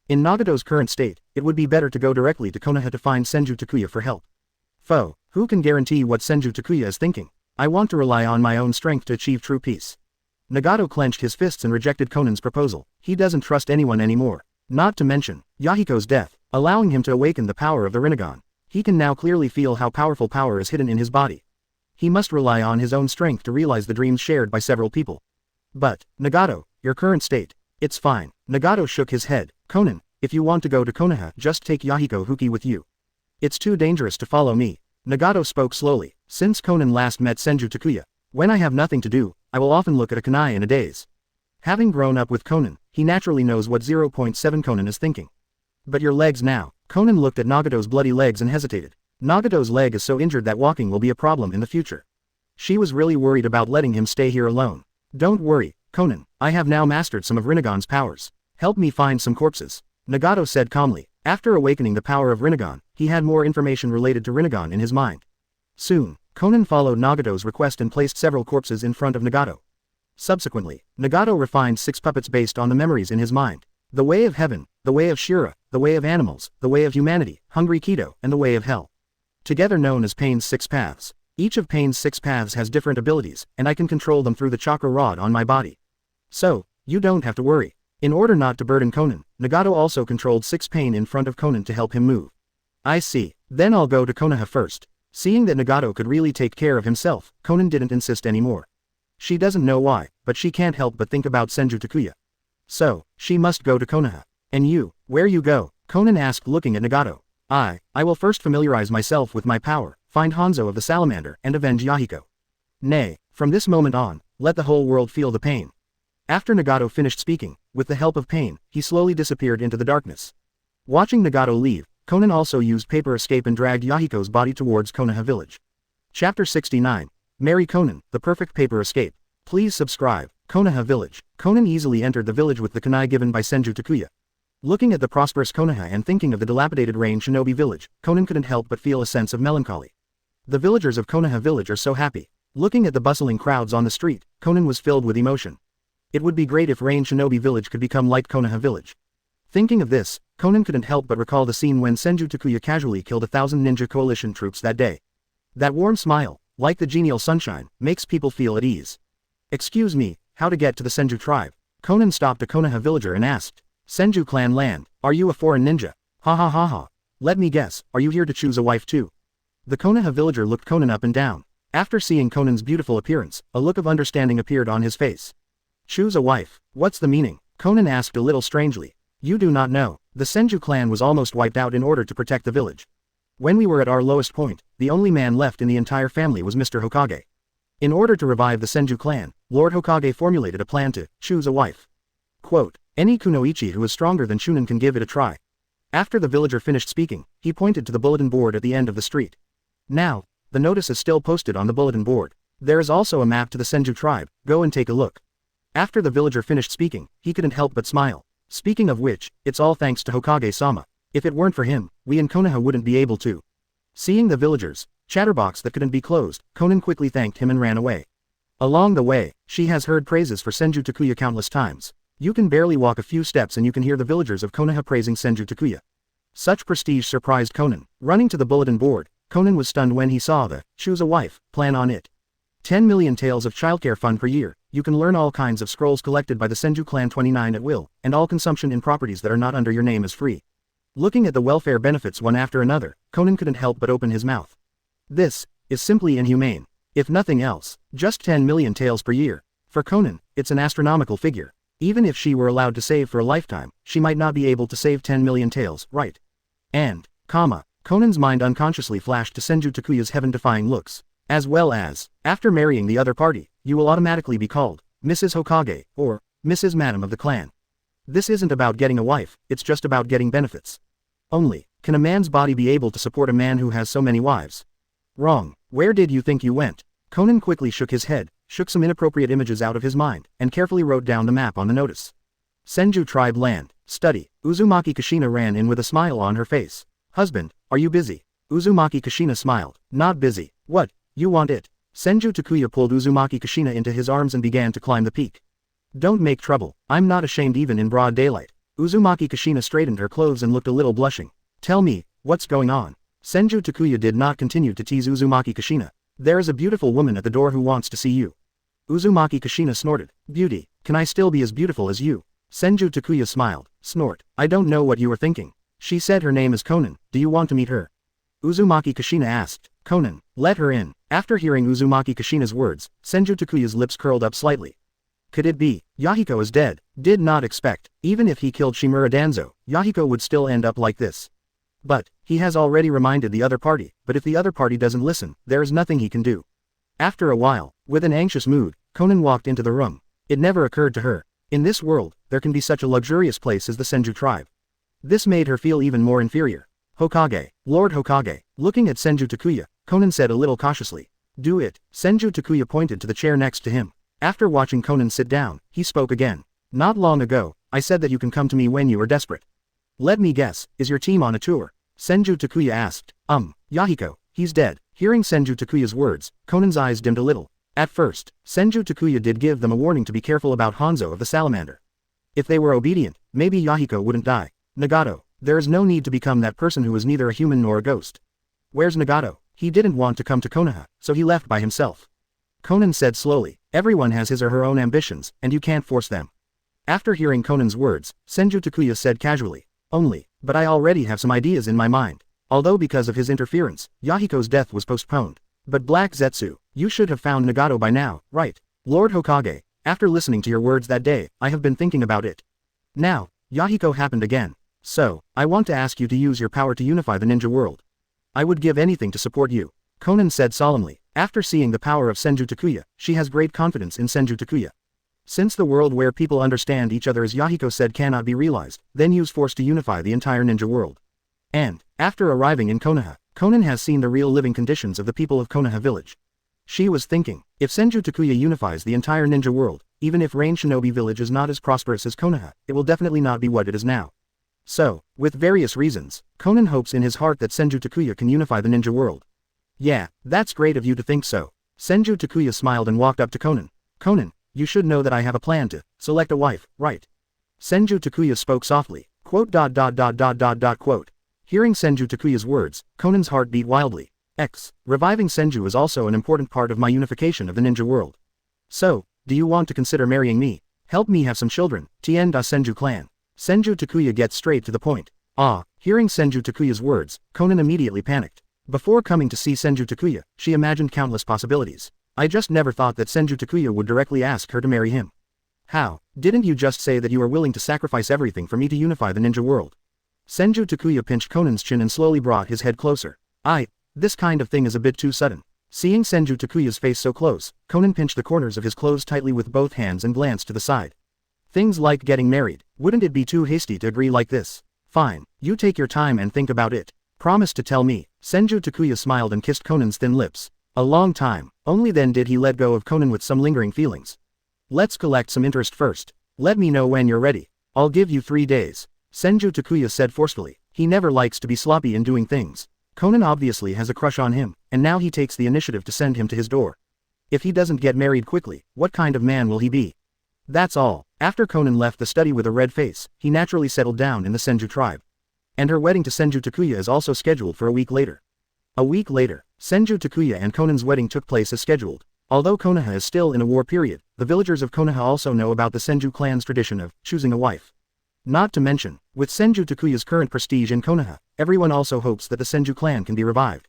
In Nagato's current state, it would be better to go directly to Konoha to find Senju Takuya for help. Who can guarantee what Senju Takuya is thinking? I want to rely on my own strength to achieve true peace. Nagato clenched his fists and rejected Konan's proposal. He doesn't trust anyone anymore. Not to mention Yahiko's death, allowing him to awaken the power of the Rinnegan. He can now clearly feel how powerful power is hidden in his body. He must rely on his own strength to realize the dreams shared by several people. But, Nagato, your current state. It's fine. Nagato shook his head. Konan, if you want to go to Konoha, just take Yahiko Huki with you. It's too dangerous to follow me. Nagato spoke slowly. Since Konan last met Senju Takuya, when I have nothing to do, I will often look at a kunai in a daze. Having grown up with Konan, he naturally knows what 0.7 Konan is thinking. But your legs now. Konan looked at Nagato's bloody legs and hesitated. Nagato's leg is so injured that walking will be a problem in the future. She was really worried about letting him stay here alone. Don't worry, Konan, I have now mastered some of Rinnegan's powers. Help me find some corpses. Nagato said calmly. After awakening the power of Rinnegan, he had more information related to Rinnegan in his mind. Soon, Konan followed Nagato's request and placed several corpses in front of Nagato. Subsequently, Nagato refined 6 puppets based on the memories in his mind. The Way of Heaven, the Way of Shura, the Way of Animals, the Way of Humanity, Hungry Kido, and the Way of Hell. Together known as Pain's 6 paths. Each of Pain's 6 paths has different abilities, and I can control them through the chakra rod on my body. So, you don't have to worry. In order not to burden Konan, Nagato also controlled 6 Pain in front of Konan to help him move. I see. Then I'll go to Konoha first. Seeing that Nagato could really take care of himself, Konan didn't insist anymore. She doesn't know why, but she can't help but think about Senju Takuya. So, she must go to Konoha. And you, where you go? Konan asked looking at Nagato. I will first familiarize myself with my power, find Hanzo of the Salamander, and avenge Yahiko. Nay, from this moment on, let the whole world feel the pain. After Nagato finished speaking, with the help of Pain, he slowly disappeared into the darkness. Watching Nagato leave, Konan also used paper escape and dragged Yahiko's body towards Konoha village. Chapter 69. Marry Konan, the perfect paper escape. Please subscribe. Konoha village. Konan easily entered the village with the kunai given by Senju Takuya. Looking at the prosperous Konoha and thinking of the dilapidated Rain Shinobi village, Konan couldn't help but feel a sense of melancholy. The villagers of Konoha village are so happy. Looking at the bustling crowds on the street, Konan was filled with emotion. It would be great if Rain Shinobi village could become like Konoha village. Thinking of this, Konan couldn't help but recall the scene when Senju Takuya casually killed 1,000 ninja coalition troops that day. That warm smile, like the genial sunshine, makes people feel at ease. Excuse me, how to get to the Senju tribe? Konan stopped a Konoha villager and asked. Senju clan land, are you a foreign ninja? Ha ha ha ha. Let me guess, are you here to choose a wife too? The Konoha villager looked Konan up and down. After seeing Konan's beautiful appearance, a look of understanding appeared on his face. Choose a wife, what's the meaning? Konan asked a little strangely. You do not know, the Senju clan was almost wiped out in order to protect the village. When we were at our lowest point, the only man left in the entire family was Mr. Hokage. In order to revive the Senju clan, Lord Hokage formulated a plan to choose a wife. Quote, any kunoichi who is stronger than Shunin can give it a try. After the villager finished speaking, he pointed to the bulletin board at the end of the street. Now, the notice is still posted on the bulletin board. There is also a map to the Senju tribe, go and take a look. After the villager finished speaking, he couldn't help but smile. Speaking of which, it's all thanks to Hokage-sama. If it weren't for him, we in Konoha wouldn't be able to. Seeing the villagers, chatterbox that couldn't be closed, Konan quickly thanked him and ran away. Along the way, she has heard praises for Senju Takuya countless times. You can barely walk a few steps and you can hear the villagers of Konoha praising Senju Takuya. Such prestige surprised Konan. Running to the bulletin board, Conan was stunned when he saw the choose a wife plan on it. 10 million tales of childcare fund per year. You can learn all kinds of scrolls collected by the Senju clan 29 at will, and all consumption in properties that are not under your name is free. Looking at the welfare benefits one after another, Conan couldn't help but open his mouth. This is simply inhumane. If nothing else, just 10 million taels per year. For Conan, it's an astronomical figure. Even if she were allowed to save for a lifetime, she might not be able to save 10 million taels, right? And, Conan's mind unconsciously flashed to Senju Takuya's heaven-defying looks. As well as, after marrying the other party, you will automatically be called Mrs. Hokage, or Mrs. Madam of the clan. This isn't about getting a wife, it's just about getting benefits. Only, can a man's body be able to support a man who has so many wives? Wrong. Where did you think you went? Conan quickly shook his head, shook some inappropriate images out of his mind, and carefully wrote down the map on the notice. Senju Tribe Land. Study. Uzumaki Kushina ran in with a smile on her face. Husband, are you busy? Uzumaki Kushina smiled. Not busy. What? You want it? Senju Takuya pulled Uzumaki Kushina into his arms and began to climb the peak. Don't make trouble. I'm not ashamed even in broad daylight. Uzumaki Kushina straightened her clothes and looked a little blushing. Tell me, what's going on? Senju Takuya did not continue to tease Uzumaki Kushina. There is a beautiful woman at the door who wants to see you. Uzumaki Kushina snorted. Beauty, can I still be as beautiful as you? Senju Takuya smiled. Snort. I don't know what you were thinking. She said her name is Conan. Do you want to meet her? Uzumaki Kushina asked. Conan, let her in. After hearing Uzumaki Kushina's words, Senju Takuya's lips curled up slightly. Could it be? Yahiko is dead. Did not expect. Even if he killed Shimura Danzo, Yahiko would still end up like this. But, he has already reminded the other party, but if the other party doesn't listen, there is nothing he can do. After a while, with an anxious mood, Conan walked into the room. It never occurred to her. In this world, there can be such a luxurious place as the Senju tribe. This made her feel even more inferior. Hokage, Lord Hokage. Looking at Senju Takuya, Conan said a little cautiously. Do it. Senju Takuya pointed to the chair next to him. After watching Conan sit down, he spoke again. Not long ago, I said that you can come to me when you are desperate. Let me guess, is your team on a tour? Senju Takuya asked. Yahiko, he's dead. Hearing Senju Takuya's words, Conan's eyes dimmed a little. At first, Senju Takuya did give them a warning to be careful about Hanzo of the Salamander. If they were obedient, maybe Yahiko wouldn't die. Nagato, there is no need to become that person who is neither a human nor a ghost. Where's Nagato? He didn't want to come to Konoha, so he left by himself. Conan said slowly, everyone has his or her own ambitions, and you can't force them. After hearing Conan's words, Senju Takuya said casually, but I already have some ideas in my mind. Although because of his interference, Yahiko's death was postponed. But Black Zetsu, you should have found Nagato by now, right? Lord Hokage, after listening to your words that day, I have been thinking about it. Now, Yahiko happened again. So, I want to ask you to use your power to unify the ninja world. I would give anything to support you. Conan said solemnly. After seeing the power of Senju Takuya, she has great confidence in Senju Takuya. Since the world where people understand each other as Yahiko said cannot be realized, then use force to unify the entire ninja world. And, after arriving in Konoha, Conan has seen the real living conditions of the people of Konoha village. She was thinking, if Senju Takuya unifies the entire ninja world, even if Rain Shinobi village is not as prosperous as Konoha, it will definitely not be what it is now. So, with various reasons, Conan hopes in his heart that Senju Takuya can unify the ninja world. Yeah, that's great of you to think so. Senju Takuya smiled and walked up to Conan. Conan, you should know that I have a plan to select a wife, right? Senju Takuya spoke softly. Quote. Hearing Senju Takuya's words, Conan's heart beat wildly. Reviving Senju is also an important part of my unification of the ninja world. So, do you want to consider marrying me? Help me have some children, Tien da Senju clan. Senju Takuya gets straight to the point. Hearing Senju Takuya's words, Conan immediately panicked. Before coming to see Senju Takuya, she imagined countless possibilities. I just never thought that Senju Takuya would directly ask her to marry him. How? Didn't you just say that you are willing to sacrifice everything for me to unify the ninja world? Senju Takuya pinched Conan's chin and slowly brought his head closer. This kind of thing is a bit too sudden. Seeing Senju Takuya's face so close, Conan pinched the corners of his clothes tightly with both hands and glanced to the side. Things like getting married, wouldn't it be too hasty to agree like this? Fine, you take your time and think about it. Promise to tell me. Senju Takuya smiled and kissed Conan's thin lips. A long time, only then did he let go of Conan with some lingering feelings. Let's collect some interest first. Let me know when you're ready. I'll give you 3 days. Senju Takuya said forcefully. He never likes to be sloppy in doing things. Conan obviously has a crush on him, and now he takes the initiative to send him to his door. If he doesn't get married quickly, what kind of man will he be? That's all. After Conan left the study with a red face, he naturally settled down in the Senju tribe. And her wedding to Senju Takuya is also scheduled for a week later. A week later, Senju Takuya and Konan's wedding took place as scheduled. Although Konoha is still in a war period, the villagers of Konoha also know about the Senju clan's tradition of choosing a wife. Not to mention, with Senju Takuya's current prestige in Konoha, everyone also hopes that the Senju clan can be revived.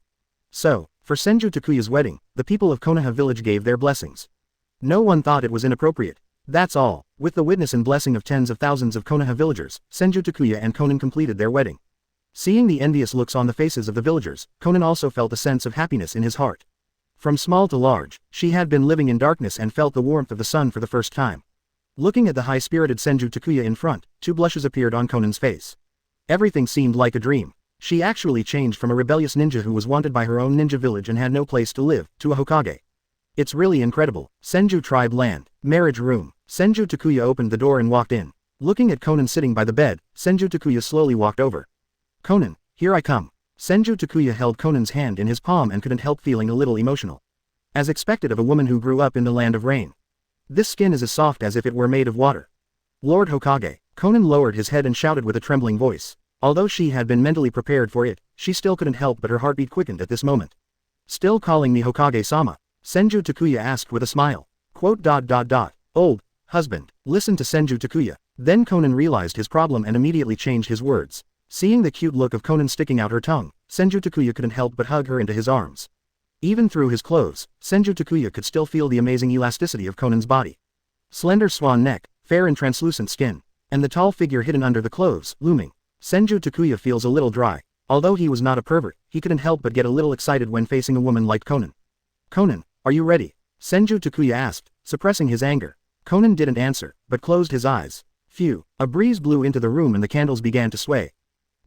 So, for Senju Takuya's wedding, the people of Konoha village gave their blessings. No one thought it was inappropriate. That's all. With the witness and blessing of tens of thousands of Konoha villagers, Senju Takuya and Konan completed their wedding. Seeing the envious looks on the faces of the villagers, Konan also felt a sense of happiness in his heart. From small to large, she had been living in darkness and felt the warmth of the sun for the first time. Looking at the high-spirited Senju Takuya in front, 2 blushes appeared on Konan's face. Everything seemed like a dream. She actually changed from a rebellious ninja who was wanted by her own ninja village and had no place to live, to a Hokage. It's really incredible. Senju tribe land. Marriage room. Senju Takuya opened the door and walked in. Looking at Konan sitting by the bed, Senju Takuya slowly walked over. Konan, here I come. Senju Takuya held Konan's hand in his palm and couldn't help feeling a little emotional. As expected of a woman who grew up in the land of rain. This skin is as soft as if it were made of water. Lord Hokage. Konan lowered his head and shouted with a trembling voice. Although she had been mentally prepared for it, she still couldn't help but her heartbeat quickened at this moment. Still calling me Hokage-sama? Senju Takuya asked with a smile. Old husband. Listen to Senju Takuya. Then Konan realized his problem and immediately changed his words. Seeing the cute look of Konan sticking out her tongue, Senju Takuya couldn't help but hug her into his arms. Even through his clothes, Senju Takuya could still feel the amazing elasticity of Konan's body. Slender swan neck, fair and translucent skin, and the tall figure hidden under the clothes, looming. Senju Takuya feels a little dry. Although he was not a pervert, he couldn't help but get a little excited when facing a woman like Konan. Konan, are you ready? Senju Takuya asked, suppressing his anger. Konan didn't answer, but closed his eyes. Phew. A breeze blew into the room and the candles began to sway.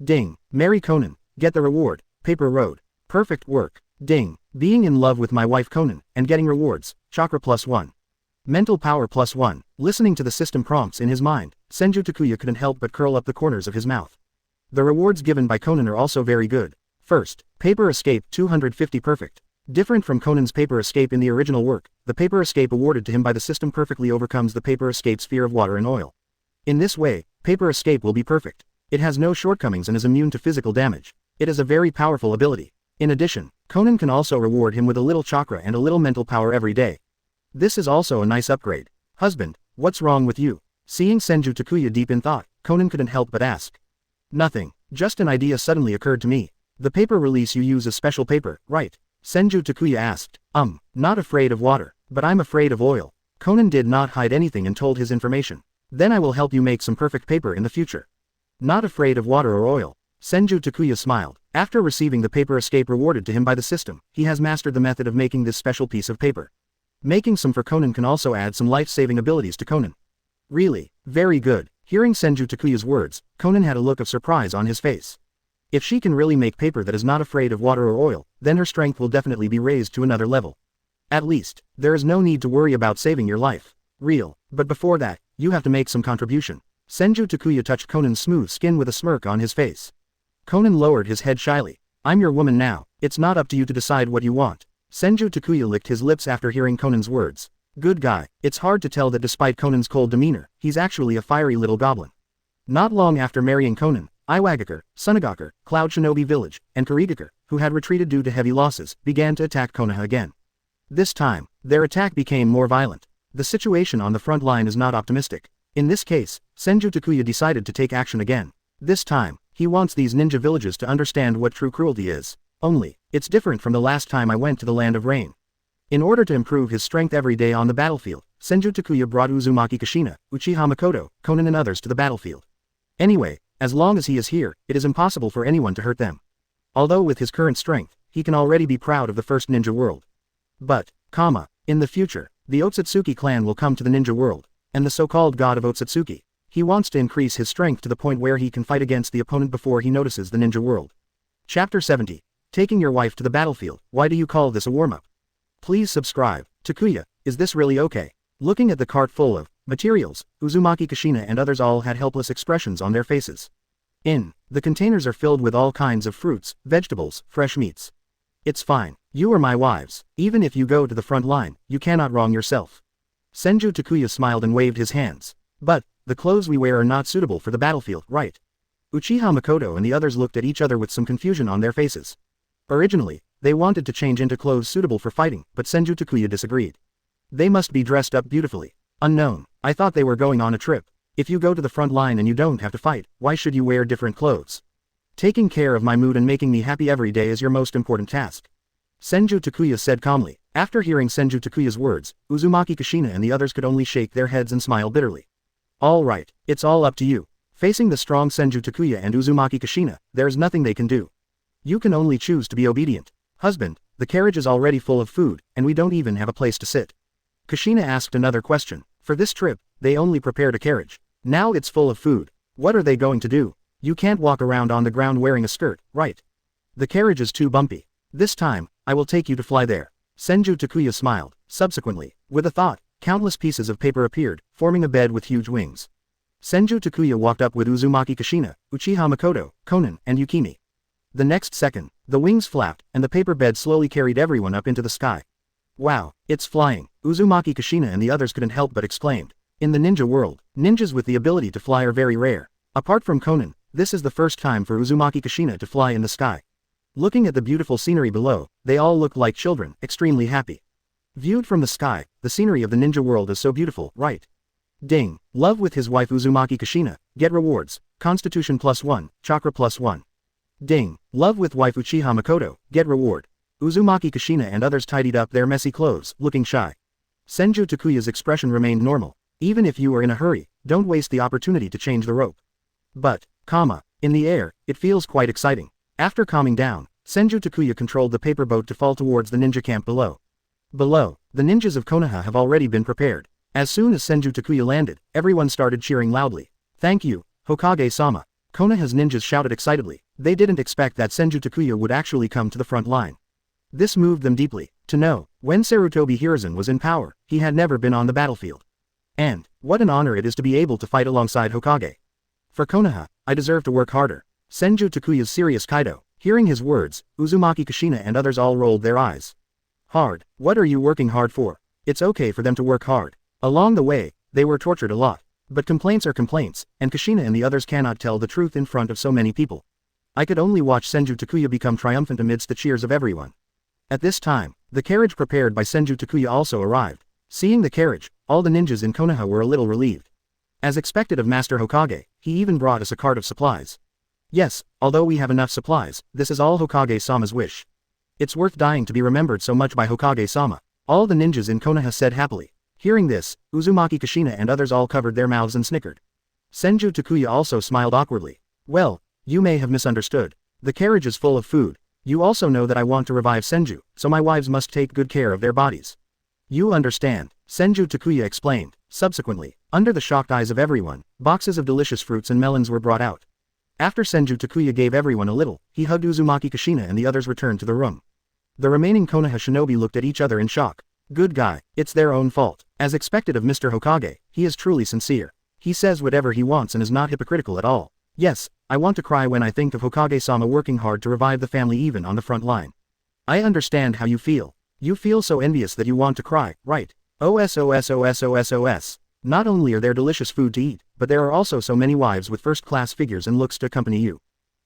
Ding. Marry Konan. Get the reward. Paper road. Perfect work. Ding. Being in love with my wife Konan, and getting rewards. Chakra +1. Mental power +1. Listening to the system prompts in his mind, Senju Takuya couldn't help but curl up the corners of his mouth. The rewards given by Konan are also very good. First, Paper Escape 250 perfect. Different from Konan's Paper Escape in the original work, the Paper Escape awarded to him by the system perfectly overcomes the Paper Escape's fear of water and oil. In this way, Paper Escape will be perfect. It has no shortcomings and is immune to physical damage. It is a very powerful ability. In addition, Konan can also reward him with a little chakra and a little mental power every day. This is also a nice upgrade. Husband, what's wrong with you? Seeing Senju Takuya deep in thought, Konan couldn't help but ask. Nothing, just an idea suddenly occurred to me. The paper release you use is special paper, right? Senju Takuya asked. Not afraid of water, but I'm afraid of oil. Konan did not hide anything and told his information. Then I will help you make some perfect paper in the future. Not afraid of water or oil. Senju Takuya smiled. After receiving the Paper Escape rewarded to him by the system, he has mastered the method of making this special piece of paper. Making some for Konan can also add some life-saving abilities to Konan. Really, very good. Hearing Senju Takuya's words, Konan had a look of surprise on his face. If she can really make paper that is not afraid of water or oil, then her strength will definitely be raised to another level. At least, there is no need to worry about saving your life. Real. But before that, you have to make some contribution. Senju Takuya touched Konan's smooth skin with a smirk on his face. Konan lowered his head shyly. I'm your woman now, it's not up to you to decide what you want. Senju Takuya licked his lips after hearing Konan's words. Good guy. It's hard to tell that despite Konan's cold demeanor, he's actually a fiery little goblin. Not long after marrying Konan, Iwagakure, Tsunade, Cloud Shinobi Village, and Kurigakure, who had retreated due to heavy losses, began to attack Konoha again. This time, their attack became more violent. The situation on the front line is not optimistic. In this case, Senju Takuya decided to take action again. This time, he wants these ninja villages to understand what true cruelty is. Only, it's different from the last time I went to the land of rain. In order to improve his strength every day on the battlefield, Senju Takuya brought Uzumaki Kushina, Uchiha Mikoto, Konan and others to the battlefield. Anyway, as long as he is here, it is impossible for anyone to hurt them. Although with his current strength, he can already be proud of the first ninja world. But, in the future, the Otsutsuki clan will come to the ninja world, and the so-called god of Otsutsuki. He wants to increase his strength to the point where he can fight against the opponent before he notices the ninja world. Chapter 70. Taking your wife to the battlefield, why do you call this a warm-up? Please subscribe. Takuya, is this really okay? Looking at the cart full of materials, Uzumaki Kushina and others all had helpless expressions on their faces. The containers are filled with all kinds of fruits, vegetables, fresh meats. It's fine. You are my wives. Even if you go to the front line, you cannot wrong yourself. Senju Takuya smiled and waved his hands. But, the clothes we wear are not suitable for the battlefield, right? Uchiha Mikoto and the others looked at each other with some confusion on their faces. Originally, They wanted to change into clothes suitable for fighting, but Senju Takuya disagreed. They must be dressed up beautifully. Unknown. I thought they were going on a trip. If you go to the front line and you don't have to fight, why should you wear different clothes? Taking care of my mood and making me happy every day is your most important task. Senju Takuya said calmly. After hearing Senju Takuya's words, Uzumaki Kushina and the others could only shake their heads and smile bitterly. All right, it's all up to you. Facing the strong Senju Takuya and Uzumaki Kushina, there's nothing they can do. You can only choose to be obedient. Husband, the carriage is already full of food, and we don't even have a place to sit. Kushina asked another question. For this trip, they only prepared a carriage. Now it's full of food. What are they going to do? You can't walk around on the ground wearing a skirt, right? The carriage is too bumpy. This time, I will take you to fly there. Senju Takuya smiled. Subsequently, with a thought, countless pieces of paper appeared, forming a bed with huge wings. Senju Takuya walked up with Uzumaki Kushina, Uchiha Mikoto, Konan, and Yukimi. The next second, the wings flapped, and the paper bed slowly carried everyone up into the sky. Wow, it's flying. Uzumaki Kushina and the others couldn't help but exclaimed. In the ninja world, ninjas with the ability to fly are very rare. Apart from Konan, this is the first time for Uzumaki Kushina to fly in the sky. Looking at the beautiful scenery below, they all looked like children, extremely happy. Viewed from the sky, the scenery of the ninja world is so beautiful, right? Ding. Love with his wife Uzumaki Kushina, get rewards, Constitution +1, Chakra +1. Ding. Love with wife Uchiha Mikoto, get reward. Uzumaki Kushina and others tidied up their messy clothes, looking shy. Senju Takuya's expression remained normal. Even if you are in a hurry, don't waste the opportunity to change the rope. But, in the air, it feels quite exciting. After calming down, Senju Takuya controlled the paper boat to fall towards the ninja camp below. Below, the ninjas of Konoha have already been prepared. As soon as Senju Takuya landed, everyone started cheering loudly. Thank you, Hokage-sama. Konoha's ninjas shouted excitedly. They didn't expect that Senju Takuya would actually come to the front line. This moved them deeply. To know, when Sarutobi Hiruzen was in power, he had never been on the battlefield. And, what an honor it is to be able to fight alongside Hokage. For Konoha, I deserve to work harder. Senju Takuya's serious Kaido. Hearing his words, Uzumaki Kushina and others all rolled their eyes. Hard? What are you working hard for? It's okay for them to work hard. Along the way, they were tortured a lot. But complaints are complaints, and Kushina and the others cannot tell the truth in front of so many people. I could only watch Senju Takuya become triumphant amidst the cheers of everyone. At this time, the carriage prepared by Senju Takuya also arrived. Seeing the carriage, all the ninjas in Konoha were a little relieved. As expected of Master Hokage, he even brought us a cart of supplies. Yes, although we have enough supplies, this is all Hokage-sama's wish. It's worth dying to be remembered so much by Hokage-sama. All the ninjas in Konoha said happily. Hearing this, Uzumaki Kushina and others all covered their mouths and snickered. Senju Takuya also smiled awkwardly. Well, you may have misunderstood. The carriage is full of food. You also know that I want to revive Senju, so my wives must take good care of their bodies. You understand, Senju Takuya explained. Subsequently, under the shocked eyes of everyone, boxes of delicious fruits and melons were brought out. After Senju Takuya gave everyone a little, he hugged Uzumaki Kushina and the others returned to the room. The remaining Konoha shinobi looked at each other in shock. Good guy, it's their own fault. As expected of Mr. Hokage, he is truly sincere. He says whatever he wants and is not hypocritical at all. Yes, I want to cry when I think of Hokage-sama working hard to revive the family even on the front line. I understand how you feel. You feel so envious that you want to cry, right? OSOSOSOSOS. Not only are there delicious food to eat, but there are also so many wives with first-class figures and looks to accompany you.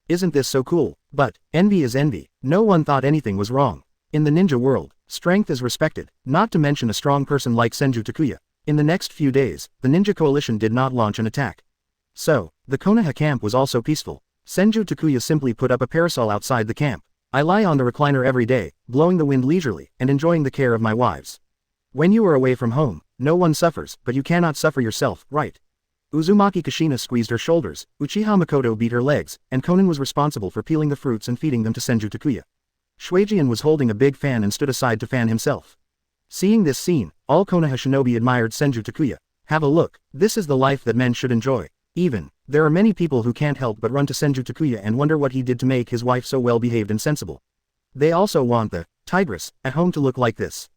Isn't this so cool? But, envy is envy. No one thought anything was wrong. In the ninja world, strength is respected, not to mention a strong person like Senju Takuya. In the next few days, the ninja coalition did not launch an attack. So, the Konoha camp was also peaceful. Senju Takuya simply put up a parasol outside the camp. I lie on the recliner every day, blowing the wind leisurely, and enjoying the care of my wives. When you are away from home, no one suffers, but you cannot suffer yourself, right? Uzumaki Kushina squeezed her shoulders, Uchiha Mikoto beat her legs, and Konan was responsible for peeling the fruits and feeding them to Senju Takuya. Shuijian was holding a big fan and stood aside to fan himself. Seeing this scene, all Konoha shinobi admired Senju Takuya. Have a look, this is the life that men should enjoy. Even, there are many people who can't help but run to Senju Takuya and wonder what he did to make his wife so well behaved and sensible. They also want the tigress at home to look like this.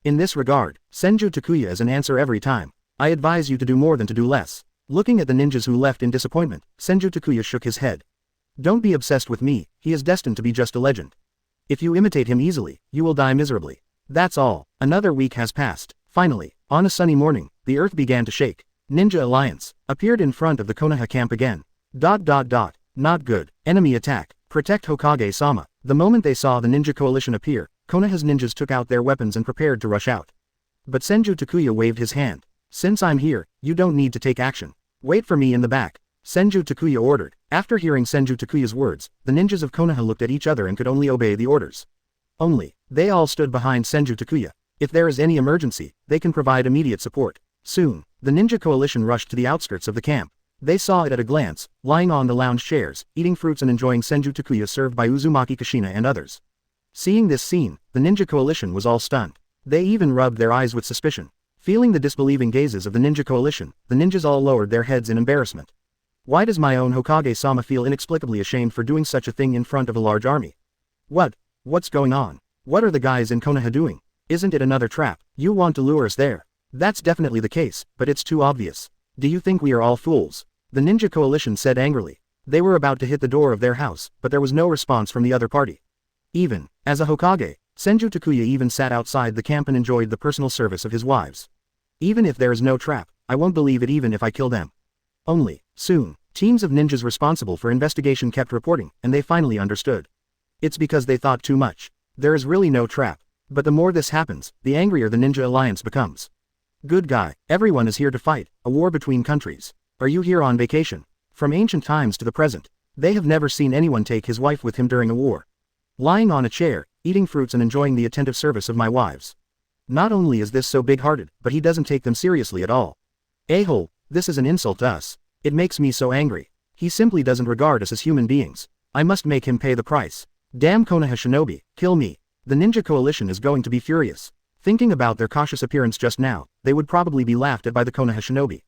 In this regard, Senju Takuya is an answer every time. I advise you to do more than to do less. Looking at the ninjas who left in disappointment, Senju Takuya shook his head. Don't be obsessed with me, he is destined to be just a legend. If you imitate him easily, you will die miserably. That's all. Another week has passed. Finally, on a sunny morning, the earth began to shake. Ninja Alliance appeared in front of the Konoha camp again. Not good. Enemy attack. Protect Hokage-sama. The moment they saw the ninja coalition appear, Konoha's ninjas took out their weapons and prepared to rush out. But Senju Takuya waved his hand. Since I'm here, you don't need to take action. Wait for me in the back. Senju Takuya ordered. After hearing Senju Takuya's words, the ninjas of Konoha looked at each other and could only obey the orders. They all stood behind Senju Takuya. If there is any emergency, they can provide immediate support. Soon, the ninja coalition rushed to the outskirts of the camp. They saw it at a glance, lying on the lounge chairs, eating fruits and enjoying Senju Takuya served by Uzumaki Kushina and others. Seeing this scene, the ninja coalition was all stunned. They even rubbed their eyes with suspicion. Feeling the disbelieving gazes of the ninja coalition, the ninjas all lowered their heads in embarrassment. Why does my own Hokage-sama feel inexplicably ashamed for doing such a thing in front of a large army? What's going on? What are the guys in Konoha doing? Isn't it another trap? You want to lure us there? That's definitely the case, but it's too obvious. Do you think we are all fools? The ninja coalition said angrily. They were about to hit the door of their house, but there was no response from the other party. Even, as a Hokage, Senju Takuya even sat outside the camp and enjoyed the personal service of his wives. Even if there is no trap, I won't believe it even if I kill them. Soon, teams of ninjas responsible for investigation kept reporting, and they finally understood. It's because they thought too much. There is really no trap. But the more this happens, the angrier the ninja alliance becomes. Good guy, everyone is here to fight, a war between countries. Are you here on vacation? From ancient times to the present, they have never seen anyone take his wife with him during a war. Lying on a chair, eating fruits and enjoying the attentive service of my wives. Not only is this so big-hearted, but he doesn't take them seriously at all. A-hole, this is an insult to us. It makes me so angry. He simply doesn't regard us as human beings. I must make him pay the price. Damn Konoha shinobi, kill me. The ninja coalition is going to be furious. Thinking about their cautious appearance just now, they would probably be laughed at by the Konoha shinobi.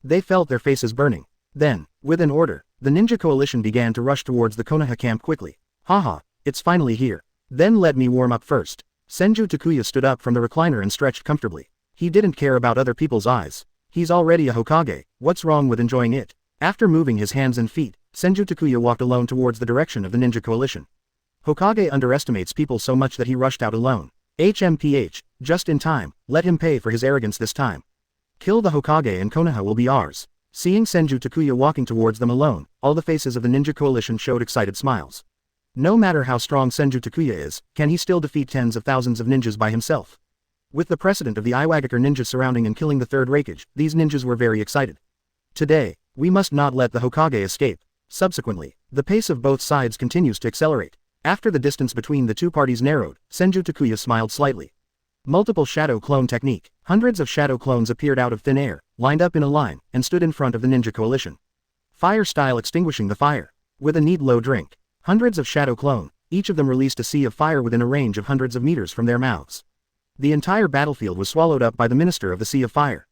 They felt their faces burning. Then, with an order, the ninja coalition began to rush towards the Konoha camp quickly. Haha, it's finally here. Then let me warm up first. Senju Takuya stood up from the recliner and stretched comfortably. He didn't care about other people's eyes. He's already a Hokage, what's wrong with enjoying it? After moving his hands and feet, Senju Takuya walked alone towards the direction of the ninja coalition. Hokage underestimates people so much that he rushed out alone. HMPH, just in time, let him pay for his arrogance this time. Kill the Hokage and Konoha will be ours. Seeing Senju Takuya walking towards them alone, all the faces of the ninja coalition showed excited smiles. No matter how strong Senju Takuya is, can he still defeat tens of thousands of ninjas by himself? With the precedent of the Iwagakure ninjas surrounding and killing the third Raikage, these ninjas were very excited. Today, we must not let the Hokage escape. Subsequently, the pace of both sides continues to accelerate. After the distance between the two parties narrowed, Senju Takuya smiled slightly. Multiple shadow clone technique. Hundreds of shadow clones appeared out of thin air, lined up in a line, and stood in front of the ninja coalition. Fire style extinguishing the fire. With a neat low drink. Hundreds of shadow clone, each of them released a sea of fire within a range of hundreds of meters from their mouths. The entire battlefield was swallowed up by the minister of the Sea of Fire.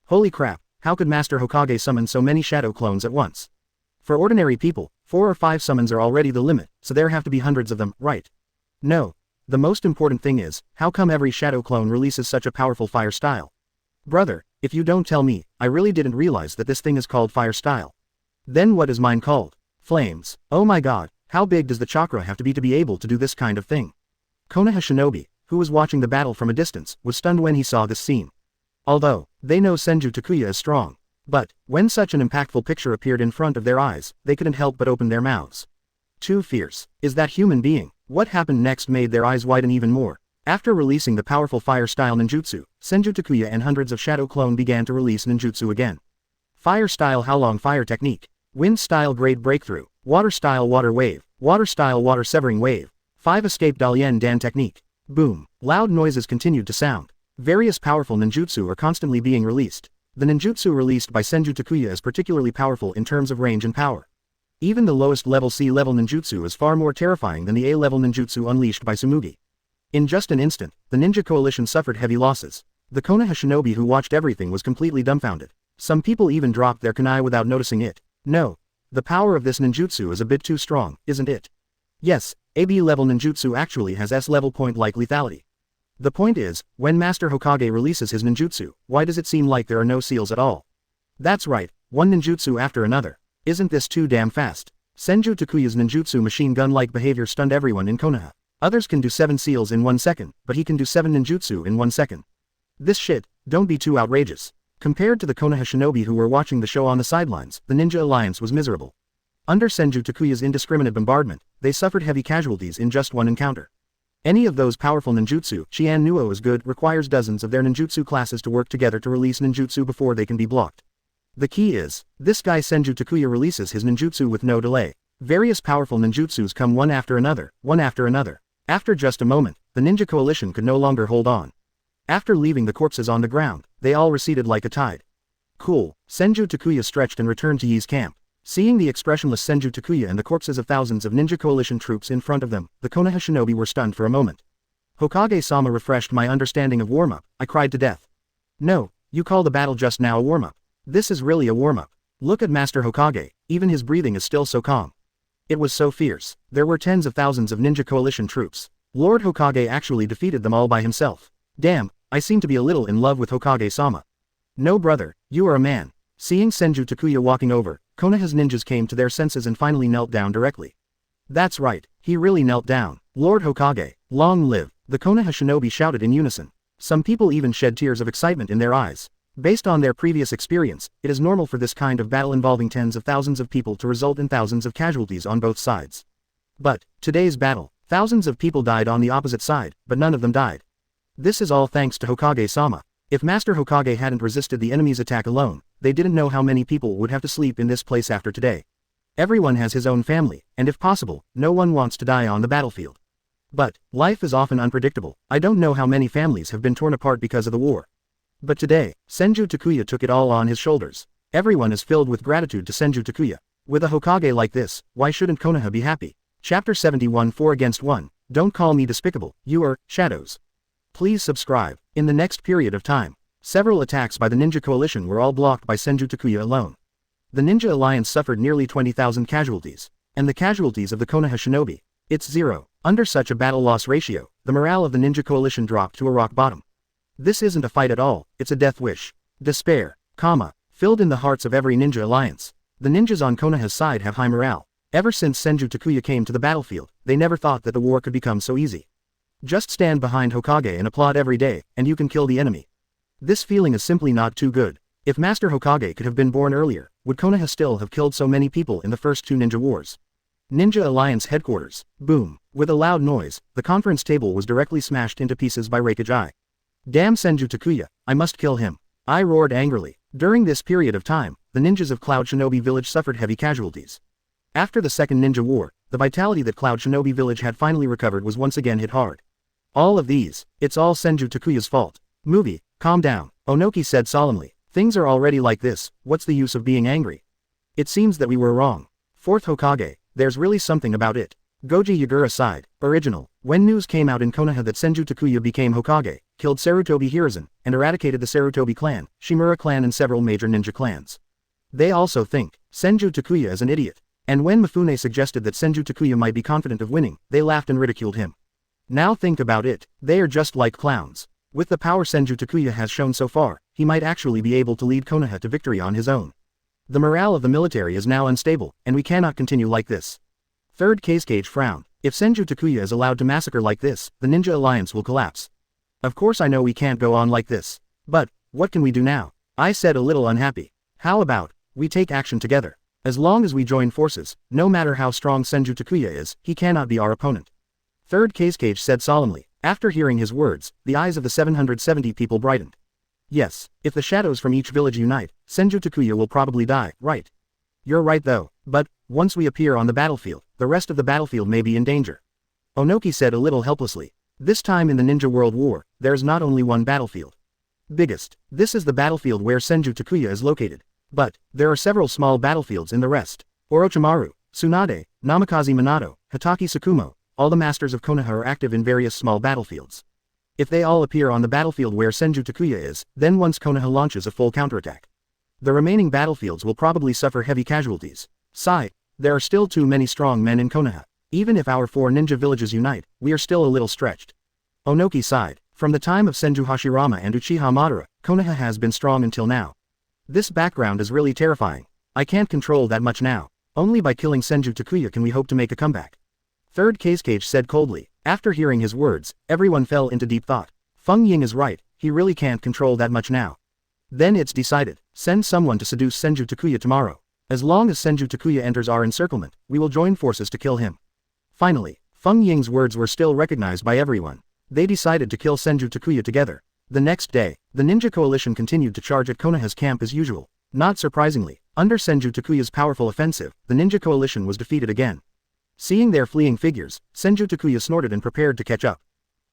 Holy crap, how could Master Hokage summon so many shadow clones at once? For ordinary people, 4 or 5 summons are already the limit, so there have to be hundreds of them, right? No. The most important thing is, how come every shadow clone releases such a powerful fire style? Brother, if you don't tell me, I really didn't realize that this thing is called fire style. Then what is mine called? Flames. Oh my god, how big does the chakra have to be able to do this kind of thing? Konoha shinobi, who was watching the battle from a distance, was stunned when he saw this scene. Although, they know Senju Takuya is strong. But, when such an impactful picture appeared in front of their eyes, they couldn't help but open their mouths. Too fierce. Is that human being? What happened next made their eyes widen even more. After releasing the powerful fire-style ninjutsu, Senju Takuya and hundreds of shadow clone began to release ninjutsu again. Fire-style Howlong Fire Technique. Wind-style Grade Breakthrough. Water-style Water Wave. Water-style Water Severing Wave. 5 Escape Dalien Dan Technique. Boom. Loud noises continued to sound. Various powerful ninjutsu are constantly being released. The ninjutsu released by Senju Takuya is particularly powerful in terms of range and power. Even the lowest level C-level ninjutsu is far more terrifying than the A-level ninjutsu unleashed by Tsumugi. In just an instant, the ninja coalition suffered heavy losses. The Konoha shinobi who watched everything was completely dumbfounded. Some people even dropped their kunai without noticing it. No. The power of this ninjutsu is a bit too strong, isn't it? Yes, AB-level ninjutsu actually has S-level point-like lethality. The point is, when Master Hokage releases his ninjutsu, why does it seem like there are no seals at all? That's right, one ninjutsu after another. Isn't this too damn fast? Senju Takuya's ninjutsu machine gun-like behavior stunned everyone in Konoha. Others can do 7 seals in 1 second, but he can do 7 ninjutsu in 1 second. This shit, don't be too outrageous. Compared to the Konoha shinobi who were watching the show on the sidelines, the ninja alliance was miserable. Under Senju Takuya's indiscriminate bombardment, they suffered heavy casualties in just one encounter. Any of those powerful ninjutsu Qian Nuo is good requires dozens of their ninjutsu classes to work together to release ninjutsu before they can be blocked. The key is, this guy Senju Takuya releases his ninjutsu with no delay. Various powerful ninjutsus come one after another, one after another. After just a moment, the ninja coalition could no longer hold on. After leaving the corpses on the ground, they all receded like a tide. Cool, Senju Takuya stretched and returned to Yi's camp. Seeing the expressionless Senju Takuya and the corpses of thousands of ninja coalition troops in front of them, the Konoha shinobi were stunned for a moment. Hokage-sama refreshed my understanding of warm-up, I cried to death. No, you call the battle just now a warm-up. This is really a warm-up. Look at Master Hokage, even his breathing is still so calm. It was so fierce. There were tens of thousands of ninja coalition troops. Lord Hokage actually defeated them all by himself. Damn, I seem to be a little in love with Hokage-sama. No brother, you are a man. Seeing Senju Takuya walking over, Konoha's ninjas came to their senses and finally knelt down directly. That's right, he really knelt down. Lord Hokage, long live, the Konoha shinobi shouted in unison. Some people even shed tears of excitement in their eyes. Based on their previous experience, it is normal for this kind of battle involving tens of thousands of people to result in thousands of casualties on both sides. But, today's battle, thousands of people died on the opposite side, but none of them died. This is all thanks to Hokage-sama. If Master Hokage hadn't resisted the enemy's attack alone, they didn't know how many people would have to sleep in this place after today. Everyone has his own family, and if possible, no one wants to die on the battlefield. But, life is often unpredictable. I don't know how many families have been torn apart because of the war. But today, Senju Takuya took it all on his shoulders. Everyone is filled with gratitude to Senju Takuya. With a Hokage like this, why shouldn't Konoha be happy? Chapter 71 4 against 1, Don't call me despicable, you are, shadows. Please subscribe. In the next period of time, several attacks by the Ninja Coalition were all blocked by Senju Takuya alone. The Ninja Alliance suffered nearly 20,000 casualties. And the casualties of the Konoha shinobi? It's 0. Under such a battle loss ratio, the morale of the Ninja Coalition dropped to a rock bottom. This isn't a fight at all, it's a death wish. Despair, filled in the hearts of every Ninja Alliance. The ninjas on Konoha's side have high morale. Ever since Senju Takuya came to the battlefield, they never thought that the war could become so easy. Just stand behind Hokage and applaud every day, and you can kill the enemy. This feeling is simply not too good. If Master Hokage could have been born earlier, would Konoha still have killed so many people in the first two ninja wars? Ninja Alliance headquarters. Boom. With a loud noise, the conference table was directly smashed into pieces by Hokage. Damn Senju Takuya, I must kill him. I roared angrily. During this period of time, the ninjas of Cloud Shinobi Village suffered heavy casualties. After the Second Ninja War, the vitality that Cloud Shinobi Village had finally recovered was once again hit hard. All of these, it's all Senju Takuya's fault. Movie, calm down, Onoki said solemnly. Things are already like this, what's the use of being angry? It seems that we were wrong. Fourth Hokage, there's really something about it. Goji Yagura sighed. Original. When news came out in Konoha that Senju Takuya became Hokage, killed Sarutobi Hiruzen, and eradicated the Sarutobi clan, Shimura clan and several major ninja clans. They also think Senju Takuya is an idiot. And when Mifune suggested that Senju Takuya might be confident of winning, they laughed and ridiculed him. Now think about it, they are just like clowns. With the power Senju Takuya has shown so far, he might actually be able to lead Konoha to victory on his own. The morale of the military is now unstable, and we cannot continue like this. Third Kazekage frowned. If Senju Takuya is allowed to massacre like this, the Ninja Alliance will collapse. Of course I know we can't go on like this. But, what can we do now? I said a little unhappy. How about, we take action together? As long as we join forces, no matter how strong Senju Takuya is, he cannot be our opponent. Third Kazekage said solemnly. After hearing his words, the eyes of the 770 people brightened. Yes, if the shadows from each village unite, Senju Takuya will probably die, right? You're right though, but, once we appear on the battlefield, the rest of the battlefield may be in danger. Onoki said a little helplessly. This time in the Ninja World War, there's not only one battlefield. Biggest. This is the battlefield where Senju Takuya is located. But, there are several small battlefields in the rest. Orochimaru, Tsunade, Namikaze Minato, Hatake Tsukumo, all the masters of Konoha are active in various small battlefields. If they all appear on the battlefield where Senju Takuya is, then once Konoha launches a full counterattack, the remaining battlefields will probably suffer heavy casualties. Sigh, there are still too many strong men in Konoha. Even if our 4 ninja villages unite, we are still a little stretched. Onoki sighed. From the time of Senju Hashirama and Uchiha Madara, Konoha has been strong until now. This background is really terrifying. I can't control that much now. Only by killing Senju Takuya can we hope to make a comeback. Third Kazekage said coldly. After hearing his words, everyone fell into deep thought. Feng Ying is right, he really can't control that much now. Then it's decided. Send someone to seduce Senju Takuya tomorrow. As long as Senju Takuya enters our encirclement, we will join forces to kill him. Finally, Feng Ying's words were still recognized by everyone. They decided to kill Senju Takuya together. The next day, the ninja coalition continued to charge at Konoha's camp as usual. Not surprisingly, under Senju Takuya's powerful offensive, the ninja coalition was defeated again. Seeing their fleeing figures, Senju Takuya snorted and prepared to catch up.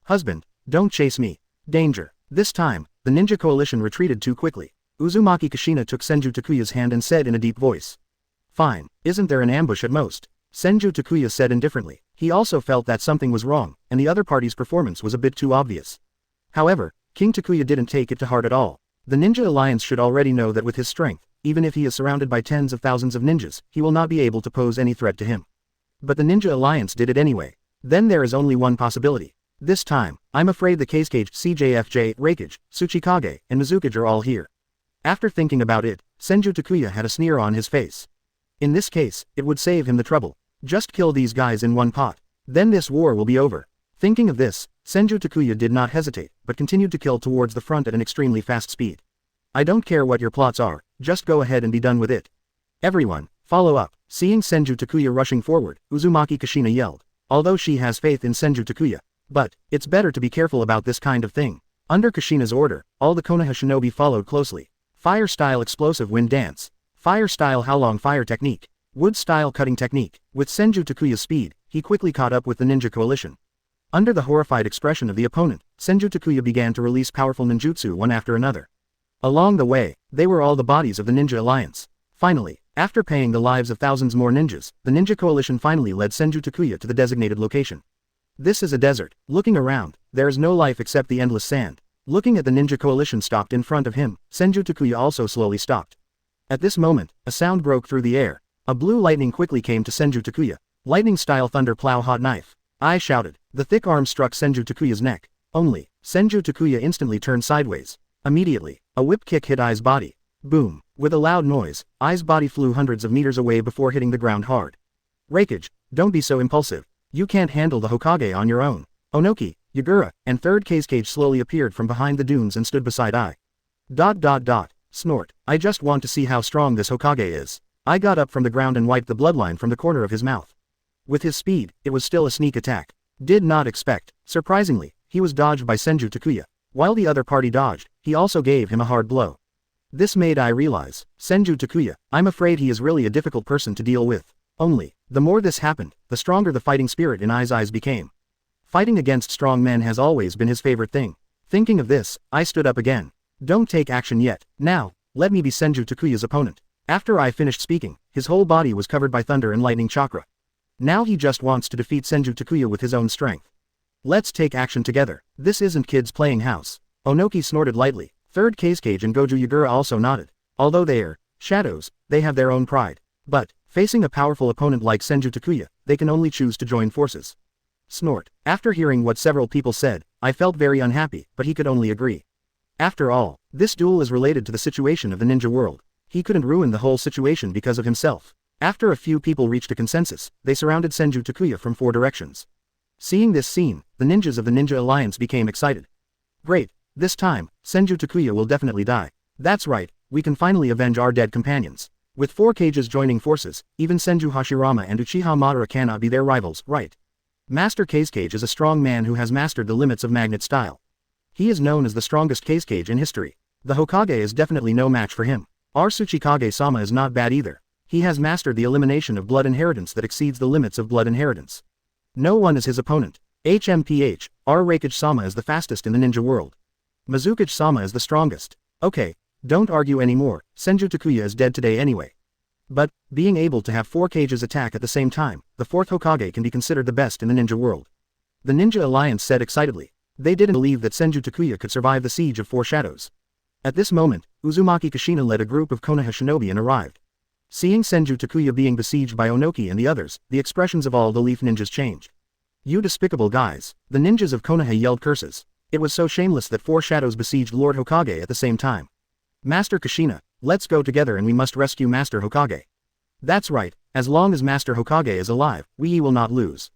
Husband, don't chase me. Danger. This time, the ninja coalition retreated too quickly. Uzumaki Kushina took Senju Takuya's hand and said in a deep voice. Fine, isn't there an ambush at most? Senju Takuya said indifferently. He also felt that something was wrong, and the other party's performance was a bit too obvious. However, King Takuya didn't take it to heart at all. The Ninja Alliance should already know that with his strength, even if he is surrounded by tens of thousands of ninjas, he will not be able to pose any threat to him. But the Ninja Alliance did it anyway. Then there is only one possibility. This time, I'm afraid the Kage, CJFJ, Reikage, Tsuchikage, and Mizukage are all here. After thinking about it, Senju Takuya had a sneer on his face. In this case, it would save him the trouble. Just kill these guys in one pot. Then this war will be over. Thinking of this, Senju Takuya did not hesitate, but continued to kill towards the front at an extremely fast speed. I don't care what your plots are, just go ahead and be done with it. Everyone, follow up. Seeing Senju Takuya rushing forward, Uzumaki Kushina yelled. Although she has faith in Senju Takuya. But, it's better to be careful about this kind of thing. Under Kushina's order, all the Konoha shinobi followed closely. Fire-style explosive wind dance. Fire-style Howlong fire technique. Wood-style cutting technique. With Senju Takuya's speed, he quickly caught up with the ninja coalition. Under the horrified expression of the opponent, Senju Takuya began to release powerful ninjutsu one after another. Along the way, they were all the bodies of the Ninja Alliance. Finally, after paying the lives of thousands more ninjas, the ninja coalition finally led Senju Takuya to the designated location. This is a desert. Looking around, there is no life except the endless sand. Looking at the ninja coalition stopped in front of him, Senju Takuya also slowly stopped. At this moment, a sound broke through the air. A blue lightning quickly came to Senju Takuya. Lightning-style thunder plow hot knife. I shouted. The thick arm struck Senju Takuya's neck. Only, Senju Takuya instantly turned sideways. Immediately, a whip kick hit Ai's body. Boom. With a loud noise, Ai's body flew hundreds of meters away before hitting the ground hard. Reikage, don't be so impulsive. You can't handle the Hokage on your own. Onoki, Yagura, and third Kage slowly appeared from behind the dunes and stood beside Ai. Snort. I just want to see how strong this Hokage is. I got up from the ground and wiped the bloodline from the corner of his mouth. With his speed, it was still a sneak attack. Did not expect. Surprisingly, he was dodged by Senju Takuya. While the other party dodged, he also gave him a hard blow. This made I realize, Senju Takuya, I'm afraid he is really a difficult person to deal with. Only, the more this happened, the stronger the fighting spirit in Ai's eyes became. Fighting against strong men has always been his favorite thing. Thinking of this, I stood up again. Don't take action yet. Now, let me be Senju Takuya's opponent. After I finished speaking, his whole body was covered by thunder and lightning chakra. Now he just wants to defeat Senju Takuya with his own strength. Let's take action together. This isn't kids playing house. Onoki snorted lightly. Third Kage and Goju Yagura also nodded. Although they are shadows, they have their own pride. But, facing a powerful opponent like Senju Takuya, they can only choose to join forces. Snort. After hearing what several people said, I felt very unhappy, but he could only agree. After all, this duel is related to the situation of the ninja world. He couldn't ruin the whole situation because of himself. After a few people reached a consensus, they surrounded Senju Takuya from 4 directions. Seeing this scene, the ninjas of the Ninja Alliance became excited. Great, this time, Senju Takuya will definitely die. That's right, we can finally avenge our dead companions. With 4 Kages joining forces, even Senju Hashirama and Uchiha Madara cannot be their rivals, right? Master Kage is a strong man who has mastered the limits of magnet style. He is known as the strongest Kage in history. The Hokage is definitely no match for him. Our Tsuchikage-sama is not bad either. He has mastered the elimination of blood inheritance that exceeds the limits of blood inheritance. No one is his opponent. HMPH, our Reikage-sama is the fastest in the ninja world. Mizukage-sama is the strongest. Okay, don't argue anymore, Senju Takuya is dead today anyway. But, being able to have 4 Kages attack at the same time, the 4th Hokage can be considered the best in the ninja world. The Ninja Alliance said excitedly. They didn't believe that Senju Takuya could survive the siege of 4 shadows. At this moment, Uzumaki Kushina led a group of Konoha shinobi and arrived. Seeing Senju Takuya being besieged by Onoki and the others, the expressions of all the leaf ninjas changed. You despicable guys, the ninjas of Konoha yelled curses. It was so shameless that 4 shadows besieged Lord Hokage at the same time. Master Kushina, let's go together and we must rescue Master Hokage. That's right, as long as Master Hokage is alive, we will not lose.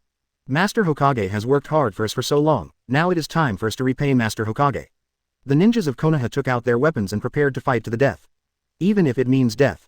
Master Hokage has worked hard for us for so long, now it is time for us to repay Master Hokage. The ninjas of Konoha took out their weapons and prepared to fight to the death. Even if it means death.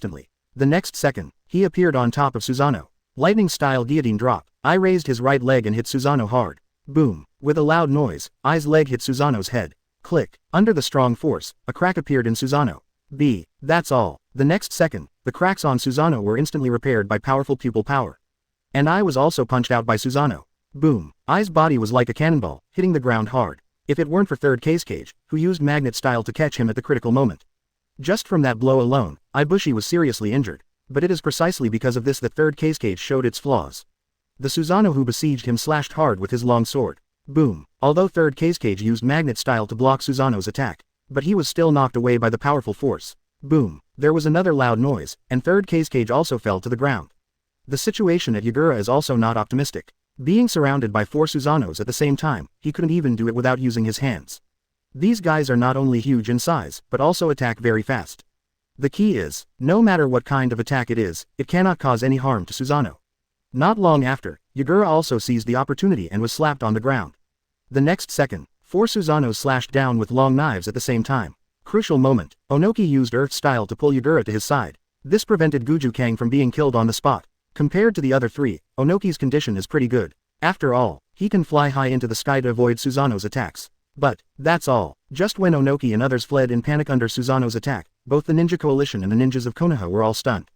instantly. The next second, he appeared on top of Susanoo. Lightning-style guillotine drop. I raised his right leg and hit Susanoo hard. Boom. With a loud noise, I's leg hit Susanoo's head. Click. Under the strong force, a crack appeared in Susanoo. That's all. The next second, the cracks on Susanoo were instantly repaired by powerful pupil power. And I was also punched out by Susanoo. Boom. I's body was like a cannonball, hitting the ground hard. If it weren't for third Kage, who used magnet style to catch him at the critical moment. Just from that blow alone, Ibushi was seriously injured. But it is precisely because of this that third Kage showed its flaws. The Susanoo who besieged him slashed hard with his long sword. Boom. Although third Kage used magnet style to block Susanoo's attack, but he was still knocked away by the powerful force. Boom. There was another loud noise, and third Kage also fell to the ground. The situation at Yagura is also not optimistic. Being surrounded by 4 Susanoos at the same time, he couldn't even do it without using his hands. These guys are not only huge in size, but also attack very fast. The key is, no matter what kind of attack it is, it cannot cause any harm to Susanoo. Not long after, Yagura also seized the opportunity and was slapped on the ground. The next second, 4 Susanoos slashed down with long knives at the same time. Crucial moment, Onoki used Earth Style to pull Yagura to his side. This prevented Guju Kang from being killed on the spot. Compared to the other 3, Onoki's condition is pretty good. After all, he can fly high into the sky to avoid Susanoo's attacks. But, that's all. Just when Onoki and others fled in panic under Susanoo's attack, both the Ninja Coalition and the ninjas of Konoha were all stunned.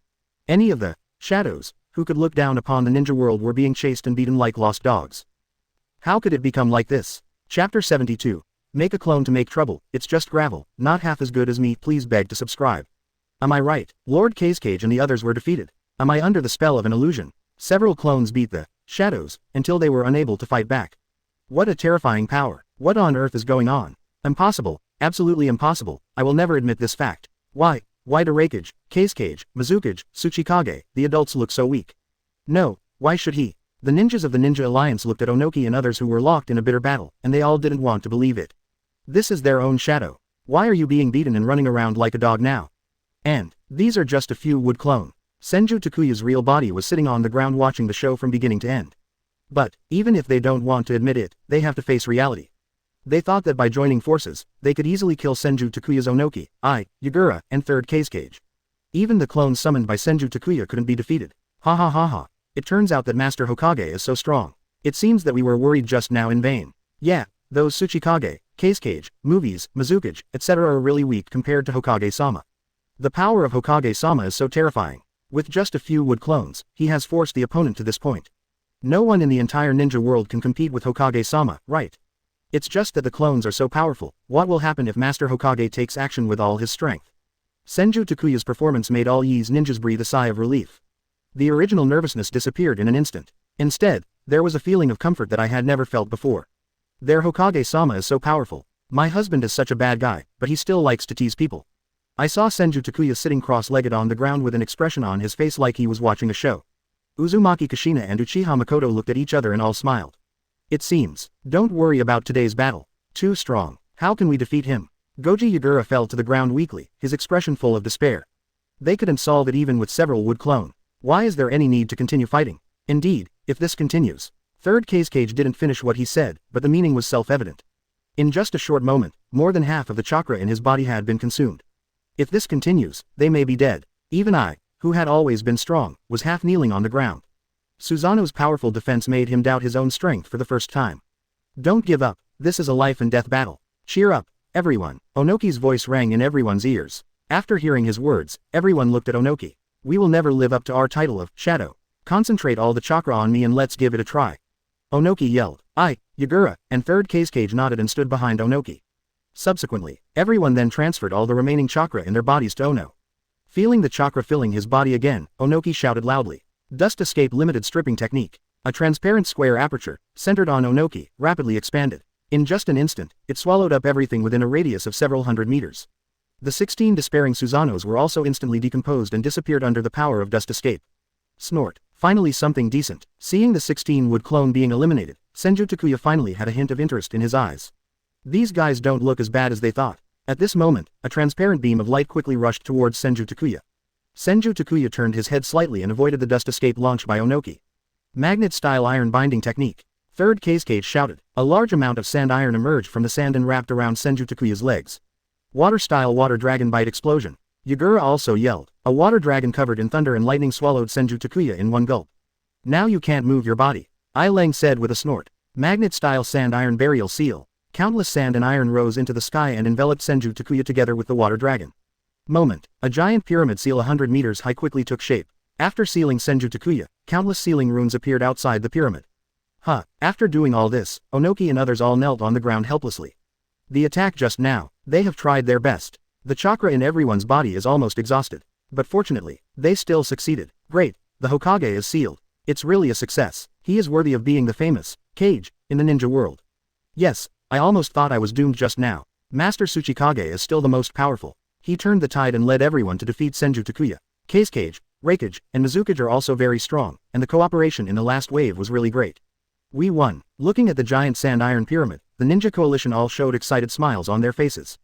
Any of the shadows who could look down upon the ninja world were being chased and beaten like lost dogs. How could it become like this? Chapter 72. Make a clone to make trouble, it's just gravel, not half as good as me, please beg to subscribe. Am I right? Lord Kage and the others were defeated. Am I under the spell of an illusion? Several clones beat the shadows until they were unable to fight back. What a terrifying power. What on earth is going on? Impossible. Absolutely impossible. I will never admit this fact. Why do Raikage, Kage, Mizukage, Tsuchikage, the adults look so weak? No, why should he? The ninjas of the Ninja Alliance looked at Onoki and others who were locked in a bitter battle, and they all didn't want to believe it. This is their own shadow. Why are you being beaten and running around like a dog now? And these are just a few wood clone. Senju Takuya's real body was sitting on the ground watching the show from beginning to end. But, even if they don't want to admit it, they have to face reality. They thought that by joining forces, they could easily kill Senju Takuya's Onoki, Yagura, and third Kage. Even the clones summoned by Senju Takuya couldn't be defeated. Ha ha ha ha. It turns out that Master Hokage is so strong. It seems that we were worried just now in vain. Yeah, those Tsuchikage, Kage, movies, Mizukage, etc. are really weak compared to Hokage-sama. The power of Hokage-sama is so terrifying. With just a few wood clones, he has forced the opponent to this point. No one in the entire ninja world can compete with Hokage-sama, right? It's just that the clones are so powerful. What will happen if Master Hokage takes action with all his strength? Senju Takuya's performance made all Yi's ninjas breathe a sigh of relief. The original nervousness disappeared in an instant. Instead, there was a feeling of comfort that I had never felt before. Their Hokage-sama is so powerful. My husband is such a bad guy, but he still likes to tease people. I saw Senju Takuya sitting cross-legged on the ground with an expression on his face like he was watching a show. Uzumaki Kushina and Uchiha Mikoto looked at each other and all smiled. It seems. Don't worry about today's battle. Too strong. How can we defeat him? Goji Yagura fell to the ground weakly, his expression full of despair. They couldn't solve it even with several wood clone. Why is there any need to continue fighting? Indeed, if this continues. Third Kazekage didn't finish what he said, but the meaning was self-evident. In just a short moment, more than half of the chakra in his body had been consumed. If this continues, they may be dead. Even I, who had always been strong, was half kneeling on the ground. Susanoo's powerful defense made him doubt his own strength for the first time. Don't give up, this is a life and death battle. Cheer up, everyone. Onoki's voice rang in everyone's ears. After hearing his words, everyone looked at Onoki. We will never live up to our title of Shadow. Concentrate all the chakra on me and let's give it a try. Onoki yelled. Yagura, and third Kazekage nodded and stood behind Onoki. Subsequently, everyone then transferred all the remaining chakra in their bodies to Ono. Feeling the chakra filling his body again, Onoki shouted loudly. Dust escape limited stripping technique. A transparent square aperture, centered on Onoki, rapidly expanded. In just an instant, it swallowed up everything within a radius of several hundred meters. The 16 despairing Susanos were also instantly decomposed and disappeared under the power of dust escape. Snort. Finally something decent. Seeing the 16 wood clone being eliminated, Senju Takuya finally had a hint of interest in his eyes. These guys don't look as bad as they thought. At this moment, a transparent beam of light quickly rushed towards Senju Takuya. Senju Takuya turned his head slightly and avoided the dust escape launched by Onoki. Magnet-style iron binding technique. Third Kazekage shouted. A large amount of sand iron emerged from the sand and wrapped around Senju Takuya's legs. Water-style water dragon bite explosion. Yagura also yelled. A water dragon covered in thunder and lightning swallowed Senju Takuya in one gulp. Now you can't move your body. I Lang said with a snort. Magnet-style sand iron burial seal. Countless sand and iron rose into the sky and enveloped Senju Takuya together with the water dragon. Moment. A giant pyramid seal 100 meters high quickly took shape. After sealing Senju Takuya, countless sealing runes appeared outside the pyramid. After doing all this, Onoki and others all knelt on the ground helplessly. The attack just now, they have tried their best. The chakra in everyone's body is almost exhausted. But fortunately, they still succeeded. Great, the Hokage is sealed. It's really a success. He is worthy of being the famous Kage in the ninja world. Yes, I almost thought I was doomed just now. Master Tsuchikage is still the most powerful. He turned the tide and led everyone to defeat Senju Takuya. Kazekage, Raikage, and Mizukage are also very strong, and the cooperation in the last wave was really great. We won. Looking at the giant sand iron pyramid, the ninja coalition all showed excited smiles on their faces.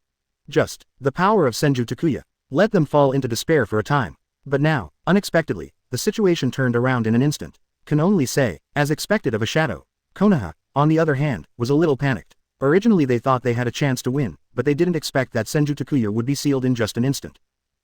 Just, the power of Senju Takuya. Let them fall into despair for a time. But now, unexpectedly, the situation turned around in an instant. Can only say, as expected of a shadow. Konoha, on the other hand, was a little panicked. Originally they thought they had a chance to win, but they didn't expect that Senju Takuya would be sealed in just an instant.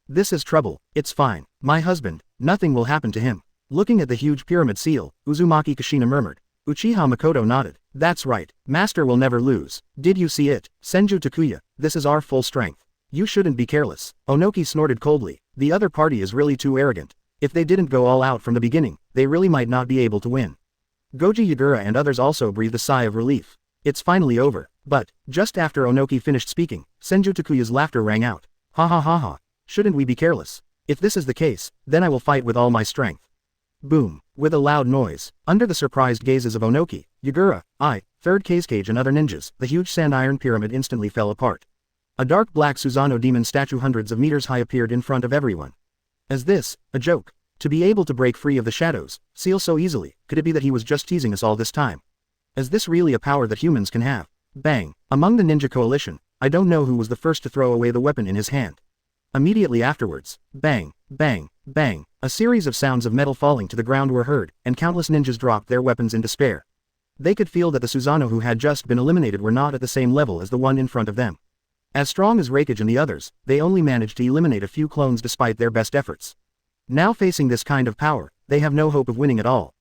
This is trouble. It's fine. My husband, nothing will happen to him. Looking at the huge pyramid seal, Uzumaki Kushina murmured. Uchiha Mikoto nodded. That's right. Master will never lose. Did you see it? Senju Takuya, this is our full strength. You shouldn't be careless. Onoki snorted coldly. The other party is really too arrogant. If they didn't go all out from the beginning, they really might not be able to win. Goji Yagura and others also breathed a sigh of relief. It's finally over. But, just after Onoki finished speaking, Senju Takuya's laughter rang out. Ha ha ha ha. Shouldn't we be careless? If this is the case, then I will fight with all my strength. Boom. With a loud noise, under the surprised gazes of Onoki, Yagura, Third Kazekage and other ninjas, the huge sand iron pyramid instantly fell apart. A dark black Susanoo demon statue hundreds of meters high appeared in front of everyone. Is this a joke? To be able to break free of the shadows, seal so easily, could it be that he was just teasing us all this time? Is this really a power that humans can have? Bang. Among the ninja coalition, I don't know who was the first to throw away the weapon in his hand. Immediately afterwards, bang, bang, bang, a series of sounds of metal falling to the ground were heard, and countless ninjas dropped their weapons in despair. They could feel that the Susanoo who had just been eliminated were not at the same level as the one in front of them. As strong as Raikage and the others, they only managed to eliminate a few clones despite their best efforts. Now facing this kind of power, they have no hope of winning at all.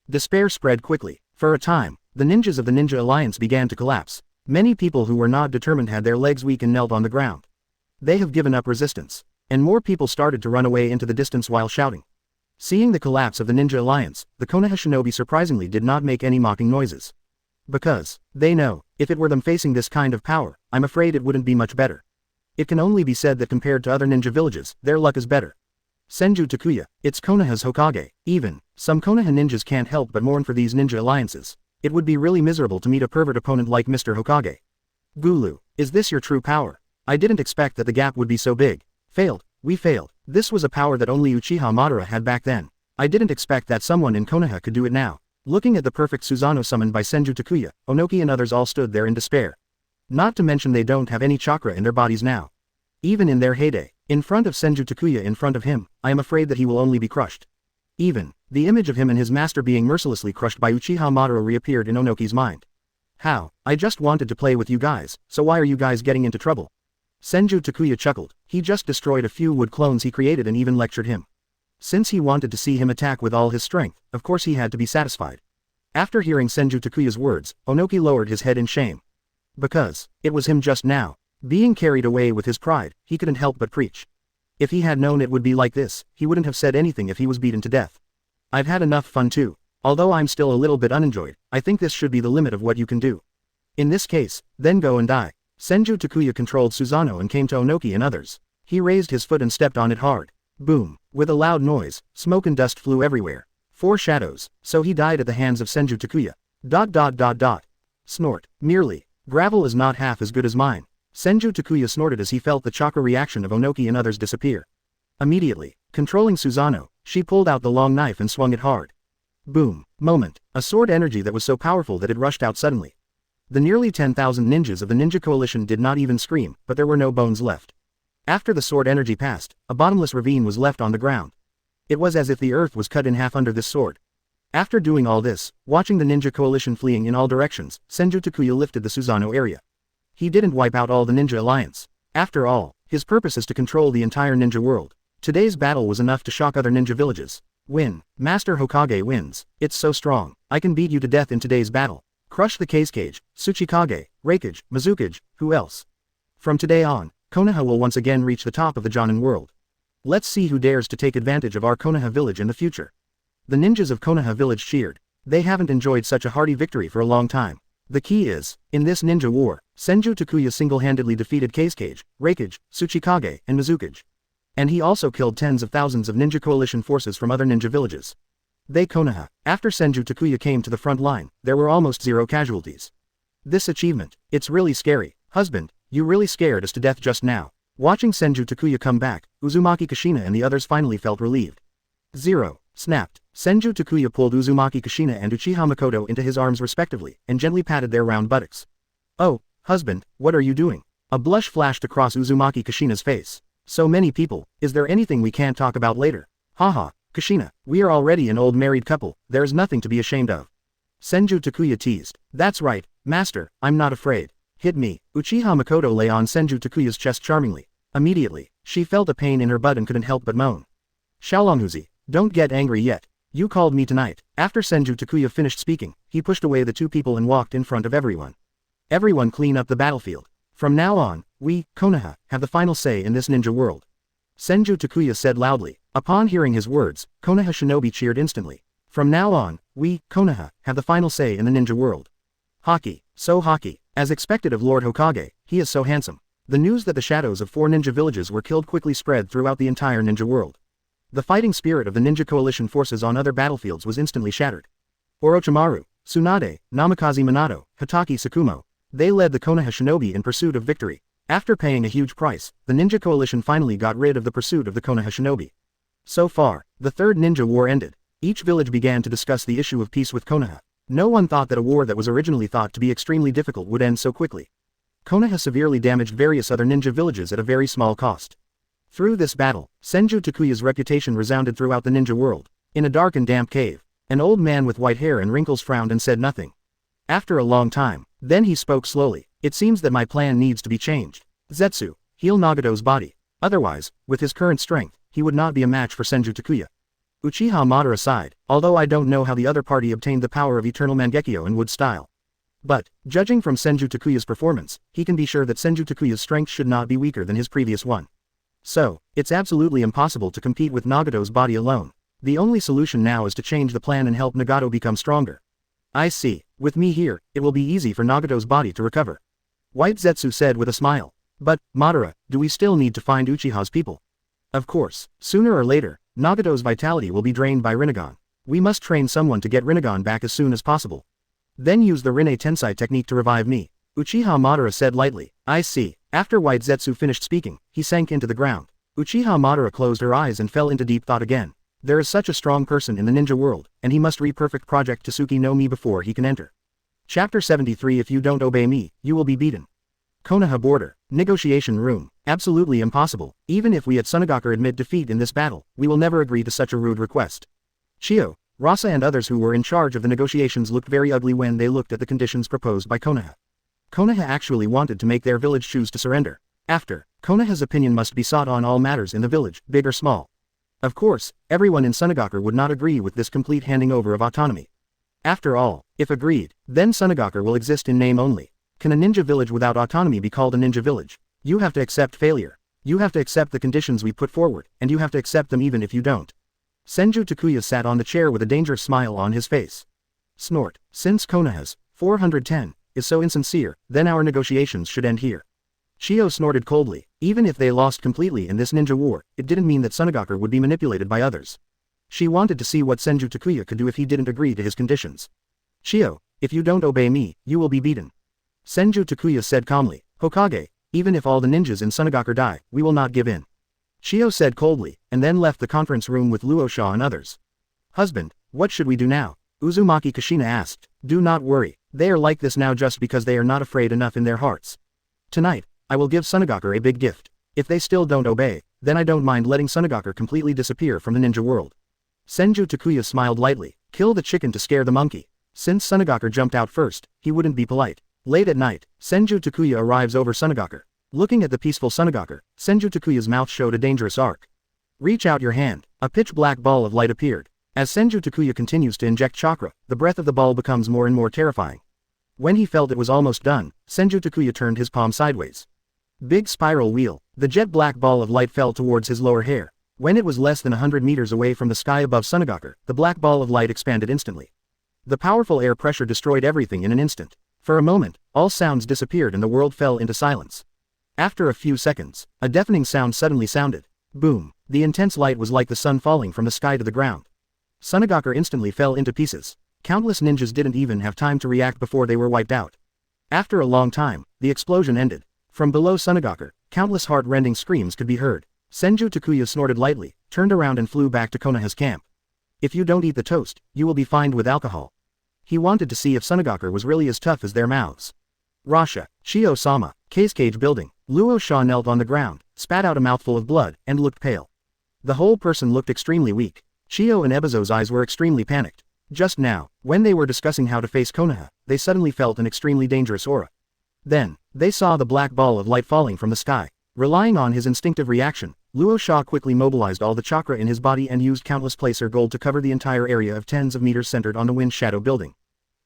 Despair spread quickly. For a time, the ninjas of the Ninja Alliance began to collapse. Many people who were not determined had their legs weak and knelt on the ground. They have given up resistance. And more people started to run away into the distance while shouting. Seeing the collapse of the Ninja Alliance, the Konoha shinobi surprisingly did not make any mocking noises. Because they know, if it were them facing this kind of power, I'm afraid it wouldn't be much better. It can only be said that compared to other ninja villages, their luck is better. Senju Takuya, it's Konoha's Hokage. Even, some Konoha ninjas can't help but mourn for these ninja alliances. It would be really miserable to meet a pervert opponent like Mr. Hokage. Gulu, is this your true power? I didn't expect that the gap would be so big. Failed, we failed. This was a power that only Uchiha Madara had back then. I didn't expect that someone in Konoha could do it now. Looking at the perfect Susanoo summoned by Senju Takuya, Onoki and others all stood there in despair. Not to mention they don't have any chakra in their bodies now. Even in their heyday, in front of Senju Takuya in front of him, I am afraid that he will only be crushed. Even, the image of him and his master being mercilessly crushed by Uchiha Madara reappeared in Onoki's mind. How? I just wanted to play with you guys, so why are you guys getting into trouble? Senju Takuya chuckled. He just destroyed a few wood clones he created and even lectured him. Since he wanted to see him attack with all his strength, of course he had to be satisfied. After hearing Senju Takuya's words, Onoki lowered his head in shame. Because, it was him just now. Being carried away with his pride, he couldn't help but preach. If he had known it would be like this, he wouldn't have said anything if he was beaten to death. I've had enough fun too. Although I'm still a little bit unenjoyed, I think this should be the limit of what you can do. In this case, then go and die. Senju Takuya controlled Susanoo and came to Onoki and others. He raised his foot and stepped on it hard. Boom. With a loud noise, smoke and dust flew everywhere. 4 shadows, so he died at the hands of Senju Takuya. ... Snort. Merely. Gravel is not half as good as mine. Senju Takuya snorted as he felt the chakra reaction of Onoki and others disappear. Immediately, controlling Susanoo, she pulled out the long knife and swung it hard. Boom. Moment. A sword energy that was so powerful that it rushed out suddenly. The nearly 10,000 ninjas of the Ninja Coalition did not even scream, but there were no bones left. After the sword energy passed, a bottomless ravine was left on the ground. It was as if the earth was cut in half under this sword. After doing all this, watching the Ninja Coalition fleeing in all directions, Senju Takuya lifted the Susanoo area. He didn't wipe out all the Ninja Alliance. After all, his purpose is to control the entire ninja world. Today's battle was enough to shock other ninja villages. Win. Master Hokage wins. It's so strong. I can beat you to death in today's battle. Crush the Kazekage, Tsuchikage, Reikage, Mizukage, who else? From today on, Konoha will once again reach the top of the Jonin world. Let's see who dares to take advantage of our Konoha village in the future. The ninjas of Konoha village cheered. They haven't enjoyed such a hearty victory for a long time. The key is, in this ninja war, Senju Takuya single-handedly defeated Kazekage, Reikage, Tsuchikage, and Mizukage. And he also killed tens of thousands of ninja coalition forces from other ninja villages. They Konoha. After Senju Takuya came to the front line, there were almost 0 casualties. This achievement, it's really scary. Husband, you really scared us to death just now. Watching Senju Takuya come back, Uzumaki Kushina and the others finally felt relieved. 0. Snapped. Senju Takuya pulled Uzumaki Kushina and Uchiha Mikoto into his arms respectively, and gently patted their round buttocks. Oh, husband, what are you doing? A blush flashed across Uzumaki Kushina's face. So many people, is there anything we can't talk about later? Haha, Kushina, we are already an old married couple, there's nothing to be ashamed of. Senju Takuya teased. That's right, master, I'm not afraid. Hit me. Uchiha Mikoto lay on Senju Takuya's chest charmingly. Immediately, she felt a pain in her butt and couldn't help but moan. Xiaolonghuzi, don't get angry yet. You called me tonight. After Senju Takuya finished speaking, he pushed away the 2 people and walked in front of everyone. Everyone clean up the battlefield. From now on, we, Konoha, have the final say in this ninja world. Senju Takuya said loudly. Upon hearing his words, Konoha shinobi cheered instantly. From now on, we, Konoha, have the final say in the ninja world. Haki, so Haki, as expected of Lord Hokage, he is so handsome. The news that the shadows of 4 ninja villages were killed quickly spread throughout the entire ninja world. The fighting spirit of the ninja coalition forces on other battlefields was instantly shattered. Orochimaru, Tsunade, Namikaze Minato, Hitaki Tsukumo, they led the Konoha shinobi in pursuit of victory. After paying a huge price, the ninja coalition finally got rid of the pursuit of the Konoha shinobi. So far, the third ninja war ended. Each village began to discuss the issue of peace with Konoha. No one thought that a war that was originally thought to be extremely difficult would end so quickly. Konoha severely damaged various other ninja villages at a very small cost. Through this battle, Senju Takuya's reputation resounded throughout the ninja world. In a dark and damp cave, an old man with white hair and wrinkles frowned and said nothing. After a long time, then he spoke slowly. It seems that my plan needs to be changed. Zetsu, heal Nagato's body. Otherwise, with his current strength, he would not be a match for Senju Takuya. Uchiha Madara sighed, although I don't know how the other party obtained the power of eternal Mangekyo in wood style. But, judging from Senju Takuya's performance, he can be sure that Senju Takuya's strength should not be weaker than his previous one. So, it's absolutely impossible to compete with Nagato's body alone. The only solution now is to change the plan and help Nagato become stronger. I see. With me here, it will be easy for Nagato's body to recover. White Zetsu said with a smile. But, Madara, do we still need to find Uchiha's people? Of course, sooner or later, Nagato's vitality will be drained by Rinnegan. We must train someone to get Rinnegan back as soon as possible. Then use the Rinne Tensei technique to revive me. Uchiha Madara said lightly. I see. After White Zetsu finished speaking, he sank into the ground. Uchiha Madara closed her eyes and fell into deep thought again. There is such a strong person in the ninja world, and he must re-perfect Project Tsuki no Mi before he can enter. Chapter 73. If you don't obey me, you will be beaten. Konoha border. Negotiation room. Absolutely impossible. Even if we at Tsunade admit defeat in this battle, we will never agree to such a rude request. Chio, Rasa and others who were in charge of the negotiations looked very ugly when they looked at the conditions proposed by Konoha. Konoha actually wanted to make their village choose to surrender. After, Konoha's opinion must be sought on all matters in the village, big or small. Of course, everyone in Tsunade would not agree with this complete handing over of autonomy. After all, if agreed, then Tsunade will exist in name only. Can a ninja village without autonomy be called a ninja village? You have to accept failure. You have to accept the conditions we put forward, and you have to accept them even if you don't. Senju Takuya sat on the chair with a dangerous smile on his face. Snort. Since Konoha's 410 is so insincere, then our negotiations should end here. Chio snorted coldly. Even if they lost completely in this ninja war, it didn't mean that Tsunade would be manipulated by others. She wanted to see what Senju Takuya could do if he didn't agree to his conditions. Chio, if you don't obey me, you will be beaten. Senju Takuya said calmly. Hokage, even if all the ninjas in Tsunade die, we will not give in. Chio said coldly, and then left the conference room with Luosha and others. Husband, what should we do now? Uzumaki Kushina asked. Do not worry, they are like this now just because they are not afraid enough in their hearts. Tonight, I will give Tsunade a big gift. If they still don't obey, then I don't mind letting Tsunade completely disappear from the ninja world. Senju Takuya smiled lightly. Kill the chicken to scare the monkey. Since Tsunade jumped out first, he wouldn't be polite. Late at night, Senju Takuya arrives over Tsunade. Looking at the peaceful Tsunade, Senju Takuya's mouth showed a dangerous arc. Reach out your hand. A pitch-black ball of light appeared. As Senju Takuya continues to inject chakra, the breath of the ball becomes more and more terrifying. When he felt it was almost done, Senju Takuya turned his palm sideways. Big spiral wheel. The jet black ball of light fell towards his lower hair. When it was less than 100 meters away from the sky above Tsunade, the black ball of light expanded instantly. The powerful air pressure destroyed everything in an instant. For a moment, all sounds disappeared and the world fell into silence. After a few seconds, a deafening sound suddenly sounded. Boom. The intense light was like the sun falling from the sky to the ground. Tsunade instantly fell into pieces. Countless ninjas didn't even have time to react before they were wiped out. After a long time, the explosion ended. From below Tsunade, countless heart-rending screams could be heard. Senju Takuya snorted lightly, turned around and flew back to Konoha's camp. If you don't eat the toast, you will be fined with alcohol. He wanted to see if Tsunade was really as tough as their mouths. Rasha, Chio-sama, Cage building. Luosha knelt on the ground, spat out a mouthful of blood, and looked pale. The whole person looked extremely weak. Chio and Ebizo's eyes were extremely panicked. Just now, when they were discussing how to face Konoha, they suddenly felt an extremely dangerous aura. Then, they saw the black ball of light falling from the sky. Relying on his instinctive reaction, Luosha quickly mobilized all the chakra in his body and used countless placer gold to cover the entire area of tens of meters centered on the wind shadow building.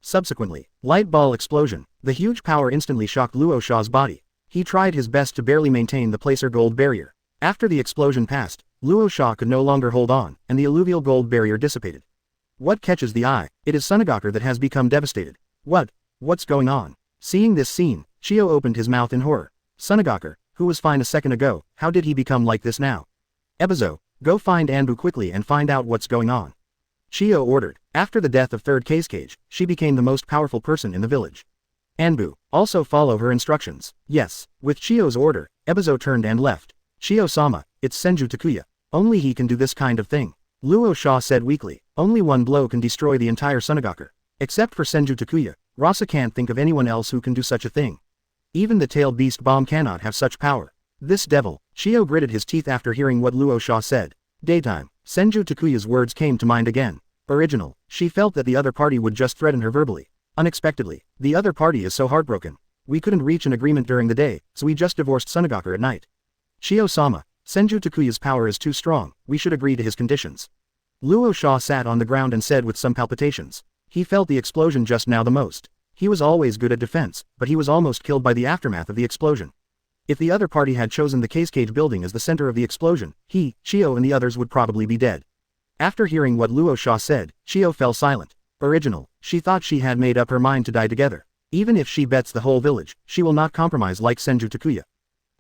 Subsequently, light ball explosion. The huge power instantly shocked Luosha's body. He tried his best to barely maintain the placer gold barrier. After the explosion passed, Luosha could no longer hold on, and the alluvial gold barrier dissipated. What catches the eye? It is Tsunade that has become devastated. What's going on? Seeing this scene, Chio opened his mouth in horror. Tsunade, who was fine a second ago, how did he become like this now? Ebizo, go find Anbu quickly and find out what's going on. Chio ordered. After the death of third Cage, she became the most powerful person in the village. Anbu, also follow her instructions. Yes. With Chio's order, Ebizo turned and left. Chio-sama, it's Senju Takuya. Only he can do this kind of thing. Luosha said weakly. Only one blow can destroy the entire Tsunade. Except for Senju Takuya, Rasa can't think of anyone else who can do such a thing. Even the tailed beast bomb cannot have such power. This devil. Chio gritted his teeth after hearing what Luosha said. Daytime. Senju Takuya's words came to mind again. Original. She felt that the other party would just threaten her verbally. Unexpectedly, the other party is so heartbroken. We couldn't reach an agreement during the day, so we just divorced Tsunade at night. Chio-sama, Senju Takuya's power is too strong, we should agree to his conditions. Luosha sat on the ground and said with some palpitations. He felt the explosion just now the most. He was always good at defense, but he was almost killed by the aftermath of the explosion. If the other party had chosen the Cage building as the center of the explosion, he, Chio and the others would probably be dead. After hearing what Luo Sha said, Chiyo fell silent. She thought she had made up her mind to die together. Even if she bets the whole village, she will not compromise like Senju Takuya.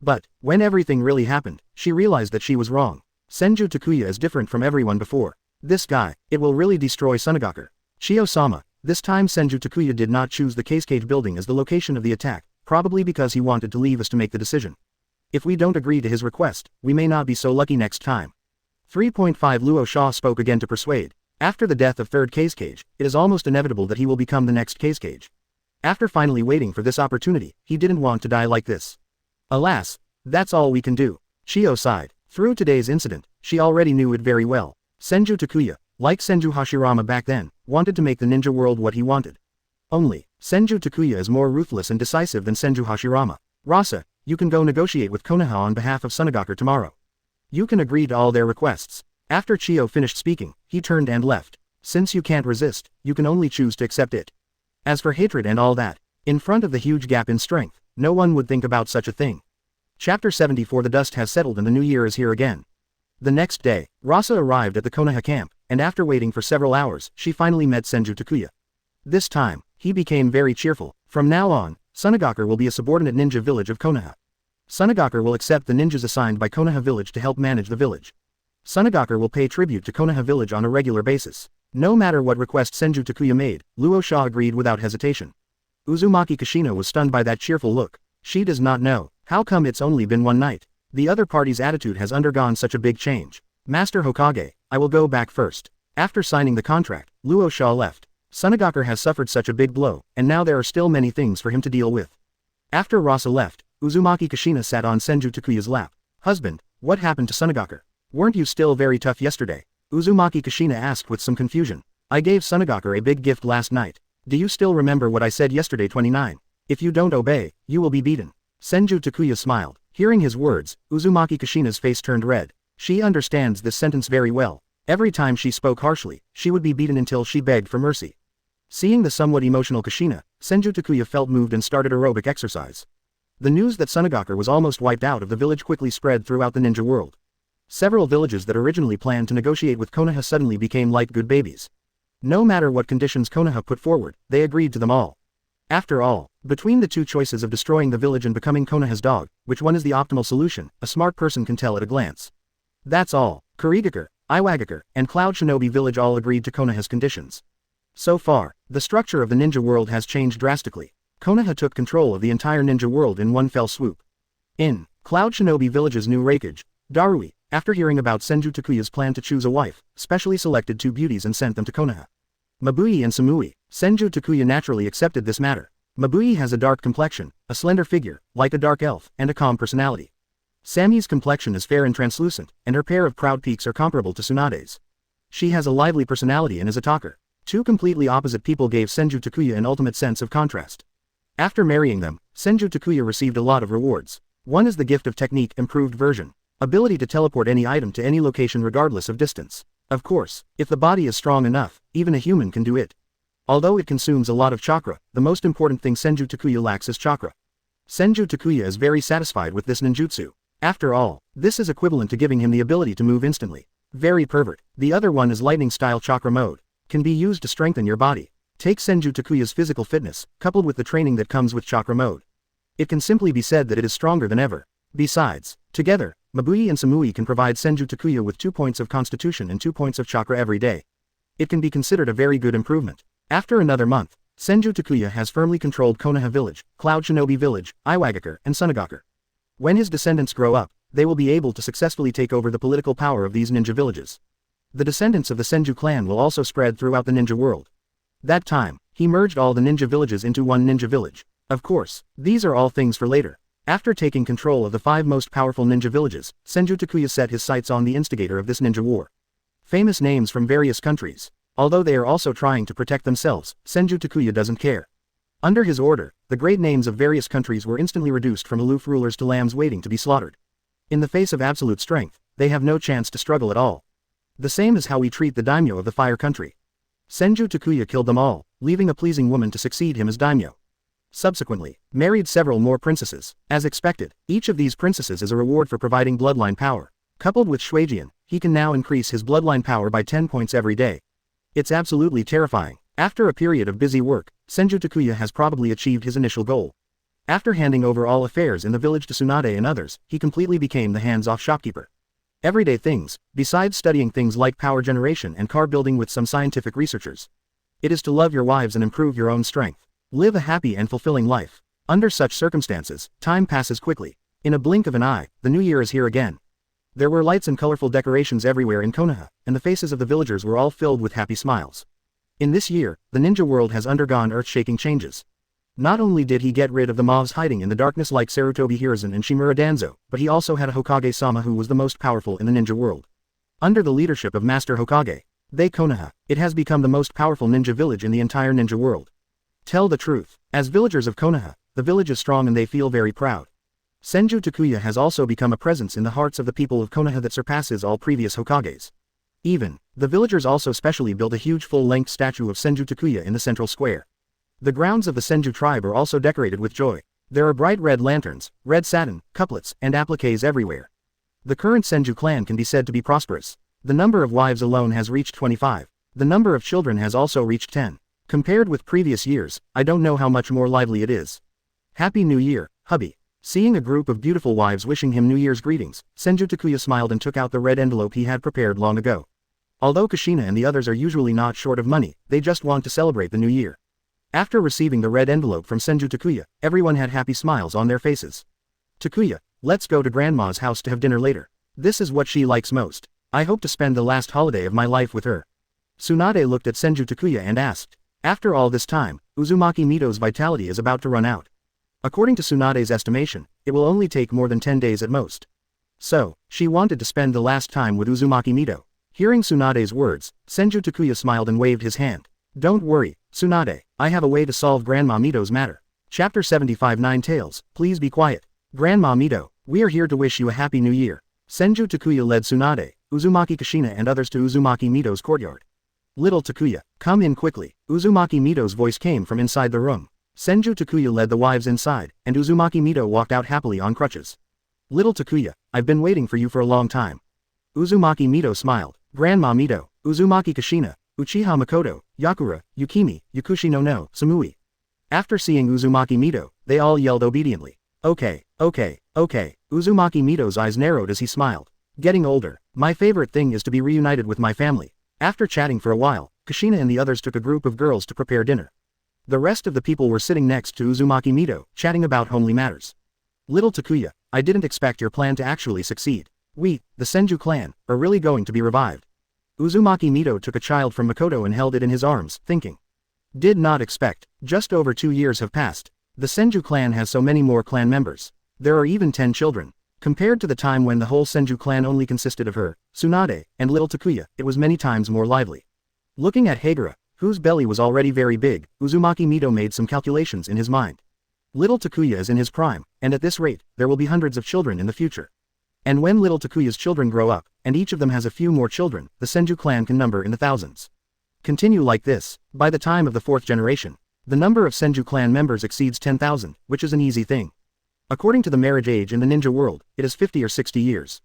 But, when everything really happened, she realized that she was wrong. Senju Takuya is different from everyone before. This guy, it will really destroy Tsunade. Chiyo-sama, this time Senju Takuya did not choose the Cage building as the location of the attack, probably because he wanted to leave us to make the decision. If we don't agree to his request, we may not be so lucky next time. 3.5 Luo Sha spoke again to persuade. After the death of third Cage, it is almost inevitable that he will become the next Cage. After finally waiting for this opportunity, he didn't want to die like this. Alas, that's all we can do. Chiyo sighed. Through today's incident, she already knew it very well. Senju Takuya, like Senju Hashirama back then, wanted to make the ninja world what he wanted. Only, Senju Takuya is more ruthless and decisive than Senju Hashirama. Rasa, you can go negotiate with Konoha on behalf of Tsunade tomorrow. You can agree to all their requests. After Chiyo finished speaking, he turned and left. Since you can't resist, you can only choose to accept it. As for hatred and all that, in front of the huge gap in strength, no one would think about such a thing. Chapter 74 The dust has settled and the new year is here again. The next day, Rasa arrived at the Konoha camp, and after waiting for several hours, she finally met Senju Takuya. This time, he became very cheerful. From now on, Tsunade will be a subordinate ninja village of Konoha. Tsunade will accept the ninjas assigned by Konoha village to help manage the village. Tsunade will pay tribute to Konoha village on a regular basis. No matter what request Senju Takuya made, Luo Sha agreed without hesitation. Uzumaki Kushina was stunned by that cheerful look. She does not know, how come it's only been one night? The other party's attitude has undergone such a big change. Master Hokage, I will go back first. After signing the contract, Luo Sha left. Tsunade has suffered such a big blow, and now there are still many things for him to deal with. After Rasa left, Uzumaki Kushina sat on Senju Takuya's lap. Husband, what happened to Tsunade? Weren't you still very tough yesterday? Uzumaki Kushina asked with some confusion. I gave Tsunade a big gift last night. Do you still remember what I said yesterday 29? If you don't obey, you will be beaten. Senju Takuya smiled. Hearing his words, Uzumaki Kushina's face turned red. She understands this sentence very well. Every time she spoke harshly, she would be beaten until she begged for mercy. Seeing the somewhat emotional Kushina, Senju Takuya felt moved and started aerobic exercise. The news that Tsunade was almost wiped out of the village quickly spread throughout the ninja world. Several villages that originally planned to negotiate with Konoha suddenly became like good babies. No matter what conditions Konoha put forward, they agreed to them all. After all, between the two choices of destroying the village and becoming Konoha's dog, which one is the optimal solution, a smart person can tell at a glance. That's all. Kurigakure, Iwagakure, and Cloud Shinobi Village all agreed to Konoha's conditions. So far, the structure of the ninja world has changed drastically. Konoha took control of the entire ninja world in one fell swoop. In Cloud Shinobi Village's new Raikage, Darui, after hearing about Senju Takuya's plan to choose a wife, specially selected two beauties and sent them to Konoha. Mabui and Samui. Senju Takuya naturally accepted this matter. Mabui has a dark complexion, a slender figure, like a dark elf, and a calm personality. Sami's complexion is fair and translucent, and her pair of proud peaks are comparable to Tsunade's. She has a lively personality and is a talker. Two completely opposite people gave Senju Takuya an ultimate sense of contrast. After marrying them, Senju Takuya received a lot of rewards. One is the gift of technique improved version. Ability to teleport any item to any location regardless of distance. Of course, if the body is strong enough, even a human can do it. Although it consumes a lot of chakra, the most important thing Senju Takuya lacks is chakra. Senju Takuya is very satisfied with this ninjutsu. After all, this is equivalent to giving him the ability to move instantly. Very pervert. The other one is lightning style chakra mode. Can be used to strengthen your body. Take Senju Takuya's physical fitness, coupled with the training that comes with chakra mode. It can simply be said that it is stronger than ever. Besides, together, Mabui and Samui can provide Senju Takuya with 2 points of constitution and 2 points of chakra every day. It can be considered a very good improvement. After another month, Senju Takuya has firmly controlled Konoha Village, Cloud Shinobi Village, Iwagakure, and Tsunade. When his descendants grow up, they will be able to successfully take over the political power of these ninja villages. The descendants of the Senju clan will also spread throughout the ninja world. That time, he merged all the ninja villages into one ninja village. Of course, these are all things for later. After taking control of the 5 most powerful ninja villages, Senju Takuya set his sights on the instigator of this ninja war. Famous names from various countries. Although they are also trying to protect themselves, Senju Takuya doesn't care. Under his order, the great names of various countries were instantly reduced from aloof rulers to lambs waiting to be slaughtered. In the face of absolute strength, they have no chance to struggle at all. The same is how we treat the daimyo of the fire country. Senju Takuya killed them all, leaving a pleasing woman to succeed him as daimyo. Subsequently, married several more princesses. As expected, each of these princesses is a reward for providing bloodline power. Coupled with Shuijian, he can now increase his bloodline power by 10 points every day. It's absolutely terrifying. After a period of busy work, Senju Takuya has probably achieved his initial goal. After handing over all affairs in the village to Tsunade and others, he completely became the hands-off shopkeeper. Everyday things, besides studying things like power generation and car building with some scientific researchers. It is to love your wives and improve your own strength. Live a happy and fulfilling life. Under such circumstances, time passes quickly. In a blink of an eye, the new year is here again. There were lights and colorful decorations everywhere in Konoha, and the faces of the villagers were all filled with happy smiles. In this year, the ninja world has undergone earth-shaking changes. Not only did he get rid of the mobs hiding in the darkness like Sarutobi Hiruzen and Shimura Danzo, but he also had a Hokage-sama who was the most powerful in the ninja world. Under the leadership of Master Hokage, Konoha, it has become the most powerful ninja village in the entire ninja world. Tell the truth, as villagers of Konoha, the village is strong and they feel very proud. Senju Takuya has also become a presence in the hearts of the people of Konoha that surpasses all previous Hokages. Even, the villagers also specially built a huge full-length statue of Senju Takuya in the central square. The grounds of the Senju tribe are also decorated with joy. There are bright red lanterns, red satin, couplets, and appliques everywhere. The current Senju clan can be said to be prosperous. The number of wives alone has reached 25. The number of children has also reached 10. Compared with previous years, I don't know how much more lively it is. Happy New Year, hubby. Seeing a group of beautiful wives wishing him New Year's greetings, Senju Takuya smiled and took out the red envelope he had prepared long ago. Although Kushina and the others are usually not short of money, they just want to celebrate the new year. After receiving the red envelope from Senju Takuya, everyone had happy smiles on their faces. Takuya, let's go to Grandma's house to have dinner later. This is what she likes most. I hope to spend the last holiday of my life with her. Tsunade looked at Senju Takuya and asked. After all this time, Uzumaki Mito's vitality is about to run out. According to Tsunade's estimation, it will only take more than 10 days at most. So, she wanted to spend the last time with Uzumaki Mito. Hearing Tsunade's words, Senju Takuya smiled and waved his hand. Don't worry, Tsunade, I have a way to solve Grandma Mito's matter. Chapter 75 Nine Tails, please be quiet. Grandma Mito, we are here to wish you a happy new year. Senju Takuya led Tsunade, Uzumaki Kushina and others to Uzumaki Mito's courtyard. Little Takuya, come in quickly. Uzumaki Mito's voice came from inside the room. Senju Takuya led the wives inside, and Uzumaki Mito walked out happily on crutches. Little Takuya, I've been waiting for you for a long time. Uzumaki Mito smiled. Grandma Mito, Uzumaki Kushina, Uchiha Mikoto, Yakura, Yukimi, Yakushi no Samui. After seeing Uzumaki Mito, they all yelled obediently. Okay. Uzumaki Mito's eyes narrowed as he smiled. Getting older, my favorite thing is to be reunited with my family. After chatting for a while, Kushina and the others took a group of girls to prepare dinner. The rest of the people were sitting next to Uzumaki Mito, chatting about homely matters. Little Takuya, I didn't expect your plan to actually succeed. We, the Senju clan, are really going to be revived. Uzumaki Mito took a child from Mikoto and held it in his arms, thinking. Did not expect. Just over 2 years have passed. The Senju clan has so many more clan members. There are even 10 children. Compared to the time when the whole Senju clan only consisted of her, Tsunade, and little Takuya, it was many times more lively. Looking at Hagura, whose belly was already very big, Uzumaki Mito made some calculations in his mind. Little Takuya is in his prime, and at this rate, there will be hundreds of children in the future. And when little Takuya's children grow up, and each of them has a few more children, the Senju clan can number in the thousands. Continue like this, by the time of the 4th generation, the number of Senju clan members exceeds 10,000, which is an easy thing. According to the marriage age in the ninja world, it is 50 or 60 years.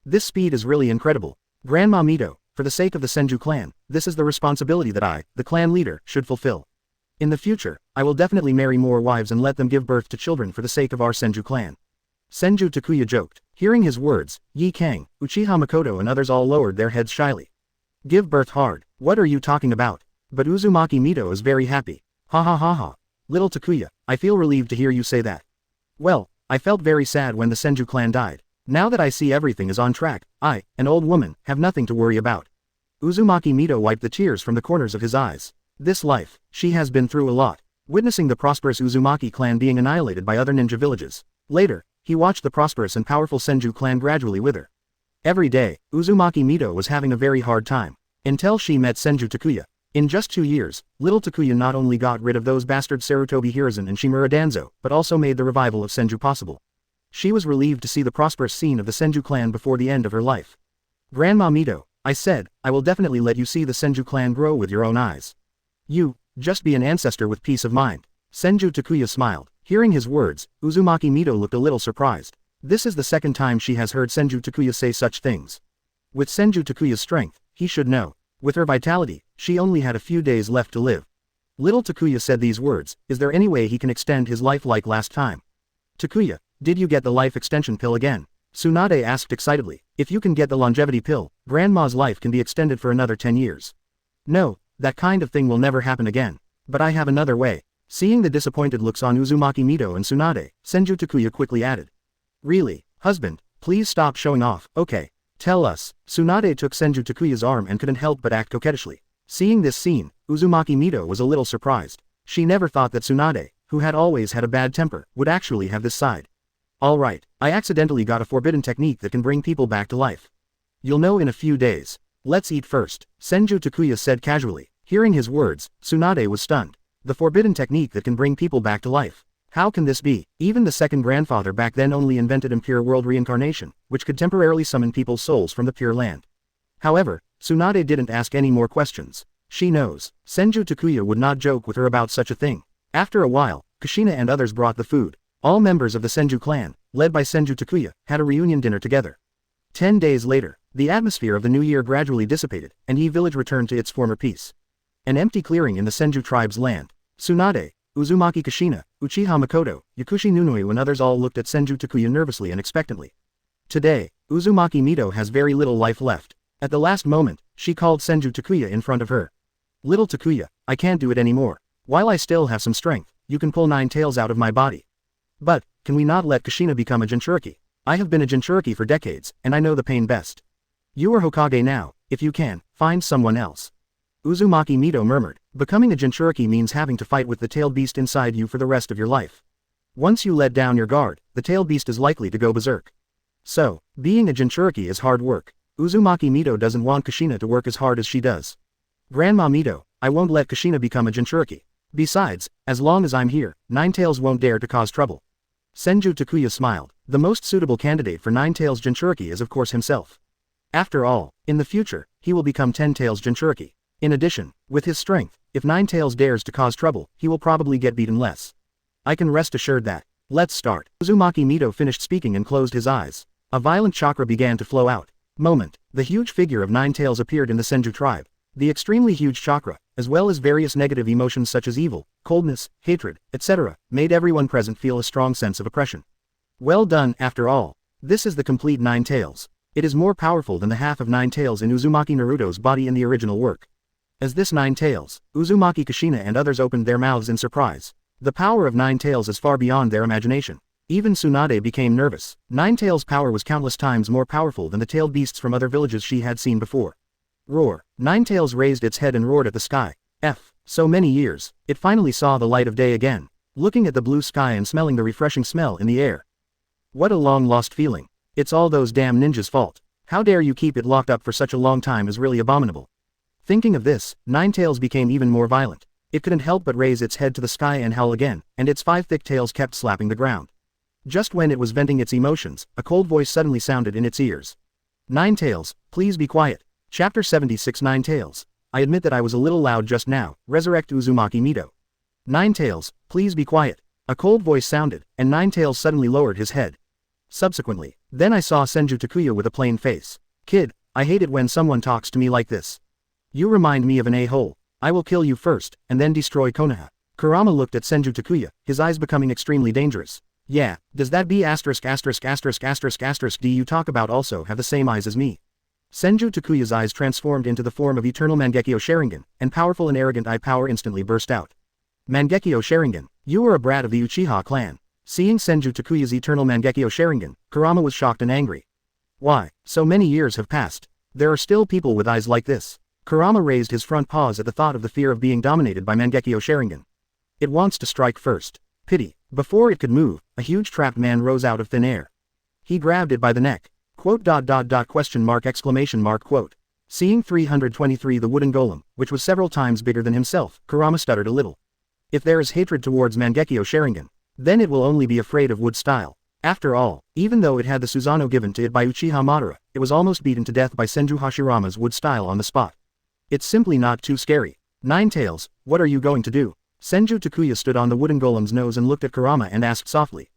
This speed is really incredible. Grandma Mito, for the sake of the Senju clan, this is the responsibility that I, the clan leader, should fulfill. In the future, I will definitely marry more wives and let them give birth to children for the sake of our Senju clan. Senju Takuya joked. Hearing his words, Yi Kang, Uchiha Mikoto and others all lowered their heads shyly. Give birth hard. What are you talking about? But Uzumaki Mito is very happy. Ha ha ha ha. Little Takuya, I feel relieved to hear you say that. Well, I felt very sad when the Senju clan died. Now that I see everything is on track, I, an old woman, have nothing to worry about. Uzumaki Mito wiped the tears from the corners of his eyes. This life, she has been through a lot. Witnessing the prosperous Uzumaki clan being annihilated by other ninja villages. Later, he watched the prosperous and powerful Senju clan gradually wither. Every day, Uzumaki Mito was having a very hard time. Until she met Senju Takuya. In just 2 years, little Takuya not only got rid of those bastards Sarutobi Hiruzen and Shimura Danzo, but also made the revival of Senju possible. She was relieved to see the prosperous scene of the Senju clan before the end of her life. Grandma Mito, I said, I will definitely let you see the Senju clan grow with your own eyes. You, just be an ancestor with peace of mind. Senju Takuya smiled. Hearing his words, Uzumaki Mito looked a little surprised. This is the second time she has heard Senju Takuya say such things. With Senju Takuya's strength, he should know. With her vitality, she only had a few days left to live. Little Takuya said these words, is there any way he can extend his life like last time? Takuya, did you get the life extension pill again? Tsunade asked excitedly. If you can get the longevity pill, Grandma's life can be extended for another 10 years. No, that kind of thing will never happen again. But I have another way. Seeing the disappointed looks on Uzumaki Mito and Tsunade, Senju Takuya quickly added. Really, husband, please stop showing off, okay. Tell us. Tsunade took Senju Takuya's arm and couldn't help but act coquettishly. Seeing this scene, Uzumaki Mito was a little surprised. She never thought that Tsunade, who had always had a bad temper, would actually have this side. Alright, I accidentally got a forbidden technique that can bring people back to life. You'll know in a few days. Let's eat first, Senju Takuya said casually. Hearing his words, Tsunade was stunned. The forbidden technique that can bring people back to life. How can this be? Even the second grandfather back then only invented impure world reincarnation, which could temporarily summon people's souls from the pure land. However, Tsunade didn't ask any more questions. She knows. Senju Takuya would not joke with her about such a thing. After a while, Kushina and others brought the food. All members of the Senju clan, led by Senju Takuya, had a reunion dinner together. 10 days later, the atmosphere of the new year gradually dissipated, and Yi village returned to its former peace. An empty clearing in the Senju tribe's land. Tsunade, Uzumaki Kushina, Uchiha Mikoto, Yakushi Nunui and others all looked at Senju Takuya nervously and expectantly. Today, Uzumaki Mito has very little life left. At the last moment, she called Senju Takuya in front of her. Little Takuya, I can't do it anymore. While I still have some strength, you can pull 9 tails out of my body. But, can we not let Kushina become a Jinchuriki? I have been a Jinchuriki for decades, and I know the pain best. You are Hokage now, if you can, find someone else. Uzumaki Mito murmured. Becoming a Jinchuriki means having to fight with the tailed beast inside you for the rest of your life. Once you let down your guard, the tailed beast is likely to go berserk. So, being a Jinchuriki is hard work. Uzumaki Mito doesn't want Kushina to work as hard as she does. Grandma Mito, I won't let Kushina become a Jinchuriki. Besides, as long as I'm here, Nine Tails won't dare to cause trouble. Senju Takuya smiled. The most suitable candidate for Nine Tails Jinchuriki is of course himself. After all, in the future, he will become 10 Tails Jinchuriki. In addition, with his strength, if 9 Tails dares to cause trouble, he will probably get beaten less. I can rest assured that. Let's start. Uzumaki Mito finished speaking and closed his eyes. A violent chakra began to flow out. Moment. The huge figure of 9 Tails appeared in the Senju tribe. The extremely huge chakra, as well as various negative emotions such as evil, coldness, hatred, etc., made everyone present feel a strong sense of oppression. Well done, after all. This is the complete 9 Tails. It is more powerful than the half of 9 Tails in Uzumaki Naruto's body in the original work. As this 9 Tails, Uzumaki Kushina and others opened their mouths in surprise. The power of 9 Tails is far beyond their imagination. Even Tsunade became nervous. 9 Tails' power was countless times more powerful than the tailed beasts from other villages she had seen before. Roar. 9 Tails raised its head and roared at the sky. So many years, it finally saw the light of day again. Looking at the blue sky and smelling the refreshing smell in the air. What a long-lost feeling. It's all those damn ninjas' fault. How dare you keep it locked up for such a long time is really abominable. Thinking of this, 9 Tails became even more violent. It couldn't help but raise its head to the sky and howl again, and its 5 thick tails kept slapping the ground. Just when it was venting its emotions, a cold voice suddenly sounded in its ears. 9 Tails, please be quiet. Chapter 76 9 Tails. I admit that I was a little loud just now, resurrect Uzumaki Mito. 9 Tails, please be quiet. A cold voice sounded, and 9 Tails suddenly lowered his head. Subsequently, then I saw Senju Takuya with a plain face. Kid, I hate it when someone talks to me like this. You remind me of an a-hole. I will kill you first, and then destroy Konoha. Kurama looked at Senju Takuya, his eyes becoming extremely dangerous. Yeah, does that be asterisk asterisk asterisk asterisk asterisk do you talk about also have the same eyes as me? Senju Takuya's eyes transformed into the form of eternal Mangekyo Sharingan, and powerful and arrogant eye power instantly burst out. Mangekyo Sharingan, you are a brat of the Uchiha clan. Seeing Senju Takuya's eternal Mangekyo Sharingan, Kurama was shocked and angry. Why, so many years have passed. There are still people with eyes like this. Kurama raised his front paws at the thought of the fear of being dominated by Mangekyo Sharingan. It wants to strike first. Pity. Before it could move, a huge trapped man rose out of thin air. He grabbed it by the neck. Question mark exclamation mark quote. Seeing 323 the wooden golem, which was several times bigger than himself, Kurama stuttered a little. If there is hatred towards Mangekyo Sharingan, then it will only be afraid of wood style. After all, even though it had the Susanoo given to it by Uchiha Madara, it was almost beaten to death by Senju Hashirama's wood style on the spot. It's simply not too scary. 9 Tails, what are you going to do? Senju Takuya stood on the wooden golem's nose and looked at Kurama and asked softly.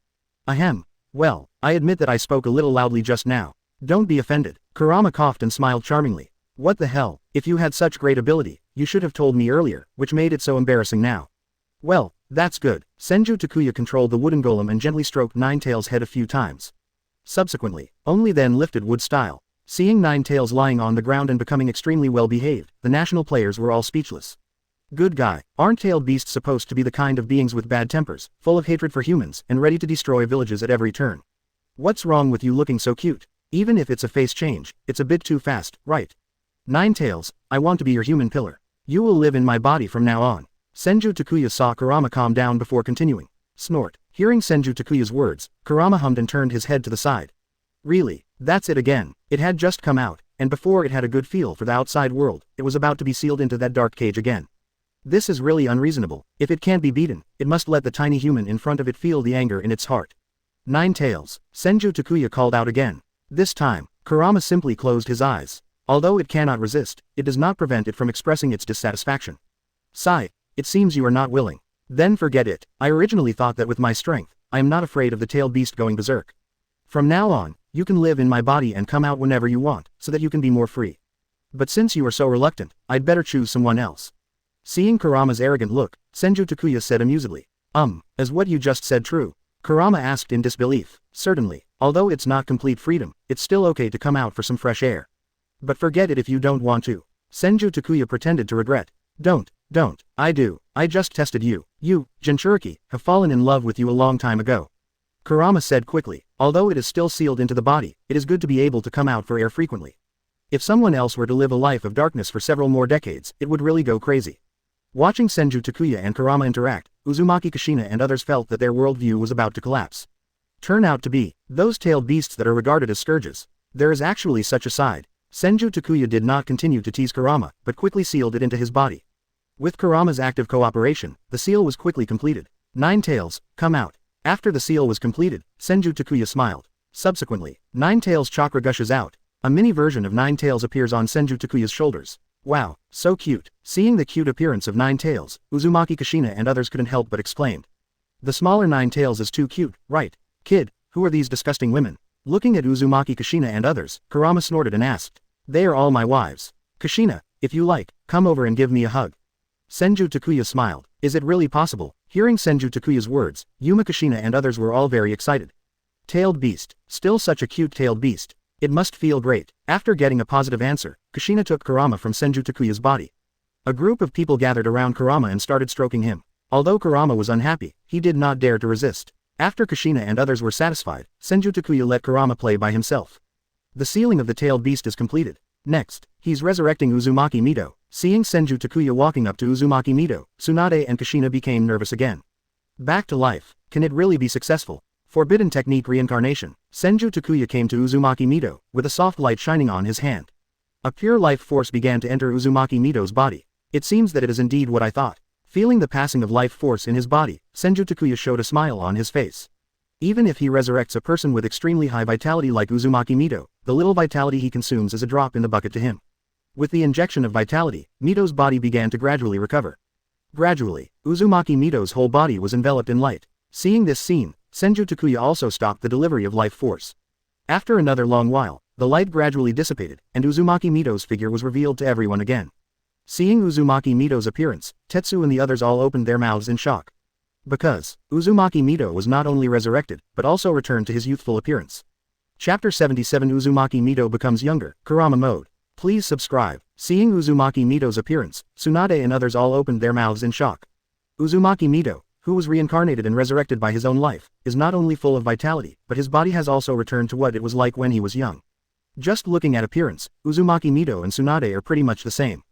Ahem. Well, I admit that I spoke a little loudly just now. Don't be offended. Kurama coughed and smiled charmingly. What the hell, if you had such great ability, you should have told me earlier, which made it so embarrassing now. Well, that's good. Senju Takuya controlled the wooden golem and gently stroked Ninetales' head a few times. Subsequently, only then lifted wood style. Seeing Ninetales lying on the ground and becoming extremely well behaved, the national players were all speechless. Good guy, aren't tailed beasts supposed to be the kind of beings with bad tempers, full of hatred for humans, and ready to destroy villages at every turn? What's wrong with you looking so cute? Even if it's a face change, it's a bit too fast, right? Ninetales, I want to be your human pillar. You will live in my body from now on. Senju Takuya saw Kurama calm down before continuing. Snort. Hearing Senju Takuya's words, Kurama hummed and turned his head to the side. Really, that's it again. It had just come out, and before it had a good feel for the outside world, it was about to be sealed into that dark cage again. This is really unreasonable. If it can't be beaten, it must let the tiny human in front of it feel the anger in its heart. Ninetales, Senju Takuya called out again. This time, Kurama simply closed his eyes. Although it cannot resist, it does not prevent it from expressing its dissatisfaction. Sigh, it seems you are not willing. Then forget it. I originally thought that with my strength, I am not afraid of the tailed beast going berserk. From now on, you can live in my body and come out whenever you want, so that you can be more free. But since you are so reluctant, I'd better choose someone else. Seeing Kurama's arrogant look, Senju Takuya said amusedly. Is what you just said true? Kurama asked in disbelief. Certainly, although it's not complete freedom, it's still okay to come out for some fresh air. But forget it if you don't want to. Senju Takuya pretended to regret. Don't. I do. I just tested you. You, Jinchuriki, have fallen in love with you a long time ago. Kurama said quickly. Although it is still sealed into the body, it is good to be able to come out for air frequently. If someone else were to live a life of darkness for several more decades, it would really go crazy. Watching Senju Takuya and Kurama interact, Uzumaki Kushina and others felt that their worldview was about to collapse. Turn out to be those tailed beasts that are regarded as scourges. There is actually such a side. Senju Takuya did not continue to tease Kurama, but quickly sealed it into his body. With Kurama's active cooperation, the seal was quickly completed. Ninetales, come out. After the seal was completed, Senju Takuya smiled. Subsequently, Ninetales' chakra gushes out. A mini version of Ninetales appears on Senju Takuya's shoulders. Wow, so cute. Seeing the cute appearance of Ninetales, Uzumaki Kushina and others couldn't help but exclaim. The smaller Ninetales is too cute, right? Kid, who are these disgusting women? Looking at Uzumaki Kushina and others, Kurama snorted and asked. They are all my wives. Kushina, if you like, come over and give me a hug. Senju Takuya smiled. Is it really possible? Hearing Senju Takuya's words, Yuma Kushina and others were all very excited. Tailed beast. Still such a cute tailed beast. It must feel great. After getting a positive answer, Kushina took Kurama from Senju Takuya's body. A group of people gathered around Kurama and started stroking him. Although Kurama was unhappy, he did not dare to resist. After Kushina and others were satisfied, Senju Takuya let Kurama play by himself. The sealing of the tailed beast is completed. Next, he's resurrecting Uzumaki Mito. Seeing Senju Takuya walking up to Uzumaki Mito, Tsunade and Kushina became nervous again. Back to life. Can it really be successful? Forbidden technique reincarnation. Senju Takuya came to Uzumaki Mito, with a soft light shining on his hand. A pure life force began to enter Uzumaki Mito's body. It seems that it is indeed what I thought. Feeling the passing of life force in his body, Senju Takuya showed a smile on his face. Even if he resurrects a person with extremely high vitality like Uzumaki Mito, the little vitality he consumes is a drop in the bucket to him. With the injection of vitality, Mito's body began to gradually recover. Gradually, Uzumaki Mito's whole body was enveloped in light. Seeing this scene, Senju Takuya also stopped the delivery of life force. After another long while, the light gradually dissipated, and Uzumaki Mito's figure was revealed to everyone again. Seeing Uzumaki Mito's appearance, Tetsu and the others all opened their mouths in shock. Because, Uzumaki Mito was not only resurrected, but also returned to his youthful appearance. Chapter 77 Uzumaki Mito becomes younger, Kurama mode. Please subscribe. Seeing Uzumaki Mito's appearance, Tsunade and others all opened their mouths in shock. Uzumaki Mito, who was reincarnated and resurrected by his own life, is not only full of vitality, but his body has also returned to what it was like when he was young. Just looking at appearance, Uzumaki Mito and Tsunade are pretty much the same.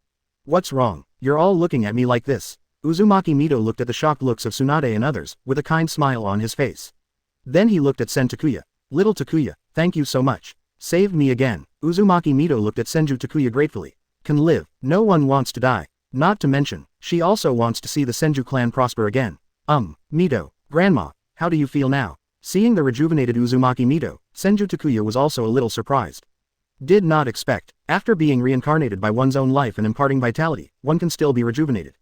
What's wrong? You're all looking at me like this. Uzumaki Mito looked at the shocked looks of Tsunade and others, with a kind smile on his face. Then he looked at Sen Takuya. Little Takuya, thank you so much. Saved me again. Uzumaki Mito looked at Senju Takuya gratefully. Can live. No one wants to die. Not to mention, she also wants to see the Senju clan prosper again. Mito, Grandma, how do you feel now? Seeing the rejuvenated Uzumaki Mito, Senju Takuya was also a little surprised. Did not expect. After being reincarnated by one's own life and imparting vitality, one can still be rejuvenated.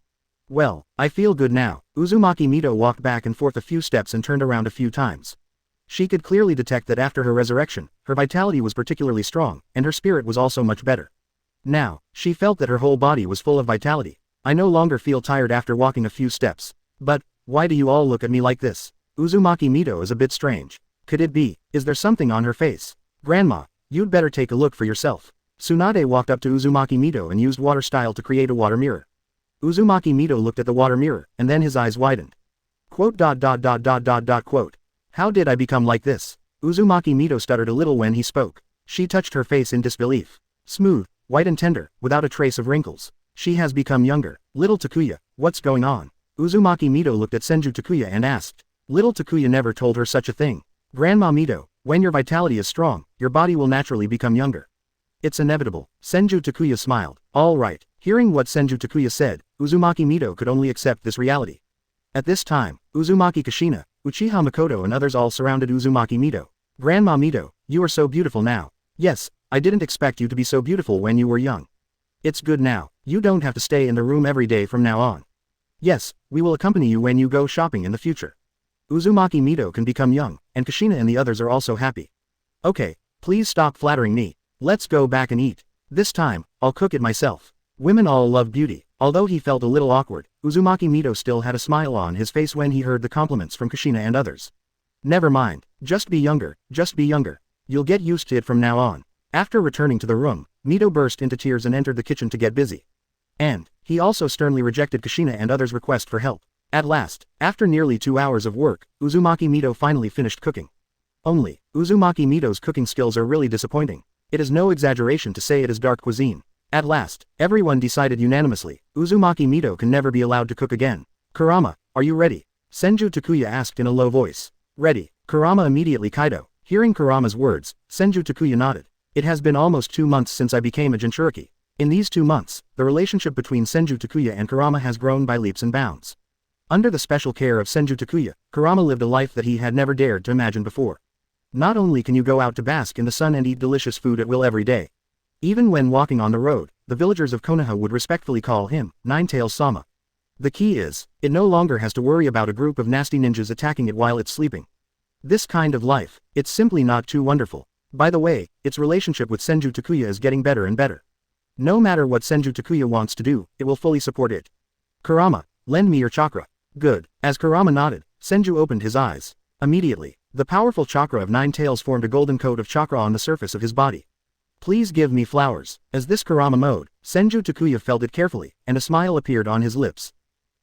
Well, I feel good now. Uzumaki Mito walked back and forth a few steps and turned around a few times. She could clearly detect that after her resurrection, her vitality was particularly strong, and her spirit was also much better. Now, she felt that her whole body was full of vitality. I no longer feel tired after walking a few steps. But, why do you all look at me like this? Uzumaki Mito is a bit strange. Could it be, is there something on her face? Grandma, you'd better take a look for yourself. Tsunade walked up to Uzumaki Mito and used water style to create a water mirror. Uzumaki Mito looked at the water mirror, and then his eyes widened. Quote. How did I become like this? Uzumaki Mito stuttered a little when he spoke. She touched her face in disbelief. Smooth, white and tender, without a trace of wrinkles. She has become younger. Little Takuya, what's going on? Uzumaki Mito looked at Senju Takuya and asked. Little Takuya never told her such a thing. Grandma Mito, when your vitality is strong, your body will naturally become younger. It's inevitable. Senju Takuya smiled. All right. Hearing what Senju Takuya said, Uzumaki Mito could only accept this reality. At this time, Uzumaki Kushina, Uchiha Mikoto and others all surrounded Uzumaki Mito. Grandma Mito, you are so beautiful now. Yes, I didn't expect you to be so beautiful when you were young. It's good now. You don't have to stay in the room every day from now on. Yes, we will accompany you when you go shopping in the future. Uzumaki Mito can become young, and Kushina and the others are also happy. Okay, please stop flattering me. Let's go back and eat. This time, I'll cook it myself. Women all love beauty. Although he felt a little awkward, Uzumaki Mito still had a smile on his face when he heard the compliments from Kushina and others. Never mind, just be younger, just be younger. You'll get used to it from now on. After returning to the room, Mito burst into tears and entered the kitchen to get busy. And, he also sternly rejected Kushina and others' request for help. At last, after nearly 2 hours of work, Uzumaki Mito finally finished cooking. Only, Uzumaki Mito's cooking skills are really disappointing. It is no exaggeration to say it is dark cuisine. At last, everyone decided unanimously, Uzumaki Mito can never be allowed to cook again. Kurama, are you ready? Senju Takuya asked in a low voice. Ready, Kurama immediately Kaido. Hearing Kurama's words, Senju Takuya nodded. It has been almost 2 months since I became a Jinchuriki. In these 2 months, the relationship between Senju Takuya and Kurama has grown by leaps and bounds. Under the special care of Senju Takuya, Kurama lived a life that he had never dared to imagine before. Not only can you go out to bask in the sun and eat delicious food at will every day. Even when walking on the road, the villagers of Konoha would respectfully call him, Nine-Tails Sama. The key is, it no longer has to worry about a group of nasty ninjas attacking it while it's sleeping. This kind of life, it's simply not too wonderful. By the way, its relationship with Senju Takuya is getting better and better. No matter what Senju Takuya wants to do, it will fully support it. Kurama, lend me your chakra. Good. As Kurama nodded, Senju opened his eyes. Immediately, the powerful chakra of 9 tails formed a golden coat of chakra on the surface of his body. Please give me flowers. As this Kurama mode, Senju Takuya felt it carefully, and a smile appeared on his lips.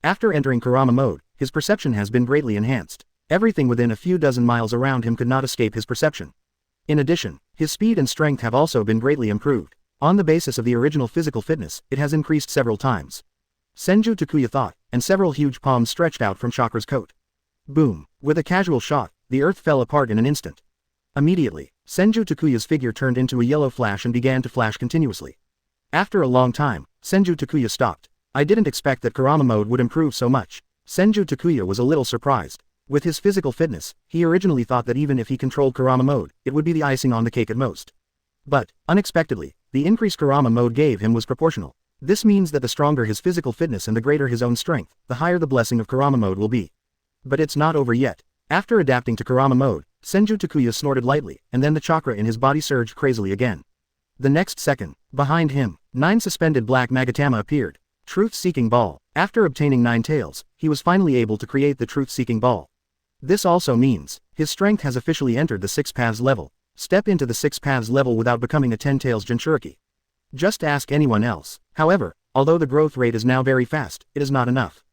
After entering Kurama mode, his perception has been greatly enhanced. Everything within a few dozen miles around him could not escape his perception. In addition, his speed and strength have also been greatly improved. On the basis of the original physical fitness, it has increased several times. Senju Takuya thought, and several huge palms stretched out from Chakra's coat. Boom! With a casual shot, the earth fell apart in an instant. Immediately, Senju Takuya's figure turned into a yellow flash and began to flash continuously. After a long time, Senju Takuya stopped. I didn't expect that Kurama mode would improve so much. Senju Takuya was a little surprised. With his physical fitness, he originally thought that even if he controlled Kurama mode, it would be the icing on the cake at most. But, unexpectedly, the increase Kurama mode gave him was proportional. This means that the stronger his physical fitness and the greater his own strength, the higher the blessing of Kurama mode will be. But it's not over yet. After adapting to Kurama mode, Senju Takuya snorted lightly, and then the chakra in his body surged crazily again. The next second, behind him, 9 suspended black Magatama appeared. Truth-seeking ball. After obtaining 9 tails, he was finally able to create the truth-seeking ball. This also means, his strength has officially entered the 6 paths level. Step into the 6 paths level without becoming a 10 tails Jinchuriki. Just ask anyone else. However, although the growth rate is now very fast, it is not enough.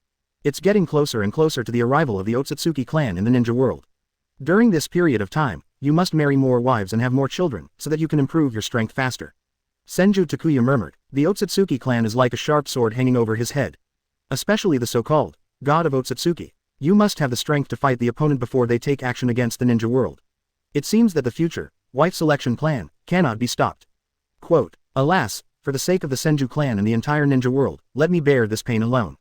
It's getting closer and closer to the arrival of the Otsutsuki clan in the ninja world. During this period of time, you must marry more wives and have more children, so that you can improve your strength faster. Senju Takuya murmured, the Otsutsuki clan is like a sharp sword hanging over his head. Especially the so-called God of Otsutsuki. You must have the strength to fight the opponent before they take action against the ninja world. It seems that the future, wife selection plan, cannot be stopped. Quote, alas, for the sake of the Senju clan and the entire ninja world, let me bear this pain alone.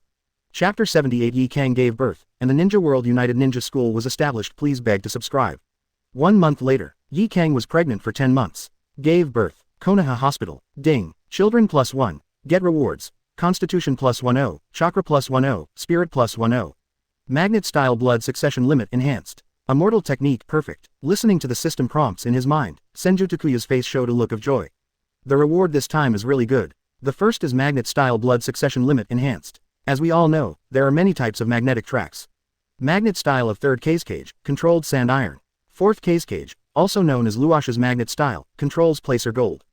Chapter 78 Yi Kang gave birth, and the Ninja World United Ninja School was established. Please beg to subscribe. 1 month later, Yi Kang was pregnant for 10 months. Gave birth. Konoha Hospital. Ding. Children +1. Get rewards. Constitution +10. Chakra +10. Spirit +10. Magnet style blood succession limit enhanced. Immortal technique perfect. Listening to the system prompts in his mind, Senju Takuya's face showed a look of joy. The reward this time is really good. The first is magnet-style blood succession limit enhanced. As we all know, there are many types of magnetic tracks. Magnet style of 3rd Cage, controlled sand iron. 4th Cage, also known as Luasha's magnet style, controls placer gold.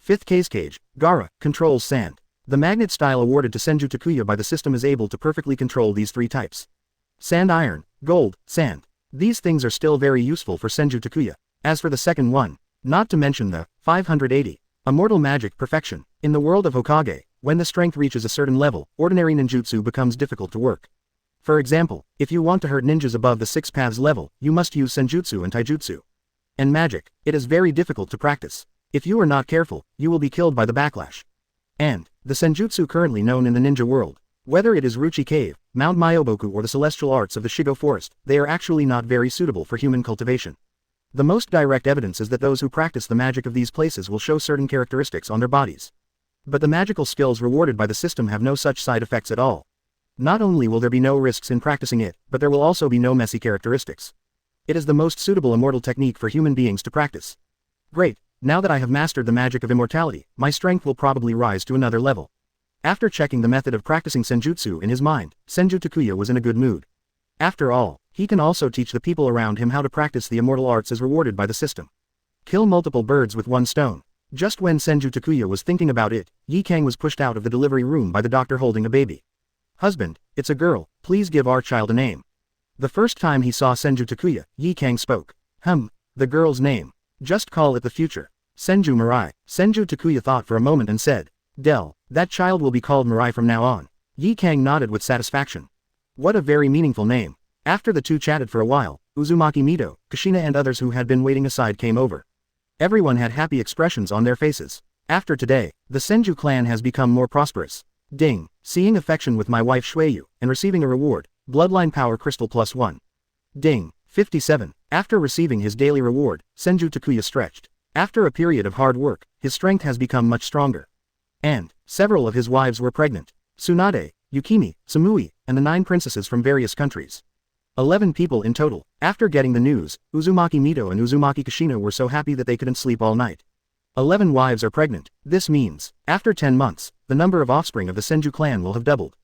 5th Cage, Gara, controls sand. The magnet style awarded to Senju Takuya by the system is able to perfectly control these 3 types. Sand iron, gold, sand. These things are still very useful for Senju Takuya. As for the second one, not to mention the 580. Immortal magic perfection. In the world of Hokage, when the strength reaches a certain level, ordinary ninjutsu becomes difficult to work. For example, if you want to hurt ninjas above the 6 paths level, you must use senjutsu and taijutsu. And magic, it is very difficult to practice. If you are not careful, you will be killed by the backlash. And, the senjutsu currently known in the ninja world, whether it is Ruchi Cave, Mount Myoboku or the celestial arts of the Shigo Forest, they are actually not very suitable for human cultivation. The most direct evidence is that those who practice the magic of these places will show certain characteristics on their bodies. But the magical skills rewarded by the system have no such side effects at all. Not only will there be no risks in practicing it, but there will also be no messy characteristics. It is the most suitable immortal technique for human beings to practice. Great, now that I have mastered the magic of immortality, my strength will probably rise to another level. After checking the method of practicing senjutsu in his mind, Senju Takuya was in a good mood. After all, he can also teach the people around him how to practice the immortal arts as rewarded by the system. Kill multiple birds with one stone. Just when Senju Takuya was thinking about it, Yi Kang was pushed out of the delivery room by the doctor holding a baby. Husband, it's a girl, please give our child a name. The first time he saw Senju Takuya, Yi Kang spoke. The girl's name. Just call it the future. Senju Mirai. Senju Takuya thought for a moment and said, that child will be called Mirai from now on. Yi Kang nodded with satisfaction. What a very meaningful name. After the two chatted for a while, Uzumaki Mito, Kushina and others who had been waiting aside came over. Everyone had happy expressions on their faces. After today, the Senju clan has become more prosperous. Ding, seeing affection with my wife Shueyu, and receiving a reward, bloodline power crystal +1. Ding, 57. After receiving his daily reward, Senju Takuya stretched. After a period of hard work, his strength has become much stronger. And, several of his wives were pregnant. Tsunade, Yukimi, Samui, and the 9 princesses from various countries. 11 people in total. After getting the news, Uzumaki Mito and Uzumaki Kushina were so happy that they couldn't sleep all night. 11 wives are pregnant. This means, after 10 months, the number of offspring of the Senju clan will have doubled.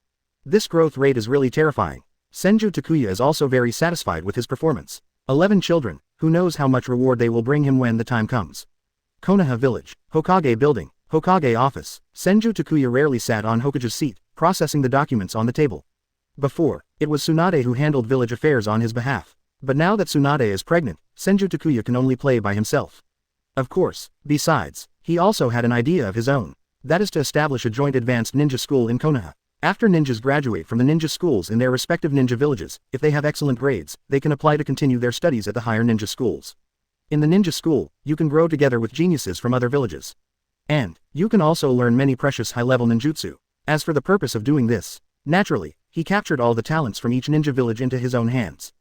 This growth rate is really terrifying. Senju Takuya is also very satisfied with his performance. 11 children, who knows how much reward they will bring him when the time comes. Konoha Village, Hokage Building, Hokage Office. Senju Takuya rarely sat on Hokage's seat, processing the documents on the table. Before, it was Tsunade who handled village affairs on his behalf. But now that Tsunade is pregnant, Senju Takuya can only play by himself. Of course, besides, he also had an idea of his own. That is to establish a joint advanced ninja school in Konoha. After ninjas graduate from the ninja schools in their respective ninja villages, if they have excellent grades, they can apply to continue their studies at the higher ninja schools. In the ninja school, you can grow together with geniuses from other villages. And, you can also learn many precious high-level ninjutsu. As for the purpose of doing this, naturally, he captured all the talents from each ninja village into his own hands.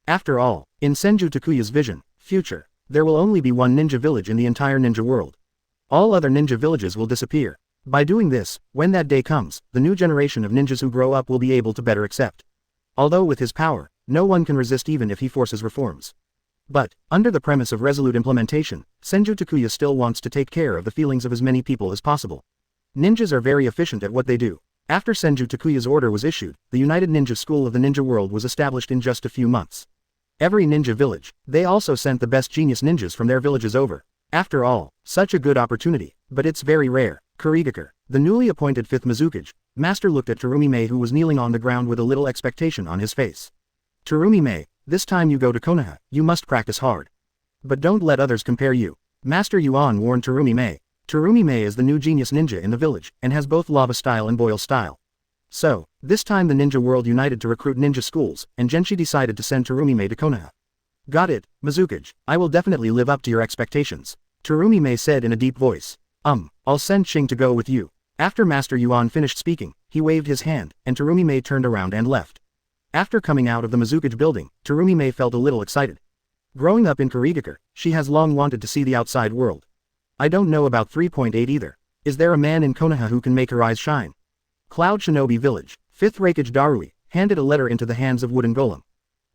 After all, in Senju Takuya's vision, future, there will only be one ninja village in the entire ninja world. All other ninja villages will disappear. By doing this, when that day comes, the new generation of ninjas who grow up will be able to better accept. Although with his power, no one can resist even if he forces reforms. But, under the premise of resolute implementation, Senju Takuya still wants to take care of the feelings of as many people as possible. Ninjas are very efficient at what they do. After Senju Takuya's order was issued, the United Ninja School of the Ninja World was established in just a few months. Every ninja village, they also sent the best genius ninjas from their villages over. After all, such a good opportunity, but it's very rare. Kurigakure, the newly appointed 5th Mizukage, master looked at Terumi-mei who was kneeling on the ground with a little expectation on his face. Terumi-mei, this time you go to Konoha, you must practice hard. But don't let others compare you. Master Yuan warned Terumi-mei. Terumi-mei is the new genius ninja in the village, and has both lava style and boil style. So, this time the ninja world united to recruit ninja schools, and Genshi decided to send Terumi-mei to Konoha. Got it, Mizukage, I will definitely live up to your expectations. Terumi-mei said in a deep voice. I'll send Xing to go with you. After Master Yuan finished speaking, he waved his hand, and Terumi-mei turned around and left. After coming out of the Mizukage building, Terumi-mei felt a little excited. Growing up in Kurigakure, she has long wanted to see the outside world. I don't know about 3.8 either. Is there a man in Konoha who can make her eyes shine? Cloud Shinobi Village, 5th Raikage Darui, handed a letter into the hands of Wooden Golem.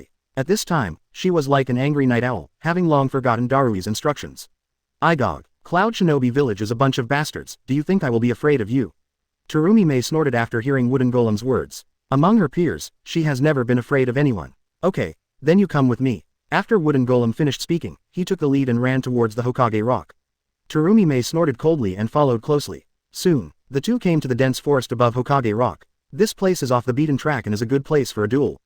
quickly. At this time, she was like an angry night owl, having long forgotten Darui's instructions. Igog, Cloud Shinobi Village is a bunch of bastards, do you think I will be afraid of you? Tsurumi snorted after hearing Wooden Golem's words. Among her peers, she has never been afraid of anyone. Okay, then you come with me. After Wooden Golem finished speaking, he took the lead and ran towards the Hokage rock. Tsurumi snorted coldly and followed closely. Soon, the two came to the dense forest above Hokage rock. This place is off the beaten track and is a good place for a duel.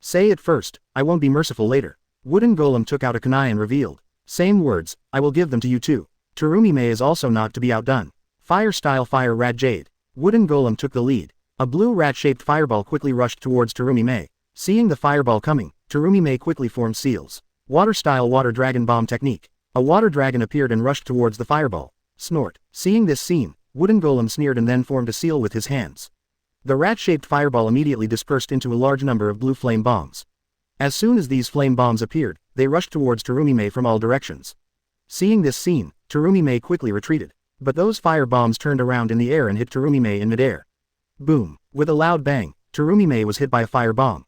Say it first, I won't be merciful later. Wooden Golem took out a kunai and revealed. Same words, I will give them to you too. Tsurumi is also not to be outdone. Fire style fire rat jade. Wooden Golem took the lead. A blue rat-shaped fireball quickly rushed towards Tsurumi. Seeing the fireball coming, Tsurumi quickly formed seals. Water style water dragon bomb technique. A water dragon appeared and rushed towards the fireball. Snort. Seeing this scene, Wooden Golem sneered and then formed a seal with his hands. The rat-shaped fireball immediately dispersed into a large number of blue flame bombs. As soon as these flame bombs appeared, they rushed towards Tsurumi from all directions. Seeing this scene, Tsurumi quickly retreated. But those fire bombs turned around in the air and hit Tsurumi in midair. Boom! With a loud bang, Tsurumi was hit by a fire bomb.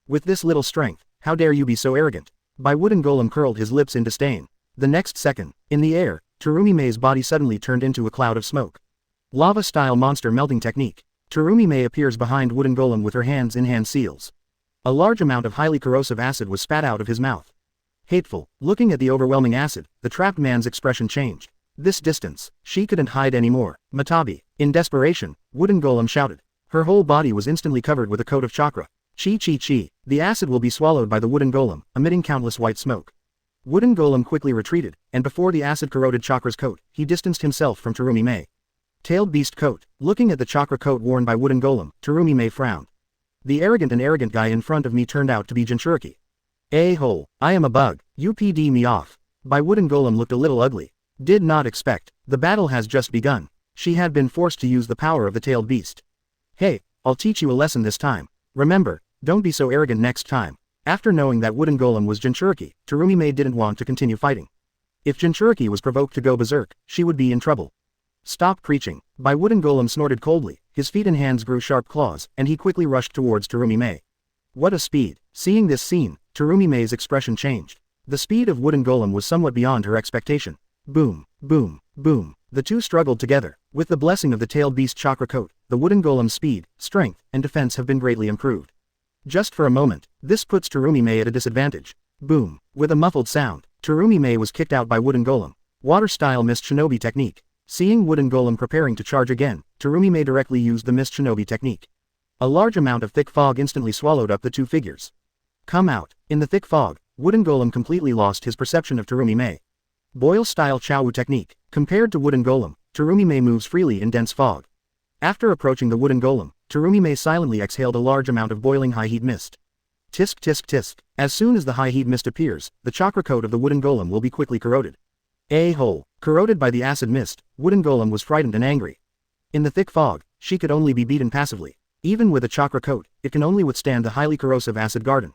With this little strength, how dare you be so arrogant? By Wooden Golem curled his lips in disdain. The next second, in the air, Tsurumi's body suddenly turned into a cloud of smoke. Lava-style monster melting technique. Tsurumi appears behind Wooden Golem with her hands in hand seals. A large amount of highly corrosive acid was spat out of his mouth. Hateful, looking at the overwhelming acid, the trapped man's expression changed. This distance, she couldn't hide anymore. Matabi. In desperation, Wooden Golem shouted. Her whole body was instantly covered with a coat of chakra. Chi chi chi. The acid will be swallowed by the Wooden Golem, emitting countless white smoke. Wooden Golem quickly retreated, and before the acid corroded Chakra's coat, he distanced himself from Tsurumi. Tailed beast coat. Looking at the chakra coat worn by Wooden Golem, Tsurumi frowned. The arrogant guy in front of me turned out to be Jinchuriki. A-hole, I am a bug, you PD me off. By Wooden Golem looked a little ugly. Did not expect. The battle has just begun. She had been forced to use the power of the tailed beast. Hey, I'll teach you a lesson this time. Remember, don't be so arrogant next time. After knowing that Wooden Golem was Jinchuriki, Tsurumi didn't want to continue fighting. If Jinchuriki was provoked to go berserk, she would be in trouble. Stop preaching. By Wooden Golem snorted coldly, his feet and hands grew sharp claws, and he quickly rushed towards Tsurumi. What a speed. Seeing this scene, Tsurumi's expression changed. The speed of Wooden Golem was somewhat beyond her expectation. Boom, boom, boom. The two struggled together. With the blessing of the tailed beast chakra coat, the Wooden Golem's speed, strength, and defense have been greatly improved. Just for a moment, this puts Tsurumi at a disadvantage. Boom. With a muffled sound, Tsurumi was kicked out by Wooden Golem. Water-style mist shinobi technique. Seeing Wooden Golem preparing to charge again, Tsurumi directly used the mist shinobi technique. A large amount of thick fog instantly swallowed up the two figures. Come out. In the thick fog, Wooden Golem completely lost his perception of Tsurumi. Boil-style Chowu technique. Compared to Wooden Golem, Tsurumi moves freely in dense fog. After approaching the Wooden Golem, Tsurumi silently exhaled a large amount of boiling high-heat mist. Tisk tisk tisk. As soon as the high-heat mist appears, the chakra coat of the Wooden Golem will be quickly corroded. A-hole. Corroded by the acid mist, Wooden Golem was frightened and angry. In the thick fog, she could only be beaten passively. Even with a chakra coat, it can only withstand the highly corrosive acid garden.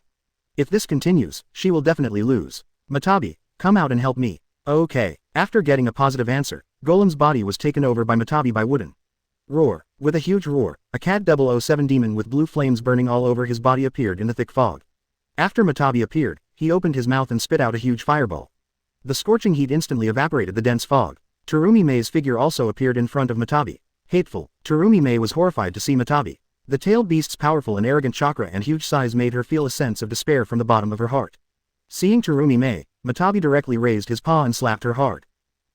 If this continues, she will definitely lose. Matabi, come out and help me. Okay. After getting a positive answer, Golem's body was taken over by Matabi by wooden. Roar. With a huge roar, a Cat 007 demon with blue flames burning all over his body appeared in the thick fog. After Matabi appeared, he opened his mouth and spit out a huge fireball. The scorching heat instantly evaporated the dense fog. Terumi Mei's figure also appeared in front of Matabi. Hateful. Terumi Mei was horrified to see Matabi. The tailed beast's powerful and arrogant chakra and huge size made her feel a sense of despair from the bottom of her heart. Seeing Terumi Mei, Matabi directly raised his paw and slapped her hard.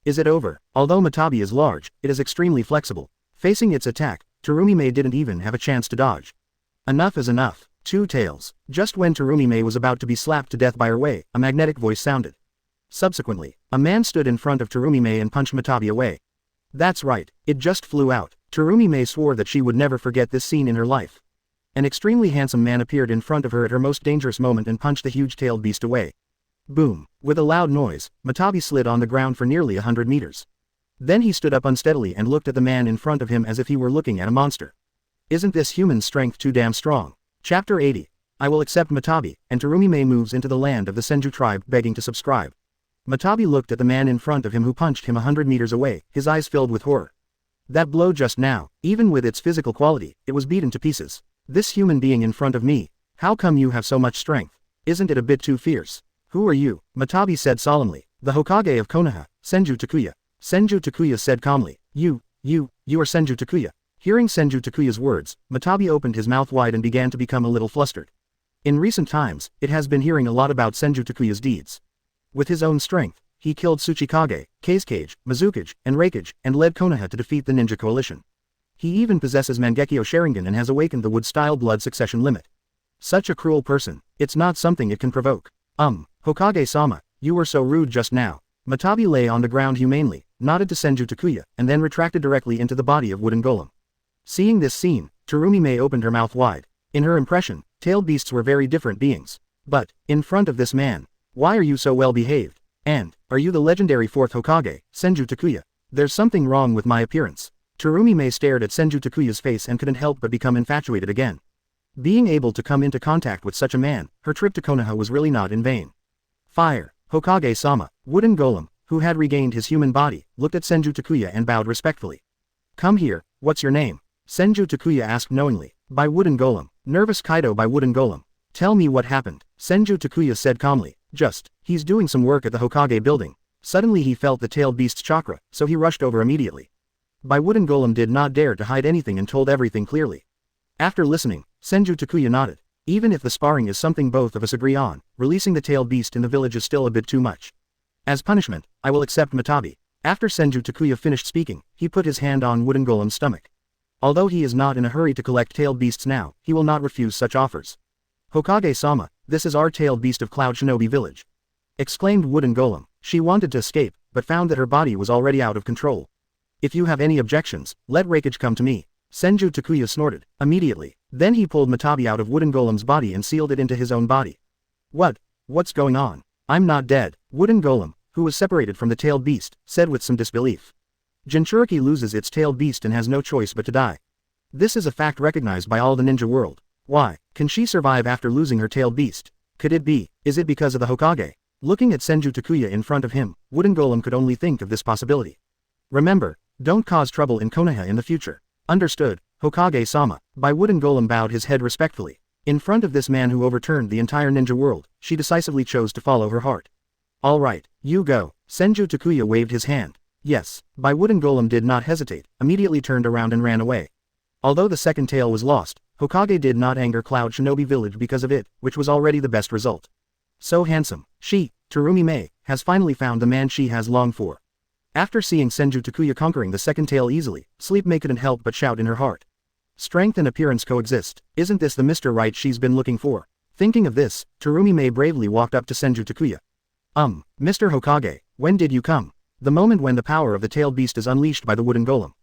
Is it over? Although Matabi is large, it is extremely flexible. Facing its attack, Terumi Mei didn't even have a chance to dodge. Enough is enough. Two tails. Just when Terumi Mei was about to be slapped to death by her way, a magnetic voice sounded. Subsequently, a man stood in front of Terumi Mei and punched Matabi away. That's right, it just flew out. Terumi Mei swore that she would never forget this scene in her life. An extremely handsome man appeared in front of her at her most dangerous moment and punched the huge-tailed beast away. Boom. With a loud noise, Matabi slid on the ground for nearly 100 meters. Then he stood up unsteadily and looked at the man in front of him as if he were looking at a monster. Isn't this human strength too damn strong? Chapter 80. I will accept Matabi, and Terumi Mei moves into the land of the Senju tribe begging to subscribe. Matabi looked at the man in front of him who punched him 100 meters away, his eyes filled with horror. That blow just now, even with its physical quality, it was beaten to pieces. This human being in front of me, how come you have so much strength? Isn't it a bit too fierce? Who are you? Matabi said solemnly. The Hokage of Konoha, Senju Takuya. Senju Takuya said calmly. You are Senju Takuya. Hearing Senju Takuya's words, Matabi opened his mouth wide and began to become a little flustered. In recent times, it has been hearing a lot about Senju Takuya's deeds. With his own strength, he killed Tsuchikage, Kazekage, Mizukage, and Raikage, and led Konoha to defeat the ninja coalition. He even possesses Mangekyo Sharingan and has awakened the wood-style blood succession limit. Such a cruel person, it's not something it can provoke. Hokage-sama, you were so rude just now. Matabi lay on the ground humanely, nodded to Senju Takuya, and then retracted directly into the body of wooden golem. Seeing this scene, Terumi Mei opened her mouth wide. In her impression, tailed beasts were very different beings. But, in front of this man, why are you so well behaved? And, are you the legendary fourth Hokage, Senju Takuya? There's something wrong with my appearance. Terumi Mei stared at Senju Takuya's face and couldn't help but become infatuated again. Being able to come into contact with such a man, her trip to Konoha was really not in vain. Fire. Hokage-sama, wooden golem, who had regained his human body, looked at Senju Takuya and bowed respectfully. Come here, what's your name? Senju Takuya asked knowingly. By wooden golem. Nervous Kaido by wooden golem. Tell me what happened. Senju Takuya said calmly. He's doing some work at the Hokage building. Suddenly he felt the tailed beast's chakra, so he rushed over immediately. By wooden golem did not dare to hide anything and told everything clearly. After listening, Senju Takuya nodded. Even if the sparring is something both of us agree on, releasing the tailed beast in the village is still a bit too much. As punishment, I will accept Matabi. After Senju Takuya finished speaking, he put his hand on wooden golem's stomach. Although he is not in a hurry to collect tailed beasts now, he will not refuse such offers. Hokage-sama, this is our tailed beast of Cloud Shinobi village. Exclaimed wooden golem. She wanted to escape, but found that her body was already out of control. If you have any objections, let Raikage come to me. Senju Takuya snorted. Immediately. Then he pulled Matabi out of wooden golem's body and sealed it into his own body. What's going on? I'm not dead. Wooden golem, who was separated from the tailed beast, said with some disbelief. Jinchuriki loses its tailed beast and has no choice but to die. This is a fact recognized by all the ninja world. Why, can she survive after losing her tailed beast? Could it be, is it because of the Hokage? Looking at Senju Takuya in front of him, wooden golem could only think of this possibility. Remember, don't cause trouble in Konoha in the future. Understood, Hokage-sama. By wooden golem bowed his head respectfully. In front of this man who overturned the entire ninja world, she decisively chose to follow her heart. Alright, you go. Senju Takuya waved his hand. Yes. By wooden golem did not hesitate, immediately turned around and ran away. Although the second tail was lost, Hokage did not anger Cloud Shinobi village because of it, which was already the best result. So handsome. She, Terumi Mei, has finally found the man she has longed for. After seeing Senju Takuya conquering the second tail easily, Sleep Mei couldn't help but shout in her heart. Strength and appearance coexist. Isn't this the Mr. Right she's been looking for? Thinking of this, Terumi Mei bravely walked up to Senju Takuya. Mr. Hokage, when did you come? The moment when the power of the tailed beast is unleashed by the wooden golem.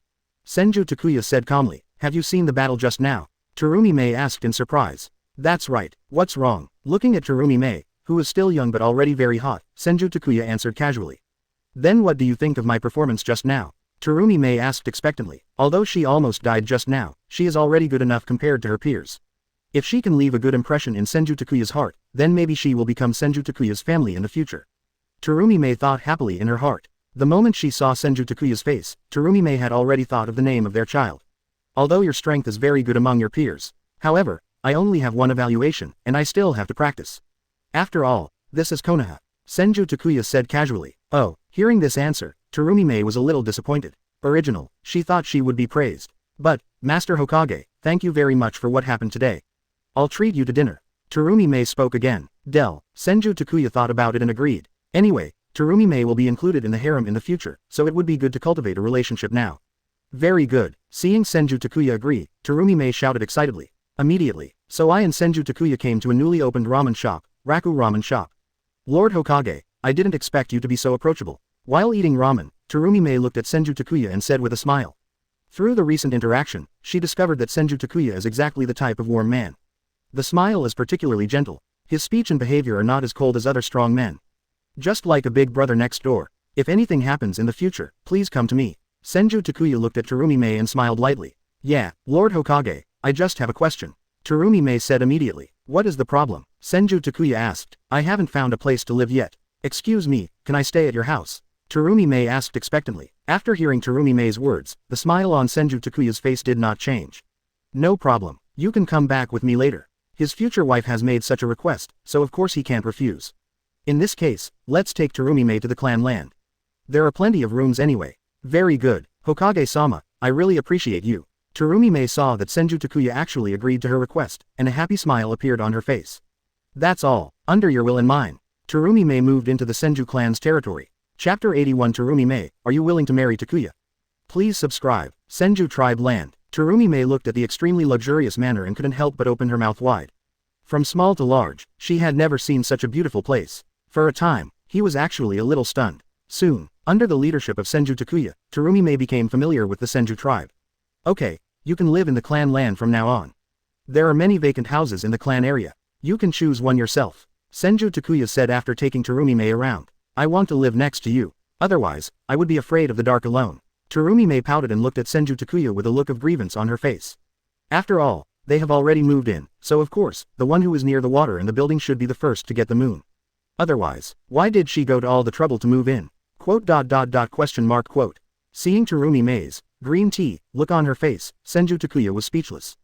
Senju Takuya said calmly. Have you seen the battle just now? Terumi Mei asked in surprise. That's right. What's wrong? Looking at Terumi Mei, who is still young but already very hot, Senju Takuya answered casually. Then what do you think of my performance just now? Terumi Mei asked expectantly. Although she almost died just now, she is already good enough compared to her peers. If she can leave a good impression in Senju Takuya's heart, then maybe she will become Senju Takuya's family in the future. Terumi Mei thought happily in her heart. The moment she saw Senju Takuya's face, Terumi Mei had already thought of the name of their child. Although your strength is very good among your peers. However, I only have one evaluation, and I still have to practice. After all, this is Konoha. Senju Takuya said casually. Oh, hearing this answer, Terumi Mei was a little disappointed. Original, she thought she would be praised. But, Master Hokage, thank you very much for what happened today. I'll treat you to dinner. Terumi Mei spoke again. Senju Takuya thought about it and agreed. Anyway, Terumi Mei will be included in the harem in the future, so it would be good to cultivate a relationship now. Very good. Seeing Senju Takuya agree, Terumi Mei shouted excitedly. Immediately, so I and Senju Takuya came to a newly opened ramen shop, Raku Ramen Shop. Lord Hokage, I didn't expect you to be so approachable. While eating ramen, Terumi Mei looked at Senju Takuya and said with a smile. Through the recent interaction, she discovered that Senju Takuya is exactly the type of warm man. The smile is particularly gentle. His speech and behavior are not as cold as other strong men. Just like a big brother next door. If anything happens in the future, please come to me. Senju Takuya looked at Terumi Mei and smiled lightly. Yeah, Lord Hokage, I just have a question. Terumi Mei said immediately. What is the problem? Senju Takuya asked. I haven't found a place to live yet. Excuse me, can I stay at your house? Terumi Mei asked expectantly. After hearing Terumi Mei's words, the smile on Senju Takuya's face did not change. No problem. You can come back with me later. His future wife has made such a request, so of course he can't refuse. In this case, let's take Terumi Mei to the clan land. There are plenty of rooms anyway. Very good, Hokage-sama, I really appreciate you. Terumi Mei saw that Senju Takuya actually agreed to her request, and a happy smile appeared on her face. That's all, under your will and mine. Terumi Mei moved into the Senju clan's territory. Chapter 81 Terumi Mei, are you willing to marry Takuya? Please subscribe. Senju Tribe Land. Terumi Mei looked at the extremely luxurious manor and couldn't help but open her mouth wide. From small to large, she had never seen such a beautiful place. For a time, he was actually a little stunned. Soon, under the leadership of Senju Takuya, Terumi Mei became familiar with the Senju tribe. Okay, you can live in the clan land from now on. There are many vacant houses in the clan area. You can choose one yourself. Senju Takuya said after taking Terumi Mei around. I want to live next to you. Otherwise, I would be afraid of the dark alone. Terumi Mei pouted and looked at Senju Takuya with a look of grievance on her face. After all, they have already moved in, so of course, the one who is near the water in the building should be the first to get the moon. Otherwise, why did she go to all the trouble to move in? Quote. Seeing Terumi Mei's green tea look on her face, Senju Takuya was speechless.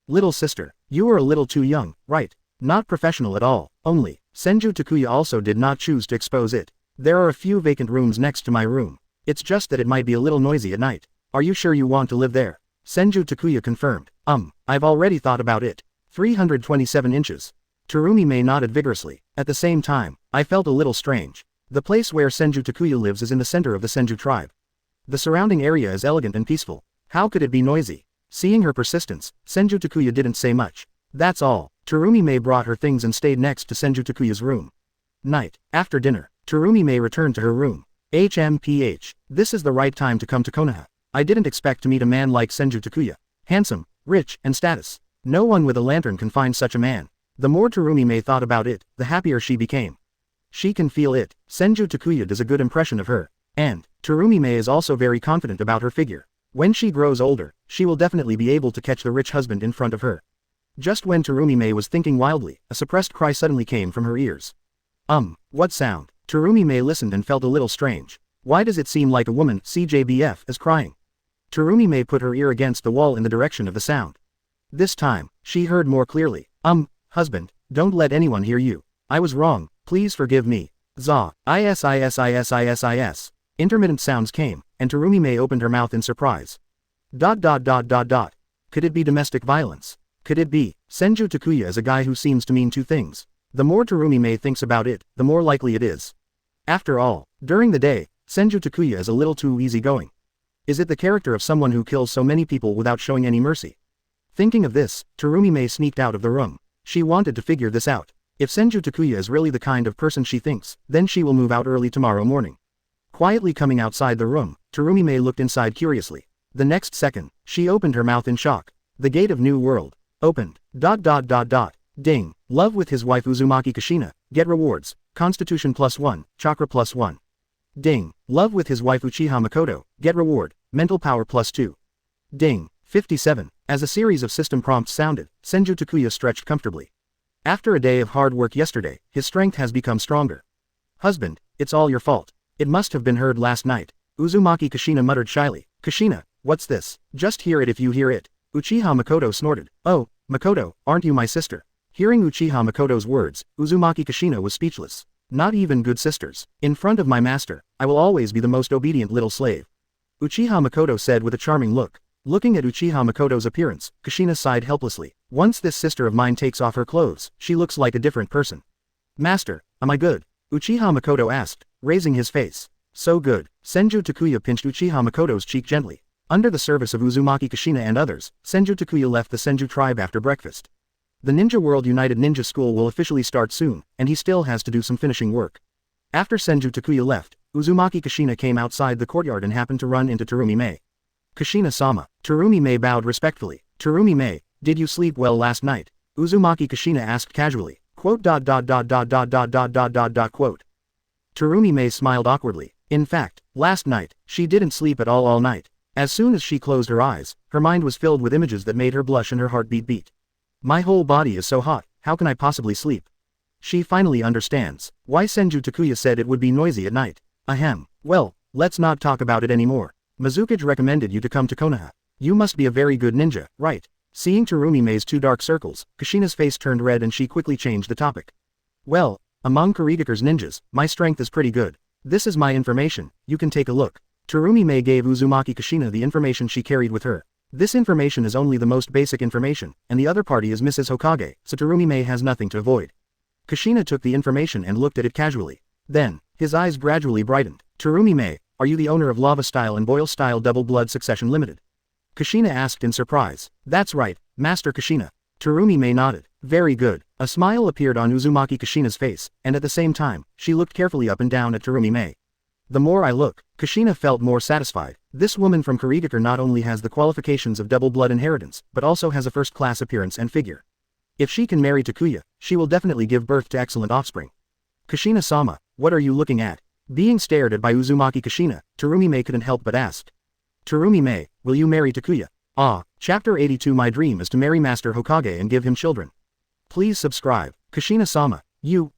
Little sister, you are a little too young, right? Not professional at all, only. Senju Takuya also did not choose to expose it. There are a few vacant rooms next to my room. It's just that it might be a little noisy at night. Are you sure you want to live there? Senju Takuya confirmed. I've already thought about it. 327 inches. Terumi Mei nodded vigorously. At the same time, I felt a little strange. The place where Senju Takuya lives is in the center of the Senju tribe. The surrounding area is elegant and peaceful. How could it be noisy? Seeing her persistence, Senju Takuya didn't say much. That's all. Terumi Mei brought her things and stayed next to Senju Takuya's room. Night. After dinner, Terumi Mei returned to her room. HMPH. This is the right time to come to Konoha. I didn't expect to meet a man like Senju Takuya. Handsome, rich, and status. No one with a lantern can find such a man. The more Terumi Mei thought about it, the happier she became. She can feel it. Senju Takuya does a good impression of her. And, Terumi Mei is also very confident about her figure. When she grows older, she will definitely be able to catch the rich husband in front of her. Just when Terumi Mei was thinking wildly, a suppressed cry suddenly came from her ears. What sound? Terumi Mei listened and felt a little strange. Why does it seem like a woman, CJBF, is crying? Terumi Mei put her ear against the wall in the direction of the sound. This time, she heard more clearly. Husband, don't let anyone hear you. I was wrong, please forgive me. Za, is. Intermittent sounds came, and Terumi Mei opened her mouth in surprise. Could it be domestic violence? Could it be? Senju Takuya is a guy who seems to mean two things. The more Terumi Mei thinks about it, the more likely it is. After all, during the day, Senju Takuya is a little too easygoing. Is it the character of someone who kills so many people without showing any mercy? Thinking of this, Terumi Mei sneaked out of the room. She wanted to figure this out. If Senju Takuya is really the kind of person she thinks, then she will move out early tomorrow morning. Quietly coming outside the room, Terumi Mei looked inside curiously. The next second, she opened her mouth in shock. The gate of New World. Opened. Ding. Love with his wife Uzumaki Kushina. Get rewards. Constitution +1, Chakra +1. Ding. Love with his wife Uchiha Mikoto. Get reward. Mental power +2. Ding. 57. As a series of system prompts sounded, Senju Takuya stretched comfortably. After a day of hard work yesterday, his strength has become stronger. Husband, it's all your fault. It must have been heard last night. Uzumaki Kushina muttered shyly. Kushina, what's this? Just hear it if you hear it. Uchiha Mikoto snorted. Oh, Mikoto, aren't you my sister? Hearing Uchiha Mikoto's words, Uzumaki Kushina was speechless. Not even good sisters. In front of my master, I will always be the most obedient little slave. Uchiha Mikoto said with a charming look. Looking at Uchiha Mikoto's appearance, Kushina sighed helplessly. Once this sister of mine takes off her clothes, she looks like a different person. Master, am I good? Uchiha Mikoto asked, raising his face. So good. Senju Takuya pinched Uchiha Mikoto's cheek gently. Under the service of Uzumaki Kushina and others, Senju Takuya left the Senju tribe after breakfast. The Ninja World United Ninja School will officially start soon, and he still has to do some finishing work. After Senju Takuya left, Uzumaki Kushina came outside the courtyard and happened to run into Terumi-Mei. Kushina-sama. Terumi-Mei bowed respectfully. Terumi-Mei, did you sleep well last night? Uzumaki Kushina asked casually. Quote. Terumi-Mei smiled awkwardly. In fact, last night, she didn't sleep at all night. As soon as she closed her eyes, her mind was filled with images that made her blush and her heartbeat beat. My whole body is so hot, how can I possibly sleep? She finally understands why Senju Takuya said it would be noisy at night. Ahem. Well, let's not talk about it anymore. Mizukage recommended you to come to Konoha. You must be a very good ninja, right? Seeing Terumi-Mei's two dark circles, Kushina's face turned red and she quickly changed the topic. Well, among Kurigakure's ninjas, my strength is pretty good. This is my information, you can take a look. Terumi-Mei gave Uzumaki Kushina the information she carried with her. This information is only the most basic information, and the other party is Mrs. Hokage, so Terumi-Mei has nothing to avoid. Kushina took the information and looked at it casually. Then, his eyes gradually brightened. Terumi-Mei, are you the owner of Lava Style and Boil Style Double Blood Succession Limited? Kushina asked in surprise. That's right, Master Kushina. Terumi-Mei nodded. Very good. A smile appeared on Uzumaki Kushina's face, and at the same time, she looked carefully up and down at Terumi-Mei. The more I look, Kushina felt more satisfied. This woman from Kurigakure not only has the qualifications of double blood inheritance, but also has a first-class appearance and figure. If she can marry Takuya, she will definitely give birth to excellent offspring. Kushina-sama, what are you looking at? Being stared at by Uzumaki Kushina, Terumi-Mei couldn't help but ask. Terumi-Mei, will you marry Takuya? Ah, Chapter 82. My dream is to marry Master Hokage and give him children. Please subscribe. Kushina-sama,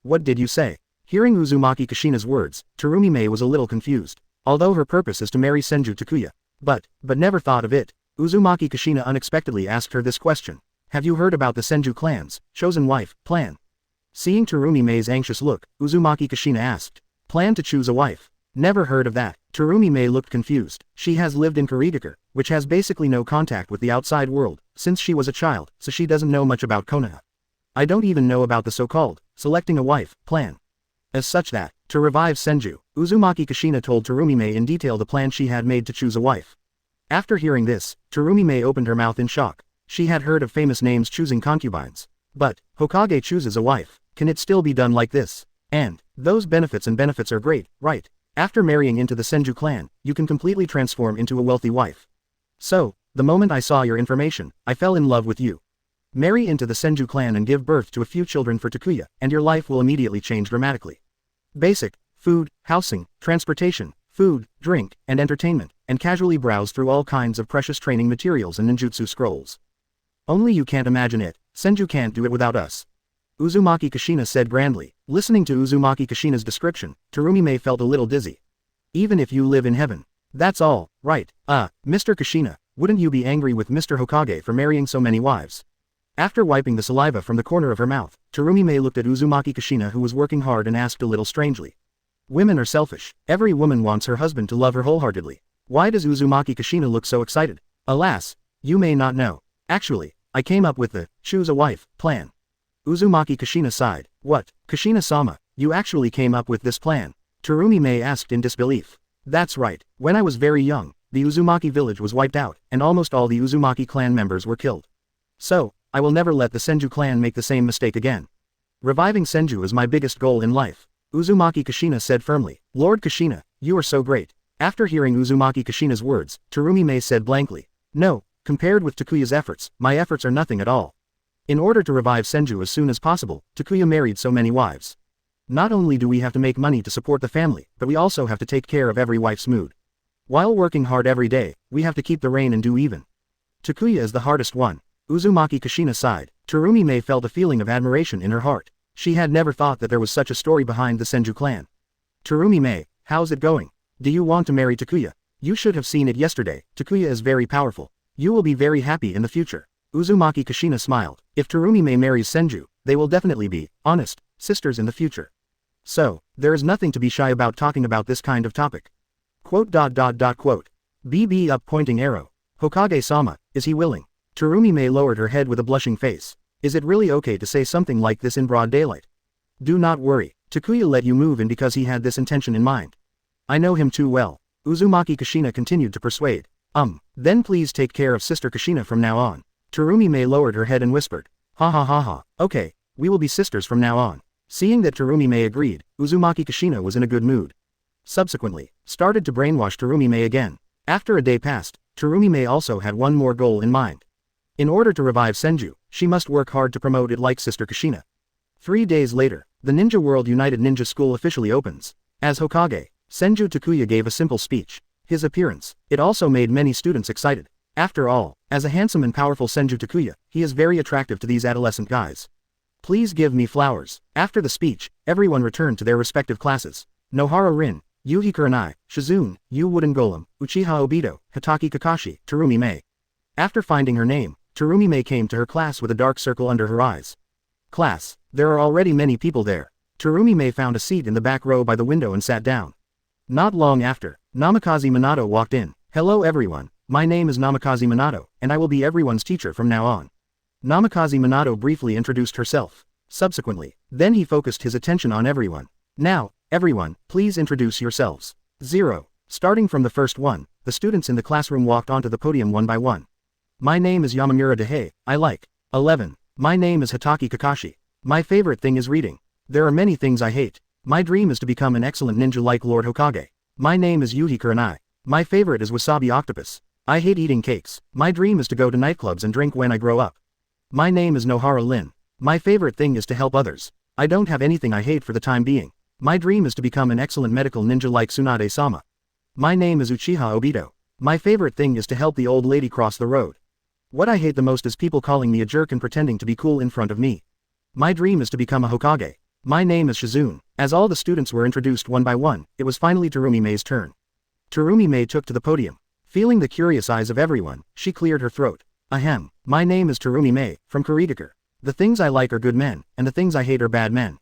what did you say? Hearing Uzumaki Kushina's words, Terumi-Mei was a little confused. Although her purpose is to marry Senju Takuya. But never thought of it. Uzumaki Kushina unexpectedly asked her this question. Have you heard about the Senju clan's chosen wife plan? Seeing Terumi-Mei's anxious look, Uzumaki Kushina asked. Plan to choose a wife? Never heard of that. Terumi-Mei looked confused. She has lived in Kurigakure, which has basically no contact with the outside world, since she was a child, so she doesn't know much about Konoha. I don't even know about the so-called selecting a wife plan. As such that, to revive Senju, Uzumaki Kushina told Terumi-Mei in detail the plan she had made to choose a wife. After hearing this, Terumi-Mei opened her mouth in shock. She had heard of famous names choosing concubines. But, Hokage chooses a wife. Can it still be done like this? And, those benefits are great, right? After marrying into the Senju clan, you can completely transform into a wealthy wife. So, the moment I saw your information, I fell in love with you. Marry into the Senju clan and give birth to a few children for Takuya, and your life will immediately change dramatically. Basic, food, housing, transportation, food, drink, and entertainment, and casually browse through all kinds of precious training materials and ninjutsu scrolls. Only you can't imagine it, Senju can't do it without us. Uzumaki Kushina said grandly. Listening to Uzumaki Kushina's description, Terumi-Mei felt a little dizzy. Even if you live in heaven. That's all, right? Mr. Kushina, wouldn't you be angry with Mr. Hokage for marrying so many wives? After wiping the saliva from the corner of her mouth, Terumi-Mei looked at Uzumaki Kushina who was working hard and asked a little strangely. Women are selfish. Every woman wants her husband to love her wholeheartedly. Why does Uzumaki Kushina look so excited? Alas, you may not know. Actually, I came up with the choose a wife plan. Uzumaki Kushina sighed. What? Kushina-sama, you actually came up with this plan? Terumi-Mei asked in disbelief. That's right. When I was very young, the Uzumaki village was wiped out, and almost all the Uzumaki clan members were killed. So, I will never let the Senju clan make the same mistake again. Reviving Senju is my biggest goal in life. Uzumaki Kushina said firmly. Lord Kushina, you are so great. After hearing Uzumaki Kushina's words, Terumi-Mei said blankly. No, compared with Takuya's efforts, my efforts are nothing at all. In order to revive Senju as soon as possible, Takuya married so many wives. Not only do we have to make money to support the family, but we also have to take care of every wife's mood. While working hard every day, we have to keep the rain and dew even. Takuya is the hardest one. Uzumaki Kushina sighed. Terumi Mei felt a feeling of admiration in her heart. She had never thought that there was such a story behind the Senju clan. Terumi Mei, how's it going? Do you want to marry Takuya? You should have seen it yesterday. Takuya is very powerful. You will be very happy in the future. Uzumaki Kushina smiled. If Terumi Mei marries Senju, they will definitely be, honest, sisters in the future. So, there is nothing to be shy about talking about this kind of topic. Quote. BB up pointing arrow. Hokage-sama, is he willing? Terumi Mei lowered her head with a blushing face. Is it really okay to say something like this in broad daylight? Do not worry, Takuya let you move in because he had this intention in mind. I know him too well. Uzumaki Kushina continued to persuade. Then please take care of Sister Kushina from now on. Terumi Mei lowered her head and whispered. Ha ha ha ha, okay, we will be sisters from now on. Seeing that Terumi Mei agreed, Uzumaki Kushina was in a good mood. Subsequently, started to brainwash Terumi Mei again. After a day passed, Terumi Mei also had one more goal in mind. In order to revive Senju, she must work hard to promote it like Sister Kushina. 3 days later, the Ninja World United Ninja School officially opens. As Hokage, Senju Takuya gave a simple speech. His appearance, it also made many students excited. After all, as a handsome and powerful Senju Takuya, he is very attractive to these adolescent guys. Please give me flowers. After the speech, everyone returned to their respective classes. Nohara Rin, Yuhi Kurenai, Shizune, Yu Wooden Golem, Uchiha Obito, Hitaki Kakashi, Terumi Mei. After finding her name, Terumi Mei came to her class with a dark circle under her eyes. Class, there are already many people there. Terumi Mei found a seat in the back row by the window and sat down. Not long after, Namikaze Minato walked in. Hello everyone, my name is Namikaze Minato, and I will be everyone's teacher from now on. Namikaze Minato briefly introduced herself. Subsequently, then he focused his attention on everyone. Now, everyone, please introduce yourselves. 0. Starting from the first one, the students in the classroom walked onto the podium one by one. My name is Yamamura Dehei, I like. 11. My name is Hitaki Kakashi. My favorite thing is reading. There are many things I hate. My dream is to become an excellent ninja like Lord Hokage. My name is Yuhi Kurenai. My favorite is wasabi octopus. I hate eating cakes. My dream is to go to nightclubs and drink when I grow up. My name is Nohara Lin. My favorite thing is to help others. I don't have anything I hate for the time being. My dream is to become an excellent medical ninja like Tsunade-sama. My name is Uchiha Obito. My favorite thing is to help the old lady cross the road. What I hate the most is people calling me a jerk and pretending to be cool in front of me. My dream is to become a Hokage. My name is Shizune. As all the students were introduced one by one, it was finally Terumi Mei's turn. Terumi Mei took to the podium. Feeling the curious eyes of everyone, she cleared her throat. Ahem. My name is Terumi Mei, from Kurigakure. The things I like are good men, and the things I hate are bad men.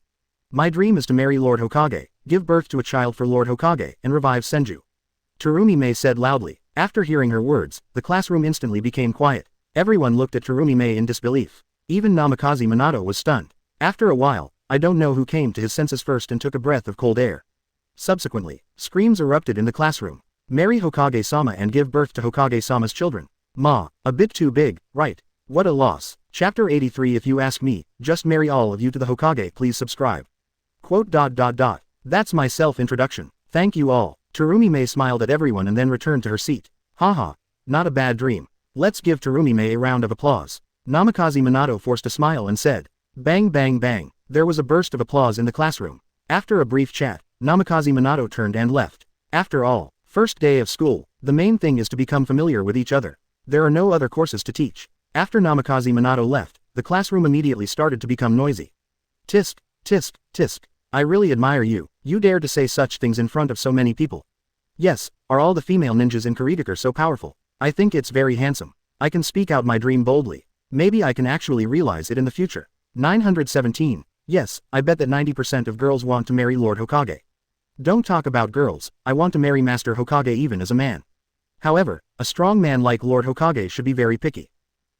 My dream is to marry Lord Hokage, give birth to a child for Lord Hokage, and revive Senju. Terumi Mei said loudly. After hearing her words, the classroom instantly became quiet. Everyone looked at Terumi Mei in disbelief. Even Namikaze Minato was stunned. After a while, I don't know who came to his senses first and took a breath of cold air. Subsequently, screams erupted in the classroom. Marry Hokage-sama and give birth to Hokage-sama's children. Ma, a bit too big, right? What a loss. Chapter 83. If you ask me, just marry all of you to the Hokage. Please subscribe. Quote. That's my self-introduction. Thank you all. Terumi Mei smiled at everyone and then returned to her seat. Haha. Not a bad dream. Let's give Terumi Mei a round of applause. Namikaze Minato forced a smile and said. Bang bang bang. There was a burst of applause in the classroom. After a brief chat, Namikaze Minato turned and left. After all, first day of school, the main thing is to become familiar with each other. There are no other courses to teach. After Namikaze Minato left, the classroom immediately started to become noisy. Tisk, tisk, tisk. I really admire you. You dare to say such things in front of so many people. Yes, are all the female ninjas in Kurigakure so powerful? I think it's very handsome. I can speak out my dream boldly. Maybe I can actually realize it in the future. 917. Yes, I bet that 90% of girls want to marry Lord Hokage. Don't talk about girls, I want to marry Master Hokage even as a man. However, a strong man like Lord Hokage should be very picky.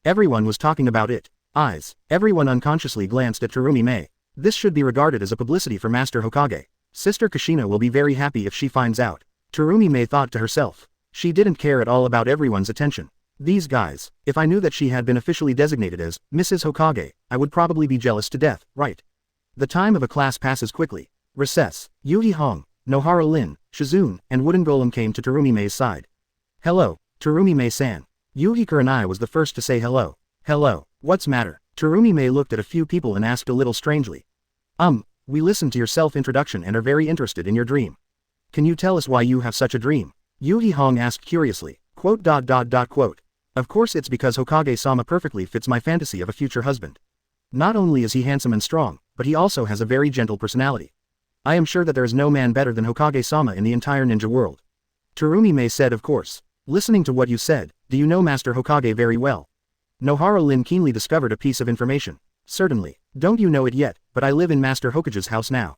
Everyone was talking about it. Eyes. Everyone unconsciously glanced at Terumi Mei. This should be regarded as a publicity for Master Hokage. Sister Kushina will be very happy if she finds out. Terumi Mei thought to herself. She didn't care at all about everyone's attention. These guys, if I knew that she had been officially designated as Mrs. Hokage, I would probably be jealous to death, right? The time of a class passes quickly. Recess. Yuhi Hong, Nohara Lin, Shizune, and Wooden Golem came to Terumi Mei's side. Hello, Terumi Mei-san. Yuhi Kurenai was the first to say hello. Hello, what's matter? Terumi Mei looked at a few people and asked a little strangely. We listened to your self-introduction and are very interested in your dream. Can you tell us why you have such a dream? Yuhi Hong asked curiously. Quote. Of course it's because Hokage-sama perfectly fits my fantasy of a future husband. Not only is he handsome and strong, but he also has a very gentle personality. I am sure that there is no man better than Hokage-sama in the entire ninja world. Terumi-mei said, of course. Listening to what you said, do you know Master Hokage very well? Nohara Lin keenly discovered a piece of information. Certainly. Don't you know it yet, but I live in Master Hokage's house now.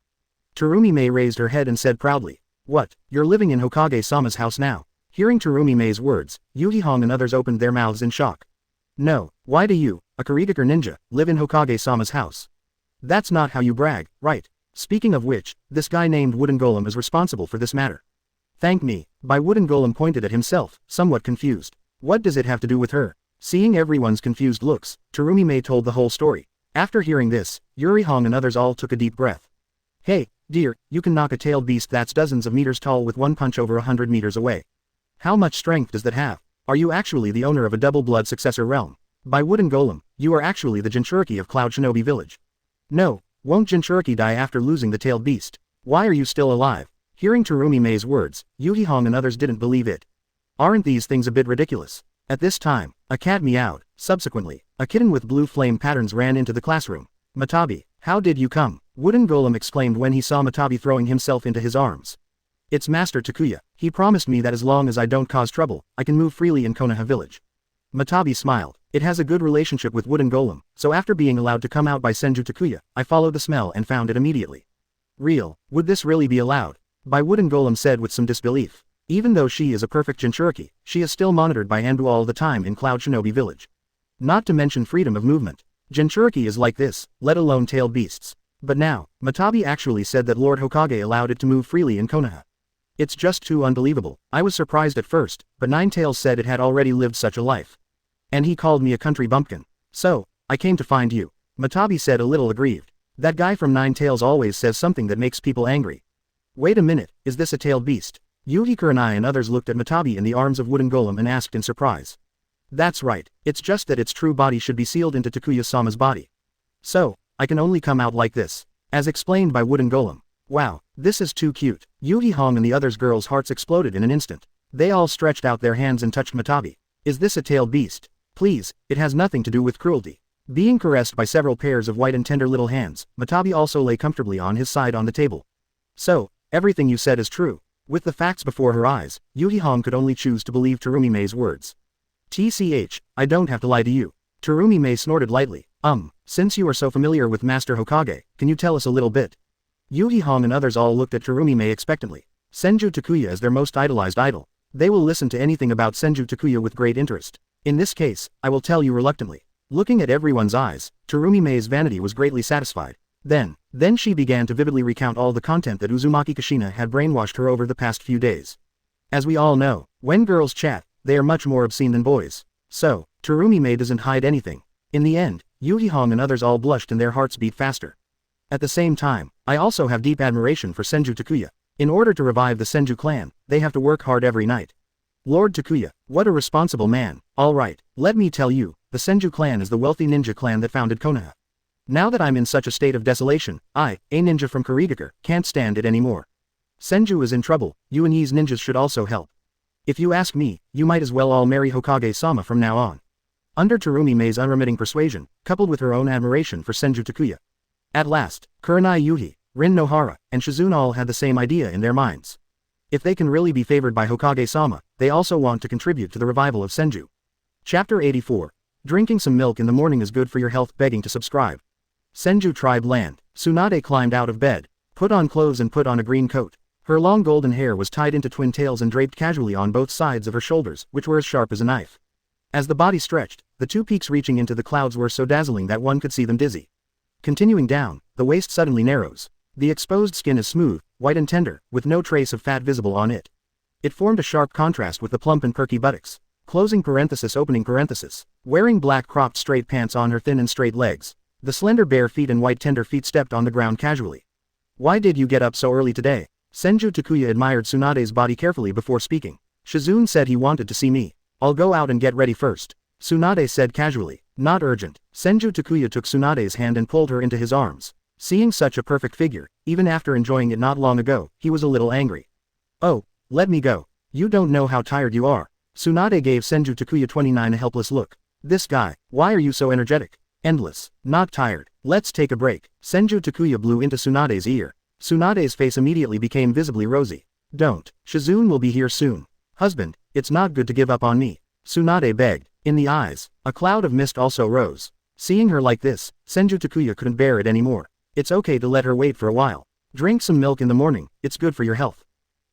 Terumi-mei raised her head and said proudly. What, you're living in Hokage-sama's house now? Hearing Terumi-mei's words, Yuhi-hong and others opened their mouths in shock. No, why do you, a Kurigaker ninja, live in Hokage-sama's house? That's not how you brag, right? Speaking of which, this guy named Wooden Golem is responsible for this matter. Thank me. By Wooden Golem pointed at himself, somewhat confused. What does it have to do with her? Seeing everyone's confused looks, Terumi-mei told the whole story. After hearing this, Yuri-hong and others all took a deep breath. Hey, dear, you can knock a tailed beast that's dozens of meters tall with one punch over 100 meters away. How much strength does that have? Are you actually the owner of a double-blood successor realm? By Wooden Golem, you are actually the Jinchuriki of Cloud Shinobi Village. No, won't Jinchuriki die after losing the tailed beast? Why are you still alive? Hearing Terumi-mei's words, Yuhi-hong and others didn't believe it. Aren't these things a bit ridiculous? At this time, a cat meowed. Subsequently, a kitten with blue flame patterns ran into the classroom. Matabi, how did you come? Wooden Golem exclaimed when he saw Matabi throwing himself into his arms. It's Master Takuya. He promised me that as long as I don't cause trouble, I can move freely in Konoha village. Matabi smiled. It has a good relationship with Wooden Golem, so after being allowed to come out by Senju Takuya, I followed the smell and found it immediately. Real, would this really be allowed? By Wooden Golem said with some disbelief. Even though she is a perfect Jinchuriki, she is still monitored by Anbu all the time in Cloud Shinobi Village. Not to mention freedom of movement. Jinchuriki is like this, let alone tailed beasts. But now, Matabi actually said that Lord Hokage allowed it to move freely in Konoha. It's just too unbelievable. I was surprised at first, but Ninetales said it had already lived such a life. And he called me a country bumpkin. So, I came to find you. Matabi said a little aggrieved. That guy from Ninetales always says something that makes people angry. Wait a minute, is this a tailed beast? Yuhi Kurenai and others looked at Matabi in the arms of Wooden Golem and asked in surprise. That's right, it's just that its true body should be sealed into Takuya-sama's body. So, I can only come out like this. As explained by Wooden Golem. Wow, this is too cute. Yuhi-hong and the others' girls' hearts exploded in an instant. They all stretched out their hands and touched Matabi. Is this a tailed beast? Please, it has nothing to do with cruelty. Being caressed by several pairs of white and tender little hands, Matabi also lay comfortably on his side on the table. So, everything you said is true. With the facts before her eyes, Yuhi-hong could only choose to believe Terumi-mei's words. TCH, I don't have to lie to you. Terumi-mei snorted lightly. Since you are so familiar with Master Hokage, can you tell us a little bit? Yuhi-hong and others all looked at Terumi-mei expectantly. Senju Takuya is their most idolized idol. They will listen to anything about Senju Takuya with great interest. In this case, I will tell you reluctantly. Looking at everyone's eyes, Terumi-mei's vanity was greatly satisfied. Then she began to vividly recount all the content that Uzumaki Kushina had brainwashed her over the past few days. As we all know, when girls chat, they are much more obscene than boys. So, Terumi-mei doesn't hide anything. In the end, Yuhi-hong and others all blushed and their hearts beat faster. At the same time, I also have deep admiration for Senju Takuya. In order to revive the Senju clan, they have to work hard every night. Lord Takuya, what a responsible man. Alright, let me tell you, the Senju clan is the wealthy ninja clan that founded Konoha. Now that I'm in such a state of desolation, I, a ninja from Kurigaker, can't stand it anymore. Senju is in trouble, you and his ninjas should also help. If you ask me, you might as well all marry Hokage-sama from now on. Under Terumi-mei's unremitting persuasion, coupled with her own admiration for Senju Takuya. At last, Kurenai Yuhi, Rin Nohara, and Shizune all had the same idea in their minds. If they can really be favored by Hokage-sama, they also want to contribute to the revival of Senju. Chapter 84. Drinking some milk in the morning is good for your health. Begging to subscribe. Senju Tribe Land. Tsunade climbed out of bed, put on clothes and put on a green coat. Her long golden hair was tied into twin tails and draped casually on both sides of her shoulders, which were as sharp as a knife. As the body stretched, the two peaks reaching into the clouds were so dazzling that one could see them dizzy. Continuing down, the waist suddenly narrows. The exposed skin is smooth, white and tender, with no trace of fat visible on it. It formed a sharp contrast with the plump and perky buttocks. Closing parenthesis opening parenthesis. Wearing black cropped straight pants on her thin and straight legs. The slender bare feet and white tender feet stepped on the ground casually. Why did you get up so early today? Senju Takuya admired Tsunade's body carefully before speaking. Shizune said he wanted to see me. I'll go out and get ready first. Tsunade said casually. Not urgent. Senju Takuya took Tsunade's hand and pulled her into his arms. Seeing such a perfect figure, even after enjoying it not long ago, he was a little angry. Oh, let me go. You don't know how tired you are. Tsunade gave Senju Takuya 29 a helpless look. This guy, why are you so energetic? Endless. Not tired. Let's take a break. Senju Takuya blew into Tsunade's ear. Tsunade's face immediately became visibly rosy. Don't. Shizune will be here soon. Husband, it's not good to give up on me. Tsunade begged. In the eyes, a cloud of mist also rose. Seeing her like this, Senju Takuya couldn't bear it anymore. It's okay to let her wait for a while. Drink some milk in the morning, it's good for your health.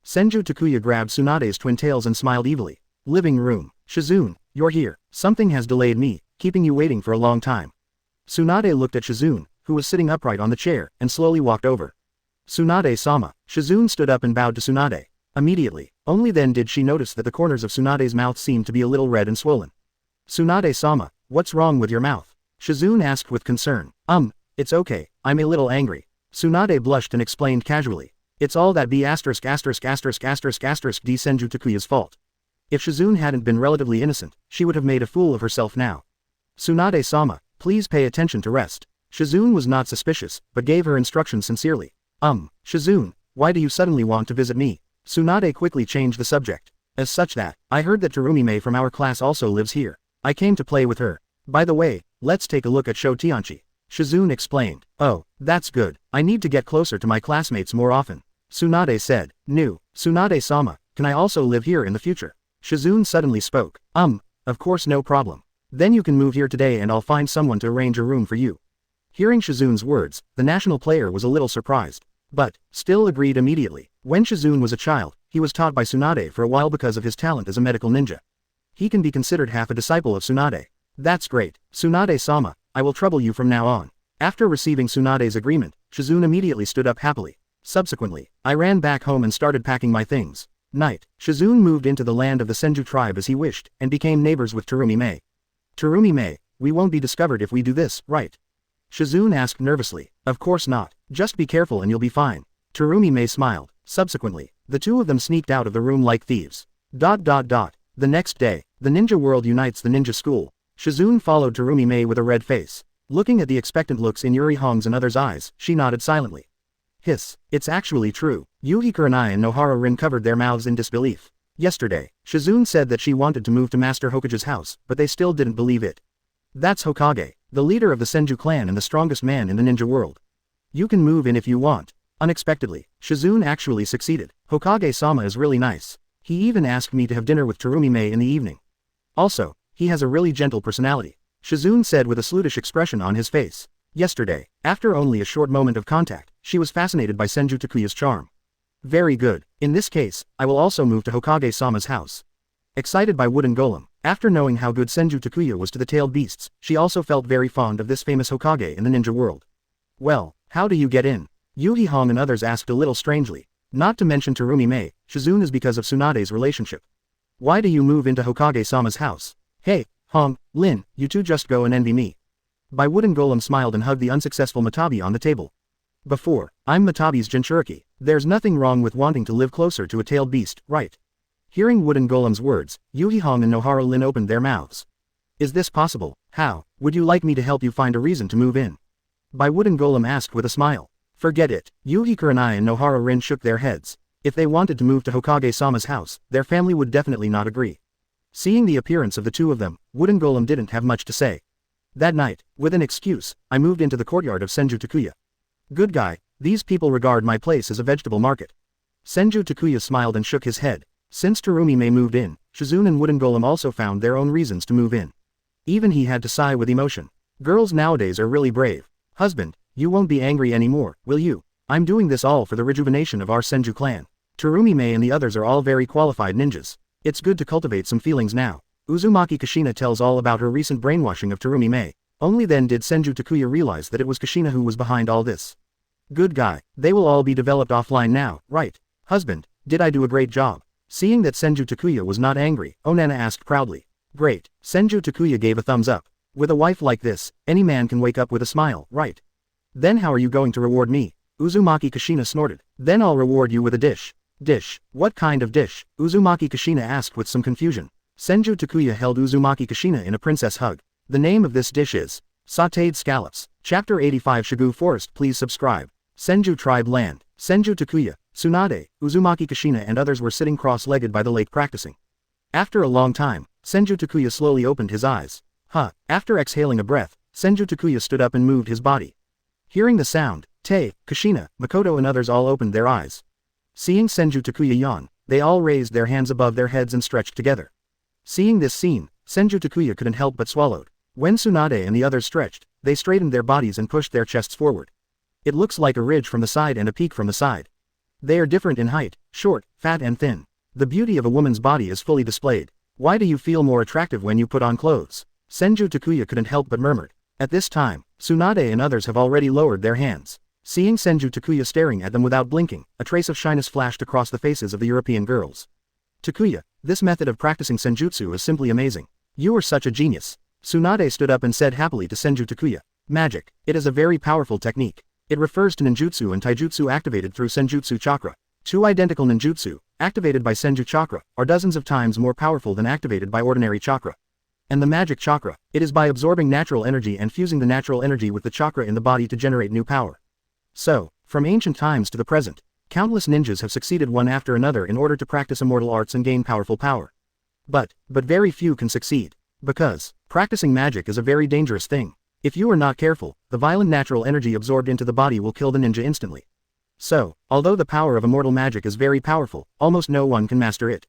Senju Takuya grabbed Tsunade's twin tails and smiled evilly. Living room. Shizune, you're here. Something has delayed me, keeping you waiting for a long time. Tsunade looked at Shizune, who was sitting upright on the chair, and slowly walked over. Tsunade-sama. Shizune stood up and bowed to Tsunade. Immediately, only then did she notice that the corners of Tsunade's mouth seemed to be a little red and swollen. Tsunade-sama, what's wrong with your mouth? Shizune asked with concern. It's okay, I'm a little angry. Tsunade blushed and explained casually. It's all that D Senju Takuya's fault. If Shizune hadn't been relatively innocent, she would have made a fool of herself now. Tsunade-sama, please pay attention to rest. Shizune was not suspicious, but gave her instructions sincerely. Shizune, why do you suddenly want to visit me? Tsunade quickly changed the subject. As such that, I heard that Terumi-mei from our class also lives here. I came to play with her. By the way, let's take a look at Sho Tianchi. Shizune explained. Oh, that's good. I need to get closer to my classmates more often. Tsunade said. Tsunade-sama, can I also live here in the future? Shizune suddenly spoke. Of course no problem. Then you can move here today and I'll find someone to arrange a room for you. Hearing Shizune's words, the national player was a little surprised. But, still agreed immediately. When Shizune was a child, he was taught by Tsunade for a while because of his talent as a medical ninja. He can be considered half a disciple of Tsunade. That's great. Tsunade-sama, I will trouble you from now on. After receiving Tsunade's agreement, Shizune immediately stood up happily. Subsequently, I ran back home and started packing my things. Night. Shizune moved into the land of the Senju tribe as he wished, and became neighbors with Terumi-mei. Terumi-mei, we won't be discovered if we do this, right? Shizune asked nervously. Of course not. Just be careful and you'll be fine. Terumi-mei smiled. Subsequently, the two of them sneaked out of the room like thieves. The next day, the ninja world unites the ninja school. Shizune followed Terumi-mei with a red face. Looking at the expectant looks in Yuri Hong's and others' eyes, she nodded silently. Hiss. It's actually true. Yuhi Kurenai and Nohara Rin covered their mouths in disbelief. Yesterday, Shizune said that she wanted to move to Master Hokage's house, but they still didn't believe it. That's Hokage, the leader of the Senju clan and the strongest man in the ninja world. You can move in if you want. Unexpectedly, Shizune actually succeeded. Hokage-sama is really nice. He even asked me to have dinner with Terumi-mei in the evening. Also, he has a really gentle personality. Shizune said with a slutish expression on his face. Yesterday, after only a short moment of contact, she was fascinated by Senju Takuya's charm. Very good. In this case, I will also move to Hokage-sama's house. Excited by Wooden Golem, after knowing how good Senju Takuya was to the tailed beasts, she also felt very fond of this famous Hokage in the ninja world. Well, how do you get in? Yuhi Hong and others asked a little strangely. Not to mention Terumi-mei, Shizune is because of Tsunade's relationship. Why do you move into Hokage-sama's house? Hey, Hong, Lin, you two just go and envy me. By Wooden Golem smiled and hugged the unsuccessful Matabi on the table. I'm Matabi's Jinchuriki. There's nothing wrong with wanting to live closer to a tailed beast, right? Hearing Wooden Golem's words, Yuhi Hong and Nohara Lin opened their mouths. Is this possible? How? Would you like me to help you find a reason to move in? By Wooden Golem asked with a smile. Forget it. Yuhi Kurenai and Nohara Rin shook their heads. If they wanted to move to Hokage-sama's house, their family would definitely not agree. Seeing the appearance of the two of them, Wooden Golem didn't have much to say. That night, with an excuse, I moved into the courtyard of Senju Takuya. Good guy, these people regard my place as a vegetable market. Senju Takuya smiled and shook his head. Since Terumi-mei moved in, Shizune and Wooden Golem also found their own reasons to move in. Even he had to sigh with emotion. Girls nowadays are really brave. Husband, you won't be angry anymore, will you? I'm doing this all for the rejuvenation of our Senju clan. Terumi-mei and the others are all very qualified ninjas. It's good to cultivate some feelings now. Uzumaki Kushina tells all about her recent brainwashing of Terumi-mei. Only then did Senju Takuya realize that it was Kushina who was behind all this. Good guy. They will all be developed offline now, right? Husband, did I do a great job? Seeing that Senju Takuya was not angry, Onana asked proudly. Great. Senju Takuya gave a thumbs up. With a wife like this, any man can wake up with a smile, right? Then how are you going to reward me? Uzumaki Kushina snorted. Then I'll reward you with a dish. Dish? What kind of dish? Uzumaki Kushina asked with some confusion. Senju Takuya held Uzumaki Kushina in a princess hug. The name of this dish is sautéed scallops. Chapter 85 Shigu Forest. Please subscribe. Senju Tribe Land. Senju Takuya, Tsunade, Uzumaki Kushina and others were sitting cross-legged by the lake practicing. After a long time, Senju Takuya slowly opened his eyes. After exhaling a breath, Senju Takuya stood up and moved his body. Hearing the sound, Kushina, Mikoto and others all opened their eyes. Seeing Senju Takuya yawn, they all raised their hands above their heads and stretched together. Seeing this scene, Senju Takuya couldn't help but swallowed. When Tsunade and the others stretched, they straightened their bodies and pushed their chests forward. It looks like a ridge from the side and a peak from the side. They are different in height, short, fat and thin. The beauty of a woman's body is fully displayed. Why do you feel more attractive when you put on clothes? Senju Takuya couldn't help but murmured. At this time, Tsunade and others have already lowered their hands. Seeing Senju Takuya staring at them without blinking, a trace of shyness flashed across the faces of the European girls. Takuya, this method of practicing senjutsu is simply amazing. You are such a genius. Tsunade stood up and said happily to Senju Takuya. Magic. It is a very powerful technique. It refers to ninjutsu and taijutsu activated through senjutsu chakra. Two identical ninjutsu, activated by Senju chakra, are dozens of times more powerful than activated by ordinary chakra. And the magic chakra, it is by absorbing natural energy and fusing the natural energy with the chakra in the body to generate new power. So, from ancient times to the present, countless ninjas have succeeded one after another in order to practice immortal arts and gain powerful power. But very few can succeed. Because, practicing magic is a very dangerous thing. If you are not careful, the violent natural energy absorbed into the body will kill the ninja instantly. So, although the power of immortal magic is very powerful, almost no one can master it.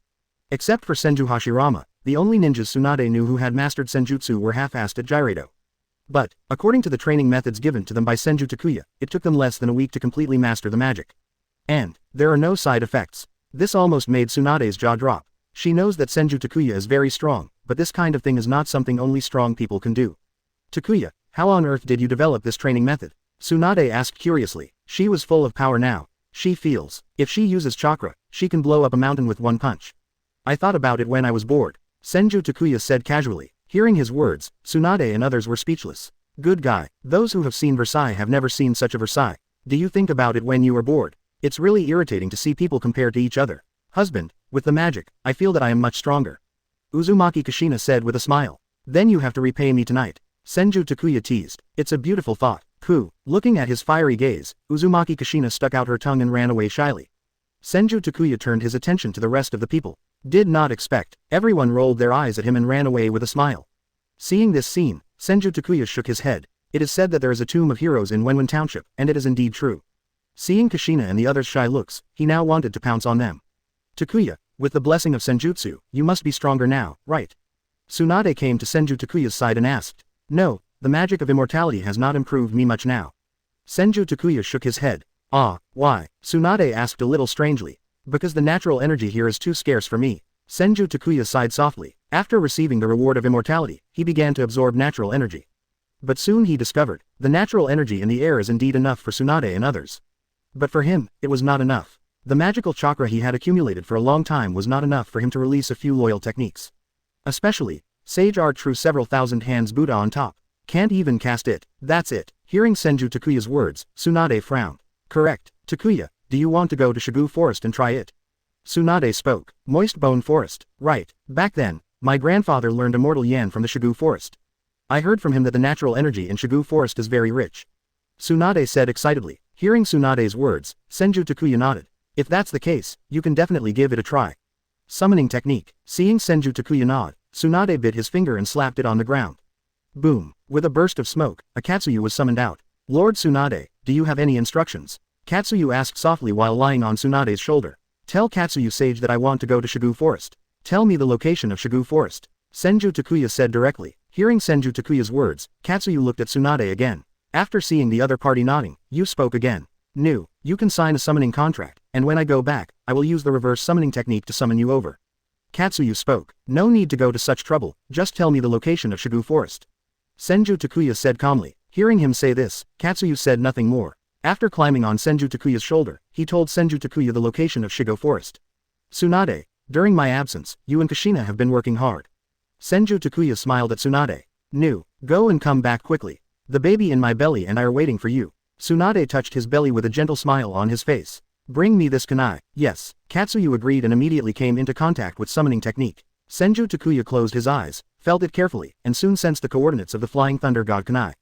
Except for Senju Hashirama, the only ninjas Tsunade knew who had mastered senjutsu were half-assed at Jiraido. But, according to the training methods given to them by Senju Takuya, it took them less than a week to completely master the magic. And, there are no side effects. This almost made Tsunade's jaw drop. She knows that Senju Takuya is very strong, but this kind of thing is not something only strong people can do. Takuya, how on earth did you develop this training method? Tsunade asked curiously. She was full of power now. She feels, if she uses chakra, she can blow up a mountain with one punch. I thought about it when I was bored. Senju Takuya said casually. Hearing his words, Tsunade and others were speechless. Good guy. Those who have seen Versailles have never seen such a Versailles. Do you think about it when you are bored? It's really irritating to see people compared to each other. Husband, with the magic, I feel that I am much stronger. Uzumaki Kushina said with a smile. Then you have to repay me tonight. Senju Takuya teased. It's a beautiful thought. Looking at his fiery gaze, Uzumaki Kushina stuck out her tongue and ran away shyly. Senju Takuya turned his attention to the rest of the people. Did not expect. Everyone rolled their eyes at him and ran away with a smile. Seeing this scene, Senju Takuya shook his head. It is said that there is a tomb of heroes in Wenwen Township, and it is indeed true. Seeing Kushina and the others' shy looks, he now wanted to pounce on them. Takuya, with the blessing of senjutsu, you must be stronger now, right? Tsunade came to Senju Takuya's side and asked. No, the magic of immortality has not improved me much now. Senju Takuya shook his head. Why? Tsunade asked a little strangely. Because the natural energy here is too scarce for me. Senju Takuya sighed softly. After receiving the reward of immortality, he began to absorb natural energy. But soon he discovered, the natural energy in the air is indeed enough for Tsunade and others. But for him, it was not enough. The magical chakra he had accumulated for a long time was not enough for him to release a few loyal techniques. Especially, Sage Art True several thousand hands Buddha on top. Can't even cast it. That's it. Hearing Senju Takuya's words, Tsunade frowned. Correct. Takuya, do you want to go to Shigu Forest and try it? Tsunade spoke. Moist Bone Forest. Right. Back then, my grandfather learned immortal Yan from the Shigu Forest. I heard from him that the natural energy in Shigu Forest is very rich. Tsunade said excitedly. Hearing Tsunade's words, Senju Takuya nodded. If that's the case, you can definitely give it a try. Summoning technique. Seeing Senju Takuya nod, Tsunade bit his finger and slapped it on the ground. Boom. With a burst of smoke, a Katsuyu was summoned out. Lord Tsunade, do you have any instructions? Katsuyu asked softly while lying on Tsunade's shoulder. Tell Katsuyu Sage that I want to go to Shigu Forest. Tell me the location of Shigu Forest. Senju Takuya said directly. Hearing Senju Takuya's words, Katsuyu looked at Tsunade again. After seeing the other party nodding, you spoke again. You can sign a summoning contract, and when I go back, I will use the reverse summoning technique to summon you over. Katsuyu spoke. No need to go to such trouble, just tell me the location of Shigu Forest. Senju Takuya said calmly. Hearing him say this, Katsuyu said nothing more. After climbing on Senju Takuya's shoulder, he told Senju Takuya the location of Shigu Forest. Tsunade, during my absence, you and Kushina have been working hard. Senju Takuya smiled at Tsunade. Go and come back quickly. The baby in my belly and I are waiting for you. Tsunade touched his belly with a gentle smile on his face. Bring me this kunai. Yes. Katsuyu agreed and immediately came into contact with summoning technique. Senju Takuya closed his eyes, felt it carefully, and soon sensed the coordinates of the flying thunder god kunai.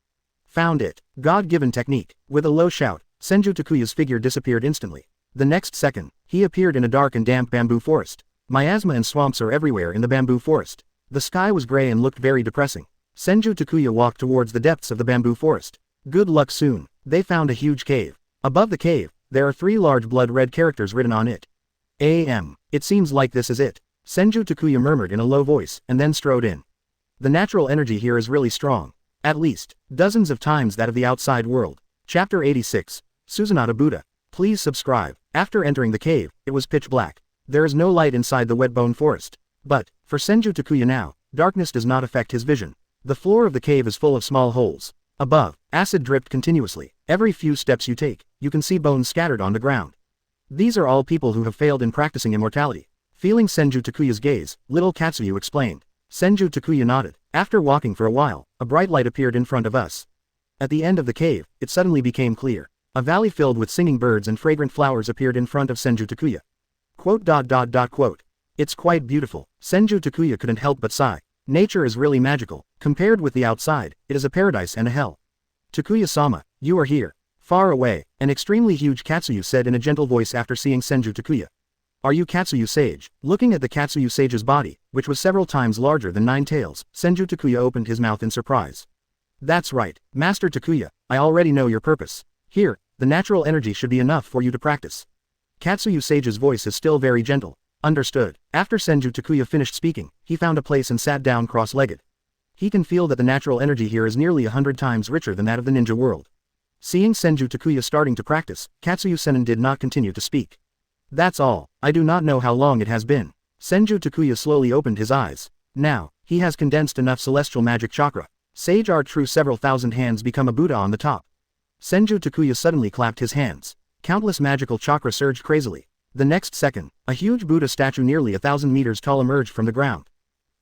Found it. God-given technique. With a low shout, Senju Takuya's figure disappeared instantly. The next second, he appeared in a dark and damp bamboo forest. Miasma and swamps are everywhere in the bamboo forest. The sky was gray and looked very depressing. Senju Takuya walked towards the depths of the bamboo forest. Good luck soon. They found a huge cave. Above the cave, there are 3 large blood-red characters written on it. A.M. It seems like this is it. Senju Takuya murmured in a low voice, and then strode in. The natural energy here is really strong. At least, dozens of times that of the outside world. Chapter 86. Tsunade Buddha. Please subscribe. After entering the cave, it was pitch black. There is no light inside the wet bone forest. But, for Senju Takuya now, darkness does not affect his vision. The floor of the cave is full of small holes. Above, acid dripped continuously. Every few steps you take, you can see bones scattered on the ground. These are all people who have failed in practicing immortality. Feeling Senju Takuya's gaze, little Katsuyu explained. Senju Takuya nodded. After walking for a while, a bright light appeared in front of us. At the end of the cave, it suddenly became clear. A valley filled with singing birds and fragrant flowers appeared in front of Senju Takuya. Quote. It's quite beautiful. Senju Takuya couldn't help but sigh. Nature is really magical. Compared with the outside, it is a paradise and a hell. Takuya-sama, you are here. Far away, an extremely huge Katsuyu said in a gentle voice after seeing Senju Takuya. Are you Katsuyu Sage? Looking at the Katsuyu Sage's body, which was several times larger than 9 tails, Senju Takuya opened his mouth in surprise. That's right, Master Takuya, I already know your purpose. Here, the natural energy should be enough for you to practice. Katsuyu Sage's voice is still very gentle. Understood. After Senju Takuya finished speaking, he found a place and sat down cross-legged. He can feel that the natural energy here is nearly 100 times richer than that of the ninja world. Seeing Senju Takuya starting to practice, Katsuyu Senin did not continue to speak. That's all. I do not know how long it has been. Senju Takuya slowly opened his eyes. Now, he has condensed enough celestial magic chakra. Sage art true several thousand hands become a Buddha on the top. Senju Takuya suddenly clapped his hands. Countless magical chakra surged crazily. The next second, a huge Buddha statue nearly 1,000 meters tall emerged from the ground.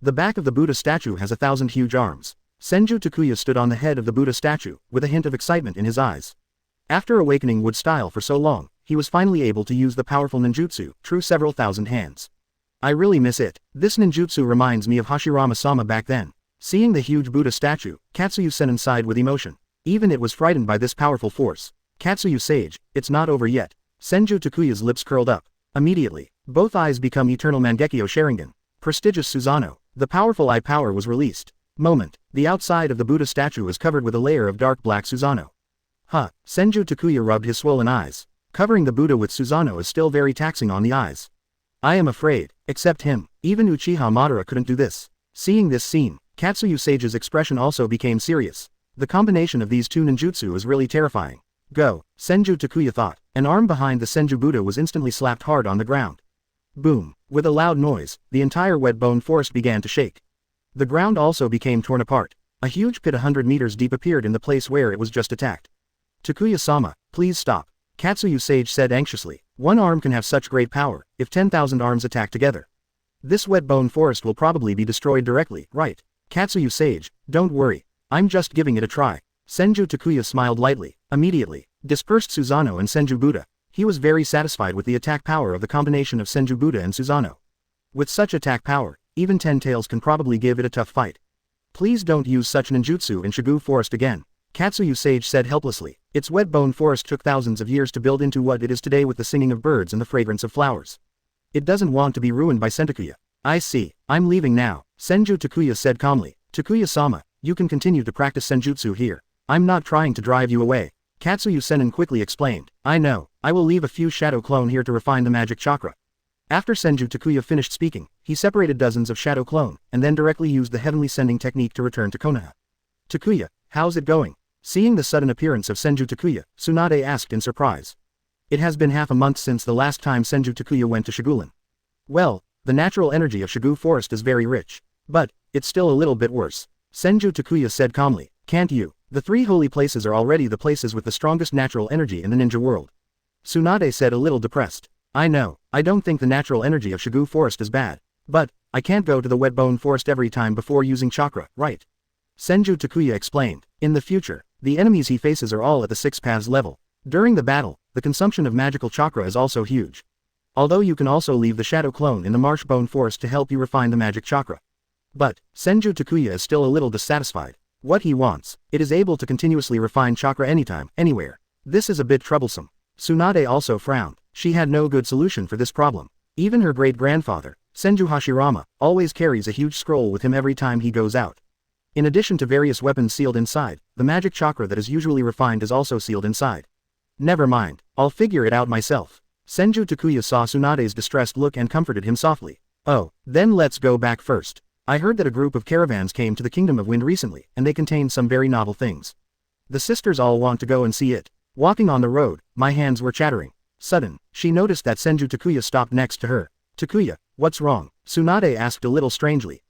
The back of the Buddha statue has 1,000 huge arms. Senju Takuya stood on the head of the Buddha statue, with a hint of excitement in his eyes. After awakening wood style for so long, he was finally able to use the powerful ninjutsu, true several thousand hands. I really miss it. This ninjutsu reminds me of Hashirama-sama back then. Seeing the huge Buddha statue, Katsuyu Senin sighed with emotion. Even it was frightened by this powerful force. Katsuyu Sage, it's not over yet. Senju Takuya's lips curled up. Immediately, both eyes become eternal Mangekyo Sharingan. Prestigious Susanoo. The powerful eye power was released. Moment. The outside of the Buddha statue is covered with a layer of dark black Susanoo. Senju Takuya rubbed his swollen eyes. Covering the Buddha with Susanoo is still very taxing on the eyes. I am afraid, except him, even Uchiha Madara couldn't do this. Seeing this scene, Katsuyu Sage's expression also became serious. The combination of these two ninjutsu is really terrifying. Go, Senju Takuya thought. An arm behind the Senju Buddha was instantly slapped hard on the ground. Boom. With a loud noise, the entire wet bone forest began to shake. The ground also became torn apart. A huge pit 100 meters deep appeared in the place where it was just attacked. Takuya-sama, please stop. Katsuyu Sage said anxiously. One arm can have such great power, if 10,000 arms attack together. This wet bone forest will probably be destroyed directly, right? Katsuyu Sage, don't worry. I'm just giving it a try. Senju Takuya smiled lightly. Immediately, dispersed Susanoo and Senju Buddha. He was very satisfied with the attack power of the combination of Senju Buddha and Susanoo. With such attack power, even 10 tails can probably give it a tough fight. Please don't use such ninjutsu in Shigu Forest again. Katsuyu Sage said helplessly. Its wet bone forest took thousands of years to build into what it is today with the singing of birds and the fragrance of flowers. It doesn't want to be ruined by Sentakuya. I see. I'm leaving now. Senju Takuya said calmly. Takuya-sama, you can continue to practice senjutsu here. I'm not trying to drive you away. Katsuyu Senin quickly explained. I know. I will leave a few shadow clone here to refine the magic chakra. After Senju Takuya finished speaking, he separated dozens of shadow clone, and then directly used the heavenly sending technique to return to Konoha. Takuya, how's it going? Seeing the sudden appearance of Senju Takuya, Tsunade asked in surprise. It has been half a month since the last time Senju Takuya went to Shigulan. Well, the natural energy of Shigu Forest is very rich. But, it's still a little bit worse. Senju Takuya said calmly. Can't you? The 3 holy places are already the places with the strongest natural energy in the ninja world. Tsunade said a little depressed. I know, I don't think the natural energy of Shigu Forest is bad. But, I can't go to the wet bone forest every time before using chakra, right? Senju Takuya explained. In the future, the enemies he faces are all at the 6 paths level. During the battle, the consumption of magical chakra is also huge. Although you can also leave the shadow clone in the marsh bone forest to help you refine the magic chakra. But, Senju Takuya is still a little dissatisfied. What he wants, it is able to continuously refine chakra anytime, anywhere. This is a bit troublesome. Tsunade also frowned. She had no good solution for this problem. Even her great-grandfather, Senju Hashirama, always carries a huge scroll with him every time he goes out. In addition to various weapons sealed inside, the magic chakra that is usually refined is also sealed inside. Never mind, I'll figure it out myself. Senju Takuya saw Tsunade's distressed look and comforted him softly. Oh, then let's go back first. I heard that a group of caravans came to the Kingdom of Wind recently, and they contained some very novel things. The sisters all want to go and see it. Walking on the road, my hands were chattering. Sudden, she noticed that Senju Takuya stopped next to her. Takuya, what's wrong? Tsunade asked a little strangely.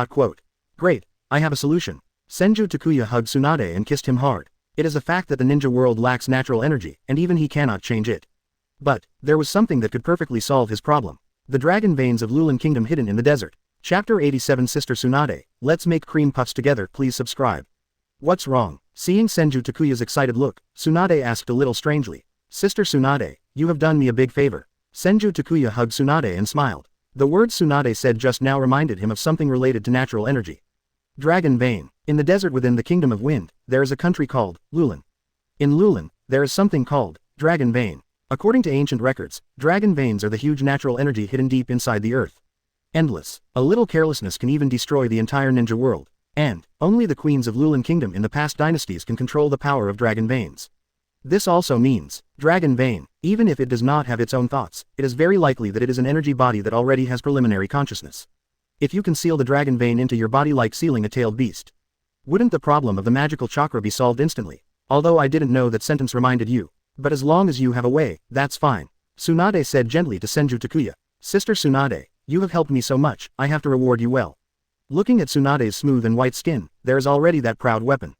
Quote. Great, I have a solution. Senju Takuya hugged Tsunade and kissed him hard. It is a fact that the ninja world lacks natural energy, and even he cannot change it. But, there was something that could perfectly solve his problem. The dragon veins of Lulan Kingdom hidden in the desert. Chapter 87 Sister Tsunade, let's make cream puffs together, please subscribe. What's wrong? Seeing Senju Takuya's excited look, Tsunade asked a little strangely. Sister Tsunade, you have done me a big favor. Senju Takuya hugged Tsunade and smiled. The words Tsunade said just now reminded him of something related to natural energy. Dragon vein. In the desert within the Kingdom of Wind, there is a country called Lulan. In Lulan, there is something called dragon vein. According to ancient records, dragon veins are the huge natural energy hidden deep inside the earth. Endless. A little carelessness can even destroy the entire ninja world. And, only the queens of Lulan Kingdom in the past dynasties can control the power of dragon veins. This also means, dragon vein, even if it does not have its own thoughts, it is very likely that it is an energy body that already has preliminary consciousness. If you can seal the dragon vein into your body like sealing a tailed beast, wouldn't the problem of the magical chakra be solved instantly? Although I didn't know that sentence reminded you. But as long as you have a way, that's fine. Tsunade said gently to Senju Takuya. Sister Tsunade, you have helped me so much, I have to reward you well. Looking at Tsunade's smooth and white skin, there is already that proud weapon.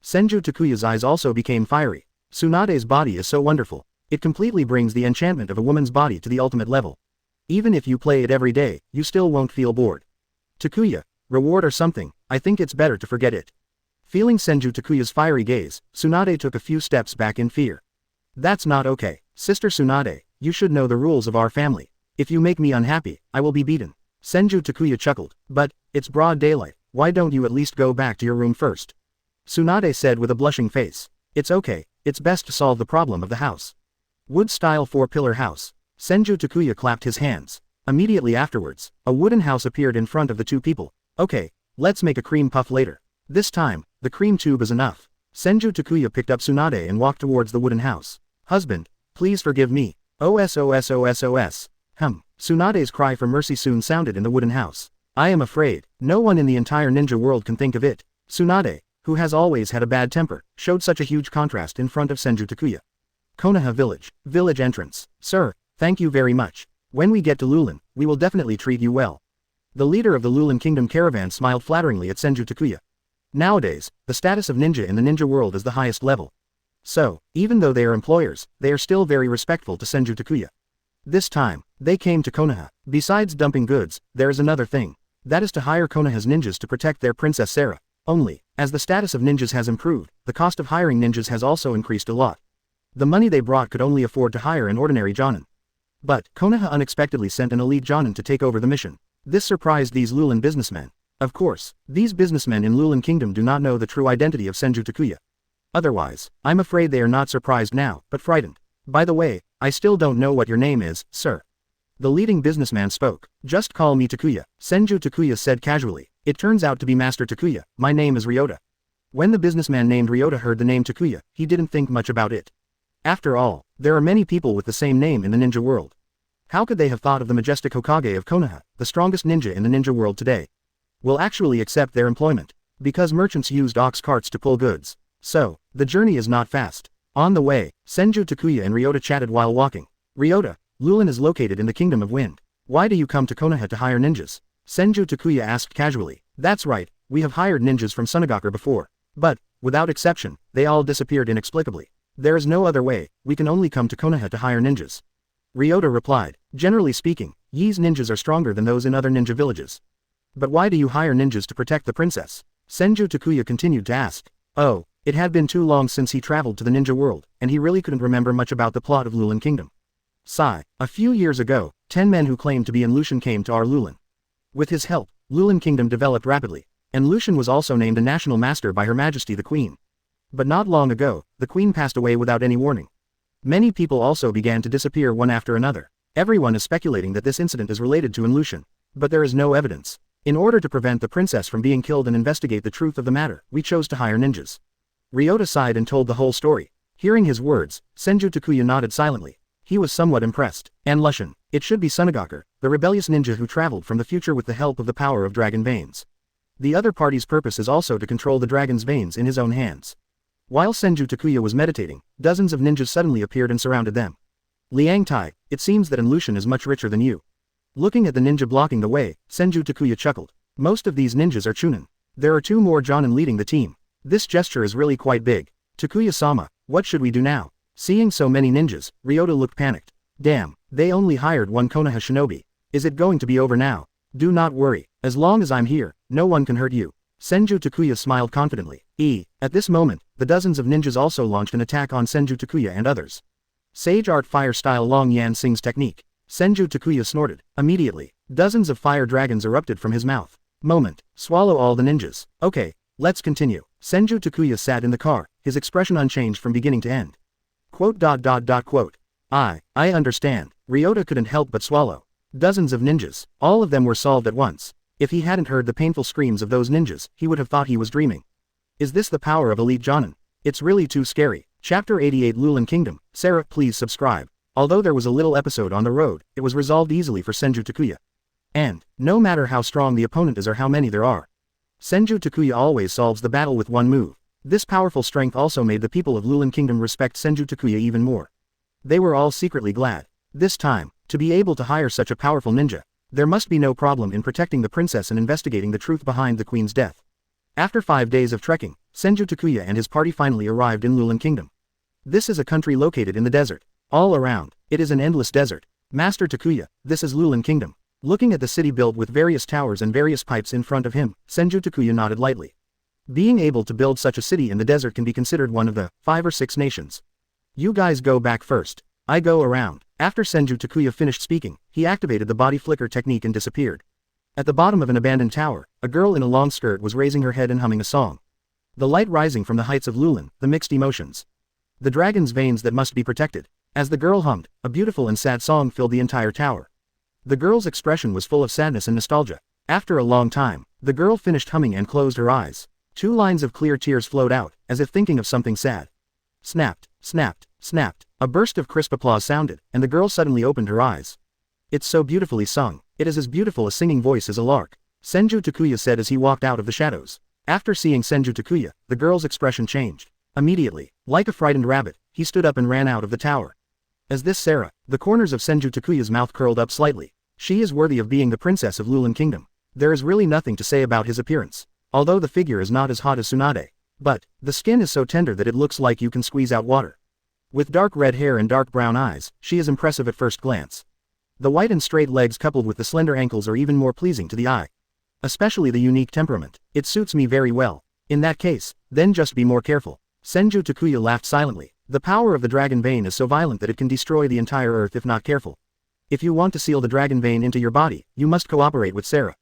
Senju Takuya's eyes also became fiery. Tsunade's body is so wonderful. It completely brings the enchantment of a woman's body to the ultimate level. Even if you play it every day, you still won't feel bored. Takuya, reward or something, I think it's better to forget it. Feeling Senju Takuya's fiery gaze, Tsunade took a few steps back in fear. That's not okay. Sister Tsunade, you should know the rules of our family. If you make me unhappy, I will be beaten. Senju Takuya chuckled. But, it's broad daylight, why don't you at least go back to your room first? Tsunade said with a blushing face. It's okay, it's best to solve the problem of the house. Wood-style 4-pillar house. Senju Takuya clapped his hands. Immediately afterwards, a wooden house appeared in front of the two people. Okay, let's make a cream puff later. This time, the cream tube is enough. Senju Takuya picked up Tsunade and walked towards the wooden house. Husband, please forgive me. OSOSOSOS. Tsunade's cry for mercy soon sounded in the wooden house. I am afraid, no one in the entire ninja world can think of it. Tsunade, who has always had a bad temper, showed such a huge contrast in front of Senju Takuya. Konoha Village. Village entrance. Sir, thank you very much. When we get to Lulan, we will definitely treat you well. The leader of the Lulan Kingdom caravan smiled flatteringly at Senju Takuya. Nowadays, the status of ninja in the ninja world is the highest level. So, even though they are employers, they are still very respectful to Senju Takuya. This time, they came to Konoha. Besides dumping goods, there is another thing. That is to hire Konoha's ninjas to protect their Princess Sarah. Only, as the status of ninjas has improved, the cost of hiring ninjas has also increased a lot. The money they brought could only afford to hire an ordinary jonin. But, Konoha unexpectedly sent an elite jonin to take over the mission. This surprised these Lulan businessmen. Of course, these businessmen in Lulan Kingdom do not know the true identity of Senju Takuya. Otherwise, I'm afraid they are not surprised now, but frightened. By the way, I still don't know what your name is, sir. The leading businessman spoke. Just call me Takuya, Senju Takuya said casually. It turns out to be Master Takuya, my name is Ryota. When the businessman named Ryota heard the name Takuya, he didn't think much about it. After all, there are many people with the same name in the ninja world. How could they have thought of the majestic Hokage of Konoha, the strongest ninja in the ninja world today? Will actually accept their employment. Because merchants used ox carts to pull goods. So, the journey is not fast. On the way, Senju Takuya and Ryota chatted while walking. Ryota, Lulan is located in the Kingdom of Wind. Why do you come to Konoha to hire ninjas? Senju Takuya asked casually. That's right, we have hired ninjas from Tsunade before. But, without exception, they all disappeared inexplicably. There is no other way, we can only come to Konoha to hire ninjas. Ryota replied. Generally speaking, Yi's ninjas are stronger than those in other ninja villages. But why do you hire ninjas to protect the princess? Senju Takuya continued to ask. Oh, it had been too long since he traveled to the ninja world, and he really couldn't remember much about the plot of Lulan Kingdom. Sigh. A few years ago, 10 men who claimed to be in Lushan came to our Lulan. With his help, Lulan Kingdom developed rapidly, and Lushan was also named a national master by Her Majesty the Queen. But not long ago, the Queen passed away without any warning. Many people also began to disappear one after another. Everyone is speculating that this incident is related to Inlushin. But there is no evidence. In order to prevent the princess from being killed and investigate the truth of the matter, we chose to hire ninjas. Ryota sighed and told the whole story. Hearing his words, Senju Takuya nodded silently. He was somewhat impressed. And Lushin, it should be Tsunade, the rebellious ninja who traveled from the future with the help of the power of dragon veins. The other party's purpose is also to control the dragon's veins in his own hands. While Senju Takuya was meditating, dozens of ninjas suddenly appeared and surrounded them. Liang Tai, it seems that Inlushin is much richer than you. Looking at the ninja blocking the way, Senju Takuya chuckled. Most of these ninjas are Chunin. There are 2 more Jonin leading the team. This gesture is really quite big. Takuya-sama, what should we do now? Seeing so many ninjas, Ryota looked panicked. Damn, they only hired 1 Konoha shinobi. Is it going to be over now? Do not worry, as long as I'm here, no one can hurt you. Senju Takuya smiled confidently. At this moment, the dozens of ninjas also launched an attack on Senju Takuya and others. Sage Art Fire Style Long Yan Sing's technique. Senju Takuya snorted. Immediately, dozens of fire dragons erupted from his mouth. Moment, swallow all the ninjas. Okay, let's continue. Senju Takuya sat in the car, his expression unchanged from beginning to end. Quote. I understand. Ryota couldn't help but swallow. Dozens of ninjas, all of them were solved at once. If he hadn't heard the painful screams of those ninjas, he would have thought he was dreaming. Is this the power of elite Jonin? It's really too scary. Chapter 88 Lulin Kingdom. Sarah, please subscribe. Although there was a little episode on the road, it was resolved easily for Senju Takuya. And, no matter how strong the opponent is or how many there are, Senju Takuya always solves the battle with one move. This powerful strength also made the people of Lulin Kingdom respect Senju Takuya even more. They were all secretly glad. This time, to be able to hire such a powerful ninja, there must be no problem in protecting the princess and investigating the truth behind the queen's death. After 5 days of trekking, Senju Takuya and his party finally arrived in Lulin Kingdom. This is a country located in the desert. All around, it is an endless desert. Master Takuya, this is Lulin Kingdom. Looking at the city built with various towers and various pipes in front of him, Senju Takuya nodded lightly. Being able to build such a city in the desert can be considered one of the 5 or 6 nations. You guys go back first. I go around. After Senju Takuya finished speaking, he activated the body flicker technique and disappeared. At the bottom of an abandoned tower, a girl in a long skirt was raising her head and humming a song. The light rising from the heights of Lulin, the mixed emotions. The dragon's veins that must be protected. As the girl hummed, a beautiful and sad song filled the entire tower. The girl's expression was full of sadness and nostalgia. After a long time, the girl finished humming and closed her eyes. 2 lines of clear tears flowed out, as if thinking of something sad. Snapped, snapped, snapped. A burst of crisp applause sounded, and the girl suddenly opened her eyes. It's so beautifully sung. It is as beautiful a singing voice as a lark. Senju Takuya said as he walked out of the shadows. After seeing Senju Takuya, the girl's expression changed. Immediately, like a frightened rabbit, he stood up and ran out of the tower. As this Sarah, the corners of Senju Takuya's mouth curled up slightly. She is worthy of being the princess of Lulin Kingdom. There is really nothing to say about his appearance. Although the figure is not as hot as Tsunade. But, the skin is so tender that it looks like you can squeeze out water. With dark red hair and dark brown eyes, she is impressive at first glance. The white and straight legs coupled with the slender ankles are even more pleasing to the eye. Especially the unique temperament. It suits me very well. In that case, then just be more careful. Senju Takuya laughed silently. The power of the dragon vein is so violent that it can destroy the entire earth if not careful. If you want to seal the dragon vein into your body, you must cooperate with Sarah.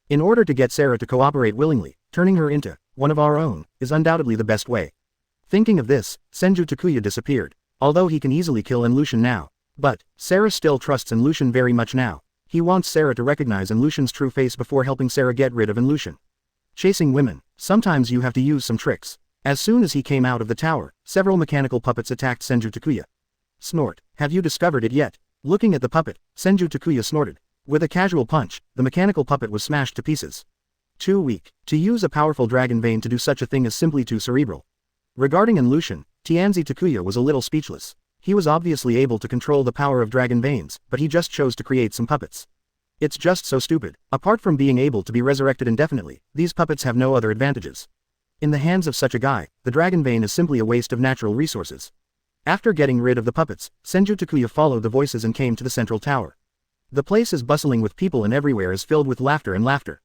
In order to get Sarah to cooperate willingly, turning her into one of our own is undoubtedly the best way. Thinking of this, Senju Takuya disappeared. Although he can easily kill Inlushin now. But, Sarah still trusts Inlushin very much now. He wants Sarah to recognize Inlushin's true face before helping Sarah get rid of Inlushin. Chasing women, sometimes you have to use some tricks. As soon as he came out of the tower, several mechanical puppets attacked Senju Takuya. Snort, have you discovered it yet? Looking at the puppet, Senju Takuya snorted. With a casual punch, the mechanical puppet was smashed to pieces. Too weak. To use a powerful dragon vein to do such a thing is simply too cerebral. Regarding Inlushin, Tianzi Takuya was a little speechless. He was obviously able to control the power of dragon veins, but he just chose to create some puppets. It's just so stupid. Apart from being able to be resurrected indefinitely, these puppets have no other advantages. In the hands of such a guy, the dragon vein is simply a waste of natural resources. After getting rid of the puppets, Senju Takuya followed the voices and came to the central tower. The place is bustling with people and everywhere is filled with laughter and laughter.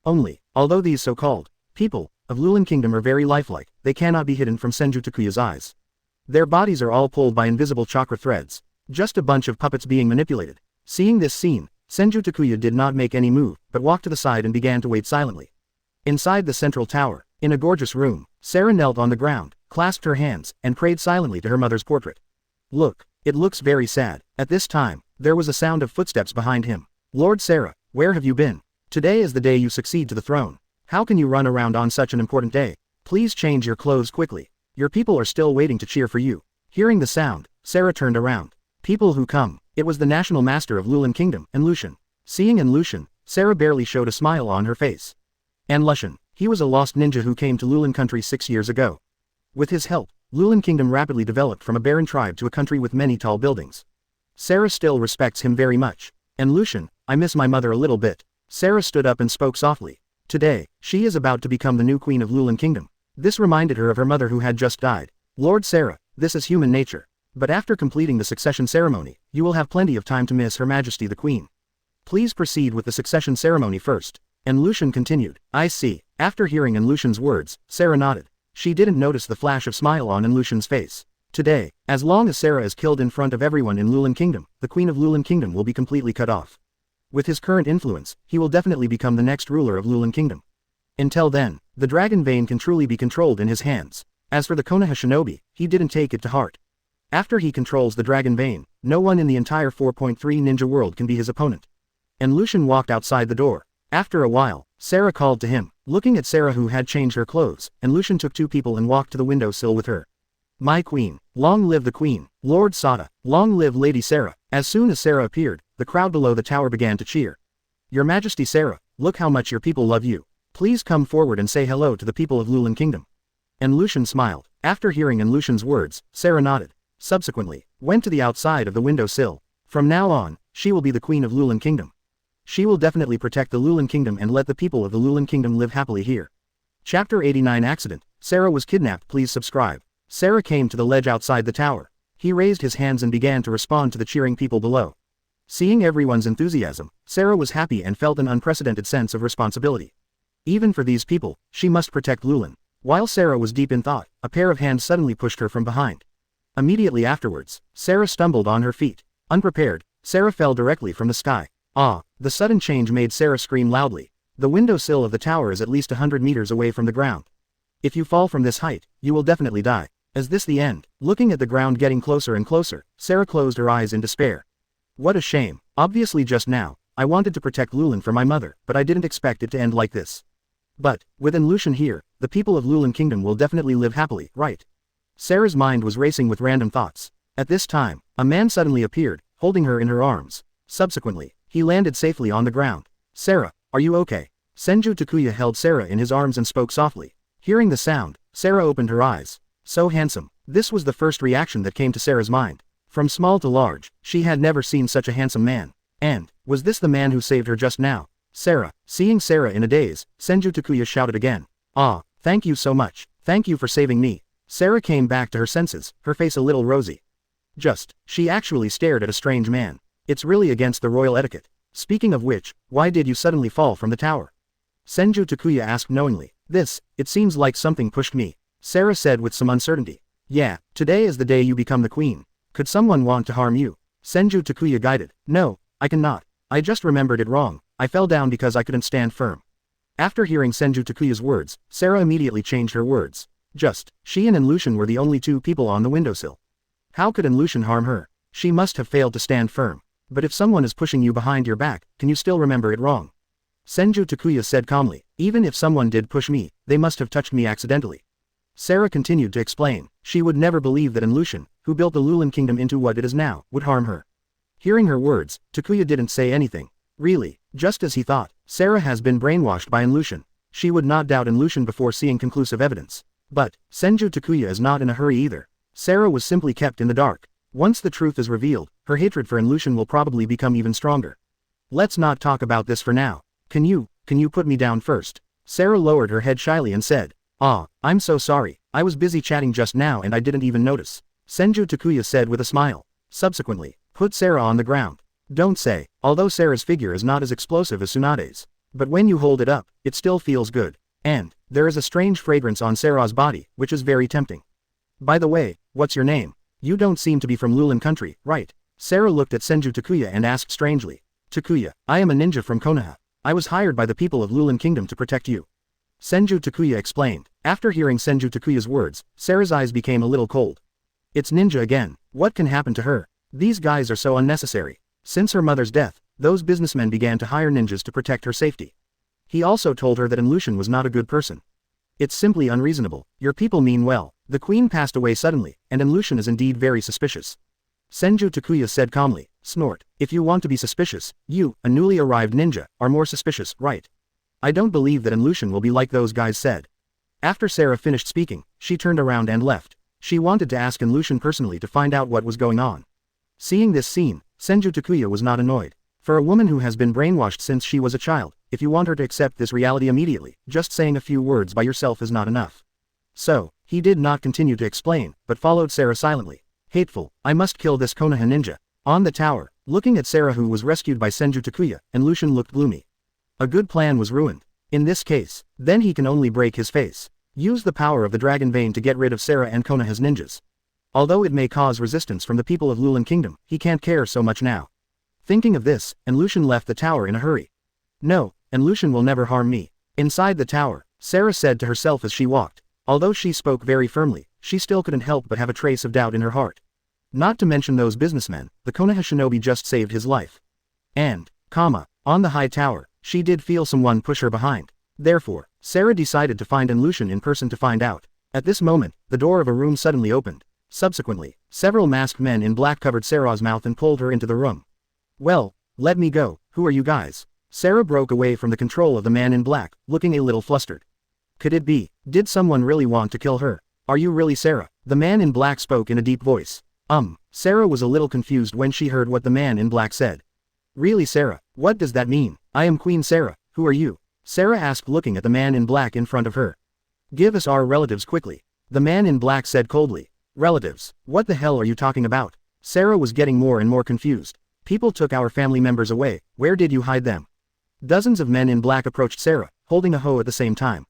Although these so-called people of Lulin Kingdom are very lifelike, they cannot be hidden from Senju Takuya's eyes. Their bodies are all pulled by invisible chakra threads. Just a bunch of puppets being manipulated. Seeing this scene, Senju Takuya did not make any move, but walked to the side and began to wait silently. Inside the central tower, in a gorgeous room, Sarah knelt on the ground, clasped her hands, and prayed silently to her mother's portrait. Look, it looks very sad. At this time, There was a sound of footsteps behind him. Lord Sarah, where have you been? Today is the day you succeed to the throne. How can you run around on such an important day? Please change your clothes quickly. Your people are still waiting to cheer for you. Hearing the sound, Sarah turned around. People who come. It was the national master of Lulan Kingdom, Enlushan. Seeing Enlushan, Sarah barely showed a smile on her face. Enlushan, he was a lost ninja who came to Lulan country 6 years ago. With his help, Lulan Kingdom rapidly developed from a barren tribe to a country with many tall buildings. Sarah still respects him very much. Enlushan, I miss my mother a little bit. Sarah stood up and spoke softly. Today, she is about to become the new queen of Lulan Kingdom. This reminded her of her mother who had just died. Lord Sarah, this is human nature. But after completing the succession ceremony, you will have plenty of time to miss Her Majesty the Queen. Please proceed with the succession ceremony first. Enlushan continued. I see. After hearing Enlushan's words, Sarah nodded. She didn't notice the flash of smile on Enlushan's face. Today, as long as Sarah is killed in front of everyone in Lulan Kingdom, the Queen of Lulan Kingdom will be completely cut off. With his current influence, he will definitely become the next ruler of Lulan Kingdom. Until then, the dragon vein can truly be controlled in his hands. As for the Konoha shinobi, he didn't take it to heart. After he controls the dragon vein, no one in the entire 4.3 ninja world can be his opponent. Enlushan walked outside the door. After a while, Sarah called to him. Looking at Sarah who had changed her clothes, Enlushan took 2 people and walked to the windowsill with her. My queen, long live the queen, Lord Sada, long live Lady Sarah. As soon as Sarah appeared, the crowd below the tower began to cheer. Your Majesty Sarah, look how much your people love you. Please come forward and say hello to the people of Lulan Kingdom. Enlushan smiled. After hearing Enlushan's words, Sarah nodded. Subsequently, went to the outside of the windowsill. From now on, she will be the queen of Lulan Kingdom. She will definitely protect the Lulan Kingdom and let the people of the Lulan Kingdom live happily here. Chapter 89 Accident. Sarah was kidnapped. Please subscribe. Sarah came to the ledge outside the tower. He raised his hands and began to respond to the cheering people below. Seeing everyone's enthusiasm, Sarah was happy and felt an unprecedented sense of responsibility. Even for these people, she must protect Lulan. While Sarah was deep in thought, a pair of hands suddenly pushed her from behind. Immediately afterwards, Sarah stumbled on her feet. Unprepared, Sarah fell directly from the sky. Ah! The sudden change made Sarah scream loudly. The windowsill of the tower is at least 100 meters away from the ground. If you fall from this height, you will definitely die. Is this the end? Looking at the ground getting closer and closer, Sarah closed her eyes in despair. What a shame. Obviously just now, I wanted to protect Lulan for my mother, but I didn't expect it to end like this. But, with Enlushan here, the people of Lulan Kingdom will definitely live happily, right? Sarah's mind was racing with random thoughts. At this time, a man suddenly appeared, holding her in her arms. Subsequently, he landed safely on the ground. Sarah, are you okay? Senju Takuya held Sarah in his arms and spoke softly. Hearing the sound, Sarah opened her eyes. So handsome. This was the first reaction that came to Sarah's mind. From small to large, she had never seen such a handsome man. And, was this the man who saved her just now? Sarah, seeing Sarah in a daze, Senju Takuya shouted again. Ah, thank you so much. Thank you for saving me. Sarah came back to her senses, her face a little rosy. She actually stared at a strange man. It's really against the royal etiquette. Speaking of which, why did you suddenly fall from the tower? Senju Takuya asked knowingly. It seems like something pushed me. Sarah said with some uncertainty. Yeah, today is the day you become the queen. Could someone want to harm you? Senju Takuya guided. No, I cannot. I just remembered it wrong. I fell down because I couldn't stand firm. After hearing Senju Takuya's words, Sarah immediately changed her words. She and Enlushan were the only 2 people on the windowsill. How could Enlushan harm her? She must have failed to stand firm. But if someone is pushing you behind your back, can you still remember it wrong? Senju Takuya said calmly. Even if someone did push me, they must have touched me accidentally. Sarah continued to explain. She would never believe that Enlushan, who built the Lulan Kingdom into what it is now, would harm her. Hearing her words, Takuya didn't say anything. Really, just as he thought, Sarah has been brainwashed by Enlushan. She would not doubt Enlushan before seeing conclusive evidence. But, Senju Takuya is not in a hurry either. Sarah was simply kept in the dark. Once the truth is revealed, her hatred for Enlushan will probably become even stronger. Let's not talk about this for now. Can you put me down first? Sarah lowered her head shyly and said. Ah, I'm so sorry, I was busy chatting just now and I didn't even notice. Senju Takuya said with a smile. Subsequently, put Sarah on the ground. Don't say, although Sarah's figure is not as explosive as Tsunade's. But when you hold it up, it still feels good. And, there is a strange fragrance on Sarah's body, which is very tempting. By the way, what's your name? You don't seem to be from Lulan country, right? Sarah looked at Senju Takuya and asked strangely. Takuya, I am a ninja from Konoha. I was hired by the people of Lulan Kingdom to protect you. Senju Takuya explained. After hearing Senju Takuya's words, Sarah's eyes became a little cold. It's ninja again. What can happen to her? These guys are so unnecessary. Since her mother's death, those businessmen began to hire ninjas to protect her safety. He also told her that Inlushin was not a good person. It's simply unreasonable. Your people mean well. The queen passed away suddenly, and Inlushin is indeed very suspicious. Senju Takuya said calmly. Snort. If you want to be suspicious, you, a newly arrived ninja, are more suspicious, right? I don't believe that Inlushin will be like those guys said. After Sarah finished speaking, she turned around and left. She wanted to ask Inlushin personally to find out what was going on. Seeing this scene, Senju Takuya was not annoyed. For a woman who has been brainwashed since she was a child, if you want her to accept this reality immediately, just saying a few words by yourself is not enough. So, he did not continue to explain, but followed Sarah silently. Hateful, I must kill this Konoha ninja. On the tower, looking at Sarah who was rescued by Senju Takuya, Inlushin looked gloomy. A good plan was ruined. In this case, then he can only break his face. Use the power of the dragon vein to get rid of Sarah and Konoha's ninjas. Although it may cause resistance from the people of Lulan Kingdom, he can't care so much now. Thinking of this, Inlushin left the tower in a hurry. No, Inlushin will never harm me. Inside the tower, Sarah said to herself as she walked. Although she spoke very firmly, she still couldn't help but have a trace of doubt in her heart. Not to mention those businessmen, the Konoha shinobi just saved his life. And, on the high tower, she did feel someone push her behind. Therefore, Sarah decided to find Inlushin in person to find out. At this moment, the door of a room suddenly opened. Subsequently, several masked men in black covered Sarah's mouth and pulled her into the room. Well, let me go, who are you guys? Sarah broke away from the control of the man in black, looking a little flustered. Could it be? Did someone really want to kill her? Are you really Sarah? The man in black spoke in a deep voice. Sarah was a little confused when she heard what the man in black said. Really Sarah, what does that mean? I am Queen Sarah, who are you? Sarah asked looking at the man in black in front of her. Give us our relatives quickly. The man in black said coldly. Relatives? What the hell are you talking about? Sarah was getting more and more confused. People took our family members away, where did you hide them? Dozens of men in black approached Sarah, holding a hoe at the same time.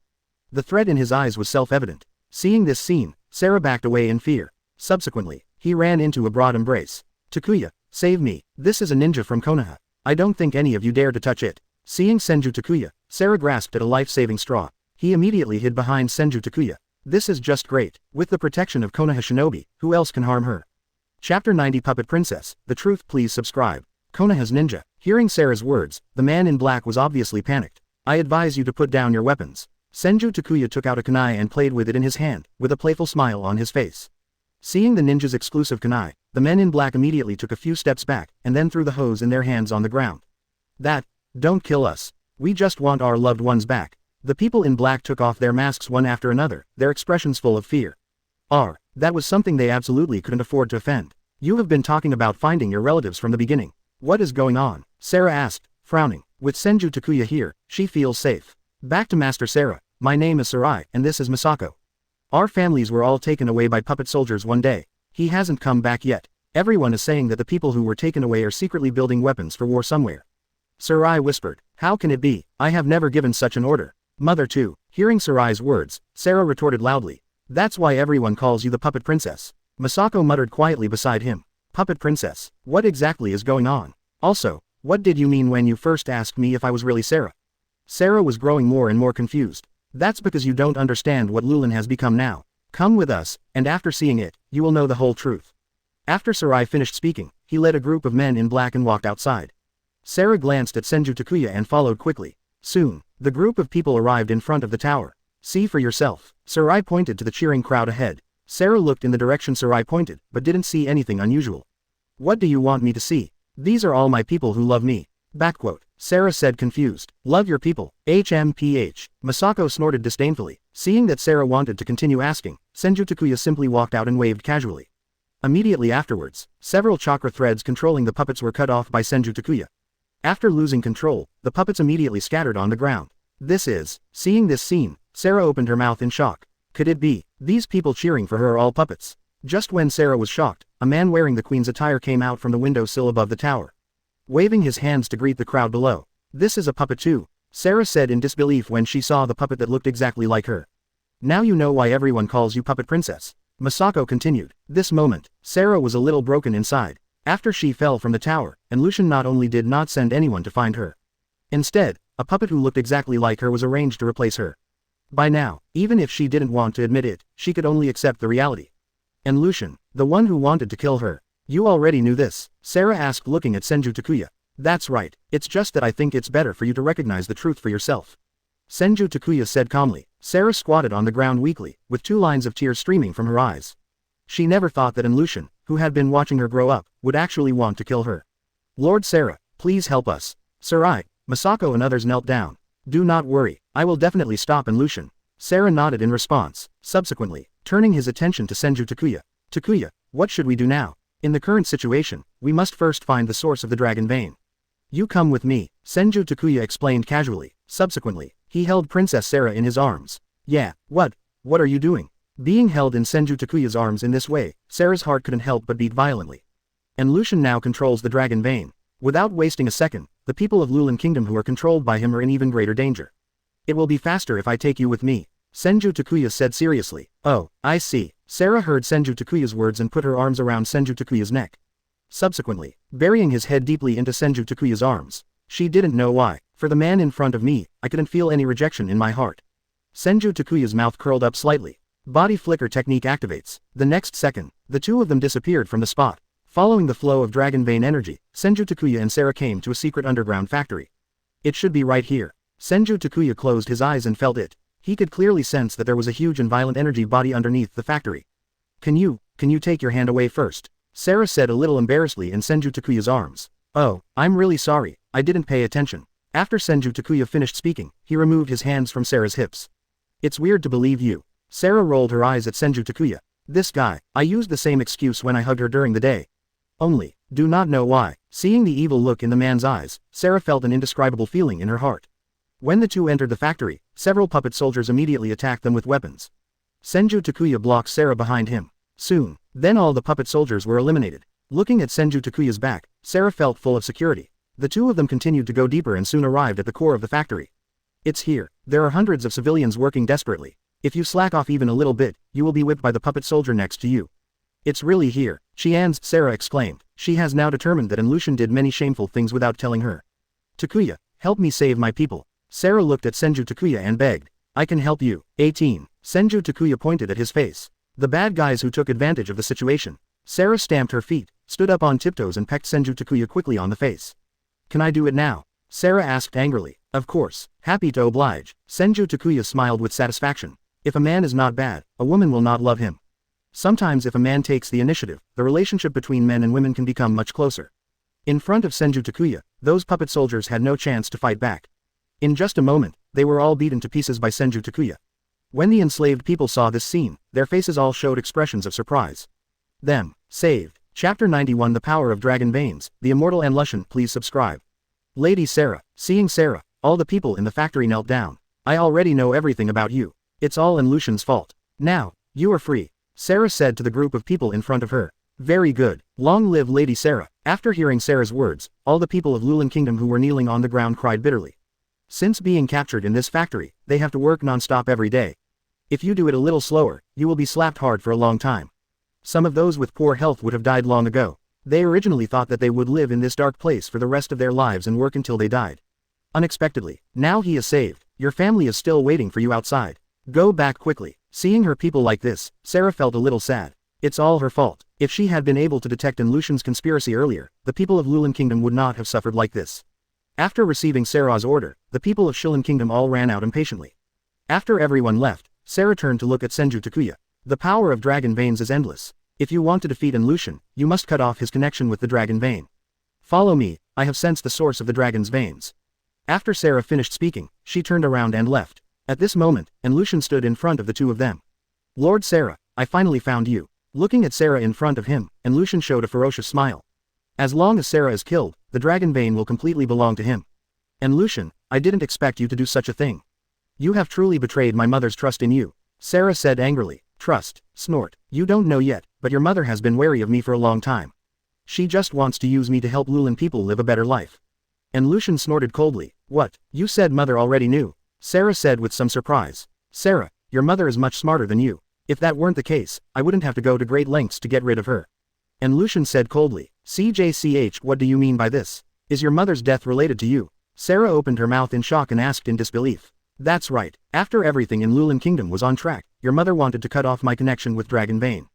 The threat in his eyes was self-evident. Seeing this scene, Sarah backed away in fear. Subsequently, he ran into a broad embrace. Takuya, save me, this is a ninja from Konoha. I don't think any of you dare to touch it. Seeing Senju Takuya, Sarah grasped at a life-saving straw. He immediately hid behind Senju Takuya. This is just great. With the protection of Konoha shinobi, who else can harm her? Chapter 90 Puppet Princess, The Truth. Please subscribe. Konoha's ninja. Hearing Sarah's words, the man in black was obviously panicked. I advise you to put down your weapons. Senju Takuya took out a kunai and played with it in his hand, with a playful smile on his face. Seeing the ninja's exclusive kunai, the men in black immediately took a few steps back, and then threw the hose in their hands on the ground. Don't kill us. We just want our loved ones back. The people in black took off their masks one after another, their expressions full of fear. That was something they absolutely couldn't afford to offend. You have been talking about finding your relatives from the beginning. What is going on? Sarah asked, frowning. With Senju Takuya here, she feels safe. Back to Master Sarah. My name is Sarai, and this is Misako. Our families were all taken away by puppet soldiers one day. He hasn't come back yet. Everyone is saying that the people who were taken away are secretly building weapons for war somewhere. Sarai whispered. How can it be? I have never given such an order. Mother too. Hearing Sarai's words, Sarah retorted loudly. That's why everyone calls you the Puppet Princess. Misako muttered quietly beside him. Puppet Princess? What exactly is going on? Also, what did you mean when you first asked me if I was really Sarah? Sarah was growing more and more confused. That's because you don't understand what Lulan has become now. Come with us, and after seeing it, you will know the whole truth. After Sarai finished speaking, he led a group of men in black and walked outside. Sarah glanced at Senju Takuya and followed quickly. Soon, the group of people arrived in front of the tower. See for yourself. Sarai pointed to the cheering crowd ahead. Sarah looked in the direction Sarai pointed, but didn't see anything unusual. What do you want me to see? These are all my people who love me. Backquote. Sarah said confused. Love your people. HMPH. Misako snorted disdainfully. Seeing that Sarah wanted to continue asking, Senju Takuya simply walked out and waved casually. Immediately afterwards, several chakra threads controlling the puppets were cut off by Senju Takuya. After losing control, the puppets immediately scattered on the ground. Seeing this scene, Sarah opened her mouth in shock. Could it be, these people cheering for her are all puppets? Just when Sarah was shocked, a man wearing the queen's attire came out from the windowsill above the tower. Waving his hands to greet the crowd below. This is a puppet too, Sarah said in disbelief when she saw the puppet that looked exactly like her. Now you know why everyone calls you Puppet Princess. Misako continued. This moment, Sarah was a little broken inside. After she fell from the tower, Inlushin not only did not send anyone to find her. Instead, a puppet who looked exactly like her was arranged to replace her. By now, even if she didn't want to admit it, she could only accept the reality. Inlushin, the one who wanted to kill her. You already knew this? Sarah asked, looking at Senju Takuya. That's right, it's just that I think it's better for you to recognize the truth for yourself. Senju Takuya said calmly. Sarah squatted on the ground weakly, with 2 lines of tears streaming from her eyes. She never thought that Lucian, who had been watching her grow up, would actually want to kill her. Lord Sarah, please help us. Sarai, Masako and others knelt down. Do not worry, I will definitely stop Lucian. Sarah nodded in response, subsequently, turning his attention to Senju Takuya. Takuya, what should we do now? In the current situation, we must first find the source of the dragon vein. You come with me, Senju Takuya explained casually. Subsequently, he held Princess Sarah in his arms. Yeah, what are you doing? Being held in Senju Takuya's arms in this way, Sarah's heart couldn't help but beat violently. And Lucian now controls the dragon vein. Without wasting a second, the people of Lulan Kingdom who are controlled by him are in even greater danger. It will be faster if I take you with me, Senju Takuya said seriously. Oh, I see. Sarah heard Senju Takuya's words and put her arms around Senju Takuya's neck. Subsequently, burying his head deeply into Senju Takuya's arms. She didn't know why. For the man in front of me, I couldn't feel any rejection in my heart. Senju Takuya's mouth curled up slightly. Body flicker technique activates. The next second, the 2 of them disappeared from the spot. Following the flow of dragon vein energy, Senju Takuya and Sarah came to a secret underground factory. It should be right here. Senju Takuya closed his eyes and felt it. He could clearly sense that there was a huge and violent energy body underneath the factory. Can you take your hand away first? Sarah said a little embarrassedly in Senju Takuya's arms. Oh, I'm really sorry, I didn't pay attention. After Senju Takuya finished speaking, he removed his hands from Sarah's hips. It's weird to believe you. Sarah rolled her eyes at Senju Takuya. This guy, I used the same excuse when I hugged her during the day. Only, do not know why. Seeing the evil look in the man's eyes, Sarah felt an indescribable feeling in her heart. When the 2 entered the factory, several puppet soldiers immediately attacked them with weapons. Senju Takuya blocked Sarah behind him. Soon, then all the puppet soldiers were eliminated. Looking at Senju Takuya's back, Sarah felt full of security. The 2 of them continued to go deeper and soon arrived at the core of the factory. It's here. There are hundreds of civilians working desperately. If you slack off even a little bit, you will be whipped by the puppet soldier next to you. It's really here. Sarah exclaimed. She has now determined that Lucian did many shameful things without telling her. Takuya, help me save my people. Sarah looked at Senju Takuya and begged. I can help you. 18. Senju Takuya pointed at his face. The bad guys who took advantage of the situation. Sarah stamped her feet, stood up on tiptoes and pecked Senju Takuya quickly on the face. Can I do it now? Sarah asked angrily. Of course, happy to oblige. Senju Takuya smiled with satisfaction. If a man is not bad, a woman will not love him. Sometimes if a man takes the initiative, the relationship between men and women can become much closer. In front of Senju Takuya, those puppet soldiers had no chance to fight back. In just a moment, they were all beaten to pieces by Senju Takuya. When the enslaved people saw this scene, their faces all showed expressions of surprise. Them. Saved. Chapter 91 The Power of Dragon Veins, The Immortal and Lushan. Please subscribe. Lady Sarah. Seeing Sarah, all the people in the factory knelt down. I already know everything about you. It's all Lucian's fault. Now, you are free, Sarah said to the group of people in front of her. Very good. Long live Lady Sarah. After hearing Sarah's words, all the people of Lulan Kingdom who were kneeling on the ground cried bitterly. Since being captured in this factory, they have to work non-stop every day. If you do it a little slower, you will be slapped hard for a long time. Some of those with poor health would have died long ago. They originally thought that they would live in this dark place for the rest of their lives and work until they died. Unexpectedly, now he is saved. Your family is still waiting for you outside. Go back quickly. Seeing her people like this, Sarah felt a little sad. It's all her fault. If she had been able to detect Lucian's conspiracy earlier, the people of Lulan Kingdom would not have suffered like this. After receiving Sarah's order, the people of Shilan Kingdom all ran out impatiently. After everyone left, Sarah turned to look at Senju Takuya. The power of dragon veins is endless. If you want to defeat Lucian, you must cut off his connection with the dragon vein. Follow me, I have sensed the source of the dragon's veins. After Sarah finished speaking, she turned around and left. At this moment, Lucian stood in front of the two of them. Lord Sarah, I finally found you. Looking at Sarah in front of him, Lucian showed a ferocious smile. As long as Sarah is killed, the dragon vein will completely belong to him. Lucian, I didn't expect you to do such a thing. You have truly betrayed my mother's trust in you. Sarah said angrily. Trust, snort. You don't know yet, but your mother has been wary of me for a long time. She just wants to use me to help Lulan people live a better life. Lucian snorted coldly. What? You said mother already knew. Sarah said with some surprise. Sarah, your mother is much smarter than you. If that weren't the case, I wouldn't have to go to great lengths to get rid of her. Lucian said coldly. CJCH, what do you mean by this? Is your mother's death related to you? Sarah opened her mouth in shock and asked in disbelief. That's right. After everything in Lulan Kingdom was on track, your mother wanted to cut off my connection with Dragon Vein.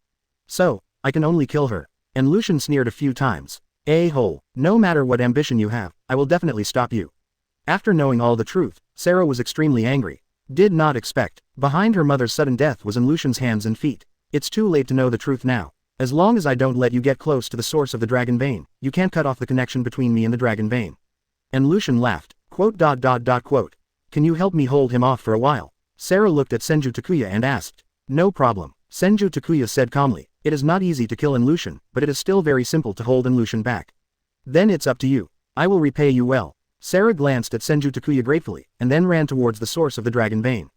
So, I can only kill her. And Lucian sneered a few times. A-hole, no matter what ambition you have, I will definitely stop you. After knowing all the truth, Sarah was extremely angry. Did not expect. Behind her mother's sudden death was in Lucian's hands and feet. It's too late to know the truth now. As long as I don't let you get close to the source of the dragon vein, you can't cut off the connection between me and the dragon vein. And Lucian laughed. Quote. Can you help me hold him off for a while? Sarah looked at Senju Takuya and asked. No problem. Senju Takuya said calmly. It is not easy to kill in Lucian, but it is still very simple to hold in Lucian back. Then it's up to you. I will repay you well. Sarah glanced at Senju Takuya gratefully, and then ran towards the source of the dragon vein.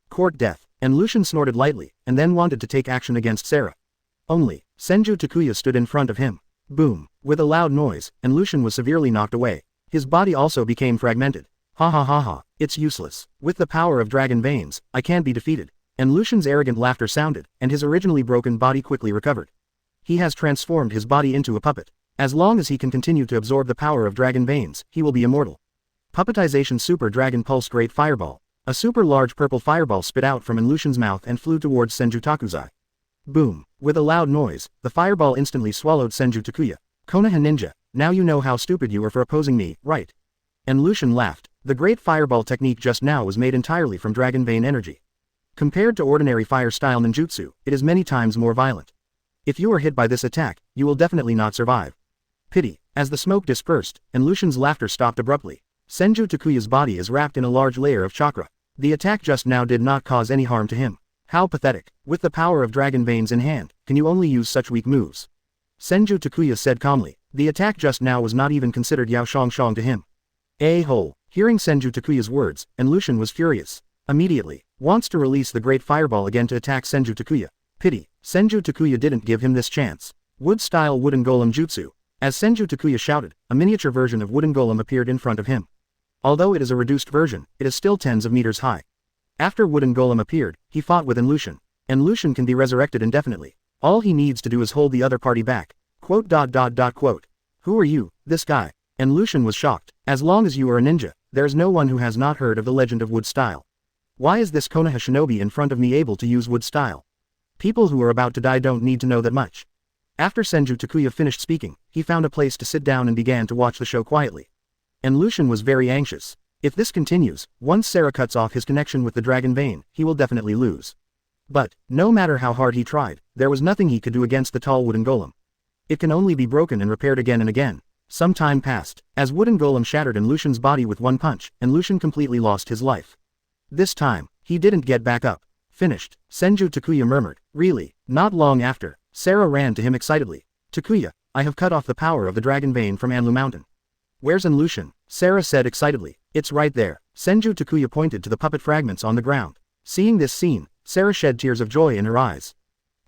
Court death. And Lucian snorted lightly, and then wanted to take action against Sarah. Only, Senju Takuya stood in front of him. Boom. With a loud noise, and Lucian was severely knocked away. His body also became fragmented. Ha ha ha ha, it's useless. With the power of dragon veins, I can't be defeated. And Lucian's arrogant laughter sounded, and his originally broken body quickly recovered. He has transformed his body into a puppet. As long as he can continue to absorb the power of dragon veins, he will be immortal. Puppetization Super Dragon Pulse Great Fireball. A super large purple fireball spit out from in Lucian's mouth and flew towards Senju Takuya. Boom. With a loud noise, the fireball instantly swallowed Senju Takuya. Konoha ninja, now you know how stupid you are for opposing me, right? And Lucian laughed. The great fireball technique just now was made entirely from dragon vein energy. Compared to ordinary fire-style ninjutsu, it is many times more violent. If you are hit by this attack, you will definitely not survive. Pity. As the smoke dispersed, and Lucian's laughter stopped abruptly. Senju Takuya's body is wrapped in a large layer of chakra. The attack just now did not cause any harm to him. How pathetic. With the power of dragon veins in hand, can you only use such weak moves? Senju Takuya said calmly. The attack just now was not even considered Yao Shang to him. A-hole. Hearing Senju Takuya's words, and Lucian was furious. Immediately, wants to release the great fireball again to attack Senju Takuya. Pity. Senju Takuya didn't give him this chance. Wood-style wooden golem jutsu. As Senju Takuya shouted, a miniature version of wooden golem appeared in front of him. Although it is a reduced version, it is still tens of meters high. After wooden golem appeared, he fought with Lucian. And Lucian can be resurrected indefinitely. All he needs to do is hold the other party back. Quote. Who are you, this guy? And Lucian was shocked. As long as you are a ninja, there is no one who has not heard of the legend of wood style. Why is this Konoha shinobi in front of me able to use wood style? People who are about to die don't need to know that much. After Senju Takuya finished speaking, he found a place to sit down and began to watch the show quietly. And Lucian was very anxious. If this continues, once Sarah cuts off his connection with the dragon vein, he will definitely lose. But, no matter how hard he tried, there was nothing he could do against the tall wooden golem. It can only be broken and repaired again and again. Some time passed, as wooden golem shattered in Lucian's body with one punch, and Lucian completely lost his life. This time, he didn't get back up. Finished, Senju Takuya murmured. Really? Not long after, Sarah ran to him excitedly. Takuya, I have cut off the power of the dragon vein from Anlu Mountain. Where's Lucian? Sarah said excitedly. It's right there. Senju Takuya pointed to the puppet fragments on the ground. Seeing this scene, Sarah shed tears of joy in her eyes.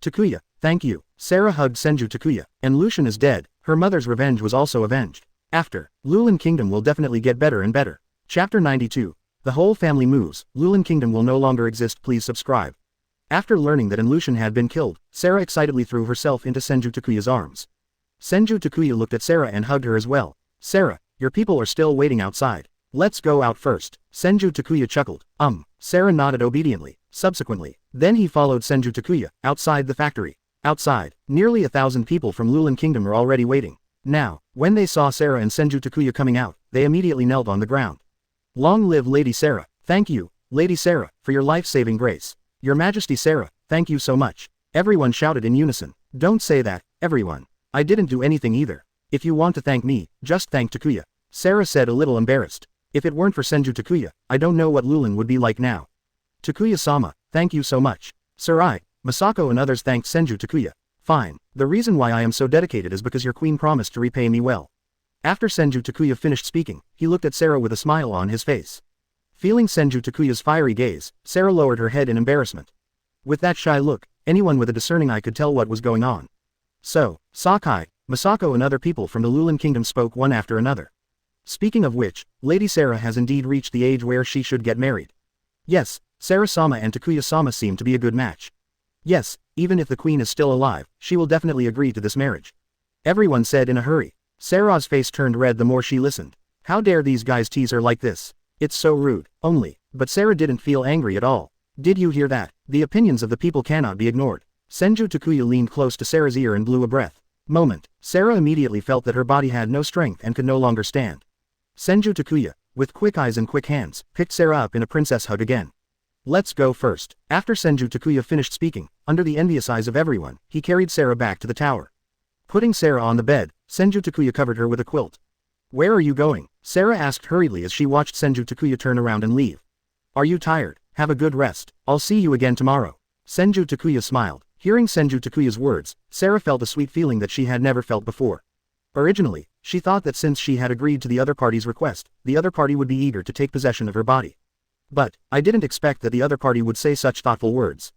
Takuya, thank you. Sarah hugged Senju Takuya. And Lucian is dead. Her mother's revenge was also avenged. After, Lulin Kingdom will definitely get better and better. Chapter 92. The whole family moves. Lulin Kingdom will no longer exist. Please subscribe. After learning that Lucian had been killed, Sarah excitedly threw herself into Senju Takuya's arms. Senju Takuya looked at Sarah and hugged her as well. Sarah, your people are still waiting outside. Let's go out first. Senju Takuya chuckled. Sarah nodded obediently. Subsequently, then he followed Senju Takuya, outside the factory. Outside, nearly 1,000 people from Lulin Kingdom are already waiting. Now, when they saw Sarah and Senju Takuya coming out, they immediately knelt on the ground. Long live Lady Sarah. Thank you, Lady Sarah, for your life-saving grace. Your Majesty Sarah, thank you so much. Everyone shouted in unison. Don't say that, everyone. I didn't do anything either. If you want to thank me, just thank Takuya. Sarah said a little embarrassed. If it weren't for Senju Takuya, I don't know what Lulin would be like now. Takuya-sama, thank you so much. Sarai, Masako and others thanked Senju Takuya. Fine. The reason why I am so dedicated is because your queen promised to repay me well. After Senju Takuya finished speaking, he looked at Sarah with a smile on his face. Feeling Senju Takuya's fiery gaze, Sarah lowered her head in embarrassment. With that shy look, anyone with a discerning eye could tell what was going on. So, Sakai, Masako and other people from the Lulin Kingdom spoke one after another. Speaking of which, Lady Sarah has indeed reached the age where she should get married. Yes, Sarah-sama and Takuya-sama seem to be a good match. Yes, even if the queen is still alive, she will definitely agree to this marriage. Everyone said in a hurry. Sarah's face turned red the more she listened. How dare these guys tease her like this? It's so rude. But Sarah didn't feel angry at all. Did you hear that? The opinions of the people cannot be ignored. Senju Takuya leaned close to Sarah's ear and blew a breath. moment, Sarah immediately felt that her body had no strength and could no longer stand. Senju Takuya, with quick eyes and quick hands, picked Sarah up in a princess hug again. Let's go first. After Senju Takuya finished speaking, under the envious eyes of everyone, he carried Sarah back to the tower. Putting Sarah on the bed, Senju Takuya covered her with a quilt. Where are you going? Sarah asked hurriedly as she watched Senju Takuya turn around and leave. Are you tired? Have a good rest. I'll see you again tomorrow. Senju Takuya smiled. Hearing Senju Takuya's words, Sarah felt a sweet feeling that she had never felt before. Originally, she thought that since she had agreed to the other party's request, the other party would be eager to take possession of her body. But, I didn't expect that the other party would say such thoughtful words.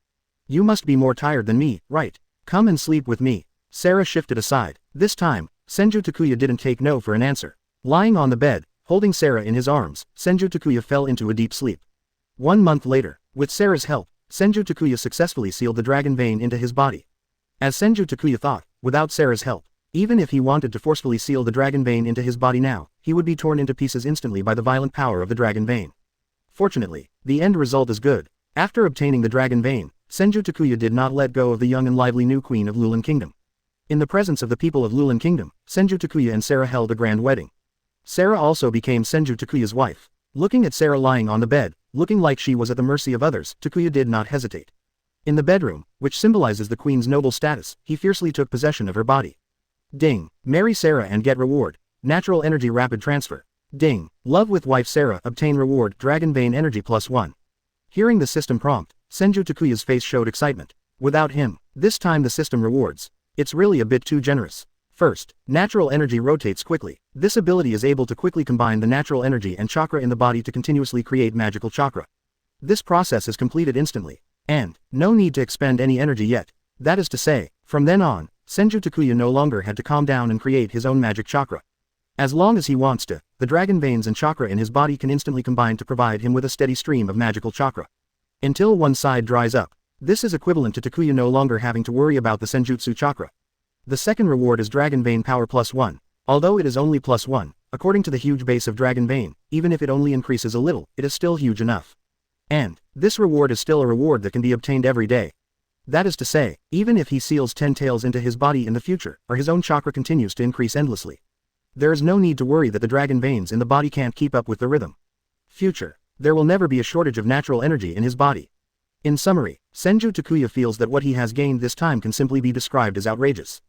You must be more tired than me, right? Come and sleep with me. Sarah shifted aside. This time, Senju Takuya didn't take no for an answer. Lying on the bed, holding Sarah in his arms, Senju Takuya fell into a deep sleep. 1 month later, with Sarah's help, Senju Takuya successfully sealed the dragon vein into his body. As Senju Takuya thought, without Sarah's help, even if he wanted to forcefully seal the dragon vein into his body now, he would be torn into pieces instantly by the violent power of the dragon vein. Fortunately, the end result is good. After obtaining the dragon vein, Senju Takuya did not let go of the young and lively new queen of Lulan Kingdom. In the presence of the people of Lulan Kingdom, Senju Takuya and Sarah held a grand wedding. Sarah also became Senju Takuya's wife. Looking at Sarah lying on the bed, looking like she was at the mercy of others, Takuya did not hesitate. In the bedroom, which symbolizes the queen's noble status, he fiercely took possession of her body. Ding. Marry Sarah and get reward. Natural energy rapid transfer. Ding. Love with wife Sarah, obtain reward, dragon vein energy +1. Hearing the system prompt, Senju Takuya's face showed excitement. Without him, this time the system rewards. It's really a bit too generous. First, natural energy rotates quickly. This ability is able to quickly combine the natural energy and chakra in the body to continuously create magical chakra. This process is completed instantly. And, no need to expend any energy yet. That is to say, from then on, Senju Takuya no longer had to calm down and create his own magic chakra. As long as he wants to, the dragon veins and chakra in his body can instantly combine to provide him with a steady stream of magical chakra. Until one side dries up. This is equivalent to Takuya no longer having to worry about the Senjutsu chakra. The second reward is Dragon Vein Power +1. Although it is only +1, according to the huge base of Dragon Vein, even if it only increases a little, it is still huge enough. And, this reward is still a reward that can be obtained every day. That is to say, even if he seals 10 tails into his body in the future, or his own chakra continues to increase endlessly. There is no need to worry that the dragon veins in the body can't keep up with the rhythm. Future. There will never be a shortage of natural energy in his body. In summary, Senju Takuya feels that what he has gained this time can simply be described as outrageous.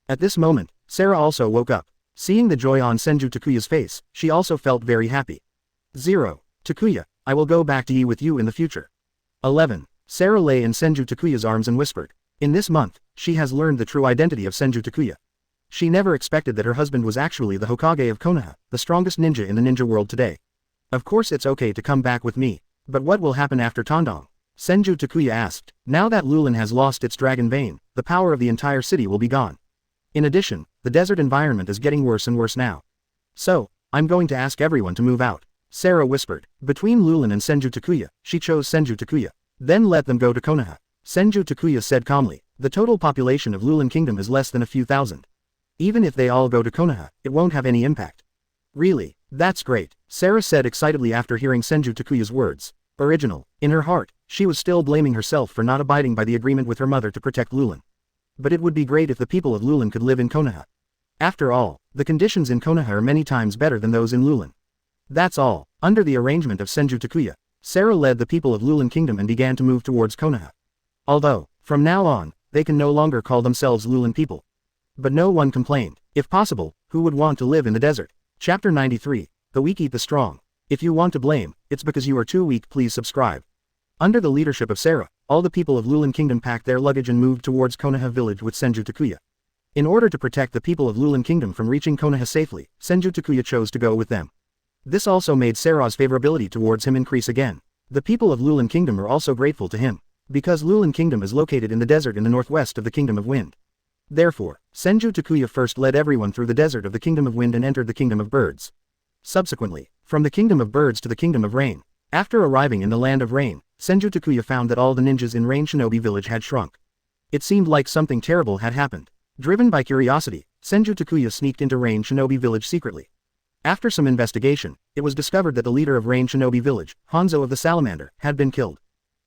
At this moment, Sarah also woke up. Seeing the joy on Senju Takuya's face, she also felt very happy. 0. Takuya, I will go back to ye with you in the future. 11. Sarah lay in Senju Takuya's arms and whispered. In this month, she has learned the true identity of Senju Takuya. She never expected that her husband was actually the Hokage of Konoha, the strongest ninja in the ninja world today. Of course it's okay to come back with me. But what will happen after Tandong? Senju Takuya asked. Now that Lulan has lost its dragon vein, the power of the entire city will be gone. In addition, the desert environment is getting worse and worse now. So, I'm going to ask everyone to move out. Sarah whispered. Between Lulan and Senju Takuya, she chose Senju Takuya. Then let them go to Konoha. Senju Takuya said calmly. The total population of Lulan Kingdom is less than a few thousand. Even if they all go to Konoha, it won't have any impact. Really? That's great, Sarah said excitedly after hearing Senju Takuya's words. Original. In her heart, she was still blaming herself for not abiding by the agreement with her mother to protect Lulan. But it would be great if the people of Lulan could live in Konoha. After all, the conditions in Konoha are many times better than those in Lulan. That's all. Under the arrangement of Senju Takuya, Sarah led the people of Lulan Kingdom and began to move towards Konoha. Although, from now on, they can no longer call themselves Lulan people. But no one complained. If possible, who would want to live in the desert? Chapter 93. The weak eat the strong. If you want to blame, it's because you are too weak. Please subscribe. Under the leadership of Sarah, all the people of Lulan Kingdom packed their luggage and moved towards Konoha village with Senju Takuya. In order to protect the people of Lulan Kingdom from reaching Konoha safely, Senju Takuya chose to go with them. This also made Sarah's favorability towards him increase again. The people of Lulan Kingdom are also grateful to him, because Lulan Kingdom is located in the desert in the northwest of the Kingdom of Wind. Therefore, Senju Takuya first led everyone through the desert of the Kingdom of Wind and entered the Kingdom of Birds. Subsequently, from the Kingdom of Birds to the Kingdom of Rain. After arriving in the Land of Rain, Senju Takuya found that all the ninjas in Rain Shinobi Village had shrunk. It seemed like something terrible had happened. Driven by curiosity, Senju Takuya sneaked into Rain Shinobi Village secretly. After some investigation, it was discovered that the leader of Rain Shinobi Village, Hanzo of the Salamander, had been killed.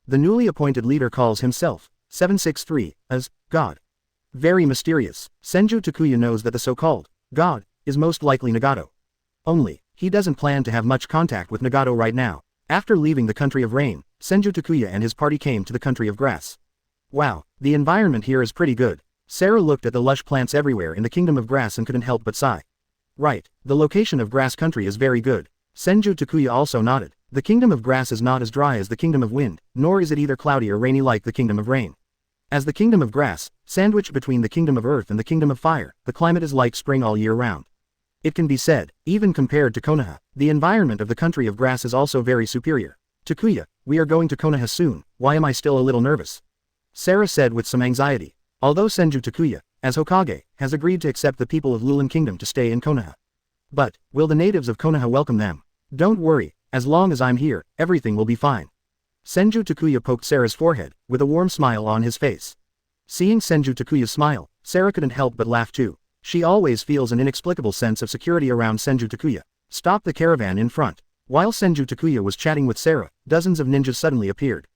The newly appointed leader calls himself, 763, as God. Very mysterious. Senju Takuya knows that the so-called god is most likely Nagato. Only, he doesn't plan to have much contact with Nagato right now. After leaving the country of rain, Senju Takuya and his party came to the country of grass. Wow, the environment here is pretty good. Sarah looked at the lush plants everywhere in the kingdom of grass and couldn't help but sigh. Right, the location of grass country is very good. Senju Takuya also nodded. The kingdom of grass is not as dry as the kingdom of wind, nor is it either cloudy or rainy like the kingdom of rain. As the kingdom of grass, sandwiched between the kingdom of earth and the kingdom of fire, the climate is like spring all year round. It can be said, even compared to Konoha, the environment of the country of grass is also very superior. Takuya, we are going to Konoha soon, why am I still a little nervous? Sarah said with some anxiety. Although Senju Takuya, as Hokage, has agreed to accept the people of Lulan Kingdom to stay in Konoha. But, will the natives of Konoha welcome them? Don't worry, as long as I'm here, everything will be fine. Senju Takuya poked Sarah's forehead, with a warm smile on his face. Seeing Senju Takuya's smile, Sarah couldn't help but laugh too. She always feels an inexplicable sense of security around Senju Takuya. Stop the caravan in front. While Senju Takuya was chatting with Sarah, dozens of ninjas suddenly appeared.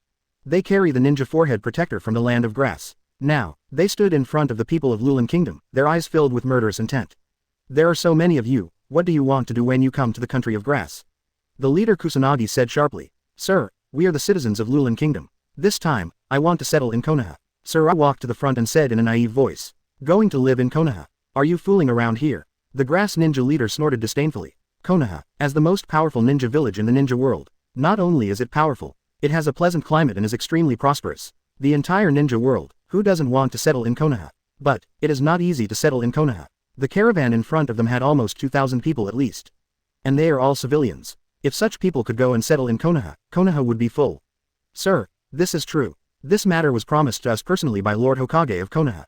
They carry the ninja forehead protector from the land of grass. Now, they stood in front of the people of Lulan Kingdom, their eyes filled with murderous intent. There are so many of you, what do you want to do when you come to the country of grass? The leader Kusanagi said sharply. Sir, we are the citizens of Lulan Kingdom. This time, I want to settle in Konoha. Sarah walked to the front and said in a naive voice. Going to live in Konoha? Are you fooling around here? The grass ninja leader snorted disdainfully. Konoha, as the most powerful ninja village in the ninja world. Not only is it powerful, it has a pleasant climate and is extremely prosperous. The entire ninja world, who doesn't want to settle in Konoha? But, it is not easy to settle in Konoha. The caravan in front of them had almost 2,000 people at least. And they are all civilians. If such people could go and settle in Konoha, Konoha would be full. Sir, this is true. This matter was promised to us personally by Lord Hokage of Konoha.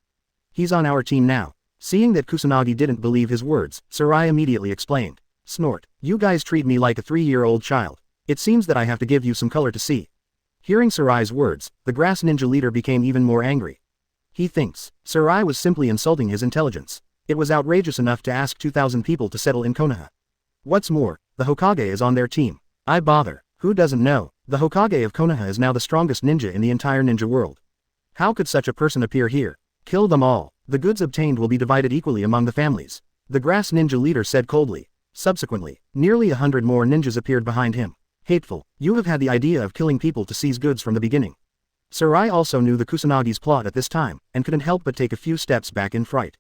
He's on our team now. Seeing that Kusanagi didn't believe his words, Sarai immediately explained. Snort, you guys treat me like a 3-year-old child. It seems that I have to give you some color to see. Hearing Sarai's words, the grass ninja leader became even more angry. He thinks, Sarai was simply insulting his intelligence. It was outrageous enough to ask 2,000 people to settle in Konoha. What's more, the Hokage is on their team. I bother, who doesn't know? The Hokage of Konoha is now the strongest ninja in the entire ninja world. How could such a person appear here? Kill them all. The goods obtained will be divided equally among the families. The grass ninja leader said coldly. Subsequently, nearly 100 more ninjas appeared behind him. Hateful, you have had the idea of killing people to seize goods from the beginning. Sarai also knew the Kusanagi's plot at this time, and couldn't help but take a few steps back in fright.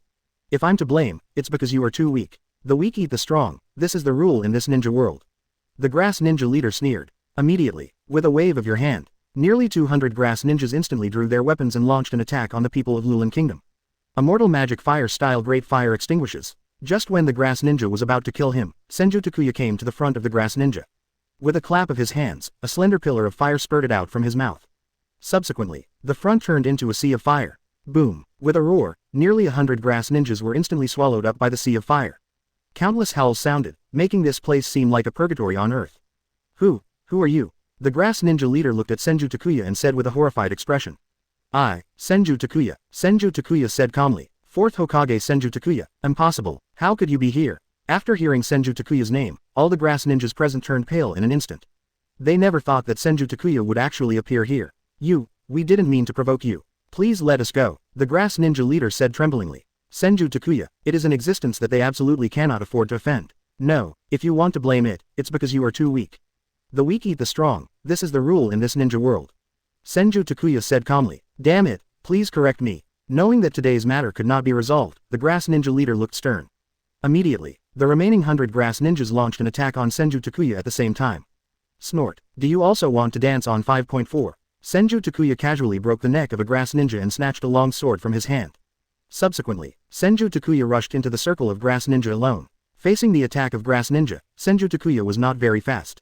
If I'm to blame, it's because you are too weak. The weak eat the strong, this is the rule in this ninja world. The grass ninja leader sneered. Immediately, with a wave of your hand, nearly 200 grass ninjas instantly drew their weapons and launched an attack on the people of Lulan Kingdom. A mortal magic fire-style great fire extinguishes. Just when the grass ninja was about to kill him, Senju Takuya came to the front of the grass ninja. With a clap of his hands, a slender pillar of fire spurted out from his mouth. Subsequently, the front turned into a sea of fire. Boom! With a roar, nearly 100 grass ninjas were instantly swallowed up by the sea of fire. Countless howls sounded, making this place seem like a purgatory on earth. Who are you? The grass ninja leader looked at Senju Takuya and said with a horrified expression. I, Senju Takuya. Senju Takuya said calmly. Fourth Hokage Senju Takuya. Impossible, how could you be here? After hearing Senju Takuya's name, all the grass ninjas present turned pale in an instant. They never thought that Senju Takuya would actually appear here. We didn't mean to provoke you. Please let us go, the grass ninja leader said tremblingly. Senju Takuya, it is an existence that they absolutely cannot afford to offend. No, if you want to blame it, it's because you are too weak. The weak eat the strong, this is the rule in this ninja world. Senju Takuya said calmly. Damn it, please correct me. Knowing that today's matter could not be resolved, the grass ninja leader looked stern. Immediately, the remaining 100 grass ninjas launched an attack on Senju Takuya at the same time. Snort, do you also want to dance on 5.4? Senju Takuya casually broke the neck of a grass ninja and snatched a long sword from his hand. Subsequently, Senju Takuya rushed into the circle of grass ninja alone. Facing the attack of grass ninja, Senju Takuya was not very fast.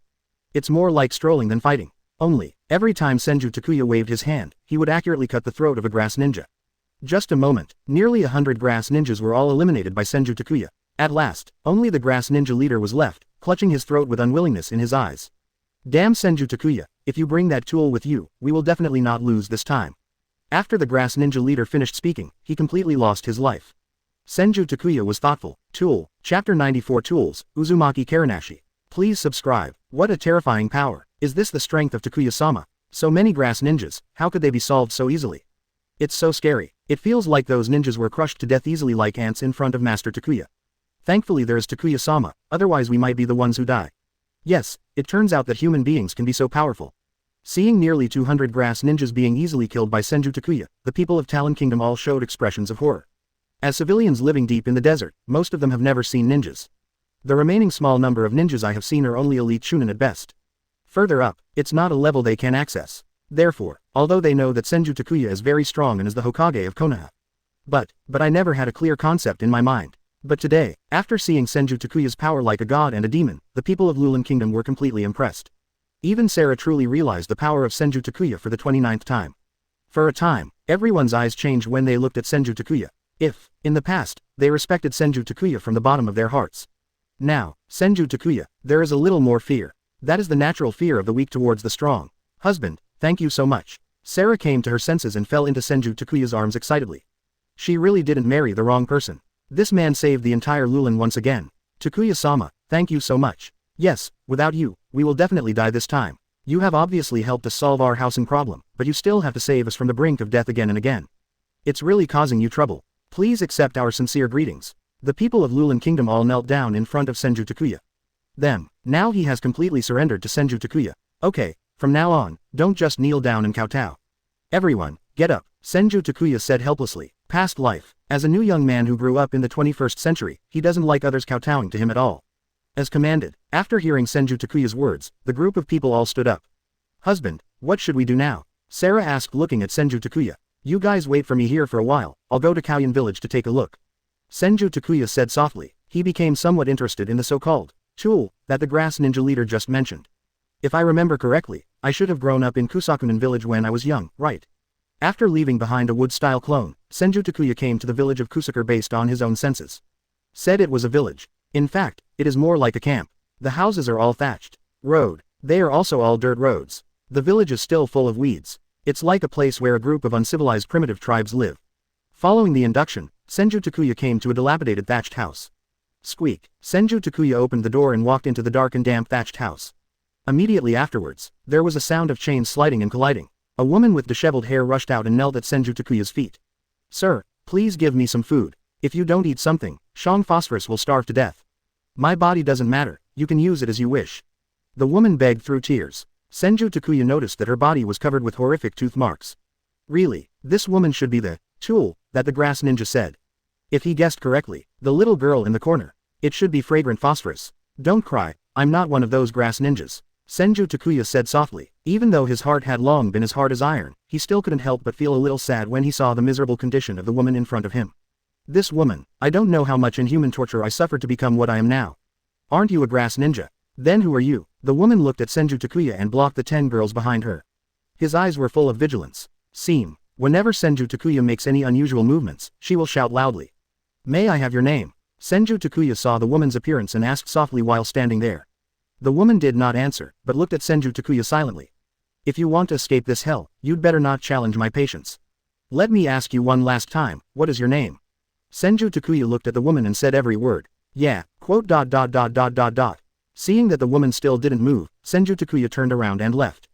It's more like strolling than fighting. Only, every time Senju Takuya waved his hand, he would accurately cut the throat of a grass ninja. Just a moment, nearly 100 grass ninjas were all eliminated by Senju Takuya. At last, only the grass ninja leader was left, clutching his throat with unwillingness in his eyes. Damn Senju Takuya, if you bring that tool with you, we will definitely not lose this time. After the grass ninja leader finished speaking, he completely lost his life. Senju Takuya was thoughtful. Tool, Chapter 94 Tools, Uzumaki Karanashi. Please subscribe. What a terrifying power. Is this the strength of Takuya-sama? So many grass ninjas, how could they be solved so easily? It's so scary. It feels like those ninjas were crushed to death easily like ants in front of Master Takuya. Thankfully there is Takuya-sama, otherwise we might be the ones who die. Yes, it turns out that human beings can be so powerful. Seeing nearly 200 grass ninjas being easily killed by Senju Takuya, the people of Talon Kingdom all showed expressions of horror. As civilians living deep in the desert, most of them have never seen ninjas. The remaining small number of ninjas I have seen are only elite Chunin at best. Further up, it's not a level they can access. Therefore, although they know that Senju Takuya is very strong and is the Hokage of Konoha. But I never had a clear concept in my mind. But today, after seeing Senju Takuya's power like a god and a demon, the people of Lulan Kingdom were completely impressed. Even Sarah truly realized the power of Senju Takuya for the 29th time. For a time, everyone's eyes changed when they looked at Senju Takuya. If, in the past, they respected Senju Takuya from the bottom of their hearts. Now, Senju Takuya, there is a little more fear. That is the natural fear of the weak towards the strong. Husband, thank you so much. Sarah came to her senses and fell into Senju Takuya's arms excitedly. She really didn't marry the wrong person. This man saved the entire Lulan once again. Takuya-sama, thank you so much. Yes, without you, we will definitely die this time. You have obviously helped us solve our housing problem, but you still have to save us from the brink of death again and again. It's really causing you trouble. Please accept our sincere greetings. The people of Lulan Kingdom all knelt down in front of Senju Takuya. Now he has completely surrendered to Senju Takuya. Okay, from now on, don't just kneel down and kowtow. Everyone, get up, Senju Takuya said helplessly. Past life. As a new young man who grew up in the 21st century, he doesn't like others kowtowing to him at all. As commanded, after hearing Senju Takuya's words, the group of people all stood up. Husband, what should we do now? Sarah asked looking at Senju Takuya. You guys wait for me here for a while, I'll go to Kauyan village to take a look. Senju Takuya said softly. He became somewhat interested in the so-called tool that the grass ninja leader just mentioned. If I remember correctly, I should have grown up in Kusakunin village when I was young, right? After leaving behind a wood-style clone, Senju Takuya came to the village of Kusakar based on his own senses. Said it was a village. In fact, it is more like a camp. The houses are all thatched. They are also all dirt roads. The village is still full of weeds. It's like a place where a group of uncivilized primitive tribes live. Following the induction, Senju Takuya came to a dilapidated thatched house. Squeak. Senju Takuya opened the door and walked into the dark and damp thatched house. Immediately afterwards, there was a sound of chains sliding and colliding. A woman with disheveled hair rushed out and knelt at Senju Takuya's feet. Sir, please give me some food. If you don't eat something, Shang Phosphorus will starve to death. My body doesn't matter, you can use it as you wish. The woman begged through tears. Senju Takuya noticed that her body was covered with horrific tooth marks. Really, this woman should be the tool that the grass ninja said. If he guessed correctly, the little girl in the corner. It should be fragrant phosphorus. Don't cry, I'm not one of those grass ninjas. Senju Takuya said softly. Even though his heart had long been as hard as iron, he still couldn't help but feel a little sad when he saw the miserable condition of the woman in front of him. This woman, I don't know how much inhuman torture I suffered to become what I am now. Aren't you a grass ninja? Then who are you? The woman looked at Senju Takuya and blocked the 10 girls behind her. His eyes were full of vigilance. Whenever Senju Takuya makes any unusual movements, she will shout loudly. May I have your name? Senju Takuya saw the woman's appearance and asked softly while standing there. The woman did not answer, but looked at Senju Takuya silently. If you want to escape this hell, you'd better not challenge my patience. Let me ask you one last time, what is your name? Senju Takuya looked at the woman and said every word. Yeah, quote. Seeing that the woman still didn't move, Senju Takuya turned around and left.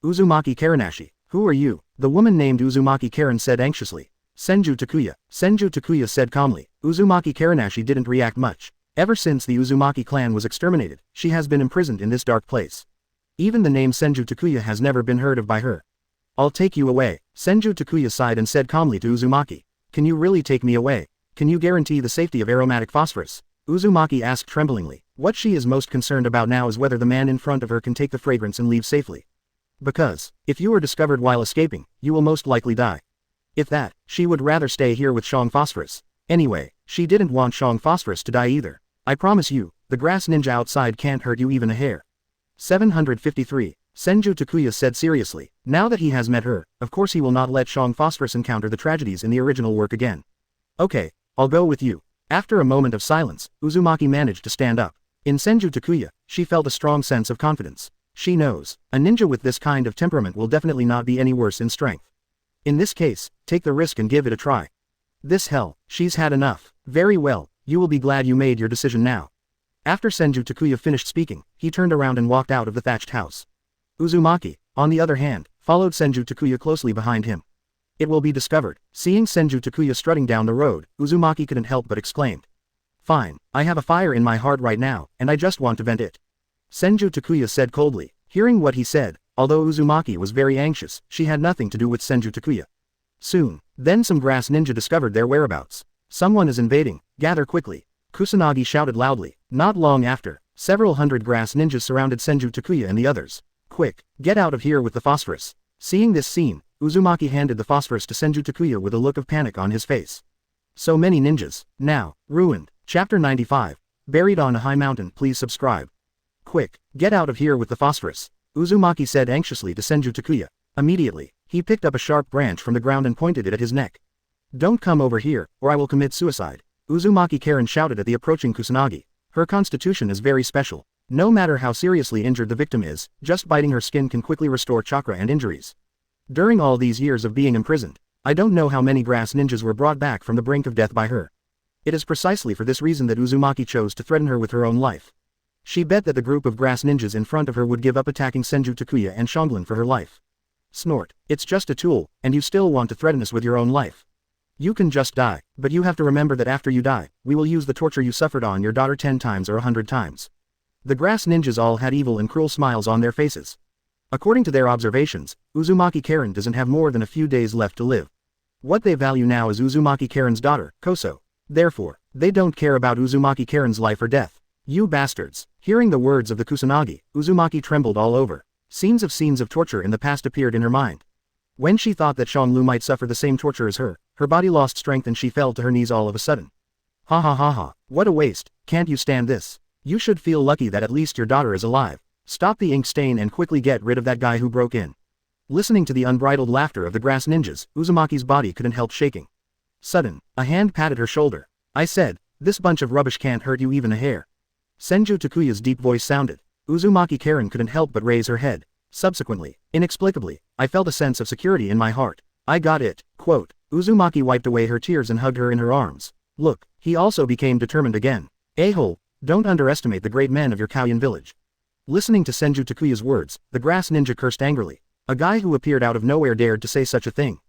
Uzumaki Karanashi, who are you? The woman named Uzumaki Karen said anxiously. Senju Takuya said calmly. Uzumaki Karanashi didn't react much. Ever since the Uzumaki clan was exterminated, she has been imprisoned in this dark place. Even the name Senju Takuya has never been heard of by her. I'll take you away. Senju Takuya sighed and said calmly to Uzumaki. Can you really take me away? Can you guarantee the safety of aromatic phosphorus? Uzumaki asked tremblingly. What she is most concerned about now is whether the man in front of her can take the fragrance and leave safely. Because, if you are discovered while escaping, you will most likely die. If that, she would rather stay here with Shang Phosphorus. Anyway, she didn't want Shang Phosphorus to die either. I promise you, the grass ninja outside can't hurt you even a hair. 753. Senju Takuya said seriously. Now that he has met her, of course he will not let Shang Phosphorus encounter the tragedies in the original work again. Okay, I'll go with you. After a moment of silence, Uzumaki managed to stand up. In Senju Takuya, she felt a strong sense of confidence. She knows, a ninja with this kind of temperament will definitely not be any worse in strength. In this case, take the risk and give it a try. This hell, she's had enough. Very well, you will be glad you made your decision now. After Senju Takuya finished speaking, he turned around and walked out of the thatched house. Uzumaki, on the other hand, followed Senju Takuya closely behind him. It will be discovered. Seeing Senju Takuya strutting down the road, Uzumaki couldn't help but exclaimed. Fine, I have a fire in my heart right now, and I just want to vent it. Senju Takuya said coldly. Hearing what he said, although Uzumaki was very anxious, she had nothing to do with Senju Takuya. Soon, then some grass ninja discovered their whereabouts. Someone is invading, gather quickly. Kusanagi shouted loudly. Not long after, several hundred grass ninjas surrounded Senju Takuya and the others. Quick, get out of here with the phosphorus. Seeing this scene, Uzumaki handed the phosphorus to Senju Takuya with a look of panic on his face. So many ninjas, now, ruined. Chapter 95. Buried on a high mountain. Please subscribe. Quick, get out of here with the phosphorus, Uzumaki said anxiously to Senju Takuya. Immediately, he picked up a sharp branch from the ground and pointed it at his neck. Don't come over here, or I will commit suicide, Uzumaki Karen shouted at the approaching Kusanagi. Her constitution is very special. No matter how seriously injured the victim is, just biting her skin can quickly restore chakra and injuries. During all these years of being imprisoned, I don't know how many grass ninjas were brought back from the brink of death by her. It is precisely for this reason that Uzumaki chose to threaten her with her own life. She bet that the group of grass ninjas in front of her would give up attacking Senju Takuya and Shonglin for her life. Snort. It's just a tool, and you still want to threaten us with your own life. You can just die, but you have to remember that after you die, we will use the torture you suffered on your daughter 10 times or 100 times. The grass ninjas all had evil and cruel smiles on their faces. According to their observations, Uzumaki Karen doesn't have more than a few days left to live. What they value now is Uzumaki Karen's daughter, Koso. Therefore, they don't care about Uzumaki Karen's life or death. You bastards. Hearing the words of the Kusanagi, Uzumaki trembled all over. Scenes of torture in the past appeared in her mind. When she thought that Shanglu might suffer the same torture as her body lost strength and she fell to her knees all of a sudden. Ha ha ha ha, what a waste, can't you stand this? You should feel lucky that at least your daughter is alive. Stop the ink stain and quickly get rid of that guy who broke in. Listening to the unbridled laughter of the grass ninjas, Uzumaki's body couldn't help shaking. Sudden, a hand patted her shoulder. I said, this bunch of rubbish can't hurt you even a hair. Senju Takuya's deep voice sounded. Uzumaki Karen couldn't help but raise her head. Subsequently, inexplicably, I felt a sense of security in my heart. I got it. Quote. Uzumaki wiped away her tears and hugged her in her arms. Look, he also became determined again. A-hole, don't underestimate the great men of your Kauyan village. Listening to Senju Takuya's words, the grass ninja cursed angrily. A guy who appeared out of nowhere dared to say such a thing.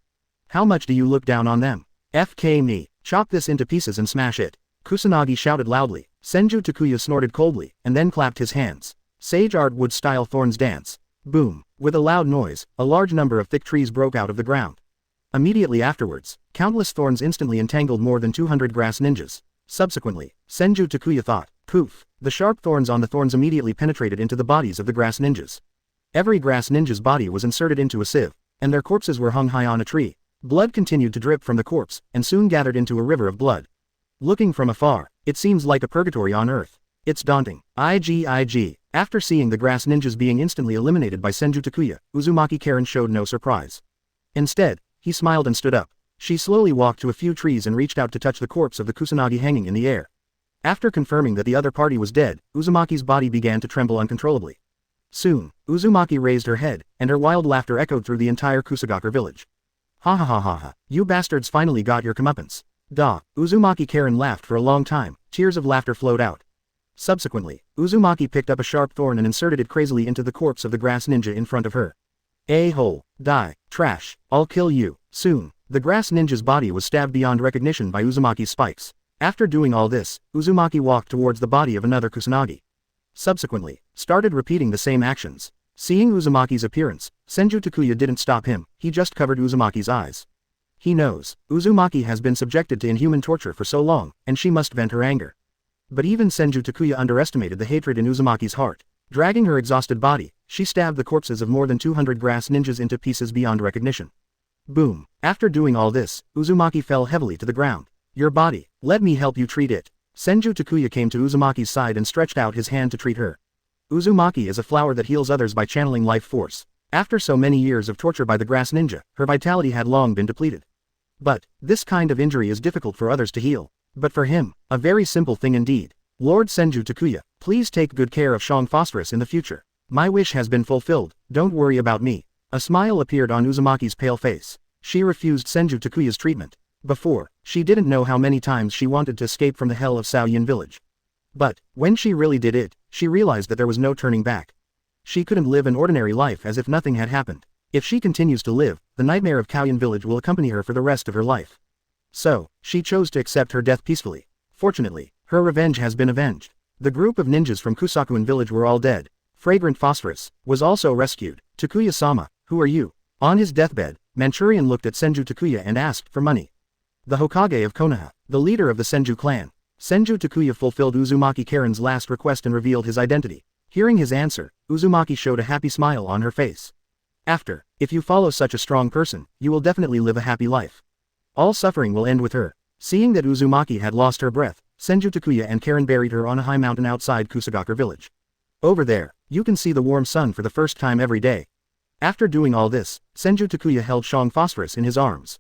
How much do you look down on them? FK me, chop this into pieces and smash it. Kusanagi shouted loudly. Senju Takuya snorted coldly, and then clapped his hands. Sage art wood style thorns dance. Boom. With a loud noise, a large number of thick trees broke out of the ground. Immediately afterwards, countless thorns instantly entangled more than 200 grass ninjas. Subsequently, Senju Takuya thought, poof, the sharp thorns on the thorns immediately penetrated into the bodies of the grass ninjas. Every grass ninja's body was inserted into a sieve, and their corpses were hung high on a tree. Blood continued to drip from the corpse, and soon gathered into a river of blood. Looking from afar, it seems like a purgatory on earth. It's daunting. IG. After seeing the grass ninjas being instantly eliminated by Senju Takuya, Uzumaki Karen showed no surprise. Instead, he smiled and stood up. She slowly walked to a few trees and reached out to touch the corpse of the Kusanagi hanging in the air. After confirming that the other party was dead, Uzumaki's body began to tremble uncontrollably. Soon, Uzumaki raised her head, and her wild laughter echoed through the entire Kusagakure village. Ha ha ha ha ha, you bastards finally got your comeuppance. Da. Uzumaki Karen laughed for a long time, tears of laughter flowed out. Subsequently, Uzumaki picked up a sharp thorn and inserted it crazily into the corpse of the grass ninja in front of her. A-hole, die, trash, I'll kill you. Soon, the grass ninja's body was stabbed beyond recognition by Uzumaki's spikes. After doing all this, Uzumaki walked towards the body of another Kusanagi. Subsequently, started repeating the same actions. Seeing Uzumaki's appearance, Senju Takuya didn't stop him, he just covered Uzumaki's eyes. He knows, Uzumaki has been subjected to inhuman torture for so long, and she must vent her anger. But even Senju Takuya underestimated the hatred in Uzumaki's heart. Dragging her exhausted body, she stabbed the corpses of more than 200 grass ninjas into pieces beyond recognition. Boom. After doing all this, Uzumaki fell heavily to the ground. Your body, let me help you treat it. Senju Takuya came to Uzumaki's side and stretched out his hand to treat her. Uzumaki is a flower that heals others by channeling life force. After so many years of torture by the grass ninja, her vitality had long been depleted. But, this kind of injury is difficult for others to heal. But for him, a very simple thing indeed. Lord Senju Takuya, please take good care of Shang Phosphorus in the future. My wish has been fulfilled, don't worry about me. A smile appeared on Uzumaki's pale face. She refused Senju Takuya's treatment. Before, she didn't know how many times she wanted to escape from the hell of Saoyin village. But, when she really did it, she realized that there was no turning back. She couldn't live an ordinary life as if nothing had happened. If she continues to live, the nightmare of Kauyan village will accompany her for the rest of her life. So, she chose to accept her death peacefully. Fortunately, her revenge has been avenged. The group of ninjas from Kusakuin village were all dead. Fragrant Phosphorus was also rescued. Takuya-sama, who are you? On his deathbed, Manchurian looked at Senju Takuya and asked for money. The Hokage of Konoha, the leader of the Senju clan. Senju Takuya fulfilled Uzumaki Karen's last request and revealed his identity. Hearing his answer, Uzumaki showed a happy smile on her face. After, if you follow such a strong person, you will definitely live a happy life. All suffering will end with her. Seeing that Uzumaki had lost her breath, Senju Takuya and Karen buried her on a high mountain outside Kusagakure village. Over there, you can see the warm sun for the first time every day. After doing all this, Senju Takuya held Shang Phosphorus in his arms.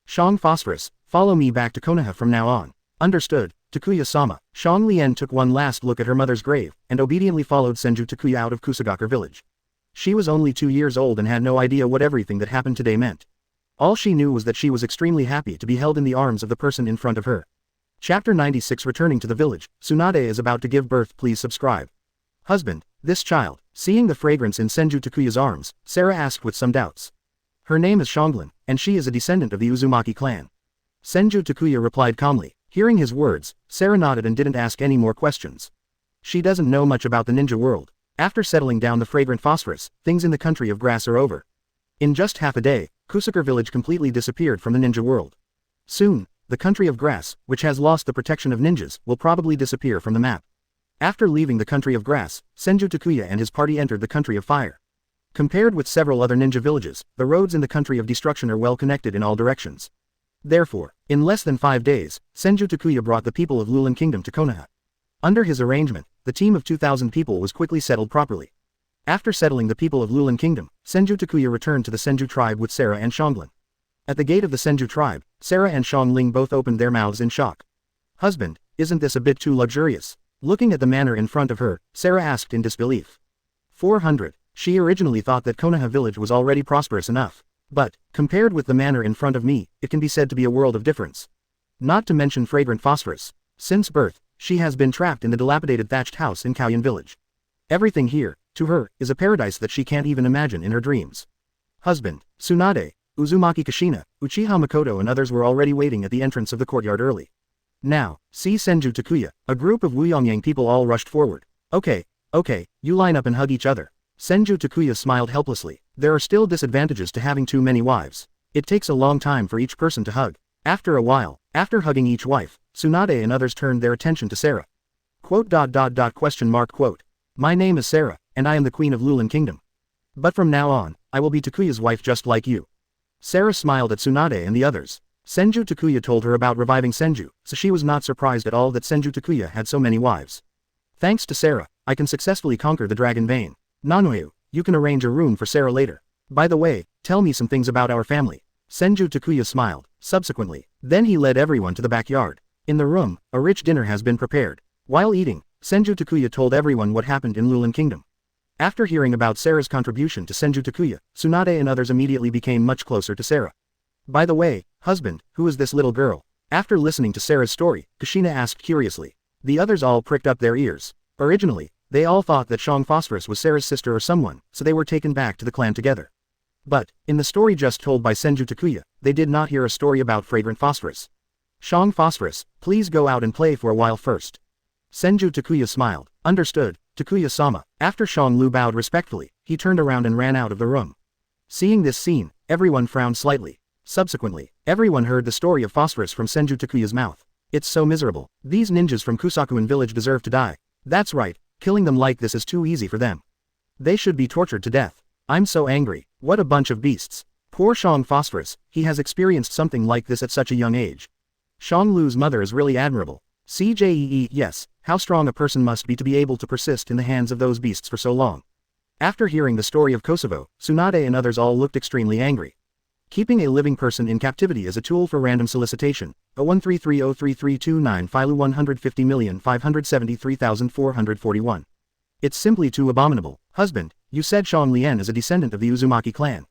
Shang Phosphorus, follow me back to Konoha from now on. Understood, Takuya-sama. Shang Lian took one last look at her mother's grave, and obediently followed Senju Takuya out of Kusagakure village. She was only 2 years old and had no idea what everything that happened today meant. All she knew was that she was extremely happy to be held in the arms of the person in front of her. Chapter 96 Returning to the village, Tsunade is about to give birth. Please subscribe. Husband, this child. Seeing the fragrance in Senju Takuya's arms, Sarah asked with some doubts. Her name is Shanglin, and she is a descendant of the Uzumaki clan. Senju Takuya replied calmly. Hearing his words, Sarah nodded and didn't ask any more questions. She doesn't know much about the ninja world. After settling down the fragrant phosphorus, things in the country of grass are over. In just half a day, Kusagakure village completely disappeared from the ninja world. Soon, the country of grass, which has lost the protection of ninjas, will probably disappear from the map. After leaving the country of grass, Senju Takuya and his party entered the country of fire. Compared with several other ninja villages, the roads in the country of destruction are well connected in all directions. Therefore, in less than 5 days, Senju Takuya brought the people of Lulan Kingdom to Konoha. Under his arrangement, the team of 2,000 people was quickly settled properly. After settling the people of Lulan Kingdom, Senju Takuya returned to the Senju tribe with Sarah and Shanglin. At the gate of the Senju tribe, Sarah and Shangling both opened their mouths in shock. Husband, isn't this a bit too luxurious? Looking at the manor in front of her, Sarah asked in disbelief. 400. She originally thought that Konoha village was already prosperous enough. But, compared with the manor in front of me, it can be said to be a world of difference. Not to mention fragrant phosphorus. Since birth, she has been trapped in the dilapidated thatched house in Kauyan village. Everything here, to her, is a paradise that she can't even imagine in her dreams. Husband, Tsunade, Uzumaki Kushina, Uchiha Mikoto and others were already waiting at the entrance of the courtyard early. Now, see Senju Takuya, a group of Wuyongyang people all rushed forward. Okay, you line up and hug each other. Senju Takuya smiled helplessly. There are still disadvantages to having too many wives. It takes a long time for each person to hug. After a while, after hugging each wife, Tsunade and others turned their attention to Sarah. Quote. My name is Sarah, and I am the queen of Lulan Kingdom. But from now on, I will be Takuya's wife just like you. Sarah smiled at Tsunade and the others. Senju Takuya told her about reviving Senju, so she was not surprised at all that Senju Takuya had so many wives. Thanks to Sarah, I can successfully conquer the dragon vein. Nanoyu, you can arrange a room for Sarah later. By the way, tell me some things about our family. Senju Takuya smiled. Subsequently, then he led everyone to the backyard. In the room, a rich dinner has been prepared. While eating, Senju Takuya told everyone what happened in Lulan Kingdom. After hearing about Sarah's contribution to Senju Takuya, Tsunade and others immediately became much closer to Sarah. By the way, husband, who is this little girl? After listening to Sarah's story, Kushina asked curiously. The others all pricked up their ears. Originally, they all thought that Shang Phosphorus was Sarah's sister or someone, so they were taken back to the clan together. But, in the story just told by Senju Takuya, they did not hear a story about fragrant phosphorus. Shang Phosphorus, please go out and play for a while first. Senju Takuya smiled. Understood, Takuya-sama. After Shang Lu bowed respectfully, he turned around and ran out of the room. Seeing this scene, everyone frowned slightly. Subsequently, everyone heard the story of phosphorus from Senju Takuya's mouth. It's so miserable. These ninjas from Kusakuin village deserve to die. That's right, killing them like this is too easy for them. They should be tortured to death. I'm so angry. What a bunch of beasts. Poor Shang Phosphorus, he has experienced something like this at such a young age. Shang Lu's mother is really admirable. CJEE, yes, how strong a person must be to be able to persist in the hands of those beasts for so long. After hearing the story of Kosovo, Tsunade and others all looked extremely angry. Keeping a living person in captivity is a tool for random solicitation. 0133033229 Philu 150,573,441. It's simply too abominable. Husband, you said Shang Lian is a descendant of the Uzumaki clan.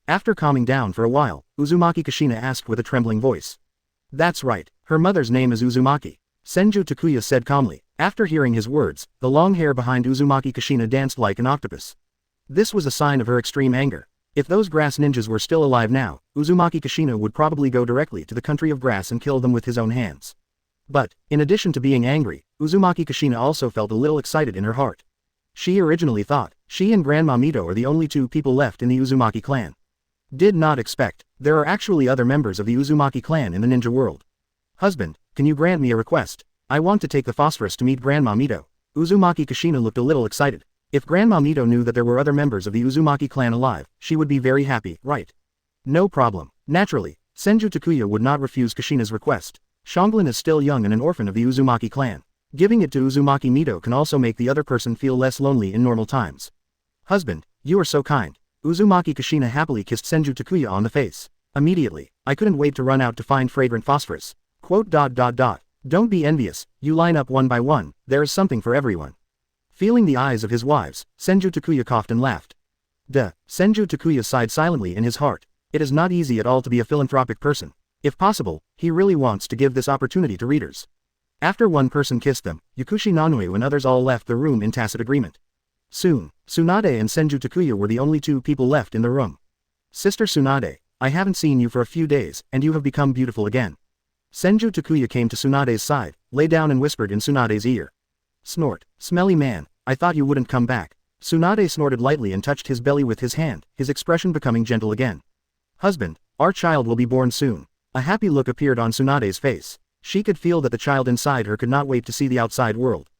After calming down for a while, Uzumaki Kushina asked with a trembling voice. That's right, her mother's name is Uzumaki. Senju Takuya said calmly. After hearing his words, the long hair behind Uzumaki Kushina danced like an octopus. This was a sign of her extreme anger. If those grass ninjas were still alive now, Uzumaki Kushina would probably go directly to the country of grass and kill them with his own hands. But, in addition to being angry, Uzumaki Kushina also felt a little excited in her heart. She originally thought, she and Grandma Mito are the only two people left in the Uzumaki clan. Did not expect, there are actually other members of the Uzumaki clan in the ninja world. Husband, can you grant me a request? I want to take the phosphorus to meet Grandma Mito. Uzumaki Kushina looked a little excited. If Grandma Mito knew that there were other members of the Uzumaki clan alive, she would be very happy, right? No problem. Naturally, Senju Takuya would not refuse Kushina's request. Xianglin is still young and an orphan of the Uzumaki clan. Giving it to Uzumaki Mito can also make the other person feel less lonely in normal times. Husband, you are so kind. Uzumaki Kushina happily kissed Senju Takuya on the face. Immediately, I couldn't wait to run out to find fragrant phosphorus. Quote. Don't be envious, you line up one by one, there is something for everyone. Feeling the eyes of his wives, Senju Takuya coughed and laughed. Senju Takuya sighed silently in his heart. It is not easy at all to be a philanthropic person. If possible, he really wants to give this opportunity to readers. After one person kissed them, Yakushi Nanui and others all left the room in tacit agreement. Soon, Tsunade and Senju Takuya were the only two people left in the room. Sister Tsunade, I haven't seen you for a few days, and you have become beautiful again. Senju Takuya came to Tsunade's side, lay down and whispered in Tsunade's ear. Snort, smelly man, I thought you wouldn't come back. Tsunade snorted lightly and touched his belly with his hand, his expression becoming gentle again. Husband, our child will be born soon. A happy look appeared on Tsunade's face. She could feel that the child inside her could not wait to see the outside world.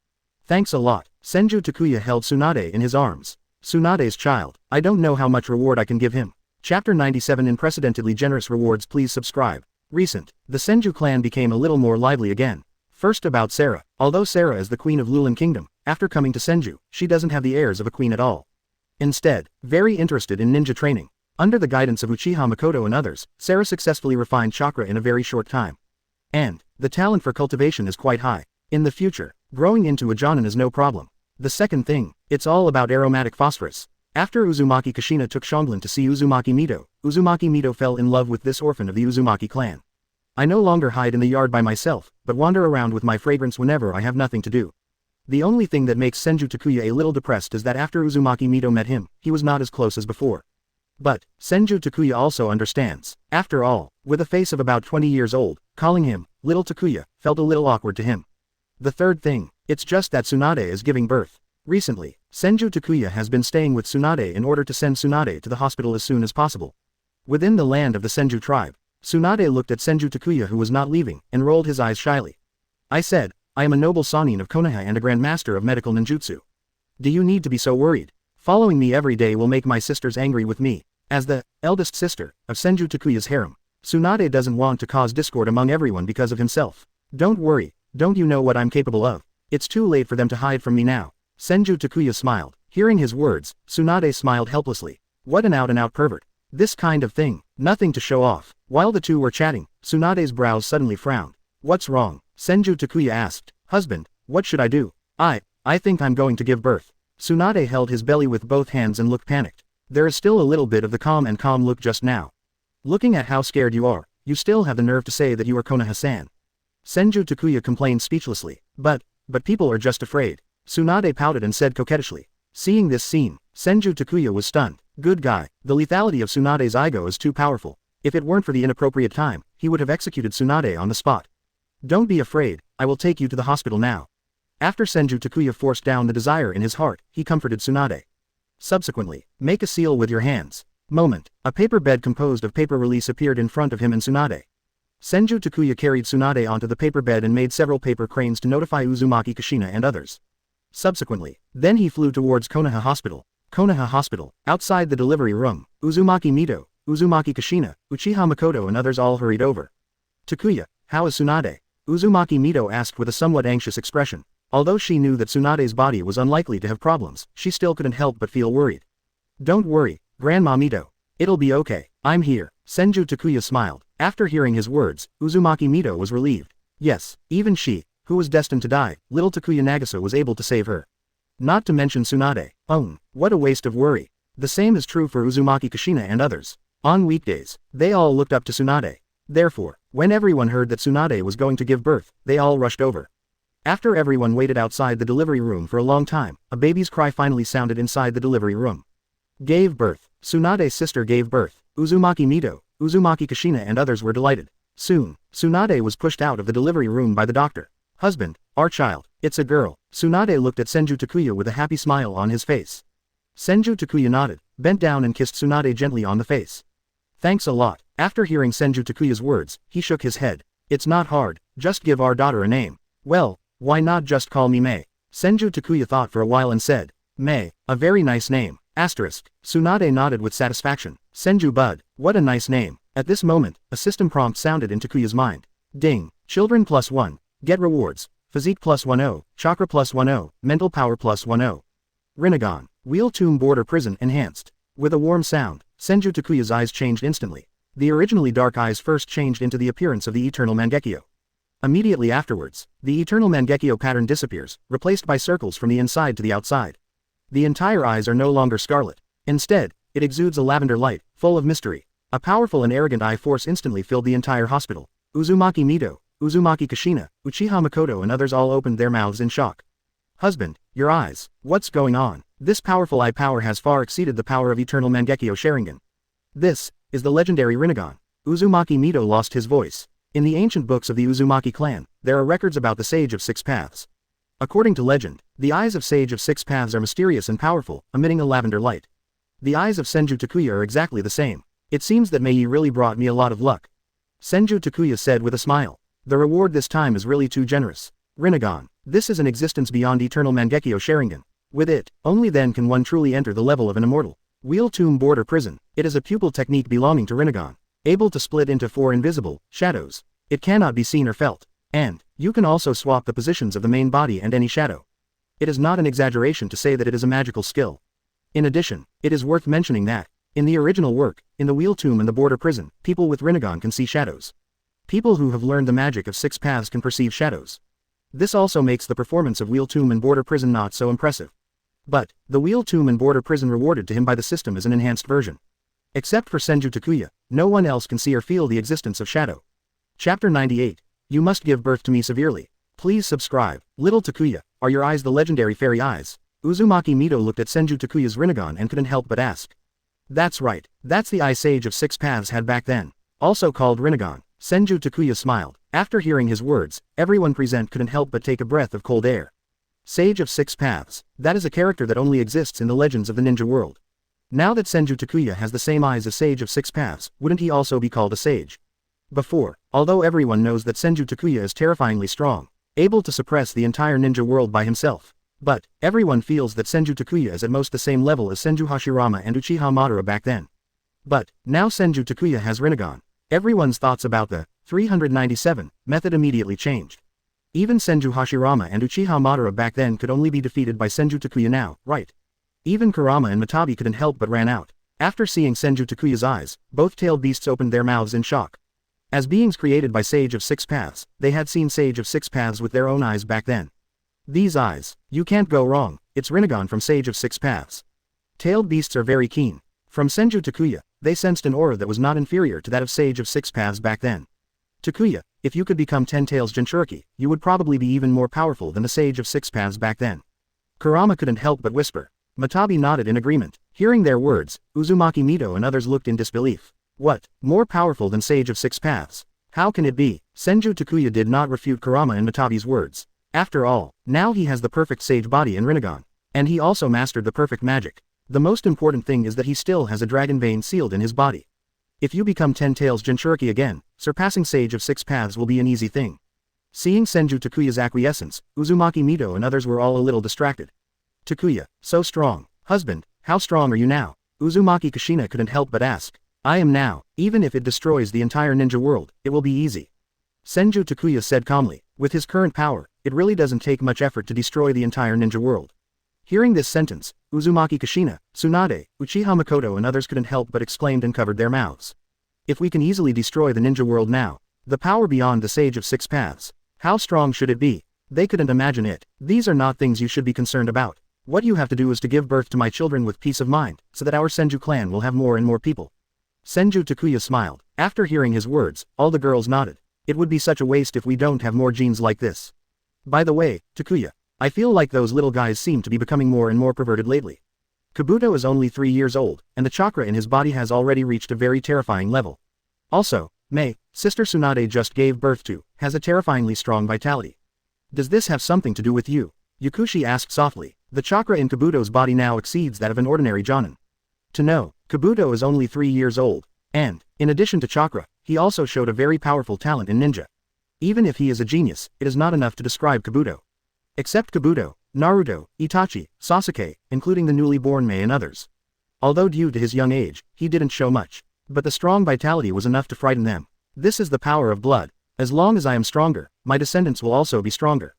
Thanks a lot. Senju Takuya held Tsunade in his arms. Tsunade's child, I don't know how much reward I can give him. Chapter 97 Unprecedentedly generous rewards. Please subscribe. Recent, the Senju clan became a little more lively again. First about Sarah. Although Sarah is the queen of Lulan Kingdom, after coming to Senju, she doesn't have the airs of a queen at all. Instead, very interested in ninja training. Under the guidance of Uchiha Mikoto and others, Sarah successfully refined chakra in a very short time. And, the talent for cultivation is quite high. In the future, growing into a Jonin is no problem. The second thing, it's all about aromatic phosphorus. After Uzumaki Kushina took Xianglin to see Uzumaki Mito fell in love with this orphan of the Uzumaki clan. I no longer hide in the yard by myself, but wander around with my fragrance whenever I have nothing to do. The only thing that makes Senju Takuya a little depressed is that after Uzumaki Mito met him, he was not as close as before. But, Senju Takuya also understands. After all, with a face of about 20 years old, calling him, Little Takuya, felt a little awkward to him. The third thing, it's just that Tsunade is giving birth. Recently, Senju Takuya has been staying with Tsunade in order to send Tsunade to the hospital as soon as possible. Within the land of the Senju tribe, Tsunade looked at Senju Takuya who was not leaving, and rolled his eyes shyly. I said, I am a noble Sannin of Konoha and a Grand Master of medical ninjutsu. Do you need to be so worried? Following me every day will make my sisters angry with me. As the eldest sister of Senju Takuya's harem, Tsunade doesn't want to cause discord among everyone because of himself. Don't worry, don't you know what I'm capable of? It's too late for them to hide from me now. Senju Takuya smiled. Hearing his words, Tsunade smiled helplessly. What an out-and-out pervert. This kind of thing, nothing to show off. While the two were chatting, Tsunade's brows suddenly frowned. What's wrong? Senju Takuya asked. Husband, what should I do? I think I'm going to give birth. Tsunade held his belly with both hands and looked panicked. There is still a little bit of the calm look just now. Looking at how scared you are, you still have the nerve to say that you are Konoha-san. Senju Takuya complained speechlessly. But people are just afraid. Tsunade pouted and said coquettishly. Seeing this scene, Senju Takuya was stunned. Good guy, the lethality of Tsunade's ego is too powerful. If it weren't for the inappropriate time, he would have executed Tsunade on the spot. Don't be afraid, I will take you to the hospital now. After Senju Takuya forced down the desire in his heart, he comforted Tsunade. Subsequently, make a seal with your hands. Moment, a paper bed composed of paper release appeared in front of him and Tsunade. Senju Takuya carried Tsunade onto the paper bed and made several paper cranes to notify Uzumaki Kushina and others. Subsequently, then he flew towards Konoha Hospital. Konoha Hospital, outside the delivery room, Uzumaki Mito, Uzumaki Kushina, Uchiha Mikoto and others all hurried over. Takuya, how is Tsunade? Uzumaki Mito asked with a somewhat anxious expression. Although she knew that Tsunade's body was unlikely to have problems, she still couldn't help but feel worried. Don't worry, Grandma Mito. It'll be okay, I'm here. Senju Takuya smiled. After hearing his words, Uzumaki Mito was relieved. Yes, even she, who was destined to die, little Takuya Nagisa was able to save her. Not to mention Tsunade. What a waste of worry. The same is true for Uzumaki Kushina and others. On weekdays, they all looked up to Tsunade. Therefore, when everyone heard that Tsunade was going to give birth, they all rushed over. After everyone waited outside the delivery room for a long time, a baby's cry finally sounded inside the delivery room. Gave birth. Tsunade's sister gave birth. Uzumaki Mito, Uzumaki Kushina and others were delighted. Soon, Tsunade was pushed out of the delivery room by the doctor. Husband, our child, it's a girl. Tsunade looked at Senju Takuya with a happy smile on his face. Senju Takuya nodded, bent down and kissed Tsunade gently on the face. Thanks a lot. After hearing Senju Takuya's words, he shook his head. It's not hard, just give our daughter a name. Well, why not just call me Mei? Senju Takuya thought for a while and said, Mei, a very nice name. Asterisk. Tsunade nodded with satisfaction. Senju Bud, what a nice name. At this moment, a system prompt sounded in Takuya's mind. Ding. Children +1. Get rewards. Physique +10. Chakra +10. Mental power +10. Rinnegan. Wheel Tomb Border Prison enhanced. With a warm sound, Senju Takuya's eyes changed instantly. The originally dark eyes first changed into the appearance of the Eternal Mangekyo. Immediately afterwards, the Eternal Mangekyo pattern disappears, replaced by circles from the inside to the outside. The entire eyes are no longer scarlet. Instead, it exudes a lavender light, full of mystery. A powerful and arrogant eye force instantly filled the entire hospital. Uzumaki Mito, Uzumaki Kushina, Uchiha Mikoto and others all opened their mouths in shock. Husband, your eyes, what's going on? This powerful eye power has far exceeded the power of Eternal Mangekyo Sharingan. This is the legendary Rinnegan. Uzumaki Mito lost his voice. In the ancient books of the Uzumaki clan, there are records about the Sage of Six Paths. According to legend, the eyes of Sage of Six Paths are mysterious and powerful, emitting a lavender light. The eyes of Senju Takuya are exactly the same. It seems that Mei really brought me a lot of luck. Senju Takuya said with a smile. The reward this time is really too generous. Rinnegan, this is an existence beyond Eternal Mangekyo Sharingan. With it, only then can one truly enter the level of an immortal. Wheel Tomb Border Prison, it is a pupil technique belonging to Rinnegan. Able to split into 4 invisible shadows. It cannot be seen or felt. And, you can also swap the positions of the main body and any shadow. It is not an exaggeration to say that it is a magical skill. In addition, it is worth mentioning that, in the original work, in the Wheel Tomb and the Border Prison, people with Rinnegan can see shadows. People who have learned the magic of 6 paths can perceive shadows. This also makes the performance of Wheel Tomb and Border Prison not so impressive. But, the Wheel Tomb and Border Prison rewarded to him by the system is an enhanced version. Except for Senju Takuya, no one else can see or feel the existence of shadow. Chapter 98. You must give birth to me severely. Please subscribe. Little Takuya, are your eyes the legendary fairy eyes? Uzumaki Mito looked at Senju Takuya's Rinnegan and couldn't help but ask. That's right, that's the eye Sage of Six Paths had back then. Also called Rinnegan. Senju Takuya smiled. After hearing his words, everyone present couldn't help but take a breath of cold air. Sage of Six Paths, that is a character that only exists in the legends of the ninja world. Now that Senju Takuya has the same eyes as Sage of Six Paths, wouldn't he also be called a sage? Before, although everyone knows that Senju Takuya is terrifyingly strong, able to suppress the entire ninja world by himself. But, everyone feels that Senju Takuya is at most the same level as Senju Hashirama and Uchiha Madara back then. But, now Senju Takuya has Rinnegan. Everyone's thoughts about the 397 method immediately changed. Even Senju Hashirama and Uchiha Madara back then could only be defeated by Senju Takuya now, right? Even Kurama and Matabi couldn't help but ran out. After seeing Senju Takuya's eyes, both tailed beasts opened their mouths in shock. As beings created by Sage of Six Paths, they had seen Sage of Six Paths with their own eyes back then. These eyes, you can't go wrong, it's Rinnegan from Sage of Six Paths. Tailed beasts are very keen. From Senju Takuya, they sensed an aura that was not inferior to that of Sage of Six Paths back then. Takuya, if you could become 10 Tails Jinchuriki, you would probably be even more powerful than the Sage of Six Paths back then. Kurama couldn't help but whisper. Matabi nodded in agreement. Hearing their words, Uzumaki Mito and others looked in disbelief. What, more powerful than Sage of Six Paths? How can it be? Senju Takuya did not refute Kurama and Matabi's words. After all, now he has the perfect Sage Body in Rinnegan. And he also mastered the perfect magic. The most important thing is that he still has a dragon vein sealed in his body. If you become 10 Tails Jinchuriki again, surpassing Sage of Six Paths will be an easy thing. Seeing Senju Takuya's acquiescence, Uzumaki Mito and others were all a little distracted. Takuya, so strong. Husband, how strong are you now? Uzumaki Kushina couldn't help but ask. I am now, even if it destroys the entire ninja world, it will be easy. Senju Takuya said calmly, with his current power, it really doesn't take much effort to destroy the entire ninja world. Hearing this sentence, Uzumaki Kushina, Tsunade, Uchiha Mikoto and others couldn't help but exclaimed and covered their mouths. If we can easily destroy the ninja world now, the power beyond the Sage of Six Paths, how strong should it be? They couldn't imagine it. These are not things you should be concerned about. What you have to do is to give birth to my children with peace of mind, so that our Senju clan will have more and more people. Senju Takuya smiled. After hearing his words, all the girls nodded. It would be such a waste if we don't have more genes like this. By the way, Takuya, I feel like those little guys seem to be becoming more and more perverted lately. Kabuto is only 3 years old, and the chakra in his body has already reached a very terrifying level. Also, Mei, sister Tsunade just gave birth to, has a terrifyingly strong vitality. Does this have something to do with you? Yakushi asked softly. The chakra in Kabuto's body now exceeds that of an ordinary Jonin. To know, Kabuto is only 3 years old, and, in addition to chakra, he also showed a very powerful talent in ninja. Even if he is a genius, it is not enough to describe Kabuto. Except Kabuto, Naruto, Itachi, Sasuke, including the newly born Mei and others. Although due to his young age, he didn't show much. But the strong vitality was enough to frighten them. This is the power of blood. As long as I am stronger, my descendants will also be stronger.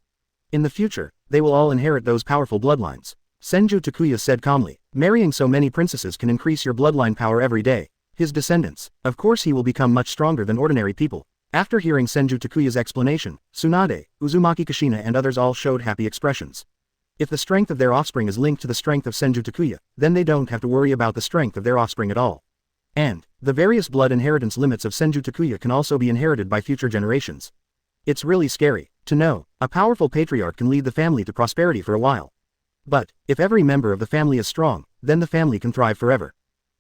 In the future, they will all inherit those powerful bloodlines. Senju Takuya said calmly, marrying so many princesses can increase your bloodline power every day. His descendants, of course he will become much stronger than ordinary people. After hearing Senju Takuya's explanation, Tsunade, Uzumaki Kushina and others all showed happy expressions. If the strength of their offspring is linked to the strength of Senju Takuya, then they don't have to worry about the strength of their offspring at all. And, the various blood inheritance limits of Senju Takuya can also be inherited by future generations. It's really scary to know, a powerful patriarch can lead the family to prosperity for a while. But, if every member of the family is strong, then the family can thrive forever.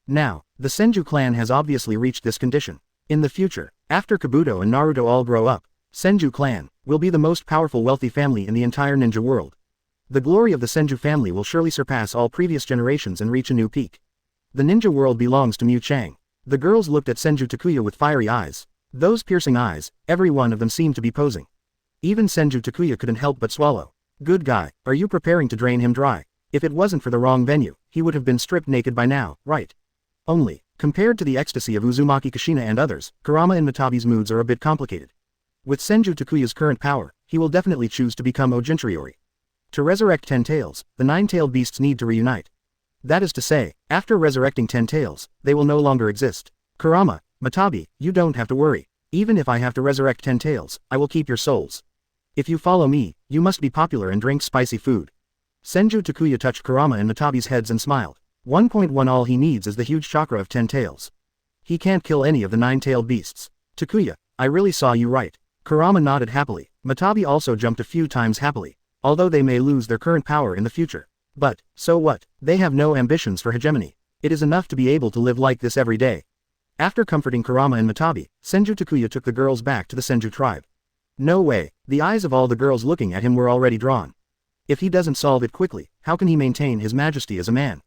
Now, the Senju clan has obviously reached this condition. In the future, after Kabuto and Naruto all grow up, Senju clan will be the most powerful wealthy family in the entire ninja world. The glory of the Senju family will surely surpass all previous generations and reach a new peak. The ninja world belongs to Mu Chang. The girls looked at Senju Takuya with fiery eyes. Those piercing eyes, every one of them seemed to be posing. Even Senju Takuya couldn't help but swallow. Good guy, are you preparing to drain him dry? If it wasn't for the wrong venue, he would have been stripped naked by now, right? Only, compared to the ecstasy of Uzumaki Kushina and others, Kurama and Mitabi's moods are a bit complicated. With Senju Takuya's current power, he will definitely choose to become Ojintriori. To resurrect 10 tails, the 9-tailed beasts need to reunite. That is to say, after resurrecting 10 tails, they will no longer exist. Kurama, Mitabi, you don't have to worry. Even if I have to resurrect 10 tails, I will keep your souls. If you follow me, you must be popular and drink spicy food. Senju Takuya touched Kurama and Mitabi's heads and smiled. 1.1 All he needs is the huge chakra of 10 tails. He can't kill any of the 9-tailed beasts. Takuya, I really saw you right. Kurama nodded happily. Mitabi also jumped a few times happily. Although they may lose their current power in the future. But, so what? They have no ambitions for hegemony. It is enough to be able to live like this every day. After comforting Kurama and Mitabi, Senju Takuya took the girls back to the Senju tribe. No way, the eyes of all the girls looking at him were already drawn. If he doesn't solve it quickly, how can he maintain his majesty as a man?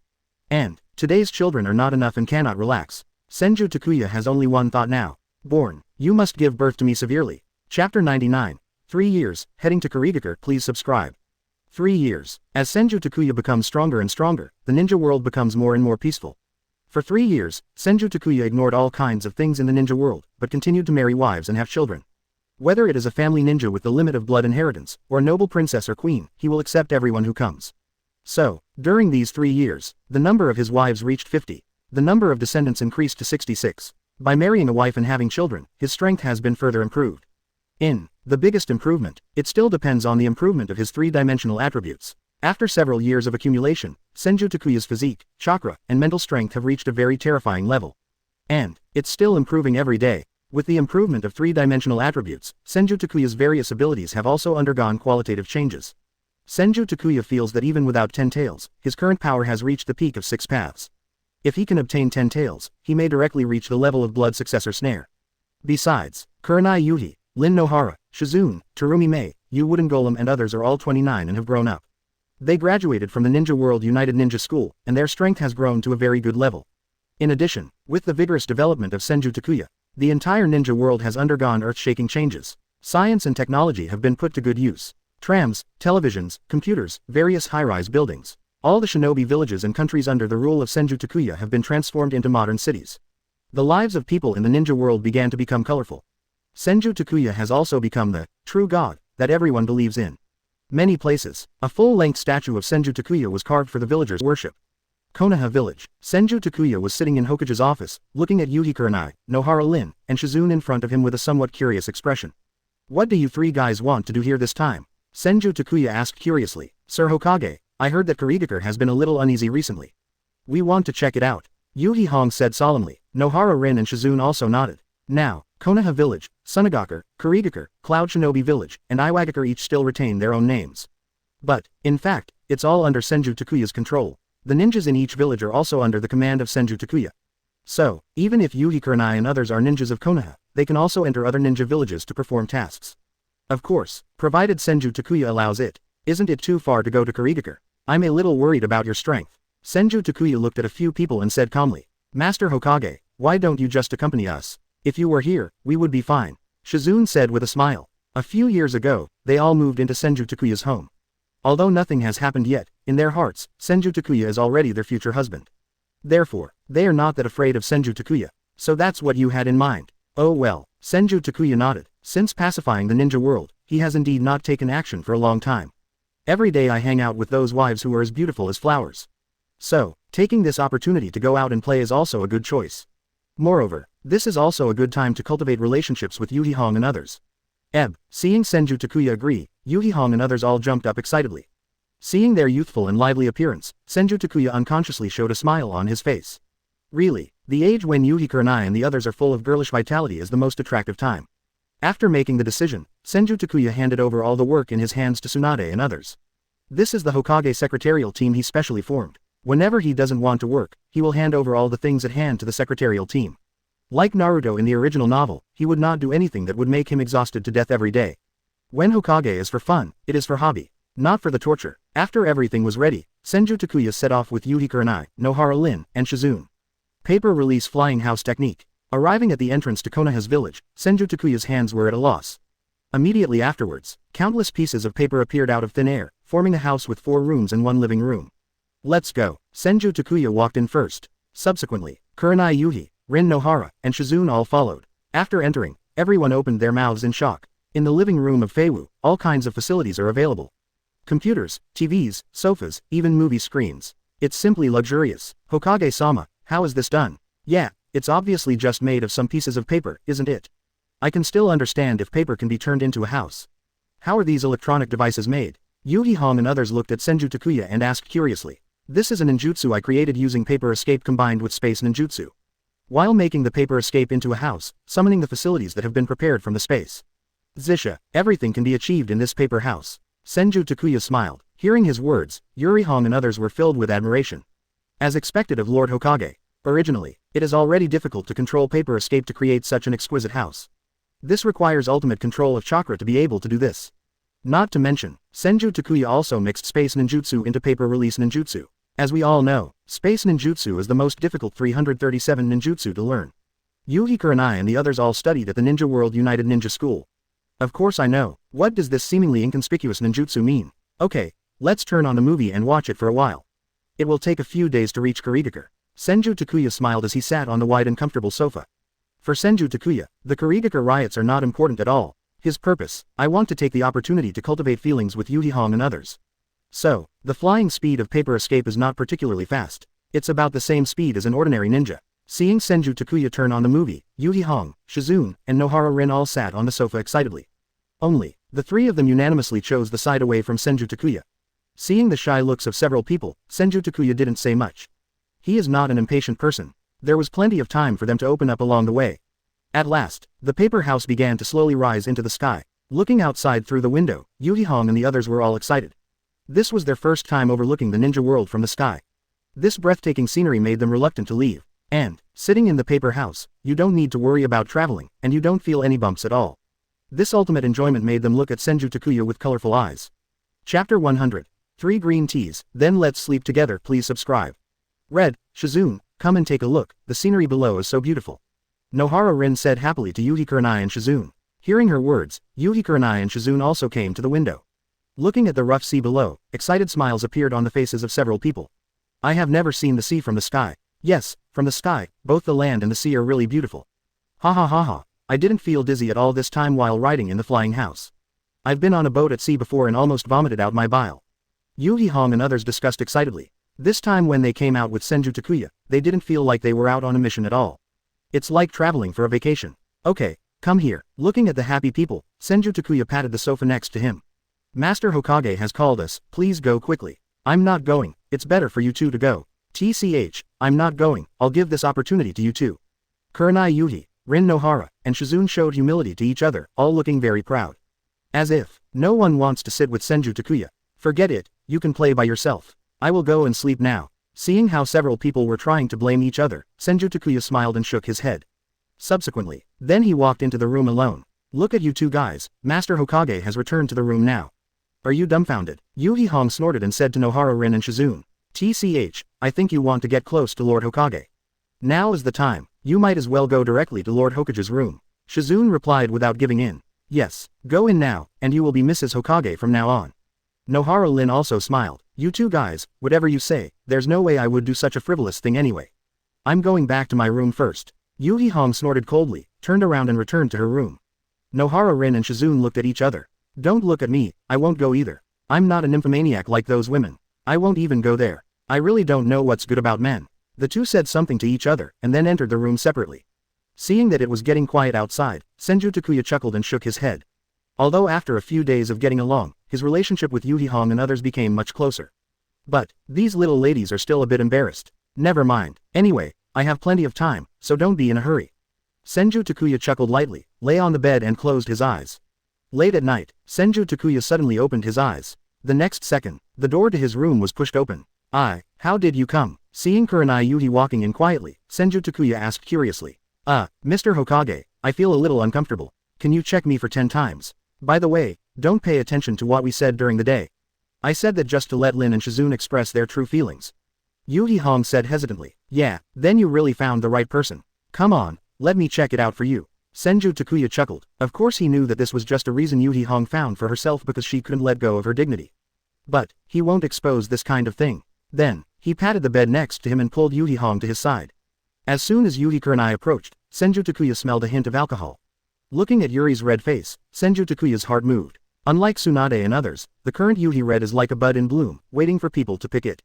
And, today's children are not enough and cannot relax. Senju Takuya has only one thought now. Born, you must give birth to me severely. Chapter 99. 3 years, heading to Kurigakure, please subscribe. 3 years. As Senju Takuya becomes stronger and stronger, the ninja world becomes more and more peaceful. For 3 years, Senju Takuya ignored all kinds of things in the ninja world, but continued to marry wives and have children. Whether it is a family ninja with the limit of blood inheritance, or a noble princess or queen, he will accept everyone who comes. So, during these 3 years, the number of his wives reached 50. The number of descendants increased to 66. By marrying a wife and having children, his strength has been further improved. The biggest improvement, it still depends on the improvement of his 3-dimensional attributes. After several years of accumulation, Senju Takuya's physique, chakra, and mental strength have reached a very terrifying level. And, it's still improving every day. With the improvement of 3-dimensional attributes, Senju Takuya's various abilities have also undergone qualitative changes. Senju Takuya feels that even without 10 tails, his current power has reached the peak of 6 paths. If he can obtain 10 tails, he may directly reach the level of blood successor snare. Besides, Kurenai Yuhi, Lin Nohara, Shizune, Terumi Mei, Yu Wooden Golem and others are all 29 and have grown up. They graduated from the Ninja World United Ninja School, and their strength has grown to a very good level. In addition, with the vigorous development of Senju Takuya, the entire ninja world has undergone earth-shaking changes. Science and technology have been put to good use. Trams, televisions, computers, various high-rise buildings. All the shinobi villages and countries under the rule of Senju Takuya have been transformed into modern cities. The lives of people in the ninja world began to become colorful. Senju Takuya has also become the true god that everyone believes in. Many places, a full-length statue of Senju Takuya was carved for the villagers' worship. Konoha Village. Senju Takuya was sitting in Hokage's office, looking at Yuhi Kurenai, Nohara Lin, and Shizune in front of him with a somewhat curious expression. What do you 3 guys want to do here this time? Senju Takuya asked curiously. Sir Hokage, I heard that Kurigakure has been a little uneasy recently. We want to check it out. Yuhi Hong said solemnly. Nohara Rin and Shizune also nodded. Now, Konoha Village, Sunagakure, Kurigakure, Cloud Shinobi Village, and Iwagakure each still retain their own names. But, in fact, it's all under Senju Takuya's control. The ninjas in each village are also under the command of Senju Takuya. So, even if Yuhi Kurenai and others are ninjas of Konoha, they can also enter other ninja villages to perform tasks. Of course, provided Senju Takuya allows it. Isn't it too far to go to Kurigakure? I'm a little worried about your strength. Senju Takuya looked at a few people and said calmly, Master Hokage, why don't you just accompany us? If you were here, we would be fine. Shizune said with a smile. A few years ago, they all moved into Senju Takuya's home. Although nothing has happened yet, in their hearts, Senju Takuya is already their future husband. Therefore, they are not that afraid of Senju Takuya. So that's what you had in mind. Oh well, Senju Takuya nodded. Since pacifying the ninja world, he has indeed not taken action for a long time. Every day I hang out with those wives who are as beautiful as flowers. So, taking this opportunity to go out and play is also a good choice. Moreover, this is also a good time to cultivate relationships with Yuhi Hong and others. Seeing Senju Takuya agree, Yuhi Hong and others all jumped up excitedly. Seeing their youthful and lively appearance, Senju Takuya unconsciously showed a smile on his face. Really, the age when Yuhi Kurenai and the others are full of girlish vitality is the most attractive time. After making the decision, Senju Takuya handed over all the work in his hands to Tsunade and others. This is the Hokage secretarial team he specially formed. Whenever he doesn't want to work, he will hand over all the things at hand to the secretarial team. Like Naruto in the original novel, he would not do anything that would make him exhausted to death every day. When Hokage is for fun, it is for hobby, not for the torture. After everything was ready, Senju Takuya set off with Yuhi Kurenai, Nohara Lin, and Shizune. Paper release flying house technique. Arriving at the entrance to Konoha's village, Senju Takuya's hands were at a loss. Immediately afterwards, countless pieces of paper appeared out of thin air, forming a house with 4 rooms and 1 living room. Let's go. Senju Takuya walked in first. Subsequently, Kurenai Yuhi, Rin Nohara, and Shizune all followed. After entering, everyone opened their mouths in shock. In the living room of Feiwu, all kinds of facilities are available. Computers, TVs, sofas, even movie screens. It's simply luxurious. Hokage-sama, how is this done? Yeah, it's obviously just made of some pieces of paper, isn't it? I can still understand if paper can be turned into a house. How are these electronic devices made? Yuhi Hong and others looked at Senju Takuya and asked curiously. This is a ninjutsu I created using paper escape combined with space ninjutsu. While making the paper escape into a house, summoning the facilities that have been prepared from the space. Zisha, everything can be achieved in this paper house. Senju Takuya smiled. Hearing his words, Yuri Hong and others were filled with admiration. As expected of Lord Hokage. Originally, it is already difficult to control paper escape to create such an exquisite house. This requires ultimate control of chakra to be able to do this. Not to mention, Senju Takuya also mixed space ninjutsu into paper release ninjutsu. As we all know, space ninjutsu is the most difficult 337 ninjutsu to learn. Yuhi Kurenai and the others all studied at the Ninja World United Ninja School. Of course I know. What does this seemingly inconspicuous ninjutsu mean? Okay, let's turn on the movie and watch it for a while. It will take a few days to reach Kurigakure. Senju Takuya smiled as he sat on the wide and comfortable sofa. For Senju Takuya, the Kurigakure riots are not important at all. His purpose, I want to take the opportunity to cultivate feelings with Yuhi Hong and others. So, the flying speed of paper escape is not particularly fast. It's about the same speed as an ordinary ninja. Seeing Senju Takuya turn on the movie, Yuhi Hong, Shizune, and Nohara Rin all sat on the sofa excitedly. Only, the 3 of them unanimously chose the side away from Senju Takuya. Seeing the shy looks of several people, Senju Takuya didn't say much. He is not an impatient person. There was plenty of time for them to open up along the way. At last, the paper house began to slowly rise into the sky. Looking outside through the window, Yuhi Hong and the others were all excited. This was their first time overlooking the ninja world from the sky. This breathtaking scenery made them reluctant to leave. And, sitting in the paper house, you don't need to worry about traveling, and you don't feel any bumps at all. This ultimate enjoyment made them look at Senju Takuya with colorful eyes. Chapter 100. 3 green teas, then let's sleep together. Please subscribe. Red, Shizune, come and take a look, the scenery below is so beautiful. Nohara Rin said happily to Yuhi Kurenai and Shizune. Hearing her words, Yuhi Kurenai and Shizune also came to the window. Looking at the rough sea below, excited smiles appeared on the faces of several people. I have never seen the sea from the sky. Yes, from the sky, both the land and the sea are really beautiful. Ha ha ha ha, I didn't feel dizzy at all this time while riding in the flying house. I've been on a boat at sea before and almost vomited out my bile. Yuhi Hong and others discussed excitedly. This time when they came out with Senju Takuya, they didn't feel like they were out on a mission at all. It's like traveling for a vacation. Okay, come here. Looking at the happy people, Senju Takuya patted the sofa next to him. Master Hokage has called us, please go quickly. I'm not going, it's better for you two to go. TCH, I'm not going, I'll give this opportunity to you two. Kurenai Yuhi, Rin Nohara, and Shizune showed humility to each other, all looking very proud. As if, no one wants to sit with Senju Takuya. Forget it, you can play by yourself. I will go and sleep now. Seeing how several people were trying to blame each other, Senju Takuya smiled and shook his head. Subsequently, then he walked into the room alone. Look at you two guys, Master Hokage has returned to the room now. Are you dumbfounded? Yuhi Hong snorted and said to Nohara Rin and Shizune. TCH, I think you want to get close to Lord Hokage. Now is the time, you might as well go directly to Lord Hokage's room. Shizune replied without giving in. Yes, go in now, and you will be Mrs. Hokage from now on. Nohara Rin also smiled. You two guys, whatever you say, there's no way I would do such a frivolous thing anyway. I'm going back to my room first. Yuhi Hong snorted coldly, turned around and returned to her room. Nohara Rin and Shizune looked at each other. Don't look at me, I won't go either. I'm not a nymphomaniac like those women. I won't even go there. I really don't know what's good about men. The two said something to each other, and then entered the room separately. Seeing that it was getting quiet outside, Senju Takuya chuckled and shook his head. Although after a few days of getting along, his relationship with Yuhi Hong and others became much closer. But, these little ladies are still a bit embarrassed. Never mind, anyway, I have plenty of time, so don't be in a hurry. Senju Takuya chuckled lightly, lay on the bed and closed his eyes. Late at night, Senju Takuya suddenly opened his eyes. The next second, the door to his room was pushed open. How did you come? Seeing Kurenai Yuhi walking in quietly, Senju Takuya asked curiously. Mr. Hokage, I feel a little uncomfortable. Can you check me for 10 times? By the way, don't pay attention to what we said during the day. I said that just to let Lin and Shizune express their true feelings. Yuhi Hong said hesitantly. Yeah, then you really found the right person. Come on, let me check it out for you. Senju Takuya chuckled. Of course he knew that this was just a reason Yuhi Hong found for herself because she couldn't let go of her dignity. But, he won't expose this kind of thing. Then, he patted the bed next to him and pulled Yuhi Hong to his side. As soon as Yuhi Kurenai approached, Senju Takuya smelled a hint of alcohol. Looking at Yuri's red face, Senju Takuya's heart moved. Unlike Tsunade and others, the current Yuhi red is like a bud in bloom, waiting for people to pick it.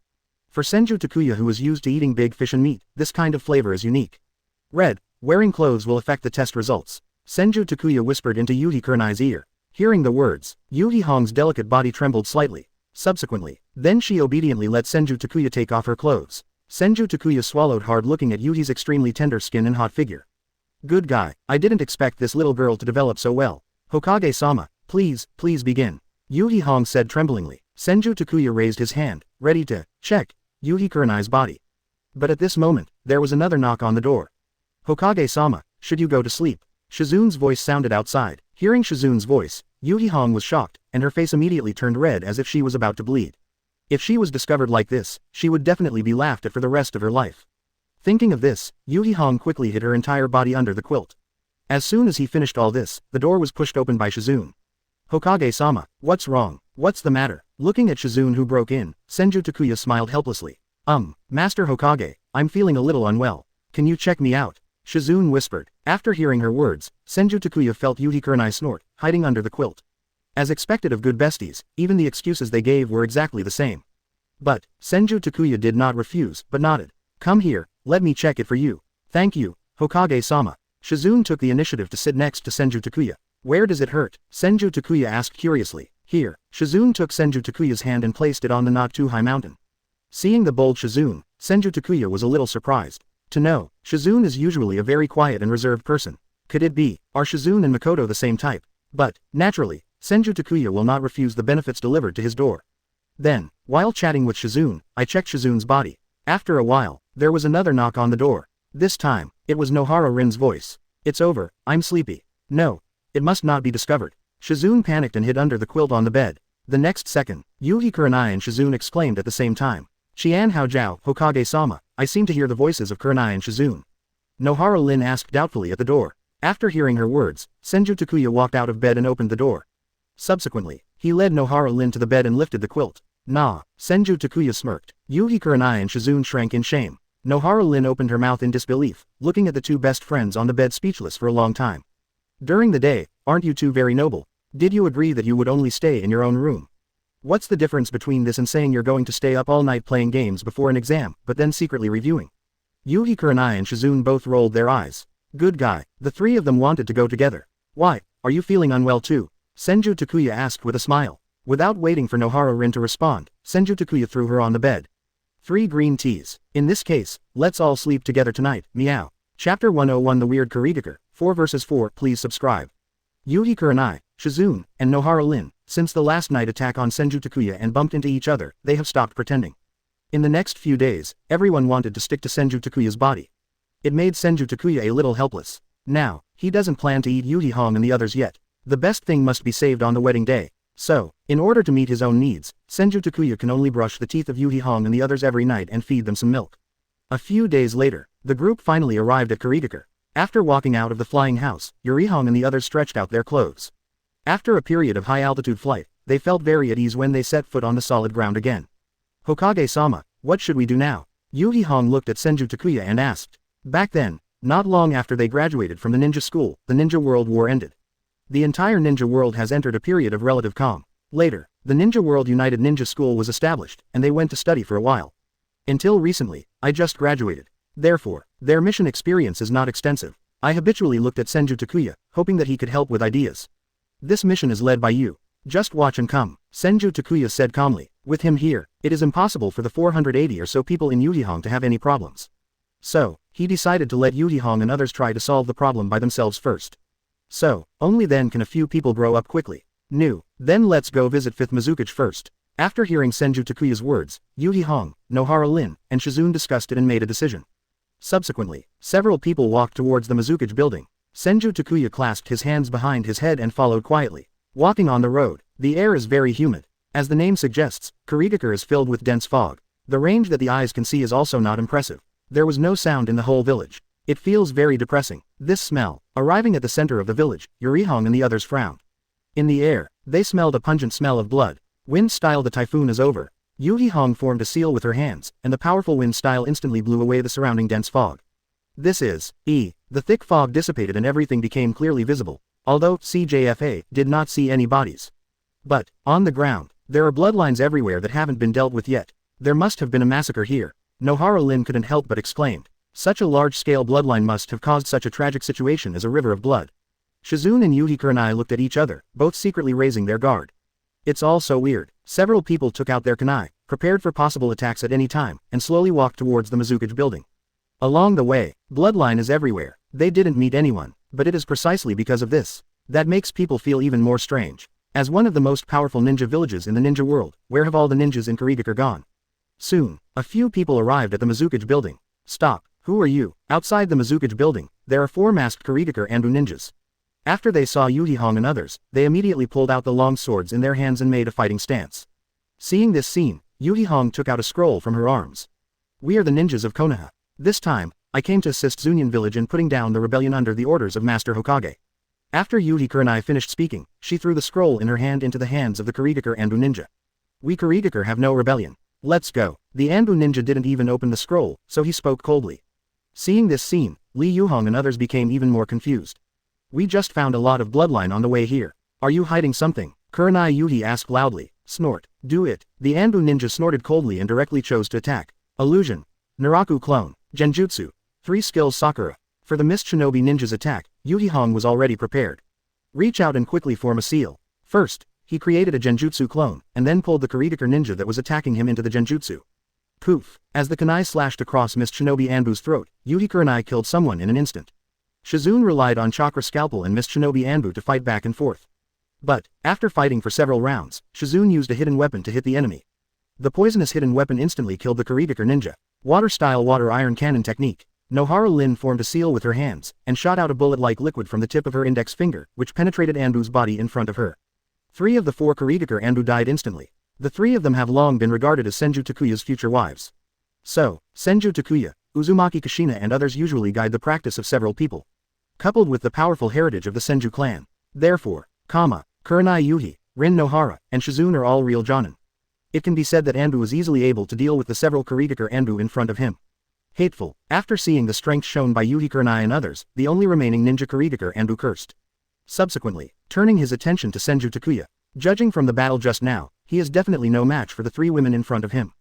For Senju Takuya, who is used to eating big fish and meat, this kind of flavor is unique. Red, wearing clothes will affect the test results. Senju Takuya whispered into Yuhi Kurenai's ear. Hearing the words, Yuhi Hong's delicate body trembled slightly. Subsequently, then she obediently let Senju Takuya take off her clothes. Senju Takuya swallowed hard looking at Yuhi's extremely tender skin and hot figure. Good guy, I didn't expect this little girl to develop so well. Hokage-sama, please begin. Yuhi Hong said tremblingly. Senju Takuya raised his hand, ready to check Yuhi Kurenai's body. But at this moment, there was another knock on the door. Hokage-sama, should you go to sleep? Shizune's voice sounded outside. Hearing Shizune's voice, Yuhi Hong was shocked, and her face immediately turned red as if she was about to bleed. If she was discovered like this, she would definitely be laughed at for the rest of her life. Thinking of this, Yuhi Hong quickly hid her entire body under the quilt. As soon as he finished all this, the door was pushed open by Shizune. Hokage-sama, what's wrong? What's the matter? Looking at Shizune who broke in, Senju Takuya smiled helplessly. Master Hokage, I'm feeling a little unwell. Can you check me out? Shizune whispered. After hearing her words, Senju Takuya felt Yuhi Kurenai snort, hiding under the quilt. As expected of good besties, even the excuses they gave were exactly the same. But, Senju Takuya did not refuse, but nodded. Come here, let me check it for you. Thank you, Hokage-sama. Shizune took the initiative to sit next to Senju Takuya. Where does it hurt? Senju Takuya asked curiously. Here, Shizune took Senju Takuya's hand and placed it on the not too high mountain. Seeing the bold Shizune, Senju Takuya was a little surprised. To know, Shizune is usually a very quiet and reserved person. Could it be, are Shizune and Mikoto the same type? But, naturally, Senju Takuya will not refuse the benefits delivered to his door. Then, while chatting with Shizune, I checked Shizune's body. After a while, there was another knock on the door. This time, it was Nohara Rin's voice. It's over, I'm sleepy. No, it must not be discovered. Shizune panicked and hid under the quilt on the bed. The next second, Yuhi Kurenai and Shizune exclaimed at the same time. Qian Haojiao, Hokage-sama, I seem to hear the voices of Kurenai and Shizune. Nohara Rin asked doubtfully at the door. After hearing her words, Senju Takuya walked out of bed and opened the door. Subsequently, he led Nohara Rin to the bed and lifted the quilt. Nah, Senju Takuya smirked. Yuhi Kurenai and Shizune shrank in shame. Nohara Rin opened her mouth in disbelief, looking at the two best friends on the bed speechless for a long time. During the day, aren't you two very noble? Did you agree that you would only stay in your own room? What's the difference between this and saying you're going to stay up all night playing games before an exam, but then secretly reviewing? Yuhi Kurenai and Shizune both rolled their eyes. Good guy, the three of them wanted to go together. Why, are you feeling unwell too? Senju Takuya asked with a smile. Without waiting for Nohara Rin to respond, Senju Takuya threw her on the bed. 3 green teas. In this case, let's all sleep together tonight, meow. Chapter 101 The Weird Kurigaku, 4 vs 4. Please subscribe. Yuhi Kurenai, Shizune, and Nohara Rin, since the last night attack on Senju Takuya and bumped into each other, they have stopped pretending. In the next few days, everyone wanted to stick to Senju Takuya's body. It made Senju Takuya a little helpless. Now, he doesn't plan to eat Yuhi Hong and the others yet. The best thing must be saved on the wedding day. So, in order to meet his own needs, Senju Takuya can only brush the teeth of Yuhi Hong and the others every night and feed them some milk. A few days later, the group finally arrived at Kurigakure. After walking out of the flying house, Yuri Hong and the others stretched out their clothes. After a period of high-altitude flight, they felt very at ease when they set foot on the solid ground again. Hokage-sama, what should we do now? Yuhi Hong looked at Senju Takuya and asked. Back then, not long after they graduated from the ninja school, the Ninja World War ended. The entire ninja world has entered a period of relative calm. Later, the Ninja World United Ninja School was established, and they went to study for a while. Until recently, I just graduated. Therefore, their mission experience is not extensive. I habitually looked at Senju Takuya, hoping that he could help with ideas. This mission is led by you. Just watch and come, Senju Takuya said calmly. With him here, it is impossible for the 480 or so people in Yuhi Hong to have any problems. So, he decided to let Yuhi Hong and others try to solve the problem by themselves first. So, only then can a few people grow up quickly. Then let's go visit 5th Mizukage first. After hearing Senju Takuya's words, Yuhi Hong, Nohara Lin, and Shizune discussed it and made a decision. Subsequently, several people walked towards the Mizukage building. Senju Takuya clasped his hands behind his head and followed quietly. Walking on the road, the air is very humid. As the name suggests, Kurigakure is filled with dense fog. The range that the eyes can see is also not impressive. There was no sound in the whole village. It feels very depressing. This smell. Arriving at the center of the village, Yuri Hong and the others frowned. In the air, they smelled a pungent smell of blood. Wind style. The typhoon is over. Yuhi Hong formed a seal with her hands, and the powerful wind style instantly blew away the surrounding dense fog. This is the thick fog dissipated and everything became clearly visible, although CJFA did not see any bodies. But, on the ground, there are bloodlines everywhere that haven't been dealt with yet. There must have been a massacre here. Nohara Lin couldn't help but exclaimed. Such a large-scale bloodline must have caused such a tragic situation as a river of blood. Shizune and Yuhi Kurenai looked at each other, both secretly raising their guard. It's all so weird. Several people took out their kunai, prepared for possible attacks at any time, and slowly walked towards the Mizukage building. Along the way, bloodline is everywhere. They didn't meet anyone, but it is precisely because of this that makes people feel even more strange. As one of the most powerful ninja villages in the ninja world, where have all the ninjas in Kurigakure gone? Soon, a few people arrived at the Mizukage building. Stop. Who are you? Outside the Mizukage building, there are 4 masked Kurigakure Anbu ninjas. After they saw Yuhi Hong and others, they immediately pulled out the long swords in their hands and made a fighting stance. Seeing this scene, Yuhi Hong took out a scroll from her arms. We are the ninjas of Konoha. This time, I came to assist Zunion village in putting down the rebellion under the orders of Master Hokage. After Yuhi Kurenai finished speaking, she threw the scroll in her hand into the hands of the Kurigakure Anbu ninja. We Kurigakure have no rebellion. Let's go. The Anbu ninja didn't even open the scroll, so he spoke coldly. Seeing this scene, Li Yuhong and others became even more confused. We just found a lot of bloodline on the way here. Are you hiding something? Kurenai Yuhi asked loudly. Snort. Do it. The Anbu ninja snorted coldly and directly chose to attack. Illusion. Naraku clone. Genjutsu. 3 skills Sakura. For the Mist Shinobi ninja's attack, Yuhi Hong was already prepared. Reach out and quickly form a seal. First, he created a Genjutsu clone, and then pulled the Kurigakure ninja that was attacking him into the Genjutsu. Poof. As the kunai slashed across Mist Shinobi Anbu's throat, Yuhi Kurenai killed someone in an instant. Shizune relied on Chakra Scalpel and Mist Shinobi Anbu to fight back and forth. But, after fighting for several rounds, Shizune used a hidden weapon to hit the enemy. The poisonous hidden weapon instantly killed the Kurigakure ninja. Water-style water iron cannon technique. Nohara Lin formed a seal with her hands, and shot out a bullet-like liquid from the tip of her index finger, which penetrated Anbu's body in front of her. 3 of the 4 Kurigakure Anbu died instantly. The 3 of them have long been regarded as Senju Takuya's future wives. So, Senju Takuya, Uzumaki Kushina and others usually guide the practice of several people. Coupled with the powerful heritage of the Senju clan. Therefore, Kurenai Yuhi, Rin Nohara, and Shizune are all real Jonin. It can be said that Anbu is easily able to deal with the several Kurigakure Anbu in front of him. Hateful. After seeing the strength shown by Yuhi Kurenai and others, the only remaining ninja Kurigakure Anbu cursed. Subsequently, turning his attention to Senju Takuya. Judging from the battle just now, he is definitely no match for the 3 women in front of him.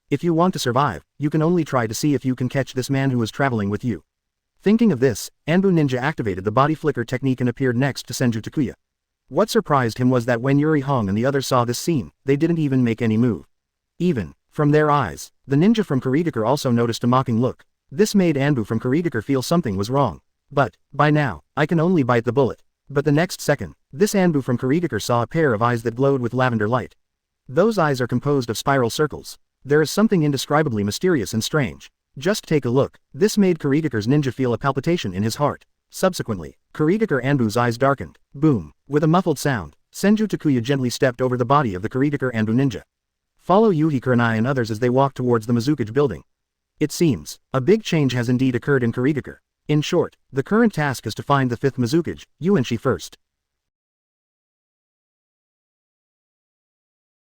If you want to survive, you can only try to see if you can catch this man who is traveling with you. Thinking of this, Anbu ninja activated the body flicker technique and appeared next to Senju Takuya. What surprised him was that when Yuri Hong and the others saw this scene, they didn't even make any move. Even from their eyes, the ninja from Kurigakure also noticed a mocking look. This made Anbu from Kurigakure feel something was wrong. But, by now, I can only bite the bullet. But the next second, this Anbu from Kurigakure saw a pair of eyes that glowed with lavender light. Those eyes are composed of spiral circles. There is something indescribably mysterious and strange. Just take a look. This made Kurigaku's ninja feel a palpitation in his heart. Subsequently, Kurigaku Anbu's eyes darkened. Boom. With a muffled sound, Senju Takuya gently stepped over the body of the Kurigaku Anbu ninja. Follow Yuhi Kurenai and others as they walk towards the Mizukage building. It seems, a big change has indeed occurred in Kurigaku. In short, the current task is to find the 5th Mizukage, Yuanshi first.